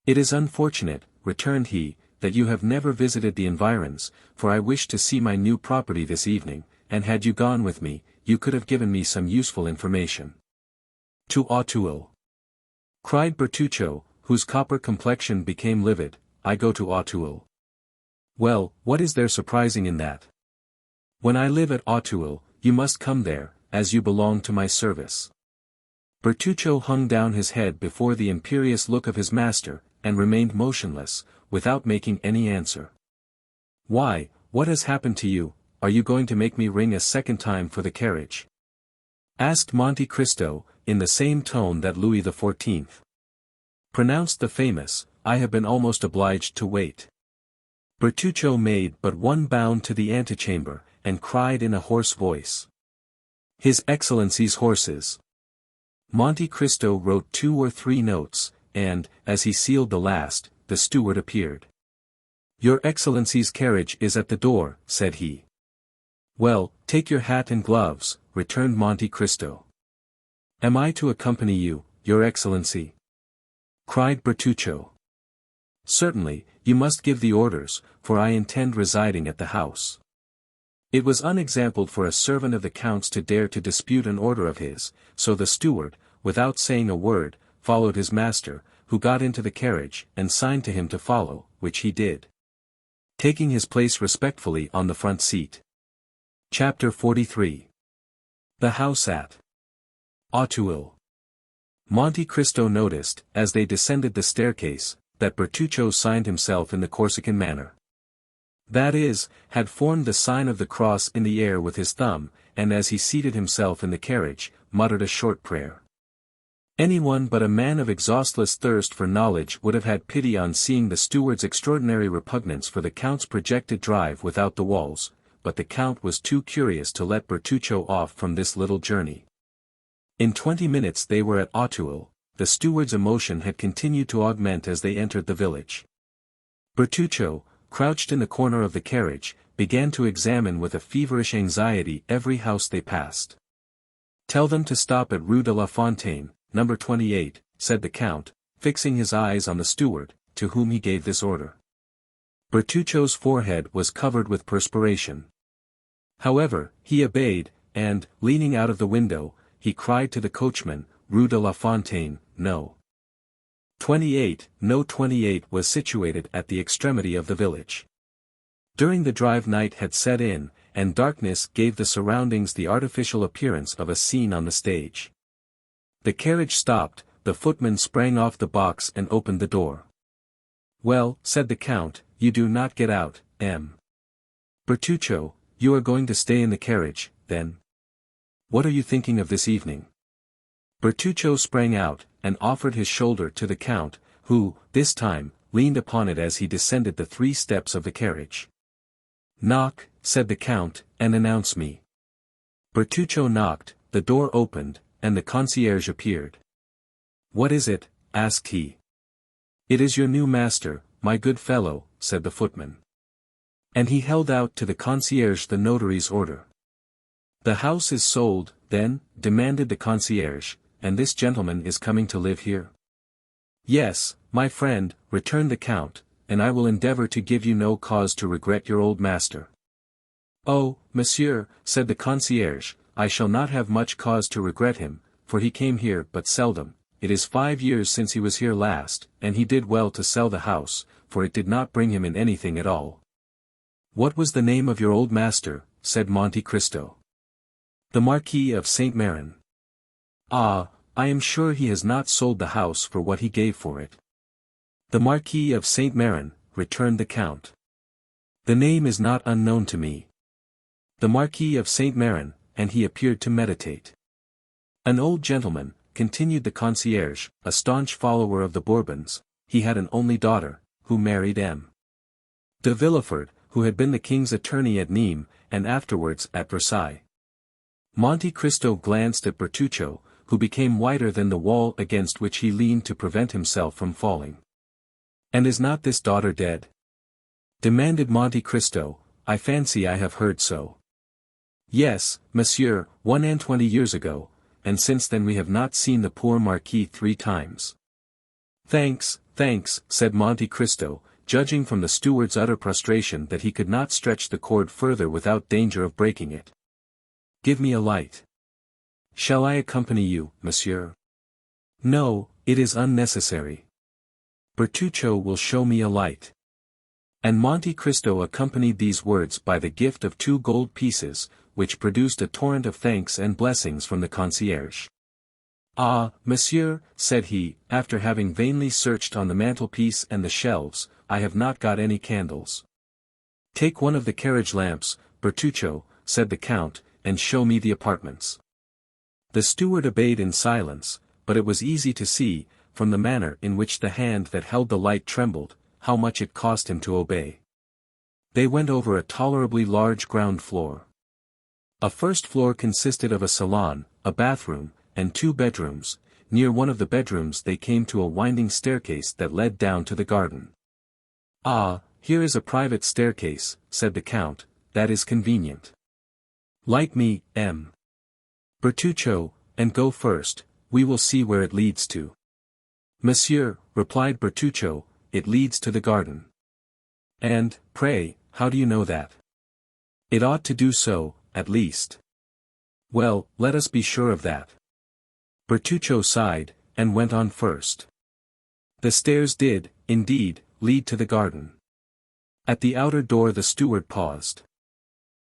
"It is unfortunate," returned he, "that you have never visited the environs, for I wish to see my new property this evening, and had you gone with me, you could have given me some useful information." "To Auteuil?" cried Bertuccio, whose copper complexion became livid. "I go to Auteuil." "Well, what is there surprising in that? When I live at Auteuil, you must come there, as you belong to my service." Bertuccio hung down his head before the imperious look of his master, and remained motionless, without making any answer. "Why, what has happened to you? Are you going to make me ring a second time for the carriage?" asked Monte Cristo, in the same tone that Louis XIV. pronounced the famous, "I have been almost obliged to wait." Bertuccio made but one bound to the antechamber, and cried in a hoarse voice. His Excellency's horses. Monte Cristo wrote 2 or 3 notes, and, as he sealed the last, the steward appeared. "Your Excellency's carriage is at the door," said he. "Well, take your hat and gloves," returned Monte Cristo. "Am I to accompany you, your Excellency?" cried Bertuccio. "Certainly, you must give the orders, for I intend residing at the house." It was unexampled for a servant of the Count's to dare to dispute an order of his, so the steward, without saying a word, followed his master, who got into the carriage, and signed to him to follow, which he did, taking his place respectfully on the front seat. Chapter 43. The house at Auteuil. Monte Cristo noticed, as they descended the staircase, that Bertuccio signed himself in the Corsican manner. That is, had formed the sign of the cross in the air with his thumb, and as he seated himself in the carriage, muttered a short prayer. Anyone but a man of exhaustless thirst for knowledge would have had pity on seeing the steward's extraordinary repugnance for the Count's projected drive without the walls, but the Count was too curious to let Bertuccio off from this little journey. In 20 minutes they were at Auteuil. The steward's emotion had continued to augment as they entered the village. Bertuccio, crouched in the corner of the carriage, began to examine with a feverish anxiety every house they passed. "Tell them to stop at Rue de la Fontaine, number 28, said the Count, fixing his eyes on the steward, to whom he gave this order. Bertuccio's forehead was covered with perspiration. However, he obeyed, and, leaning out of the window, he cried to the coachman, "Rue de la Fontaine, no. 28, no 28 was situated at the extremity of the village. During the drive night had set in, and darkness gave the surroundings the artificial appearance of a scene on the stage. The carriage stopped, the footman sprang off the box and opened the door. "Well," said the Count, "you do not get out, M. Bertuccio, you are going to stay in the carriage, then? What are you thinking of this evening?" Bertuccio sprang out, and offered his shoulder to the Count, who, this time, leaned upon it as he descended the 3 steps of the carriage. "Knock," said the Count, "and announce me." Bertuccio knocked, the door opened, and the concierge appeared. "What is it?" asked he. "It is your new master, my good fellow," said the footman. And he held out to the concierge the notary's order. "The house is sold, then?" demanded the concierge, "and this gentleman is coming to live here?" "Yes, my friend," returned the Count, "and I will endeavor to give you no cause to regret your old master." "Oh, monsieur," said the concierge, "I shall not have much cause to regret him, for he came here but seldom. It is 5 years since he was here last, and he did well to sell the house, for it did not bring him in anything at all." "What was the name of your old master?" said Monte Cristo. "The Marquis of Saint-Méran." "Ah, I am sure he has not sold the house for what he gave for it." "The Marquis of Saint-Méran," returned the Count. "The name is not unknown to me." "The Marquis of Saint-Méran," and he appeared to meditate. "An old gentleman," continued the concierge, "a staunch follower of the Bourbons. He had an only daughter, who married M. de Villefort, who had been the king's attorney at Nîmes, and afterwards at Versailles." Monte Cristo glanced at Bertuccio, who became whiter than the wall against which he leaned to prevent himself from falling. "And is not this daughter dead?" demanded Monte Cristo. "I fancy I have heard so." "Yes, monsieur, 21 years ago, and since then we have not seen the poor Marquis 3 times. "Thanks, thanks," said Monte Cristo, judging from the steward's utter prostration that he could not stretch the cord further without danger of breaking it. "Give me a light." "Shall I accompany you, monsieur?" "No, it is unnecessary. Bertuccio will show me a light." And Monte Cristo accompanied these words by the gift of 2 gold pieces, which produced a torrent of thanks and blessings from the concierge. "Ah, monsieur," said he, after having vainly searched on the mantelpiece and the shelves, "I have not got any candles." "Take one of the carriage lamps, Bertuccio," said the Count, "and show me the apartments." The steward obeyed in silence, but it was easy to see, from the manner in which the hand that held the light trembled, how much it cost him to obey. They went over a tolerably large ground floor. A first floor consisted of a salon, a bathroom, and 2 bedrooms. Near one of the bedrooms they came to a winding staircase that led down to the garden. "Ah, here is a private staircase," said the Count, "that is convenient. Light me, M. Bertuccio, and go first, we will see where it leads to." "Monsieur," replied Bertuccio, "it leads to the garden." "And, pray, how do you know that?" "It ought to do so, at least." "Well, let us be sure of that." Bertuccio sighed, and went on first. The stairs did, indeed, lead to the garden. At the outer door the steward paused.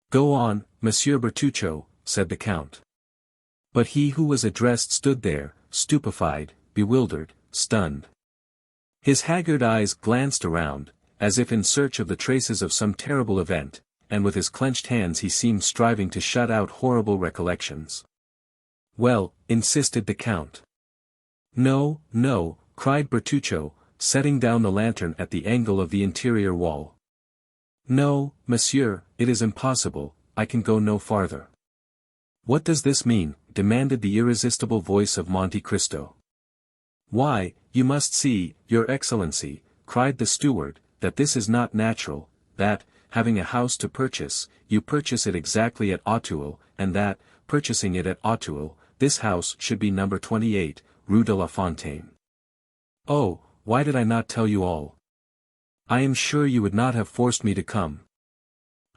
"Go on, Monsieur Bertuccio," said the Count. But he who was addressed stood there, stupefied, bewildered, stunned. His haggard eyes glanced around, as if in search of the traces of some terrible event, and with his clenched hands he seemed striving to shut out horrible recollections. "Well," insisted the Count. "No, no," cried Bertuccio, setting down the lantern at the angle of the interior wall. "No, monsieur, it is impossible, I can go no farther." "What does this mean?" demanded the irresistible voice of Monte Cristo. "Why, you must see, your Excellency," cried the steward, "that this is not natural, that, having a house to purchase, you purchase it exactly at Auteuil, and that, purchasing it at Auteuil, this house should be number 28, Rue de la Fontaine. Oh, why did I not tell you all? I am sure you would not have forced me to come.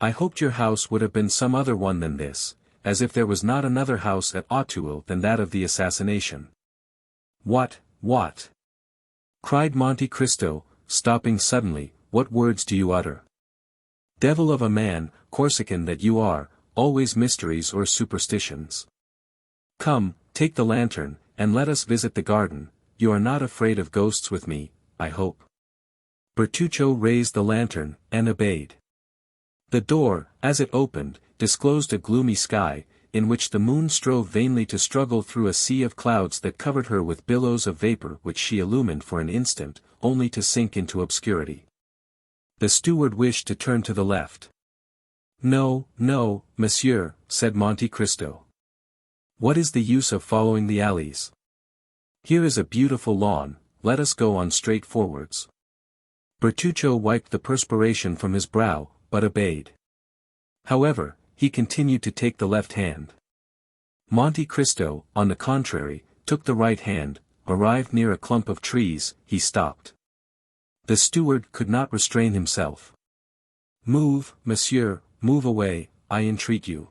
I hoped your house would have been some other one than this, as if there was not another house at Auteuil than that of the assassination." "What? Cried Monte Cristo, stopping suddenly, "what words do you utter? Devil of a man, Corsican that you are, always mysteries or superstitions. Come, take the lantern, and let us visit the garden. You are not afraid of ghosts with me, I hope." Bertuccio raised the lantern, and obeyed. The door, as it opened, disclosed a gloomy sky, in which the moon strove vainly to struggle through a sea of clouds that covered her with billows of vapor which she illumined for an instant, only to sink into obscurity. The steward wished to turn to the left. "No, no, monsieur," said Monte Cristo. "What is the use of following the alleys? Here is a beautiful lawn, let us go on straight forwards." Bertuccio wiped the perspiration from his brow, but obeyed. However, he continued to take the left hand. Monte Cristo, on the contrary, took the right hand. Arrived near a clump of trees, he stopped. The steward could not restrain himself. "Move, monsieur, move away, I entreat you.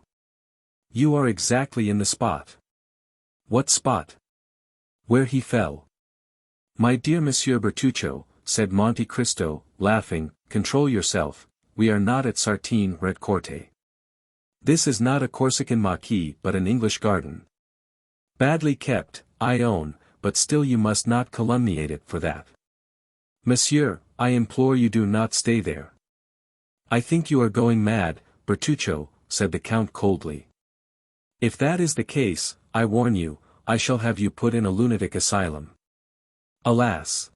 You are exactly in the spot." "What spot?" "Where he fell." "My dear Monsieur Bertuccio," said Monte Cristo, laughing, "control yourself, we are not at Sartine or at Corte. This is not a Corsican maquis but an English garden. Badly kept, I own, but still you must not calumniate it for that. Monsieur, I implore you do not stay there." "I think you are going mad, Bertuccio," said the Count coldly. "If that is the case, I warn you, I shall have you put in a lunatic asylum." "Alas!"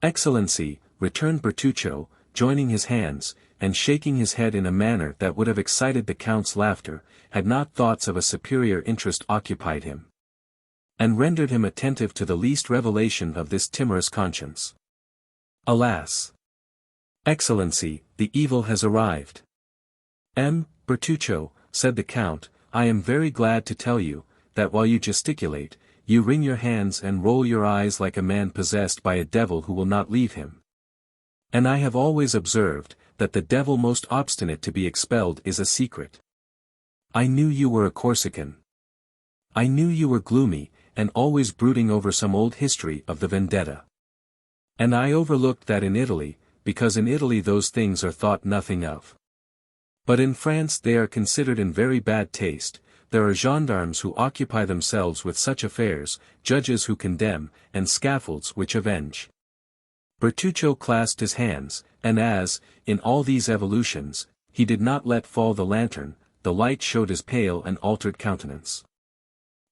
"Excellency," returned Bertuccio, joining his hands, and shaking his head in a manner that would have excited the Count's laughter, had not thoughts of a superior interest occupied him, and rendered him attentive to the least revelation of this timorous conscience. "Alas! Excellency, the evil has arrived." Bertuccio," said the Count, "I am very glad to tell you, that while you gesticulate, you wring your hands and roll your eyes like a man possessed by a devil who will not leave him. And I have always observed, that the devil most obstinate to be expelled is a secret. I knew you were a Corsican. I knew you were gloomy, and always brooding over some old history of the vendetta. And I overlooked that in Italy, because in Italy those things are thought nothing of. But in France they are considered in very bad taste. There are gendarmes who occupy themselves with such affairs, judges who condemn, and scaffolds which avenge." Bertuccio clasped his hands, and as, in all these evolutions, he did not let fall the lantern, the light showed his pale and altered countenance.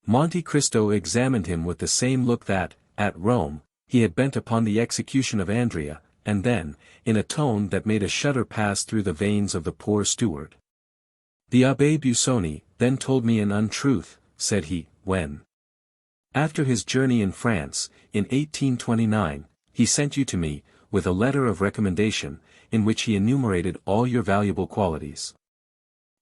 Monte Cristo examined him with the same look that, at Rome, he had bent upon the execution of Andrea, and then, in a tone that made a shudder pass through the veins of the poor steward. The Abbé Busoni then told me an untruth, said he, when, after his journey in France, in 1829, he sent you to me, with a letter of recommendation, in which he enumerated all your valuable qualities.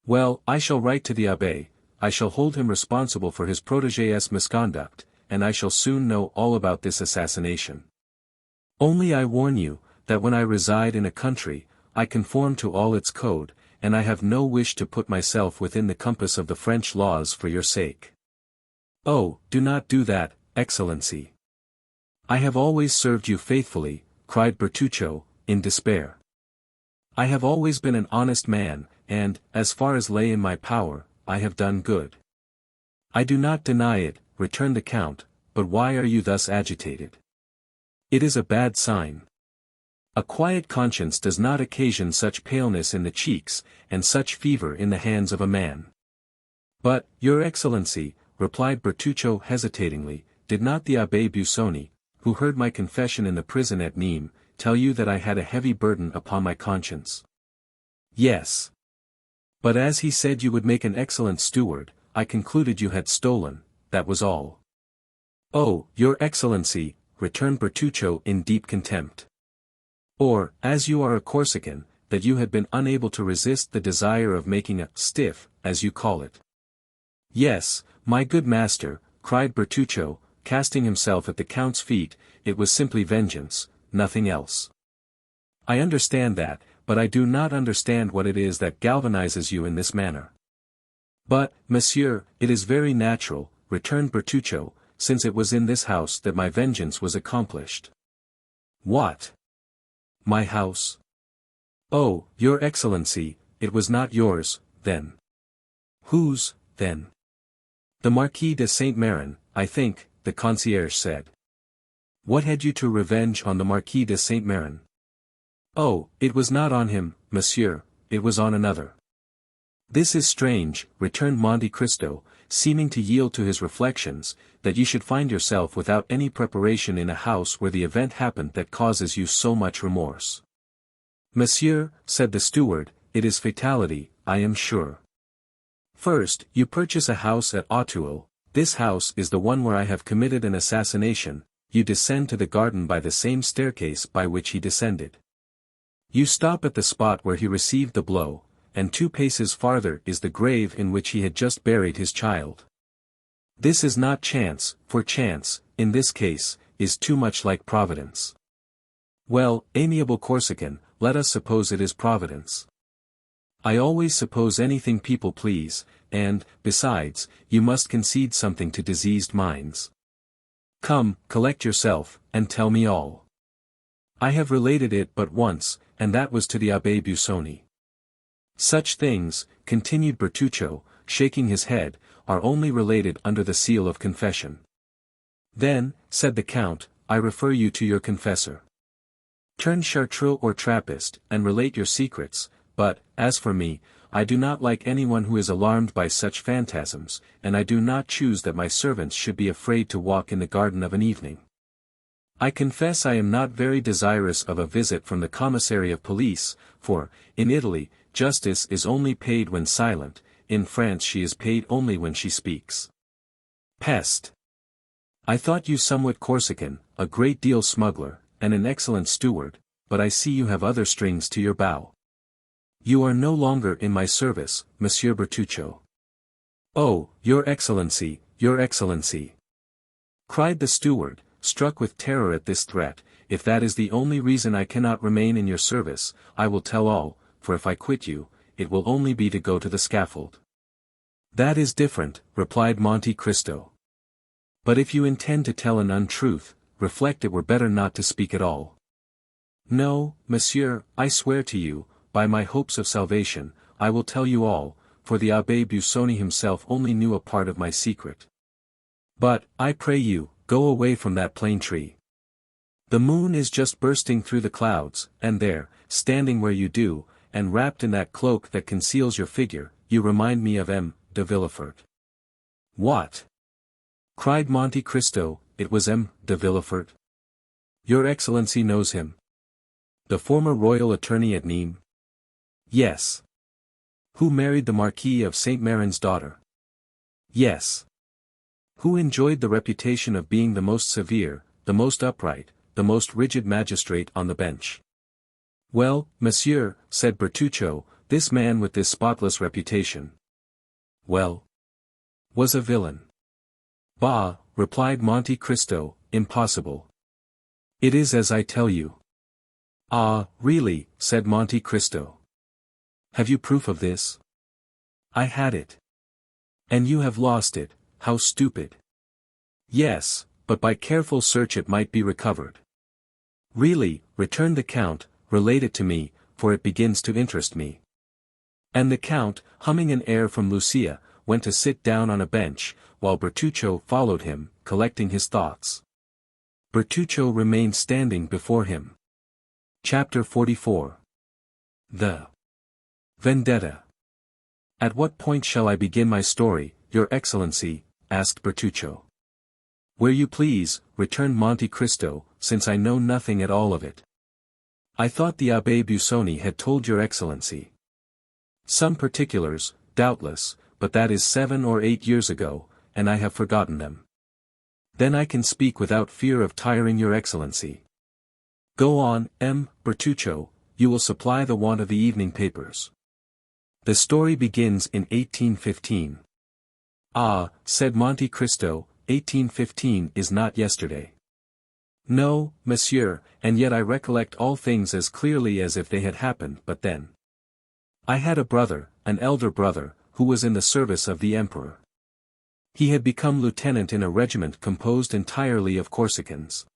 Well, I shall write to the Abbé, I shall hold him responsible for his protégé's misconduct, and I shall soon know all about this assassination. Only I warn you, that when I reside in a country, I conform to all its code, and I have no wish to put myself within the compass of the French laws for your sake. Oh, do not do that, Excellency. I have always served you faithfully, cried Bertuccio, in despair. I have always been an honest man, and, as far as lay in my power, I have done good. I do not deny it, returned the Count, but why are you thus agitated? It is a bad sign. A quiet conscience does not occasion such paleness in the cheeks, and such fever in the hands of a man. But, Your Excellency, replied Bertuccio hesitatingly, did not the Abbé Busoni, who heard my confession in the prison at Nîmes, tell you that I had a heavy burden upon my conscience? Yes. But as he said you would make an excellent steward, I concluded you had stolen, that was all. Oh, Your Excellency, returned Bertuccio in deep contempt. Or, as you are a Corsican, that you had been unable to resist the desire of making a stiff, as you call it. Yes, my good master, cried Bertuccio, casting himself at the Count's feet, it was simply vengeance, nothing else. I understand that, but I do not understand what it is that galvanizes you in this manner. But, monsieur, it is very natural, returned Bertuccio, since it was in this house that my vengeance was accomplished. What? My house? Oh, Your Excellency, it was not yours, then. Whose, then? The Marquis de Saint-Méran, I think, the concierge said. What had you to revenge on the Marquis de Saint-Méran? Oh, it was not on him, monsieur, it was on another. This is strange, returned Monte Cristo, seeming to yield to his reflections, that you should find yourself without any preparation in a house where the event happened that causes you so much remorse. Monsieur, said the steward, it is fatality, I am sure. First, you purchase a house at Auteuil, this house is the one where I have committed an assassination, you descend to the garden by the same staircase by which he descended. You stop at the spot where he received the blow, and 2 paces farther is the grave in which he had just buried his child. This is not chance, for chance, in this case, is too much like Providence. Well, amiable Corsican, let us suppose it is Providence. I always suppose anything people please, and, besides, you must concede something to diseased minds. Come, collect yourself, and tell me all. I have related it but once, and that was to the Abbé Busoni. Such things, continued Bertuccio, shaking his head, are only related under the seal of confession. Then, said the Count, I refer you to your confessor. Turn Chartreux or Trappist, and relate your secrets, but, as for me, I do not like anyone who is alarmed by such phantasms, and I do not choose that my servants should be afraid to walk in the garden of an evening. I confess I am not very desirous of a visit from the commissary of police, for, in Italy, justice is only paid when silent, in France she is paid only when she speaks. Peste! I thought you somewhat Corsican, a great deal smuggler, and an excellent steward, but I see you have other strings to your bow. You are no longer in my service, Monsieur Bertuccio. Oh, Your Excellency, Your Excellency! Cried the steward, struck with terror at this threat, if that is the only reason I cannot remain in your service, I will tell all, for if I quit you, it will only be to go to the scaffold. That is different, replied Monte Cristo. But if you intend to tell an untruth, reflect it were better not to speak at all. No, monsieur, I swear to you, by my hopes of salvation, I will tell you all, for the Abbé Busoni himself only knew a part of my secret. But, I pray you, go away from that plane tree. The moon is just bursting through the clouds, and there, standing where you do, and wrapped in that cloak that conceals your figure, you remind me of M. de Villefort. What? Cried Monte Cristo, it was M. de Villefort. Your Excellency knows him. The former royal attorney at Nîmes? Yes. Who married the Marquis of Saint-Mérin's daughter? Yes. Who enjoyed the reputation of being the most severe, the most upright, the most rigid magistrate on the bench? Well, monsieur, said Bertuccio, this man with this spotless reputation. Well, was a villain. Bah, replied Monte Cristo, impossible. It is as I tell you. Ah, really, said Monte Cristo. Have you proof of this? I had it. And you have lost it, how stupid. Yes, but by careful search it might be recovered. Really, returned the Count, relate it to me, for it begins to interest me. And the Count, humming an air from Lucia, went to sit down on a bench, while Bertuccio followed him, collecting his thoughts. Bertuccio remained standing before him. Chapter 44. The Vendetta. At what point shall I begin my story, Your Excellency? Asked Bertuccio. Where you please, returned Monte Cristo, since I know nothing at all of it. I thought the Abbé Busoni had told Your Excellency. Some particulars, doubtless, but that is 7 or 8 years ago, and I have forgotten them. Then I can speak without fear of tiring Your Excellency. Go on, Bertuccio, you will supply the want of the evening papers. The story begins in 1815. Ah, said Monte Cristo, 1815 is not yesterday. No, monsieur, and yet I recollect all things as clearly as if they had happened but then. I had a brother, an elder brother, who was in the service of the emperor. He had become lieutenant in a regiment composed entirely of Corsicans.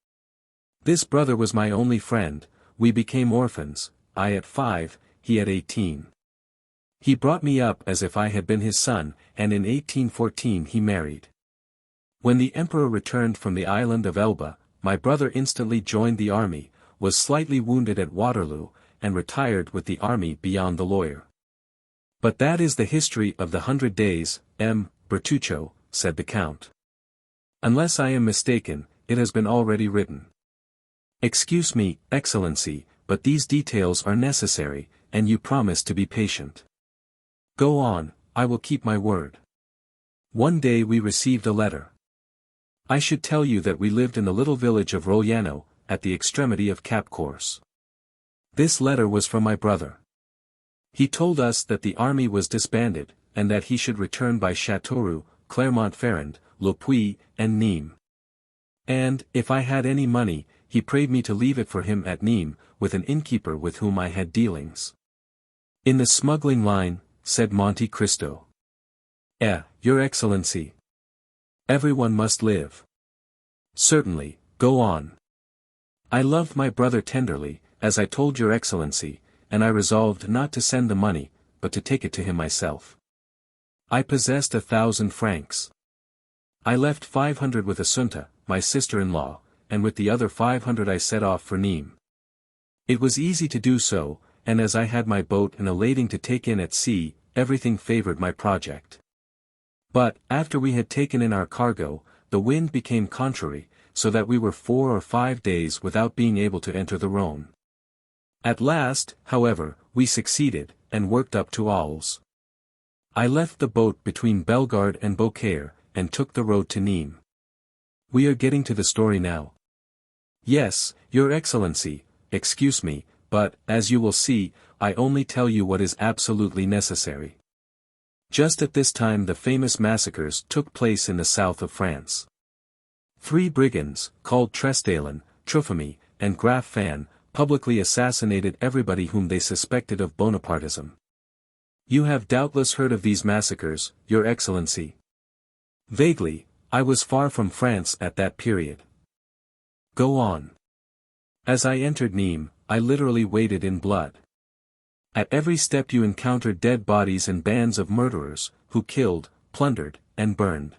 This brother was my only friend, we became orphans, I at 5, he at 18. He brought me up as if I had been his son, and in 1814 he married. When the emperor returned from the island of Elba, my brother instantly joined the army, was slightly wounded at Waterloo, and retired with the army beyond the Loire. But that is the history of the 100 days, Bertuccio, said the Count. Unless I am mistaken, it has been already written. Excuse me, Excellency, but these details are necessary, and you promise to be patient. Go on, I will keep my word. One day we received a letter. I should tell you that we lived in the little village of Rogliano, at the extremity of Cap Corse. This letter was from my brother. He told us that the army was disbanded, and that he should return by Château, Clermont-Ferrand, Le Puy, and Nîmes. And, if I had any money, he prayed me to leave it for him at Nîmes, with an innkeeper with whom I had dealings. In the smuggling line, said Monte Cristo. Your Excellency. Everyone must live. Certainly, go on. I loved my brother tenderly, as I told Your Excellency, and I resolved not to send the money, but to take it to him myself. I possessed 1,000 francs. I left 500 with Assunta, my sister-in-law, and with the other 500 I set off for Nîmes. It was easy to do so, and as I had my boat and a lading to take in at sea, everything favored my project. But, after we had taken in our cargo, the wind became contrary, so that we were 4 or 5 days without being able to enter the Rhône. At last, however, we succeeded, and worked up to Arles. I left the boat between Bellegarde and Beaucaire, and took the road to Nîmes. We are getting to the story now. Yes, Your Excellency, excuse me, but, as you will see, I only tell you what is absolutely necessary. Just at this time the famous massacres took place in the south of France. 3 brigands, called Trestaillon, Truffamy, and Graf Fan, publicly assassinated everybody whom they suspected of Bonapartism. You have doubtless heard of these massacres, Your Excellency. Vaguely, I was far from France at that period. Go on. As I entered Nîmes, I literally waded in blood. At every step you encountered dead bodies and bands of murderers, who killed, plundered, and burned.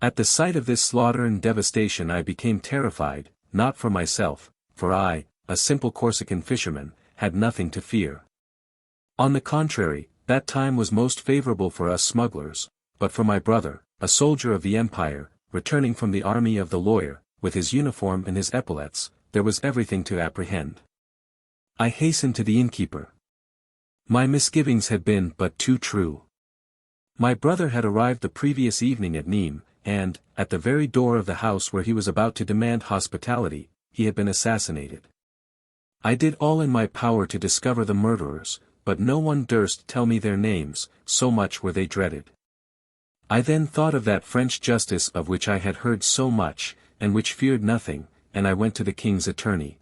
At the sight of this slaughter and devastation I became terrified, not for myself, for I, a simple Corsican fisherman, had nothing to fear. On the contrary, that time was most favorable for us smugglers, but for my brother, a soldier of the Empire, returning from the army of the Loire, with his uniform and his epaulettes, there was everything to apprehend. I hastened to the innkeeper. My misgivings had been but too true. My brother had arrived the previous evening at Nîmes, and, at the very door of the house where he was about to demand hospitality, he had been assassinated. I did all in my power to discover the murderers, but no one durst tell me their names, so much were they dreaded. I then thought of that French justice of which I had heard so much, and which feared nothing, and I went to the king's attorney.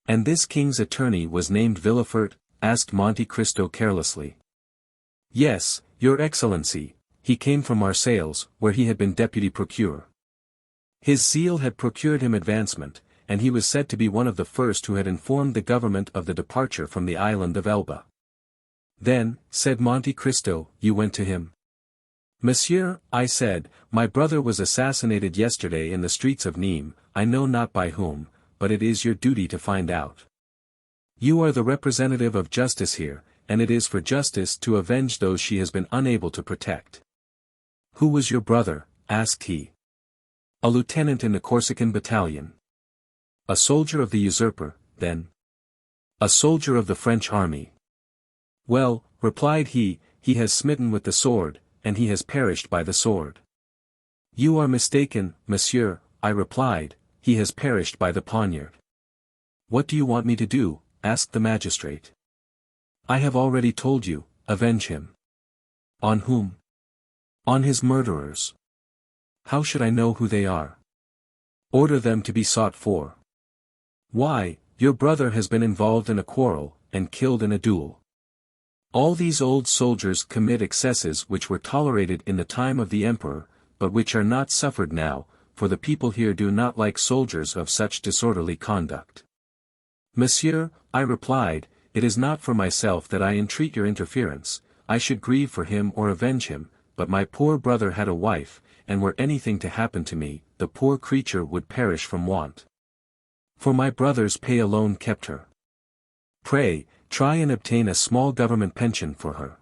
And this king's attorney was named Villefort? Asked Monte Cristo carelessly. Yes, your excellency, he came from Marseille, where he had been deputy procureur. His zeal had procured him advancement, and he was said to be one of the first who had informed the government of the departure from the island of Elba. Then, said Monte Cristo, you went to him? Monsieur, I said, my brother was assassinated yesterday in the streets of Nîmes, I know not by whom, but it is your duty to find out. You are the representative of justice here, and it is for justice to avenge those she has been unable to protect. Who was your brother? Asked he. A lieutenant in the Corsican battalion. A soldier of the usurper, then. A soldier of the French army. Well, replied he has smitten with the sword, and he has perished by the sword. You are mistaken, monsieur, I replied, he has perished by the poniard. What do you want me to do? Asked the magistrate. I have already told you, avenge him. On whom? On his murderers. How should I know who they are? Order them to be sought for. Why, your brother has been involved in a quarrel, and killed in a duel. All these old soldiers commit excesses which were tolerated in the time of the emperor, but which are not suffered now, for the people here do not like soldiers of such disorderly conduct. Monsieur, I replied, it is not for myself that I entreat your interference, I should grieve for him or avenge him, but my poor brother had a wife, and were anything to happen to me, the poor creature would perish from want. For my brother's pay alone kept her. Pray, try and obtain a small government pension for her.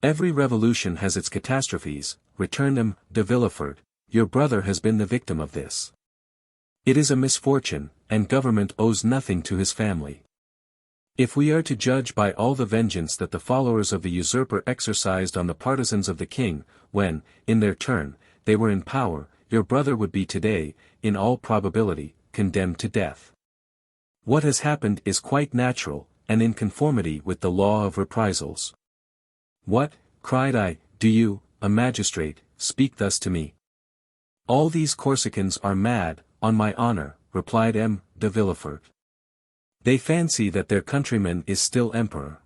Every revolution has its catastrophes, returned M. de Villefort, your brother has been the victim of this. It is a misfortune, and government owes nothing to his family. If we are to judge by all the vengeance that the followers of the usurper exercised on the partisans of the king, when, in their turn, they were in power, your brother would be today, in all probability, condemned to death. What has happened is quite natural, and in conformity with the law of reprisals. What, cried I, do you, a magistrate, speak thus to me? All these Corsicans are mad, on my honor, replied M. de Villefort. They fancy that their countryman is still emperor.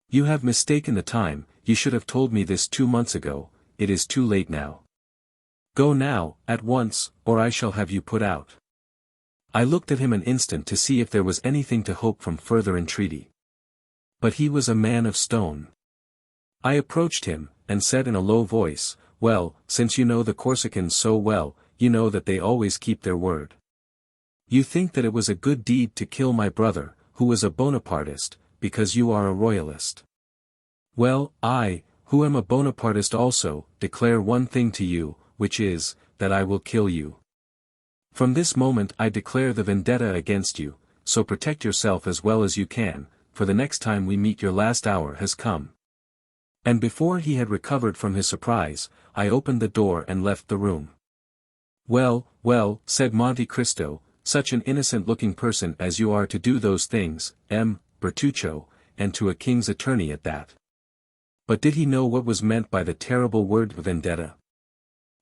You have mistaken the time, you should have told me this 2 months ago, it is too late now. Go now, at once, or I shall have you put out. I looked at him an instant to see if there was anything to hope from further entreaty. But he was a man of stone. I approached him, and said in a low voice, well, since you know the Corsicans so well, you know that they always keep their word. You think that it was a good deed to kill my brother, who was a Bonapartist, because you are a royalist. Well, I, who am a Bonapartist also, declare one thing to you, which is, that I will kill you. From this moment I declare the vendetta against you, so protect yourself as well as you can, for the next time we meet your last hour has come. And before he had recovered from his surprise, I opened the door and left the room. Well, well, said Monte Cristo, such an innocent-looking person as you are to do those things, M. Bertuccio, and to a king's attorney at that. But did he know what was meant by the terrible word vendetta?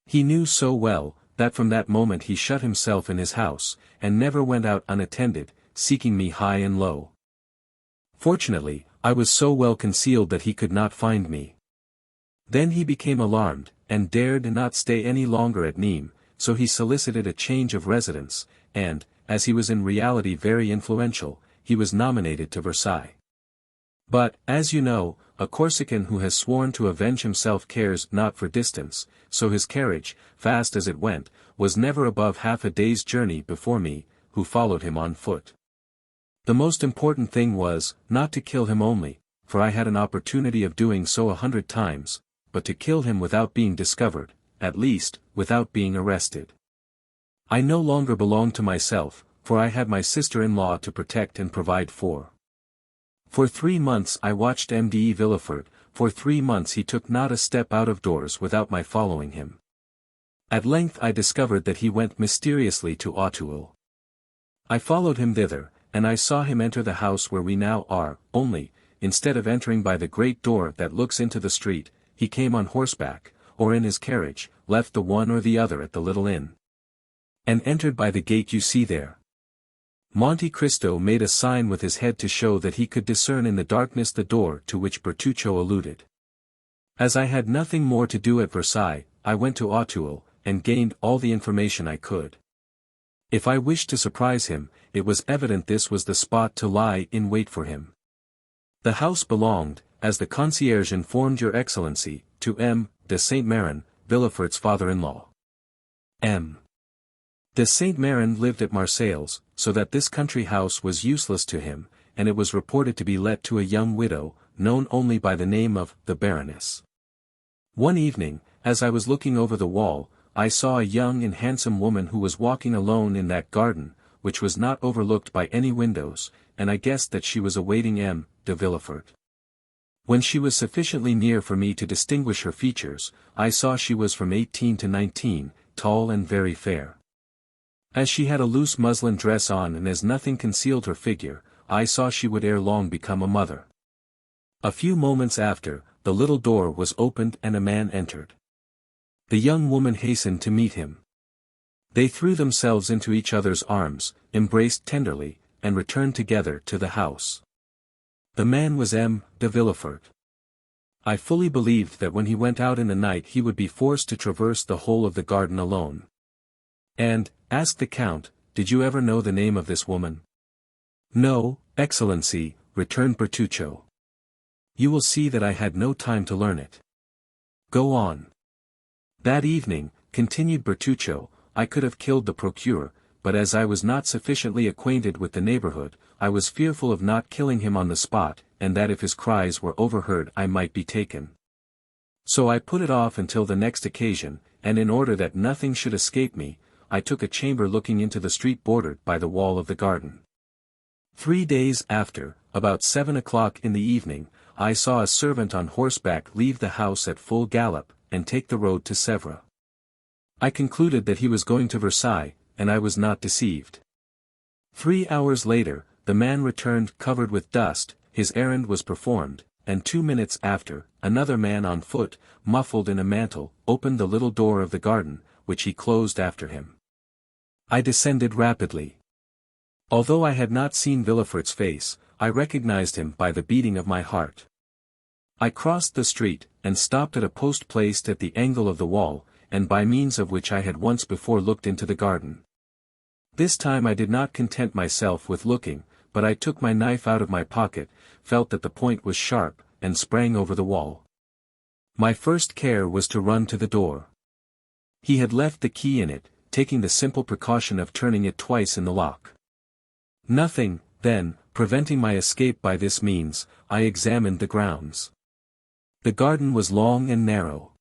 He knew so well, that from that moment he shut himself in his house, and never went out unattended, seeking me high and low. Fortunately, I was so well concealed that he could not find me. Then he became alarmed, and dared not stay any longer at Nîmes, so he solicited a change of residence, and, as he was in reality very influential, he was nominated to Versailles. But, as you know, a Corsican who has sworn to avenge himself cares not for distance, so his carriage, fast as it went, was never above half a day's journey before me, who followed him on foot. The most important thing was, not to kill him only, for I had an opportunity of doing so 100 times, but to kill him without being discovered, at least, without being arrested. I no longer belonged to myself, for I had my sister-in-law to protect and provide for. For 3 months I watched Mde Villefort, for 3 months he took not a step out of doors without my following him. At length I discovered that he went mysteriously to Auteuil. I followed him thither, and I saw him enter the house where we now are, only, instead of entering by the great door that looks into the street, he came on horseback, or in his carriage, left the one or the other at the little inn, and entered by the gate you see there. Monte Cristo made a sign with his head to show that he could discern in the darkness the door to which Bertuccio alluded. As I had nothing more to do at Versailles, I went to Auteuil, and gained all the information I could. If I wished to surprise him, it was evident this was the spot to lie in wait for him. The house belonged, as the concierge informed your Excellency, to M. de Saint-Méran, Villefort's father-in-law. M. de Saint-Méran lived at Marseille, so that this country house was useless to him, and it was reported to be let to a young widow, known only by the name of the Baroness. One evening, as I was looking over the wall, I saw a young and handsome woman who was walking alone in that garden, which was not overlooked by any windows, and I guessed that she was awaiting M. de Villefort. When she was sufficiently near for me to distinguish her features, I saw she was from 18 to 19, tall and very fair. As she had a loose muslin dress on and as nothing concealed her figure, I saw she would ere long become a mother. A few moments after, the little door was opened and a man entered. The young woman hastened to meet him. They threw themselves into each other's arms, embraced tenderly, and returned together to the house. The man was M. de Villefort. I fully believed that when he went out in the night he would be forced to traverse the whole of the garden alone. And, asked the Count, did you ever know the name of this woman? No, Excellency, returned Bertuccio. You will see that I had no time to learn it. Go on. That evening, continued Bertuccio, I could have killed the procureur, but as I was not sufficiently acquainted with the neighborhood, I was fearful of not killing him on the spot, and that if his cries were overheard I might be taken. So I put it off until the next occasion, and in order that nothing should escape me, I took a chamber looking into the street bordered by the wall of the garden. 3 days after, about 7 o'clock in the evening, I saw a servant on horseback leave the house at full gallop, and take the road to Sèvres. I concluded that he was going to Versailles, and I was not deceived. 3 hours later, the man returned covered with dust, his errand was performed, and 2 minutes after, another man on foot, muffled in a mantle, opened the little door of the garden, which he closed after him. I descended rapidly. Although I had not seen Villefort's face, I recognized him by the beating of my heart. I crossed the street, and stopped at a post placed at the angle of the wall, and by means of which I had once before looked into the garden. This time I did not content myself with looking, but I took my knife out of my pocket, felt that the point was sharp, and sprang over the wall. My first care was to run to the door. He had left the key in it, taking the simple precaution of turning it twice in the lock. Nothing, then, preventing my escape by this means, I examined the grounds. The garden was long and narrow.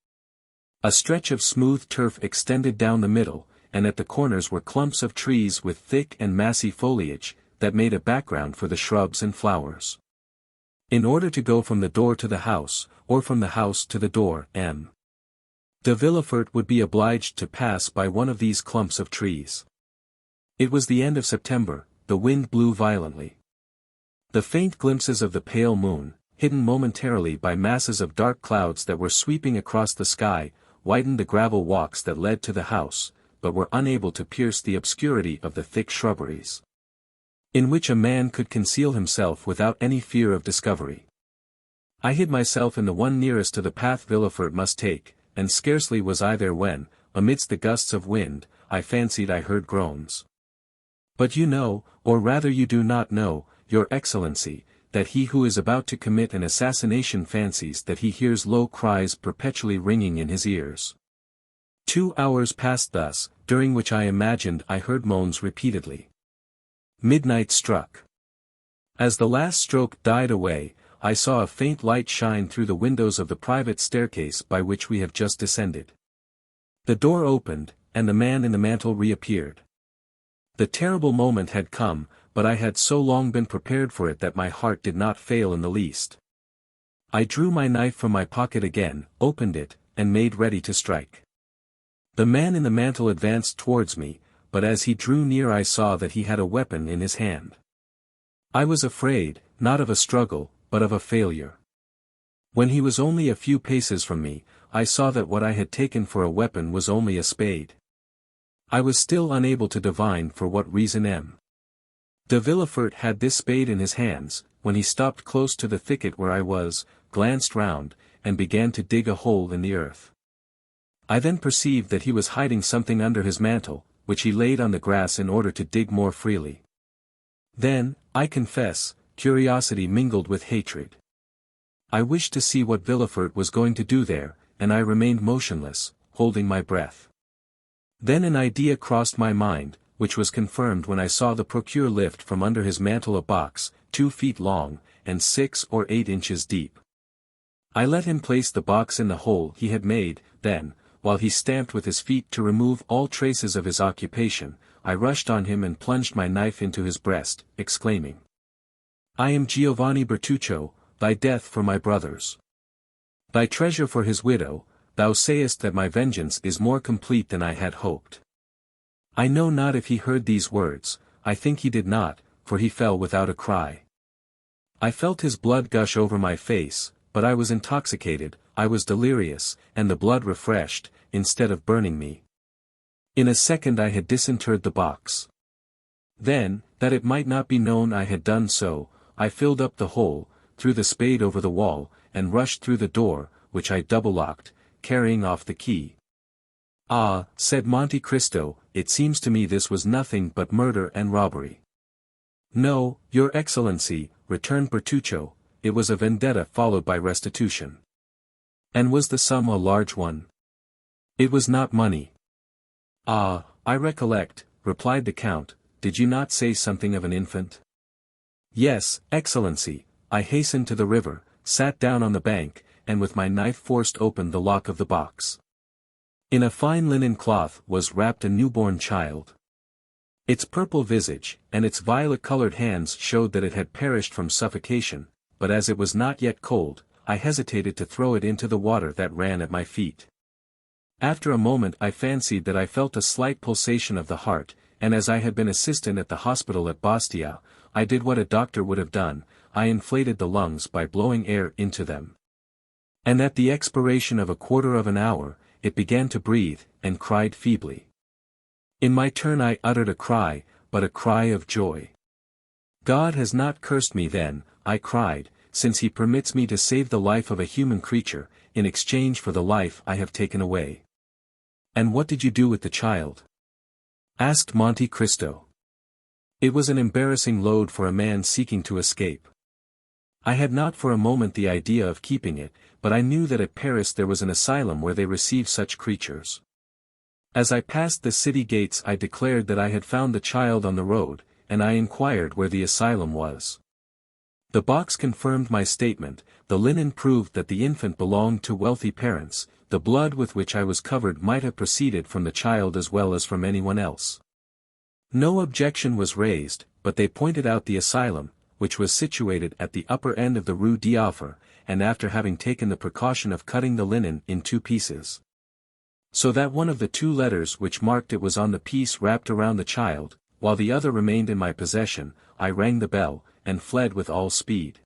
A stretch of smooth turf extended down the middle, and at the corners were clumps of trees with thick and massy foliage, that made a background for the shrubs and flowers. In order to go from the door to the house, or from the house to the door, M. de Villefort would be obliged to pass by one of these clumps of trees. It was the end of September, the wind blew violently. The faint glimpses of the pale moon, hidden momentarily by masses of dark clouds that were sweeping across the sky, widened the gravel walks that led to the house, but were unable to pierce the obscurity of the thick shrubberies, in which a man could conceal himself without any fear of discovery. I hid myself in the one nearest to the path Villefort must take, and scarcely was I there when, amidst the gusts of wind, I fancied I heard groans. But you know, or rather you do not know, your Excellency, that he who is about to commit an assassination fancies that he hears low cries perpetually ringing in his ears. 2 hours passed thus, during which I imagined I heard moans repeatedly. Midnight struck. As the last stroke died away, I saw a faint light shine through the windows of the private staircase by which we have just descended. The door opened, and the man in the mantle reappeared. The terrible moment had come, but I had so long been prepared for it that my heart did not fail in the least. I drew my knife from my pocket again, opened it, and made ready to strike. The man in the mantle advanced towards me, but as he drew near I saw that he had a weapon in his hand. I was afraid, not of a struggle, but of a failure. When he was only a few paces from me, I saw that what I had taken for a weapon was only a spade. I was still unable to divine for what reason M. de Villefort had this spade in his hands, when he stopped close to the thicket where I was, glanced round, and began to dig a hole in the earth. I then perceived that he was hiding something under his mantle, which he laid on the grass in order to dig more freely. Then, I confess, curiosity mingled with hatred. I wished to see what Villefort was going to do there, and I remained motionless, holding my breath. Then an idea crossed my mind, which was confirmed when I saw the procureur lift from under his mantle a box, 2 feet long, and 6 or 8 inches deep. I let him place the box in the hole he had made, then, while he stamped with his feet to remove all traces of his occupation, I rushed on him and plunged my knife into his breast, exclaiming, "I am Giovanni Bertuccio, thy death for my brothers. Thy treasure for his widow, thou sayest that my vengeance is more complete than I had hoped." I know not if he heard these words, I think he did not, for he fell without a cry. I felt his blood gush over my face, but I was intoxicated, I was delirious, and the blood refreshed, instead of burning me. In a second I had disinterred the box. Then, that it might not be known I had done so, I filled up the hole, threw the spade over the wall, and rushed through the door, which I double-locked, carrying off the key. "Ah," said Monte Cristo, "it seems to me this was nothing but murder and robbery." "No, your Excellency," returned Bertuccio, "it was a vendetta followed by restitution." "And was the sum a large one?" "It was not money." "Ah, I recollect," replied the Count, "did you not say something of an infant?" "Yes, Excellency, I hastened to the river, sat down on the bank, and with my knife forced open the lock of the box. In a fine linen cloth was wrapped a newborn child. Its purple visage, and its violet-colored hands showed that it had perished from suffocation, but as it was not yet cold, I hesitated to throw it into the water that ran at my feet. After a moment I fancied that I felt a slight pulsation of the heart, and as I had been assistant at the hospital at Bastia, I did what a doctor would have done, I inflated the lungs by blowing air into them. And at the expiration of a quarter of an hour, it began to breathe, and cried feebly. In my turn I uttered a cry, but a cry of joy. "God has not cursed me then," I cried, "since he permits me to save the life of a human creature, in exchange for the life I have taken away." "And what did you do with the child?" asked Monte Cristo. It was an embarrassing load for a man seeking to escape. I had not for a moment the idea of keeping it, but I knew that at Paris there was an asylum where they receive such creatures. As I passed the city gates I declared that I had found the child on the road, and I inquired where the asylum was. The box confirmed my statement, the linen proved that the infant belonged to wealthy parents, the blood with which I was covered might have proceeded from the child as well as from anyone else. No objection was raised, but they pointed out the asylum, which was situated at the upper end of the Rue d'Offre, and after having taken the precaution of cutting the linen in 2 pieces, so that one of the 2 letters which marked it was on the piece wrapped around the child, while the other remained in my possession, I rang the bell, and fled with all speed.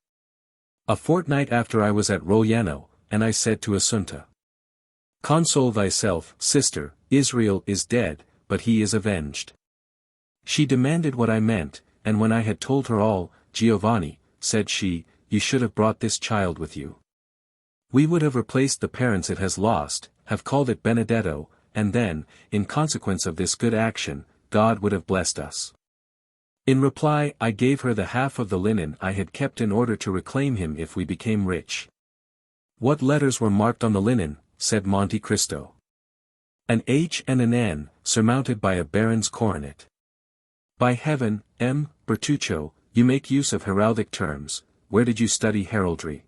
A fortnight after I was at Rogliano, and I said to Assunta, "Console thyself, sister, Israel is dead, but he is avenged." She demanded what I meant, and when I had told her all, "Giovanni," said she, "you should have brought this child with you. We would have replaced the parents it has lost, have called it Benedetto, and then, in consequence of this good action, God would have blessed us." In reply I gave her the half of the linen I had kept in order to reclaim him if we became rich. "What letters were marked on the linen?" said Monte Cristo. "An H and an N, surmounted by a baron's coronet." "By heaven, M. Bertuccio, you make use of heraldic terms. Where did you study heraldry?"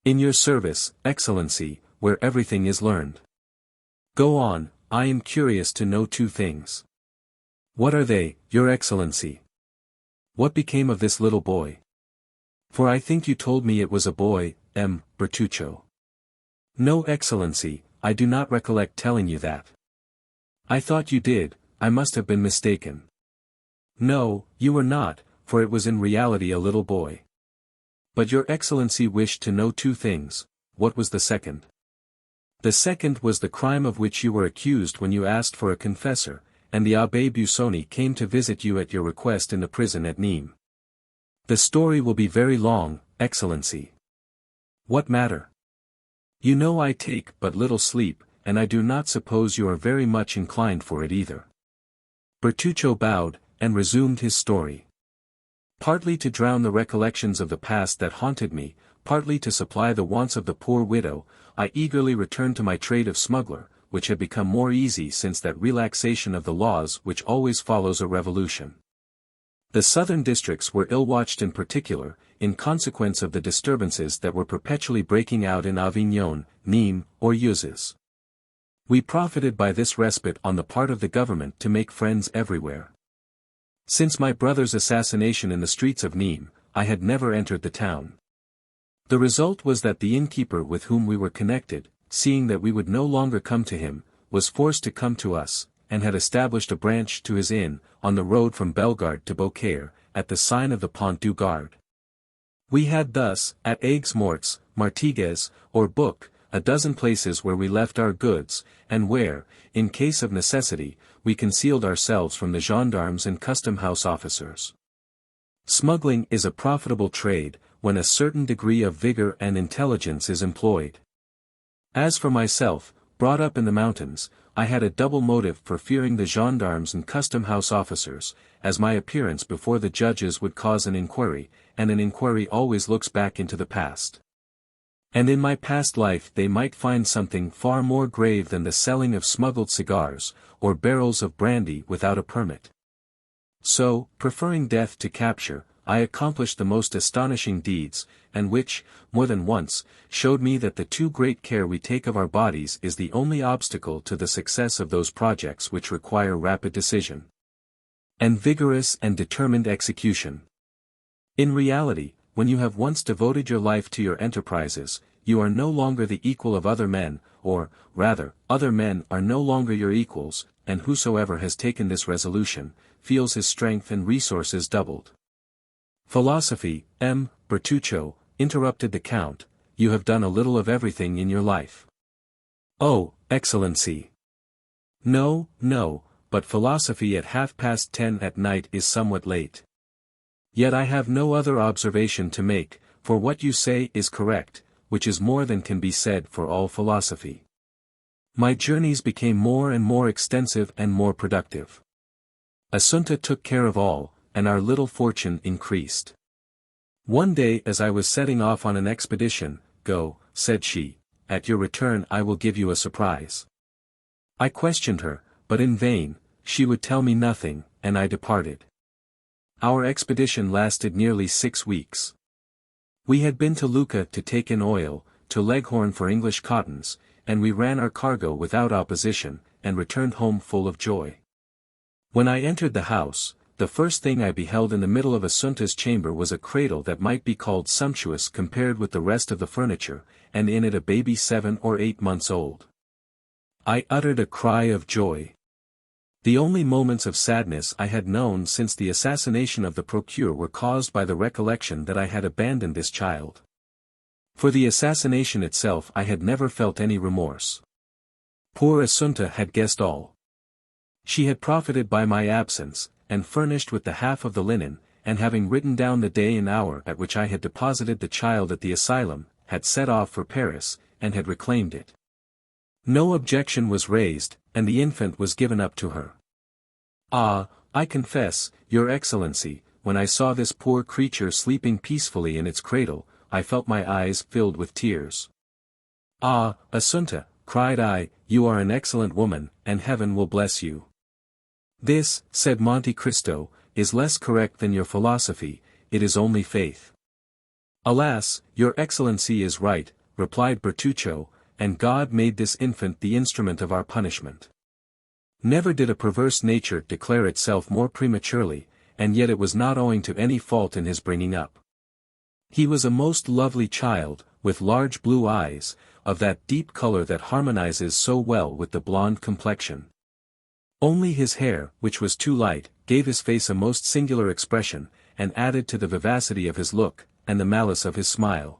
"In your service, Excellency, where everything is learned." "Go on, I am curious to know 2 things." "What are they, your Excellency?" What became of this little boy? For I think you told me it was a boy, Bertuccio. No, Excellency, I do not recollect telling you that. I thought you did, I must have been mistaken. No, you were not, for it was in reality a little boy. But your Excellency wished to know two things. What was the second? The second was the crime of which you were accused when you asked for a confessor, and the Abbé Busoni came to visit you at your request in the prison at Nîmes. The story will be very long, Excellency. What matter? You know I take but little sleep, and I do not suppose you are very much inclined for it either. Bertuccio bowed, and resumed his story. Partly to drown the recollections of the past that haunted me, partly to supply the wants of the poor widow, I eagerly returned to my trade of smuggler, which had become more easy since that relaxation of the laws which always follows a revolution. The southern districts were ill-watched in particular, in consequence of the disturbances that were perpetually breaking out in Avignon, Nîmes, or Uzes. We profited by this respite on the part of the government to make friends everywhere. Since my brother's assassination in the streets of Nîmes, I had never entered the town. The result was that the innkeeper with whom we were connected, seeing that we would no longer come to him, was forced to come to us, and had established a branch to his inn, on the road from Bellegarde to Beaucaire, at the sign of the Pont du Gard. We had thus, at Aigues-Mortes, Martigues, or Book, a dozen places where we left our goods, and where, in case of necessity, we concealed ourselves from the gendarmes and custom-house officers. Smuggling is a profitable trade, when a certain degree of vigor and intelligence is employed. As for myself, brought up in the mountains, I had a double motive for fearing the gendarmes and custom-house officers, as my appearance before the judges would cause an inquiry, and an inquiry always looks back into the past. And in my past life they might find something far more grave than the selling of smuggled cigars, or barrels of brandy without a permit. So, preferring death to capture, I accomplished the most astonishing deeds, and which, more than once, showed me that the too great care we take of our bodies is the only obstacle to the success of those projects which require rapid decision, and vigorous and determined execution. In reality, when you have once devoted your life to your enterprises, you are no longer the equal of other men, or, rather, other men are no longer your equals, and whosoever has taken this resolution, feels his strength and resources doubled. Philosophy, Bertuccio, interrupted the Count, you have done a little of everything in your life. Oh, Excellency! No, but philosophy at 10:30 at night is somewhat late. Yet I have no other observation to make, for what you say is correct, which is more than can be said for all philosophy. My journeys became more and more extensive and more productive. Assunta took care of all, and our little fortune increased. One day as I was setting off on an expedition, "Go," said she, "at your return I will give you a surprise." I questioned her, but in vain, she would tell me nothing, and I departed. Our expedition lasted nearly 6 weeks. We had been to Lucca to take in oil, to Leghorn for English cottons, and we ran our cargo without opposition, and returned home full of joy. When I entered the house, the first thing I beheld in the middle of Assunta's chamber was a cradle that might be called sumptuous compared with the rest of the furniture, and in it a baby 7 or 8 months old. I uttered a cry of joy. The only moments of sadness I had known since the assassination of the procureur were caused by the recollection that I had abandoned this child. For the assassination itself I had never felt any remorse. Poor Assunta had guessed all. She had profited by my absence, and furnished with the half of the linen, and having written down the day and hour at which I had deposited the child at the asylum, had set off for Paris, and had reclaimed it. No objection was raised, and the infant was given up to her. Ah, I confess, Your Excellency, when I saw this poor creature sleeping peacefully in its cradle, I felt my eyes filled with tears. Ah, Assunta, cried I, you are an excellent woman, and heaven will bless you. This, said Monte Cristo, is less correct than your philosophy, it is only faith. Alas, Your Excellency is right, replied Bertuccio, and God made this infant the instrument of our punishment. Never did a perverse nature declare itself more prematurely, and yet it was not owing to any fault in his bringing up. He was a most lovely child, with large blue eyes, of that deep color that harmonizes so well with the blonde complexion. Only his hair, which was too light, gave his face a most singular expression, and added to the vivacity of his look, and the malice of his smile.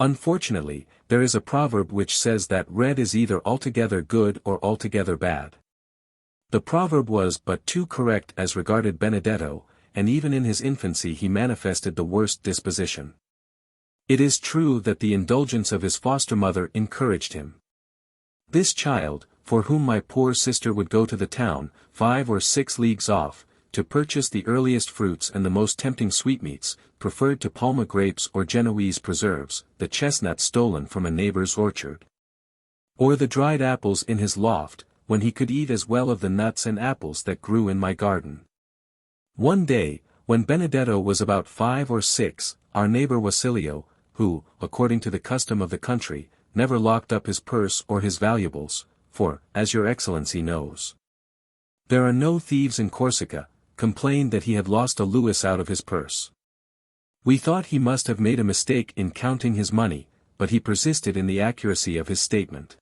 Unfortunately, there is a proverb which says that red is either altogether good or altogether bad. The proverb was but too correct as regarded Benedetto, and even in his infancy he manifested the worst disposition. It is true that the indulgence of his foster mother encouraged him. This child, for whom my poor sister would go to the town, 5 or 6 leagues off, to purchase the earliest fruits and the most tempting sweetmeats, preferred to Palma grapes or Genoese preserves, the chestnuts stolen from a neighbor's orchard, or the dried apples in his loft, when he could eat as well of the nuts and apples that grew in my garden. One day, when Benedetto was about 5 or 6, our neighbor Wasilio, who, according to the custom of the country, never locked up his purse or his valuables, for, as your excellency knows, there are no thieves in Corsica, complained that he had lost a louis out of his purse. We thought he must have made a mistake in counting his money, but he persisted in the accuracy of his statement.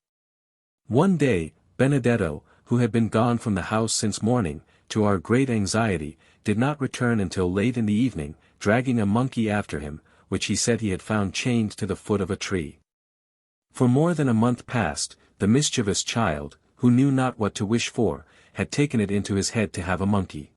One day, Benedetto, who had been gone from the house since morning, to our great anxiety, did not return until late in the evening, dragging a monkey after him, which he said he had found chained to the foot of a tree. For more than a month past, the mischievous child, who knew not what to wish for, had taken it into his head to have a monkey.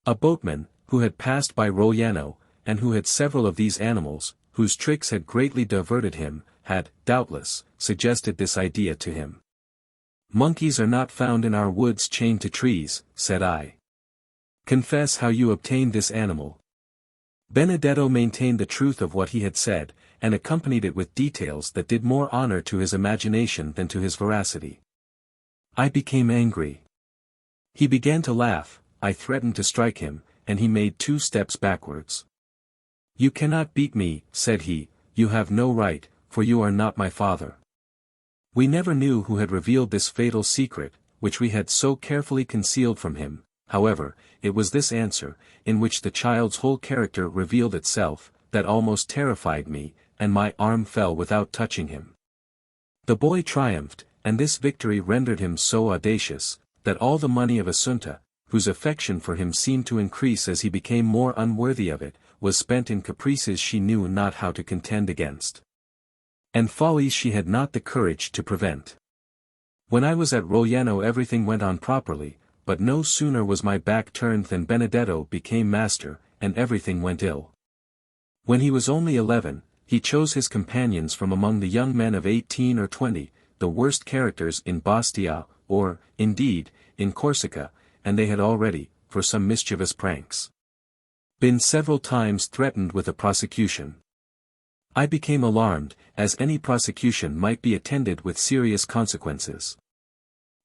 A boatman, who had passed by Rogliano, and who had several of these animals, whose tricks had greatly diverted him, had, doubtless, suggested this idea to him. "Monkeys are not found in our woods chained to trees," said I. "Confess how you obtained this animal." Benedetto maintained the truth of what he had said, and accompanied it with details that did more honor to his imagination than to his veracity. I became angry. He began to laugh, I threatened to strike him, and he made 2 steps backwards. "You cannot beat me," said he, "you have no right, for you are not my father." We never knew who had revealed this fatal secret, which we had so carefully concealed from him. However, it was this answer, in which the child's whole character revealed itself, that almost terrified me, and my arm fell without touching him. The boy triumphed, and this victory rendered him so audacious, that all the money of Assunta, whose affection for him seemed to increase as he became more unworthy of it, was spent in caprices she knew not how to contend against, and follies she had not the courage to prevent. When I was at Rogliano everything went on properly, but no sooner was my back turned than Benedetto became master, and everything went ill. When he was only 11, he chose his companions from among the young men of 18 or 20, the worst characters in Bastia, or, indeed, in Corsica, and they had already, for some mischievous pranks, been several times threatened with a prosecution. I became alarmed, as any prosecution might be attended with serious consequences.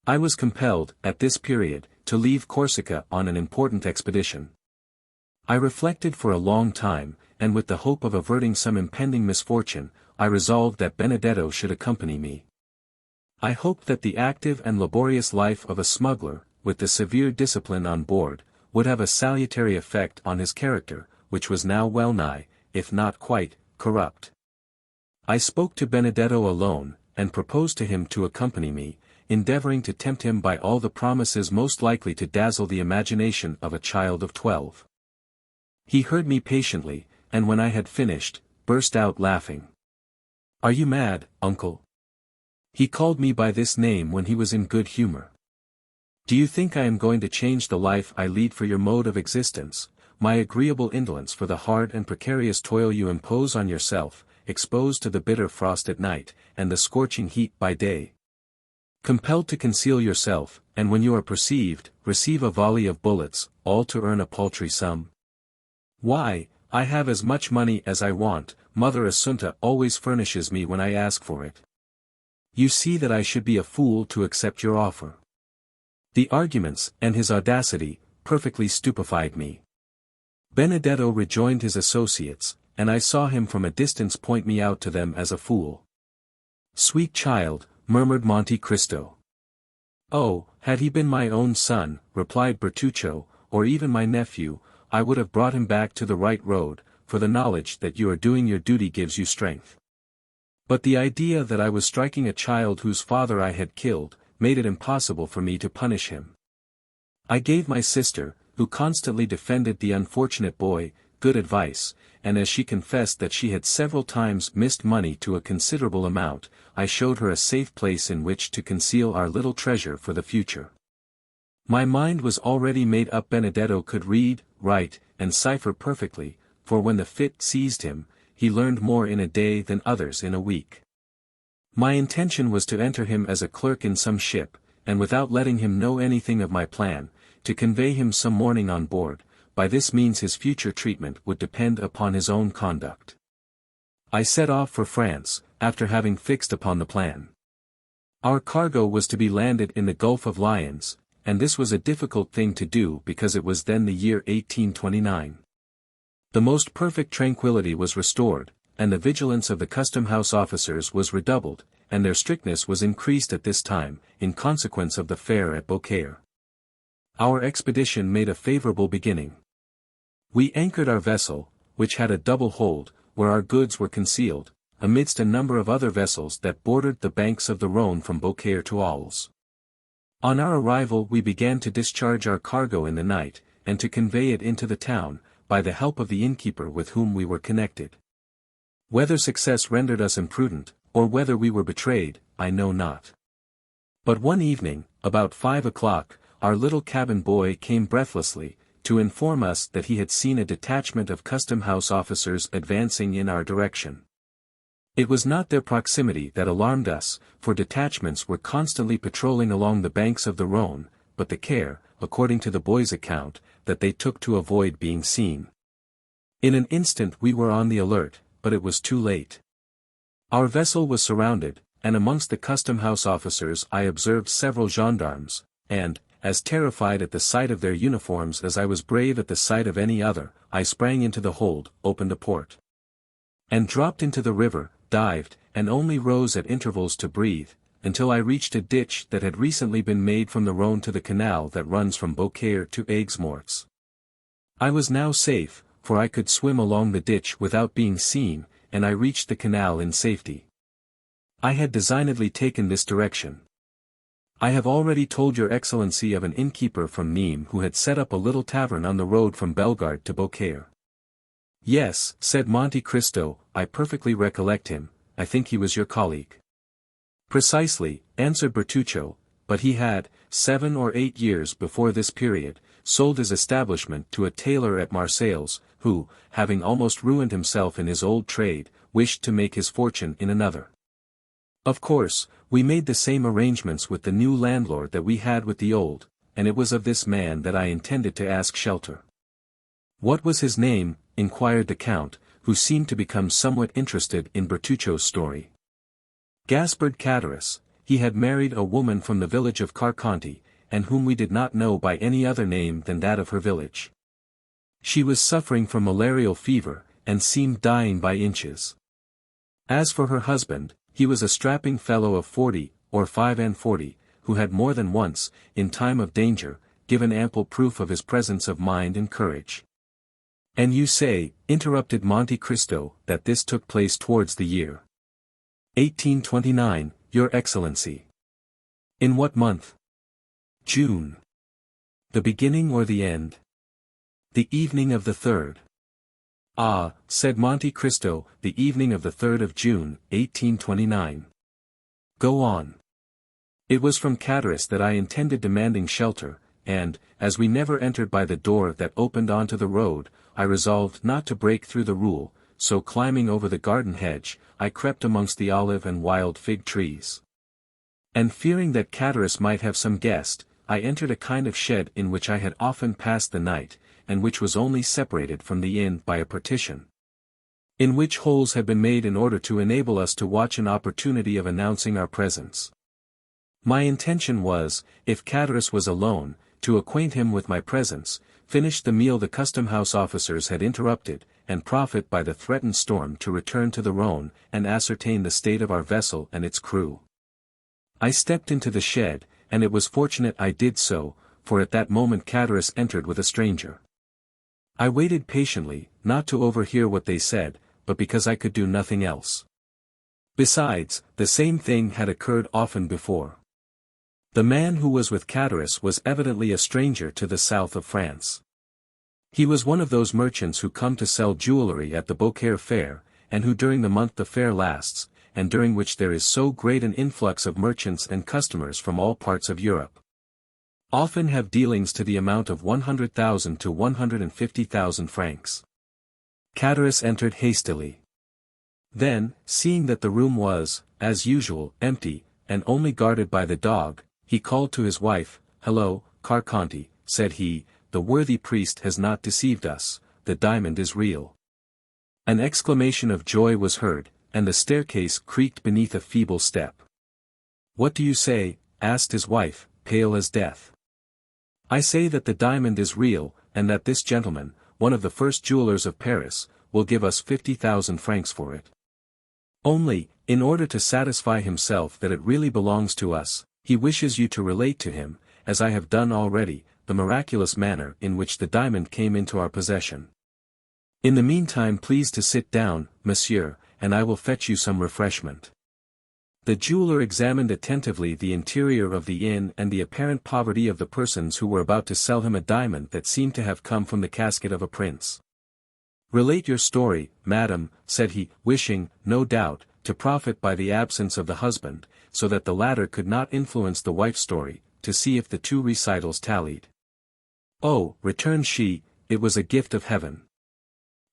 I was compelled, at this period, to leave Corsica on an important expedition. I reflected for a long time, and with the hope of averting some impending misfortune, I resolved that Benedetto should accompany me. I hoped that the active and laborious life of a smuggler, with the severe discipline on board, would have a salutary effect on his character, which was now well nigh, if not quite, corrupt. I spoke to Benedetto alone, and proposed to him to accompany me, endeavoring to tempt him by all the promises most likely to dazzle the imagination of a child of 12. He heard me patiently, and when I had finished, burst out laughing. "Are you mad, uncle?" He called me by this name when he was in good humor. "Do you think I am going to change the life I lead for your mode of existence, my agreeable indolence for the hard and precarious toil you impose on yourself, exposed to the bitter frost at night, and the scorching heat by day? Compelled to conceal yourself, and when you are perceived, receive a volley of bullets, all to earn a paltry sum? Why, I have as much money as I want, Mother Assunta always furnishes me when I ask for it. You see that I should be a fool to accept your offer." The arguments, and his audacity, perfectly stupefied me. Benedetto rejoined his associates, and I saw him from a distance point me out to them as a fool. "Sweet child," murmured Monte Cristo. "Oh, had he been my own son," replied Bertuccio, or even my nephew, I would have brought him back to the right road, for the knowledge that you are doing your duty gives you strength. But the idea that I was striking a child whose father I had killed, made it impossible for me to punish him. I gave my sister, who constantly defended the unfortunate boy, good advice, and as she confessed that she had several times missed money to a considerable amount, I showed her a safe place in which to conceal our little treasure for the future. My mind was already made up. Benedetto could read, write, and cipher perfectly, for when the fit seized him, he learned more in a day than others in a week. My intention was to enter him as a clerk in some ship, and without letting him know anything of my plan, to convey him some morning on board. By this means his future treatment would depend upon his own conduct. I set off for France, after having fixed upon the plan. Our cargo was to be landed in the Gulf of Lions, and this was a difficult thing to do because it was then the year 1829. The most perfect tranquility was restored, and the vigilance of the custom-house officers was redoubled, and their strictness was increased at this time, in consequence of the fair at Beaucaire. Our expedition made a favorable beginning. We anchored our vessel, which had a double hold, where our goods were concealed, amidst a number of other vessels that bordered the banks of the Rhône from Beaucaire to Arles. On our arrival we began to discharge our cargo in the night, and to convey it into the town, by the help of the innkeeper with whom we were connected. Whether success rendered us imprudent, or whether we were betrayed, I know not. But one evening, about 5 o'clock, our little cabin boy came breathlessly, to inform us that he had seen a detachment of custom-house officers advancing in our direction. It was not their proximity that alarmed us, for detachments were constantly patrolling along the banks of the Rhône, but the care, according to the boy's account, that they took to avoid being seen. In an instant we were on the alert, but it was too late. Our vessel was surrounded, and amongst the custom-house officers I observed several gendarmes, and, as terrified at the sight of their uniforms as I was brave at the sight of any other, I sprang into the hold, opened a port, and dropped into the river, dived, and only rose at intervals to breathe, until I reached a ditch that had recently been made from the Rhône to the canal that runs from Beaucaire to Aigues-Mortes. I was now safe, for I could swim along the ditch without being seen, and I reached the canal in safety. I had designedly taken this direction. I have already told your Excellency of an innkeeper from Nîmes who had set up a little tavern on the road from Bellegarde to Beaucaire. Yes, said Monte Cristo, I perfectly recollect him. I think he was your colleague. Precisely, answered Bertuccio, but he had, 7 or 8 years before this period, sold his establishment to a tailor at Marseille, who, having almost ruined himself in his old trade, wished to make his fortune in another. Of course, we made the same arrangements with the new landlord that we had with the old, and it was of this man that I intended to ask shelter. What was his name? Inquired the Count, who seemed to become somewhat interested in Bertuccio's story. Gaspard Cadaris. He had married a woman from the village of Carconti, and whom we did not know by any other name than that of her village. She was suffering from malarial fever, and seemed dying by inches. As for her husband, he was a strapping fellow of 40, or 45, who had more than once, in time of danger, given ample proof of his presence of mind and courage. And you say, interrupted Monte Cristo, that this took place towards the year 1829, Your Excellency. In what month? June. The beginning or the end? The evening of the 3rd. Ah, said Monte Cristo, the evening of the 3rd of June, 1829. Go on. It was from Cadaris that I intended demanding shelter, and, as we never entered by the door that opened onto the road, I resolved not to break through the rule, so climbing over the garden hedge, I crept amongst the olive and wild fig trees. And fearing that Cadaris might have some guest, I entered a kind of shed in which I had often passed the night, and which was only separated from the inn by a partition, in which holes had been made in order to enable us to watch an opportunity of announcing our presence. My intention was, if Cadaris was alone, to acquaint him with my presence, finish the meal the custom-house officers had interrupted, and profit by the threatened storm to return to the Rhône and ascertain the state of our vessel and its crew. I stepped into the shed, and it was fortunate I did so, for at that moment Catullus entered with a stranger. I waited patiently, not to overhear what they said, but because I could do nothing else. Besides, the same thing had occurred often before. The man who was with Catullus was evidently a stranger to the south of France. He was one of those merchants who come to sell jewellery at the Beaucaire fair, and who during the month the fair lasts, and during which there is so great an influx of merchants and customers from all parts of Europe, often have dealings to the amount of 100,000 to 150,000 francs. Catullus entered hastily. Then, seeing that the room was, as usual, empty, and only guarded by the dog, he called to his wife. "Hello, Carconte," said he, "the worthy priest has not deceived us, the diamond is real." An exclamation of joy was heard, and the staircase creaked beneath a feeble step. "What do you say?" asked his wife, pale as death. "I say that the diamond is real, and that this gentleman, one of the first jewelers of Paris, will give us 50,000 francs for it. Only, in order to satisfy himself that it really belongs to us, he wishes you to relate to him, as I have done already, the miraculous manner in which the diamond came into our possession. In the meantime please to sit down, monsieur, and I will fetch you some refreshment." The jeweler examined attentively the interior of the inn and the apparent poverty of the persons who were about to sell him a diamond that seemed to have come from the casket of a prince. "Relate your story, madam," said he, wishing, no doubt, to profit by the absence of the husband, so that the latter could not influence the wife's story, to see if the two recitals tallied. "Oh," returned she, "it was a gift of heaven.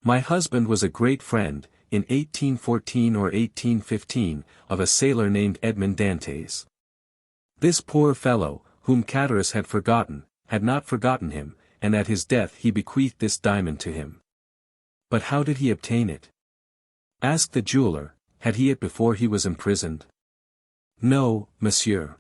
My husband was a great friend, in 1814 or 1815, of a sailor named Edmond Dantès. This poor fellow, whom Catullus had not forgotten him, and at his death he bequeathed this diamond to him." "But how did he obtain it?" asked the jeweler. "Had he it before he was imprisoned?" "No, monsieur.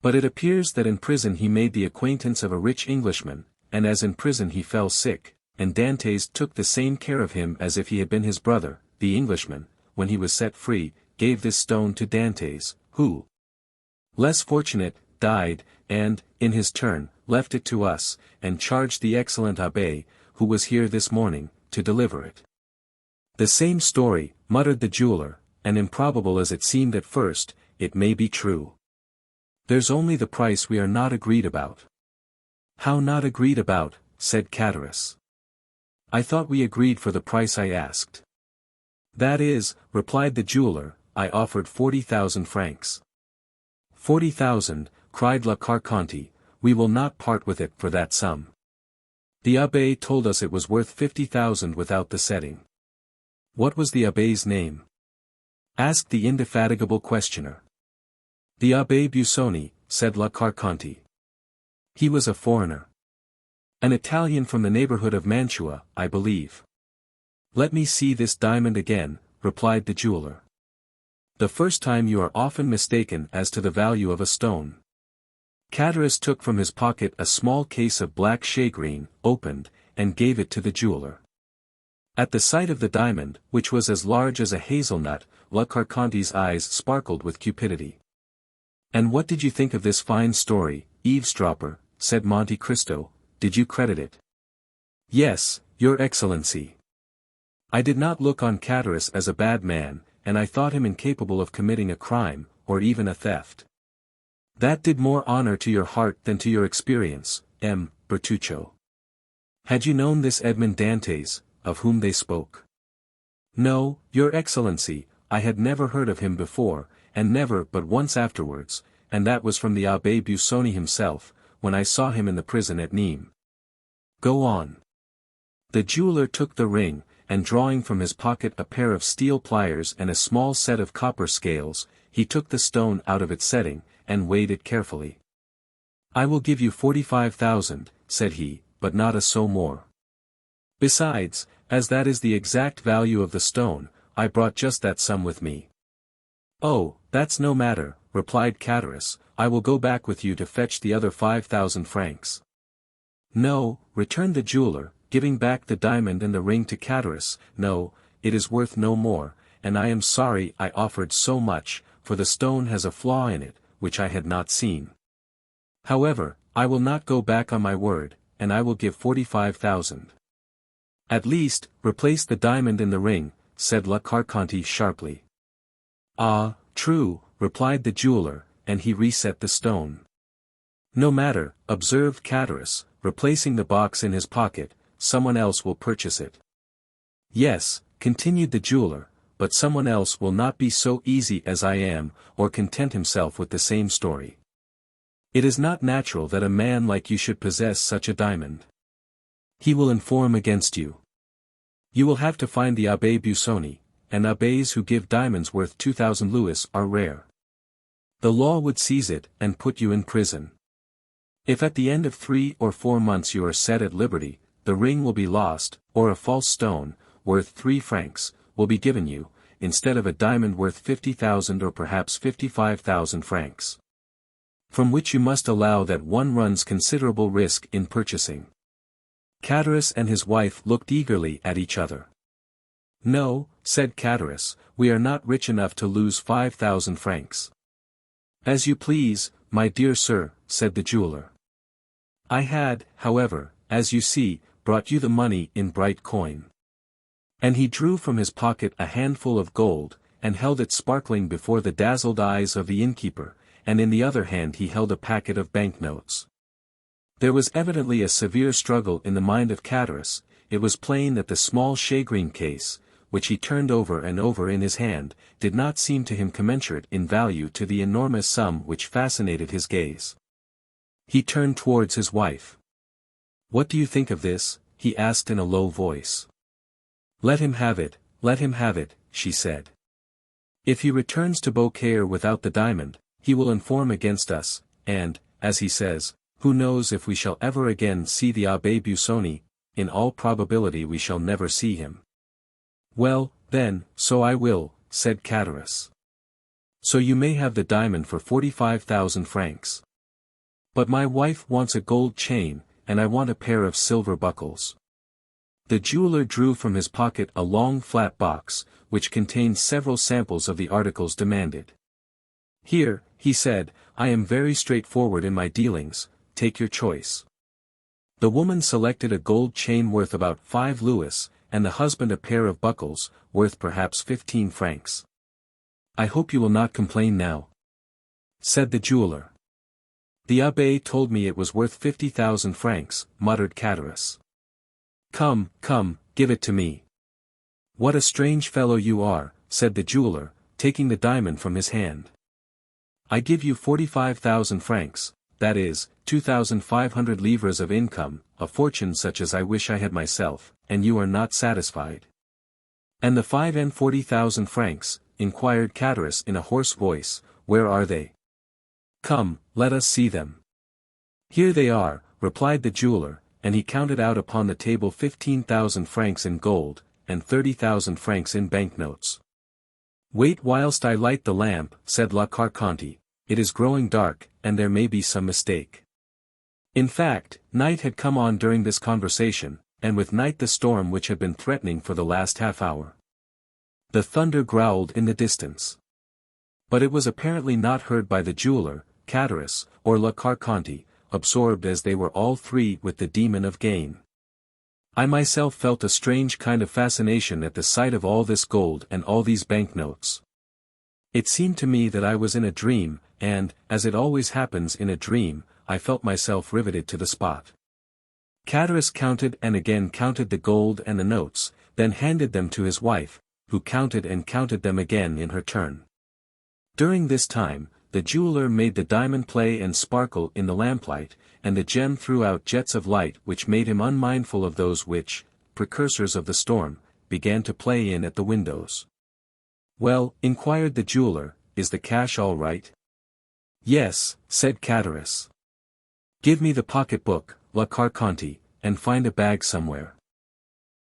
But it appears that in prison he made the acquaintance of a rich Englishman, and as in prison he fell sick, and Dantès took the same care of him as if he had been his brother. The Englishman, when he was set free, gave this stone to Dantès, who, less fortunate, died, and, in his turn, left it to us, and charged the excellent Abbé, who was here this morning, to deliver it." "The same story," muttered the jeweler, "and improbable as it seemed at first, it may be true. There's only the price we are not agreed about." "How not agreed about?" said Catullus. "I thought we agreed for the price I asked." "That is," replied the jeweler, "I offered 40,000 francs." 40,000, cried La Carconte, "we will not part with it for that sum. The abbé told us it was worth 50,000 without the setting." "What was the abbé's name?" asked the indefatigable questioner. "The Abbé Busoni," said La Carconte. "He was a foreigner. An Italian from the neighborhood of Mantua, I believe." "Let me see this diamond again," replied the jeweler. "The first time you are often mistaken as to the value of a stone." Catullus took from his pocket a small case of black shagreen, opened, and gave it to the jeweler. At the sight of the diamond, which was as large as a hazelnut, La Carconte's eyes sparkled with cupidity. "And what did you think of this fine story, eavesdropper?" said Monte Cristo. "Did you credit it?" "Yes, your Excellency. I did not look on Catullus as a bad man, and I thought him incapable of committing a crime, or even a theft." "That did more honor to your heart than to your experience, M. Bertuccio. Had you known this Edmond Dantès, of whom they spoke?" "No, your Excellency, I had never heard of him before, and never but once afterwards, and that was from the Abbé Busoni himself, when I saw him in the prison at Nîmes." "Go on." The jeweler took the ring, and drawing from his pocket a pair of steel pliers and a small set of copper scales, he took the stone out of its setting, and weighed it carefully. "I will give you 45,000, said he, "but not a sou more. Besides, as that is the exact value of the stone, I brought just that sum with me." "Oh, that's no matter," replied Catullus, "I will go back with you to fetch the other 5,000 francs. "No," returned the jeweler, giving back the diamond and the ring to Catullus, "no, it is worth no more, and I am sorry I offered so much, for the stone has a flaw in it, which I had not seen. However, I will not go back on my word, and I will give 45,000. At least, replace the diamond in the ring, said La Carconte sharply. Ah, true, replied the jeweler, and he reset the stone. No matter, observed Catullus, replacing the box in his pocket, someone else will purchase it. Yes, continued the jeweler, but someone else will not be so easy as I am, or content himself with the same story. It is not natural that a man like you should possess such a diamond. He will inform against you. You will have to find the Abbe Busoni, and abbés who give diamonds worth 2,000 louis are rare. The law would seize it and put you in prison. If at the end of 3 or 4 months you are set at liberty, the ring will be lost, or a false stone, worth 3 francs, will be given you, instead of a diamond worth 50,000 or perhaps 55,000 francs. From which you must allow that one runs considerable risk in purchasing. Catullus and his wife looked eagerly at each other. No, said Catullus, we are not rich enough to lose 5,000 francs. As you please, my dear sir, said the jeweler. I had, however, as you see, brought you the money in bright coin. And he drew from his pocket a handful of gold, and held it sparkling before the dazzled eyes of the innkeeper, and in the other hand he held a packet of banknotes. There was evidently a severe struggle in the mind of Catullus. It was plain that the small shagreen case, which he turned over and over in his hand, did not seem to him commensurate in value to the enormous sum which fascinated his gaze. He turned towards his wife. What do you think of this? He asked in a low voice. Let him have it, she said. If he returns to Beaucaire without the diamond, he will inform against us, and, as he says, who knows if we shall ever again see the Abbe Busoni? In all probability we shall never see him. Well, then, so I will, said Catullus. So you may have the diamond for 45,000 francs. But my wife wants a gold chain, and I want a pair of silver buckles. The jeweler drew from his pocket a long flat box, which contained several samples of the articles demanded. Here, he said, I am very straightforward in my dealings, take your choice. The woman selected a gold chain worth about 5 louis, and the husband a pair of buckles, worth perhaps 15 francs. I hope you will not complain now, said the jeweler. The abbé told me it was worth 50,000 francs, muttered Catullus. Come, give it to me. What a strange fellow you are, said the jeweler, taking the diamond from his hand. I give you 45,000 francs, that is, 2,500 livres of income, a fortune such as I wish I had myself, and you are not satisfied. And the 40,000 francs, inquired Catullus in a hoarse voice, where are they? Come, let us see them. Here they are, replied the jeweler, and he counted out upon the table 15,000 francs in gold, and 30,000 francs in banknotes. Wait whilst I light the lamp, said La Carconte, it is growing dark, and there may be some mistake. In fact, night had come on during this conversation, and with night the storm which had been threatening for the last half-hour. The thunder growled in the distance. But it was apparently not heard by the jeweler, Catullus, or La Carconte, absorbed as they were all three with the demon of gain. I myself felt a strange kind of fascination at the sight of all this gold and all these banknotes. It seemed to me that I was in a dream, and, as it always happens in a dream, I felt myself riveted to the spot. Catullus counted and again counted the gold and the notes, then handed them to his wife, who counted and counted them again in her turn. During this time, the jeweler made the diamond play and sparkle in the lamplight, and the gem threw out jets of light which made him unmindful of those which, precursors of the storm, began to play in at the windows. Well, inquired the jeweler, is the cash all right? Yes, said Catullus. Give me the pocket-book, La Carconte, and find a bag somewhere.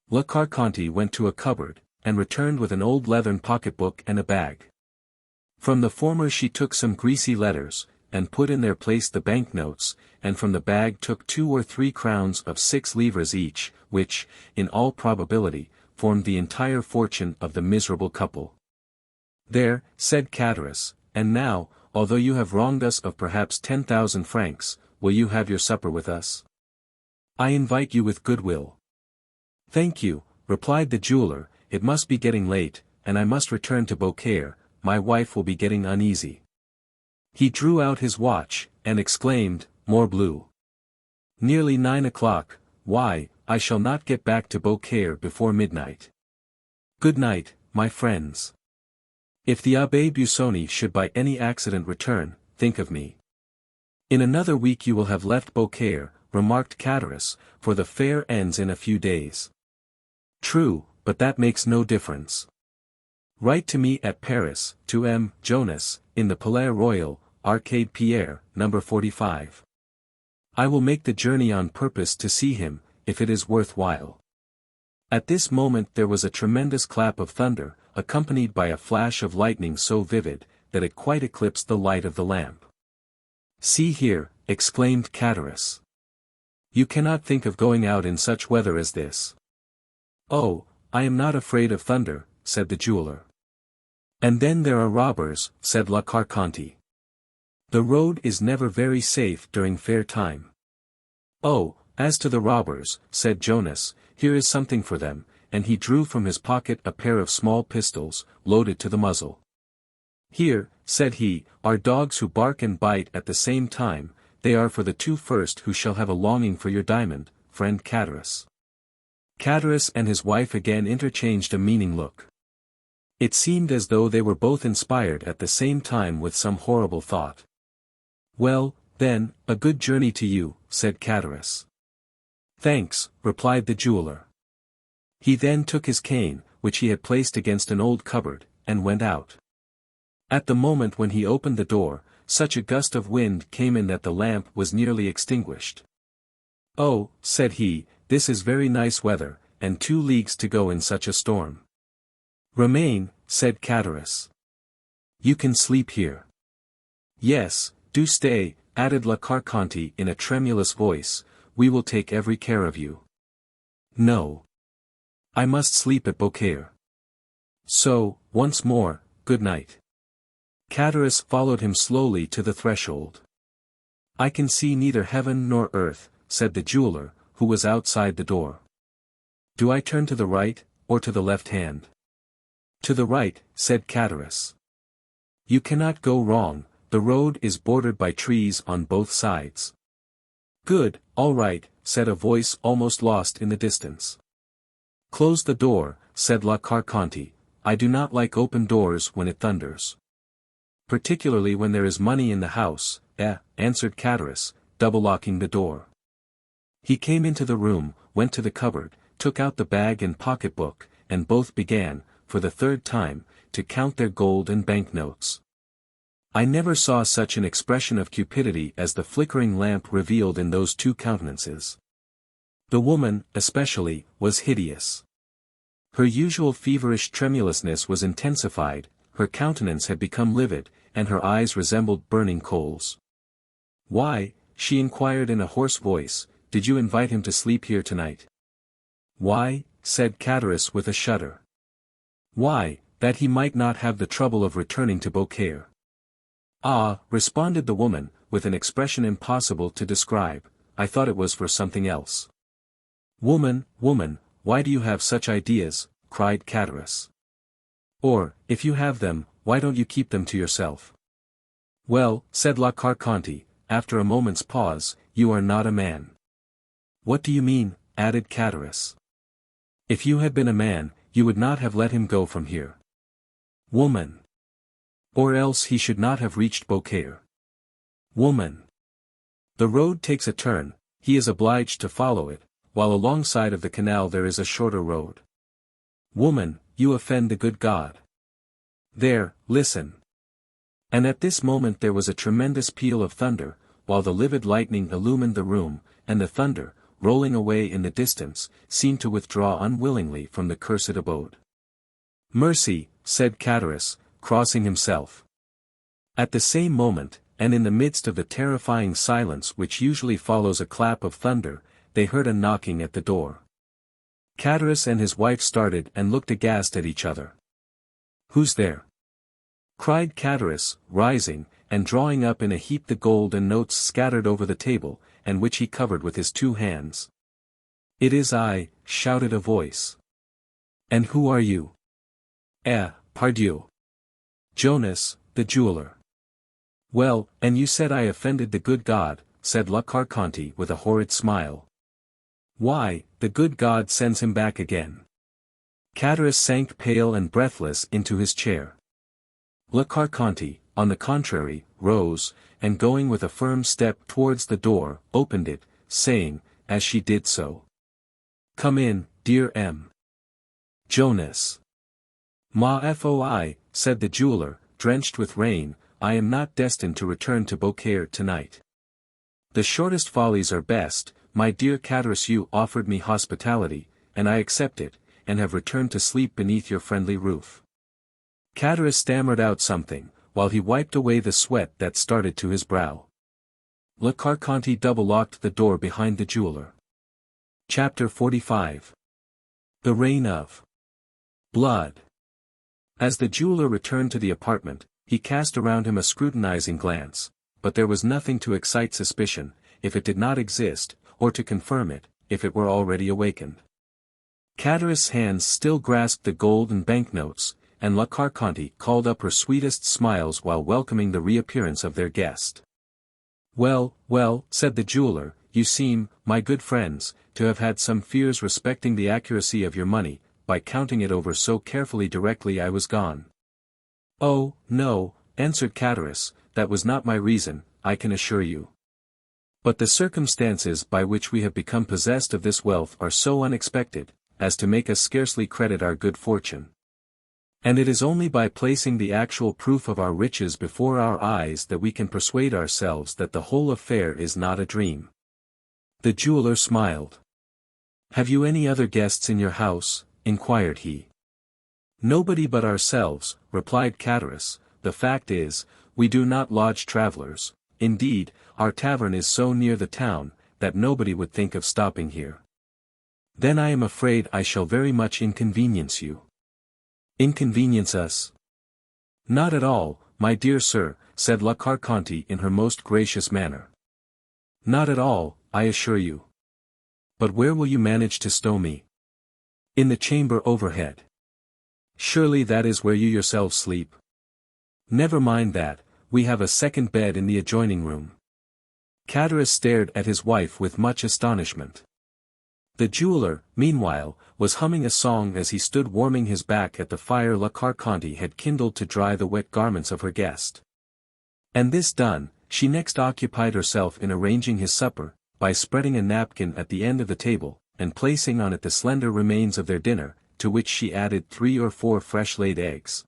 La Carconte went to a cupboard, and returned with an old leathern pocket-book and a bag. From the former she took some greasy letters, and put in their place the banknotes, and from the bag took 2 or 3 crowns of 6 livres each, which, in all probability, formed the entire fortune of the miserable couple. There, said Catullus, and now, although you have wronged us of perhaps 10,000 francs, will you have your supper with us? I invite you with goodwill. Thank you, replied the jeweler, it must be getting late, and I must return to Beaucaire, my wife will be getting uneasy. He drew out his watch, and exclaimed, Morbleu. Nearly 9 o'clock, why, I shall not get back to Beaucaire before midnight. Good night, my friends. If the Abbé Busoni should by any accident return, think of me. In another week you will have left Beaucaire, remarked Cadaras, for the fair ends in a few days. True, but that makes no difference. Write to me at Paris, to M. Jonas, in the Palais Royal, Arcade Pierre, number 45. I will make the journey on purpose to see him, if it is worth while. At this moment there was a tremendous clap of thunder, accompanied by a flash of lightning so vivid, that it quite eclipsed the light of the lamp. See here, exclaimed Cadaras. You cannot think of going out in such weather as this. Oh, I am not afraid of thunder, said the jeweler. And then there are robbers, said La Carconte. The road is never very safe during fair time. Oh, as to the robbers, said Jonas, here is something for them, and he drew from his pocket a pair of small pistols, loaded to the muzzle. Here, said he, are dogs who bark and bite at the same time, they are for the 2 first who shall have a longing for your diamond, friend Cadaras. Cadaras and his wife again interchanged a meaning look. It seemed as though they were both inspired at the same time with some horrible thought. Well, then, a good journey to you, said Cadaras. Thanks, replied the jeweler. He then took his cane, which he had placed against an old cupboard, and went out. At the moment when he opened the door, such a gust of wind came in that the lamp was nearly extinguished. Oh, said he, this is very nice weather, and 2 leagues to go in such a storm. Remain, said Cadaras. You can sleep here. Yes, do stay, added La Carconte in a tremulous voice, we will take every care of you. No. I must sleep at Beaucaire. So, once more, good night. Cadaras followed him slowly to the threshold. I can see neither heaven nor earth, said the jeweler, who was outside the door. Do I turn to the right, or to the left hand? To the right, said Cadaras. You cannot go wrong, the road is bordered by trees on both sides. Good, all right, said a voice almost lost in the distance. Close the door, said La Carconte, I do not like open doors when it thunders. Particularly when there is money in the house, answered Cadaras, double-locking the door. He came into the room, went to the cupboard, took out the bag and pocket-book, and both began, for the 3rd time, to count their gold and banknotes. I never saw such an expression of cupidity as the flickering lamp revealed in those 2 countenances. The woman, especially, was hideous. Her usual feverish tremulousness was intensified, her countenance had become livid, and her eyes resembled burning coals. Why, she inquired in a hoarse voice, did you invite him to sleep here tonight? Why, said Cadaras with a shudder. Why, that he might not have the trouble of returning to Beaucaire. Ah, responded the woman, with an expression impossible to describe, I thought it was for something else. Woman, why do you have such ideas, cried Cadaras. Or, if you have them, why don't you keep them to yourself? Well, said La Carconte, after a moment's pause, you are not a man. What do you mean, added Cadaras. If you had been a man, you would not have let him go from here. Woman. Or else he should not have reached Beaucaire. Woman. The road takes a turn, he is obliged to follow it, while alongside of the canal there is a shorter road. Woman, you offend the good God. There, listen. And at this moment there was a tremendous peal of thunder, while the livid lightning illumined the room, and the thunder, rolling away in the distance, seemed to withdraw unwillingly from the cursed abode. Mercy, said Cadaras, crossing himself. At the same moment, and in the midst of the terrifying silence which usually follows a clap of thunder, they heard a knocking at the door. Cadaras and his wife started and looked aghast at each other. Who's there? Cried Cadaras, rising, and drawing up in a heap the gold and notes scattered over the table, and which he covered with his 2 hands. "It is I," shouted a voice. "And who are you?" Pardieu. "Jonas, the jeweler." "Well, and you said I offended the good God," said La Carconte with a horrid smile. "Why, the good God sends him back again." Catullus sank pale and breathless into his chair. La Carconte, on the contrary, rose, and going with a firm step towards the door, opened it, saying, as she did so, "Come in, dear M. Jonas." "Ma foi," said the jeweler, drenched with rain, "I am not destined to return to Beaucaire tonight. The shortest follies are best, my dear Catullus. You offered me hospitality, and I accept it, and have returned to sleep beneath your friendly roof." Catullus stammered out something, while he wiped away the sweat that started to his brow. La Carconte double-locked the door behind the jeweler. Chapter 45. The Rain of Blood. As the jeweler returned to the apartment, he cast around him a scrutinizing glance, but there was nothing to excite suspicion, if it did not exist, or to confirm it, if it were already awakened. Catullus' hands still grasped the gold and banknotes, and La Carconte called up her sweetest smiles while welcoming the reappearance of their guest. "Well, well," said the jeweler, "you seem, my good friends, to have had some fears respecting the accuracy of your money, by counting it over so carefully directly I was gone." "Oh, no," answered Catullus, "that was not my reason, I can assure you. But the circumstances by which we have become possessed of this wealth are so unexpected, as to make us scarcely credit our good fortune. And it is only by placing the actual proof of our riches before our eyes that we can persuade ourselves that the whole affair is not a dream." The jeweler smiled. "Have you any other guests in your house?" inquired he. "Nobody but ourselves," replied Catullus. "The fact is, we do not lodge travelers. Indeed, our tavern is so near the town, that nobody would think of stopping here." "Then I am afraid I shall very much inconvenience you." "Inconvenience us?" "Not at all, my dear sir," said La Carconte in her most gracious manner. "Not at all, I assure you. But where will you manage to stow me?" "In the chamber overhead." "Surely that is where you yourselves sleep?" "Never mind that, we have a second bed in the adjoining room." Catullus stared at his wife with much astonishment. The jeweler, meanwhile, was humming a song as he stood warming his back at the fire La Carconte had kindled to dry the wet garments of her guest. And this done, she next occupied herself in arranging his supper, by spreading a napkin at the end of the table, and placing on it the slender remains of their dinner, to which she added 3 or 4 fresh-laid eggs.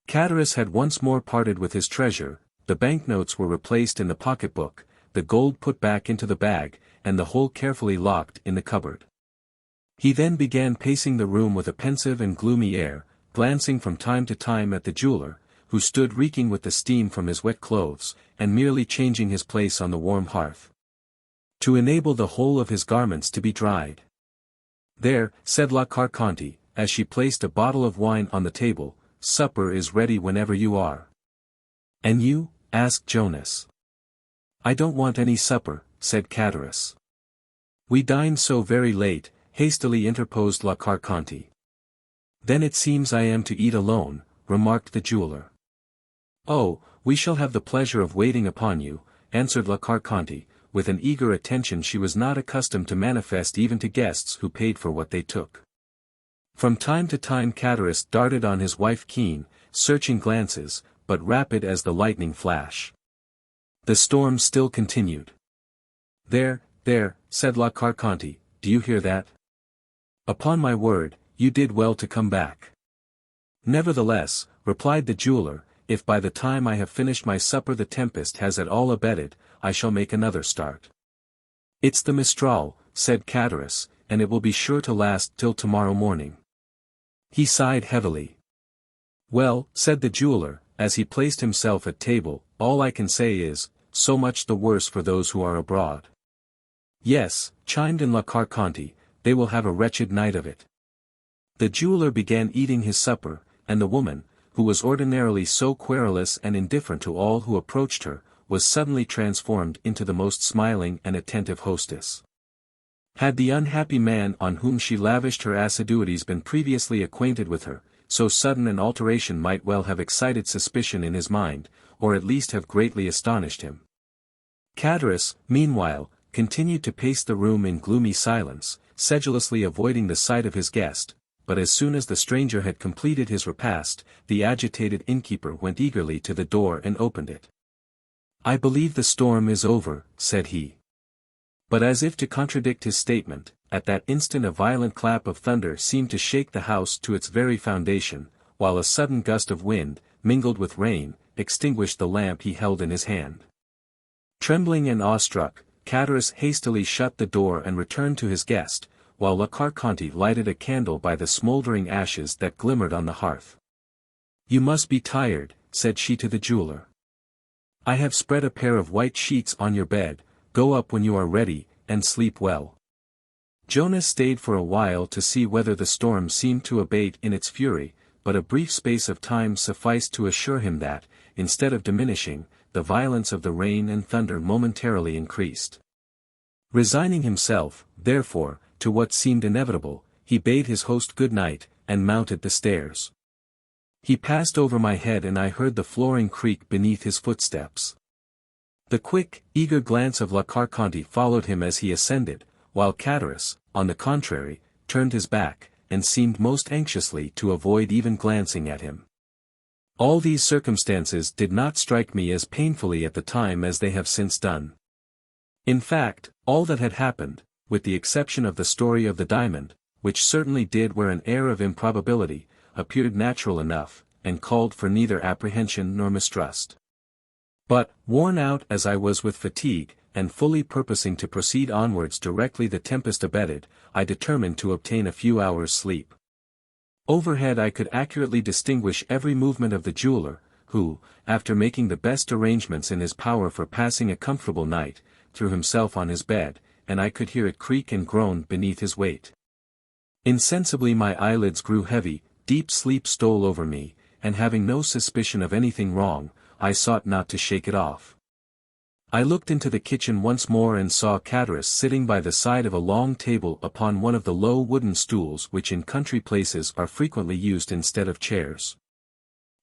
Catullus had once more parted with his treasure, the banknotes were replaced in the pocketbook, the gold put back into the bag, and the whole carefully locked in the cupboard. He then began pacing the room with a pensive and gloomy air, glancing from time to time at the jeweler, who stood reeking with the steam from his wet clothes, and merely changing his place on the warm hearth, to enable the whole of his garments to be dried. "There," said La Carconte, as she placed a bottle of wine on the table, "supper is ready whenever you are." "And you?" asked Jonas. "I don't want any supper," said Catullus. "We dined so very late," hastily interposed La Carconte. "Then it seems I am to eat alone," remarked the jeweler. "Oh, we shall have the pleasure of waiting upon you," answered La Carconte, with an eager attention she was not accustomed to manifest even to guests who paid for what they took. From time to time Catullus darted on his wife keen, searching glances, but rapid as the lightning flash. The storm still continued. There, said La Carconte, "do you hear that? Upon my word, you did well to come back." "Nevertheless," replied the jeweler, "if by the time I have finished my supper the tempest has at all abated, I shall make another start." "It's the Mistral," said Catullus, "and it will be sure to last till tomorrow morning." He sighed heavily. "Well," said the jeweler, as he placed himself at table, "all I can say is, so much the worse for those who are abroad." "Yes," chimed in La Carconte, "they will have a wretched night of it." The jeweler began eating his supper, and the woman, who was ordinarily so querulous and indifferent to all who approached her, was suddenly transformed into the most smiling and attentive hostess. Had the unhappy man on whom she lavished her assiduities been previously acquainted with her, so sudden an alteration might well have excited suspicion in his mind, or at least have greatly astonished him. Cadaris, meanwhile, continued to pace the room in gloomy silence, sedulously avoiding the sight of his guest, but as soon as the stranger had completed his repast, the agitated innkeeper went eagerly to the door and opened it. "I believe the storm is over," said he. But as if to contradict his statement, at that instant a violent clap of thunder seemed to shake the house to its very foundation, while a sudden gust of wind, mingled with rain, extinguished the lamp he held in his hand. Trembling and awestruck, Cadaris hastily shut the door and returned to his guest, while La Carconte lighted a candle by the smouldering ashes that glimmered on the hearth. "You must be tired," said she to the jeweler. "I have spread a pair of white sheets on your bed, go up when you are ready, and sleep well." Jonas stayed for a while to see whether the storm seemed to abate in its fury, but a brief space of time sufficed to assure him that, instead of diminishing, the violence of the rain and thunder momentarily increased. Resigning himself, therefore, to what seemed inevitable, he bade his host good night, and mounted the stairs. He passed over my head and I heard the flooring creak beneath his footsteps. The quick, eager glance of La Carconte followed him as he ascended, while Cadaris, on the contrary, turned his back, and seemed most anxiously to avoid even glancing at him. All these circumstances did not strike me as painfully at the time as they have since done. In fact, all that had happened, with the exception of the story of the diamond, which certainly did wear an air of improbability, appeared natural enough, and called for neither apprehension nor mistrust. But, worn out as I was with fatigue, and fully purposing to proceed onwards directly the tempest abated, I determined to obtain a few hours' sleep. Overhead I could accurately distinguish every movement of the jeweler, who, after making the best arrangements in his power for passing a comfortable night, threw himself on his bed, and I could hear it creak and groan beneath his weight. Insensibly my eyelids grew heavy, deep sleep stole over me, and having no suspicion of anything wrong, I sought not to shake it off. I looked into the kitchen once more and saw Cadaris sitting by the side of a long table upon one of the low wooden stools which in country places are frequently used instead of chairs.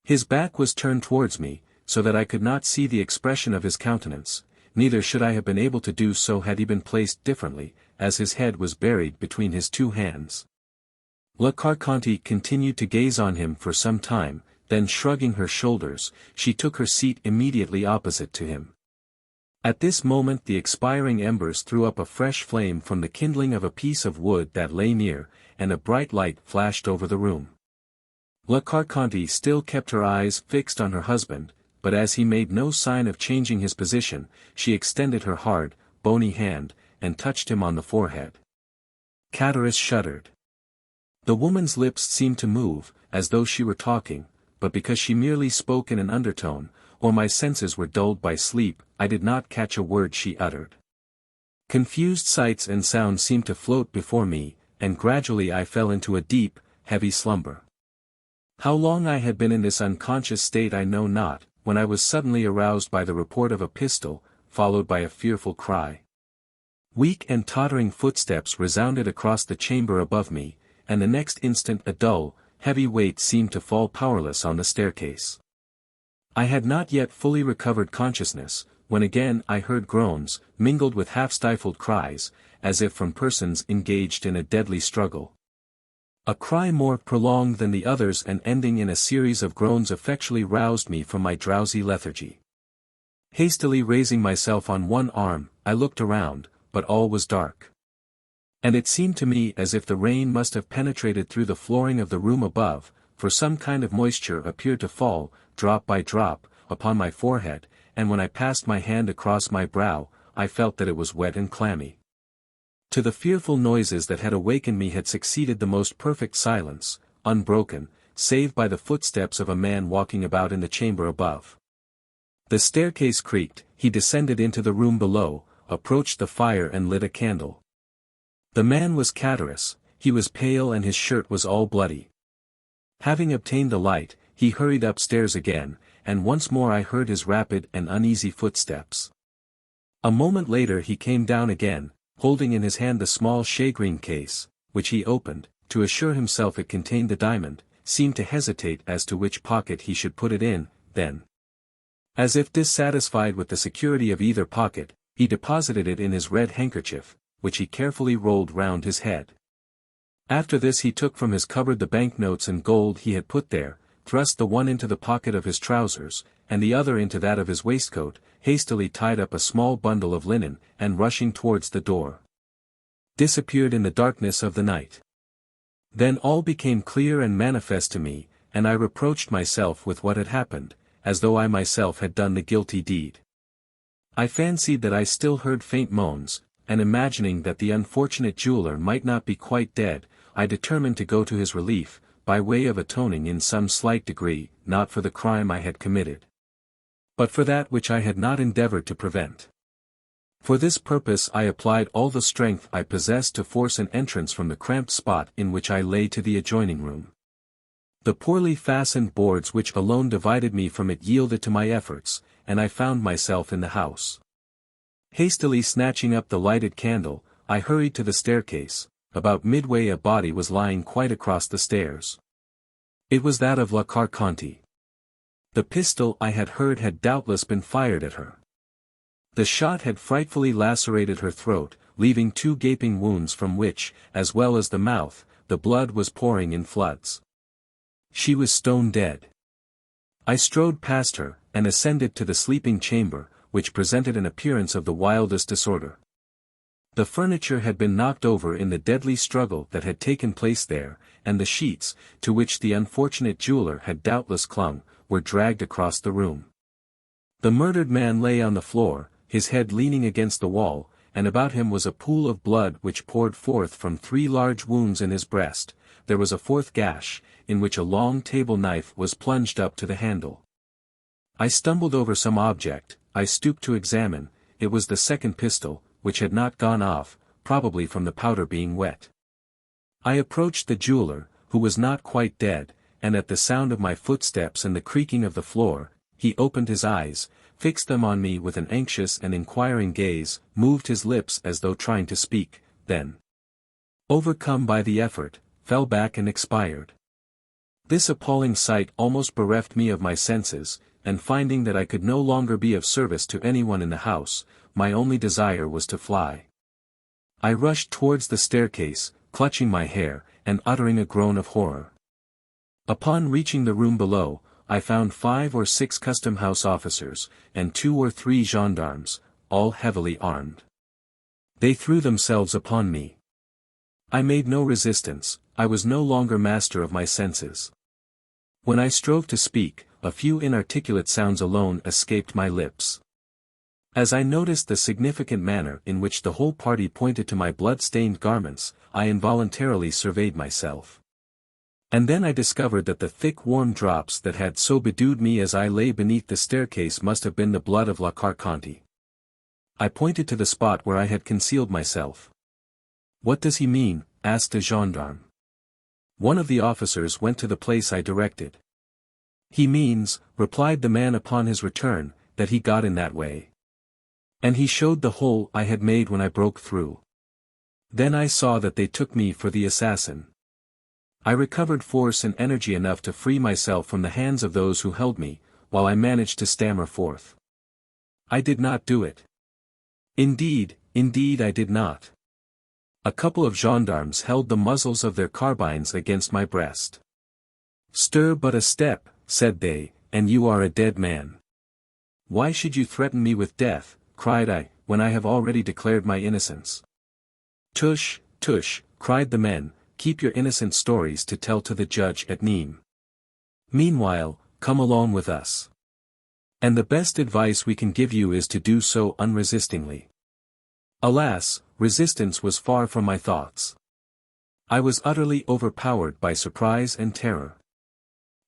His back was turned towards me, so that I could not see the expression of his countenance, neither should I have been able to do so had he been placed differently, as his head was buried between his two hands. La Carconte continued to gaze on him for some time, then shrugging her shoulders, she took her seat immediately opposite to him. At this moment the expiring embers threw up a fresh flame from the kindling of a piece of wood that lay near, and a bright light flashed over the room. La Carconte still kept her eyes fixed on her husband, but as he made no sign of changing his position, she extended her hard, bony hand, and touched him on the forehead. Cadaris shuddered. The woman's lips seemed to move, as though she were talking, but because she merely spoke in an undertone, or my senses were dulled by sleep, I did not catch a word she uttered. Confused sights and sounds seemed to float before me, and gradually I fell into a deep, heavy slumber. How long I had been in this unconscious state I know not, when I was suddenly aroused by the report of a pistol, followed by a fearful cry. Weak and tottering footsteps resounded across the chamber above me, and the next instant a dull, heavy weight seemed to fall powerless on the staircase. I had not yet fully recovered consciousness, when again I heard groans, mingled with half-stifled cries, as if from persons engaged in a deadly struggle. A cry more prolonged than the others and ending in a series of groans effectually roused me from my drowsy lethargy. Hastily raising myself on one arm, I looked around, but all was dark. And it seemed to me as if the rain must have penetrated through the flooring of the room above, for some kind of moisture appeared to fall, drop by drop, upon my forehead, and when I passed my hand across my brow, I felt that it was wet and clammy. To the fearful noises that had awakened me had succeeded the most perfect silence, unbroken, save by the footsteps of a man walking about in the chamber above. The staircase creaked, he descended into the room below, approached the fire and lit a candle. The man was Cadaris, he was pale and his shirt was all bloody. Having obtained the light, he hurried upstairs again, and once more I heard his rapid and uneasy footsteps. A moment later he came down again, holding in his hand the small shagreen case, which he opened, to assure himself it contained the diamond, seemed to hesitate as to which pocket he should put it in, then, as if dissatisfied with the security of either pocket, he deposited it in his red handkerchief, which he carefully rolled round his head. After this he took from his cupboard the banknotes and gold he had put there, thrust the one into the pocket of his trousers, and the other into that of his waistcoat, hastily tied up a small bundle of linen, and rushing towards the door, disappeared in the darkness of the night. Then all became clear and manifest to me, and I reproached myself with what had happened, as though I myself had done the guilty deed. I fancied that I still heard faint moans, and imagining that the unfortunate jeweller might not be quite dead, I determined to go to his relief, by way of atoning in some slight degree, not for the crime I had committed, but for that which I had not endeavored to prevent. For this purpose I applied all the strength I possessed to force an entrance from the cramped spot in which I lay to the adjoining room. The poorly fastened boards which alone divided me from it yielded to my efforts, and I found myself in the house. Hastily snatching up the lighted candle, I hurried to the staircase. About midway a body was lying quite across the stairs. It was that of La Carconte. The pistol I had heard had doubtless been fired at her. The shot had frightfully lacerated her throat, leaving 2 gaping wounds from which, as well as the mouth, the blood was pouring in floods. She was stone dead. I strode past her, and ascended to the sleeping chamber, which presented an appearance of the wildest disorder. The furniture had been knocked over in the deadly struggle that had taken place there, and the sheets, to which the unfortunate jeweller had doubtless clung, were dragged across the room. The murdered man lay on the floor, his head leaning against the wall, and about him was a pool of blood which poured forth from 3 large wounds in his breast. There was a 4th gash, in which a long table knife was plunged up to the handle. I stumbled over some object, I stooped to examine, it was the 2nd pistol, which had not gone off, probably from the powder being wet. I approached the jeweller, who was not quite dead, and at the sound of my footsteps and the creaking of the floor, he opened his eyes, fixed them on me with an anxious and inquiring gaze, moved his lips as though trying to speak, then, overcome by the effort, fell back and expired. This appalling sight almost bereft me of my senses, and finding that I could no longer be of service to anyone in the house, my only desire was to fly. I rushed towards the staircase, clutching my hair, and uttering a groan of horror. Upon reaching the room below, I found 5 or 6 custom-house officers, and 2 or 3 gendarmes, all heavily armed. They threw themselves upon me. I made no resistance, I was no longer master of my senses. When I strove to speak, a few inarticulate sounds alone escaped my lips. As I noticed the significant manner in which the whole party pointed to my blood-stained garments, I involuntarily surveyed myself. And then I discovered that the thick warm drops that had so bedewed me as I lay beneath the staircase must have been the blood of La Carconte. I pointed to the spot where I had concealed myself. "What does he mean?" asked a gendarme. One of the officers went to the place I directed. "He means," replied the man upon his return, "that he got in that way. And he showed the hole I had made when I broke through. Then I saw that they took me for the assassin. I recovered force and energy enough to free myself from the hands of those who held me, while I managed to stammer forth. I did not do it. Indeed I did not." A couple of gendarmes held the muzzles of their carbines against my breast. "Stir but a step," said they, "and you are a dead man." "Why should you threaten me with death?" cried I, "when I have already declared my innocence." "Tush, tush," cried the men, "keep your innocent stories to tell to the judge at Nîmes. Meanwhile, come along with us. And the best advice we can give you is to do so unresistingly." Alas, resistance was far from my thoughts. I was utterly overpowered by surprise and terror.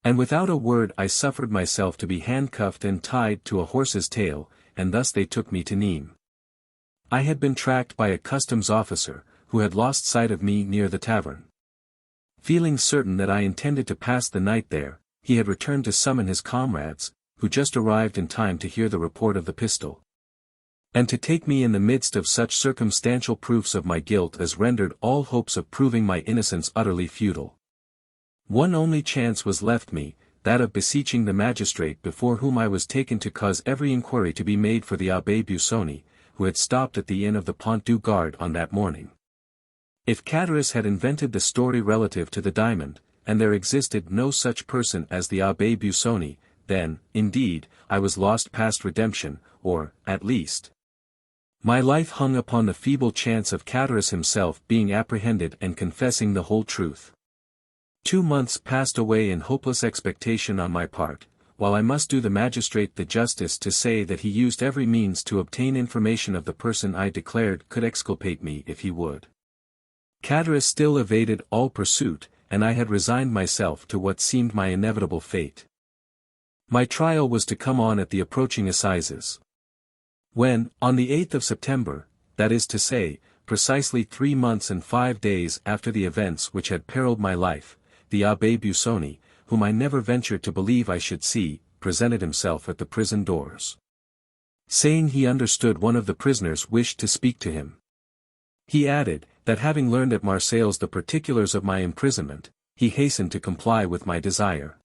And without a word I suffered myself to be handcuffed and tied to a horse's tail, and thus they took me to Nîmes. I had been tracked by a customs officer, who had lost sight of me near the tavern. Feeling certain that I intended to pass the night there, he had returned to summon his comrades, who just arrived in time to hear the report of the pistol. And to take me in the midst of such circumstantial proofs of my guilt as rendered all hopes of proving my innocence utterly futile. One only chance was left me, that of beseeching the magistrate before whom I was taken to cause every inquiry to be made for the Abbé Busoni, who had stopped at the inn of the Pont du Gard on that morning. If Catullus had invented the story relative to the diamond, and there existed no such person as the Abbé Busoni, then, indeed, I was lost past redemption, or, at least, my life hung upon the feeble chance of Catullus himself being apprehended and confessing the whole truth. 2 months passed away in hopeless expectation on my part, while I must do the magistrate the justice to say that he used every means to obtain information of the person I declared could exculpate me if he would. Catullus still evaded all pursuit, and I had resigned myself to what seemed my inevitable fate. My trial was to come on at the approaching assizes. When, on the 8th of September, that is to say, precisely 3 months and 5 days after the events which had perilled my life, the Abbé Busoni, whom I never ventured to believe I should see, presented himself at the prison doors, saying he understood one of the prisoners wished to speak to him. He added, that having learned at Marseille the particulars of my imprisonment, he hastened to comply with my desire.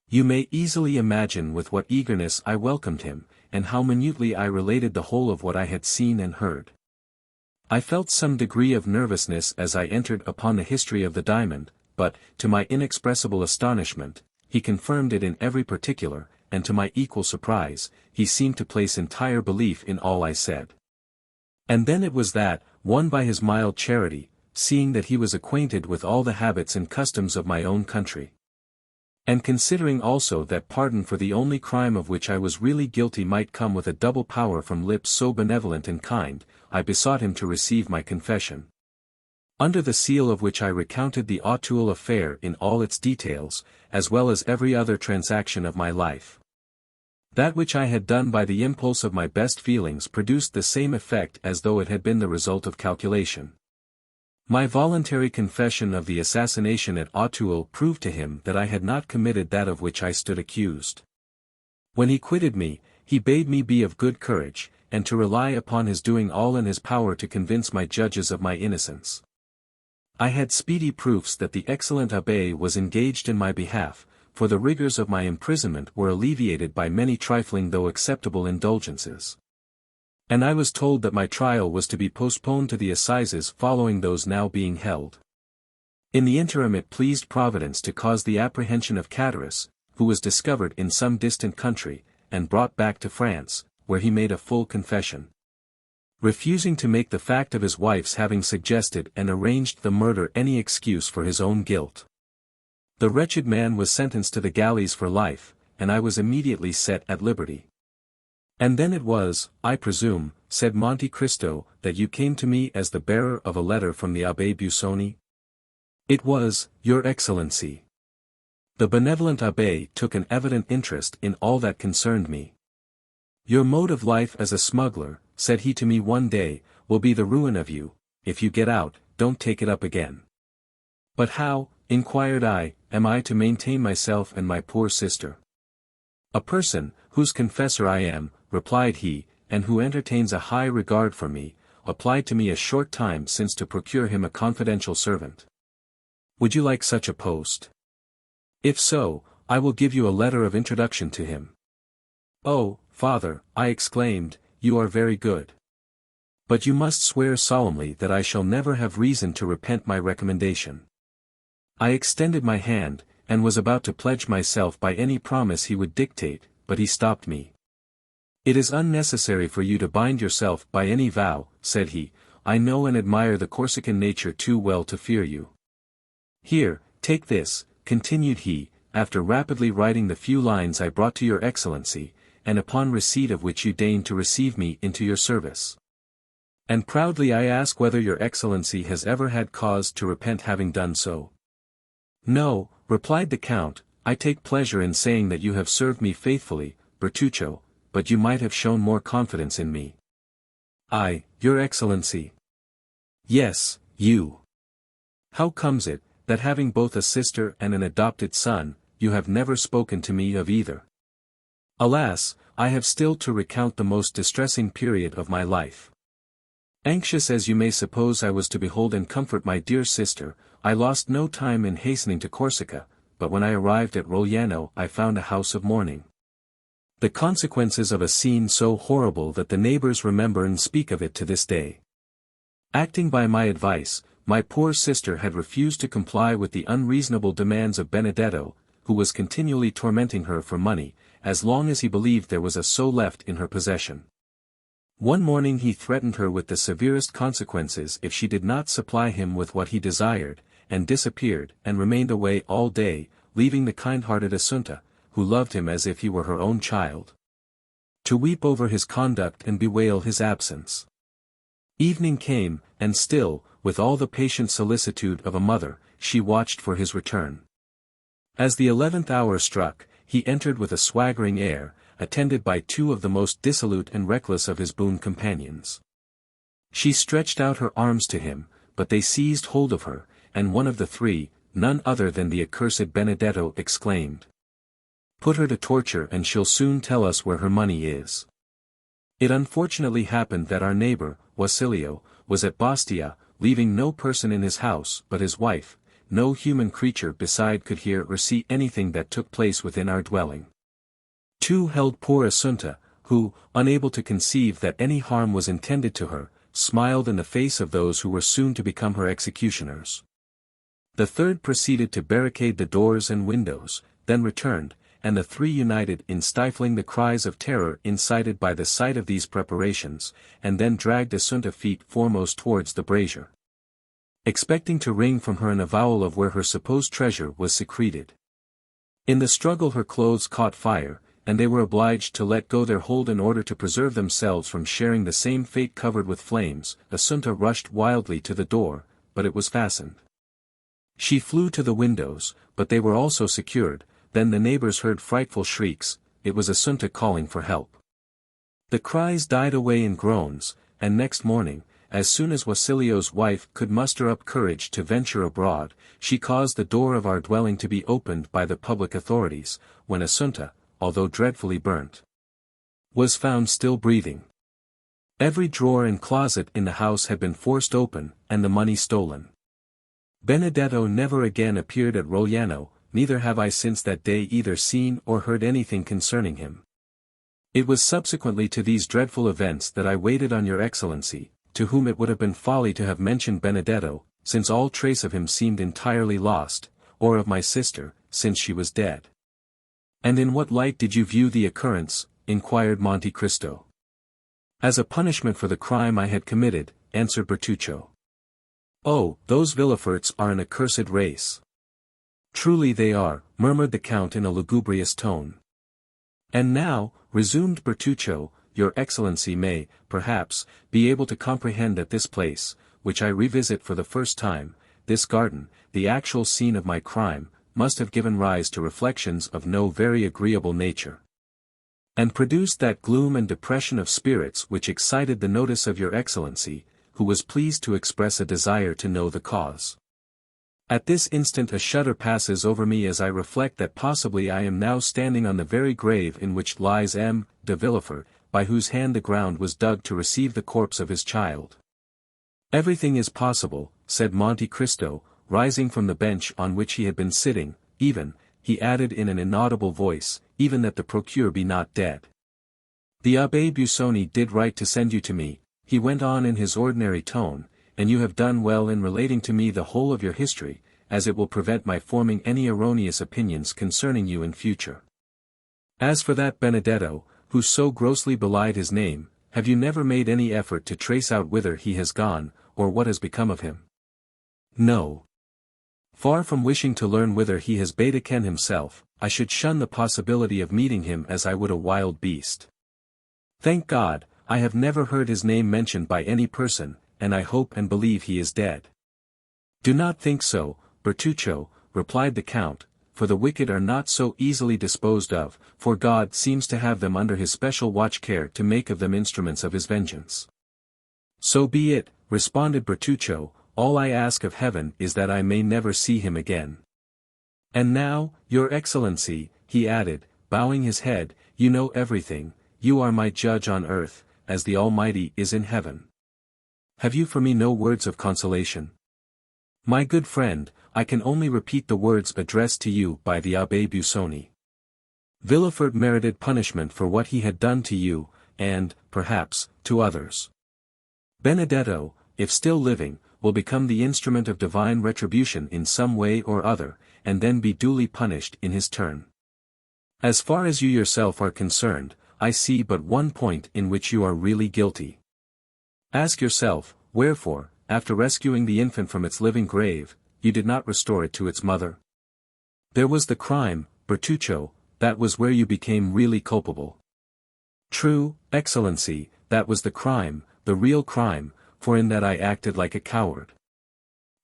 You may easily imagine with what eagerness I welcomed him, and how minutely I related the whole of what I had seen and heard. I felt some degree of nervousness as I entered upon the history of the diamond, but, to my inexpressible astonishment, he confirmed it in every particular, and to my equal surprise, he seemed to place entire belief in all I said. And then it was that, won by his mild charity, seeing that he was acquainted with all the habits and customs of my own country, and considering also that pardon for the only crime of which I was really guilty might come with a double power from lips so benevolent and kind, I besought him to receive my confession. Under the seal of which I recounted the Auteuil affair in all its details, as well as every other transaction of my life. That which I had done by the impulse of my best feelings produced the same effect as though it had been the result of calculation. My voluntary confession of the assassination at Auteuil proved to him that I had not committed that of which I stood accused. When he quitted me, he bade me be of good courage, and to rely upon his doing all in his power to convince my judges of my innocence. I had speedy proofs that the excellent abbé was engaged in my behalf, for the rigors of my imprisonment were alleviated by many trifling though acceptable indulgences. And I was told that my trial was to be postponed to the assizes following those now being held. In the interim it pleased Providence to cause the apprehension of Catullus, who was discovered in some distant country, and brought back to France, where he made a full confession, refusing to make the fact of his wife's having suggested and arranged the murder any excuse for his own guilt. The wretched man was sentenced to the galleys for life, and I was immediately set at liberty. And then it was, I presume, said Monte Cristo, that you came to me as the bearer of a letter from the Abbé Busoni? It was, Your Excellency. The benevolent abbé took an evident interest in all that concerned me. Your mode of life as a smuggler, said he to me one day, will be the ruin of you. If you get out, don't take it up again. But how, inquired I, am I to maintain myself and my poor sister? A person, whose confessor I am, replied he, and who entertains a high regard for me, applied to me a short time since to procure him a confidential servant. Would you like such a post? If so, I will give you a letter of introduction to him. Oh, father, I exclaimed, you are very good. But you must swear solemnly that I shall never have reason to repent my recommendation. I extended my hand, and was about to pledge myself by any promise he would dictate, but he stopped me. It is unnecessary for you to bind yourself by any vow, said he, I know and admire the Corsican nature too well to fear you. Here, take this, continued he, after rapidly writing the few lines I brought to your Excellency, and upon receipt of which you deign to receive me into your service. And proudly I ask whether your Excellency has ever had cause to repent having done so. No, replied the Count, I take pleasure in saying that you have served me faithfully, Bertuccio, but you might have shown more confidence in me. I, your Excellency. Yes, you. How comes it, that having both a sister and an adopted son, you have never spoken to me of either. Alas, I have still to recount the most distressing period of my life. Anxious as you may suppose I was to behold and comfort my dear sister, I lost no time in hastening to Corsica, but when I arrived at Rogliano I found a house of mourning. The consequences of a scene so horrible that the neighbors remember and speak of it to this day. Acting by my advice, my poor sister had refused to comply with the unreasonable demands of Benedetto, who was continually tormenting her for money, as long as he believed there was a sou left in her possession. One morning he threatened her with the severest consequences if she did not supply him with what he desired, and disappeared and remained away all day, leaving the kind-hearted Assunta, who loved him as if he were her own child, to weep over his conduct and bewail his absence. Evening came, and still, with all the patient solicitude of a mother, she watched for his return. As the 11th hour struck, he entered with a swaggering air, attended by two of the most dissolute and reckless of his boon companions. She stretched out her arms to him, but they seized hold of her, and one of the three, none other than the accursed Benedetto, exclaimed, "Put her to torture and she'll soon tell us where her money is." It unfortunately happened that our neighbor, Wasilio, was at Bastia, leaving no person in his house but his wife. No human creature beside could hear or see anything that took place within our dwelling. Two held poor Assunta, who, unable to conceive that any harm was intended to her, smiled in the face of those who were soon to become her executioners. The third proceeded to barricade the doors and windows, then returned, and the three united in stifling the cries of terror incited by the sight of these preparations, and then dragged Assunta feet foremost towards the brazier, expecting to wring from her an avowal of where her supposed treasure was secreted. In the struggle her clothes caught fire, and they were obliged to let go their hold in order to preserve themselves from sharing the same fate. Covered with flames, Assunta rushed wildly to the door, but it was fastened. She flew to the windows, but they were also secured. Then the neighbors heard frightful shrieks. It was Assunta calling for help. The cries died away in groans, and next morning, as soon as Wasilio's wife could muster up courage to venture abroad, she caused the door of our dwelling to be opened by the public authorities, when Assunta, although dreadfully burnt, was found still breathing. Every drawer and closet in the house had been forced open, and the money stolen. Benedetto never again appeared at Rogliano, neither have I since that day either seen or heard anything concerning him. It was subsequently to these dreadful events that I waited on your Excellency, to whom it would have been folly to have mentioned Benedetto, since all trace of him seemed entirely lost, or of my sister, since she was dead. And in what light did you view the occurrence? Inquired Monte Cristo. As a punishment for the crime I had committed, answered Bertuccio. Oh, those Villeforts are an accursed race. Truly they are, murmured the Count in a lugubrious tone. And now, resumed Bertuccio, your Excellency may, perhaps, be able to comprehend that this place, which I revisit for the first time, this garden, the actual scene of my crime, must have given rise to reflections of no very agreeable nature, and produced that gloom and depression of spirits which excited the notice of your Excellency, who was pleased to express a desire to know the cause. At this instant a shudder passes over me as I reflect that possibly I am now standing on the very grave in which lies M. de Villefort, by whose hand the ground was dug to receive the corpse of his child. Everything is possible, said Monte Cristo, rising from the bench on which he had been sitting, even, he added in an inaudible voice, even that the procureur be not dead. The Abbé Busoni did right to send you to me, he went on in his ordinary tone, and you have done well in relating to me the whole of your history, as it will prevent my forming any erroneous opinions concerning you in future. As for that Benedetto, who so grossly belied his name, have you never made any effort to trace out whither he has gone, or what has become of him? No. Far from wishing to learn whither he has betaken himself, I should shun the possibility of meeting him as I would a wild beast. Thank God, I have never heard his name mentioned by any person, and I hope and believe he is dead. Do not think so, Bertuccio, replied the Count, for the wicked are not so easily disposed of, for God seems to have them under his special watch care to make of them instruments of his vengeance. So be it, responded Bertuccio, all I ask of heaven is that I may never see him again. And now, your Excellency, he added, bowing his head, you know everything, you are my judge on earth, as the Almighty is in heaven. Have you for me no words of consolation? My good friend, I can only repeat the words addressed to you by the Abbé Busoni. Villefort merited punishment for what he had done to you, and, perhaps, to others. Benedetto, if still living, will become the instrument of divine retribution in some way or other, and then be duly punished in his turn. As far as you yourself are concerned, I see but one point in which you are really guilty. Ask yourself, wherefore, after rescuing the infant from its living grave, you did not restore it to its mother? There was the crime, Bertuccio, that was where you became really culpable. True, Excellency, that was the crime, the real crime, for in that I acted like a coward.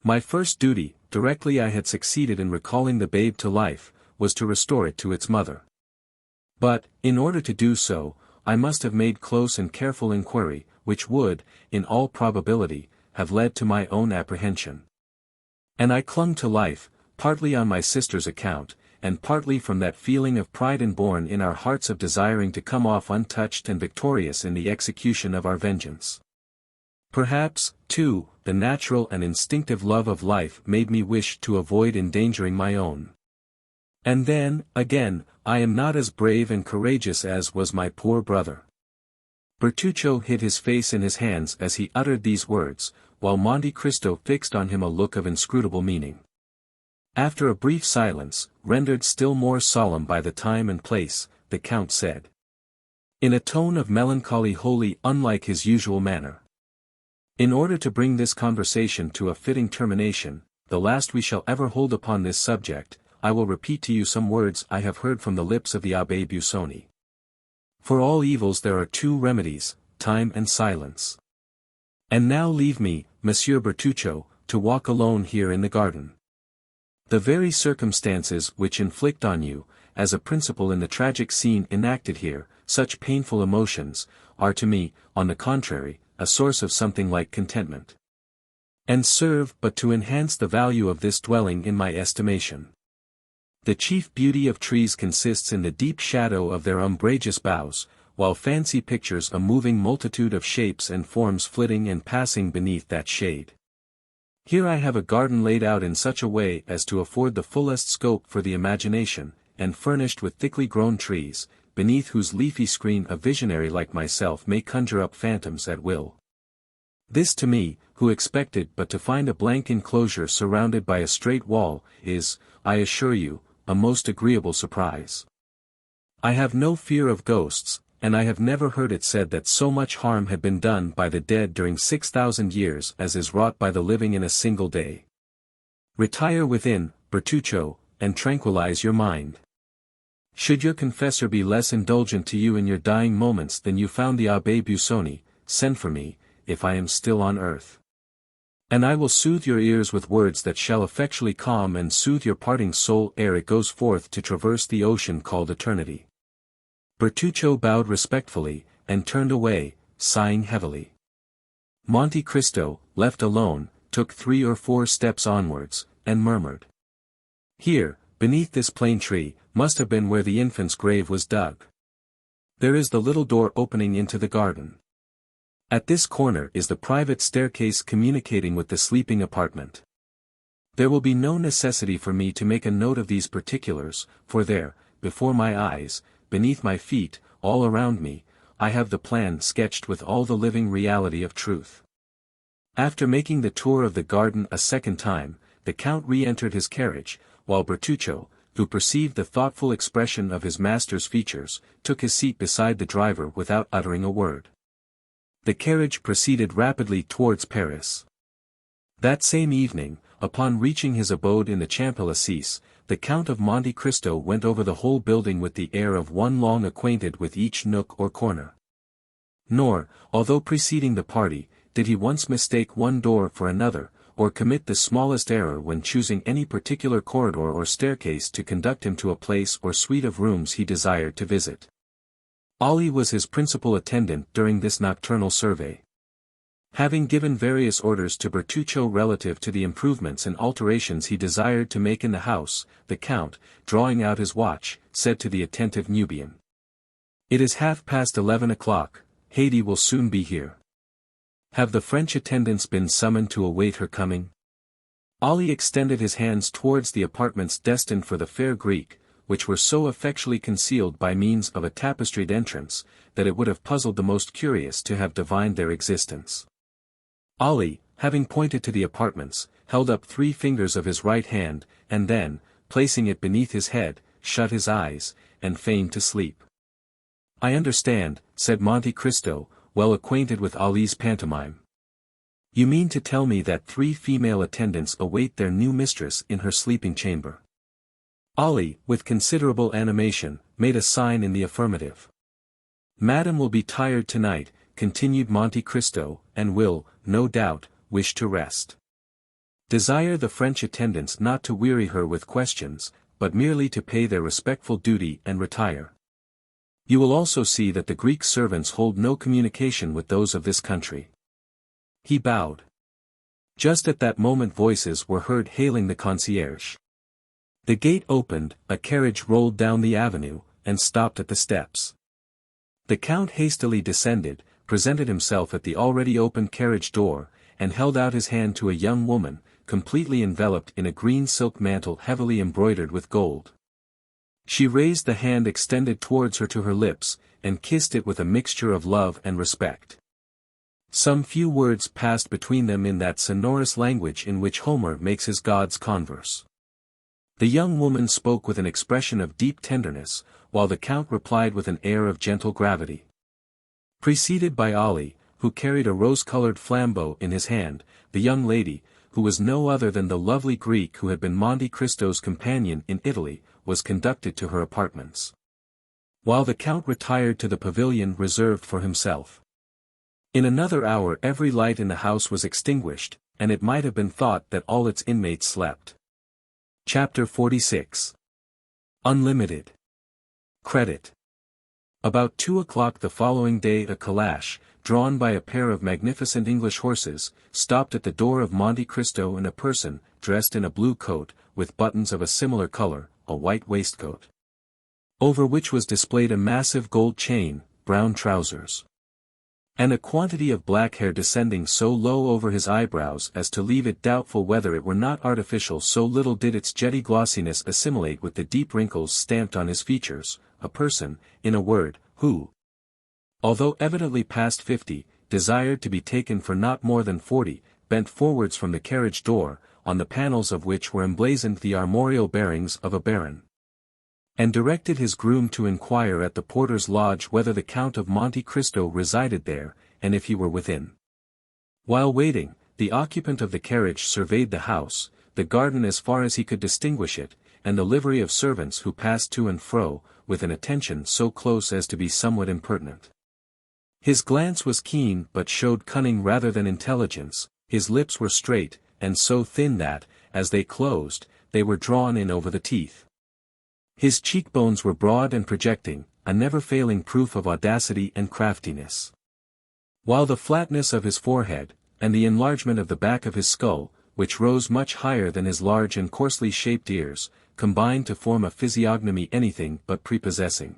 My first duty, directly I had succeeded in recalling the babe to life, was to restore it to its mother. But, in order to do so, I must have made close and careful inquiry, which would, in all probability, have led to my own apprehension. And I clung to life, partly on my sister's account, and partly from that feeling of pride inborn in our hearts of desiring to come off untouched and victorious in the execution of our vengeance. Perhaps, too, the natural and instinctive love of life made me wish to avoid endangering my own. And then, again, I am not as brave and courageous as was my poor brother. Bertuccio hid his face in his hands as he uttered these words, while Monte Cristo fixed on him a look of inscrutable meaning. After a brief silence, rendered still more solemn by the time and place, the Count said, in a tone of melancholy wholly unlike his usual manner, in order to bring this conversation to a fitting termination, the last we shall ever hold upon this subject, I will repeat to you some words I have heard from the lips of the Abbé Busoni. For all evils there are two remedies, time and silence. And now leave me, Monsieur Bertuccio, to walk alone here in the garden. The very circumstances which inflict on you, as a principal in the tragic scene enacted here, such painful emotions, are to me, on the contrary, a source of something like contentment. And serve but to enhance the value of this dwelling in my estimation. The chief beauty of trees consists in the deep shadow of their umbrageous boughs, while fancy pictures a moving multitude of shapes and forms flitting and passing beneath that shade. Here I have a garden laid out in such a way as to afford the fullest scope for the imagination, and furnished with thickly grown trees, beneath whose leafy screen a visionary like myself may conjure up phantoms at will. This to me, who expected but to find a blank enclosure surrounded by a straight wall, is, I assure you, a most agreeable surprise. I have no fear of ghosts, and I have never heard it said that so much harm had been done by the dead during 6,000 years as is wrought by the living in a single day. Retire within, Bertuccio, and tranquilize your mind. Should your confessor be less indulgent to you in your dying moments than you found the Abbé Busoni, send for me, if I am still on earth. And I will soothe your ears with words that shall effectually calm and soothe your parting soul ere it goes forth to traverse the ocean called eternity. Bertuccio bowed respectfully, and turned away, sighing heavily. Monte Cristo, left alone, took 3 or 4 steps onwards, and murmured. Here, beneath this plane tree, must have been where the infant's grave was dug. There is the little door opening into the garden. At this corner is the private staircase communicating with the sleeping apartment. There will be no necessity for me to make a note of these particulars, for there, before my eyes, beneath my feet, all around me, I have the plan sketched with all the living reality of truth. After making the tour of the garden a second time, the Count re-entered his carriage, while Bertuccio, who perceived the thoughtful expression of his master's features, took his seat beside the driver without uttering a word. The carriage proceeded rapidly towards Paris. That same evening, upon reaching his abode in the Champs-Élysées, the Count of Monte Cristo went over the whole building with the air of one long acquainted with each nook or corner. Nor, although preceding the party, did he once mistake one door for another, or commit the smallest error when choosing any particular corridor or staircase to conduct him to a place or suite of rooms he desired to visit. Ali was his principal attendant during this nocturnal survey. Having given various orders to Bertuccio relative to the improvements and alterations he desired to make in the house, the Count, drawing out his watch, said to the attentive Nubian. "It is 11:30. Haydée will soon be here. Have the French attendants been summoned to await her coming?" Ali extended his hands towards the apartments destined for the fair Greek, which were so effectually concealed by means of a tapestried entrance, that it would have puzzled the most curious to have divined their existence. Ali, having pointed to the apartments, held up 3 fingers of his right hand, and then, placing it beneath his head, shut his eyes, and feigned to sleep. "I understand," said Monte Cristo, well acquainted with Ali's pantomime. "You mean to tell me that 3 female attendants await their new mistress in her sleeping chamber?" Ali, with considerable animation, made a sign in the affirmative. "Madame will be tired tonight," continued Monte Cristo, "and will, no doubt, wish to rest. Desire the French attendants not to weary her with questions, but merely to pay their respectful duty and retire. You will also see that the Greek servants hold no communication with those of this country." He bowed. Just at that moment voices were heard hailing the concierge. The gate opened, a carriage rolled down the avenue, and stopped at the steps. The Count hastily descended, presented himself at the already open carriage door, and held out his hand to a young woman, completely enveloped in a green silk mantle heavily embroidered with gold. She raised the hand extended towards her to her lips, and kissed it with a mixture of love and respect. Some few words passed between them in that sonorous language in which Homer makes his gods converse. The young woman spoke with an expression of deep tenderness, while the Count replied with an air of gentle gravity. Preceded by Ali, who carried a rose-colored flambeau in his hand, the young lady, who was no other than the lovely Greek who had been Monte Cristo's companion in Italy, was conducted to her apartments. While the Count retired to the pavilion reserved for himself. In another hour every light in the house was extinguished, and it might have been thought that all its inmates slept. Chapter 46. Unlimited Credit. About 2 o'clock the following day a calash, drawn by a pair of magnificent English horses, stopped at the door of Monte Cristo, and a person, dressed in a blue coat, with buttons of a similar color, a white waistcoat, over which was displayed a massive gold chain, brown trousers, and a quantity of black hair descending so low over his eyebrows as to leave it doubtful whether it were not artificial, so little did its jetty glossiness assimilate with the deep wrinkles stamped on his features, a person, in a word, who, although evidently past 50, desired to be taken for not more than 40, bent forwards from the carriage door, on the panels of which were emblazoned the armorial bearings of a baron, and directed his groom to inquire at the porter's lodge whether the Count of Monte Cristo resided there, and if he were within. While waiting, the occupant of the carriage surveyed the house, the garden as far as he could distinguish it, and the livery of servants who passed to and fro, with an attention so close as to be somewhat impertinent. His glance was keen but showed cunning rather than intelligence, his lips were straight, and so thin that, as they closed, they were drawn in over the teeth. His cheekbones were broad and projecting, a never-failing proof of audacity and craftiness. While the flatness of his forehead, and the enlargement of the back of his skull, which rose much higher than his large and coarsely shaped ears, combined to form a physiognomy anything but prepossessing.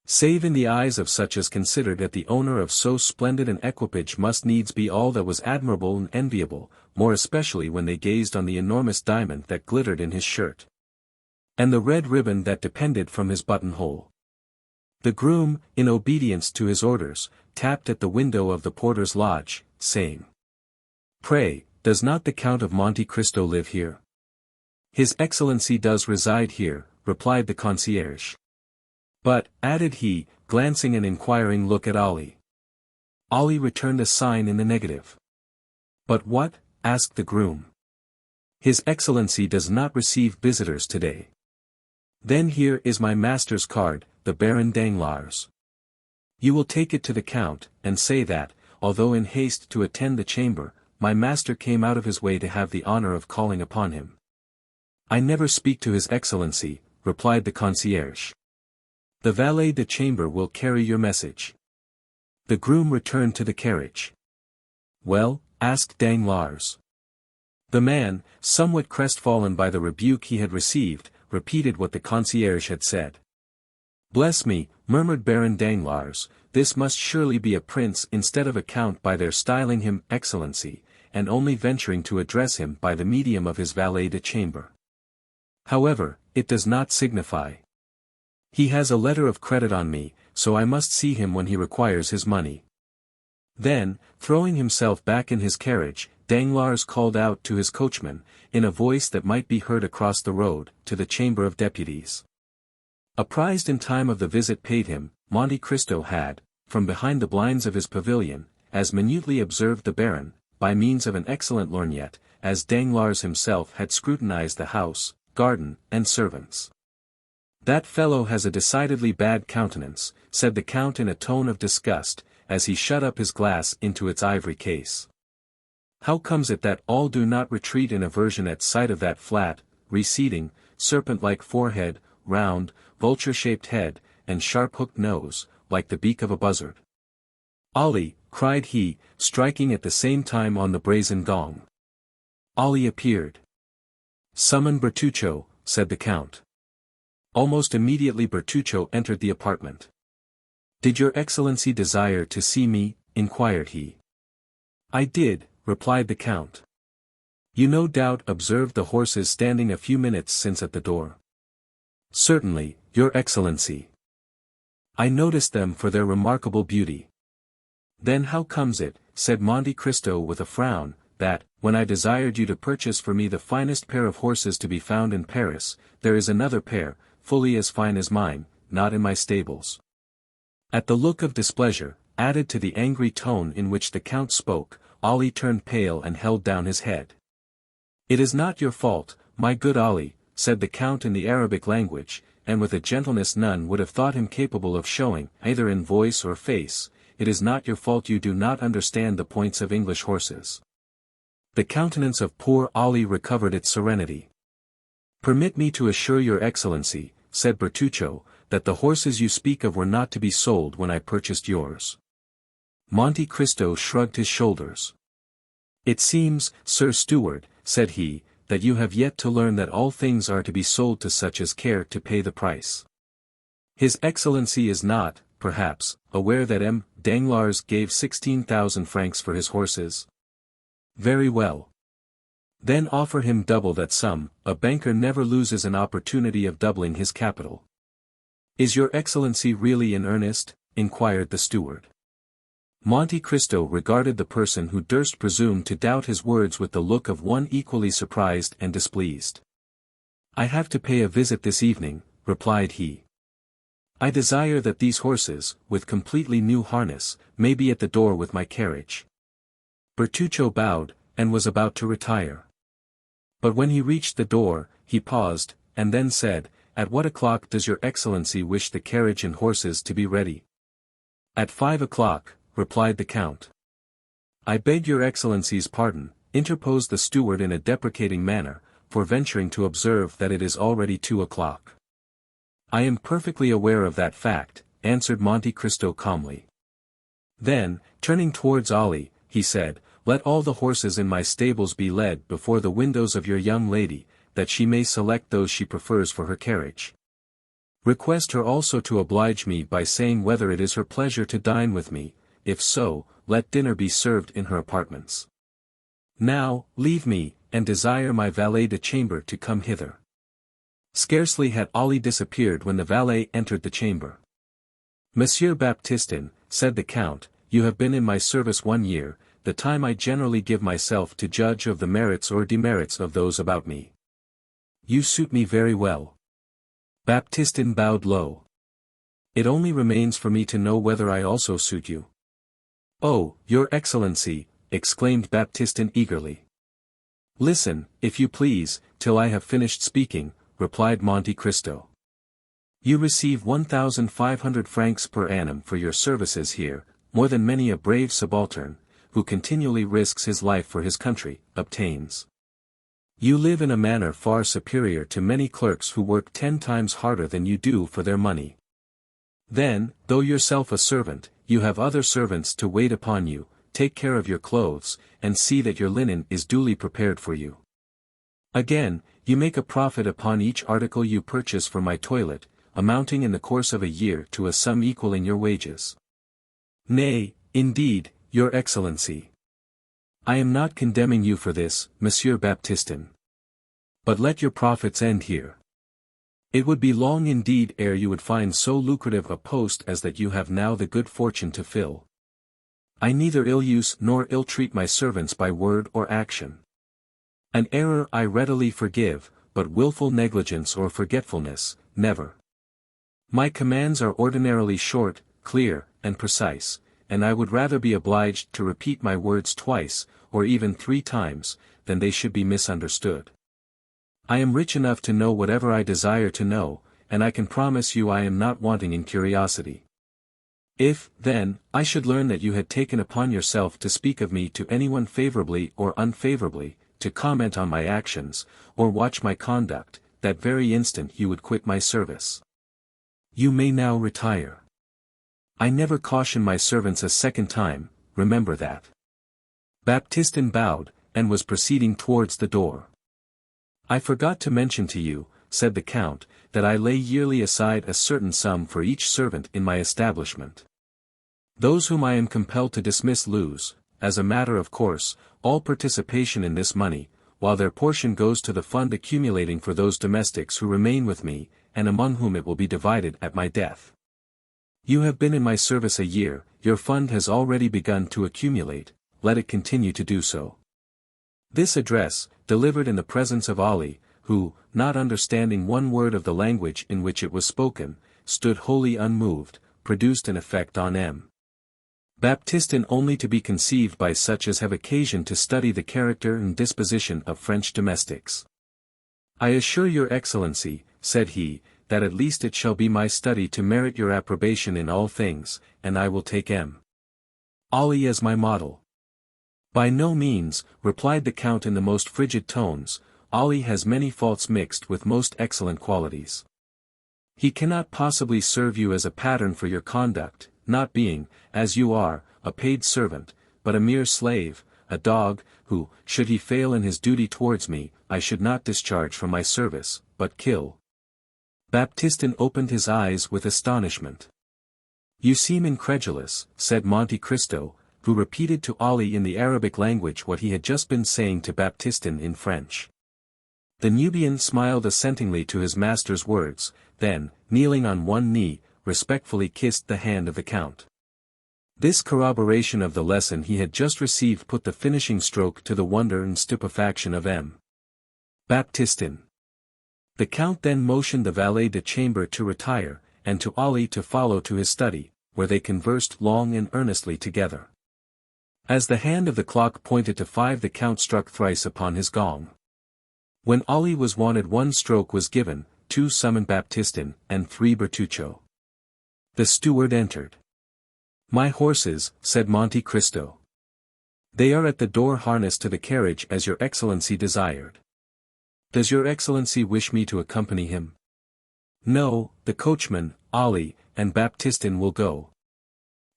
Save in the eyes of such as considered that the owner of so splendid an equipage must needs be all that was admirable and enviable, more especially when they gazed on the enormous diamond that glittered in his shirt, and the red ribbon that depended from his buttonhole. The groom, in obedience to his orders, tapped at the window of the porter's lodge, saying, "Pray, does not the Count of Monte Cristo live here?" "His Excellency does reside here," replied the concierge. "But," added he, glancing an inquiring look at Ali. Ali returned a sign in the negative. "But what?" asked the groom. "His Excellency does not receive visitors today." "Then here is my master's card, the Baron Danglars. You will take it to the Count, and say that, although in haste to attend the chamber, my master came out of his way to have the honor of calling upon him." "I never speak to his Excellency," replied the concierge. "The valet de chambre will carry your message." The groom returned to the carriage. Well? Asked Danglars. The man, somewhat crestfallen by the rebuke he had received, repeated what the concierge had said. Bless me, murmured Baron Danglars, this must surely be a prince instead of a count by their styling him Excellency, and only venturing to address him by the medium of his valet de chamber. However, it does not signify. He has a letter of credit on me, so I must see him when he requires his money. Then, throwing himself back in his carriage, Danglars called out to his coachman, in a voice that might be heard across the road, to the Chamber of Deputies. Apprised in time of the visit paid him, Monte Cristo had, from behind the blinds of his pavilion, as minutely observed the Baron, by means of an excellent lorgnette, as Danglars himself had scrutinized the house, garden, and servants. That fellow has a decidedly bad countenance, said the Count in a tone of disgust, as he shut up his glass into its ivory case. How comes it that all do not retreat in aversion at sight of that flat, receding, serpent-like forehead, round, vulture-shaped head, and sharp-hooked nose, like the beak of a buzzard? Ali, cried he, striking at the same time on the brazen gong. Ali appeared. Summon Bertuccio, said the Count. Almost immediately Bertuccio entered the apartment. Did your Excellency desire to see me? Inquired he. I did, replied the Count. You no doubt observed the horses standing a few minutes since at the door. Certainly, your Excellency. I noticed them for their remarkable beauty. Then how comes it, said Monte Cristo with a frown, that, when I desired you to purchase for me the finest pair of horses to be found in Paris, there is another pair, fully as fine as mine, not in my stables? At the look of displeasure, added to the angry tone in which the Count spoke, Ali turned pale and held down his head. It is not your fault, my good Ali, said the Count in the Arabic language, and with a gentleness none would have thought him capable of showing, either in voice or face, it is not your fault you do not understand the points of English horses. The countenance of poor Ali recovered its serenity. Permit me to assure your Excellency, said Bertuccio, that the horses you speak of were not to be sold when I purchased yours. Monte Cristo shrugged his shoulders. It seems, Sir Steward, said he, that you have yet to learn that all things are to be sold to such as care to pay the price. His Excellency is not, perhaps, aware that M. Danglars gave 16,000 francs for his horses? Very well. Then offer him double that sum, a banker never loses an opportunity of doubling his capital. Is your Excellency really in earnest? Inquired the steward. Monte Cristo regarded the person who durst presume to doubt his words with the look of one equally surprised and displeased. I have to pay a visit this evening, replied he. I desire that these horses, with completely new harness, may be at the door with my carriage. Bertuccio bowed, and was about to retire. But when he reached the door, he paused, and then said, At what o'clock does your Excellency wish the carriage and horses to be ready? At 5 o'clock, replied the Count. I beg your Excellency's pardon, interposed the steward in a deprecating manner, for venturing to observe that it is already 2 o'clock. I am perfectly aware of that fact, answered Monte Cristo calmly. Then, turning towards Ali, he said, Let all the horses in my stables be led before the windows of your young lady, that she may select those she prefers for her carriage. Request her also to oblige me by saying whether it is her pleasure to dine with me, if so, let dinner be served in her apartments. Now, leave me, and desire my valet de chamber to come hither. Scarcely had Ali disappeared when the valet entered the chamber. Monsieur Baptistin, said the Count, you have been in my service 1 year, the time I generally give myself to judge of the merits or demerits of those about me. You suit me very well. Baptistin bowed low. It only remains for me to know whether I also suit you. Oh, your Excellency, exclaimed Baptistin eagerly. Listen, if you please, till I have finished speaking, replied Monte Cristo. You receive 1,500 francs per annum for your services here, more than many a brave subaltern, who continually risks his life for his country, obtains. You live in a manner far superior to many clerks who work 10 times harder than you do for their money. Then, though yourself a servant, you have other servants to wait upon you, take care of your clothes, and see that your linen is duly prepared for you. Again, you make a profit upon each article you purchase for my toilet, amounting in the course of a year to a sum equaling your wages. Nay, indeed, your Excellency. I am not condemning you for this, Monsieur Baptistin. But let your profits end here. It would be long indeed ere you would find so lucrative a post as that you have now the good fortune to fill. I neither ill-use nor ill-treat my servants by word or action. An error I readily forgive, but wilful negligence or forgetfulness, never. My commands are ordinarily short, clear, and precise, and I would rather be obliged to repeat my words twice, or even 3 times, than they should be misunderstood. I am rich enough to know whatever I desire to know, and I can promise you I am not wanting in curiosity. If, then, I should learn that you had taken upon yourself to speak of me to anyone favorably or unfavorably, to comment on my actions, or watch my conduct, that very instant you would quit my service. You may now retire. I never caution my servants a second time, remember that. Baptistin bowed, and was proceeding towards the door. I forgot to mention to you, said the Count, that I lay yearly aside a certain sum for each servant in my establishment. Those whom I am compelled to dismiss lose, as a matter of course, all participation in this money, while their portion goes to the fund accumulating for those domestics who remain with me, and among whom it will be divided at my death. You have been in my service a year, your fund has already begun to accumulate, let it continue to do so. This address, delivered in the presence of Ali, who, not understanding one word of the language in which it was spoken, stood wholly unmoved, produced an effect on M. Baptistin only to be conceived by such as have occasion to study the character and disposition of French domestics. I assure your Excellency, said he, that at least it shall be my study to merit your approbation in all things, and I will take M. Ali as my model. By no means, replied the Count in the most frigid tones, Ali has many faults mixed with most excellent qualities. He cannot possibly serve you as a pattern for your conduct, not being, as you are, a paid servant, but a mere slave, a dog, who, should he fail in his duty towards me, I should not discharge from my service, but kill. Baptistin opened his eyes with astonishment. You seem incredulous, said Monte Cristo, who repeated to Ali in the Arabic language what he had just been saying to Baptistin in French. The Nubian smiled assentingly to his master's words, then, kneeling on one knee, respectfully kissed the hand of the Count. This corroboration of the lesson he had just received put the finishing stroke to the wonder and stupefaction of M. Baptistin. The Count then motioned the valet de chambre to retire, and to Ali to follow to his study, where they conversed long and earnestly together. As the hand of the clock pointed to 5, the Count struck thrice upon his gong. When Ali was wanted, 1 stroke was given, 2 summoned Baptistin, and 3 Bertuccio. The steward entered. My horses, said Monte Cristo. They are at the door harnessed to the carriage as your Excellency desired. Does your Excellency wish me to accompany him? No, the coachman, Ali, and Baptistin will go.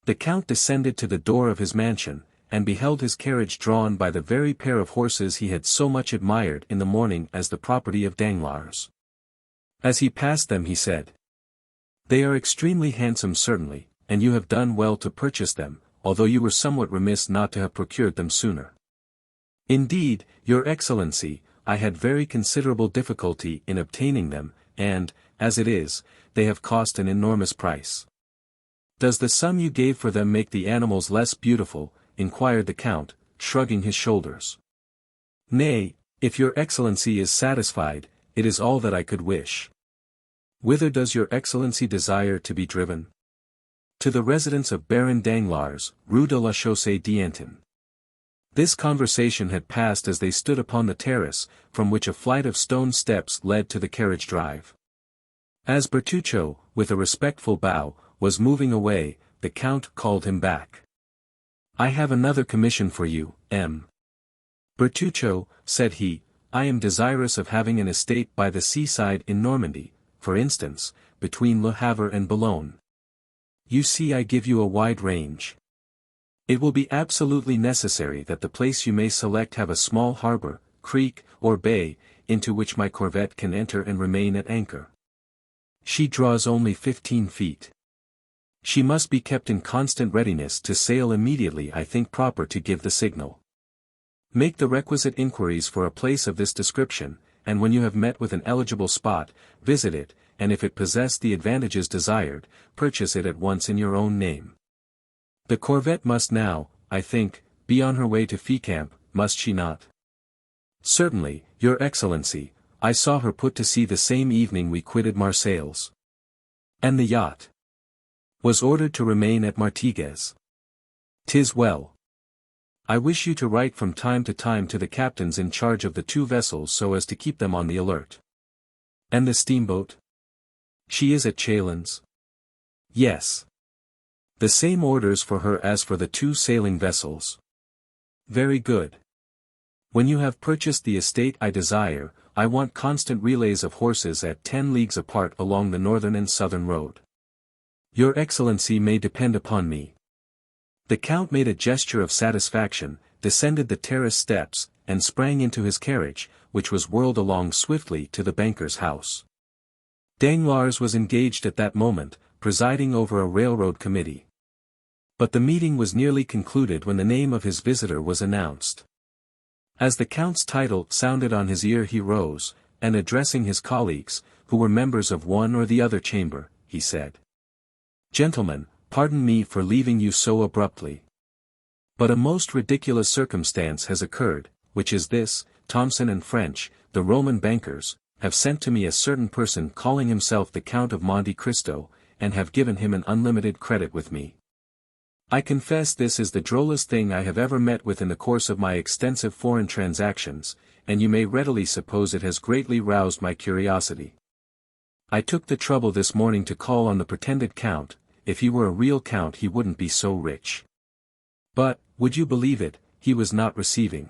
The Count descended to the door of his mansion, and beheld his carriage drawn by the very pair of horses he had so much admired in the morning as the property of Danglars. As he passed them he said, They are extremely handsome certainly, and you have done well to purchase them, although you were somewhat remiss not to have procured them sooner. Indeed, your Excellency, I had very considerable difficulty in obtaining them, and, as it is, they have cost an enormous price. Does the sum you gave for them make the animals less beautiful? Inquired the Count, shrugging his shoulders. Nay, if your Excellency is satisfied, it is all that I could wish. Whither does your Excellency desire to be driven? To the residence of Baron Danglars, Rue de la Chaussée-d'Antin. This conversation had passed as they stood upon the terrace, from which a flight of stone steps led to the carriage drive. As Bertuccio, with a respectful bow, was moving away, the Count called him back. I have another commission for you, M. Bertuccio, said he, I am desirous of having an estate by the seaside in Normandy, for instance, between Le Havre and Boulogne. You see I give you a wide range. It will be absolutely necessary that the place you may select have a small harbor, creek, or bay, into which my corvette can enter and remain at anchor. She draws only 15 feet. She must be kept in constant readiness to sail immediately I think proper to give the signal. Make the requisite inquiries for a place of this description, and when you have met with an eligible spot, visit it, and if it possess the advantages desired, purchase it at once in your own name. The corvette must now, I think, be on her way to Fécamp, must she not? Certainly, your Excellency, I saw her put to sea the same evening we quitted Marseilles. And the yacht was ordered to remain at Martigues. 'Tis well. I wish you to write from time to time to the captains in charge of the two vessels so as to keep them on the alert. And the steamboat? She is at Chalons? Yes. The same orders for her as for the two sailing vessels. Very good. When you have purchased the estate I desire, I want constant relays of horses at 10 leagues apart along the northern and southern road. Your Excellency may depend upon me. The Count made a gesture of satisfaction, descended the terrace steps, and sprang into his carriage, which was whirled along swiftly to the banker's house. Danglars was engaged at that moment, presiding over a railroad committee. But the meeting was nearly concluded when the name of his visitor was announced. As the Count's title sounded on his ear he rose, and addressing his colleagues, who were members of one or the other chamber, he said, "Gentlemen, pardon me for leaving you so abruptly. But a most ridiculous circumstance has occurred, which is this: Thomson and French, the Roman bankers, have sent to me a certain person calling himself the Count of Monte Cristo, and have given him an unlimited credit with me. I confess this is the drollest thing I have ever met with in the course of my extensive foreign transactions, and you may readily suppose it has greatly roused my curiosity. I took the trouble this morning to call on the pretended Count. If he were a real count he wouldn't be so rich. But, would you believe it, he was not receiving.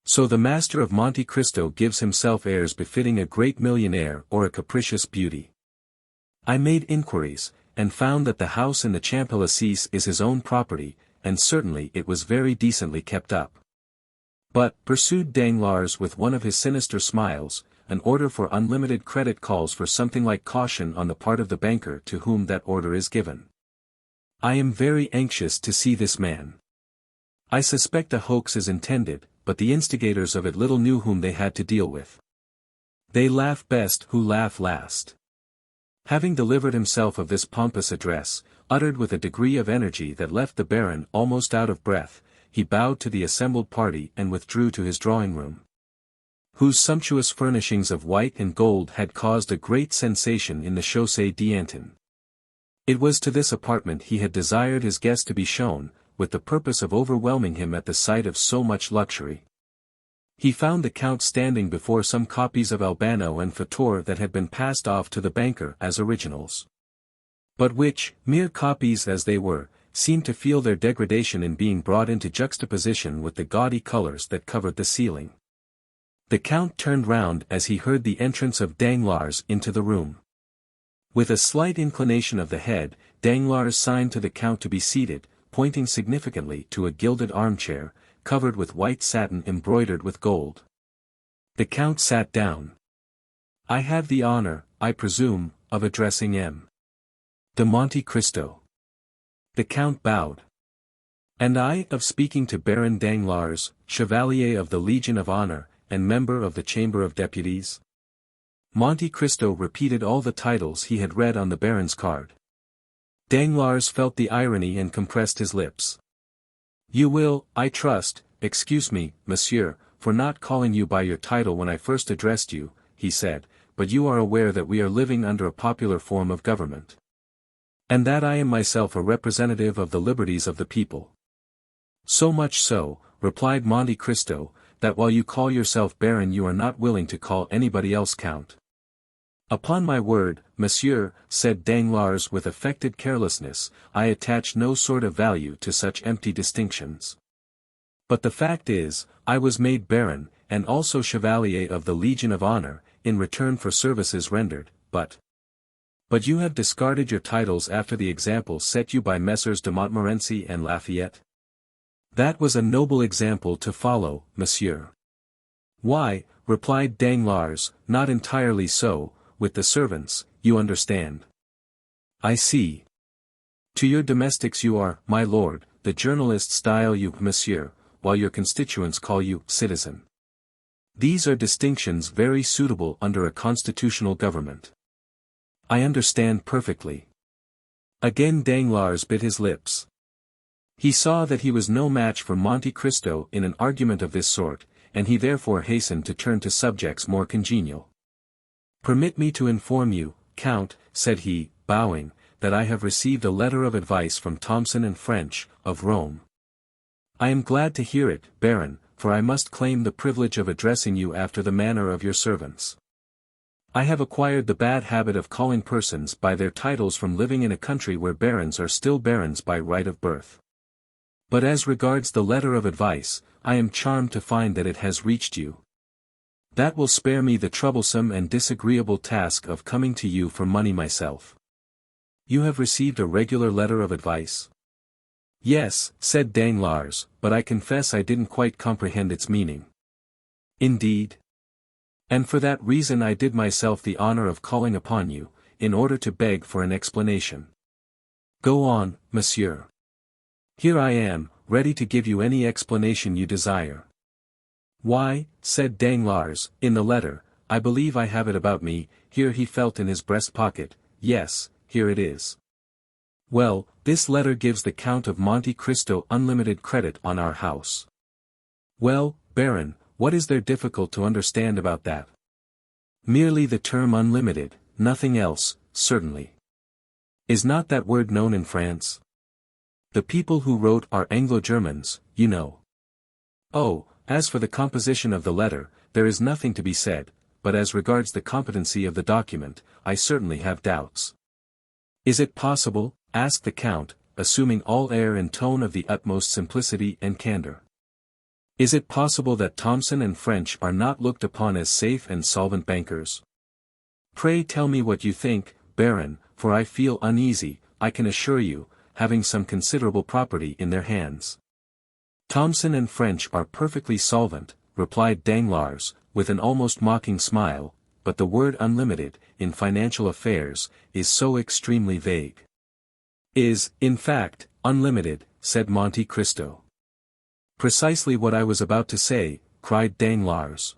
So the master of Monte Cristo gives himself airs befitting a great millionaire or a capricious beauty. I made inquiries, and found that the house in the Champs-Élysées is his own property, and certainly it was very decently kept up. But, pursued Danglars with one of his sinister smiles, an order for unlimited credit calls for something like caution on the part of the banker to whom that order is given. I am very anxious to see this man. I suspect a hoax is intended, but the instigators of it little knew whom they had to deal with. They laugh best who laugh last. Having delivered himself of this pompous address, uttered with a degree of energy that left the Baron almost out of breath, he bowed to the assembled party and withdrew to his drawing-room, whose sumptuous furnishings of white and gold had caused a great sensation in the Chaussée d'Antin. It was to this apartment he had desired his guest to be shown, with the purpose of overwhelming him at the sight of so much luxury. He found the Count standing before some copies of Albano and Fator that had been passed off to the banker as originals, but which, mere copies as they were, seemed to feel their degradation in being brought into juxtaposition with the gaudy colors that covered the ceiling. The Count turned round as he heard the entrance of Danglars into the room. With a slight inclination of the head, Danglars signed to the Count to be seated, pointing significantly to a gilded armchair, covered with white satin embroidered with gold. The Count sat down. "I have the honor, I presume, of addressing M. de Monte Cristo." The Count bowed. "And I, of speaking to Baron Danglars, Chevalier of the Legion of Honor, and member of the Chamber of Deputies?" Monte Cristo repeated all the titles he had read on the Baron's card. Danglars felt the irony and compressed his lips. "You will, I trust, excuse me, monsieur, for not calling you by your title when I first addressed you," he said, "but you are aware that we are living under a popular form of government, and that I am myself a representative of the liberties of the people." "So much so," replied Monte Cristo, "that while you call yourself Baron you are not willing to call anybody else Count." "Upon my word, monsieur," said Danglars with affected carelessness, "I attach no sort of value to such empty distinctions. But the fact is, I was made Baron, and also Chevalier of the Legion of Honor, in return for services rendered, but you have discarded your titles after the example set you by Messrs de Montmorency and Lafayette?" That was a noble example to follow, monsieur. Why, replied Danglars, not entirely so, with the servants, you understand. I see. To your domestics you are, my lord, the journalists style you monsieur, while your constituents call you citizen. These are distinctions very suitable under a constitutional government. I understand perfectly. Again Danglars bit his lips. He saw that he was no match for Monte Cristo in an argument of this sort, and he therefore hastened to turn to subjects more congenial. Permit me to inform you, Count, said he, bowing, that I have received a letter of advice from Thomson and French, of Rome. I am glad to hear it, Baron, for I must claim the privilege of addressing you after the manner of your servants. I have acquired the bad habit of calling persons by their titles from living in a country where barons are still barons by right of birth. But as regards the letter of advice, I am charmed to find that it has reached you. That will spare me the troublesome and disagreeable task of coming to you for money myself. You have received a regular letter of advice? Yes, said Danglars, but I confess I didn't quite comprehend its meaning. Indeed? And for that reason I did myself the honor of calling upon you, in order to beg for an explanation. Go on, monsieur. Here I am, ready to give you any explanation you desire. Why, said Danglars, in the letter, I believe I have it about me. Here he felt in his breast pocket. Yes, here it is. Well, this letter gives the Count of Monte Cristo unlimited credit on our house. Well, Baron, what is there difficult to understand about that? Merely the term unlimited, nothing else, certainly. Is not that word known in France? The people who wrote are Anglo-Germans, you know. Oh, as for the composition of the letter, there is nothing to be said, but as regards the competency of the document, I certainly have doubts. Is it possible, asked the Count, assuming all air and tone of the utmost simplicity and candor. Is it possible that Thomson and French are not looked upon as safe and solvent bankers? Pray tell me what you think, Baron, for I feel uneasy, I can assure you, having some considerable property in their hands. Thomson and French are perfectly solvent, replied Danglars, with an almost mocking smile, but the word unlimited, in financial affairs, is so extremely vague. Is, in fact, unlimited, said Monte Cristo. Precisely what I was about to say, cried Danglars.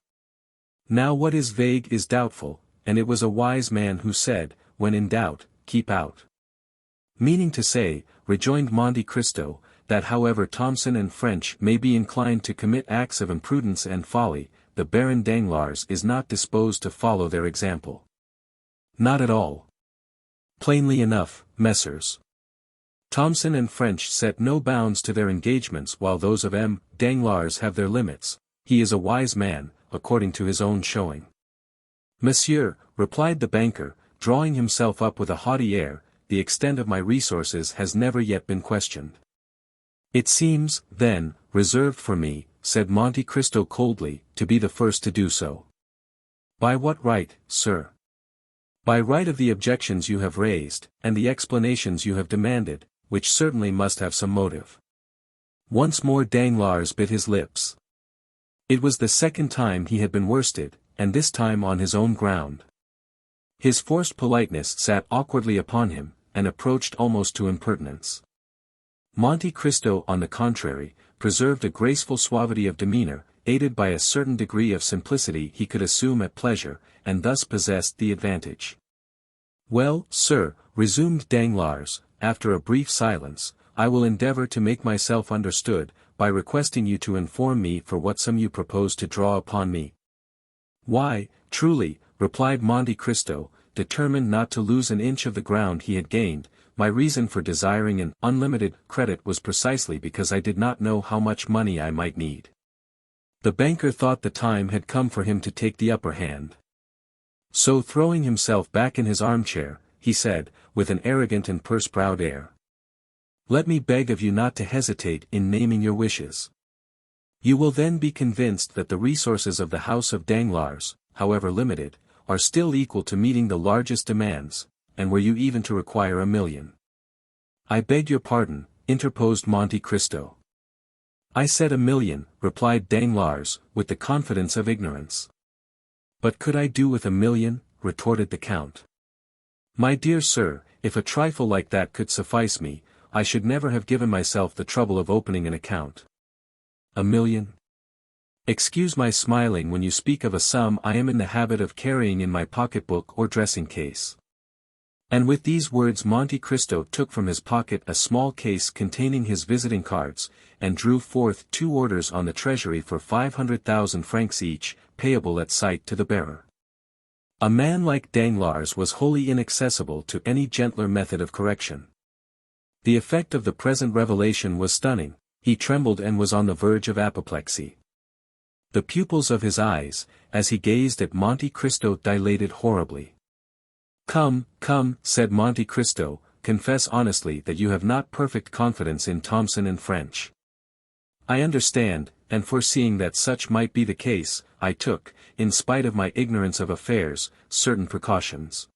Now what is vague is doubtful, and it was a wise man who said, when in doubt, keep out. Meaning to say, rejoined Monte Cristo, that however Thomson and French may be inclined to commit acts of imprudence and folly, the Baron Danglars is not disposed to follow their example. Not at all. Plainly enough, messrs. Thomson and French set no bounds to their engagements while those of M. Danglars have their limits. He is a wise man, according to his own showing. Monsieur, replied the banker, drawing himself up with a haughty air, the extent of my resources has never yet been questioned. It seems, then, reserved for me, said Monte Cristo coldly, to be the first to do so. By what right, sir? By right of the objections you have raised, and the explanations you have demanded, which certainly must have some motive. Once more Danglars bit his lips. It was the second time he had been worsted, and this time on his own ground. His forced politeness sat awkwardly upon him, and approached almost to impertinence. Monte Cristo, on the contrary, preserved a graceful suavity of demeanor, aided by a certain degree of simplicity he could assume at pleasure, and thus possessed the advantage. Well, sir, resumed Danglars, after a brief silence, I will endeavor to make myself understood, by requesting you to inform me for what sum you propose to draw upon me. Why, truly, replied Monte Cristo, determined not to lose an inch of the ground he had gained, my reason for desiring an unlimited credit was precisely because I did not know how much money I might need. The banker thought the time had come for him to take the upper hand. So throwing himself back in his armchair, he said, with an arrogant and purse-browed air. Let me beg of you not to hesitate in naming your wishes. You will then be convinced that the resources of the house of Danglars, however limited, are still equal to meeting the largest demands, and were you even to require 1 million. I beg your pardon, interposed Monte Cristo. I said 1,000,000, replied Danglars, with the confidence of ignorance. But could I do with 1,000,000? Retorted the Count. My dear sir, if a trifle like that could suffice me, I should never have given myself the trouble of opening an account. 1,000,000? Excuse my smiling when you speak of a sum I am in the habit of carrying in my pocketbook or dressing case. And with these words Monte Cristo took from his pocket a small case containing his visiting cards, and drew forth 2 orders on the treasury for 500,000 francs each, payable at sight to the bearer. A man like Danglars was wholly inaccessible to any gentler method of correction. The effect of the present revelation was stunning, he trembled and was on the verge of apoplexy. The pupils of his eyes, as he gazed at Monte Cristo, dilated horribly. Come, come, said Monte Cristo, confess honestly that you have not perfect confidence in Thomson and French. I understand, and foreseeing that such might be the case, I took, in spite of my ignorance of affairs, certain precautions.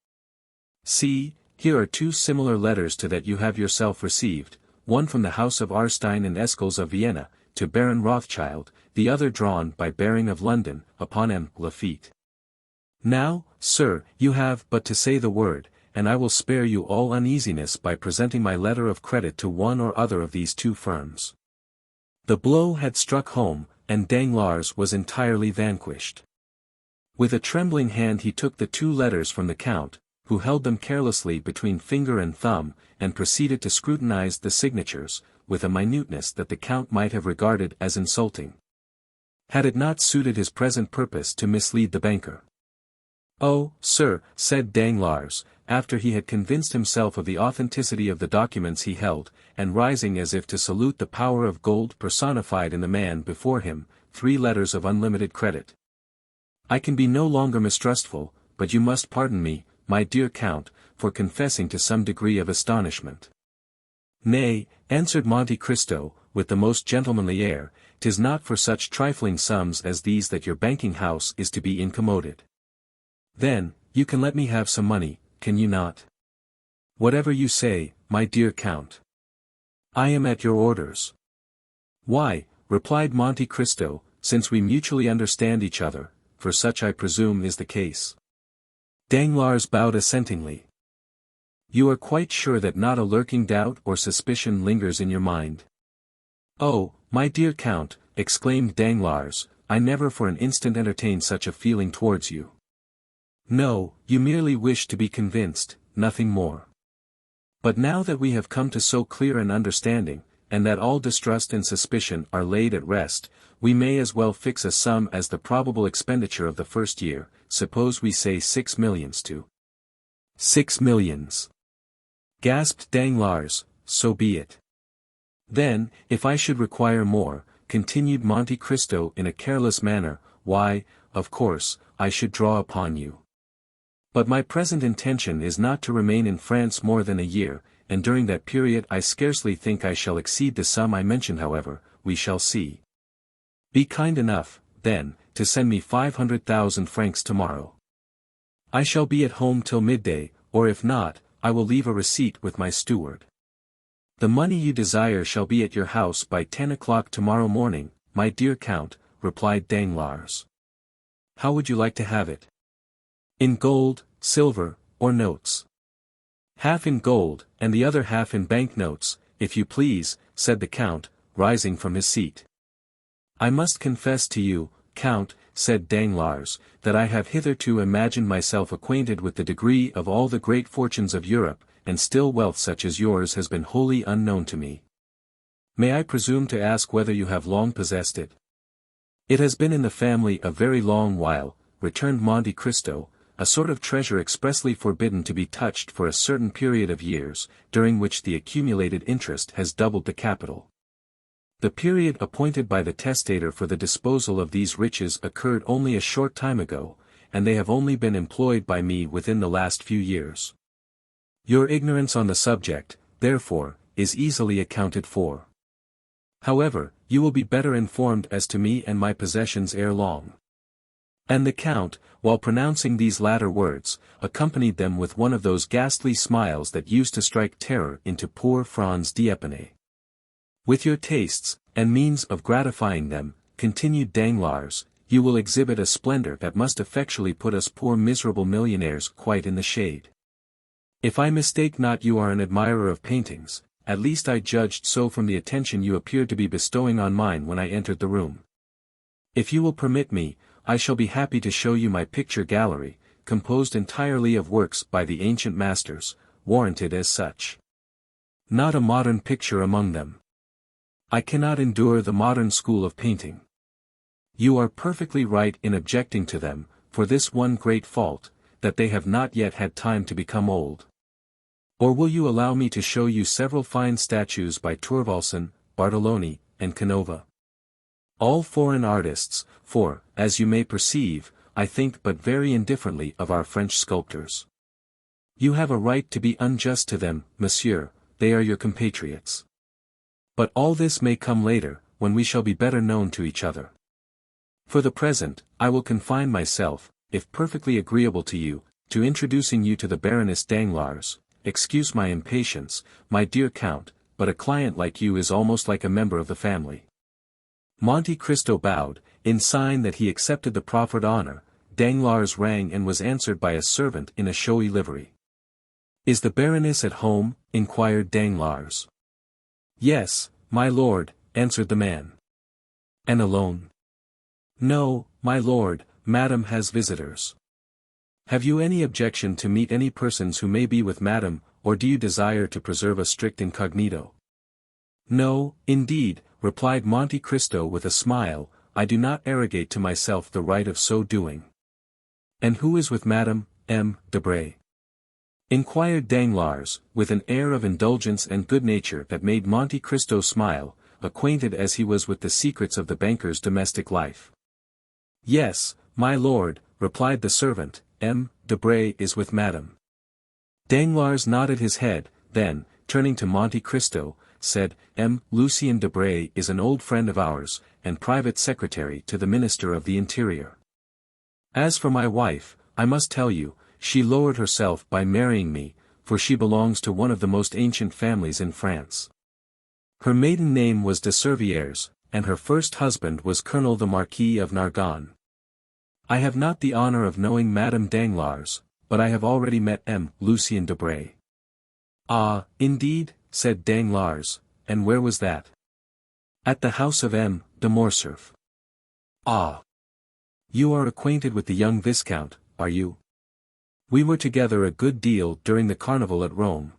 See, here are 2 similar letters to that you have yourself received, one from the house of Arstein and Escals of Vienna, to Baron Rothschild, the other drawn by Baring of London, upon M. Lafitte. Now, sir, you have but to say the word, and I will spare you all uneasiness by presenting my letter of credit to one or other of these 2 firms. The blow had struck home, and Danglars was entirely vanquished. With a trembling hand he took the 2 letters from the Count, who held them carelessly between finger and thumb, and proceeded to scrutinize the signatures, with a minuteness that the Count might have regarded as insulting, had it not suited his present purpose to mislead the banker. Oh, sir, said Danglars, after he had convinced himself of the authenticity of the documents he held, and rising as if to salute the power of gold personified in the man before him, 3 letters of unlimited credit. I can be no longer mistrustful, but you must pardon me, my dear Count, for confessing to some degree of astonishment. Nay, answered Monte Cristo, with the most gentlemanly air, 'tis not for such trifling sums as these that your banking house is to be incommoded. Then, you can let me have some money, can you not? Whatever you say, my dear Count. I am at your orders. Why, replied Monte Cristo, since we mutually understand each other, for such I presume is the case. Danglars bowed assentingly. You are quite sure that not a lurking doubt or suspicion lingers in your mind? Oh, my dear Count, exclaimed Danglars, I never for an instant entertained such a feeling towards you. No, you merely wish to be convinced, nothing more. But now that we have come to so clear an understanding, and that all distrust and suspicion are laid at rest, we may as well fix a sum as the probable expenditure of the first year. Suppose we say 6 millions to 6 millions. Gasped Danglars, so be it. Then, if I should require more, continued Monte Cristo in a careless manner, why, of course, I should draw upon you. But my present intention is not to remain in France more than a year, and during that period I scarcely think I shall exceed the sum I mentioned. However, we shall see. Be kind enough, then, to send me 500,000 francs tomorrow. I shall be at home till midday, or if not, I will leave a receipt with my steward. The money you desire shall be at your house by 10 o'clock tomorrow morning, my dear Count, replied Danglars. How would you like to have it? In gold, silver, or notes? Half in gold, and the other half in banknotes, if you please, said the Count, rising from his seat. I must confess to you, Count, said Danglars, that I have hitherto imagined myself acquainted with the degree of all the great fortunes of Europe, and still wealth such as yours has been wholly unknown to me. May I presume to ask whether you have long possessed it? It has been in the family a very long while, returned Monte Cristo, a sort of treasure expressly forbidden to be touched for a certain period of years, during which the accumulated interest has doubled the capital. The period appointed by the testator for the disposal of these riches occurred only a short time ago, and they have only been employed by me within the last few years. Your ignorance on the subject, therefore, is easily accounted for. However, you will be better informed as to me and my possessions ere long. And the Count, while pronouncing these latter words, accompanied them with one of those ghastly smiles that used to strike terror into poor Franz d'Épinay. With your tastes, and means of gratifying them, continued Danglars, you will exhibit a splendor that must effectually put us poor miserable millionaires quite in the shade. If I mistake not, you are an admirer of paintings, at least I judged so from the attention you appeared to be bestowing on mine when I entered the room. If you will permit me, I shall be happy to show you my picture gallery, composed entirely of works by the ancient masters, warranted as such. Not a modern picture among them. I cannot endure the modern school of painting. You are perfectly right in objecting to them, for this one great fault, that they have not yet had time to become old. Or will you allow me to show you several fine statues by Thorvaldsen, Bartoloni, and Canova? All foreign artists, for, as you may perceive, I think but very indifferently of our French sculptors. You have a right to be unjust to them, monsieur, they are your compatriots. But all this may come later, when we shall be better known to each other. For the present, I will confine myself, if perfectly agreeable to you, to introducing you to the Baroness Danglars. Excuse my impatience, my dear Count, but a client like you is almost like a member of the family. Monte Cristo bowed, in sign that he accepted the proffered honor. Danglars rang and was answered by a servant in a showy livery. "Is the Baroness at home?" inquired Danglars. "Yes, my lord," answered the man. "And alone?" "No, my lord, Madame has visitors." "Have you any objection to meet any persons who may be with Madame, or do you desire to preserve a strict incognito?" "No, indeed," replied Monte Cristo with a smile, "I do not arrogate to myself the right of so doing." "And who is with Madame, M. Debray?" inquired Danglars, with an air of indulgence and good nature that made Monte Cristo smile, acquainted as he was with the secrets of the banker's domestic life. "Yes, my lord," replied the servant, "M. Debray is with Madame." Danglars nodded his head, then, turning to Monte Cristo, said, "M. Lucien Debray is an old friend of ours, and private secretary to the Minister of the Interior. As for my wife, I must tell you, she lowered herself by marrying me, for she belongs to one of the most ancient families in France. Her maiden name was de Servières, and her first husband was Colonel the Marquis of Nargonne. I have not the honor of knowing Madame Danglars, but I have already met M. Lucien Debray." "Ah, indeed," said Danglars, "and where was that?" "At the house of M. de Morcerf." "Ah! You are acquainted with the young Viscount, are you?" "We were together a good deal during the carnival at Rome."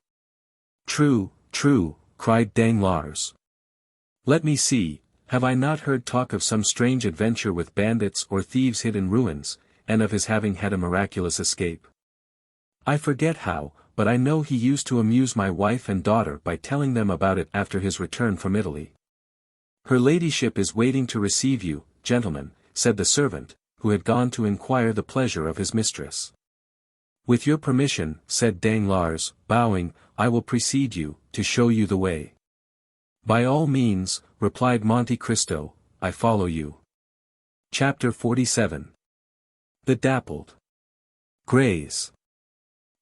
"True, true," cried Danglars. "Let me see, have I not heard talk of some strange adventure with bandits or thieves hid in ruins, and of his having had a miraculous escape? I forget how, but I know he used to amuse my wife and daughter by telling them about it after his return from Italy." "Her ladyship is waiting to receive you, gentlemen," said the servant, who had gone to inquire the pleasure of his mistress. "With your permission," said Danglars, bowing, "I will precede you, to show you the way." "By all means," replied Monte Cristo, "I follow you." Chapter 47. The Dappled Greys.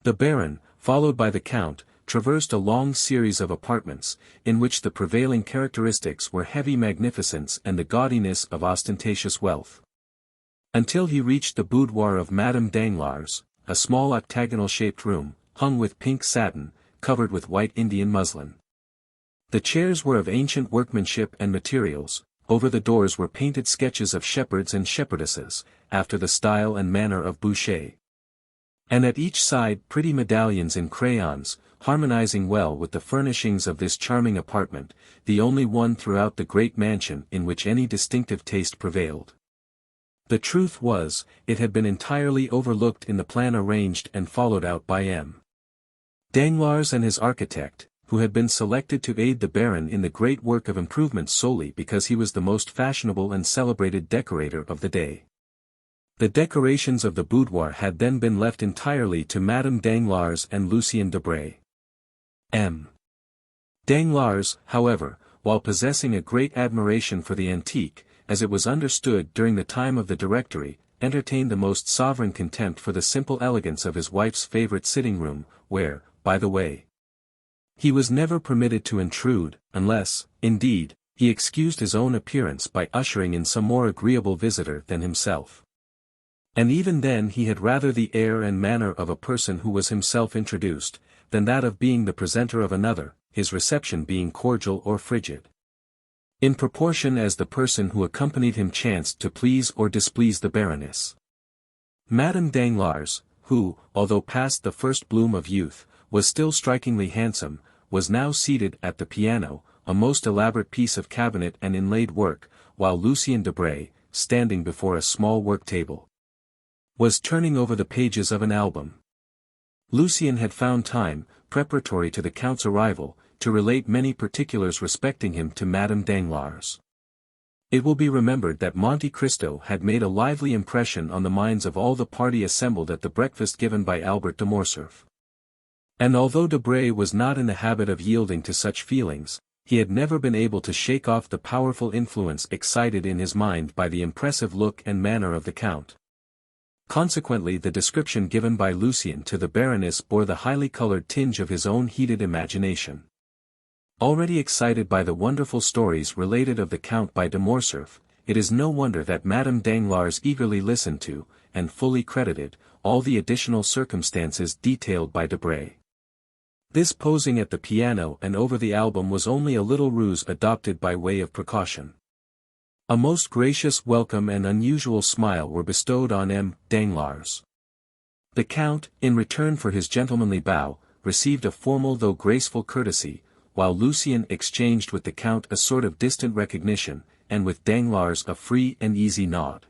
The Baron, followed by the Count, traversed a long series of apartments, in which the prevailing characteristics were heavy magnificence and the gaudiness of ostentatious wealth. Until he reached the boudoir of Madame Danglars, a small octagonal-shaped room, hung with pink satin, covered with white Indian muslin. The chairs were of ancient workmanship and materials, over the doors were painted sketches of shepherds and shepherdesses, after the style and manner of Boucher. And at each side pretty medallions in crayons, harmonizing well with the furnishings of this charming apartment, the only one throughout the great mansion in which any distinctive taste prevailed. The truth was, it had been entirely overlooked in the plan arranged and followed out by M. Danglars and his architect, who had been selected to aid the Baron in the great work of improvement solely because he was the most fashionable and celebrated decorator of the day. The decorations of the boudoir had then been left entirely to Madame Danglars and Lucien Debray. M. Danglars, however, while possessing a great admiration for the antique, as it was understood during the time of the Directory, entertained the most sovereign contempt for the simple elegance of his wife's favorite sitting-room, where, by the way, he was never permitted to intrude, unless, indeed, he excused his own appearance by ushering in some more agreeable visitor than himself. And even then he had rather the air and manner of a person who was himself introduced, than that of being the presenter of another, his reception being cordial or frigid. In proportion as the person who accompanied him chanced to please or displease the Baroness. Madame Danglars, who, although past the first bloom of youth, was still strikingly handsome, was now seated at the piano, a most elaborate piece of cabinet and inlaid work, while Lucien Debray, standing before a small work-table, was turning over the pages of an album. Lucien had found time, preparatory to the Count's arrival, to relate many particulars respecting him to Madame Danglars. It will be remembered that Monte Cristo had made a lively impression on the minds of all the party assembled at the breakfast given by Albert de Morcerf. And although Debray was not in the habit of yielding to such feelings, he had never been able to shake off the powerful influence excited in his mind by the impressive look and manner of the Count. Consequently the description given by Lucien to the Baroness bore the highly colored tinge of his own heated imagination. Already excited by the wonderful stories related of the Count by de Morcerf, it is no wonder that Madame Danglars eagerly listened to, and fully credited, all the additional circumstances detailed by Debray. This posing at the piano and over the album was only a little ruse adopted by way of precaution. A most gracious welcome and unusual smile were bestowed on M. Danglars. The Count, in return for his gentlemanly bow, received a formal though graceful courtesy, while Lucien exchanged with the Count a sort of distant recognition, and with Danglars a free and easy nod.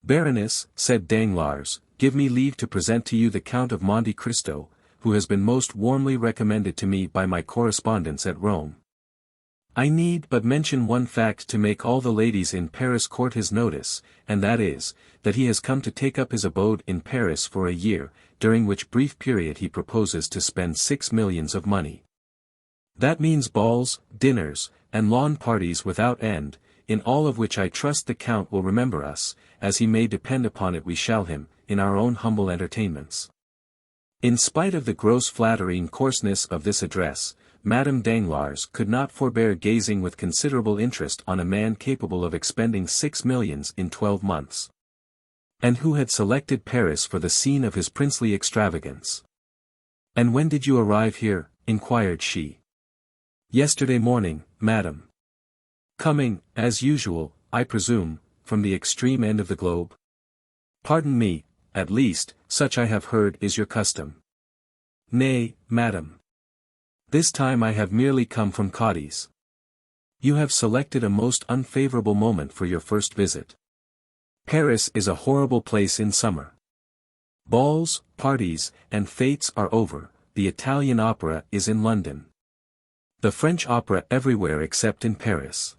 "Baroness," said Danglars, "give me leave to present to you the Count of Monte Cristo, who has been most warmly recommended to me by my correspondents at Rome. I need but mention one fact to make all the ladies in Paris court his notice, and that is, that he has come to take up his abode in Paris for a year, during which brief period he proposes to spend 6 millions of money. That means balls, dinners, and lawn parties without end, in all of which I trust the Count will remember us, as he may depend upon it we shall him, in our own humble entertainments." In spite of the gross flattery and coarseness of this address, Madame Danglars could not forbear gazing with considerable interest on a man capable of expending 6 millions in 12 months. And who had selected Paris for the scene of his princely extravagance. "And when did you arrive here?" inquired she. "Yesterday morning, madam." "Coming, as usual, I presume, from the extreme end of the globe?" "Pardon me, at least, such I have heard is your custom." "Nay, madam. This time I have merely come from Cadiz." "You have selected a most unfavorable moment for your first visit. Paris is a horrible place in summer. Balls, parties, and fêtes are over, the Italian opera is in London. The French opera everywhere except in Paris.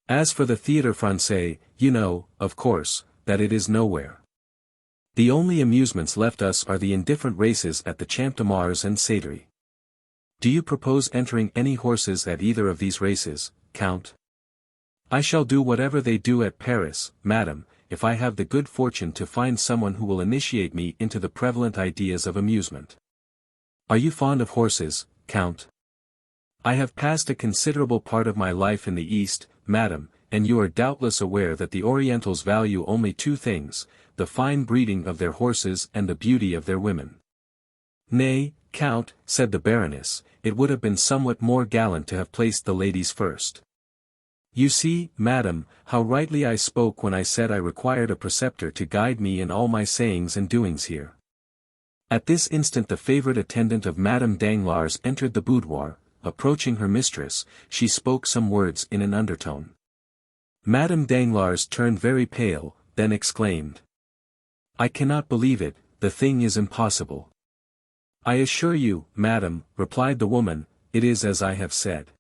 As for the Théâtre Français, you know, of course, that it is nowhere. The only amusements left us are the indifferent races at the Champ de Mars and Saidery. Do you propose entering any horses at either of these races, Count?" "I shall do whatever they do at Paris, madam, if I have the good fortune to find someone who will initiate me into the prevalent ideas of amusement." "Are you fond of horses, Count?" "I have passed a considerable part of my life in the East, madam, and you are doubtless aware that the Orientals value only 2 things, the fine breeding of their horses and the beauty of their women." "Nay, Count," said the Baroness, "it would have been somewhat more gallant to have placed the ladies first. You see, madam, how rightly I spoke when I said I required a preceptor to guide me in all my sayings and doings here." At this instant the favorite attendant of Madame Danglars entered the boudoir. Approaching her mistress, she spoke some words in an undertone. Madame Danglars turned very pale, then exclaimed, "I cannot believe it, the thing is impossible." "I assure you, madam," replied the woman, "it is as I have said."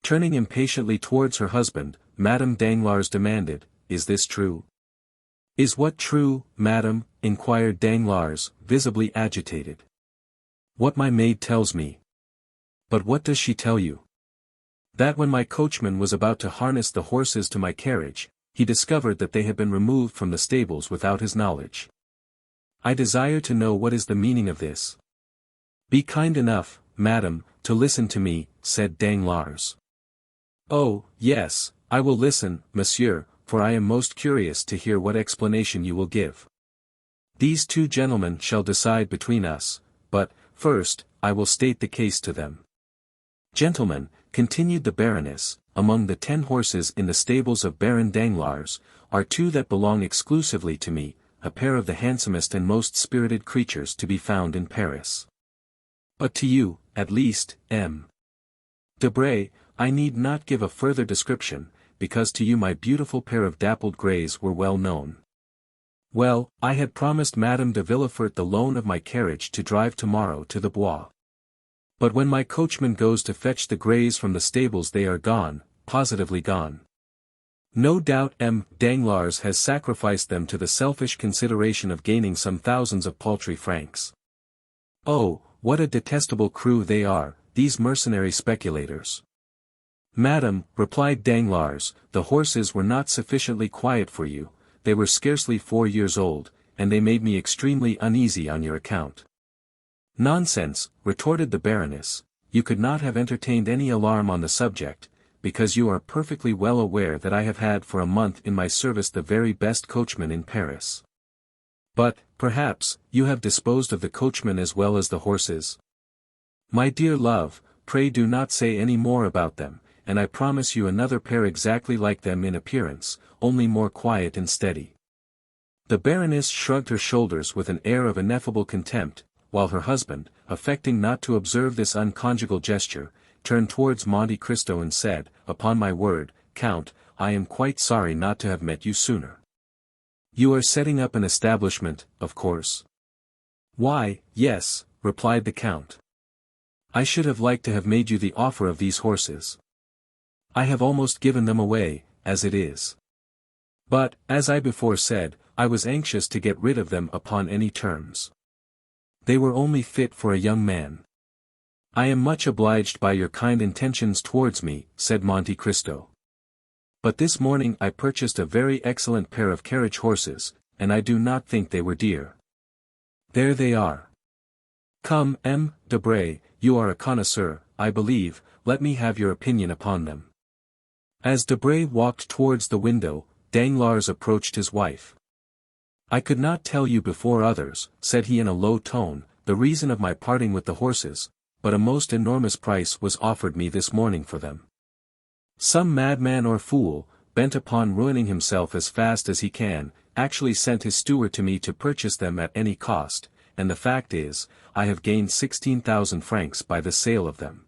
Turning impatiently towards her husband, Madame Danglars demanded, "Is this true?" "Is what true, madam?" inquired Danglars, visibly agitated. "What my maid tells me." "But what does she tell you?" "That when my coachman was about to harness the horses to my carriage, he discovered that they had been removed from the stables without his knowledge." "I desire to know what is the meaning of this." "Be kind enough, madam, to listen to me," said Danglars. Oh, yes, I will listen, monsieur, for I am most curious to hear what explanation you will give. These two gentlemen shall decide between us, but, first, I will state the case to them. Gentlemen, continued the Baroness, among the 10 horses in the stables of Baron Danglars, are 2 that belong exclusively to me, a pair of the handsomest and most spirited creatures to be found in Paris. But to you, at least, M. Debray, I need not give a further description, because to you my beautiful pair of dappled greys were well known. Well, I had promised Madame de Villefort the loan of my carriage to drive tomorrow to the Bois. But when my coachman goes to fetch the greys from the stables they are gone, positively gone. No doubt M. Danglars has sacrificed them to the selfish consideration of gaining some thousands of paltry francs. Oh, what a detestable crew they are, these mercenary speculators. Madam, replied Danglars, the horses were not sufficiently quiet for you, they were scarcely 4 years old, and they made me extremely uneasy on your account. Nonsense, retorted the Baroness, you could not have entertained any alarm on the subject, because you are perfectly well aware that I have had for a month in my service the very best coachman in Paris. But, perhaps, you have disposed of the coachman as well as the horses? My dear love, pray do not say any more about them, and I promise you another pair exactly like them in appearance, only more quiet and steady. The Baroness shrugged her shoulders with an air of ineffable contempt, while her husband, affecting not to observe this unconjugal gesture, turned towards Monte Cristo and said, upon my word, Count, I am quite sorry not to have met you sooner. You are setting up an establishment, of course? Why, yes, replied the Count. I should have liked to have made you the offer of these horses. I have almost given them away, as it is. But, as I before said, I was anxious to get rid of them upon any terms. They were only fit for a young man. I am much obliged by your kind intentions towards me, said Monte Cristo. But this morning I purchased a very excellent pair of carriage horses, and I do not think they were dear. There they are. Come, M. Debray, you are a connoisseur, I believe, let me have your opinion upon them. As Debray walked towards the window, Danglars approached his wife. I could not tell you before others, said he in a low tone, the reason of my parting with the horses, but a most enormous price was offered me this morning for them. Some madman or fool, bent upon ruining himself as fast as he can, actually sent his steward to me to purchase them at any cost, and the fact is, I have gained 16,000 francs by the sale of them.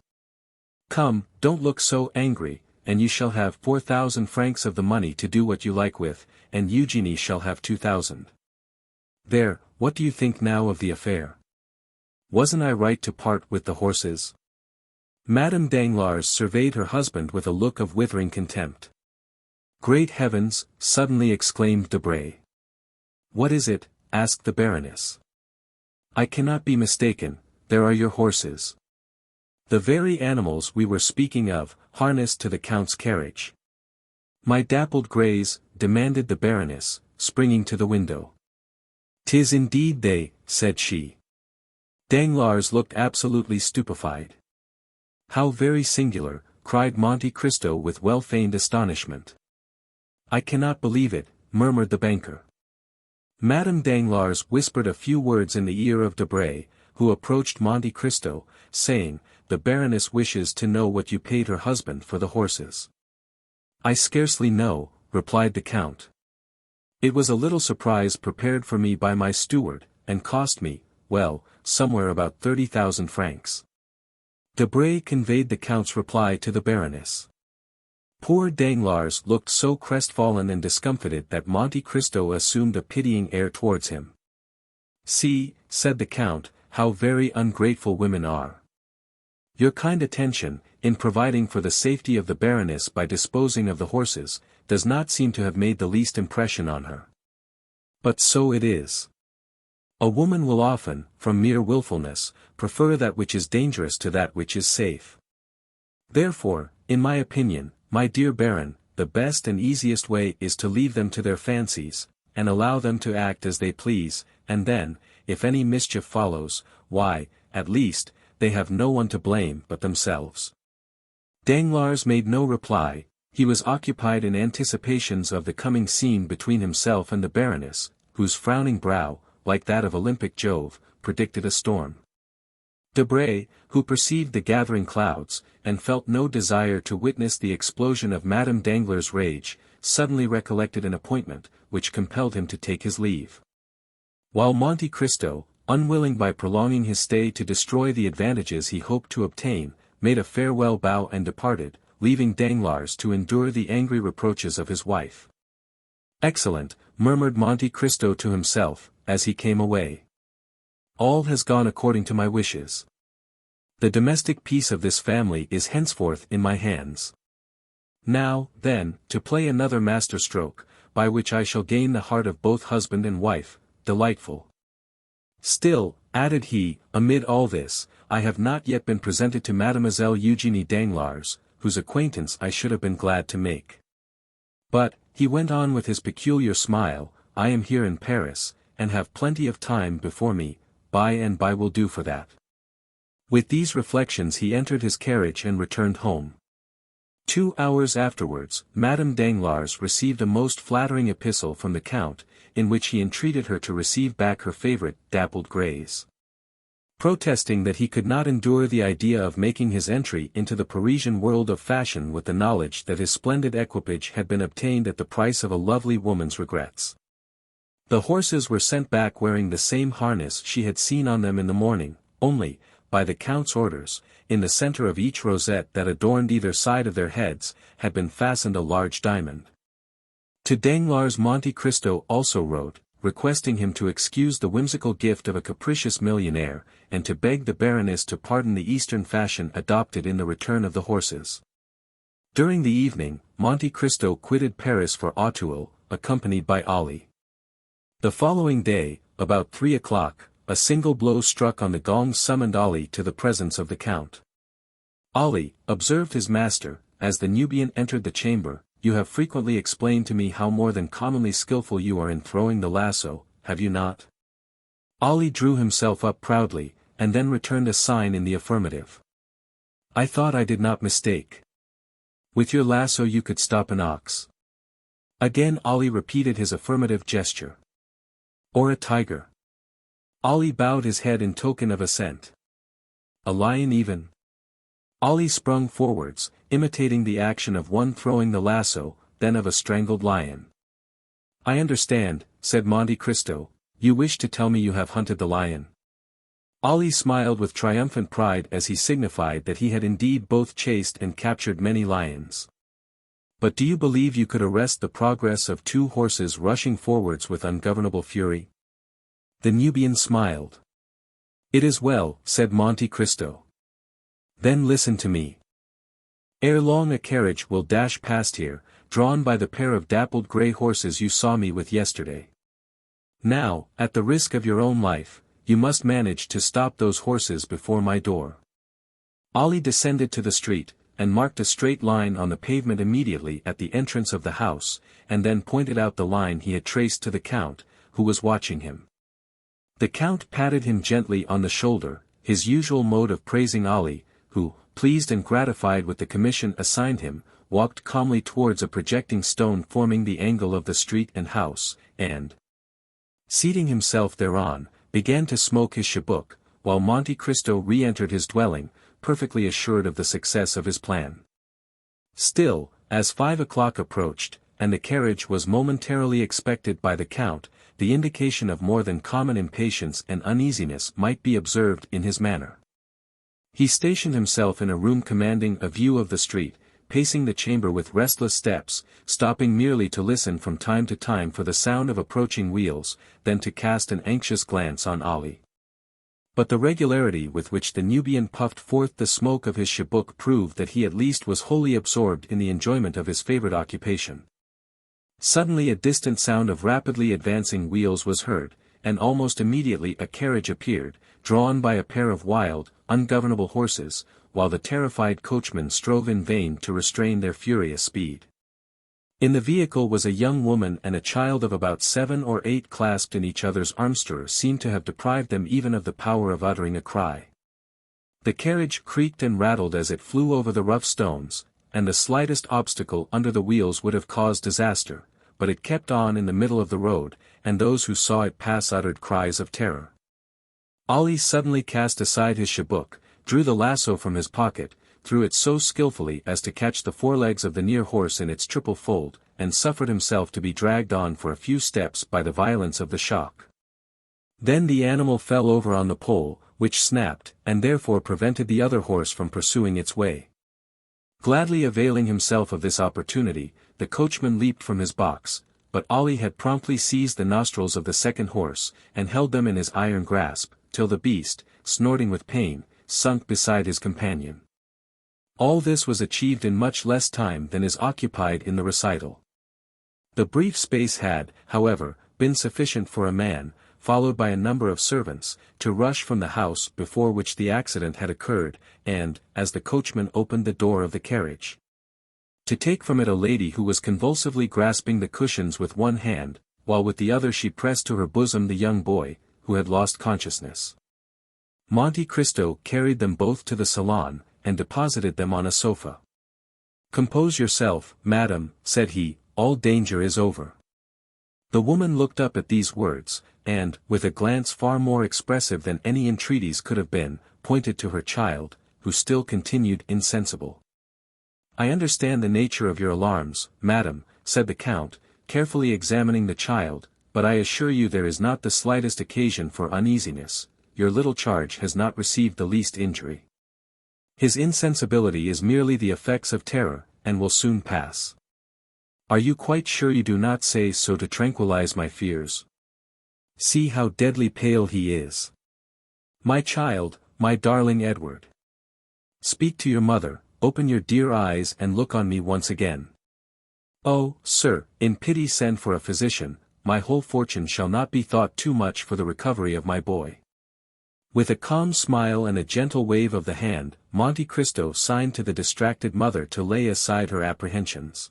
Come, don't look so angry, and you shall have 4,000 francs of the money to do what you like with, and Eugénie shall have 2,000. There, what do you think now of the affair? Wasn't I right to part with the horses? Madame Danglars surveyed her husband with a look of withering contempt. Great heavens, suddenly exclaimed Debray. What is it? Asked the Baroness. I cannot be mistaken, there are your horses. The very animals we were speaking of, harnessed to the Count's carriage. My dappled greys, demanded the Baroness, springing to the window. 'Tis indeed they, said she. Danglars looked absolutely stupefied. How very singular, cried Monte Cristo with well-feigned astonishment. I cannot believe it, murmured the banker. Madame Danglars whispered a few words in the ear of Debray, who approached Monte Cristo, saying, the Baroness wishes to know what you paid her husband for the horses. I scarcely know, replied the Count. It was a little surprise prepared for me by my steward, and cost me, well, somewhere about 30,000 francs. Debray conveyed the Count's reply to the Baroness. Poor Danglars looked so crestfallen and discomfited that Monte Cristo assumed a pitying air towards him. See, said the Count, how very ungrateful women are. Your kind attention, in providing for the safety of the Baroness by disposing of the horses, does not seem to have made the least impression on her. But so it is. A woman will often, from mere wilfulness, prefer that which is dangerous to that which is safe. Therefore, in my opinion, my dear Baron, the best and easiest way is to leave them to their fancies, and allow them to act as they please, and then, if any mischief follows, why, at least, they have no one to blame but themselves. Danglars made no reply. He was occupied in anticipations of the coming scene between himself and the Baroness, whose frowning brow, like that of Olympic Jove, predicted a storm. Debray, who perceived the gathering clouds, and felt no desire to witness the explosion of Madame Danglars' rage, suddenly recollected an appointment, which compelled him to take his leave. While Monte Cristo, unwilling by prolonging his stay to destroy the advantages he hoped to obtain, made a farewell bow and departed, leaving Danglars to endure the angry reproaches of his wife. "Excellent," murmured Monte Cristo to himself, as he came away. "All has gone according to my wishes. The domestic peace of this family is henceforth in my hands. Now, then, to play another master stroke, by which I shall gain the heart of both husband and wife. Delightful. Still," added he, amid all this, "I have not yet been presented to Mademoiselle Eugénie Danglars, whose acquaintance I should have been glad to make. But," he went on with his peculiar smile, "I am here in Paris, and have plenty of time before me, by and by will do for that." With these reflections he entered his carriage and returned home. 2 hours afterwards, Madame Danglars received a most flattering epistle from the Count, in which he entreated her to receive back her favorite, dappled greys. Protesting that he could not endure the idea of making his entry into the Parisian world of fashion with the knowledge that his splendid equipage had been obtained at the price of a lovely woman's regrets. The horses were sent back wearing the same harness she had seen on them in the morning, only, by the Count's orders, in the center of each rosette that adorned either side of their heads, had been fastened a large diamond. To Danglars Monte Cristo also wrote, requesting him to excuse the whimsical gift of a capricious millionaire, and to beg the Baroness to pardon the Eastern fashion adopted in the return of the horses. During the evening, Monte Cristo quitted Paris for Auteuil, accompanied by Ali. The following day, about 3 o'clock, a single blow struck on the gong summoned Ali to the presence of the Count. "Ali," observed his master, as the Nubian entered the chamber, "you have frequently explained to me how more than commonly skillful you are in throwing the lasso, have you not?" Ali drew himself up proudly, and then returned a sign in the affirmative. "I thought I did not mistake. With your lasso you could stop an ox." Again Ali repeated his affirmative gesture. "Or a tiger." Ali bowed his head in token of assent. "A lion even?" Ali sprung forwards, imitating the action of one throwing the lasso, then of a strangled lion. "I understand," said Monte Cristo, "you wish to tell me you have hunted the lion." Ali smiled with triumphant pride as he signified that he had indeed both chased and captured many lions. "But do you believe you could arrest the progress of 2 horses rushing forwards with ungovernable fury?" The Nubian smiled. "It is well," said Monte Cristo. "Then listen to me. Ere long a carriage will dash past here, drawn by the pair of dappled grey horses you saw me with yesterday. Now, at the risk of your own life, you must manage to stop those horses before my door." Ali descended to the street, and marked a straight line on the pavement immediately at the entrance of the house, and then pointed out the line he had traced to the Count, who was watching him. The Count patted him gently on the shoulder, his usual mode of praising Ali, who, pleased and gratified with the commission assigned him, walked calmly towards a projecting stone forming the angle of the street and house, and, seating himself thereon, began to smoke his chibouque, while Monte Cristo re-entered his dwelling, perfectly assured of the success of his plan. Still, as 5 o'clock approached, and the carriage was momentarily expected by the Count, the indication of more than common impatience and uneasiness might be observed in his manner. He stationed himself in a room commanding a view of the street, pacing the chamber with restless steps, stopping merely to listen from time to time for the sound of approaching wheels, then to cast an anxious glance on Ali. But the regularity with which the Nubian puffed forth the smoke of his chibouque proved that he at least was wholly absorbed in the enjoyment of his favorite occupation. Suddenly a distant sound of rapidly advancing wheels was heard, and almost immediately a carriage appeared, drawn by a pair of wild, ungovernable horses, while the terrified coachman strove in vain to restrain their furious speed. In the vehicle was a young woman and a child of about 7 or 8 clasped in each other's arms. Terror seemed to have deprived them even of the power of uttering a cry. The carriage creaked and rattled as it flew over the rough stones, and the slightest obstacle under the wheels would have caused disaster, but it kept on in the middle of the road, and those who saw it pass uttered cries of terror. Ali suddenly cast aside his shabook, drew the lasso from his pocket, threw it so skillfully as to catch the forelegs of the near horse in its triple fold, and suffered himself to be dragged on for a few steps by the violence of the shock. Then the animal fell over on the pole, which snapped, and therefore prevented the other horse from pursuing its way. Gladly availing himself of this opportunity, the coachman leaped from his box, but Ali had promptly seized the nostrils of the second horse, and held them in his iron grasp, till the beast, snorting with pain, sunk beside his companion. All this was achieved in much less time than is occupied in the recital. The brief space had, however, been sufficient for a man, followed by a number of servants, to rush from the house before which the accident had occurred, and, as the coachman opened the door of the carriage, to take from it a lady who was convulsively grasping the cushions with one hand, while with the other she pressed to her bosom the young boy, who had lost consciousness. Monte Cristo carried them both to the salon, and deposited them on a sofa. "Compose yourself, madam," said he, "all danger is over." The woman looked up at these words, and, with a glance far more expressive than any entreaties could have been, pointed to her child, who still continued insensible. "I understand the nature of your alarms, madam," said the Count, carefully examining the child, "but I assure you there is not the slightest occasion for uneasiness. Your little charge has not received the least injury. His insensibility is merely the effects of terror, and will soon pass. Are you quite sure you do not say so to tranquilize my fears? See how deadly pale he is. My child, my darling Edward. Speak to your mother, open your dear eyes and look on me once again. Oh, sir, in pity send for a physician, my whole fortune shall not be thought too much for the recovery of my boy." With a calm smile and a gentle wave of the hand, Monte Cristo signed to the distracted mother to lay aside her apprehensions.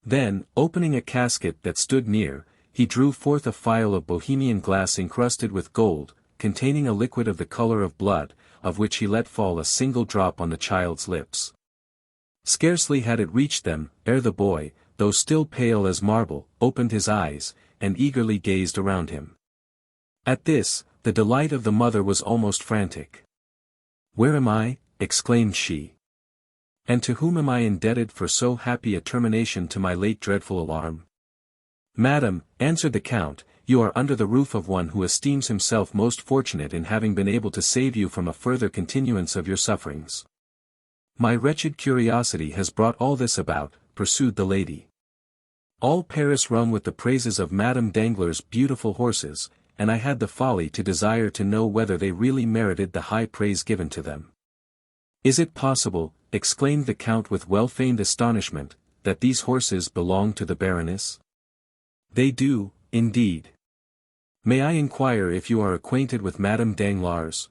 Then, opening a casket that stood near, he drew forth a phial of Bohemian glass encrusted with gold, containing a liquid of the color of blood, of which he let fall a single drop on the child's lips. Scarcely had it reached them, ere the boy, though still pale as marble, opened his eyes, and eagerly gazed around him. At this, the delight of the mother was almost frantic. "Where am I?" exclaimed she. "And to whom am I indebted for so happy a termination to my late dreadful alarm?" "Madam," answered the Count, "you are under the roof of one who esteems himself most fortunate in having been able to save you from a further continuance of your sufferings." "My wretched curiosity has brought all this about," pursued the lady. "All Paris rung with the praises of Madame Danglars' beautiful horses, and I had the folly to desire to know whether they really merited the high praise given to them." "Is it possible," exclaimed the Count with well-feigned astonishment, "that these horses belong to the Baroness?" "They do, indeed." "May I inquire if you are acquainted with Madame Danglars?"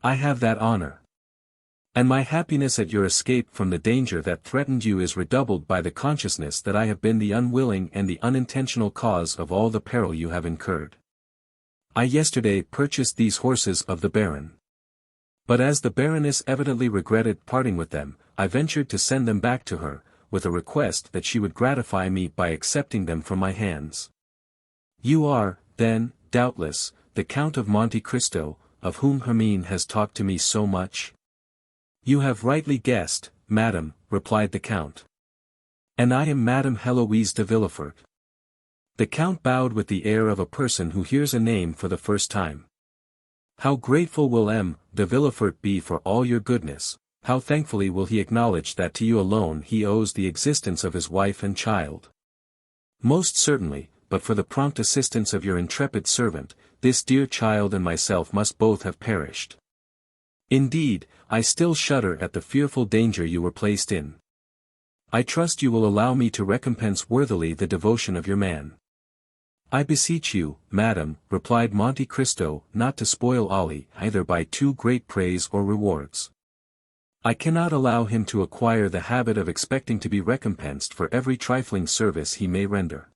"I have that honor. And my happiness at your escape from the danger that threatened you is redoubled by the consciousness that I have been the unwilling and the unintentional cause of all the peril you have incurred. I yesterday purchased these horses of the Baron. But as the Baroness evidently regretted parting with them, I ventured to send them back to her, with a request that she would gratify me by accepting them from my hands. You are, then, doubtless, the Count of Monte Cristo, of whom Hermine has talked to me so much?" "You have rightly guessed, madam," replied the Count. "And I am Madame Heloise de Villefort." The Count bowed with the air of a person who hears a name for the first time. "How grateful will M. de Villefort be for all your goodness, how thankfully will he acknowledge that to you alone he owes the existence of his wife and child." "Most certainly, but for the prompt assistance of your intrepid servant, this dear child and myself must both have perished. Indeed, I still shudder at the fearful danger you were placed in. I trust you will allow me to recompense worthily the devotion of your man." "I beseech you, madam," replied Monte Cristo, "not to spoil Ali either by too great praise or rewards. I cannot allow him to acquire the habit of expecting to be recompensed for every trifling service he may render.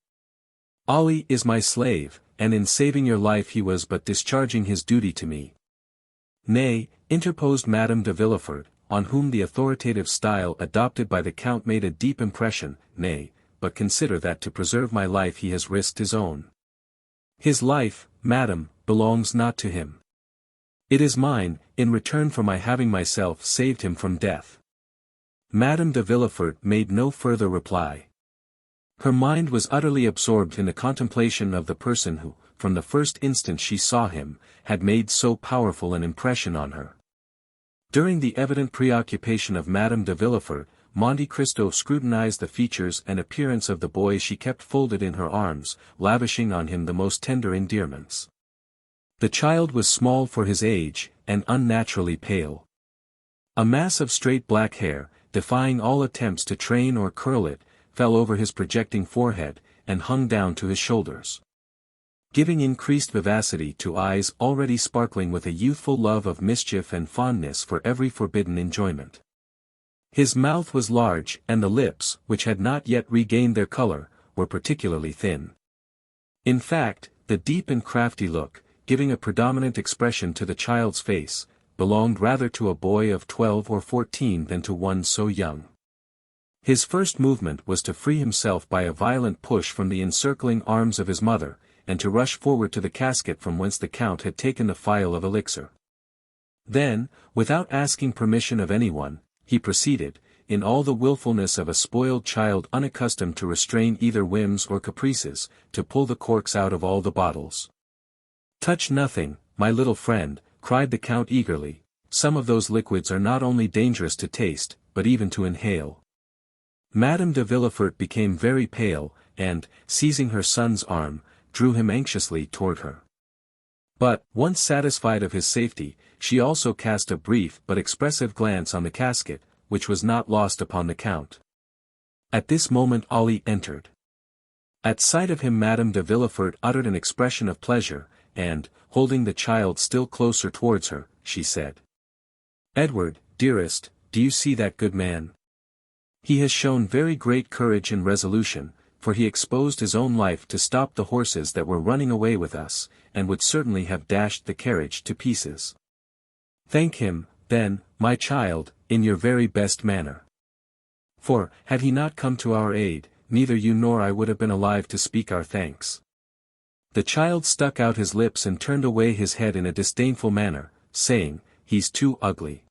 Ali is my slave, and in saving your life he was but discharging his duty to me. Nay, interposed Madame de Villefort, on whom the authoritative style adopted by the Count made a deep impression. Nay, but consider that to preserve my life he has risked his own. His life, madam, belongs not to him. It is mine, in return for my having myself saved him from death. Madame de Villefort made no further reply. Her mind was utterly absorbed in the contemplation of the person who, from the first instant she saw him, had made so powerful an impression on her. During the evident preoccupation of Madame de Villefort, Monte Cristo scrutinized the features and appearance of the boy she kept folded in her arms, lavishing on him the most tender endearments. The child was small for his age, and unnaturally pale. A mass of straight black hair, defying all attempts to train or curl it, fell over his projecting forehead, and hung down to his shoulders, giving increased vivacity to eyes already sparkling with a youthful love of mischief and fondness for every forbidden enjoyment. His mouth was large, and the lips, which had not yet regained their color, were particularly thin. In fact, the deep and crafty look, giving a predominant expression to the child's face, belonged rather to a boy of 12 or 14 than to one so young. His first movement was to free himself by a violent push from the encircling arms of his mother, and to rush forward to the casket from whence the Count had taken the phial of elixir. Then, without asking permission of anyone, he proceeded, in all the willfulness of a spoiled child unaccustomed to restrain either whims or caprices, to pull the corks out of all the bottles. "Touch nothing, my little friend," cried the Count eagerly, "some of those liquids are not only dangerous to taste, but even to inhale." Madame de Villefort became very pale, and, seizing her son's arm, drew him anxiously toward her. But, once satisfied of his safety, she also cast a brief but expressive glance on the casket, which was not lost upon the Count. At this moment Ali entered. At sight of him Madame de Villefort uttered an expression of pleasure, and, holding the child still closer towards her, she said, "Edward, dearest, do you see that good man? He has shown very great courage and resolution, for he exposed his own life to stop the horses that were running away with us, and would certainly have dashed the carriage to pieces. Thank him, then, my child, in your very best manner. For, had he not come to our aid, neither you nor I would have been alive to speak our thanks." The child stuck out his lips and turned away his head in a disdainful manner, saying, "He's too ugly."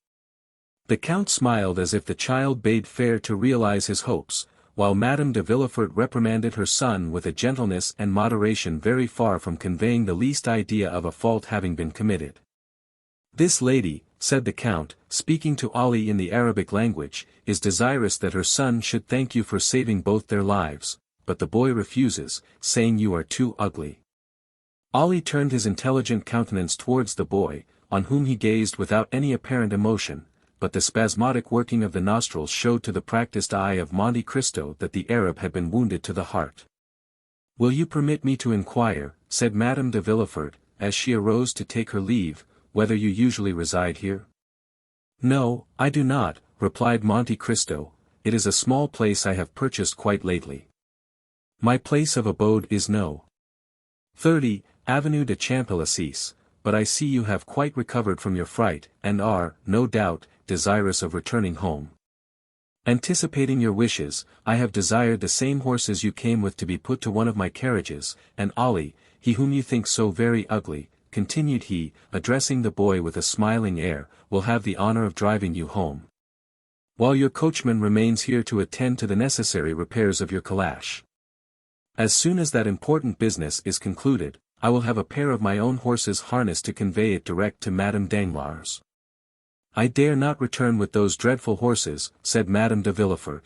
The Count smiled as if the child bade fair to realize his hopes, while Madame de Villefort reprimanded her son with a gentleness and moderation very far from conveying the least idea of a fault having been committed. "This lady," said the Count, speaking to Ali in the Arabic language, "is desirous that her son should thank you for saving both their lives, but the boy refuses, saying you are too ugly." Ali turned his intelligent countenance towards the boy, on whom he gazed without any apparent emotion, but the spasmodic working of the nostrils showed to the practiced eye of Monte Cristo that the Arab had been wounded to the heart. "Will you permit me to inquire," said Madame de Villefort, as she arose to take her leave, "whether you usually reside here?" "No, I do not," replied Monte Cristo, "it is a small place I have purchased quite lately. My place of abode is No. 30, Avenue de Champs-Élysées, but I see you have quite recovered from your fright, and are, no doubt, desirous of returning home. Anticipating your wishes, I have desired the same horses you came with to be put to one of my carriages, and Ali, he whom you think so very ugly," continued he, addressing the boy with a smiling air, "will have the honor of driving you home, while your coachman remains here to attend to the necessary repairs of your calash. As soon as that important business is concluded, I will have a pair of my own horses harnessed to convey it direct to Madame Danglars." "I dare not return with those dreadful horses," said Madame de Villefort.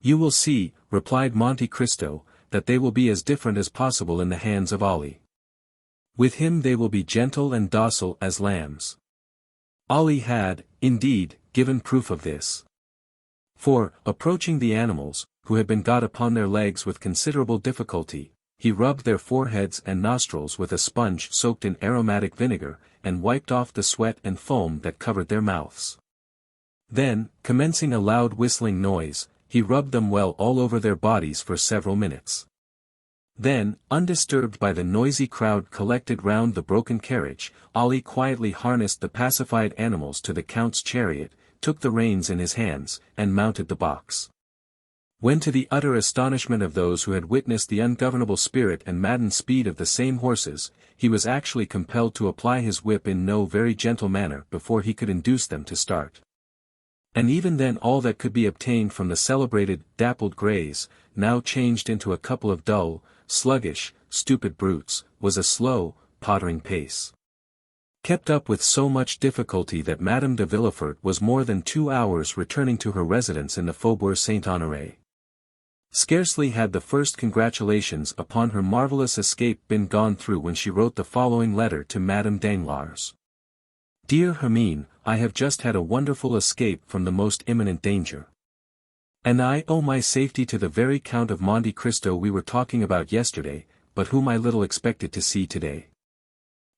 "You will see," replied Monte Cristo, "that they will be as different as possible in the hands of Ali. With him they will be gentle and docile as lambs." Ali had, indeed, given proof of this. For, approaching the animals, who had been got upon their legs with considerable difficulty, he rubbed their foreheads and nostrils with a sponge soaked in aromatic vinegar, and wiped off the sweat and foam that covered their mouths. Then, commencing a loud whistling noise, he rubbed them well all over their bodies for several minutes. Then, undisturbed by the noisy crowd collected round the broken carriage, Ali quietly harnessed the pacified animals to the Count's chariot, took the reins in his hands, and mounted the box. When to the utter astonishment of those who had witnessed the ungovernable spirit and maddened speed of the same horses, he was actually compelled to apply his whip in no very gentle manner before he could induce them to start. And even then all that could be obtained from the celebrated, dappled greys, now changed into a couple of dull, sluggish, stupid brutes, was a slow, pottering pace. Kept up with so much difficulty that Madame de Villefort was more than 2 hours returning to her residence in the Faubourg Saint-Honoré. Scarcely had the first congratulations upon her marvelous escape been gone through when she wrote the following letter to Madame Danglars. Dear Hermine, I have just had a wonderful escape from the most imminent danger. And I owe my safety to the very Count of Monte Cristo we were talking about yesterday, but whom I little expected to see today.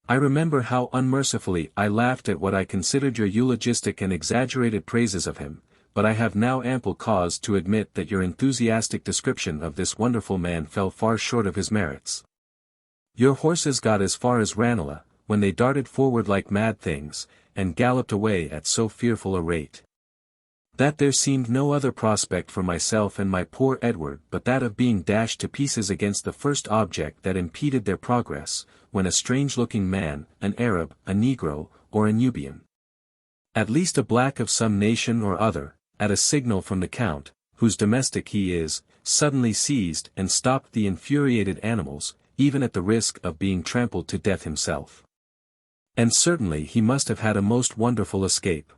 I remember how unmercifully I laughed at what I considered your eulogistic and exaggerated praises of him, but I have now ample cause to admit that your enthusiastic description of this wonderful man fell far short of his merits. Your horses got as far as Ranelagh, when they darted forward like mad things, and galloped away at so fearful a rate, that there seemed no other prospect for myself and my poor Edward but that of being dashed to pieces against the first object that impeded their progress, when a strange-looking man, an Arab, a Negro, or a Nubian, at least a black of some nation or other, at a signal from the Count, whose domestic he is, suddenly seized and stopped the infuriated animals, even at the risk of being trampled to death himself. And certainly he must have had a most wonderful escape.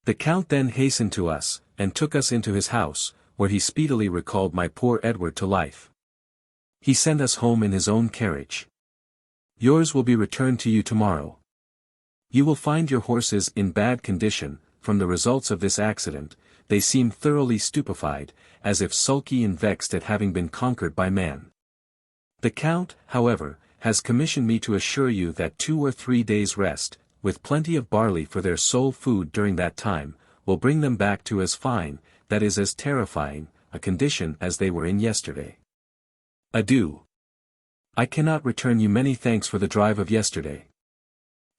The Count then hastened to us, and took us into his house, where he speedily recalled my poor Edward to life. He sent us home in his own carriage. Yours will be returned to you tomorrow. You will find your horses in bad condition. From the results of this accident, they seem thoroughly stupefied, as if sulky and vexed at having been conquered by man. The Count, however, has commissioned me to assure you that 2 or 3 days' rest, with plenty of barley for their sole food during that time, will bring them back to as fine, that is as terrifying, a condition as they were in yesterday. Adieu. I cannot return you many thanks for the drive of yesterday.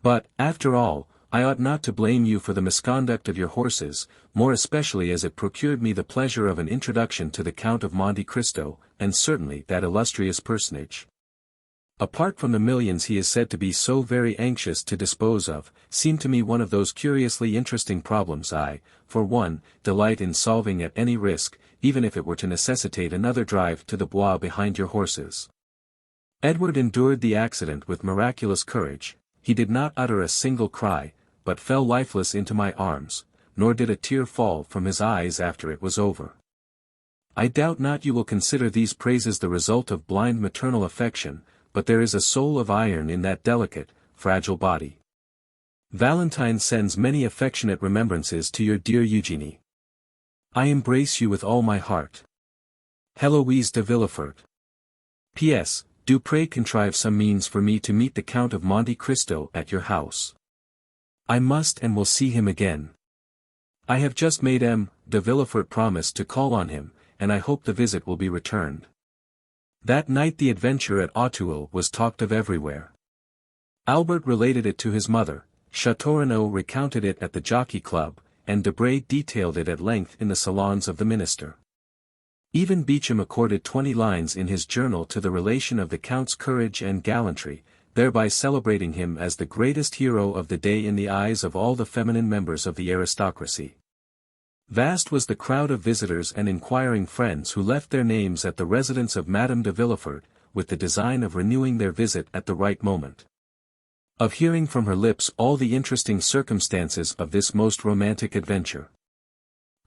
But, after all, I ought not to blame you for the misconduct of your horses, more especially as it procured me the pleasure of an introduction to the Count of Monte Cristo, and certainly that illustrious personage. Apart from the millions he is said to be so very anxious to dispose of, seemed to me one of those curiously interesting problems I, for one, delight in solving at any risk, even if it were to necessitate another drive to the Bois behind your horses. Edward endured the accident with miraculous courage. He did not utter a single cry, but fell lifeless into my arms, nor did a tear fall from his eyes after it was over. I doubt not you will consider these praises the result of blind maternal affection, but there is a soul of iron in that delicate, fragile body. Valentine sends many affectionate remembrances to your dear Eugenie. I embrace you with all my heart. Héloïse de Villefort. P.S. Do pray contrive some means for me to meet the Count of Monte Cristo at your house. I must and will see him again. I have just made M. de Villefort promise to call on him, and I hope the visit will be returned. That night the adventure at Audiobook was talked of everywhere. Albert related it to his mother, Château recounted it at the Jockey Club, and Debray detailed it at length in the salons of the minister. Even Beauchamp accorded 20 lines in his journal to the relation of the Count's courage and gallantry, thereby celebrating him as the greatest hero of the day in the eyes of all the feminine members of the aristocracy. Vast was the crowd of visitors and inquiring friends who left their names at the residence of Madame de Villefort, with the design of renewing their visit at the right moment, of hearing from her lips all the interesting circumstances of this most romantic adventure.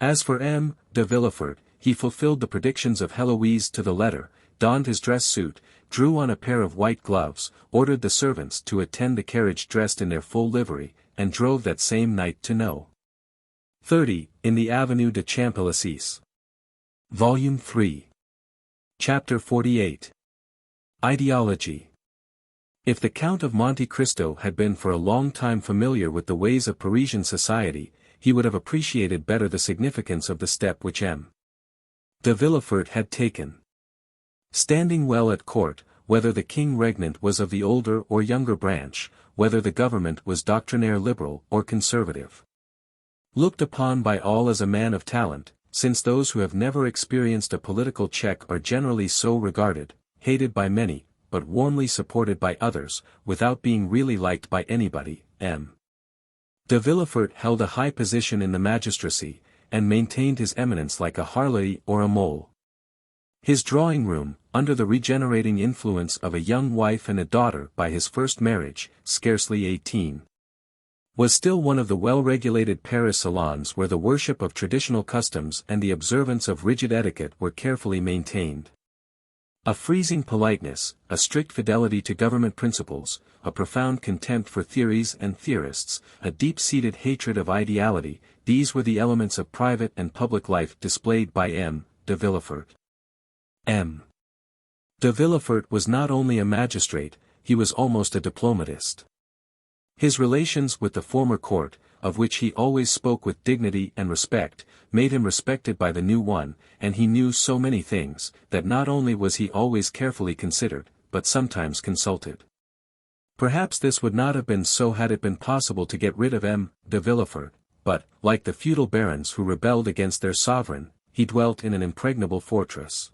As for M. de Villefort, he fulfilled the predictions of Héloïse to the letter, donned his dress suit, drew on a pair of white gloves, ordered the servants to attend the carriage dressed in their full livery, and drove that same night to No. 30, in the Avenue de Champs-Élysées. Volume 3. Chapter 48. Ideology. If the Count of Monte Cristo had been for a long time familiar with the ways of Parisian society, he would have appreciated better the significance of the step which M. de Villefort had taken. Standing well at court, whether the king regnant was of the older or younger branch, whether the government was doctrinaire liberal or conservative. Looked upon by all as a man of talent, since those who have never experienced a political check are generally so regarded, hated by many, but warmly supported by others, without being really liked by anybody. M. de Villefort held a high position in the magistracy, and maintained his eminence like a harlot or a mole. His drawing-room, under the regenerating influence of a young wife and a daughter by his first marriage, scarcely 18, was still one of the well-regulated Paris salons where the worship of traditional customs and the observance of rigid etiquette were carefully maintained. A freezing politeness, a strict fidelity to government principles, a profound contempt for theories and theorists, a deep-seated hatred of ideality, these were the elements of private and public life displayed by M. de Villefort. M. de Villefort was not only a magistrate, he was almost a diplomatist. His relations with the former court, of which he always spoke with dignity and respect, made him respected by the new one, and he knew so many things, that not only was he always carefully considered, but sometimes consulted. Perhaps this would not have been so had it been possible to get rid of M. de Villefort, but, like the feudal barons who rebelled against their sovereign, he dwelt in an impregnable fortress.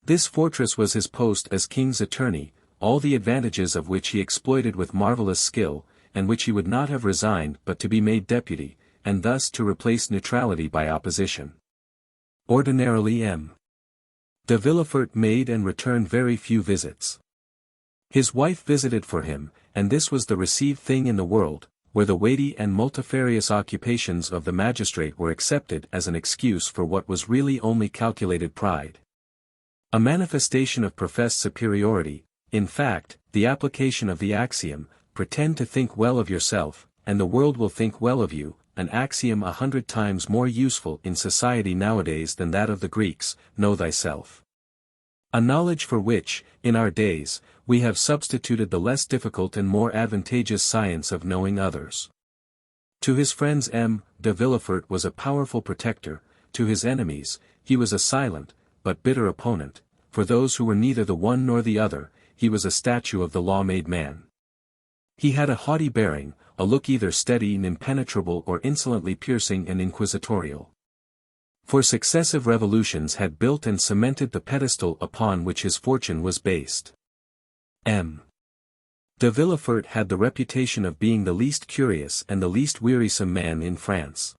This fortress was his post as king's attorney, all the advantages of which he exploited with marvelous skill, and which he would not have resigned but to be made deputy, and thus to replace neutrality by opposition. Ordinarily M. de Villefort made and returned very few visits. His wife visited for him, and this was the received thing in the world, where the weighty and multifarious occupations of the magistrate were accepted as an excuse for what was really only calculated pride. A manifestation of professed superiority, in fact, the application of the axiom, pretend to think well of yourself, and the world will think well of you, an axiom 100 times more useful in society nowadays than that of the Greeks, know thyself. A knowledge for which, in our days, we have substituted the less difficult and more advantageous science of knowing others. To his friends M. de Villefort was a powerful protector, to his enemies, he was a silent, but bitter opponent, for those who were neither the one nor the other, he was a statue of the law-made man. He had a haughty bearing, a look either steady and impenetrable or insolently piercing and inquisitorial. For successive revolutions had built and cemented the pedestal upon which his fortune was based. M. de Villefort had the reputation of being the least curious and the least wearisome man in France.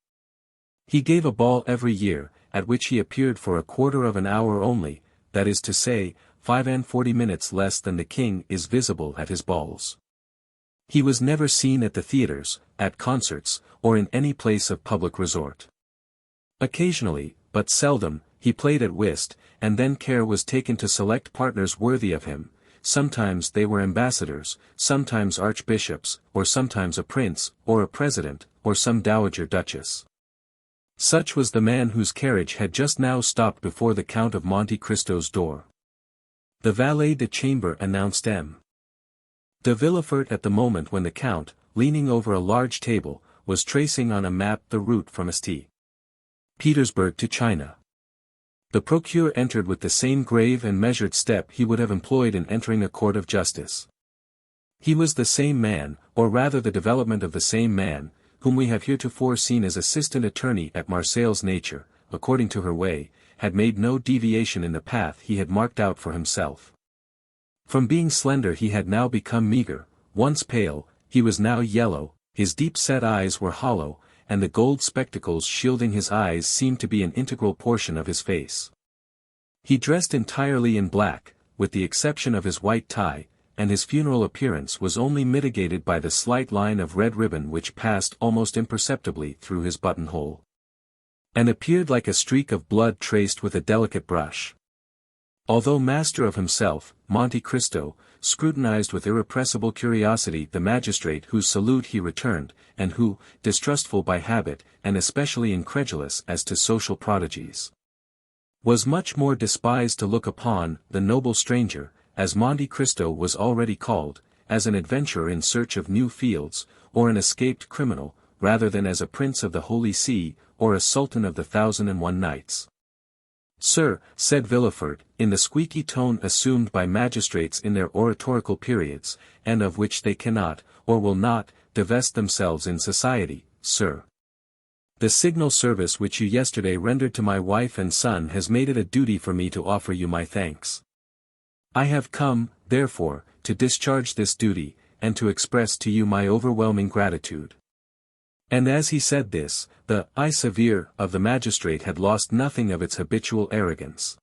He gave a ball every year, at which he appeared for a quarter of an hour only, that is to say, 45 minutes less than the king is visible at his balls. He was never seen at the theatres, at concerts, or in any place of public resort. Occasionally, but seldom, he played at whist, and then care was taken to select partners worthy of him. Sometimes they were ambassadors, sometimes archbishops, or sometimes a prince, or a president, or some dowager duchess. Such was the man whose carriage had just now stopped before the Count of Monte Cristo's door. The valet de chambre announced M. de Villefort at the moment when the Count, leaning over a large table, was tracing on a map the route from St. Petersburg to China. The procureur entered with the same grave and measured step he would have employed in entering a court of justice. He was the same man, or rather the development of the same man, whom we have heretofore seen as assistant attorney at Marseille's nature, according to her way, had made no deviation in the path he had marked out for himself. From being slender he had now become meagre, once pale, he was now yellow, his deep-set eyes were hollow, and the gold spectacles shielding his eyes seemed to be an integral portion of his face. He dressed entirely in black, with the exception of his white tie, and his funeral appearance was only mitigated by the slight line of red ribbon which passed almost imperceptibly through his buttonhole, and appeared like a streak of blood traced with a delicate brush. Although master of himself, Monte Cristo scrutinized with irrepressible curiosity the magistrate whose salute he returned, and who, distrustful by habit, and especially incredulous as to social prodigies, was much more despised to look upon the noble stranger, as Monte Cristo was already called, as an adventurer in search of new fields, or an escaped criminal, rather than as a prince of the Holy See, or a sultan of the 1001 Nights. Sir, said Villefort, in the squeaky tone assumed by magistrates in their oratorical periods, and of which they cannot, or will not, divest themselves in society, sir. The signal service which you yesterday rendered to my wife and son has made it a duty for me to offer you my thanks. I have come, therefore, to discharge this duty, and to express to you my overwhelming gratitude. And as he said this, the eye severe of the magistrate had lost nothing of its habitual arrogance.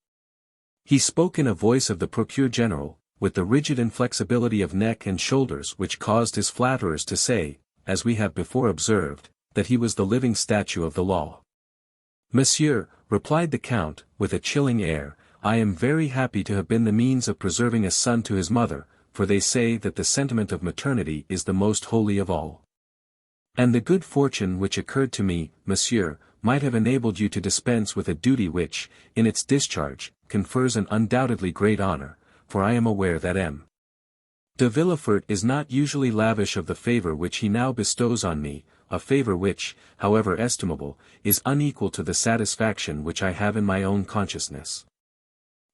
He spoke in a voice of the procureur general, with the rigid inflexibility of neck and shoulders which caused his flatterers to say, as we have before observed, that he was the living statue of the law. Monsieur, replied the count, with a chilling air, I am very happy to have been the means of preserving a son to his mother, for they say that the sentiment of maternity is the most holy of all. And the good fortune which occurred to me, monsieur, might have enabled you to dispense with a duty which, in its discharge, confers an undoubtedly great honor, for I am aware that M. de Villefort is not usually lavish of the favor which he now bestows on me, a favor which, however estimable, is unequal to the satisfaction which I have in my own consciousness.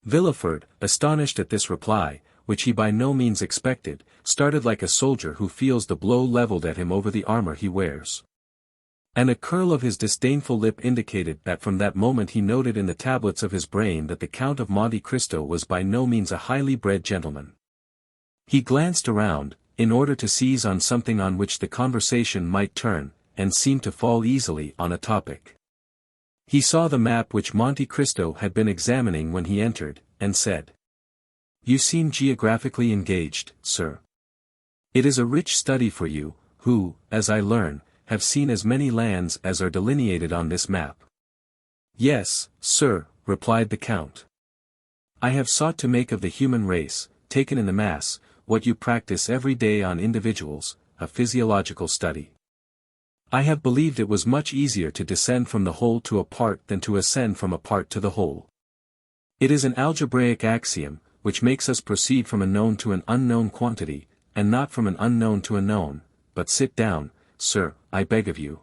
Villefort, astonished at this reply, which he by no means expected, started like a soldier who feels the blow levelled at him over the armor he wears. And a curl of his disdainful lip indicated that from that moment he noted in the tablets of his brain that the Count of Monte Cristo was by no means a highly bred gentleman. He glanced around, in order to seize on something on which the conversation might turn, and seemed to fall easily on a topic. He saw the map which Monte Cristo had been examining when he entered, and said, You seem geographically engaged, sir. It is a rich study for you, who, as I learn, have seen as many lands as are delineated on this map. Yes, sir, replied the count. I have sought to make of the human race, taken in the mass, what you practice every day on individuals, a physiological study. I have believed it was much easier to descend from the whole to a part than to ascend from a part to the whole. It is an algebraic axiom, which makes us proceed from a known to an unknown quantity, and not from an unknown to a known, but sit down, sir, I beg of you.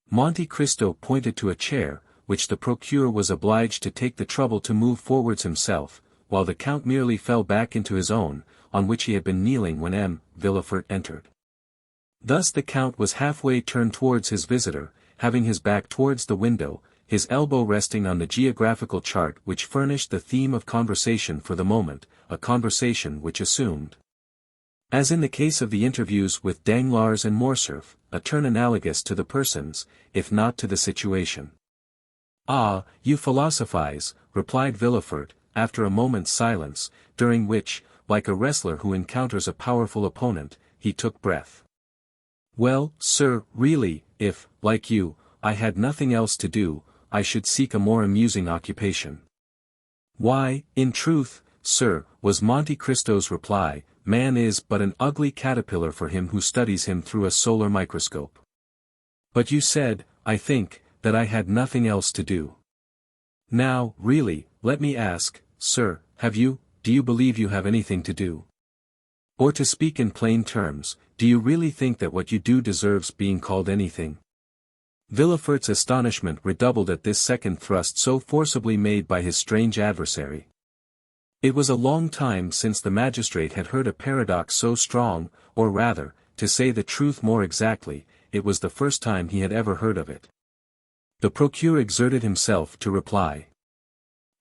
Monte Cristo pointed to a chair, which the procureur was obliged to take the trouble to move forwards himself, while the count merely fell back into his own, on which he had been kneeling when M. Villefort entered. Thus the count was halfway turned towards his visitor, having his back towards the window, his elbow resting on the geographical chart which furnished the theme of conversation for the moment, a conversation which assumed, as in the case of the interviews with Danglars and Morcerf, a turn analogous to the persons, if not to the situation. Ah, you philosophize, replied Villefort, after a moment's silence, during which, like a wrestler who encounters a powerful opponent, he took breath. Well, sir, really, if, like you, I had nothing else to do, I should seek a more amusing occupation. Why, in truth, sir, was Monte Cristo's reply, man is but an ugly caterpillar for him who studies him through a solar microscope. But you said, I think, that I had nothing else to do. Now, really, let me ask, sir, do you believe you have anything to do? Or to speak in plain terms, do you really think that what you do deserves being called anything? Villefort's astonishment redoubled at this second thrust so forcibly made by his strange adversary. It was a long time since the magistrate had heard a paradox so strong, or rather, to say the truth more exactly, it was the first time he had ever heard of it. The procureur exerted himself to reply.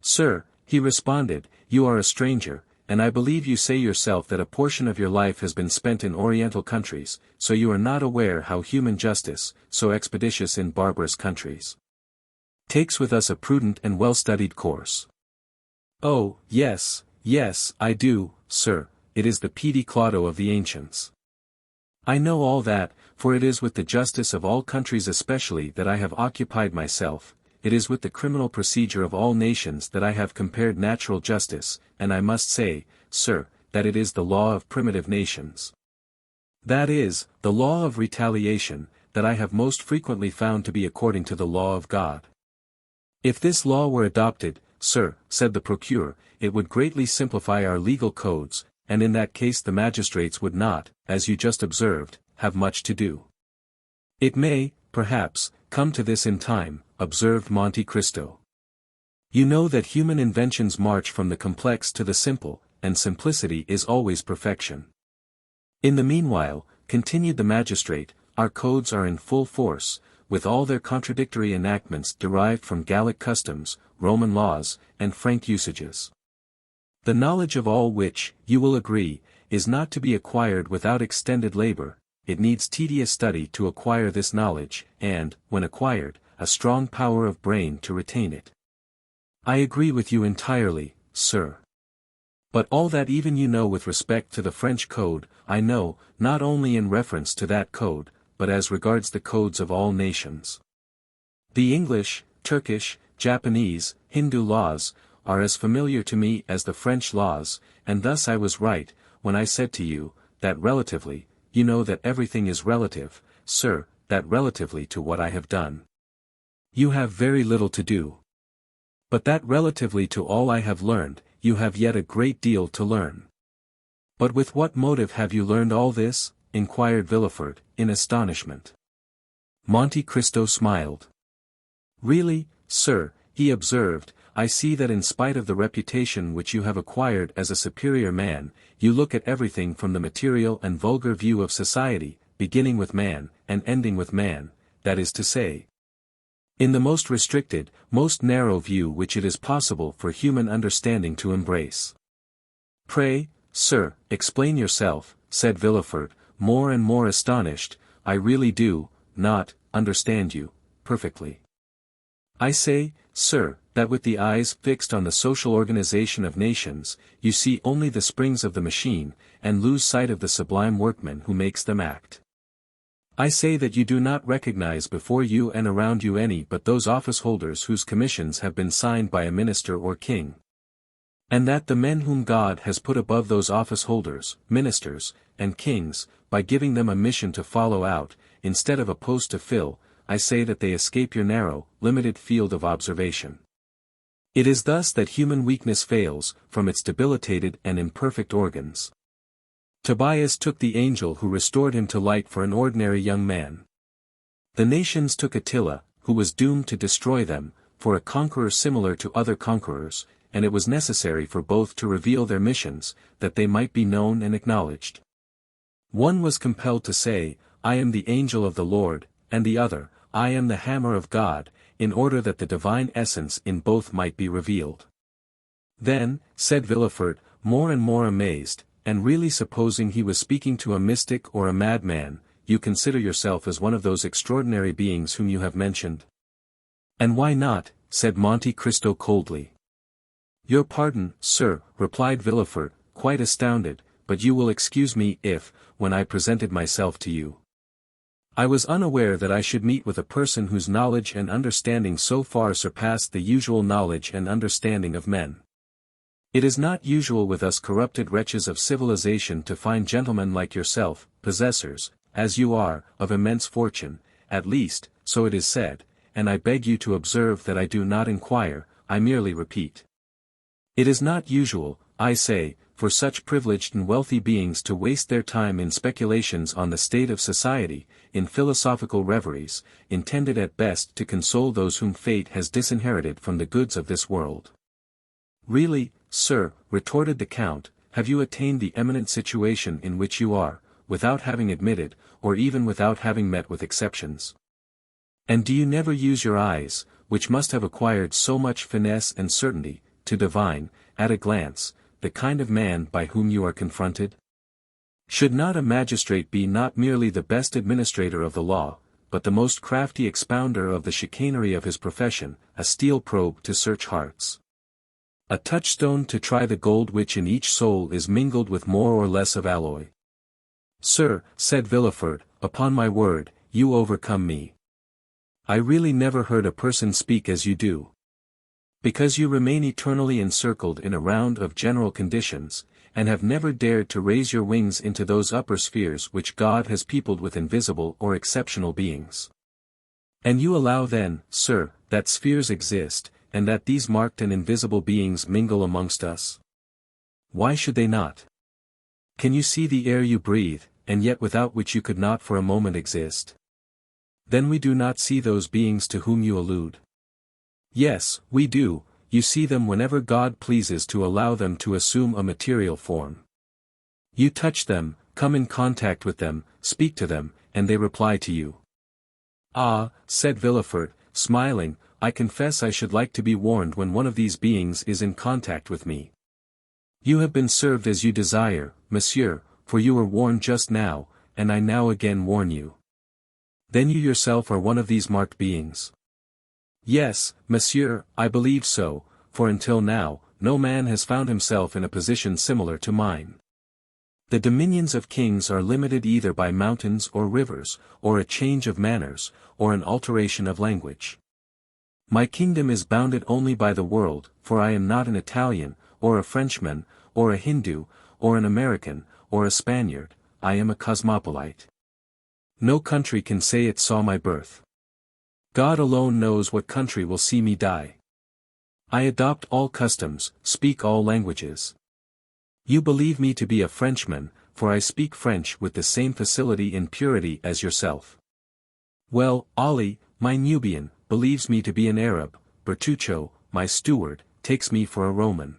Sir, he responded, you are a stranger, and I believe you say yourself that a portion of your life has been spent in Oriental countries, so you are not aware how human justice, so expeditious in barbarous countries, takes with us a prudent and well-studied course. Oh, yes, I do, sir, it is the pede claudo of the ancients. I know all that, for it is with the justice of all countries especially that I have occupied myself, it is with the criminal procedure of all nations that I have compared natural justice, and I must say, sir, that it is the law of primitive nations. That is, the law of retaliation, that I have most frequently found to be according to the law of God. If this law were adopted, sir, said the procureur, it would greatly simplify our legal codes, and in that case the magistrates would not, as you just observed, have much to do. It may, perhaps, come to this in time, observed Monte Cristo. You know that human inventions march from the complex to the simple, and simplicity is always perfection. In the meanwhile, continued the magistrate, our codes are in full force, with all their contradictory enactments derived from Gallic customs, Roman laws, and Frank usages. The knowledge of all which, you will agree, is not to be acquired without extended labor. It needs tedious study to acquire this knowledge, and, when acquired, a strong power of brain to retain it. I agree with you entirely, sir. But all that even you know with respect to the French code, I know, not only in reference to that code, but as regards the codes of all nations. The English, Turkish, Japanese, Hindu laws, are as familiar to me as the French laws, and thus I was right, when I said to you, that relatively, you know that everything is relative, sir, that relatively to what I have done, you have very little to do. But that relatively to all I have learned, you have yet a great deal to learn. But with what motive have you learned all this? Inquired Villefort, in astonishment. Monte Cristo smiled. Really, sir, he observed, I see that in spite of the reputation which you have acquired as a superior man, you look at everything from the material and vulgar view of society, beginning with man, and ending with man, that is to say, in the most restricted, most narrow view which it is possible for human understanding to embrace. Pray, sir, explain yourself, said Villefort, more and more astonished. I really do, not, understand you, perfectly. I say, sir, that with the eyes fixed on the social organization of nations, you see only the springs of the machine, and lose sight of the sublime workman who makes them act. I say that you do not recognize before you and around you any but those office holders whose commissions have been signed by a minister or king. And that the men whom God has put above those office holders, ministers, and kings, by giving them a mission to follow out, instead of a post to fill, I say that they escape your narrow, limited field of observation. It is thus that human weakness fails, from its debilitated and imperfect organs. Tobias took the angel who restored him to light for an ordinary young man. The nations took Attila, who was doomed to destroy them, for a conqueror similar to other conquerors, and it was necessary for both to reveal their missions, that they might be known and acknowledged. One was compelled to say, I am the angel of the Lord, and the other, I am the hammer of God, in order that the divine essence in both might be revealed. Then, said Villefort, more and more amazed, and really supposing he was speaking to a mystic or a madman, you consider yourself as one of those extraordinary beings whom you have mentioned? And why not? Said Monte Cristo coldly. Your pardon, sir, replied Villefort, quite astounded, but you will excuse me if, when I presented myself to you, I was unaware that I should meet with a person whose knowledge and understanding so far surpassed the usual knowledge and understanding of men. It is not usual with us corrupted wretches of civilization to find gentlemen like yourself, possessors, as you are, of immense fortune, at least, so it is said, and I beg you to observe that I do not inquire, I merely repeat. It is not usual, I say, for such privileged and wealthy beings to waste their time in speculations on the state of society, in philosophical reveries, intended at best to console those whom fate has disinherited from the goods of this world. Really, sir, retorted the Count, have you attained the eminent situation in which you are, without having admitted, or even without having met with exceptions? And do you never use your eyes, which must have acquired so much finesse and certainty, to divine, at a glance, the kind of man by whom you are confronted? Should not a magistrate be not merely the best administrator of the law, but the most crafty expounder of the chicanery of his profession, a steel probe to search hearts, a touchstone to try the gold which in each soul is mingled with more or less of alloy? Sir, said Villefort, upon my word, you overcome me. I really never heard a person speak as you do. Because you remain eternally encircled in a round of general conditions, and have never dared to raise your wings into those upper spheres which God has peopled with invisible or exceptional beings. And you allow then, sir, that spheres exist, and that these marked and invisible beings mingle amongst us? Why should they not? Can you see the air you breathe, and yet without which you could not for a moment exist? Then we do not see those beings to whom you allude. Yes, we do, you see them whenever God pleases to allow them to assume a material form. You touch them, come in contact with them, speak to them, and they reply to you. Ah, said Villefort, smiling, I confess I should like to be warned when one of these beings is in contact with me. You have been served as you desire, monsieur, for you were warned just now, and I now again warn you. Then you yourself are one of these marked beings. Yes, monsieur, I believe so, for until now, no man has found himself in a position similar to mine. The dominions of kings are limited either by mountains or rivers, or a change of manners, or an alteration of language. My kingdom is bounded only by the world, for I am not an Italian, or a Frenchman, or a Hindu, or an American, or a Spaniard, I am a cosmopolite. No country can say it saw my birth. God alone knows what country will see me die. I adopt all customs, speak all languages. You believe me to be a Frenchman, for I speak French with the same facility and purity as yourself. Well, Ali, my Nubian, believes me to be an Arab, Bertuccio, my steward, takes me for a Roman.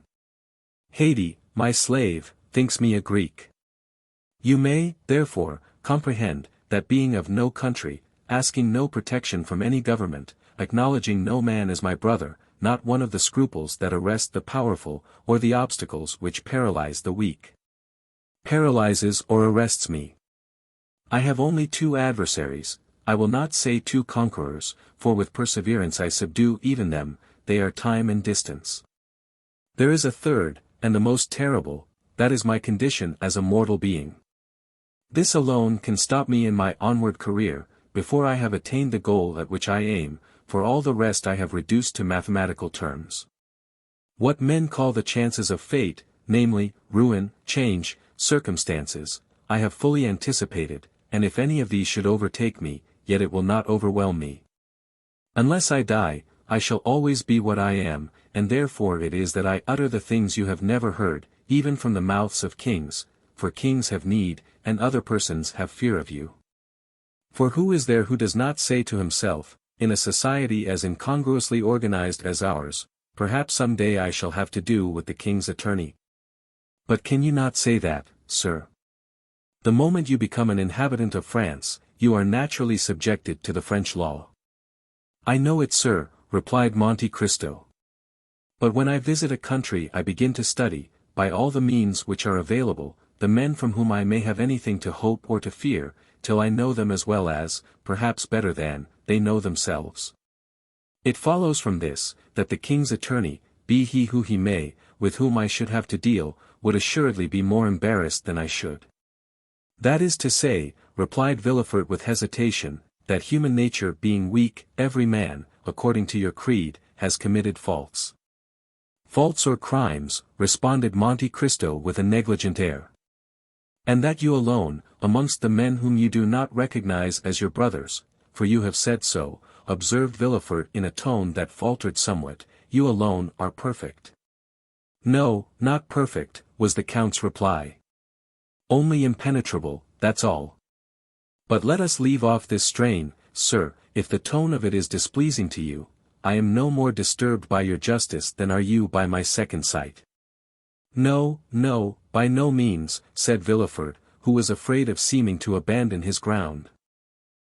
Haiti, my slave, thinks me a Greek. You may, therefore, comprehend, that being of no country, asking no protection from any government, acknowledging no man as my brother, not one of the scruples that arrest the powerful, or the obstacles which paralyze the weak, paralyzes or arrests me. I have only two adversaries, I will not say two conquerors, for with perseverance I subdue even them, they are time and distance. There is a third, and the most terrible, that is my condition as a mortal being. This alone can stop me in my onward career, before I have attained the goal at which I aim, for all the rest I have reduced to mathematical terms. What men call the chances of fate, namely, ruin, change, circumstances, I have fully anticipated, and if any of these should overtake me, yet it will not overwhelm me. Unless I die, I shall always be what I am, and therefore it is that I utter the things you have never heard, even from the mouths of kings, for kings have need, and other persons have fear of you. For who is there who does not say to himself, in a society as incongruously organized as ours, perhaps some day I shall have to do with the king's attorney? But can you not say that, sir? The moment you become an inhabitant of France, you are naturally subjected to the French law. I know it, sir, replied Monte Cristo. But when I visit a country I begin to study, by all the means which are available, the men from whom I may have anything to hope or to fear, till I know them as well as, perhaps better than, they know themselves. It follows from this, that the king's attorney, be he who he may, with whom I should have to deal, would assuredly be more embarrassed than I should. That is to say, replied Villefort with hesitation, that human nature being weak, every man, according to your creed, has committed faults. Faults or crimes, responded Monte Cristo with a negligent air. And that you alone, amongst the men whom you do not recognize as your brothers, for you have said so, observed Villefort in a tone that faltered somewhat, you alone are perfect. No, not perfect, was the Count's reply. Only impenetrable, that's all. But let us leave off this strain, sir, if the tone of it is displeasing to you, I am no more disturbed by your justice than are you by my second sight. No, no, by no means, said Villefort, who was afraid of seeming to abandon his ground.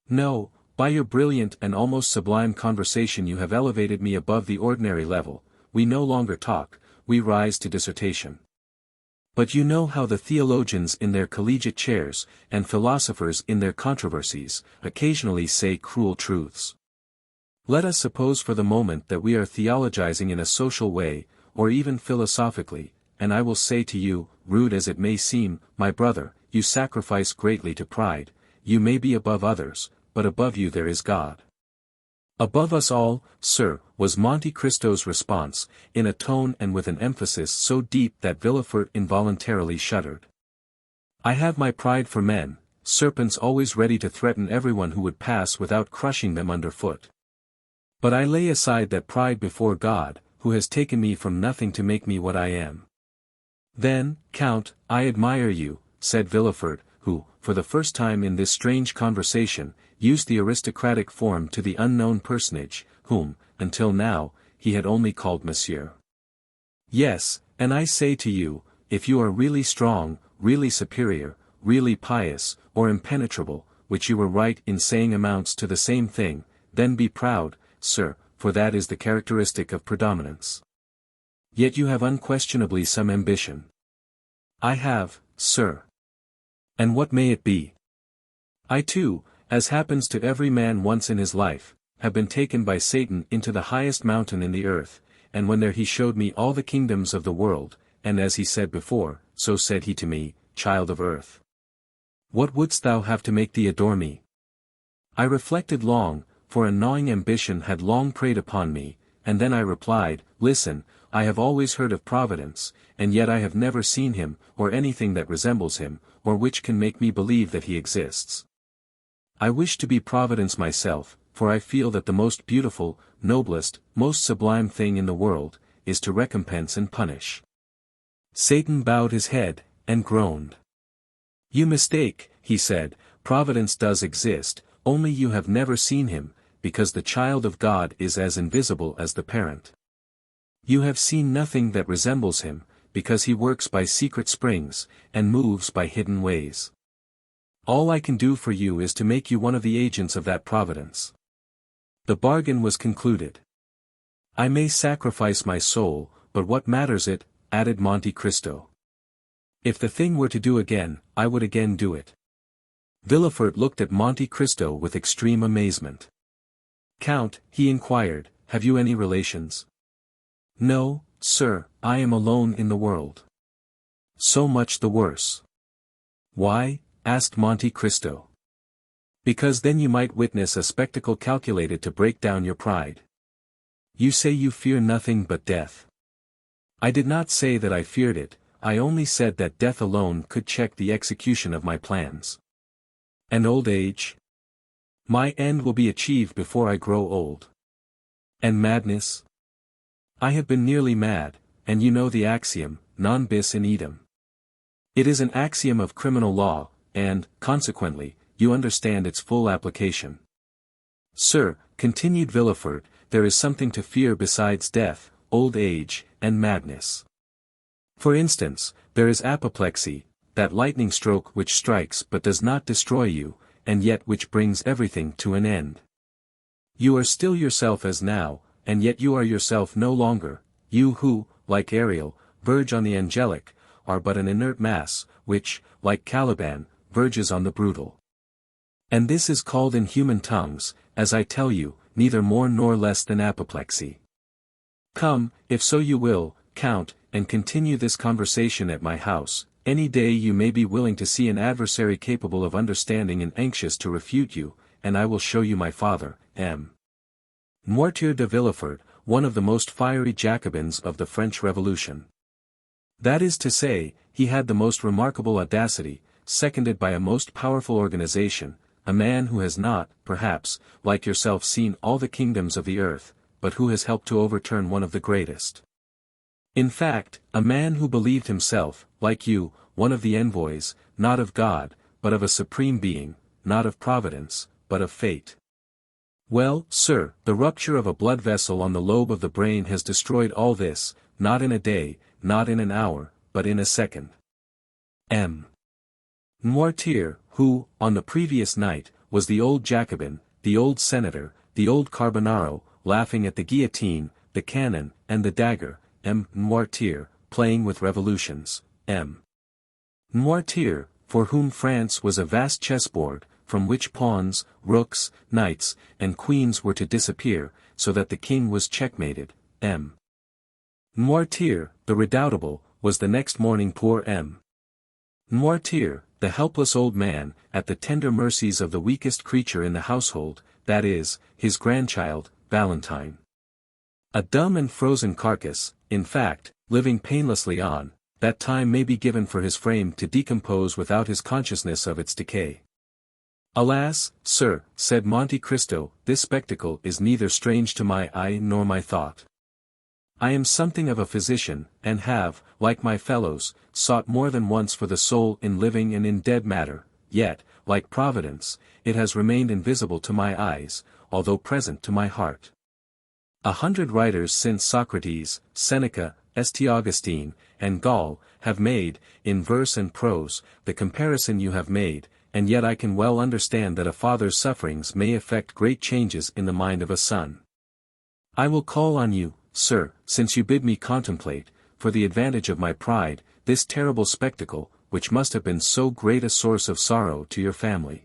No, by your brilliant and almost sublime conversation you have elevated me above the ordinary level, we no longer talk, we rise to dissertation. But you know how the theologians in their collegiate chairs, and philosophers in their controversies, occasionally say cruel truths. Let us suppose for the moment that we are theologizing in a social way, or even philosophically, and I will say to you, rude as it may seem, my brother, you sacrifice greatly to pride, you may be above others, but above you there is God. Above us all, sir, was Monte Cristo's response, in a tone and with an emphasis so deep that Villefort involuntarily shuddered. I have my pride for men, serpents always ready to threaten everyone who would pass without crushing them underfoot. But I lay aside that pride before God, who has taken me from nothing to make me what I am. Then, Count, I admire you, said Villefort, who, for the first time in this strange conversation, used the aristocratic form to the unknown personage, whom, until now, he had only called monsieur. Yes, and I say to you, if you are really strong, really superior, really pious, or impenetrable, which you were right in saying amounts to the same thing, then be proud, sir, for that is the characteristic of predominance. Yet you have unquestionably some ambition. I have, sir. And what may it be? I too, as happens to every man once in his life, have been taken by Satan into the highest mountain in the earth, and when there he showed me all the kingdoms of the world, and as he said before, so said he to me, child of earth. What wouldst thou have to make thee adore me? I reflected long, for a gnawing ambition had long preyed upon me, and then I replied, listen, I have always heard of Providence, and yet I have never seen him, or anything that resembles him, or which can make me believe that he exists. I wish to be Providence myself, for I feel that the most beautiful, noblest, most sublime thing in the world, is to recompense and punish. Satan bowed his head, and groaned. You mistake, he said, Providence does exist, only you have never seen him, because the child of God is as invisible as the parent. You have seen nothing that resembles him, because he works by secret springs, and moves by hidden ways. All I can do for you is to make you one of the agents of that providence. The bargain was concluded. I may sacrifice my soul, but what matters it, added Monte Cristo. If the thing were to do again, I would again do it. Villefort looked at Monte Cristo with extreme amazement. Count, he inquired, have you any relations? No, sir, I am alone in the world. So much the worse. Why? Asked Monte Cristo. Because then you might witness a spectacle calculated to break down your pride. You say you fear nothing but death. I did not say that I feared it, I only said that death alone could check the execution of my plans. And old age? My end will be achieved before I grow old. And madness? I have been nearly mad, and you know the axiom, non bis in idem. It is an axiom of criminal law, and, consequently, you understand its full application. Sir, continued Villefort, there is something to fear besides death, old age, and madness. For instance, there is apoplexy, that lightning stroke which strikes but does not destroy you, and yet which brings everything to an end. You are still yourself as now, and yet you are yourself no longer, you who, like Ariel, verge on the angelic, are but an inert mass, which, like Caliban, verges on the brutal. And this is called in human tongues, as I tell you, neither more nor less than apoplexy. Come, if so you will, Count, and continue this conversation at my house. Any day you may be willing to see an adversary capable of understanding and anxious to refute you, and I will show you my father, M. Mortier de Villefort, one of the most fiery Jacobins of the French Revolution. That is to say, he had the most remarkable audacity, seconded by a most powerful organization, a man who has not, perhaps, like yourself seen all the kingdoms of the earth, but who has helped to overturn one of the greatest. In fact, a man who believed himself, like you, one of the envoys, not of God, but of a supreme being, not of Providence, but of fate. Well, sir, the rupture of a blood vessel on the lobe of the brain has destroyed all this, not in a day, not in an hour, but in a second. M. Mortier, who, on the previous night, was the old Jacobin, the old senator, the old Carbonaro, laughing at the guillotine, the cannon, and the dagger, M. Mortier, playing with revolutions, M. Mortier, for whom France was a vast chessboard, from which pawns, rooks, knights, and queens were to disappear, so that the king was checkmated, M. Mortier, the redoubtable, was the next morning poor M. Mortier, the helpless old man, at the tender mercies of the weakest creature in the household, that is, his grandchild, Valentine. A dumb and frozen carcass, in fact, living painlessly on, that time may be given for his frame to decompose without his consciousness of its decay. Alas, sir, said Monte Cristo, this spectacle is neither strange to my eye nor my thought. I am something of a physician, and have, like my fellows, sought more than once for the soul in living and in dead matter, yet, like Providence, it has remained invisible to my eyes, although present to my heart. 100 writers since Socrates, Seneca, St. Augustine, and Gall, have made, in verse and prose, the comparison you have made, and yet I can well understand that a father's sufferings may effect great changes in the mind of a son. I will call on you, sir, since you bid me contemplate, for the advantage of my pride, this terrible spectacle, which must have been so great a source of sorrow to your family.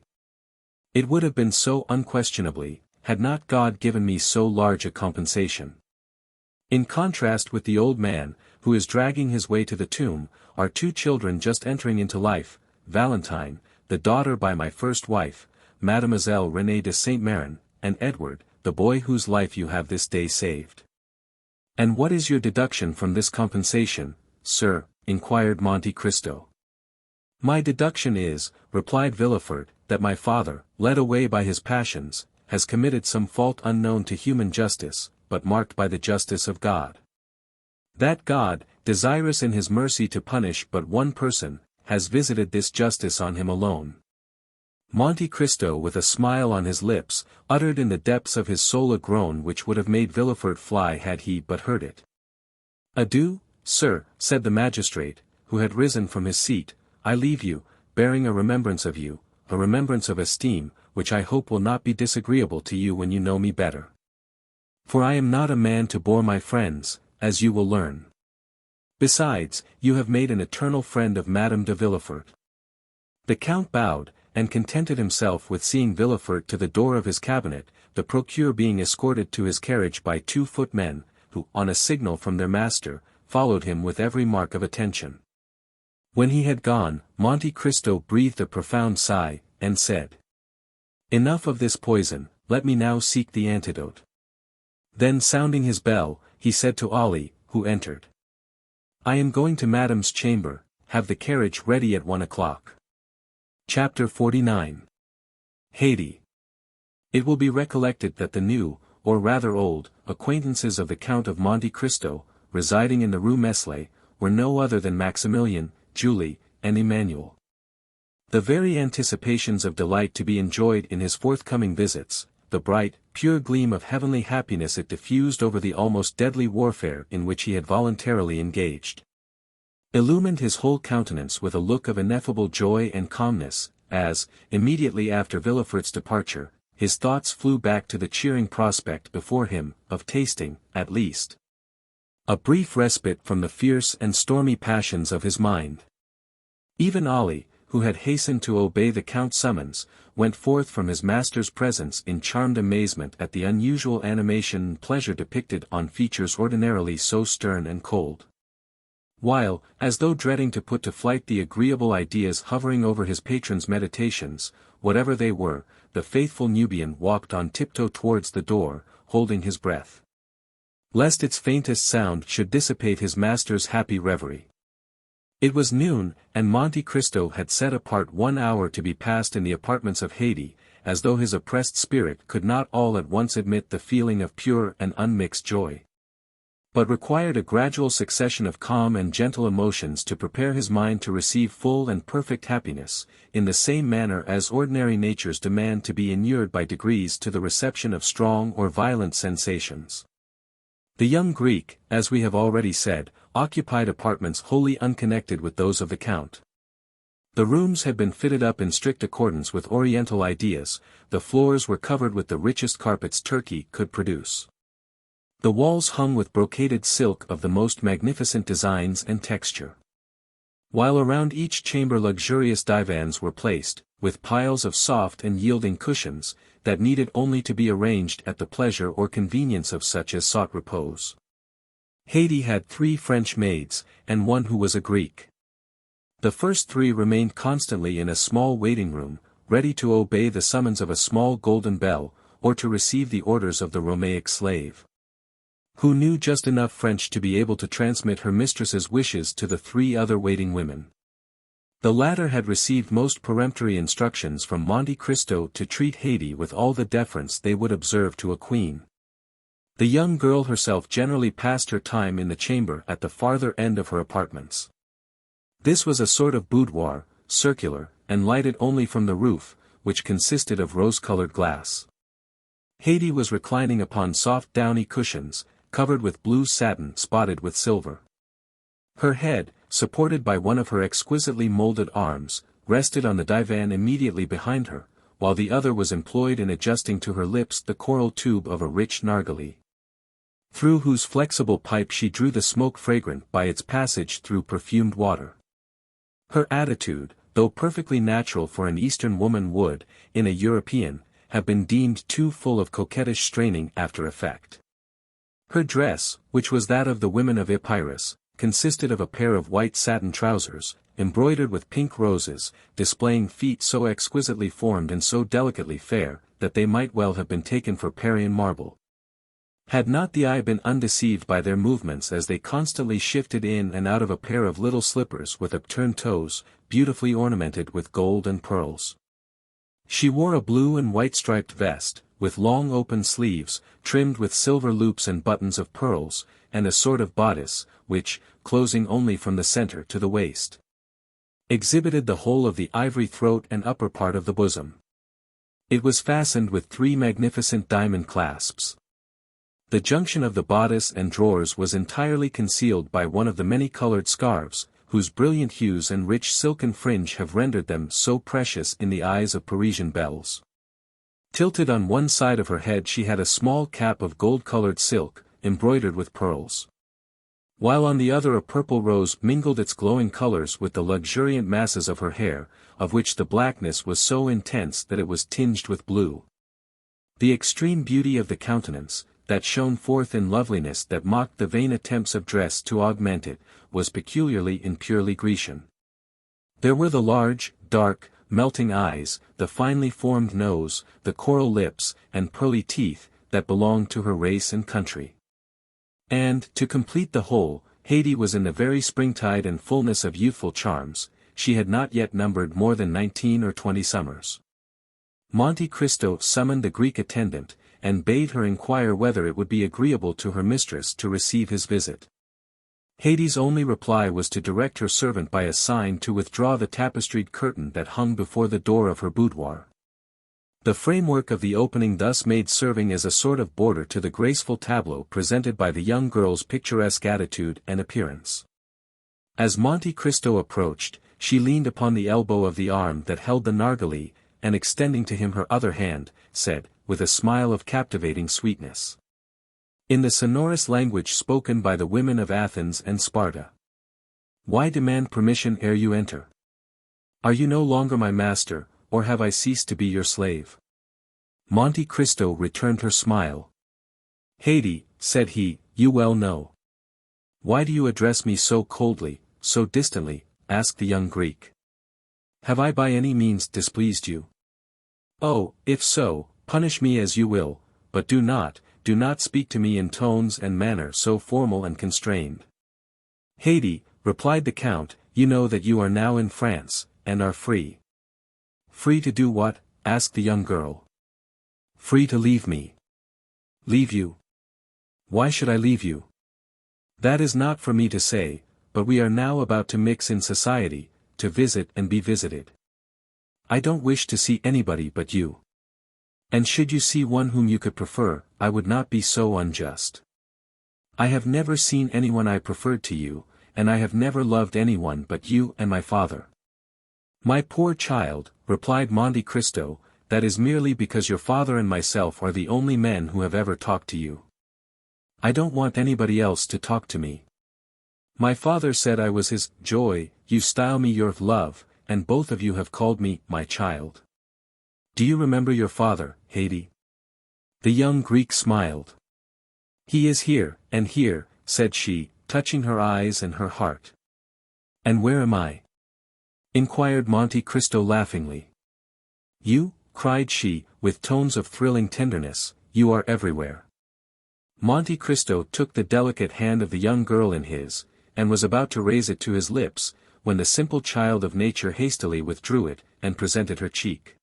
It would have been so unquestionably, had not God given me so large a compensation. In contrast with the old man, who is dragging his way to the tomb, are two children just entering into life, Valentine, the daughter by my first wife, Mademoiselle Renée de Saint-Méran, and Edward, the boy whose life you have this day saved. And what is your deduction from this compensation, sir? Inquired Monte Cristo. My deduction is, replied Villefort, that my father, led away by his passions, has committed some fault unknown to human justice, but marked by the justice of God. That God, desirous in his mercy to punish but one person, has visited this justice on him alone. Monte Cristo, with a smile on his lips, uttered in the depths of his soul a groan which would have made Villefort fly had he but heard it. Adieu, sir, said the magistrate, who had risen from his seat, I leave you, bearing a remembrance of you, a remembrance of esteem, which I hope will not be disagreeable to you when you know me better. For I am not a man to bore my friends, as you will learn. Besides, you have made an eternal friend of Madame de Villefort. The Count bowed, and contented himself with seeing Villefort to the door of his cabinet, the procureur being escorted to his carriage by 2 footmen, who, on a signal from their master, followed him with every mark of attention. When he had gone, Monte Cristo breathed a profound sigh, and said, Enough of this poison, let me now seek the antidote. Then sounding his bell, he said to Ali, who entered, I am going to Madame's chamber, have the carriage ready at 1 o'clock. Chapter 49. Haydée. It will be recollected that the new, or rather old, acquaintances of the Count of Monte Cristo, residing in the Rue Meslay, were no other than Maximilian, Julie, and Emmanuel. The very anticipations of delight to be enjoyed in his forthcoming visits, the bright, pure gleam of heavenly happiness it diffused over the almost deadly warfare in which he had voluntarily engaged, illumined his whole countenance with a look of ineffable joy and calmness, as, immediately after Villefort's departure, his thoughts flew back to the cheering prospect before him, of tasting, at least, a brief respite from the fierce and stormy passions of his mind. Even Ali, who had hastened to obey the Count's summons, went forth from his master's presence in charmed amazement at the unusual animation and pleasure depicted on features ordinarily so stern and cold. While, as though dreading to put to flight the agreeable ideas hovering over his patron's meditations, whatever they were, the faithful Nubian walked on tiptoe towards the door, holding his breath, lest its faintest sound should dissipate his master's happy reverie. It was noon, and Monte Cristo had set apart 1 hour to be passed in the apartments of Haydée, as though his oppressed spirit could not all at once admit the feeling of pure and unmixed joy, but required a gradual succession of calm and gentle emotions to prepare his mind to receive full and perfect happiness, in the same manner as ordinary natures demand to be inured by degrees to the reception of strong or violent sensations. The young Greek, as we have already said, occupied apartments wholly unconnected with those of the Count. The rooms had been fitted up in strict accordance with Oriental ideas, the floors were covered with the richest carpets Turkey could produce. The walls hung with brocaded silk of the most magnificent designs and texture. While around each chamber luxurious divans were placed, with piles of soft and yielding cushions, that needed only to be arranged at the pleasure or convenience of such as sought repose. Haydée had 3 French maids, and 1 who was a Greek. The first 3 remained constantly in a small waiting room, ready to obey the summons of a small golden bell, or to receive the orders of the Romaic slave, who knew just enough French to be able to transmit her mistress's wishes to the 3 other waiting women. The latter had received most peremptory instructions from Monte Cristo to treat Haydée with all the deference they would observe to a queen. The young girl herself generally passed her time in the chamber at the farther end of her apartments. This was a sort of boudoir, circular, and lighted only from the roof, which consisted of rose-colored glass. Haydée was reclining upon soft downy cushions, covered with blue satin spotted with silver. Her head, supported by one of her exquisitely molded arms, rested on the divan immediately behind her, while the other was employed in adjusting to her lips the coral tube of a rich narghilé, through whose flexible pipe she drew the smoke fragrant by its passage through perfumed water. Her attitude, though perfectly natural for an Eastern woman would, in a European, have been deemed too full of coquettish straining after effect. Her dress, which was that of the women of Epirus, consisted of a pair of white satin trousers, embroidered with pink roses, displaying feet so exquisitely formed and so delicately fair, that they might well have been taken for Parian marble. Had not the eye been undeceived by their movements as they constantly shifted in and out of a pair of little slippers with upturned toes, beautifully ornamented with gold and pearls. She wore a blue and white striped vest, with long open sleeves, trimmed with silver loops and buttons of pearls, and a sort of bodice, which, closing only from the center to the waist, exhibited the whole of the ivory throat and upper part of the bosom. It was fastened with 3 magnificent diamond clasps. The junction of the bodice and drawers was entirely concealed by one of the many-colored scarves, whose brilliant hues and rich silken fringe have rendered them so precious in the eyes of Parisian belles. Tilted on one side of her head she had a small cap of gold-colored silk, embroidered with pearls, while on the other a purple rose mingled its glowing colors with the luxuriant masses of her hair, of which the blackness was so intense that it was tinged with blue. The extreme beauty of the countenance, that shone forth in loveliness that mocked the vain attempts of dress to augment it, was peculiarly and purely Grecian. There were the large, dark, melting eyes, the finely formed nose, the coral lips, and pearly teeth, that belonged to her race and country. And, to complete the whole, Haydée was in the very springtide and fullness of youthful charms. She had not yet numbered more than 19 or 20 summers. Monte Cristo summoned the Greek attendant, and bade her inquire whether it would be agreeable to her mistress to receive his visit. Haydée's only reply was to direct her servant by a sign to withdraw the tapestried curtain that hung before the door of her boudoir. The framework of the opening thus made serving as a sort of border to the graceful tableau presented by the young girl's picturesque attitude and appearance. As Monte Cristo approached, she leaned upon the elbow of the arm that held the narghilé, and extending to him her other hand, said, with a smile of captivating sweetness, in the sonorous language spoken by the women of Athens and Sparta, "Why demand permission ere you enter? Are you no longer my master, or have I ceased to be your slave?" Monte Cristo returned her smile. "Haydée," said he, "you well know." "Why do you address me so coldly, so distantly?" asked the young Greek. "Have I by any means displeased you? Oh, if so, punish me as you will, but do not speak to me in tones and manner so formal and constrained." "Haydée," replied the Count, "you know that you are now in France, and are free." "Free to do what?" asked the young girl. "Free to leave me." "Leave you? Why should I leave you?" "That is not for me to say, but we are now about to mix in society, to visit and be visited. I don't wish to see anybody but you. And should you see one whom you could prefer, I would not be so unjust. I have never seen anyone I preferred to you, and I have never loved anyone but you and my father." "My poor child," replied Monte Cristo, "that is merely because your father and myself are the only men who have ever talked to you. I don't want anybody else to talk to me. My father said I was his joy, you style me your love, and both of you have called me my child. Do you remember your father, Haydée?" The young Greek smiled. "He is here," said she, touching her eyes and her heart. "And where am I?" inquired Monte Cristo laughingly. "You," cried she, with tones of thrilling tenderness, "you are everywhere." Monte Cristo took the delicate hand of the young girl in his, and was about to raise it to his lips, when the simple child of nature hastily withdrew it, and presented her cheek.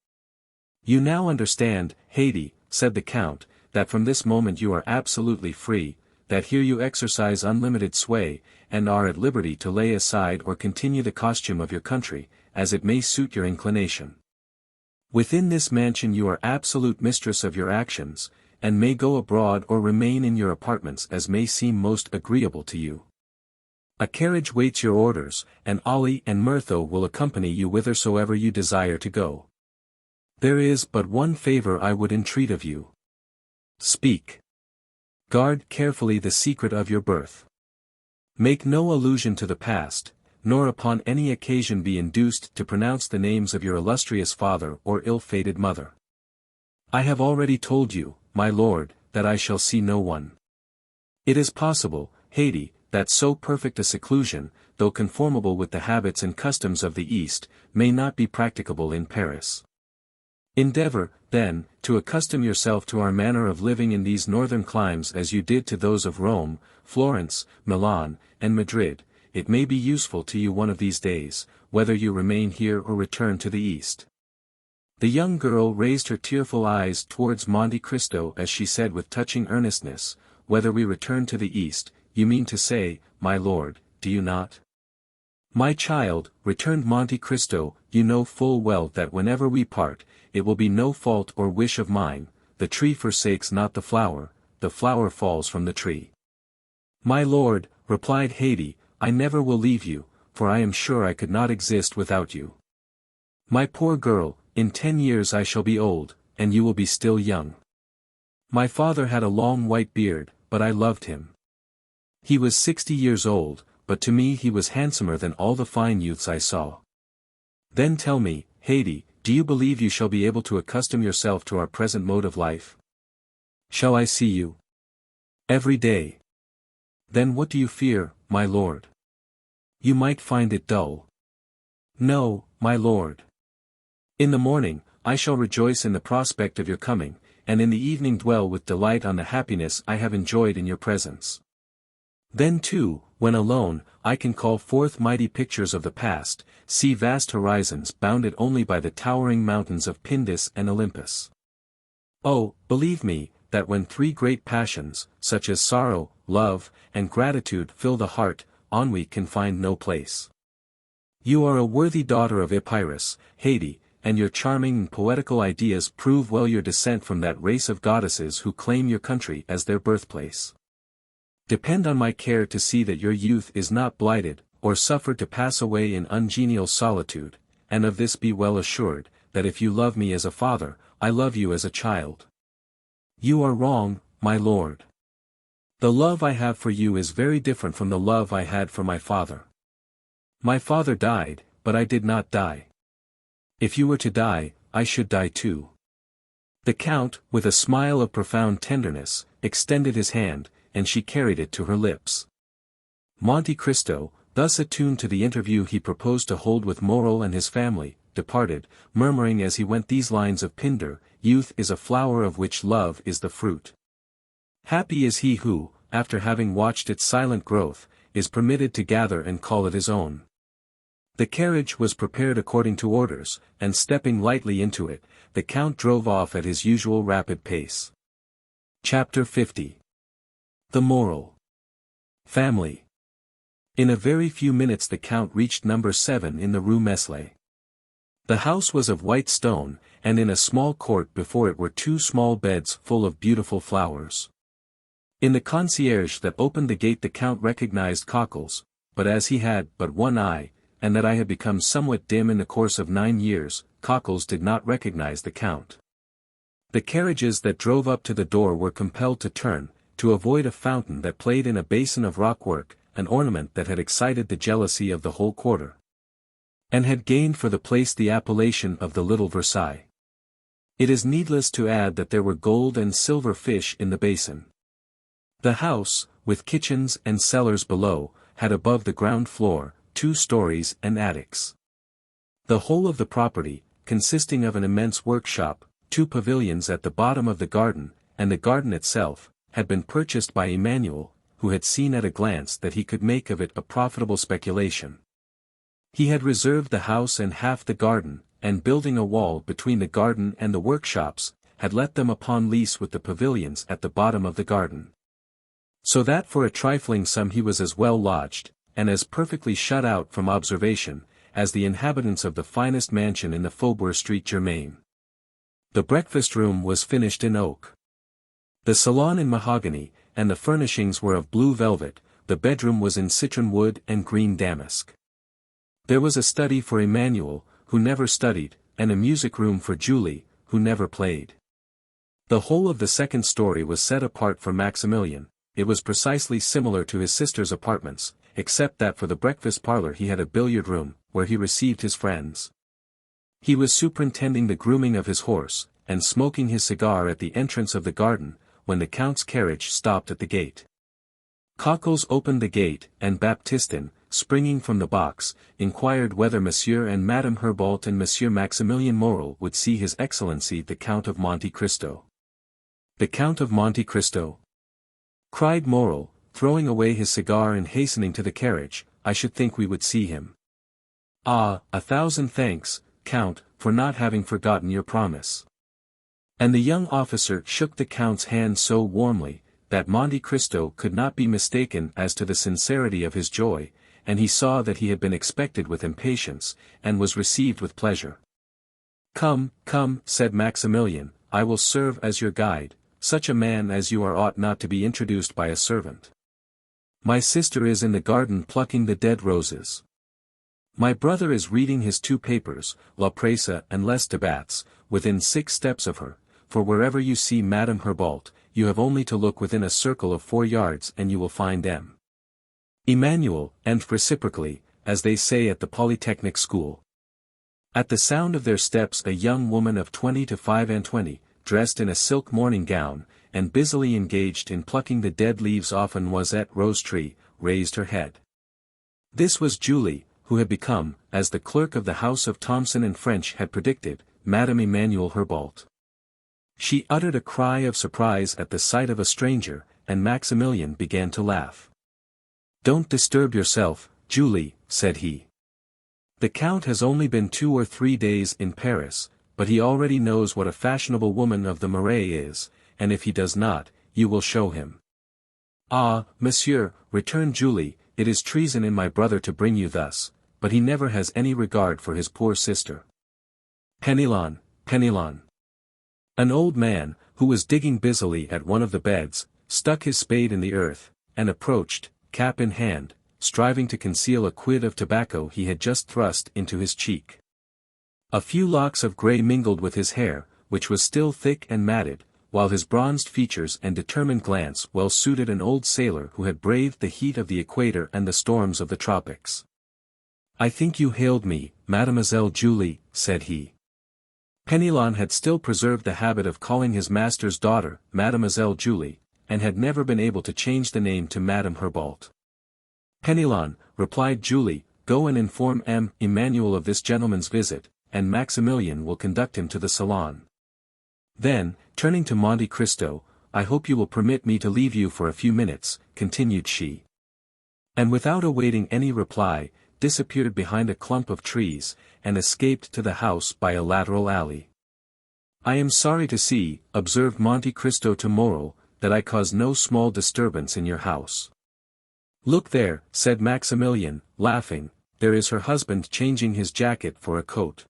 "You now understand, Haydée," said the Count, "that from this moment you are absolutely free, that here you exercise unlimited sway, and are at liberty to lay aside or continue the costume of your country, as it may suit your inclination. Within this mansion you are absolute mistress of your actions, and may go abroad or remain in your apartments as may seem most agreeable to you. A carriage waits your orders, and Ali and Myrtho will accompany you whithersoever you desire to go. There is but one favor I would entreat of you. Speak. Guard carefully the secret of your birth. Make no allusion to the past, nor upon any occasion be induced to pronounce the names of your illustrious father or ill-fated mother. I have already told you, my lord, that I shall see no one. It is possible, Haydée, that so perfect a seclusion, though conformable with the habits and customs of the East, may not be practicable in Paris. Endeavor, then, to accustom yourself to our manner of living in these northern climes as you did to those of Rome, Florence, Milan, and Madrid. It may be useful to you one of these days, whether you remain here or return to the East. The young girl raised her tearful eyes towards Monte Cristo as she said with touching earnestness, "Whether we return to the East, you mean to say, my lord, do you not?" "My child," returned Monte Cristo, "you know full well that whenever we part, it will be no fault or wish of mine, the tree forsakes not the flower falls from the tree." "My lord," replied Haydée, "I never will leave you, for I am sure I could not exist without you. My poor girl, in 10 years I shall be old, and you will be still young. My father had a long white beard, but I loved him. He was 60 years old, but to me he was handsomer than all the fine youths I saw. Then tell me, Haydée, do you believe you shall be able to accustom yourself to our present mode of life? Shall I see you every day? Then what do you fear, my lord? You might find it dull." "No, my lord. In the morning, I shall rejoice in the prospect of your coming, and in the evening dwell with delight on the happiness I have enjoyed in your presence. Then too, when alone, I can call forth mighty pictures of the past, see vast horizons bounded only by the towering mountains of Pindus and Olympus. Oh, believe me, that when three great passions, such as sorrow, love, and gratitude fill the heart, ennui can find no place. You are a worthy daughter of Epirus, Haydée, and your charming and poetical ideas prove well your descent from that race of goddesses who claim your country as their birthplace. Depend on my care to see that your youth is not blighted, or suffered to pass away in ungenial solitude, and of this be well assured, that if you love me as a father, I love you as a child." "You are wrong, my lord. The love I have for you is very different from the love I had for my father. My father died, but I did not die. If you were to die, I should die too." The count, with a smile of profound tenderness, extended his hand, and she carried it to her lips. Monte Cristo, thus attuned to the interview he proposed to hold with Morrel and his family, departed, murmuring as he went these lines of Pindar: "Youth is a flower of which love is the fruit. Happy is he who, after having watched its silent growth, is permitted to gather and call it his own." The carriage was prepared according to orders, and stepping lightly into it, the count drove off at his usual rapid pace. Chapter 50. The Moral. Family. In a very few minutes the count reached number 7 in the Rue Meslay. The house was of white stone, and in a small court before it were 2 small beds full of beautiful flowers. In the concierge that opened the gate the count recognized Cockles, but as he had but one eye, and that eye had become somewhat dim in the course of 9 years, Cockles did not recognize the count. The carriages that drove up to the door were compelled to turn, to avoid a fountain that played in a basin of rockwork, an ornament that had excited the jealousy of the whole quarter, and had gained for the place the appellation of the Little Versailles. It is needless to add that there were gold and silver fish in the basin. The house, with kitchens and cellars below, had above the ground floor, 2 stories and attics. The whole of the property, consisting of an immense workshop, 2 pavilions at the bottom of the garden, and the garden itself, had been purchased by Emmanuel, who had seen at a glance that he could make of it a profitable speculation. He had reserved the house and half the garden, and building a wall between the garden and the workshops, had let them upon lease with the pavilions at the bottom of the garden. So that for a trifling sum he was as well lodged, and as perfectly shut out from observation, as the inhabitants of the finest mansion in the Faubourg St. Germain. The breakfast room was finished in oak. The salon in mahogany, and the furnishings were of blue velvet, the bedroom was in citron wood and green damask. There was a study for Emmanuel, who never studied, and a music room for Julie, who never played. The whole of the second story was set apart for Maximilian. It was precisely similar to his sister's apartments, except that for the breakfast parlor he had a billiard room, where he received his friends. He was superintending the grooming of his horse, and smoking his cigar at the entrance of the garden, when the Count's carriage stopped at the gate. Cockles opened the gate, and Baptistin, springing from the box, inquired whether Monsieur and Madame Herbault and Monsieur Maximilian Morel would see His Excellency the Count of Monte Cristo. The Count of Monte Cristo? Cried Morel, throwing away his cigar and hastening to the carriage. I should think we would see him. Ah, 1,000 thanks, Count, for not having forgotten your promise. And the young officer shook the Count's hand so warmly, that Monte Cristo could not be mistaken as to the sincerity of his joy, and he saw that he had been expected with impatience, and was received with pleasure. Come, come, said Maximilian, I will serve as your guide. Such a man as you are ought not to be introduced by a servant. My sister is in the garden plucking the dead roses. My brother is reading his 2 papers, La Presse and Les Débats, within 6 steps of her, for wherever you see Madame Herbault, you have only to look within a circle of 4 yards and you will find M. Emmanuel, and reciprocally, as they say at the Polytechnic School. At the sound of their steps a young woman of 20 to 25, dressed in a silk morning gown, and busily engaged in plucking the dead leaves off a noisette rose tree, raised her head. This was Julie, who had become, as the clerk of the house of Thomson and French had predicted, Madame Emmanuel Herbault. She uttered a cry of surprise at the sight of a stranger, and Maximilian began to laugh. Don't disturb yourself, Julie, said he. The Count has only been 2 or 3 days in Paris, but he already knows what a fashionable woman of the Marais is, and if he does not, you will show him. Ah, monsieur, returned Julie, it is treason in my brother to bring you thus, but he never has any regard for his poor sister. Penelon, Penelon. An old man, who was digging busily at one of the beds, stuck his spade in the earth, and approached, cap in hand, striving to conceal a quid of tobacco he had just thrust into his cheek. A few locks of grey mingled with his hair, which was still thick and matted, while his bronzed features and determined glance well suited an old sailor who had braved the heat of the equator and the storms of the tropics. I think you hailed me, Mademoiselle Julie, said he. Penelon had still preserved the habit of calling his master's daughter, Mademoiselle Julie, and had never been able to change the name to Madame Herbault. Penelon, replied Julie, go and inform M. Emmanuel of this gentleman's visit, and Maximilian will conduct him to the salon. Then, turning to Monte Cristo, I hope you will permit me to leave you for a few minutes, continued she. And without awaiting any reply, disappeared behind a clump of trees, and escaped to the house by a lateral alley. I am sorry to see, observed Monte Cristo to Morel, that I cause no small disturbance in your house. Look there, said Maximilian, laughing, there is her husband changing his jacket for a coat.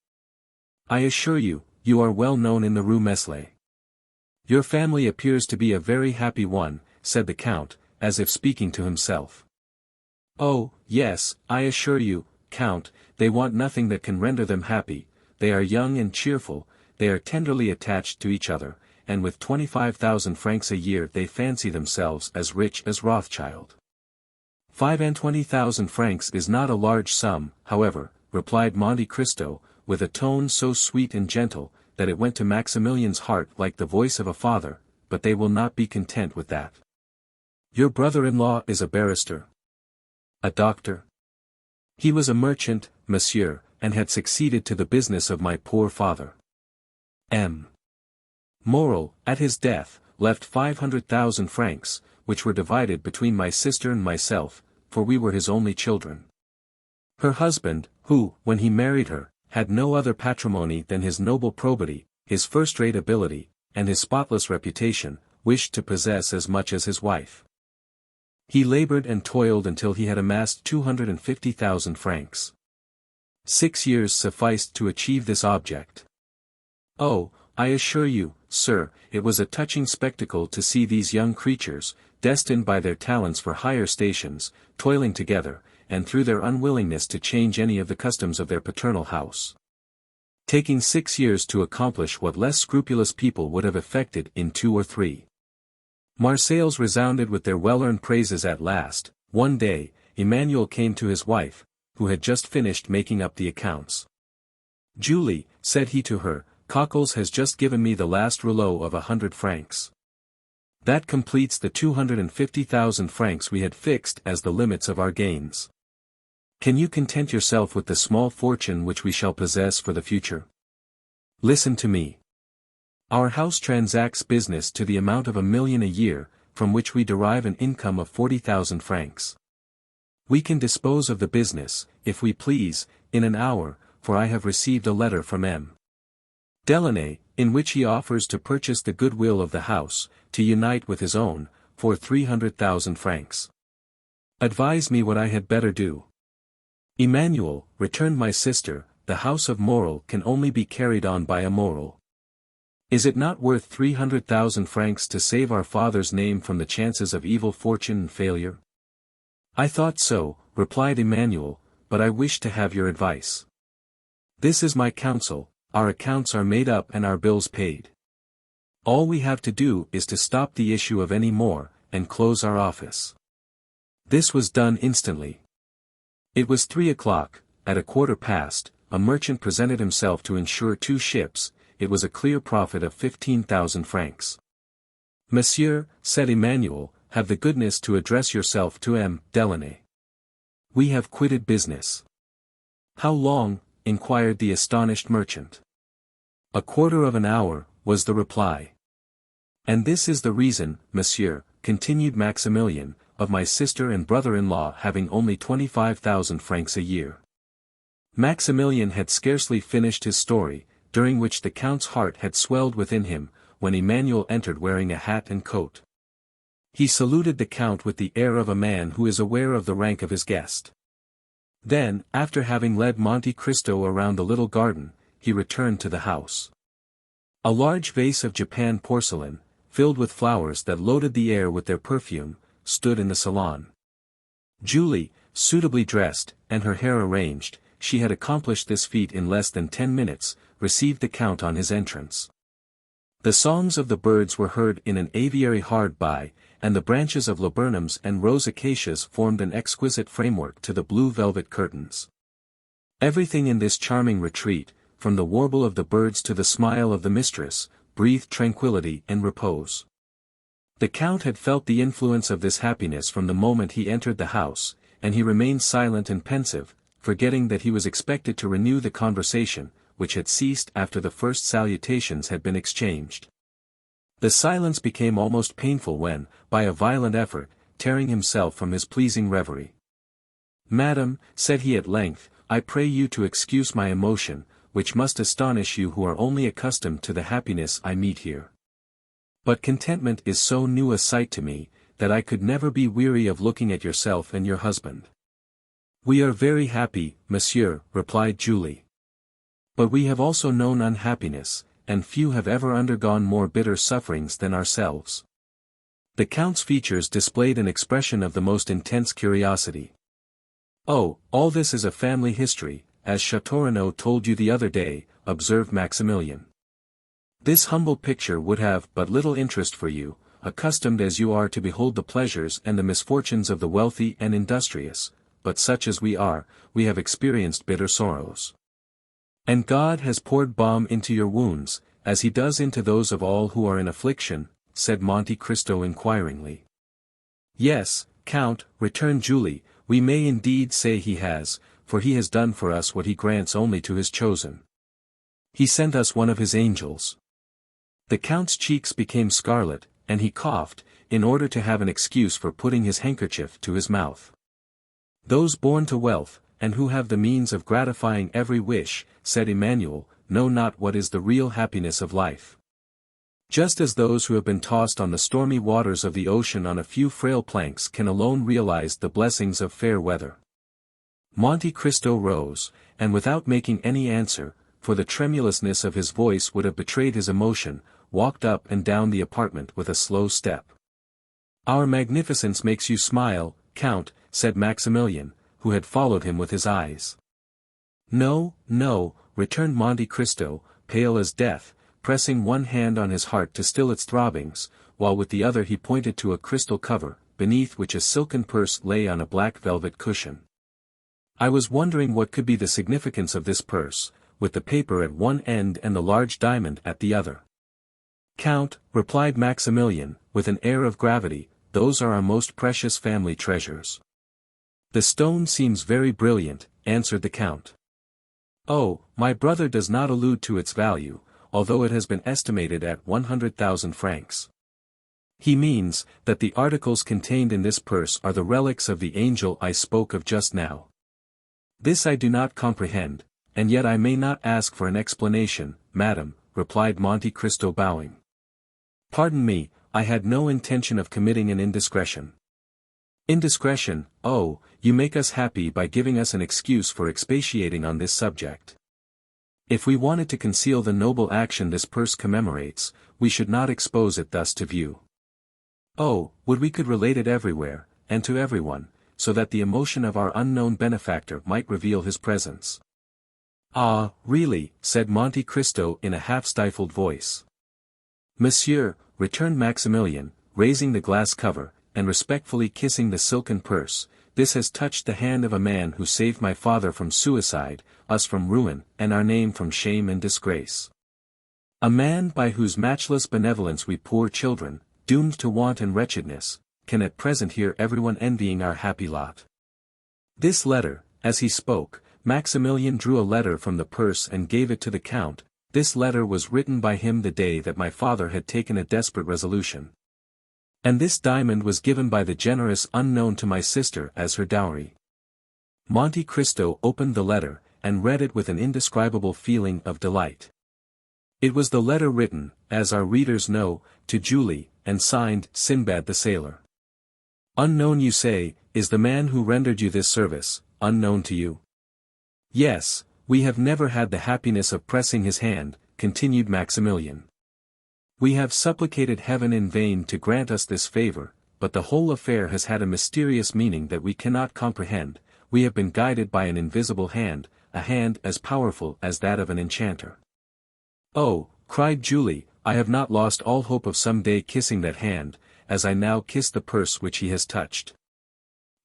I assure you, you are well known in the Rue Meslay. Your family appears to be a very happy one, said the Count, as if speaking to himself. Oh, yes, I assure you, Count, they want nothing that can render them happy, they are young and cheerful, they are tenderly attached to each other, and with 25,000 francs a year they fancy themselves as rich as Rothschild. 25,000 francs is not a large sum, however, replied Monte Cristo, with a tone so sweet and gentle, that it went to Maximilian's heart like the voice of a father, but they will not be content with that. Your brother-in-law is a barrister. A doctor. He was a merchant, monsieur, and had succeeded to the business of my poor father. M. Morel, at his death, left 500,000 francs, which were divided between my sister and myself, for we were his only children. Her husband, who, when he married her, had no other patrimony than his noble probity, his first-rate ability, and his spotless reputation, wished to possess as much as his wife. He labored and toiled until he had amassed 250,000 francs. 6 years sufficed to achieve this object. Oh, I assure you, sir, it was a touching spectacle to see these young creatures, destined by their talents for higher stations, toiling together, and through their unwillingness to change any of the customs of their paternal house, taking 6 years to accomplish what less scrupulous people would have effected in 2 or 3. Marseilles resounded with their well-earned praises at last. One day, Emmanuel came to his wife, who had just finished making up the accounts. "Julie," said he to her, "Cockles has just given me the last rouleau of 100 francs. That completes the 250,000 francs we had fixed as the limits of our gains. Can you content yourself with the small fortune which we shall possess for the future? Listen to me. Our house transacts business to the amount of 1,000,000 a year, from which we derive an income of 40,000 francs. We can dispose of the business, if we please, in an hour, for I have received a letter from M. Delaunay, in which he offers to purchase the goodwill of the house, to unite with his own, for 300,000 francs. Advise me what I had better do." "Emmanuel," returned my sister, "the house of Morel can only be carried on by a Morel. Is it not worth 300,000 francs to save our father's name from the chances of evil fortune and failure?" "I thought so," replied Emmanuel, "but I wish to have your advice. This is my counsel: our accounts are made up and our bills paid. All we have to do is to stop the issue of any more, and close our office." This was done instantly. It was 3 o'clock. At 1:15, a merchant presented himself to insure 2 ships. It was a clear profit of 15,000 francs. "Monsieur," said Emmanuel, "have the goodness to address yourself to M. Delaunay. We have quitted business." "How long?" inquired the astonished merchant. "A quarter of an hour," was the reply. "And this is the reason, monsieur," continued Maximilian, "of my sister and brother-in-law having only 25,000 francs a year." Maximilian had scarcely finished his story, during which the Count's heart had swelled within him, when Emmanuel entered wearing a hat and coat. He saluted the Count with the air of a man who is aware of the rank of his guest. Then, after having led Monte Cristo around the little garden, he returned to the house. A large vase of Japan porcelain, filled with flowers that loaded the air with their perfume, stood in the salon. Julie, suitably dressed, and her hair arranged, she had accomplished this feat in less than 10 minutes, received the Count on his entrance. The songs of the birds were heard in an aviary hard by, and the branches of laburnums and rose acacias formed an exquisite framework to the blue velvet curtains. Everything in this charming retreat, from the warble of the birds to the smile of the mistress, breathed tranquillity and repose. The Count had felt the influence of this happiness from the moment he entered the house, and he remained silent and pensive, forgetting that he was expected to renew the conversation, which had ceased after the first salutations had been exchanged. The silence became almost painful when, by a violent effort, tearing himself from his pleasing reverie. "Madam," said he at length, "I pray you to excuse my emotion, which must astonish you who are only accustomed to the happiness I meet here. But contentment is so new a sight to me, that I could never be weary of looking at yourself and your husband." "We are very happy, monsieur," replied Julie. "But we have also known unhappiness, and few have ever undergone more bitter sufferings than ourselves." The Count's features displayed an expression of the most intense curiosity. "Oh, all this is a family history, as Château told you the other day," observed Maximilian. "This humble picture would have but little interest for you, accustomed as you are to behold the pleasures and the misfortunes of the wealthy and industrious, but such as we are, we have experienced bitter sorrows. And God has poured balm into your wounds, as he does into those of all who are in affliction," said Monte Cristo inquiringly. "Yes, Count," returned Julie, "we may indeed say he has, for he has done for us what he grants only to his chosen. He sent us one of his angels." The Count's cheeks became scarlet, and he coughed, in order to have an excuse for putting his handkerchief to his mouth. "Those born to wealth, and who have the means of gratifying every wish," said Emmanuel, "know not what is the real happiness of life. Just as those who have been tossed on the stormy waters of the ocean on a few frail planks can alone realize the blessings of fair weather." Monte Cristo rose, and without making any answer, for the tremulousness of his voice would have betrayed his emotion, walked up and down the apartment with a slow step. "Our magnificence makes you smile, Count," said Maximilian, who had followed him with his eyes. "No, no," returned Monte Cristo, pale as death, pressing one hand on his heart to still its throbbings, while with the other he pointed to a crystal cover, beneath which a silken purse lay on a black velvet cushion. "I was wondering what could be the significance of this purse, with the paper at one end and the large diamond at the other." "Count," replied Maximilian, with an air of gravity, "those are our most precious family treasures." "The stone seems very brilliant," answered the Count. "Oh, my brother does not allude to its value, although it has been estimated at 100,000 francs. He means, that the articles contained in this purse are the relics of the angel I spoke of just now. This I do not comprehend, and yet I may not ask for an explanation, madam," replied Monte Cristo bowing. "Pardon me, I had no intention of committing an indiscretion." "Indiscretion, oh, you make us happy by giving us an excuse for expatiating on this subject. If we wanted to conceal the noble action this purse commemorates, we should not expose it thus to view. Oh, would we could relate it everywhere, and to everyone, so that the emotion of our unknown benefactor might reveal his presence." "Ah, really," said Monte Cristo in a half-stifled voice. "Monsieur," returned Maximilian, raising the glass cover, and respectfully kissing the silken purse, "this has touched the hand of a man who saved my father from suicide, us from ruin, and our name from shame and disgrace. A man by whose matchless benevolence we poor children, doomed to want and wretchedness, can at present hear everyone envying our happy lot." This letter, as he spoke, Maximilian drew a letter from the purse and gave it to the Count. This letter was written by him the day that my father had taken a desperate resolution. And this diamond was given by the generous unknown to my sister as her dowry. Monte Cristo opened the letter, and read it with an indescribable feeling of delight. It was the letter written, as our readers know, to Julie, and signed, Sinbad the Sailor. "Unknown you say, is the man who rendered you this service, unknown to you?" "Yes, we have never had the happiness of pressing his hand," continued Maximilian. "We have supplicated heaven in vain to grant us this favor, but the whole affair has had a mysterious meaning that we cannot comprehend. We have been guided by an invisible hand, a hand as powerful as that of an enchanter." "Oh," cried Julie, "I have not lost all hope of some day kissing that hand, as I now kiss the purse which he has touched.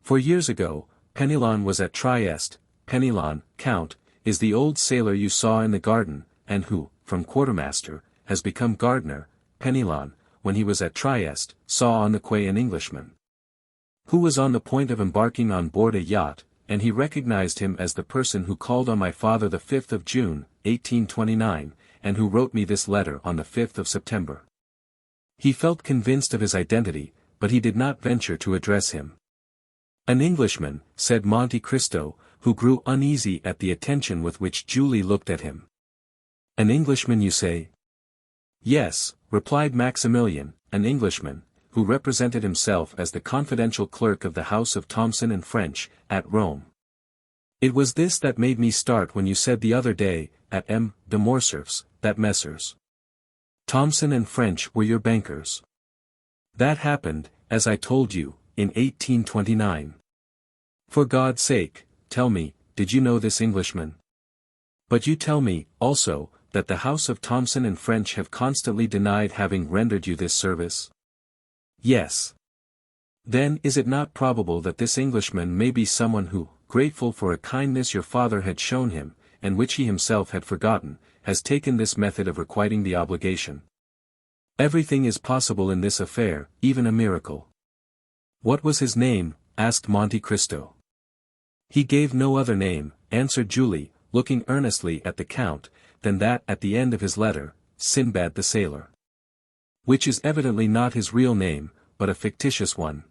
For years ago, Penelon was at Trieste. Penelon, Count, is the old sailor you saw in the garden, and who, from quartermaster, has become gardener. Penelon, when he was at Trieste, saw on the quay an Englishman who was on the point of embarking on board a yacht, and he recognized him as the person who called on my father the 5th of June, 1829, and who wrote me this letter on the 5th of September. He felt convinced of his identity, but he did not venture to address him." "An Englishman," said Monte Cristo, who grew uneasy at the attention with which Julie looked at him. "An Englishman you say?" "Yes," replied Maximilian, "an Englishman, who represented himself as the confidential clerk of the house of Thomson and French, at Rome. It was this that made me start when you said the other day, at M. de Morcerf's, that Messrs. Thomson and French were your bankers. That happened, as I told you, in 1829. For God's sake, tell me, did you know this Englishman? But you tell me, also, that the house of Thomson and French have constantly denied having rendered you this service?" "Yes. Then is it not probable that this Englishman may be someone who, grateful for a kindness your father had shown him, and which he himself had forgotten, has taken this method of requiting the obligation? Everything is possible in this affair, even a miracle." "What was his name?" asked Monte Cristo. "He gave no other name," answered Julie, looking earnestly at the Count, "than that at the end of his letter, Sinbad the Sailor. Which is evidently not his real name, but a fictitious one."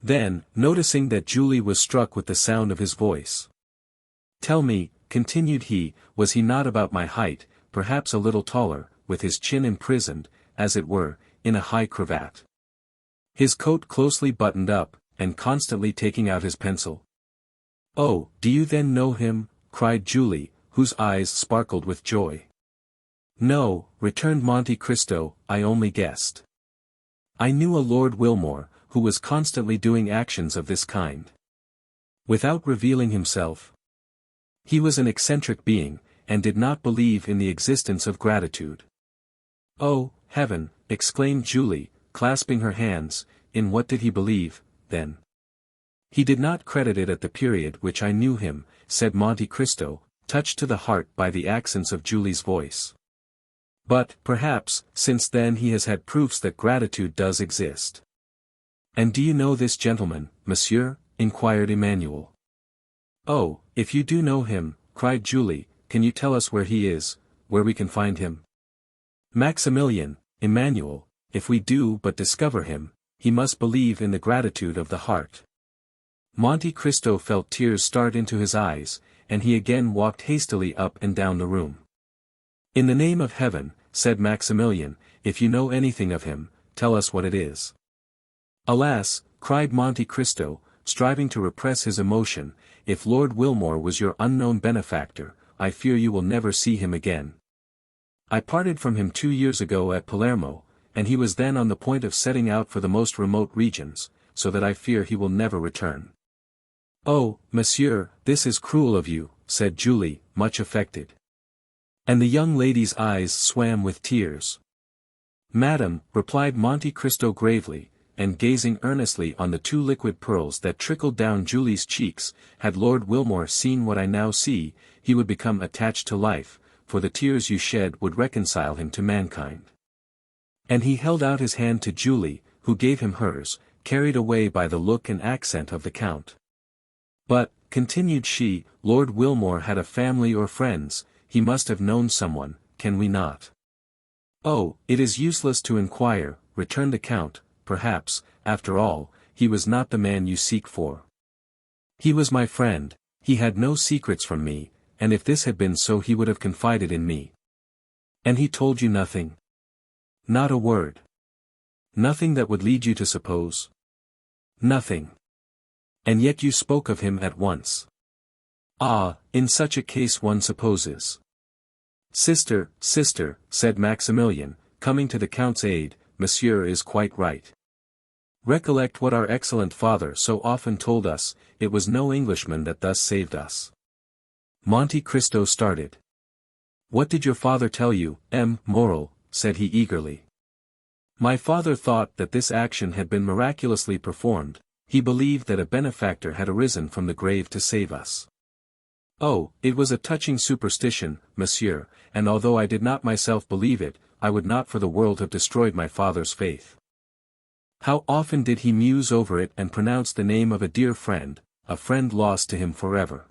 Then, noticing that Julie was struck with the sound of his voice, "Tell me," continued he, "was he not about my height, perhaps a little taller, with his chin imprisoned, as it were, in a high cravat? His coat closely buttoned up, and constantly taking out his pencil?" "Oh, do you then know him?" cried Julie, whose eyes sparkled with joy. "No," returned Monte Cristo, "I only guessed. I knew a Lord Wilmore, who was constantly doing actions of this kind. Without revealing himself. He was an eccentric being, and did not believe in the existence of gratitude." "Oh, heaven," exclaimed Julie, clasping her hands, "in what did he believe, then?" "He did not credit it at the period which I knew him," said Monte Cristo, touched to the heart by the accents of Julie's voice. "But, perhaps, since then he has had proofs that gratitude does exist." "And do you know this gentleman, monsieur?" inquired Emmanuel. "Oh, if you do know him," cried Julie, "can you tell us where he is, where we can find him?" "Maximilian, Emmanuel, if we do but discover him, he must believe in the gratitude of the heart." Monte Cristo felt tears start into his eyes, and he again walked hastily up and down the room. "In the name of heaven," said Maximilian, "if you know anything of him, tell us what it is." "Alas," cried Monte Cristo, striving to repress his emotion, "if Lord Wilmore was your unknown benefactor, I fear you will never see him again. I parted from him 2 years ago at Palermo, and he was then on the point of setting out for the most remote regions, so that I fear he will never return." "Oh, monsieur, this is cruel of you," said Julie, much affected. And the young lady's eyes swam with tears. "Madam," replied Monte Cristo gravely, and gazing earnestly on the 2 liquid pearls that trickled down Julie's cheeks, "had Lord Wilmore seen what I now see, he would become attached to life, for the tears you shed would reconcile him to mankind." And he held out his hand to Julie, who gave him hers, carried away by the look and accent of the Count. "But," continued she, "Lord Wilmore had a family or friends, he must have known someone, can we not?" "Oh, it is useless to inquire," returned the Count, "perhaps, after all, he was not the man you seek for. He was my friend, he had no secrets from me, and if this had been so he would have confided in me." "And he told you nothing?" "Not a word." "Nothing that would lead you to suppose?" "Nothing." "And yet you spoke of him at once." "Ah, in such a case one supposes." "Sister, sister," said Maximilian, coming to the Count's aid, "Monsieur is quite right. Recollect what our excellent father so often told us, it was no Englishman that thus saved us." Monte Cristo started. "What did your father tell you, Moral?" said he eagerly. "My father thought that this action had been miraculously performed, he believed that a benefactor had arisen from the grave to save us." "Oh, it was a touching superstition, monsieur, and although I did not myself believe it, I would not for the world have destroyed my father's faith. How often did he muse over it and pronounce the name of a dear friend, a friend lost to him forever.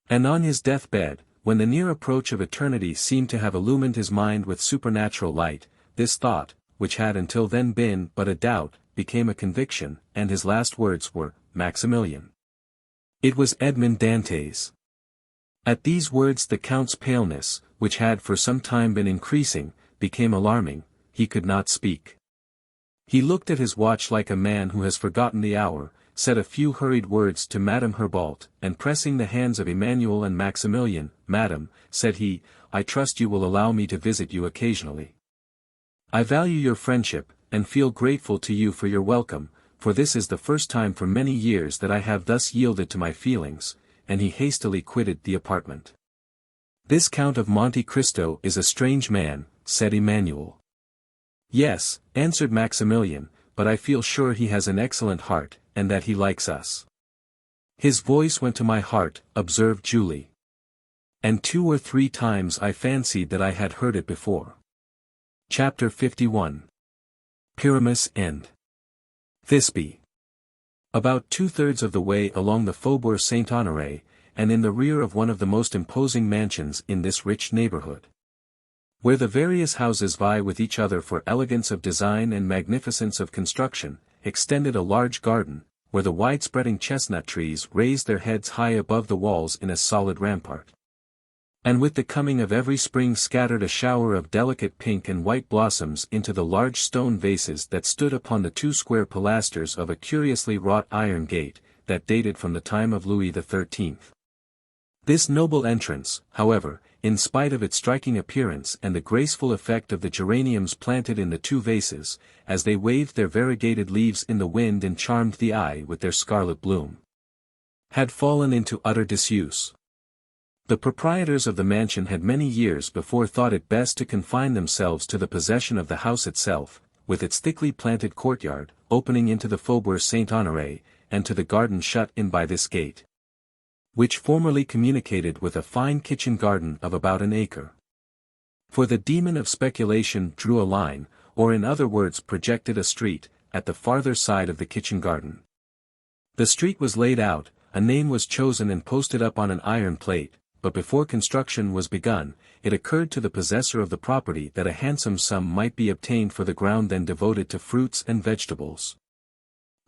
And on his deathbed, when the near approach of eternity seemed to have illumined his mind with supernatural light, this thought, which had until then been but a doubt, became a conviction, and his last words were, Maximilian. It was Edmond Dantès. At these words the Count's paleness, which had for some time been increasing, became alarming, he could not speak. He looked at his watch like a man who has forgotten the hour, said a few hurried words to Madame Herbault, and pressing the hands of Emmanuel and Maximilian, "Madame," said he, "I trust you will allow me to visit you occasionally. I value your friendship, and feel grateful to you for your welcome, for this is the first time for many years that I have thus yielded to my feelings," and he hastily quitted the apartment. "This Count of Monte Cristo is a strange man," said Emmanuel. "Yes," answered Maximilian, "but I feel sure he has an excellent heart, and that he likes us." "His voice went to my heart," observed Julie. "And 2 or 3 times I fancied that I had heard it before." Chapter 51. Pyramus and Thisbe. About 2/3 of the way along the Faubourg Saint-Honoré, and in the rear of one of the most imposing mansions in this rich neighborhood, where the various houses vie with each other for elegance of design and magnificence of construction, extended a large garden, where the wide-spreading chestnut trees raised their heads high above the walls in a solid rampart. And with the coming of every spring scattered a shower of delicate pink and white blossoms into the large stone vases that stood upon the 2 square pilasters of a curiously wrought iron gate, that dated from the time of Louis XIII. This noble entrance, however, in spite of its striking appearance and the graceful effect of the geraniums planted in the two vases, as they waved their variegated leaves in the wind and charmed the eye with their scarlet bloom, had fallen into utter disuse. The proprietors of the mansion had many years before thought it best to confine themselves to the possession of the house itself, with its thickly planted courtyard, opening into the Faubourg Saint-Honoré, and to the garden shut in by this gate, which formerly communicated with a fine kitchen garden of about an acre. For the demon of speculation drew a line, or in other words projected a street, at the farther side of the kitchen garden. The street was laid out, a name was chosen and posted up on an iron plate, but before construction was begun, it occurred to the possessor of the property that a handsome sum might be obtained for the ground then devoted to fruits and vegetables.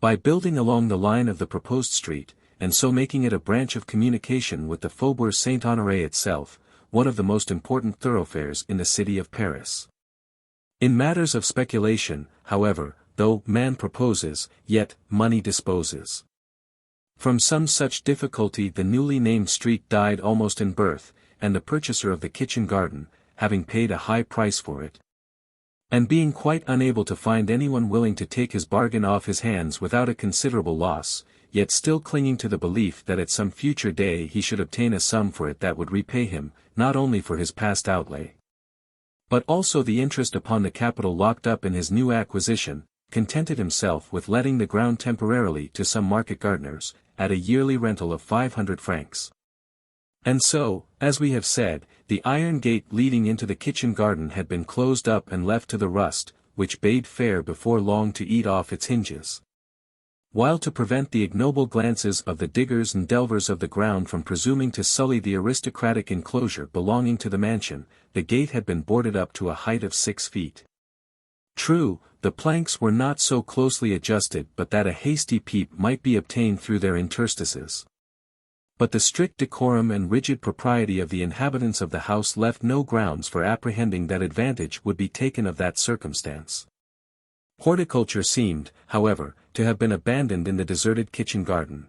By building along the line of the proposed street, and so making it a branch of communication with the Faubourg Saint-Honoré itself, one of the most important thoroughfares in the city of Paris. In matters of speculation, however, though man proposes, yet money disposes. From some such difficulty the newly named street died almost in birth, and the purchaser of the kitchen garden, having paid a high price for it, and being quite unable to find anyone willing to take his bargain off his hands without a considerable loss, yet still clinging to the belief that at some future day he should obtain a sum for it that would repay him, not only for his past outlay, but also the interest upon the capital locked up in his new acquisition, contented himself with letting the ground temporarily to some market gardeners, at a yearly rental of 500 francs. And so, as we have said, the iron gate leading into the kitchen garden had been closed up and left to the rust, which bade fair before long to eat off its hinges. While to prevent the ignoble glances of the diggers and delvers of the ground from presuming to sully the aristocratic enclosure belonging to the mansion, the gate had been boarded up to a height of 6 feet. True, the planks were not so closely adjusted but that a hasty peep might be obtained through their interstices. But the strict decorum and rigid propriety of the inhabitants of the house left no grounds for apprehending that advantage would be taken of that circumstance. Horticulture seemed, however, to have been abandoned in the deserted kitchen garden.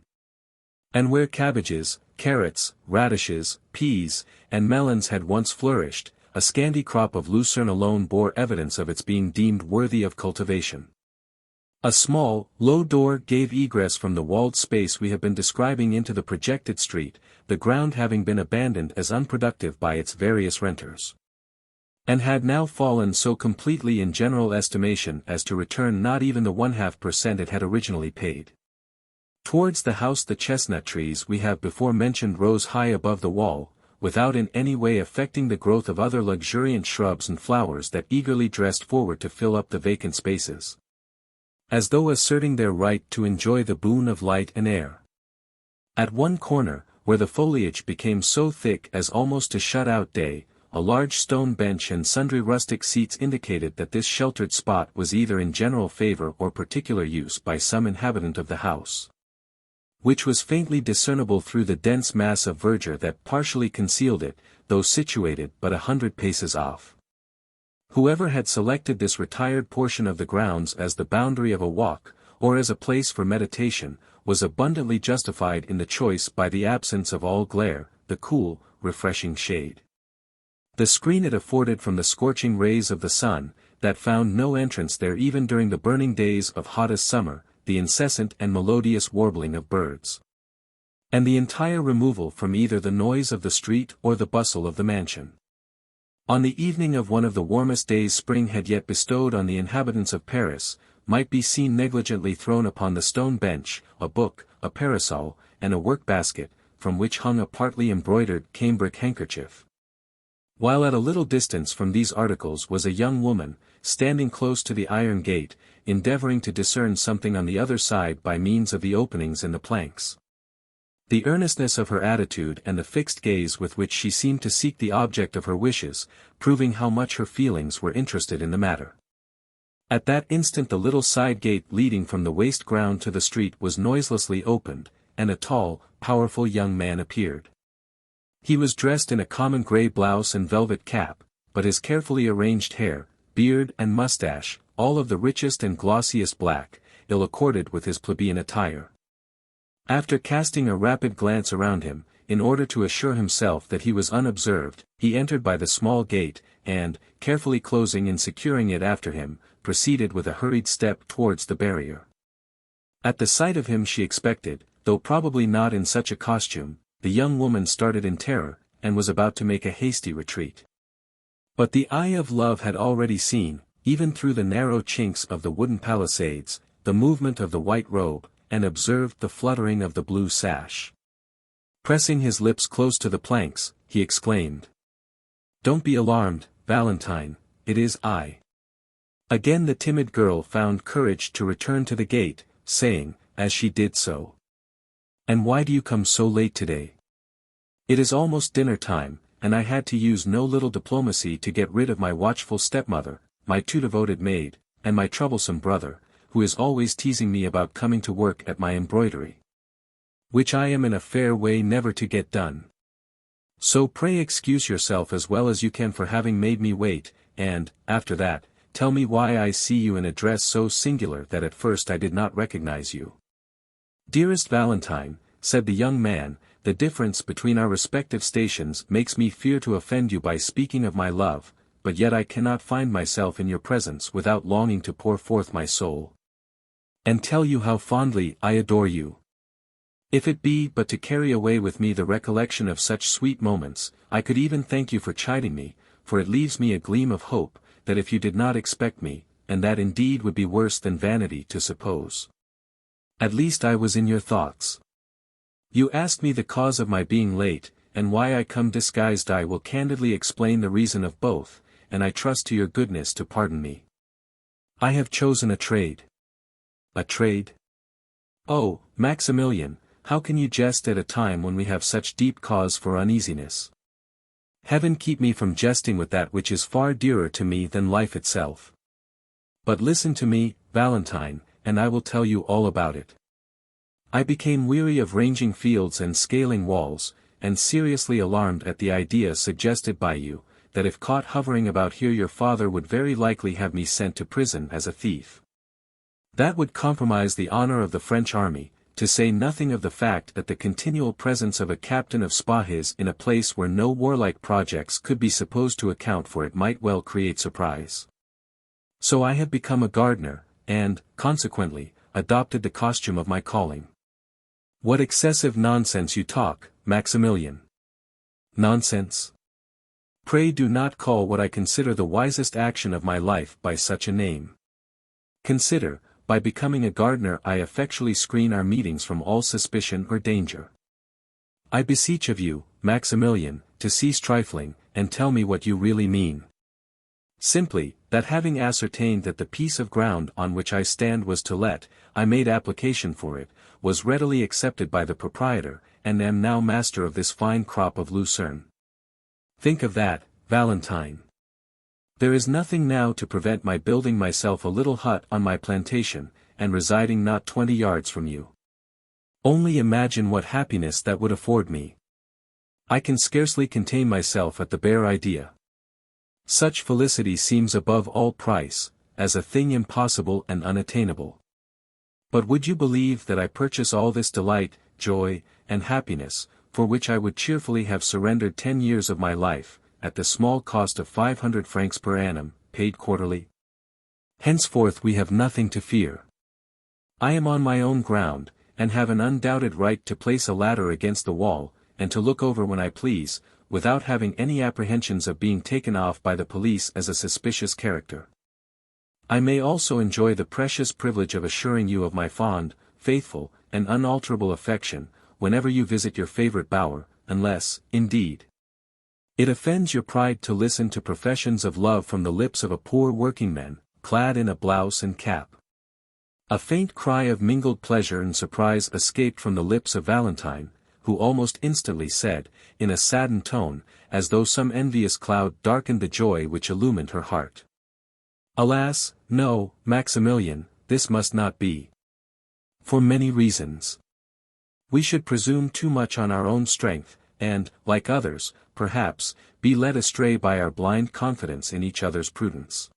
And where cabbages, carrots, radishes, peas, and melons had once flourished, a scanty crop of lucerne alone bore evidence of its being deemed worthy of cultivation. A small, low door gave egress from the walled space we have been describing into the projected street, the ground having been abandoned as unproductive by its various renters, and had now fallen so completely in general estimation as to return not even the 0.5% it had originally paid. Towards the house the chestnut trees we have before mentioned rose high above the wall, without in any way affecting the growth of other luxuriant shrubs and flowers that eagerly dressed forward to fill up the vacant spaces, as though asserting their right to enjoy the boon of light and air. At one corner, where the foliage became so thick as almost to shut out day, a large stone bench and sundry rustic seats indicated that this sheltered spot was either in general favor or particular use by some inhabitant of the house, which was faintly discernible through the dense mass of verdure that partially concealed it, though situated but 100 paces off. Whoever had selected this retired portion of the grounds as the boundary of a walk, or as a place for meditation, was abundantly justified in the choice by the absence of all glare, the cool, refreshing shade, the screen it afforded from the scorching rays of the sun, that found no entrance there even during the burning days of hottest summer, the incessant and melodious warbling of birds, and the entire removal from either the noise of the street or the bustle of the mansion. On the evening of one of the warmest days spring had yet bestowed on the inhabitants of Paris, might be seen negligently thrown upon the stone bench, a book, a parasol, and a work-basket, from which hung a partly embroidered cambric handkerchief. While at a little distance from these articles was a young woman, standing close to the iron gate, endeavoring to discern something on the other side by means of the openings in the planks. The earnestness of her attitude and the fixed gaze with which she seemed to seek the object of her wishes, proving how much her feelings were interested in the matter. At that instant the little side gate leading from the waste ground to the street was noiselessly opened, and a tall, powerful young man appeared. He was dressed in a common grey blouse and velvet cap, but his carefully arranged hair, beard and mustache, all of the richest and glossiest black, ill accorded with his plebeian attire. After casting a rapid glance around him, in order to assure himself that he was unobserved, he entered by the small gate, and, carefully closing and securing it after him, proceeded with a hurried step towards the barrier. At the sight of him she expected, though probably not in such a costume, the young woman started in terror, and was about to make a hasty retreat. But the eye of love had already seen, even through the narrow chinks of the wooden palisades, the movement of the white robe, and observed the fluttering of the blue sash. Pressing his lips close to the planks, he exclaimed, "Don't be alarmed, Valentine, it is I." Again the timid girl found courage to return to the gate, saying, as she did so, "And why do you come so late today? It is almost dinner time, and I had to use no little diplomacy to get rid of my watchful stepmother, my too devoted maid, and my troublesome brother, who is always teasing me about coming to work at my embroidery, which I am in a fair way never to get done. So pray excuse yourself as well as you can for having made me wait, and, after that, tell me why I see you in a dress so singular that at first I did not recognize you." "Dearest Valentine," said the young man, "the difference between our respective stations makes me fear to offend you by speaking of my love, but yet I cannot find myself in your presence without longing to pour forth my soul, and tell you how fondly I adore you. If it be but to carry away with me the recollection of such sweet moments, I could even thank you for chiding me, for it leaves me a gleam of hope, that if you did not expect me, and that indeed would be worse than vanity to suppose, at least I was in your thoughts. You ask me the cause of my being late, and why I come disguised. I will candidly explain the reason of both, and I trust to your goodness to pardon me. I have chosen a trade." "A trade? Oh, Maximilian, how can you jest at a time when we have such deep cause for uneasiness? Heaven keep me from jesting with that which is far dearer to me than life itself. But listen to me, Valentine, and I will tell you all about it. I became weary of ranging fields and scaling walls, and seriously alarmed at the idea suggested by you, that if caught hovering about here your father would very likely have me sent to prison as a thief. That would compromise the honor of the French army, to say nothing of the fact that the continual presence of a captain of Spahis in a place where no warlike projects could be supposed to account for it might well create surprise. So I have become a gardener, and, consequently, adopted the costume of my calling." "What excessive nonsense you talk, Maximilian." "Nonsense? Pray do not call what I consider the wisest action of my life by such a name. Consider, by becoming a gardener I effectually screen our meetings from all suspicion or danger. I beseech of you, Maximilian, to cease trifling, and tell me what you really mean." "Simply, that having ascertained that the piece of ground on which I stand was to let, I made application for it, was readily accepted by the proprietor, and am now master of this fine crop of lucerne. Think of that, Valentine. There is nothing now to prevent my building myself a little hut on my plantation, and residing not 20 yards from you. Only imagine what happiness that would afford me. I can scarcely contain myself at the bare idea. Such felicity seems above all price, as a thing impossible and unattainable. But would you believe that I purchase all this delight, joy, and happiness, for which I would cheerfully have surrendered 10 years of my life, at the small cost of 500 francs per annum, paid quarterly? Henceforth we have nothing to fear. I am on my own ground, and have an undoubted right to place a ladder against the wall, and to look over when I please, without having any apprehensions of being taken off by the police as a suspicious character. I may also enjoy the precious privilege of assuring you of my fond, faithful, and unalterable affection, whenever you visit your favorite bower, unless, indeed, it offends your pride to listen to professions of love from the lips of a poor working-man, clad in a blouse and cap." A faint cry of mingled pleasure and surprise escaped from the lips of Valentine, who almost instantly said, in a saddened tone, as though some envious cloud darkened the joy which illumined her heart, "Alas, no, Maximilian, this must not be. For many reasons. We should presume too much on our own strength, and, like others, perhaps, be led astray by our blind confidence in each other's prudence.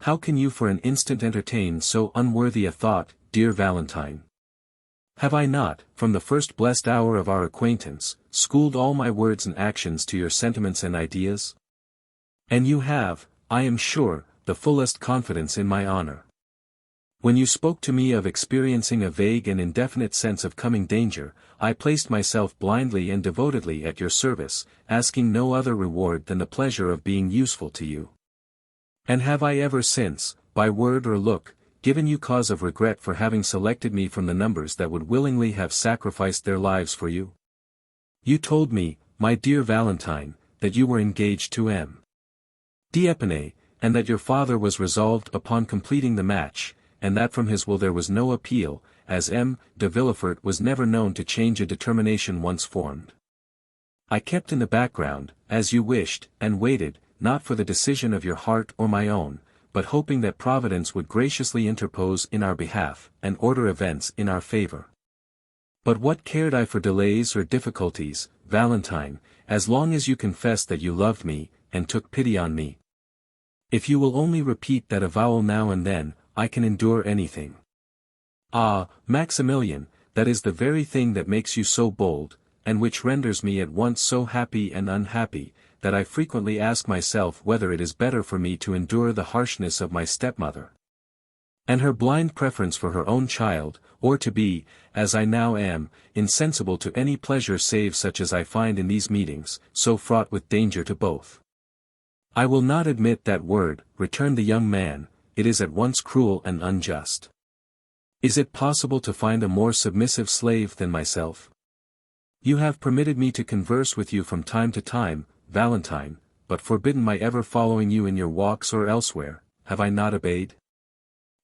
How can you for an instant entertain so unworthy a thought, dear Valentine? Have I not, from the first blessed hour of our acquaintance, schooled all my words and actions to your sentiments and ideas? And you have, I am sure, the fullest confidence in my honor. When you spoke to me of experiencing a vague and indefinite sense of coming danger, I placed myself blindly and devotedly at your service, asking no other reward than the pleasure of being useful to you. And have I ever since, by word or look, given you cause of regret for having selected me from the numbers that would willingly have sacrificed their lives for you? You told me, my dear Valentine, that you were engaged to M. d'Épinay, and that your father was resolved upon completing the match, and that from his will there was no appeal, as M. de Villefort was never known to change a determination once formed. I kept in the background, as you wished, and waited, not for the decision of your heart or my own, but hoping that Providence would graciously interpose in our behalf, and order events in our favor. But what cared I for delays or difficulties, Valentine, as long as you confessed that you loved me, and took pity on me? If you will only repeat that avowal now and then, I can endure anything. Ah, Maximilian, that is the very thing that makes you so bold, and which renders me at once so happy and unhappy, that I frequently ask myself whether it is better for me to endure the harshness of my stepmother, and her blind preference for her own child, or to be, as I now am, insensible to any pleasure save such as I find in these meetings, so fraught with danger to both. I will not admit that word, returned the young man, it is at once cruel and unjust. Is it possible to find a more submissive slave than myself? You have permitted me to converse with you from time to time, Valentine, but forbidden my ever following you in your walks or elsewhere, have I not obeyed?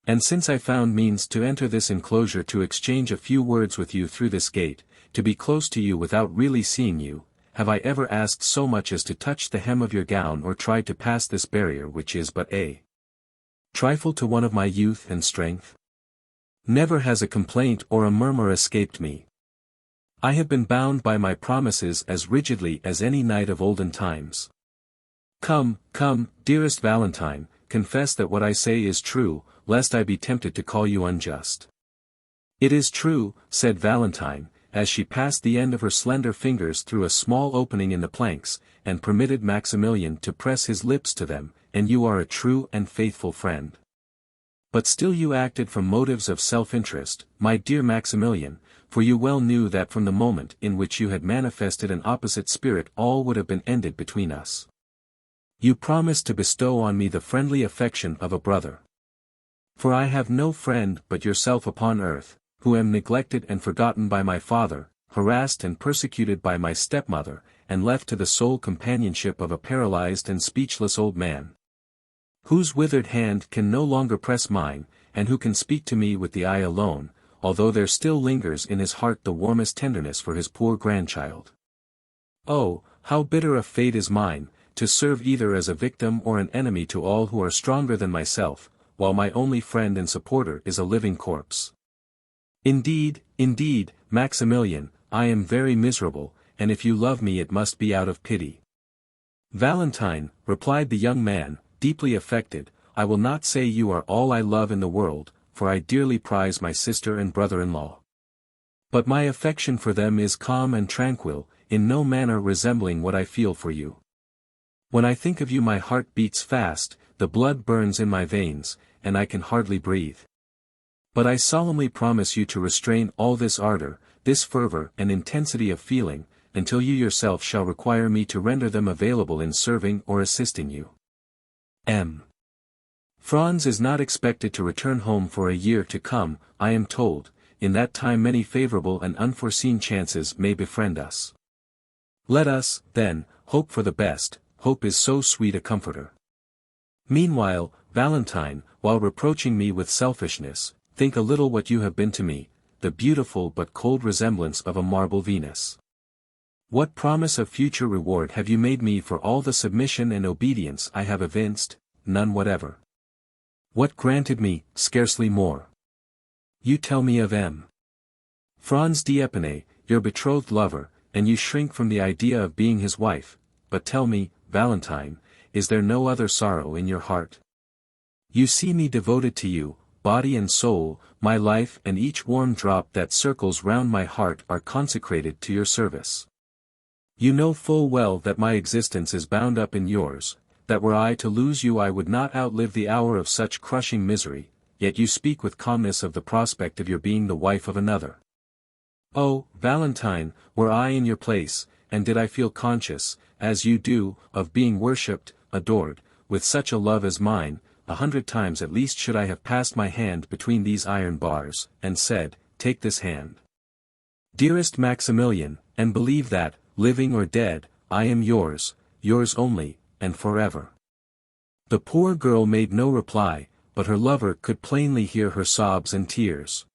And since I found means to enter this enclosure to exchange a few words with you through this gate, to be close to you without really seeing you, have I ever asked so much as to touch the hem of your gown or tried to pass this barrier which is but a trifle to one of my youth and strength? Never has a complaint or a murmur escaped me. I have been bound by my promises as rigidly as any knight of olden times. Come, come, dearest Valentine, confess that what I say is true, lest I be tempted to call you unjust. It is true, said Valentine, as she passed the end of her slender fingers through a small opening in the planks, and permitted Maximilian to press his lips to them, and you are a true and faithful friend. But still you acted from motives of self-interest, my dear Maximilian, for you well knew that from the moment in which you had manifested an opposite spirit all would have been ended between us. You promised to bestow on me the friendly affection of a brother. For I have no friend but yourself upon earth, who am neglected and forgotten by my father, harassed and persecuted by my stepmother, and left to the sole companionship of a paralyzed and speechless old man, whose withered hand can no longer press mine, and who can speak to me with the eye alone, although there still lingers in his heart the warmest tenderness for his poor grandchild. Oh, how bitter a fate is mine, to serve either as a victim or an enemy to all who are stronger than myself, while my only friend and supporter is a living corpse. Indeed, Maximilian, I am very miserable, and if you love me it must be out of pity. Valentine, replied the young man, deeply affected, I will not say you are all I love in the world, for I dearly prize my sister and brother-in-law. But my affection for them is calm and tranquil, in no manner resembling what I feel for you. When I think of you my heart beats fast, the blood burns in my veins, and I can hardly breathe. But I solemnly promise you to restrain all this ardor, this fervor and intensity of feeling, until you yourself shall require me to render them available in serving or assisting you. M. Franz is not expected to return home for a year to come, I am told. In that time many favorable and unforeseen chances may befriend us. Let us, then, hope for the best, hope is so sweet a comforter. Meanwhile, Valentine, while reproaching me with selfishness, think a little what you have been to me, the beautiful but cold resemblance of a marble Venus. What promise of future reward have you made me for all the submission and obedience I have evinced? None whatever. What granted me? Scarcely more. You tell me of M. Franz d'Épinay, your betrothed lover, and you shrink from the idea of being his wife, but tell me, Valentine, is there no other sorrow in your heart? You see me devoted to you, body and soul, my life and each warm drop that circles round my heart are consecrated to your service. You know full well that my existence is bound up in yours, that were I to lose you I would not outlive the hour of such crushing misery, yet you speak with calmness of the prospect of your being the wife of another. Oh, Valentine, were I in your place, and did I feel conscious, as you do, of being worshipped, adored, with such a love as mine, 100 times at least should I have passed my hand between these iron bars, and said, take this hand, dearest Maximilian, and believe that, living or dead, I am yours only, and forever. The poor girl made no reply, but her lover could plainly hear her sobs and tears.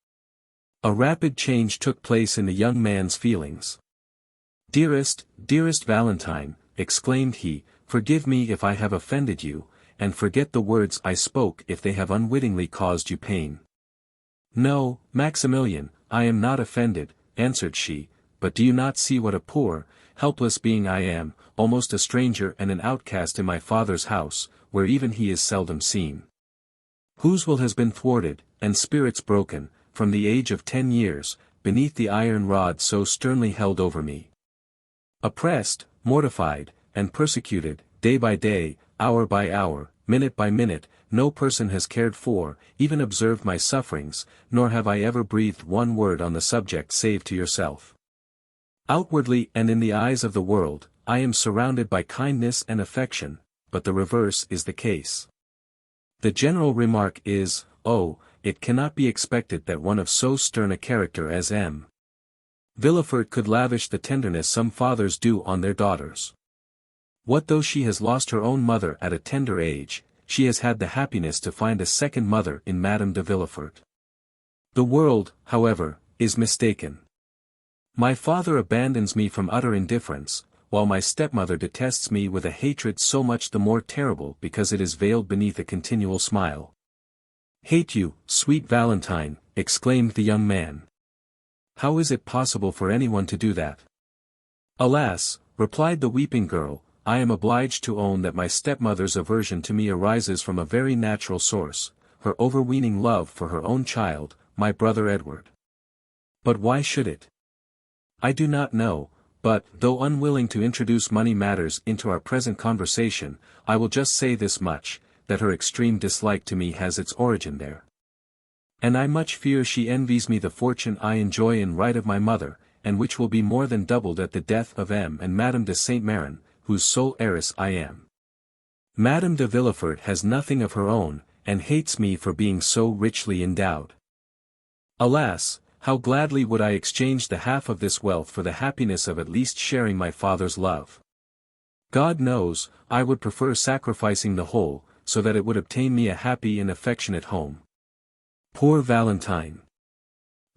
A rapid change took place in the young man's feelings. Dearest Valentine, exclaimed he, forgive me if I have offended you, and forget the words I spoke if they have unwittingly caused you pain. No, Maximilian, I am not offended, answered she, but do you not see what a poor, helpless being I am, almost a stranger and an outcast in my father's house, where even he is seldom seen? Whose will has been thwarted, and spirits broken, from the age of 10 years, beneath the iron rod so sternly held over me. Oppressed, mortified, and persecuted, day by day, hour by hour, minute by minute, no person has cared for, even observed my sufferings, nor have I ever breathed one word on the subject save to yourself. Outwardly and in the eyes of the world, I am surrounded by kindness and affection, but the reverse is the case. The general remark is, oh, it cannot be expected that one of so stern a character as M. Villefort could lavish the tenderness some fathers do on their daughters. What though she has lost her own mother at a tender age, she has had the happiness to find a second mother in Madame de Villefort. The world, however, is mistaken. My father abandons me from utter indifference, while my stepmother detests me with a hatred so much the more terrible because it is veiled beneath a continual smile. Hate you, sweet Valentine, exclaimed the young man. How is it possible for anyone to do that? Alas, replied the weeping girl, I am obliged to own that my stepmother's aversion to me arises from a very natural source, her overweening love for her own child, my brother Edward. But why should it? I do not know, but, though unwilling to introduce money matters into our present conversation, I will just say this much, that her extreme dislike to me has its origin there. And I much fear she envies me the fortune I enjoy in right of my mother, and which will be more than doubled at the death of M. and Madame de Saint-Méran, whose sole heiress I am. Madame de Villefort has nothing of her own, and hates me for being so richly endowed. Alas, how gladly would I exchange the half of this wealth for the happiness of at least sharing my father's love. God knows, I would prefer sacrificing the whole, so that it would obtain me a happy and affectionate home. Poor Valentine!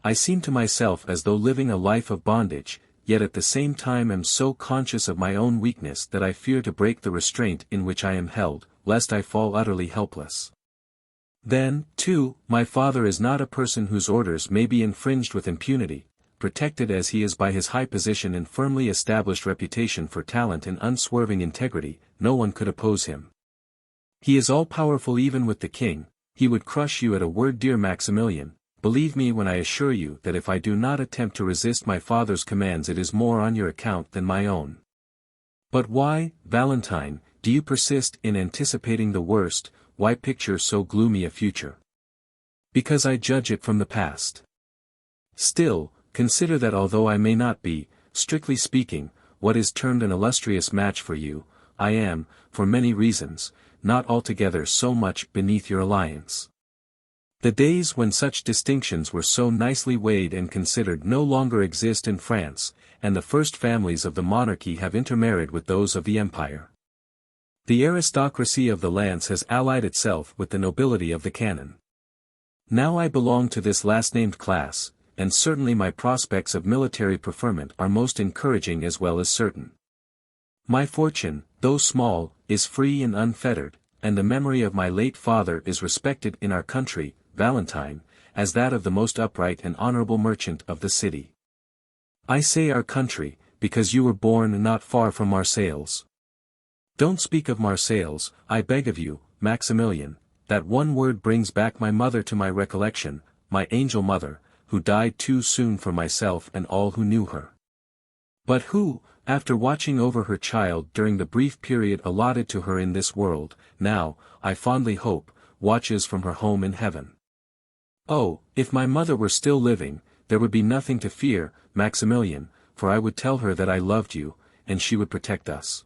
I seem to myself as though living a life of bondage, yet at the same time am so conscious of my own weakness that I fear to break the restraint in which I am held, lest I fall utterly helpless. Then, too, my father is not a person whose orders may be infringed with impunity, protected as he is by his high position and firmly established reputation for talent and unswerving integrity, no one could oppose him. He is all-powerful even with the king, he would crush you at a word, dear Maximilian. Believe me when I assure you that if I do not attempt to resist my father's commands it is more on your account than my own. But why, Valentine, do you persist in anticipating the worst, why picture so gloomy a future? Because I judge it from the past. Still, consider that although I may not be, strictly speaking, what is termed an illustrious match for you, I am, for many reasons, not altogether so much beneath your alliance. The days when such distinctions were so nicely weighed and considered no longer exist in France, and the first families of the monarchy have intermarried with those of the empire. The aristocracy of the lance has allied itself with the nobility of the cannon. Now I belong to this last-named class, and certainly my prospects of military preferment are most encouraging as well as certain. My fortune, though small, is free and unfettered, and the memory of my late father is respected in our country, Valentine, as that of the most upright and honorable merchant of the city. I say our country, because you were born not far from Marseilles. Don't speak of Marseilles, I beg of you, Maximilian, that one word brings back my mother to my recollection, my angel mother, who died too soon for myself and all who knew her. But who, after watching over her child during the brief period allotted to her in this world, now, I fondly hope, watches from her home in heaven. Oh, if my mother were still living, there would be nothing to fear, Maximilian, for I would tell her that I loved you, and she would protect us.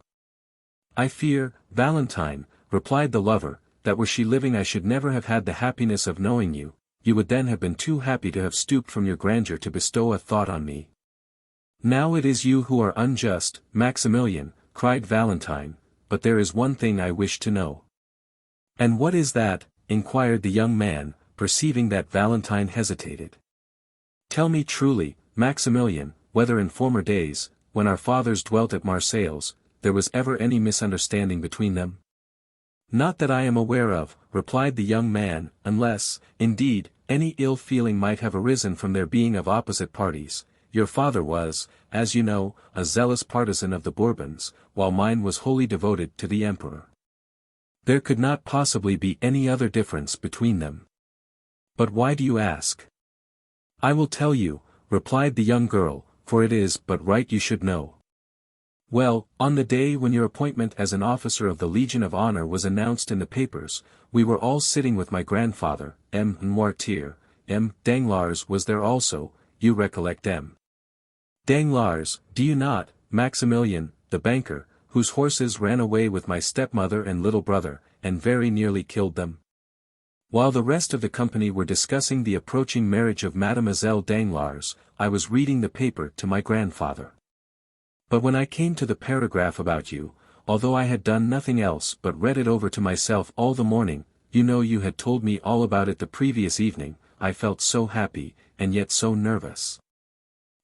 I fear, Valentine, replied the lover, that were she living I should never have had the happiness of knowing you, you would then have been too happy to have stooped from your grandeur to bestow a thought on me. Now it is you who are unjust, Maximilian, cried Valentine, but there is one thing I wish to know. And what is that? Inquired the young man, perceiving that Valentine hesitated. Tell me truly, Maximilian, whether in former days, when our fathers dwelt at Marseille, there was ever any misunderstanding between them? Not that I am aware of, replied the young man, unless, indeed, any ill feeling might have arisen from their being of opposite parties. Your father was, as you know, a zealous partisan of the Bourbons, while mine was wholly devoted to the emperor. There could not possibly be any other difference between them. But why do you ask? I will tell you, replied the young girl, for it is but right you should know. Well, on the day when your appointment as an officer of the Legion of Honor was announced in the papers, we were all sitting with my grandfather, M. Noirtier. M. Danglars was there also, you recollect M. Danglars, do you not, Maximilian, the banker, whose horses ran away with my stepmother and little brother, and very nearly killed them? While the rest of the company were discussing the approaching marriage of Mademoiselle Danglars, I was reading the paper to my grandfather. But when I came to the paragraph about you, although I had done nothing else but read it over to myself all the morning, you know you had told me all about it the previous evening, I felt so happy, and yet so nervous.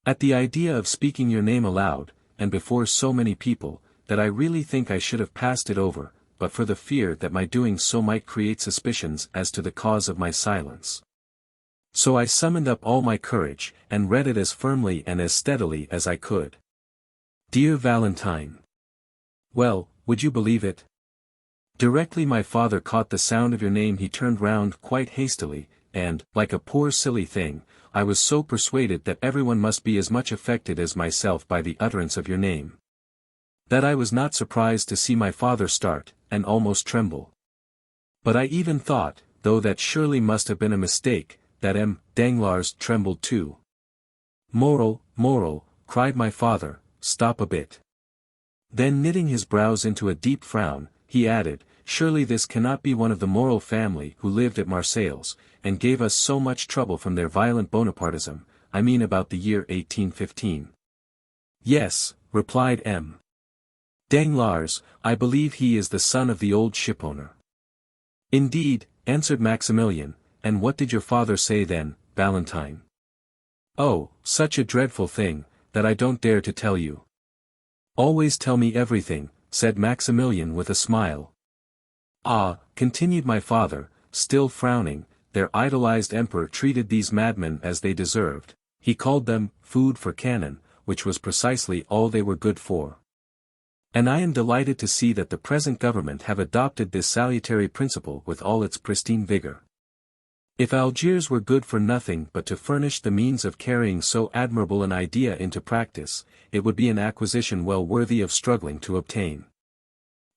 At the idea of speaking your name aloud, and before so many people, that I really think I should have passed it over, but for the fear that my doing so might create suspicions as to the cause of my silence. So I summoned up all my courage, and read it as firmly and as steadily as I could. Dear Valentine. Well, would you believe it? Directly my father caught the sound of your name he turned round quite hastily, and, like a poor silly thing, I was so persuaded that everyone must be as much affected as myself by the utterance of your name, that I was not surprised to see my father start, and almost tremble. But I even thought, though that surely must have been a mistake, that M. Danglars trembled too. Moral, cried my father, stop a bit. Then knitting his brows into a deep frown, he added, surely this cannot be one of the Morel family who lived at Marseille, and gave us so much trouble from their violent Bonapartism, I mean about the year 1815. Yes, replied M. Danglars, I believe he is the son of the old shipowner. Indeed, answered Maximilian, and what did your father say then, Valentine? Oh, such a dreadful thing, that I don't dare to tell you. Always tell me everything, said Maximilian with a smile. Ah, continued my father, still frowning, their idolized emperor treated these madmen as they deserved, he called them, food for cannon, which was precisely all they were good for. And I am delighted to see that the present government have adopted this salutary principle with all its pristine vigor. If Algiers were good for nothing but to furnish the means of carrying so admirable an idea into practice, it would be an acquisition well worthy of struggling to obtain.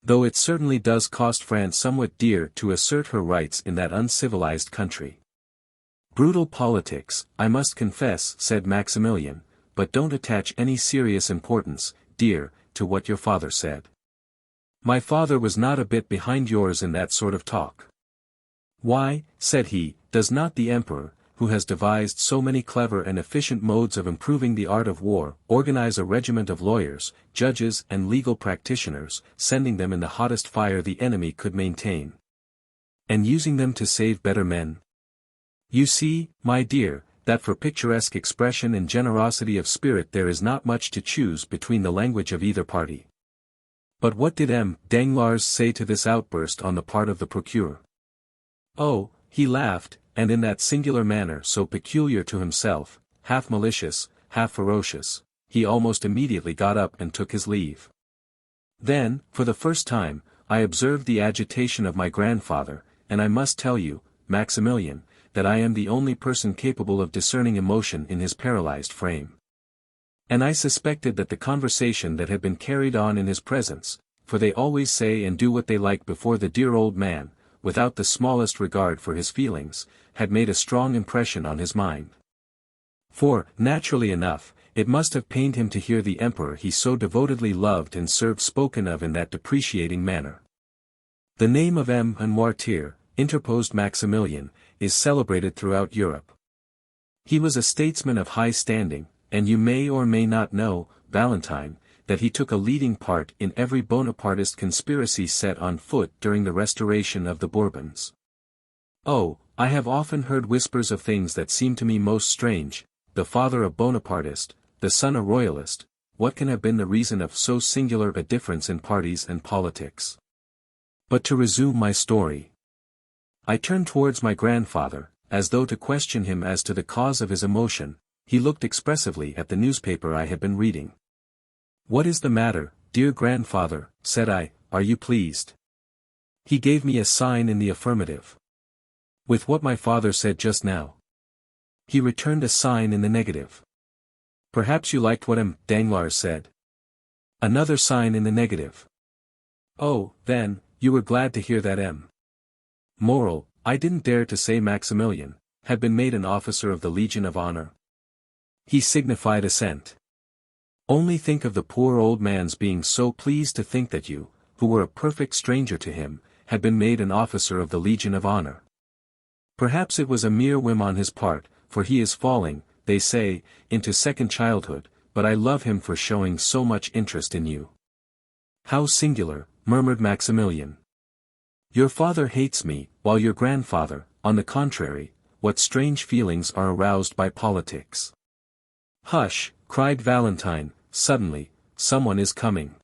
Though it certainly does cost France somewhat dear to assert her rights in that uncivilized country. Brutal politics, I must confess, said Maximilian, but don't attach any serious importance, dear, to what your father said. My father was not a bit behind yours in that sort of talk. Why, said he, does not the emperor, who has devised so many clever and efficient modes of improving the art of war, organize a regiment of lawyers, judges and legal practitioners, sending them in the hottest fire the enemy could maintain, and using them to save better men? You see, my dear, that for picturesque expression and generosity of spirit there is not much to choose between the language of either party. But what did M. Danglars say to this outburst on the part of the procureur? Oh, he laughed, and in that singular manner so peculiar to himself, half malicious, half ferocious, he almost immediately got up and took his leave. Then, for the first time, I observed the agitation of my grandfather, and I must tell you, Maximilian, that I am the only person capable of discerning emotion in his paralyzed frame. And I suspected that the conversation that had been carried on in his presence, for they always say and do what they like before the dear old man, without the smallest regard for his feelings, had made a strong impression on his mind. For, naturally enough, it must have pained him to hear the emperor he so devotedly loved and served spoken of in that depreciating manner. The name of M. Noirtier, interposed Maximilian, is celebrated throughout Europe. He was a statesman of high standing, and you may or may not know, Valentine, that he took a leading part in every Bonapartist conspiracy set on foot during the restoration of the Bourbons. Oh, I have often heard whispers of things that seem to me most strange, the father a Bonapartist, the son a royalist, what can have been the reason of so singular a difference in parties and politics? But to resume my story. I turned towards my grandfather, as though to question him as to the cause of his emotion. He looked expressively at the newspaper I had been reading. "What is the matter, dear grandfather?" said I, "are you pleased?" He gave me a sign in the affirmative. "With what my father said just now?" He returned a sign in the negative. "Perhaps you liked what M. Danglars said?" Another sign in the negative. "Oh, then, you were glad to hear that M. Moral, I didn't dare to say Maximilian, had been made an officer of the Legion of Honor." He signified assent. "Only think of the poor old man's being so pleased to think that you, who were a perfect stranger to him, had been made an officer of the Legion of Honor. Perhaps it was a mere whim on his part, for he is falling, they say, into second childhood, but I love him for showing so much interest in you." "How singular," murmured Maximilian. "Your father hates me, while your grandfather, on the contrary, what strange feelings are aroused by politics." "Hush," cried Valentine, suddenly, "someone is coming."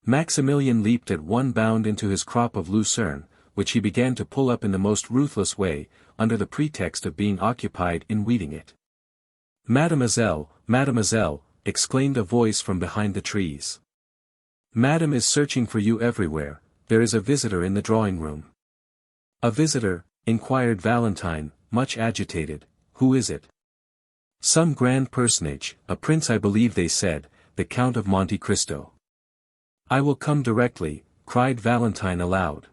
Maximilian leaped at one bound into his crop of lucerne, which he began to pull up in the most ruthless way, under the pretext of being occupied in weeding it. "Mademoiselle, mademoiselle," exclaimed a voice from behind the trees. "Madame is searching for you everywhere, there is a visitor in the drawing-room." "A visitor?" inquired Valentine, much agitated, "who is it?" "Some grand personage, a prince I believe they said, the Count of Monte Cristo." "I will come directly," cried Valentine aloud.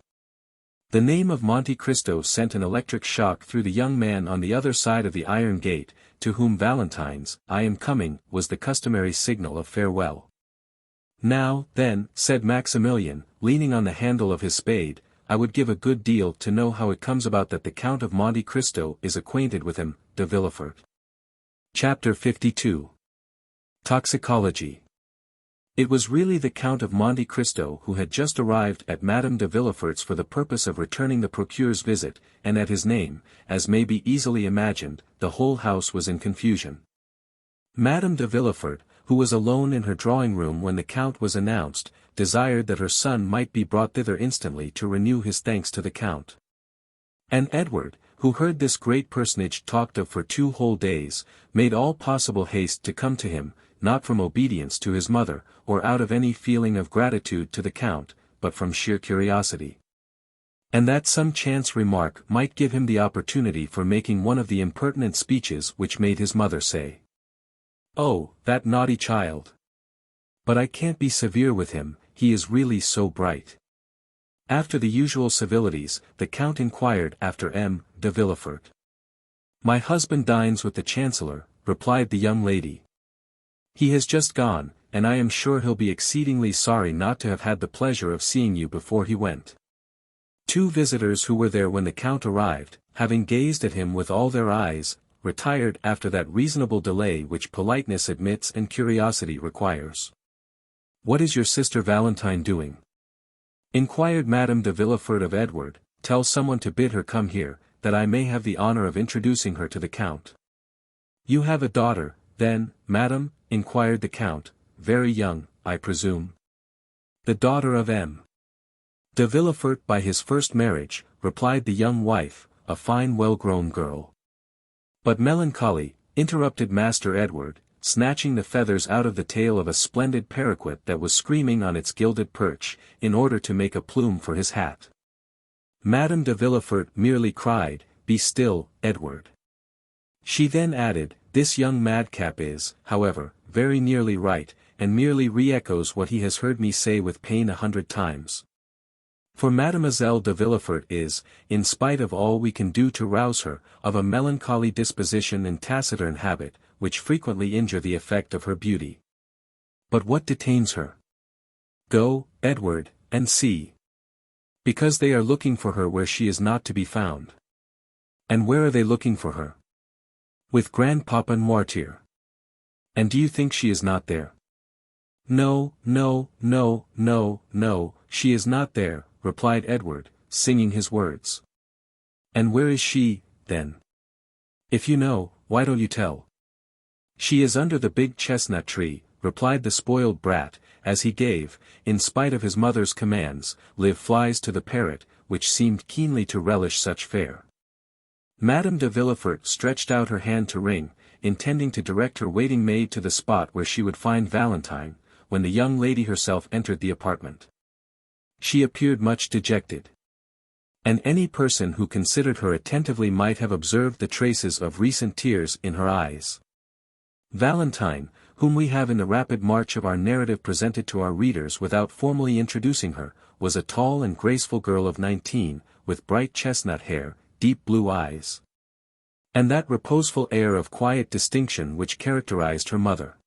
The name of Monte Cristo sent an electric shock through the young man on the other side of the iron gate, to whom Valentine's "I am coming" was the customary signal of farewell. "Now, then," said Maximilian, leaning on the handle of his spade, "I would give a good deal to know how it comes about that the Count of Monte Cristo is acquainted with him, de Villefort." Chapter 52. Toxicology. It was really the Count of Monte Cristo who had just arrived at Madame de Villefort's for the purpose of returning the procureur's visit, and at his name, as may be easily imagined, the whole house was in confusion. Madame de Villefort, who was alone in her drawing-room when the Count was announced, desired that her son might be brought thither instantly to renew his thanks to the Count. And Edward, who heard this great personage talked of for 2 whole days, made all possible haste to come to him, not from obedience to his mother, or out of any feeling of gratitude to the Count, but from sheer curiosity. And that some chance remark might give him the opportunity for making one of the impertinent speeches which made his mother say, "Oh, that naughty child! But I can't be severe with him, he is really so bright." After the usual civilities, the Count inquired after M. de Villefort. "My husband dines with the Chancellor," replied the young lady. "He has just gone, and I am sure he'll be exceedingly sorry not to have had the pleasure of seeing you before he went." 2 visitors who were there when the Count arrived, having gazed at him with all their eyes, retired after that reasonable delay which politeness admits and curiosity requires. "What is your sister Valentine doing?" inquired Madame de Villefort of Edward. "Tell someone to bid her come here, that I may have the honor of introducing her to the Count." "You have a daughter, then, madame?" inquired the Count, "very young, I presume." "The daughter of M. de Villefort by his first marriage," replied the young wife, "a fine well-grown girl." "But melancholy," interrupted Master Edward, snatching the feathers out of the tail of a splendid paroquet that was screaming on its gilded perch, in order to make a plume for his hat. Madame de Villefort merely cried, "Be still, Edward." She then added, "This young madcap is, however, very nearly right, and merely re-echoes what he has heard me say with pain 100 times. For Mademoiselle de Villefort is, in spite of all we can do to rouse her, of a melancholy disposition and taciturn habit, which frequently injure the effect of her beauty. But what detains her? Go, Edward, and see. Because they are looking for her where she is not to be found. And where are they looking for her? With Grandpapa Noirtier. And do you think she is not there?" "No, no, no, no, no, she is not there," replied Edward, singing his words. "And where is she, then? If you know, why don't you tell?" "She is under the big chestnut tree," replied the spoiled brat, as he gave, in spite of his mother's commands, live flies to the parrot, which seemed keenly to relish such fare. Madame de Villefort stretched out her hand to ring, intending to direct her waiting maid to the spot where she would find Valentine, when the young lady herself entered the apartment. She appeared much dejected. And any person who considered her attentively might have observed the traces of recent tears in her eyes. Valentine, whom we have in the rapid march of our narrative presented to our readers without formally introducing her, was a tall and graceful girl of 19, with bright chestnut hair, deep blue eyes, and that reposeful air of quiet distinction which characterized her mother.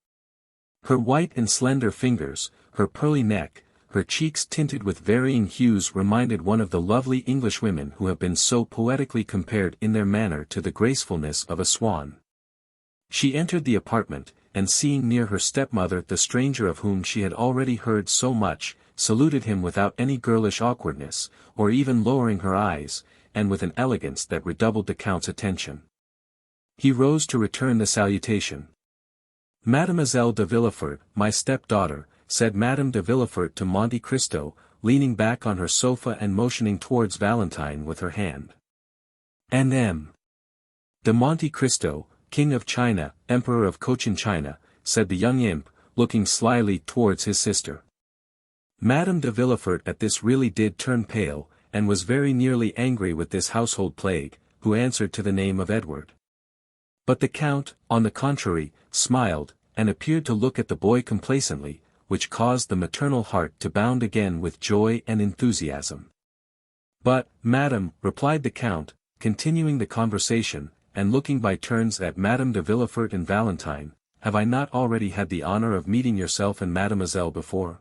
Her white and slender fingers, her pearly neck, her cheeks tinted with varying hues reminded one of the lovely English women who have been so poetically compared in their manner to the gracefulness of a swan. She entered the apartment, and seeing near her stepmother the stranger of whom she had already heard so much, saluted him without any girlish awkwardness, or even lowering her eyes, and with an elegance that redoubled the Count's attention. He rose to return the salutation. "Mademoiselle de Villefort, my step-daughter," said Madame de Villefort to Monte Cristo, leaning back on her sofa and motioning towards Valentine with her hand. "And M. de Monte Cristo, King of China, Emperor of Cochin China," said the young imp, looking slyly towards his sister. Madame de Villefort at this really did turn pale, and was very nearly angry with this household plague, who answered to the name of Edward. But the Count, on the contrary, smiled, and appeared to look at the boy complacently, which caused the maternal heart to bound again with joy and enthusiasm. "But, madam," replied the Count, continuing the conversation, and looking by turns at Madame de Villefort and Valentine, "have I not already had the honor of meeting yourself and Mademoiselle before?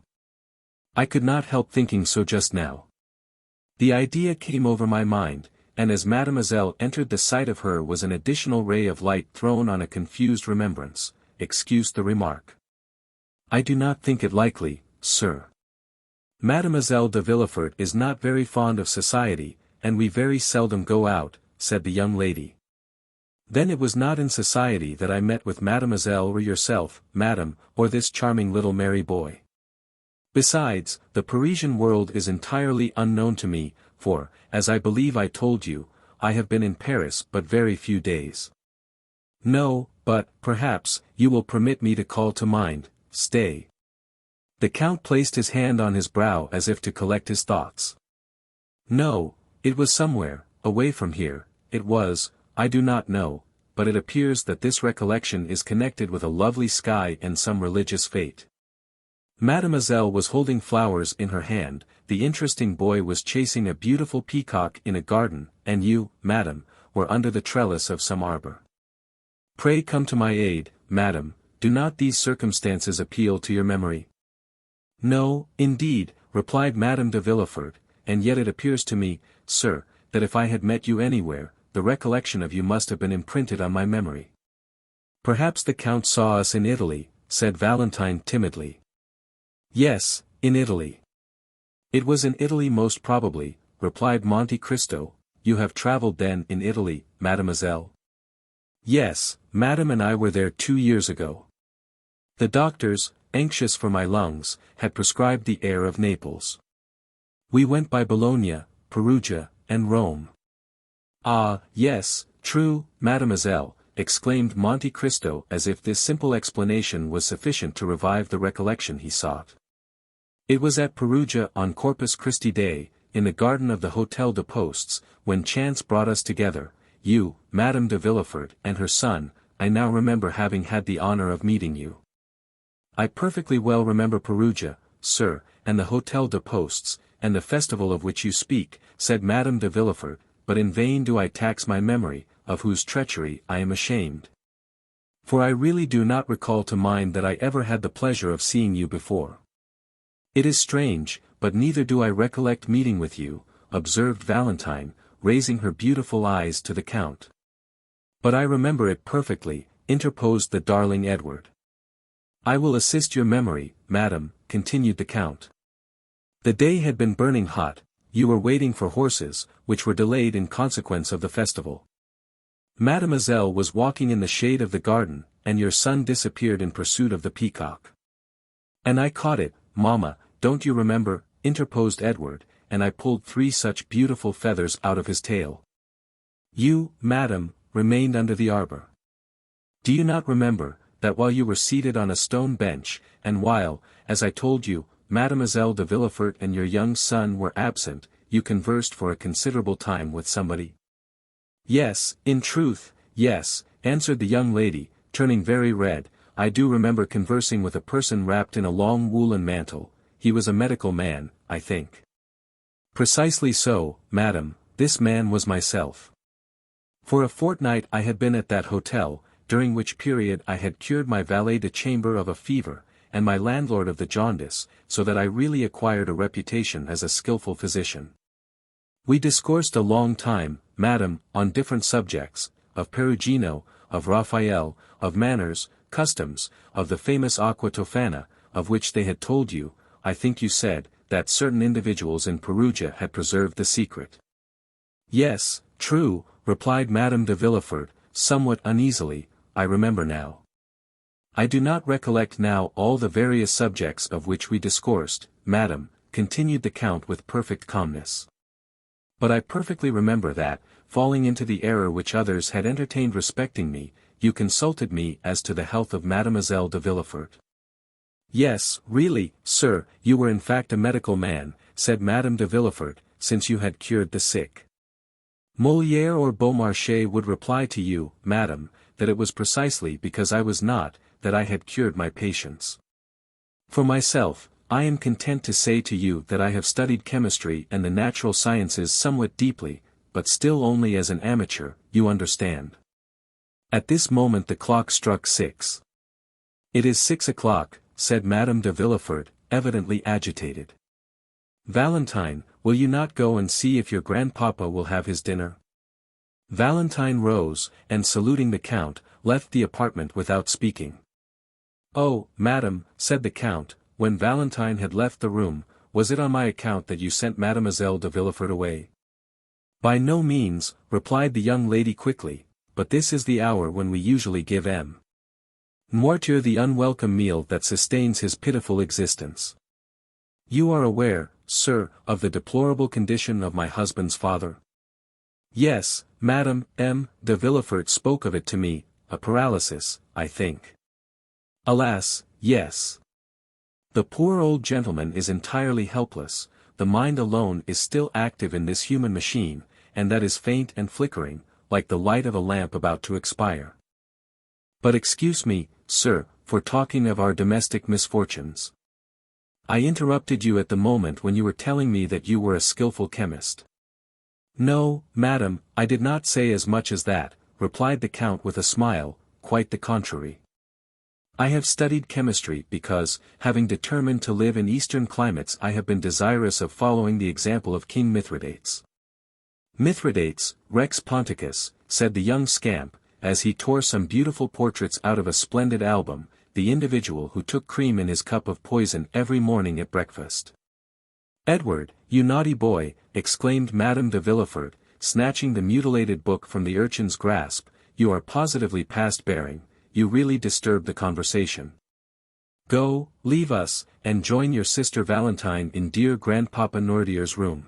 I could not help thinking so just now. The idea came over my mind, and as Mademoiselle entered the sight of her was an additional ray of light thrown on a confused remembrance. Excuse the remark. I do not think it likely, sir. Mademoiselle de Villefort is not very fond of society, and we very seldom go out," said the young lady. "Then it was not in society that I met with Mademoiselle or yourself, madam, or this charming little merry boy. Besides, the Parisian world is entirely unknown to me, for, as I believe I told you, I have been in Paris but very few days. No, but, perhaps, you will permit me to call to mind, stay." The Count placed his hand on his brow as if to collect his thoughts. "No, it was somewhere, away from here, it was, I do not know, but it appears that this recollection is connected with a lovely sky and some religious fate." Mademoiselle was holding flowers in her hand, the interesting boy was chasing a beautiful peacock in a garden, and you, madam, were under the trellis of some arbor. "Pray come to my aid, madam, do not these circumstances appeal to your memory?" "No, indeed," replied Madame de Villefort, "and yet it appears to me, sir, that if I had met you anywhere, the recollection of you must have been imprinted on my memory." "Perhaps the Count saw us in Italy," said Valentine timidly. "Yes, in Italy." "It was in Italy most probably," replied Monte Cristo. "You have travelled then in Italy, mademoiselle?" "Yes, madam, and I were there 2 years ago. The doctors, anxious for my lungs, had prescribed the air of Naples. We went by Bologna, Perugia, and Rome." "Ah, yes, true, mademoiselle," exclaimed Monte Cristo as if this simple explanation was sufficient to revive the recollection he sought. "It was at Perugia on Corpus Christi Day, in the garden of the Hôtel de Postes, when chance brought us together, you, Madame de Villefort, and her son. I now remember having had the honor of meeting you. I perfectly well remember Perugia, sir, and the Hôtel de Postes, and the festival of which you speak, said Madame de Villefort, but in vain do I tax my memory, of whose treachery I am ashamed. For I really do not recall to mind that I ever had the pleasure of seeing you before. It is strange, but neither do I recollect meeting with you, observed Valentine, raising her beautiful eyes to the Count. But I remember it perfectly, interposed the darling Edward. I will assist your memory, madam, continued the Count. The day had been burning hot, you were waiting for horses, which were delayed in consequence of the festival. Mademoiselle was walking in the shade of the garden, and your son disappeared in pursuit of the peacock. And I caught it, mamma, don't you remember, interposed Edward, and I pulled 3 such beautiful feathers out of his tail. You, madam, remained under the arbor. Do you not remember, that while you were seated on a stone bench, and while, as I told you, Mademoiselle de Villefort and your young son were absent, you conversed for a considerable time with somebody? Yes, in truth, yes, answered the young lady, turning very red. I do remember conversing with a person wrapped in a long woolen mantle. He was a medical man, I think. Precisely so, madam, this man was myself. For a fortnight I had been at that hotel, during which period I had cured my valet de chambre of a fever, and my landlord of the jaundice, so that I really acquired a reputation as a skilful physician. We discoursed a long time, madam, on different subjects, of Perugino, of Raphael, of manners, customs, of the famous Aqua Tofana, of which they had told you, I think you said, that certain individuals in Perugia had preserved the secret. Yes, true, replied Madame de Villefort, somewhat uneasily, I remember now. I do not recollect now all the various subjects of which we discoursed, madam, continued the Count with perfect calmness. But I perfectly remember that, falling into the error which others had entertained respecting me, you consulted me as to the health of Mademoiselle de Villefort. Yes, really, sir, you were in fact a medical man, said Madame de Villefort, since you had cured the sick. Molière or Beaumarchais would reply to you, madam, that it was precisely because I was not, that I had cured my patients. For myself, I am content to say to you that I have studied chemistry and the natural sciences somewhat deeply, but still only as an amateur, you understand. At this moment the clock struck 6. It is 6 o'clock, said Madame de Villefort, evidently agitated. Valentine, will you not go and see if your grandpapa will have his dinner? Valentine rose, and saluting the Count, left the apartment without speaking. Oh, madam, said the Count, when Valentine had left the room, was it on my account that you sent Mademoiselle de Villefort away? By no means, replied the young lady quickly, but this is the hour when we usually give M. Noirtier the unwelcome meal that sustains his pitiful existence. You are aware, sir, of the deplorable condition of my husband's father? Yes, Madame M. de Villefort spoke of it to me, a paralysis, I think. Alas, yes. The poor old gentleman is entirely helpless, the mind alone is still active in this human machine, and that is faint and flickering, like the light of a lamp about to expire. But excuse me, sir, for talking of our domestic misfortunes. I interrupted you at the moment when you were telling me that you were a skilful chemist. No, madam, I did not say as much as that, replied the Count with a smile, quite the contrary. I have studied chemistry because, having determined to live in eastern climates, I have been desirous of following the example of King Mithridates. Mithridates, Rex Ponticus, said the young scamp, as he tore some beautiful portraits out of a splendid album, the individual who took cream in his cup of poison every morning at breakfast. Edward, you naughty boy, exclaimed Madame de Villefort, snatching the mutilated book from the urchin's grasp, you are positively past bearing, you really disturb the conversation. Go, leave us, and join your sister Valentine in dear Grandpapa Noirtier's room.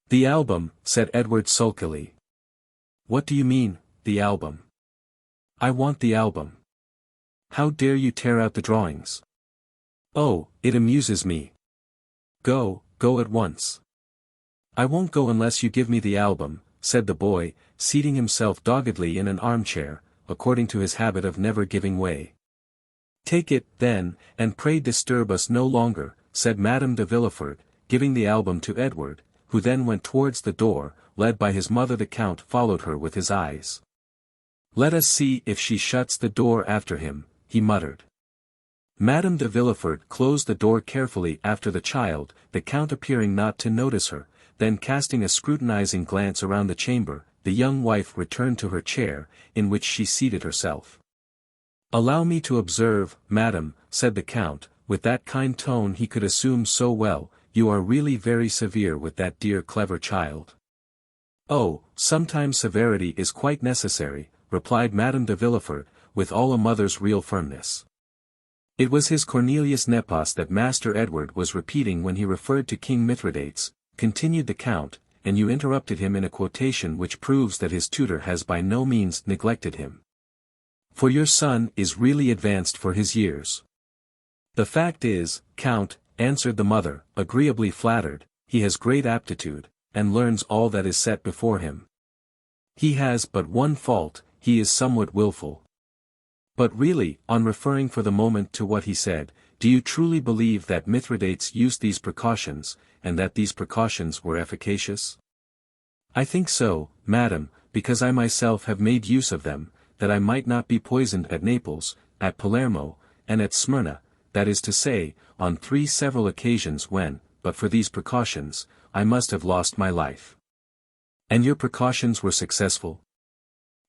The album, said Edward sulkily. What do you mean, the album? I want the album. How dare you tear out the drawings? Oh, it amuses me. Go, go at once. "I won't go unless you give me the album," said the boy, seating himself doggedly in an armchair, according to his habit of never giving way. "Take it, then, and pray disturb us no longer," said Madame de Villefort, giving the album to Edward, who then went towards the door, led by his mother. The Count followed her with his eyes. "Let us see if she shuts the door after him," he muttered. Madame de Villefort closed the door carefully after the child, the Count appearing not to notice her. Then casting a scrutinizing glance around the chamber, the young wife returned to her chair, in which she seated herself. "Allow me to observe, madam," said the Count, with that kind tone he could assume so well, "you are really very severe with that dear clever child." "Oh, sometimes severity is quite necessary," replied Madame de Villefort, with all a mother's real firmness. It was his Cornelius Nepos that Master Edward was repeating when he referred to King Mithridates, continued the Count, and you interrupted him in a quotation which proves that his tutor has by no means neglected him. "For your son is really advanced for his years." "The fact is, Count," answered the mother, agreeably flattered, "he has great aptitude, and learns all that is set before him. He has but one fault, he is somewhat willful." "But really, on referring for the moment to what he said, do you truly believe that Mithridates used these precautions, and that these precautions were efficacious?" "I think so, madam, because I myself have made use of them, that I might not be poisoned at Naples, at Palermo, and at Smyrna, that is to say, on 3 several occasions when, but for these precautions, I must have lost my life." "And your precautions were successful?"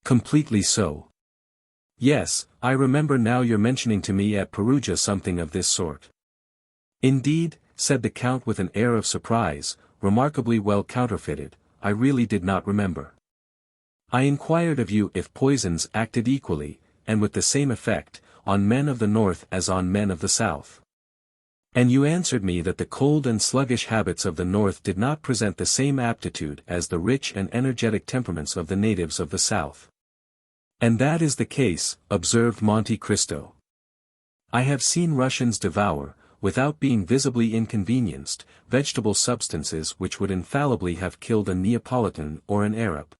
"Completely so." "Yes, I remember now your mentioning to me at Perugia something of this sort." "Indeed," said the Count with an air of surprise, remarkably well counterfeited, "I really did not remember. I inquired of you if poisons acted equally, and with the same effect, on men of the north as on men of the south. And you answered me that the cold and sluggish habits of the north did not present the same aptitude as the rich and energetic temperaments of the natives of the south." "And that is the case," observed Monte Cristo. "I have seen Russians devour, without being visibly inconvenienced, vegetable substances which would infallibly have killed a Neapolitan or an Arab.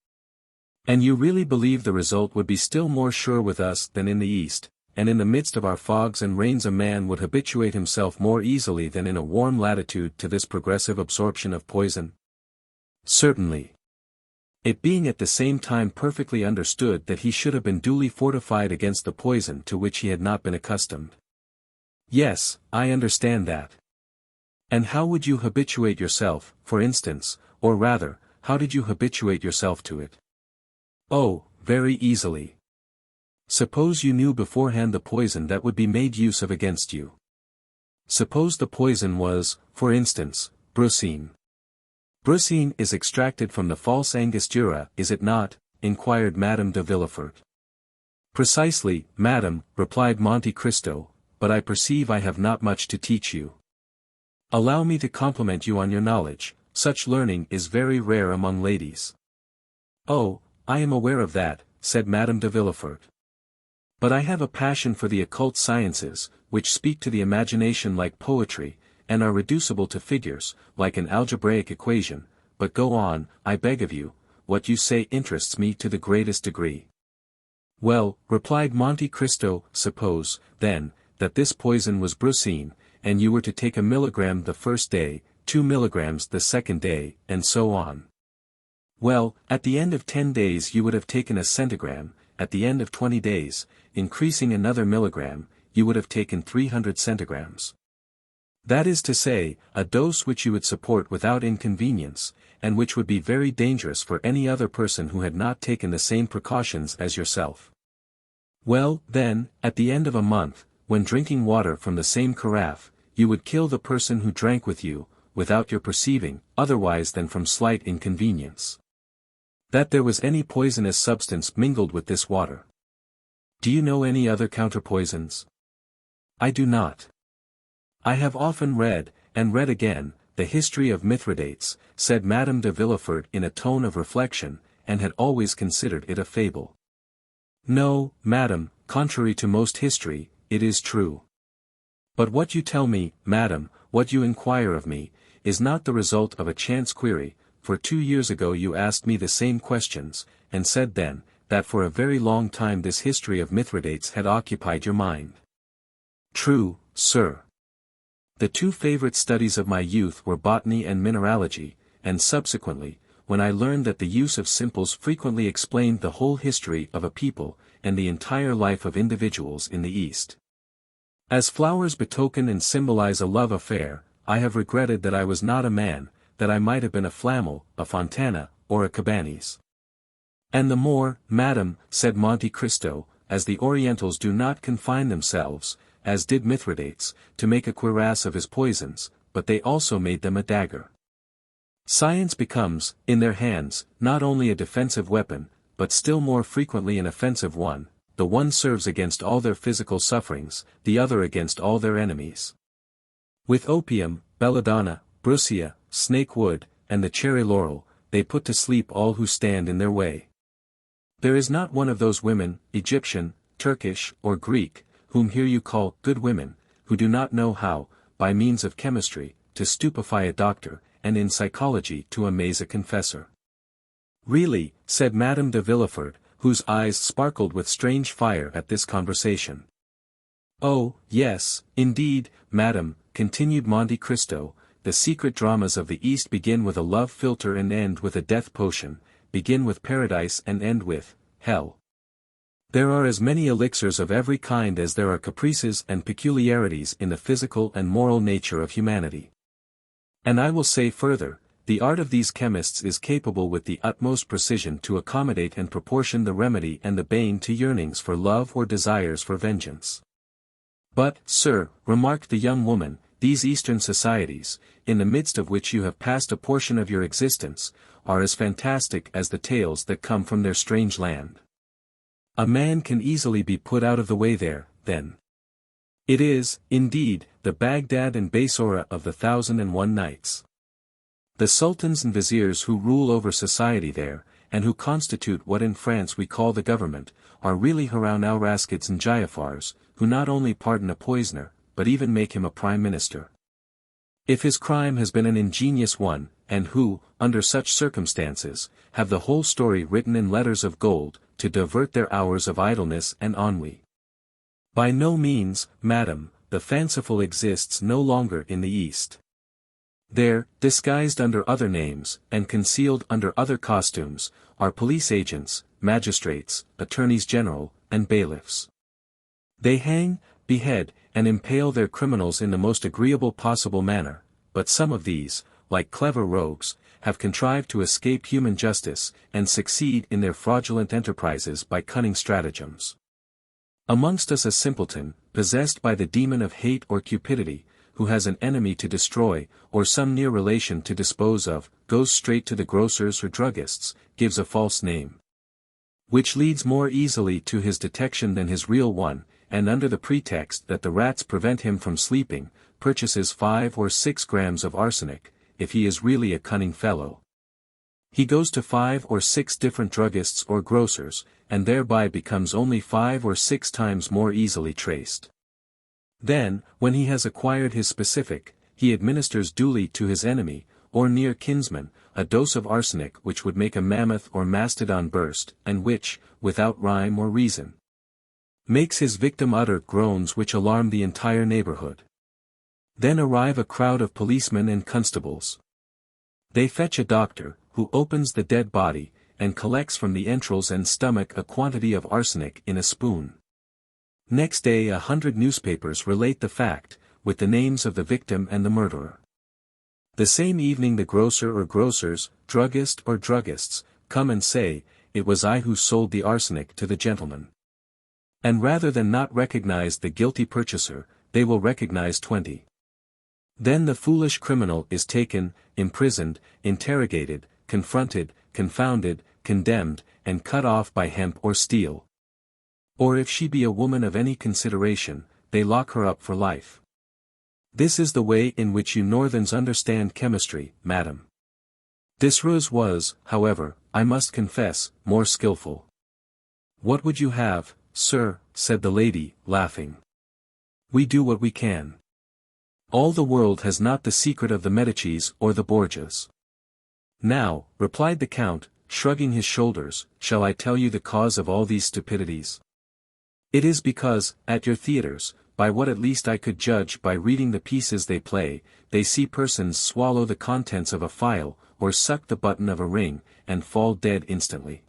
And you really believe the result would be still more sure with us than in the East, and in the midst of our fogs and rains a man would habituate himself more easily than in a warm latitude to this progressive absorption of poison?" "Certainly. It being at the same time perfectly understood that he should have been duly fortified against the poison to which he had not been accustomed." "Yes, I understand that. And how would you habituate yourself, for instance, or rather, how did you habituate yourself to it?" "Oh, very easily. Suppose you knew beforehand the poison that would be made use of against you. Suppose the poison was, for instance, brucine." "Brucine is extracted from the false angostura, is it not?" inquired Madame de Villefort. "Precisely, madam," replied Monte Cristo, "but I perceive I have not much to teach you. Allow me to compliment you on your knowledge, such learning is very rare among ladies." "Oh, I am aware of that," said Madame de Villefort. "But I have a passion for the occult sciences, which speak to the imagination like poetry, and are reducible to figures, like an algebraic equation. But go on, I beg of you, what you say interests me to the greatest degree." "Well," replied Monte Cristo, "suppose, then, that this poison was brucine, and you were to take 1 milligram the first day, 2 milligrams the second day, and so on. Well, at the end of 10 days you would have taken a centigram, at the end of 20 days, increasing another milligram, you would have taken 300 centigrams. That is to say, a dose which you would support without inconvenience, and which would be very dangerous for any other person who had not taken the same precautions as yourself. Well, then, at the end of a month, when drinking water from the same carafe, you would kill the person who drank with you, without your perceiving, otherwise than from slight inconvenience, that there was any poisonous substance mingled with this water. Do you know any other counterpoisons?" "I do not." "I have often read, and read again, the history of Mithridates," said Madame de Villefort in a tone of reflection, and had always considered it a fable. "No, madam, contrary to most history, it is true. But what you tell me, madam, what you inquire of me, is not the result of a chance query, for 2 years ago you asked me the same questions, and said then, that for a very long time this history of Mithridates had occupied your mind. True, sir. The 2 favorite studies of my youth were botany and mineralogy, and subsequently, when I learned that the use of simples frequently explained the whole history of a people, and the entire life of individuals in the East. As flowers betoken and symbolize a love affair, I have regretted that I was not a man, that I might have been a Flamel, a Fontana, or a Cabanis. And the more, madam, said Monte Cristo, as the Orientals do not confine themselves, as did Mithridates, to make a cuirass of his poisons, but they also made them a dagger. Science becomes, in their hands, not only a defensive weapon, but still more frequently an offensive one. The one serves against all their physical sufferings, the other against all their enemies. With opium, belladonna, brucia, snake wood, and the cherry laurel, they put to sleep all who stand in their way. There is not one of those women, Egyptian, Turkish, or Greek, whom here you call good women, who do not know how, by means of chemistry, to stupefy a doctor, and in psychology to amaze a confessor. Really, said Madame de Villefort, whose eyes sparkled with strange fire at this conversation. Oh, yes, indeed, madam, continued Monte Cristo, the secret dramas of the East begin with a love philtre and end with a death potion, begin with paradise and end with hell. There are as many elixirs of every kind as there are caprices and peculiarities in the physical and moral nature of humanity. And I will say further, the art of these chemists is capable with the utmost precision to accommodate and proportion the remedy and the bane to yearnings for love or desires for vengeance. But, sir, remarked the young woman, these Eastern societies, in the midst of which you have passed a portion of your existence, are as fantastic as the tales that come from their strange land. A man can easily be put out of the way there, then. It is, indeed, the Baghdad and Bassora of the 1001 Nights. The sultans and viziers who rule over society there, and who constitute what in France we call the government, are really Haroun al-Raskids and Giafars, who not only pardon a poisoner, but even make him a prime minister. If his crime has been an ingenious one, and who, under such circumstances, have the whole story written in letters of gold, to divert their hours of idleness and ennui. By no means, madam, the fanciful exists no longer in the East. There, disguised under other names, and concealed under other costumes, are police agents, magistrates, attorneys general, and bailiffs. They hang, behead, and impale their criminals in the most agreeable possible manner, but some of these, like clever rogues, have contrived to escape human justice, and succeed in their fraudulent enterprises by cunning stratagems. Amongst us a simpleton, possessed by the demon of hate or cupidity, who has an enemy to destroy, or some near relation to dispose of, goes straight to the grocers or druggists, gives a false name, which leads more easily to his detection than his real one, and under the pretext that the rats prevent him from sleeping, purchases 5 or 6 grams of arsenic, if he is really a cunning fellow. He goes to 5 or 6 different druggists or grocers, and thereby becomes only 5 or 6 times more easily traced. Then, when he has acquired his specific, he administers duly to his enemy, or near kinsman, a dose of arsenic which would make a mammoth or mastodon burst, and which, without rhyme or reason, makes his victim utter groans which alarm the entire neighborhood. Then arrive a crowd of policemen and constables. They fetch a doctor, who opens the dead body, and collects from the entrails and stomach a quantity of arsenic in a spoon. Next day 100 newspapers relate the fact, with the names of the victim and the murderer. The same evening the grocer or grocers, druggist or druggists, come and say, "It was I who sold the arsenic to the gentleman." And rather than not recognize the guilty purchaser, they will recognize 20. Then the foolish criminal is taken, imprisoned, interrogated, confronted, confounded, condemned, and cut off by hemp or steel. Or if she be a woman of any consideration, they lock her up for life. This is the way in which you Northerns understand chemistry, madam. Desrues was, however, I must confess, more skilful. What would you have, sir? Said the lady, laughing. We do what we can. All the world has not the secret of the Medicis or the Borgias. Now, replied the Count, shrugging his shoulders, shall I tell you the cause of all these stupidities? It is because, at your theatres, by what at least I could judge by reading the pieces they play, they see persons swallow the contents of a phial, or suck the button of a ring, and fall dead instantly.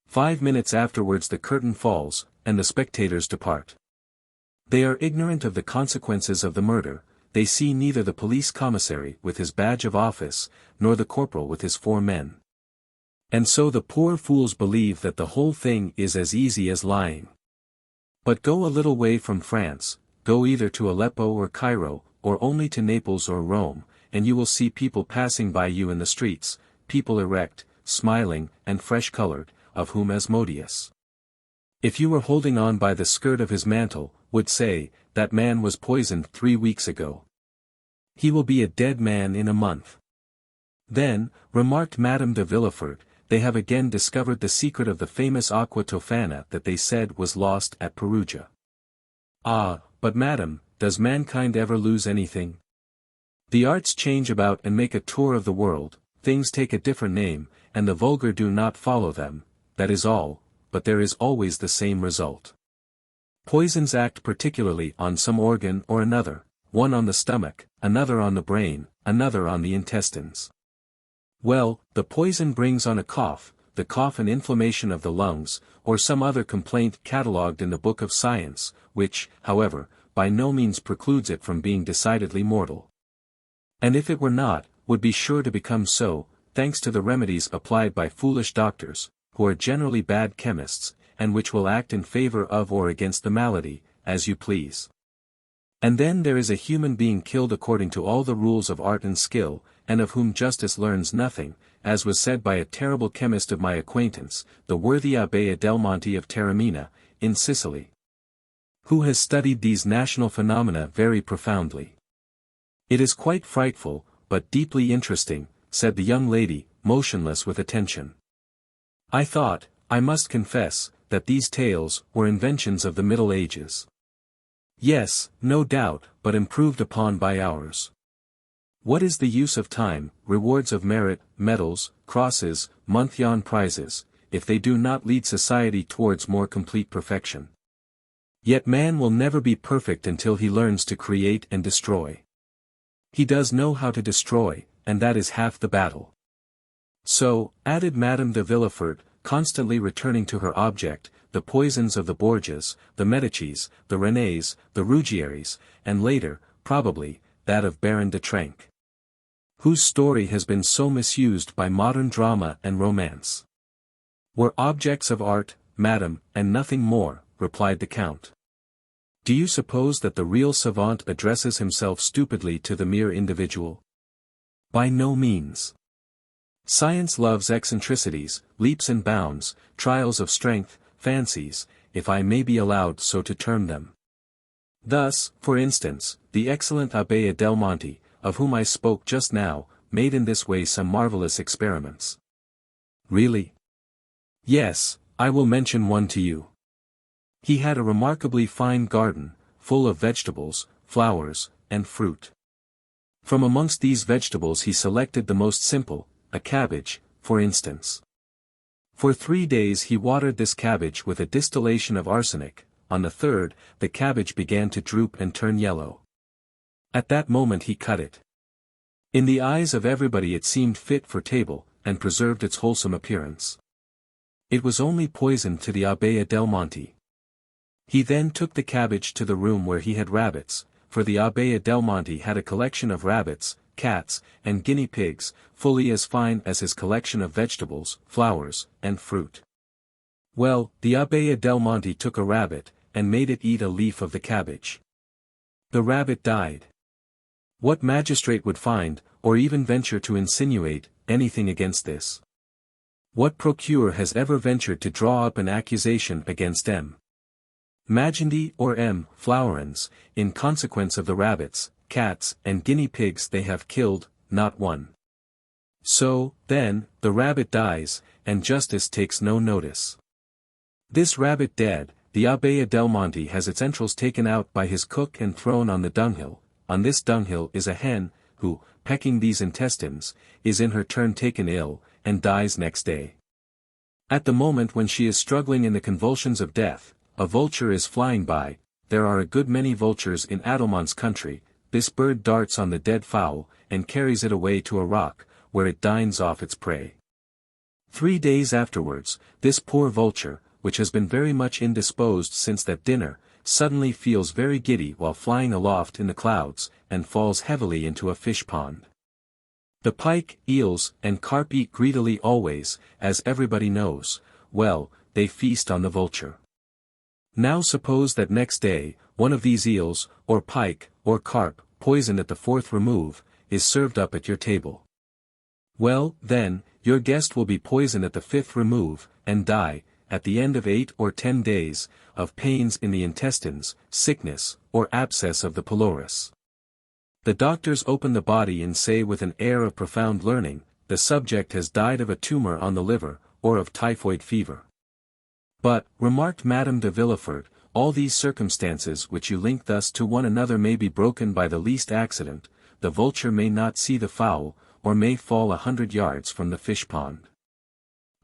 5 minutes afterwards the curtain falls, and the spectators depart. They are ignorant of the consequences of the murder, they see neither the police commissary with his badge of office, nor the corporal with his 4 men. And so the poor fools believe that the whole thing is as easy as lying. But go a little way from France, go either to Aleppo or Cairo, or only to Naples or Rome, and you will see people passing by you in the streets, people erect, smiling, and fresh-colored, of whom Asmodeus, if you were holding on by the skirt of his mantle, would say, that man was poisoned 3 weeks ago. He will be a dead man in a month. Then, remarked Madame de Villefort, they have again discovered the secret of the famous aqua tofana that they said was lost at Perugia. Ah, but madam, does mankind ever lose anything? The arts change about and make a tour of the world, things take a different name, and the vulgar do not follow them, that is all, but there is always the same result. Poisons act particularly on some organ or another, one on the stomach, another on the brain, another on the intestines. Well, the poison brings on a cough, the cough an inflammation of the lungs, or some other complaint catalogued in the book of science, which, however, by no means precludes it from being decidedly mortal. And if it were not, would be sure to become so, thanks to the remedies applied by foolish doctors, who are generally bad chemists, and which will act in favor of or against the malady, as you please. And then there is a human being killed according to all the rules of art and skill, and of whom justice learns nothing, as was said by a terrible chemist of my acquaintance, the worthy Abbe Adelmonte of Taormina, in Sicily, who has studied these national phenomena very profoundly. It is quite frightful, but deeply interesting, said the young lady, motionless with attention. I thought, I must confess, that these tales were inventions of the Middle Ages. Yes, no doubt, but improved upon by ours. What is the use of time, rewards of merit, medals, crosses, Monthyon prizes, if they do not lead society towards more complete perfection? Yet man will never be perfect until he learns to create and destroy. He does know how to destroy, and that is half the battle. So, added Madame de Villefort, constantly returning to her object, the poisons of the Borgias, the Medicis, the Renés, the Ruggieris, and later, probably, that of Baron de Trenck, whose story has been so misused by modern drama and romance, were objects of art, madam, and nothing more, replied the Count. Do you suppose that the real savant addresses himself stupidly to the mere individual? By no means. Science loves eccentricities, leaps and bounds, trials of strength, fancies, if I may be allowed so to term them. Thus, for instance, the excellent Abbe Adelmonte, of whom I spoke just now, made in this way some marvelous experiments. Really? Yes, I will mention one to you. He had a remarkably fine garden, full of vegetables, flowers, and fruit. From amongst these vegetables he selected the most simple, a cabbage, for instance. For 3 days he watered this cabbage with a distillation of arsenic, on the 3rd, the cabbage began to droop and turn yellow. At that moment he cut it. In the eyes of everybody it seemed fit for table, and preserved its wholesome appearance. It was only poison to the Abbe Adelmonte. He then took the cabbage to the room where he had rabbits, for the Abbe Adelmonte had a collection of rabbits, cats, and guinea pigs, fully as fine as his collection of vegetables, flowers, and fruit. Well, the Abbe Adelmonte took a rabbit, and made it eat a leaf of the cabbage. The rabbit died. What magistrate would find, or even venture to insinuate, anything against this? What procureur has ever ventured to draw up an accusation against M. Magendie or M. Flowerens, in consequence of the rabbits, cats, and guinea pigs they have killed? Not one. So, then, the rabbit dies, and justice takes no notice. This rabbit dead, the Abbe Adelmonte has its entrails taken out by his cook and thrown on the dunghill. On this dunghill is a hen, who, pecking these intestines, is in her turn taken ill, and dies next day. At the moment when she is struggling in the convulsions of death, a vulture is flying by. There are a good many vultures in Adelmon's country. This bird darts on the dead fowl, and carries it away to a rock, where it dines off its prey. 3 days afterwards, this poor vulture, which has been very much indisposed since that dinner, suddenly feels very giddy while flying aloft in the clouds, and falls heavily into a fish-pond. The pike, eels, and carp eat greedily always, as everybody knows. Well, they feast on the vulture. Now suppose that next day, one of these eels, or pike, or carp, poisoned at the 4th remove, is served up at your table. Well, then, your guest will be poisoned at the 5th remove, and die, at the end of 8 or 10 days, of pains in the intestines, sickness, or abscess of the pylorus. The doctors open the body and say with an air of profound learning, the subject has died of a tumor on the liver, or of typhoid fever. But, remarked Madame de Villefort, all these circumstances which you link thus to one another may be broken by the least accident. The vulture may not see the fowl, or may fall 100 yards from the fish-pond.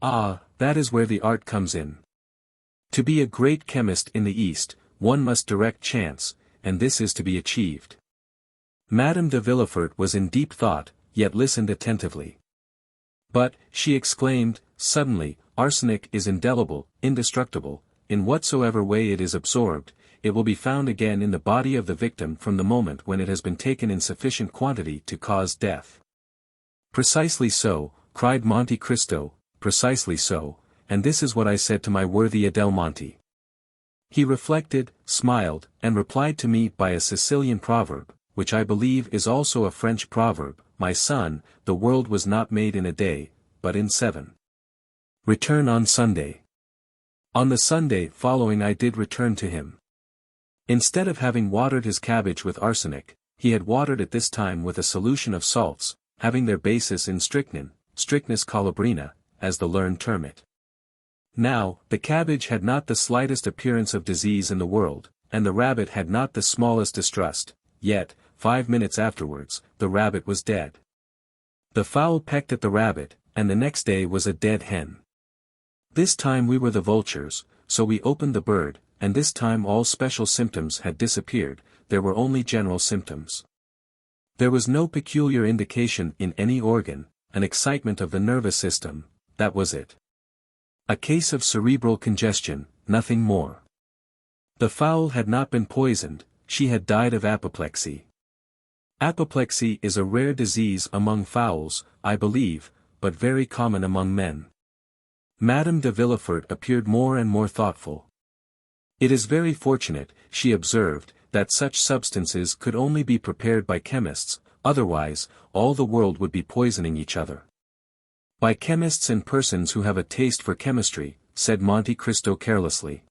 Ah, that is where the art comes in. To be a great chemist in the East, one must direct chance, and this is to be achieved. Madame de Villefort was in deep thought, yet listened attentively. But, she exclaimed, suddenly, arsenic is indelible, indestructible. In whatsoever way it is absorbed, it will be found again in the body of the victim from the moment when it has been taken in sufficient quantity to cause death. Precisely so, cried Monte Cristo, precisely so, and this is what I said to my worthy Adelmonte. He reflected, smiled, and replied to me by a Sicilian proverb, which I believe is also a French proverb, my son, the world was not made in a day, but in 7. Return on Sunday. On the Sunday following I did return to him. Instead of having watered his cabbage with arsenic, he had watered it this time with a solution of salts, having their basis in strychnine, strychnus colubrina, as the learned term it. Now, the cabbage had not the slightest appearance of disease in the world, and the rabbit had not the smallest distrust, yet, 5 minutes afterwards, the rabbit was dead. The fowl pecked at the rabbit, and the next day was a dead hen. This time we were the vultures, so we opened the bird, and this time all special symptoms had disappeared, there were only general symptoms. There was no peculiar indication in any organ, an excitement of the nervous system, that was it. A case of cerebral congestion, nothing more. The fowl had not been poisoned, she had died of apoplexy. Apoplexy is a rare disease among fowls, I believe, but very common among men. Madame de Villefort appeared more and more thoughtful. It is very fortunate, she observed, that such substances could only be prepared by chemists, otherwise, all the world would be poisoning each other. By chemists and persons who have a taste for chemistry, said Monte Cristo carelessly.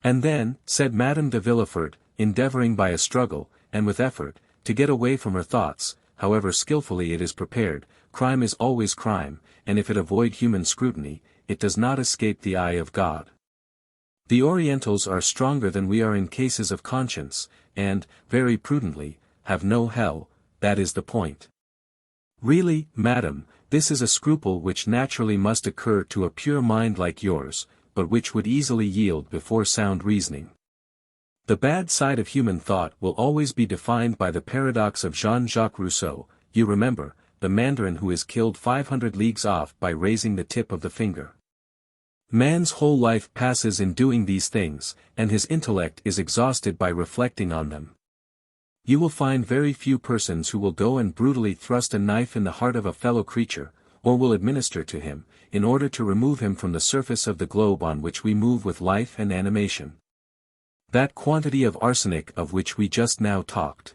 And then, said Madame de Villefort, endeavoring by a struggle, and with effort, to get away from her thoughts, however skillfully it is prepared, crime is always crime, and if it avoid human scrutiny, it does not escape the eye of God. The Orientals are stronger than we are in cases of conscience, and, very prudently, have no hell, that is the point. Really, madam, this is a scruple which naturally must occur to a pure mind like yours, but which would easily yield before sound reasoning. The bad side of human thought will always be defined by the paradox of Jean-Jacques Rousseau, you remember, the mandarin who is killed 500 leagues off by raising the tip of the finger. Man's whole life passes in doing these things, and his intellect is exhausted by reflecting on them. You will find very few persons who will go and brutally thrust a knife in the heart of a fellow creature, or will administer to him, in order to remove him from the surface of the globe on which we move with life and animation. That quantity of arsenic of which we just now talked.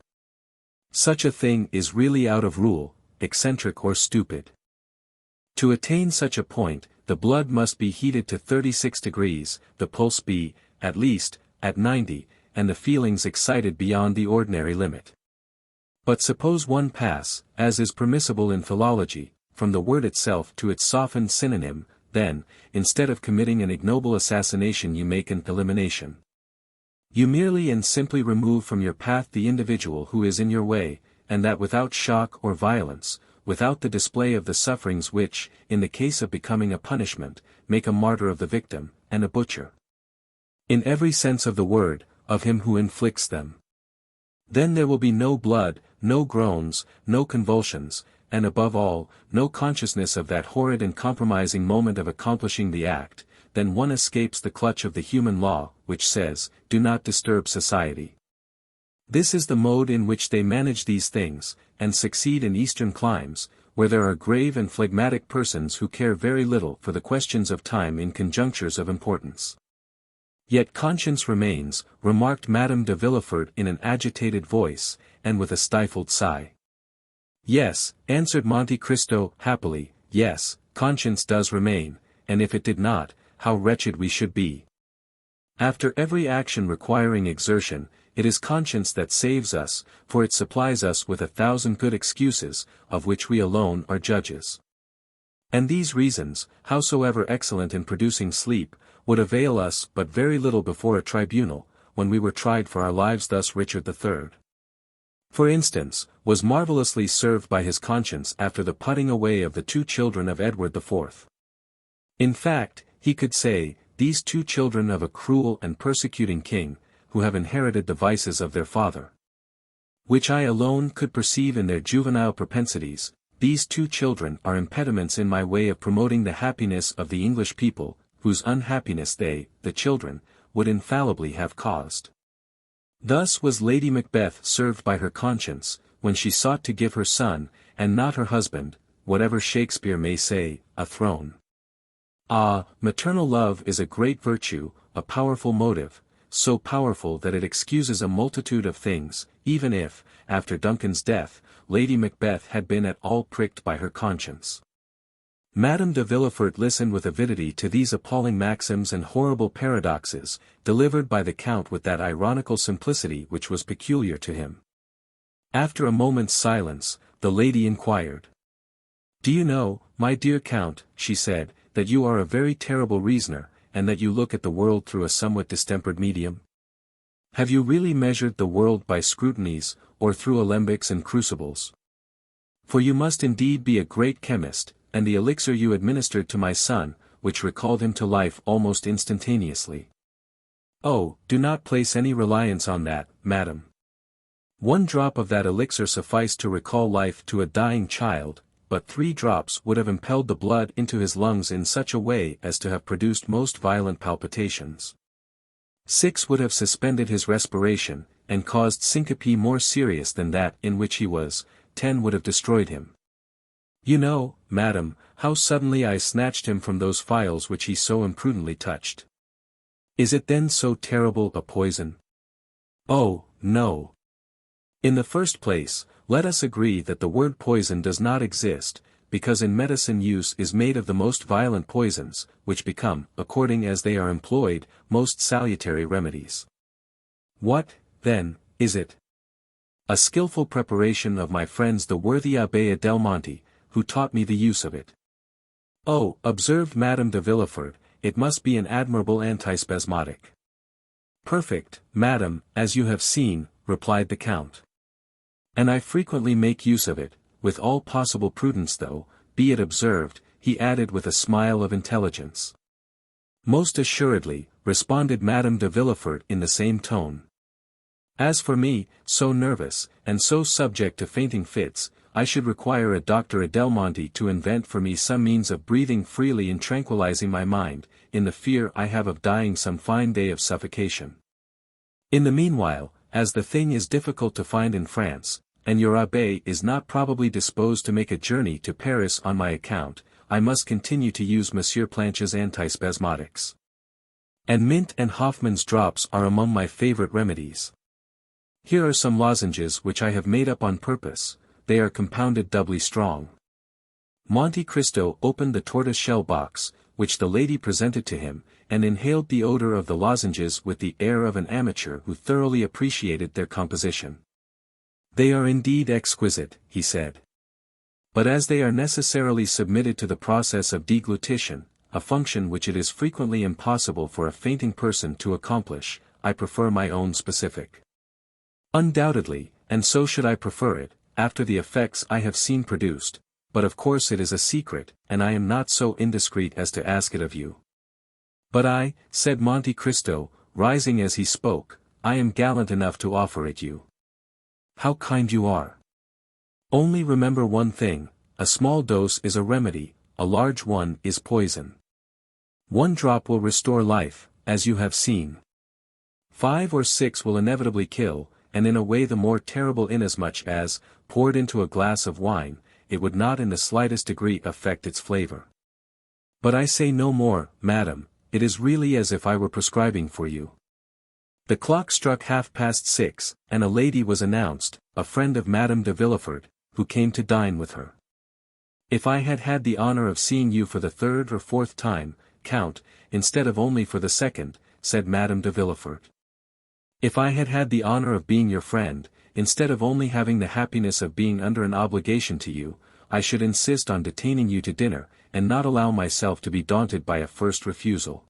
Such a thing is really out of rule, eccentric or stupid. To attain such a point, the blood must be heated to 36 degrees, the pulse be, at least, at 90, and the feelings excited beyond the ordinary limit. But suppose one pass, as is permissible in philology, from the word itself to its softened synonym, then, instead of committing an ignoble assassination you make an elimination. You merely and simply remove from your path the individual who is in your way, and that without shock or violence, without the display of the sufferings which, in the case of becoming a punishment, make a martyr of the victim, and a butcher. In every sense of the word, of him who inflicts them. Then there will be no blood, no groans, no convulsions, and above all, no consciousness of that horrid and compromising moment of accomplishing the act. Then one escapes the clutch of the human law, which says, "Do not disturb society." This is the mode in which they manage these things, and succeed in eastern climes, where there are grave and phlegmatic persons who care very little for the questions of time in conjunctures of importance. Yet conscience remains, remarked Madame de Villefort in an agitated voice, and with a stifled sigh. Yes, answered Monte Cristo, happily, yes, conscience does remain, and if it did not, how wretched we should be. After every action requiring exertion, it is conscience that saves us, for it supplies us with 1,000 good excuses, of which we alone are judges. And these reasons, howsoever excellent in producing sleep, would avail us but very little before a tribunal, when we were tried for our lives. Thus Richard III, for instance, was marvellously served by his conscience after the putting away of the 2 children of Edward IV. In fact, he could say, these 2 children of a cruel and persecuting king, who have inherited the vices of their father, which I alone could perceive in their juvenile propensities, these 2 children are impediments in my way of promoting the happiness of the English people, whose unhappiness they, the children, would infallibly have caused. Thus was Lady Macbeth served by her conscience, when she sought to give her son, and not her husband, whatever Shakespeare may say, a throne. Ah, maternal love is a great virtue, a powerful motive, so powerful that it excuses a multitude of things, even if, after Duncan's death, Lady Macbeth had been at all pricked by her conscience. Madame de Villefort listened with avidity to these appalling maxims and horrible paradoxes, delivered by the Count with that ironical simplicity which was peculiar to him. After a moment's silence, the lady inquired. "Do you know, my dear Count," she said, "that you are a very terrible reasoner, and that you look at the world through a somewhat distempered medium? Have you really measured the world by scrutinies, or through alembics and crucibles? For you must indeed be a great chemist, and the elixir you administered to my son, which recalled him to life almost instantaneously. Oh, do not place any reliance on that, madam. 1 drop of that elixir sufficed to recall life to a dying child, but 3 drops would have impelled the blood into his lungs in such a way as to have produced most violent palpitations. 6 would have suspended his respiration, and caused syncope more serious than that in which he was. 10 would have destroyed him. You know, madam, how suddenly I snatched him from those phials which he so imprudently touched. Is it then so terrible a poison? Oh, no. In the first place, let us agree that the word poison does not exist, because in medicine use is made of the most violent poisons, which become, according as they are employed, most salutary remedies. What, then, is it? A skilful preparation of my friends the worthy Abbe del Monte, who taught me the use of it. Oh, observed Madame de Villefort, it must be an admirable antispasmodic. Perfect, madam, as you have seen, replied the Count. And I frequently make use of it, with all possible prudence though, be it observed, he added with a smile of intelligence. Most assuredly, responded Madame de Villefort in the same tone. As for me, so nervous, and so subject to fainting fits, I should require a Dr. Adelmonte to invent for me some means of breathing freely and tranquilizing my mind, in the fear I have of dying some fine day of suffocation. In the meanwhile, as the thing is difficult to find in France, and your Abbé is not probably disposed to make a journey to Paris on my account, I must continue to use Monsieur Planche's antispasmodics. And mint and Hoffman's drops are among my favorite remedies. Here are some lozenges which I have made up on purpose. They are compounded doubly strong. Monte Cristo opened the tortoise-shell box, which the lady presented to him, and inhaled the odor of the lozenges with the air of an amateur who thoroughly appreciated their composition. They are indeed exquisite, he said. But as they are necessarily submitted to the process of deglutition, a function which it is frequently impossible for a fainting person to accomplish, I prefer my own specific. Undoubtedly, and so should I prefer it, after the effects I have seen produced, but of course it is a secret, and I am not so indiscreet as to ask it of you. But I, said Monte Cristo, rising as he spoke, I am gallant enough to offer it you. How kind you are. Only remember one thing, a small dose is a remedy, a large one is poison. 1 drop will restore life, as you have seen. 5 or 6 will inevitably kill, and in a way the more terrible inasmuch as, poured into a glass of wine, it would not in the slightest degree affect its flavor. But I say no more, madam, it is really as if I were prescribing for you. The clock struck 6:30, and a lady was announced, a friend of Madame de Villefort, who came to dine with her. If I had had the honor of seeing you for the 3rd or 4th time, Count, instead of only for the 2nd, said Madame de Villefort. If I had had the honor of being your friend, instead of only having the happiness of being under an obligation to you, I should insist on detaining you to dinner, and not allow myself to be daunted by a first refusal.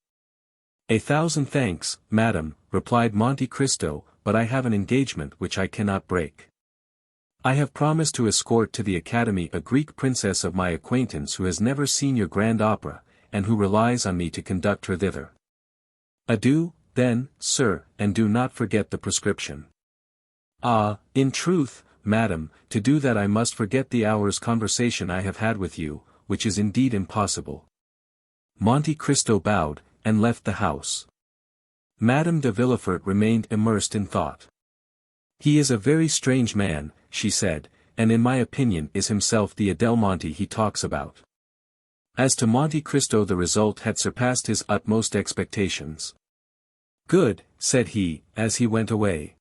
1,000 thanks, madam, replied Monte Cristo, but I have an engagement which I cannot break. I have promised to escort to the Academy a Greek princess of my acquaintance who has never seen your grand opera, and who relies on me to conduct her thither. Adieu, then, sir, and do not forget the prescription. Ah, in truth, madam, to do that I must forget the hour's conversation I have had with you, which is indeed impossible. Monte Cristo bowed, and left the house. Madame de Villefort remained immersed in thought. He is a very strange man, she said, and in my opinion is himself the Adelmonte he talks about. As to Monte Cristo, the result had surpassed his utmost expectations. Good, said he, as he went away.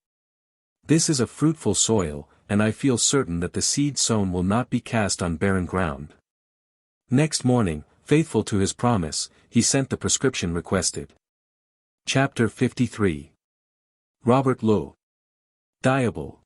This is a fruitful soil, and I feel certain that the seed sown will not be cast on barren ground. Next morning, faithful to his promise, he sent the prescription requested. Chapter 53. Robert Lowe. Diable.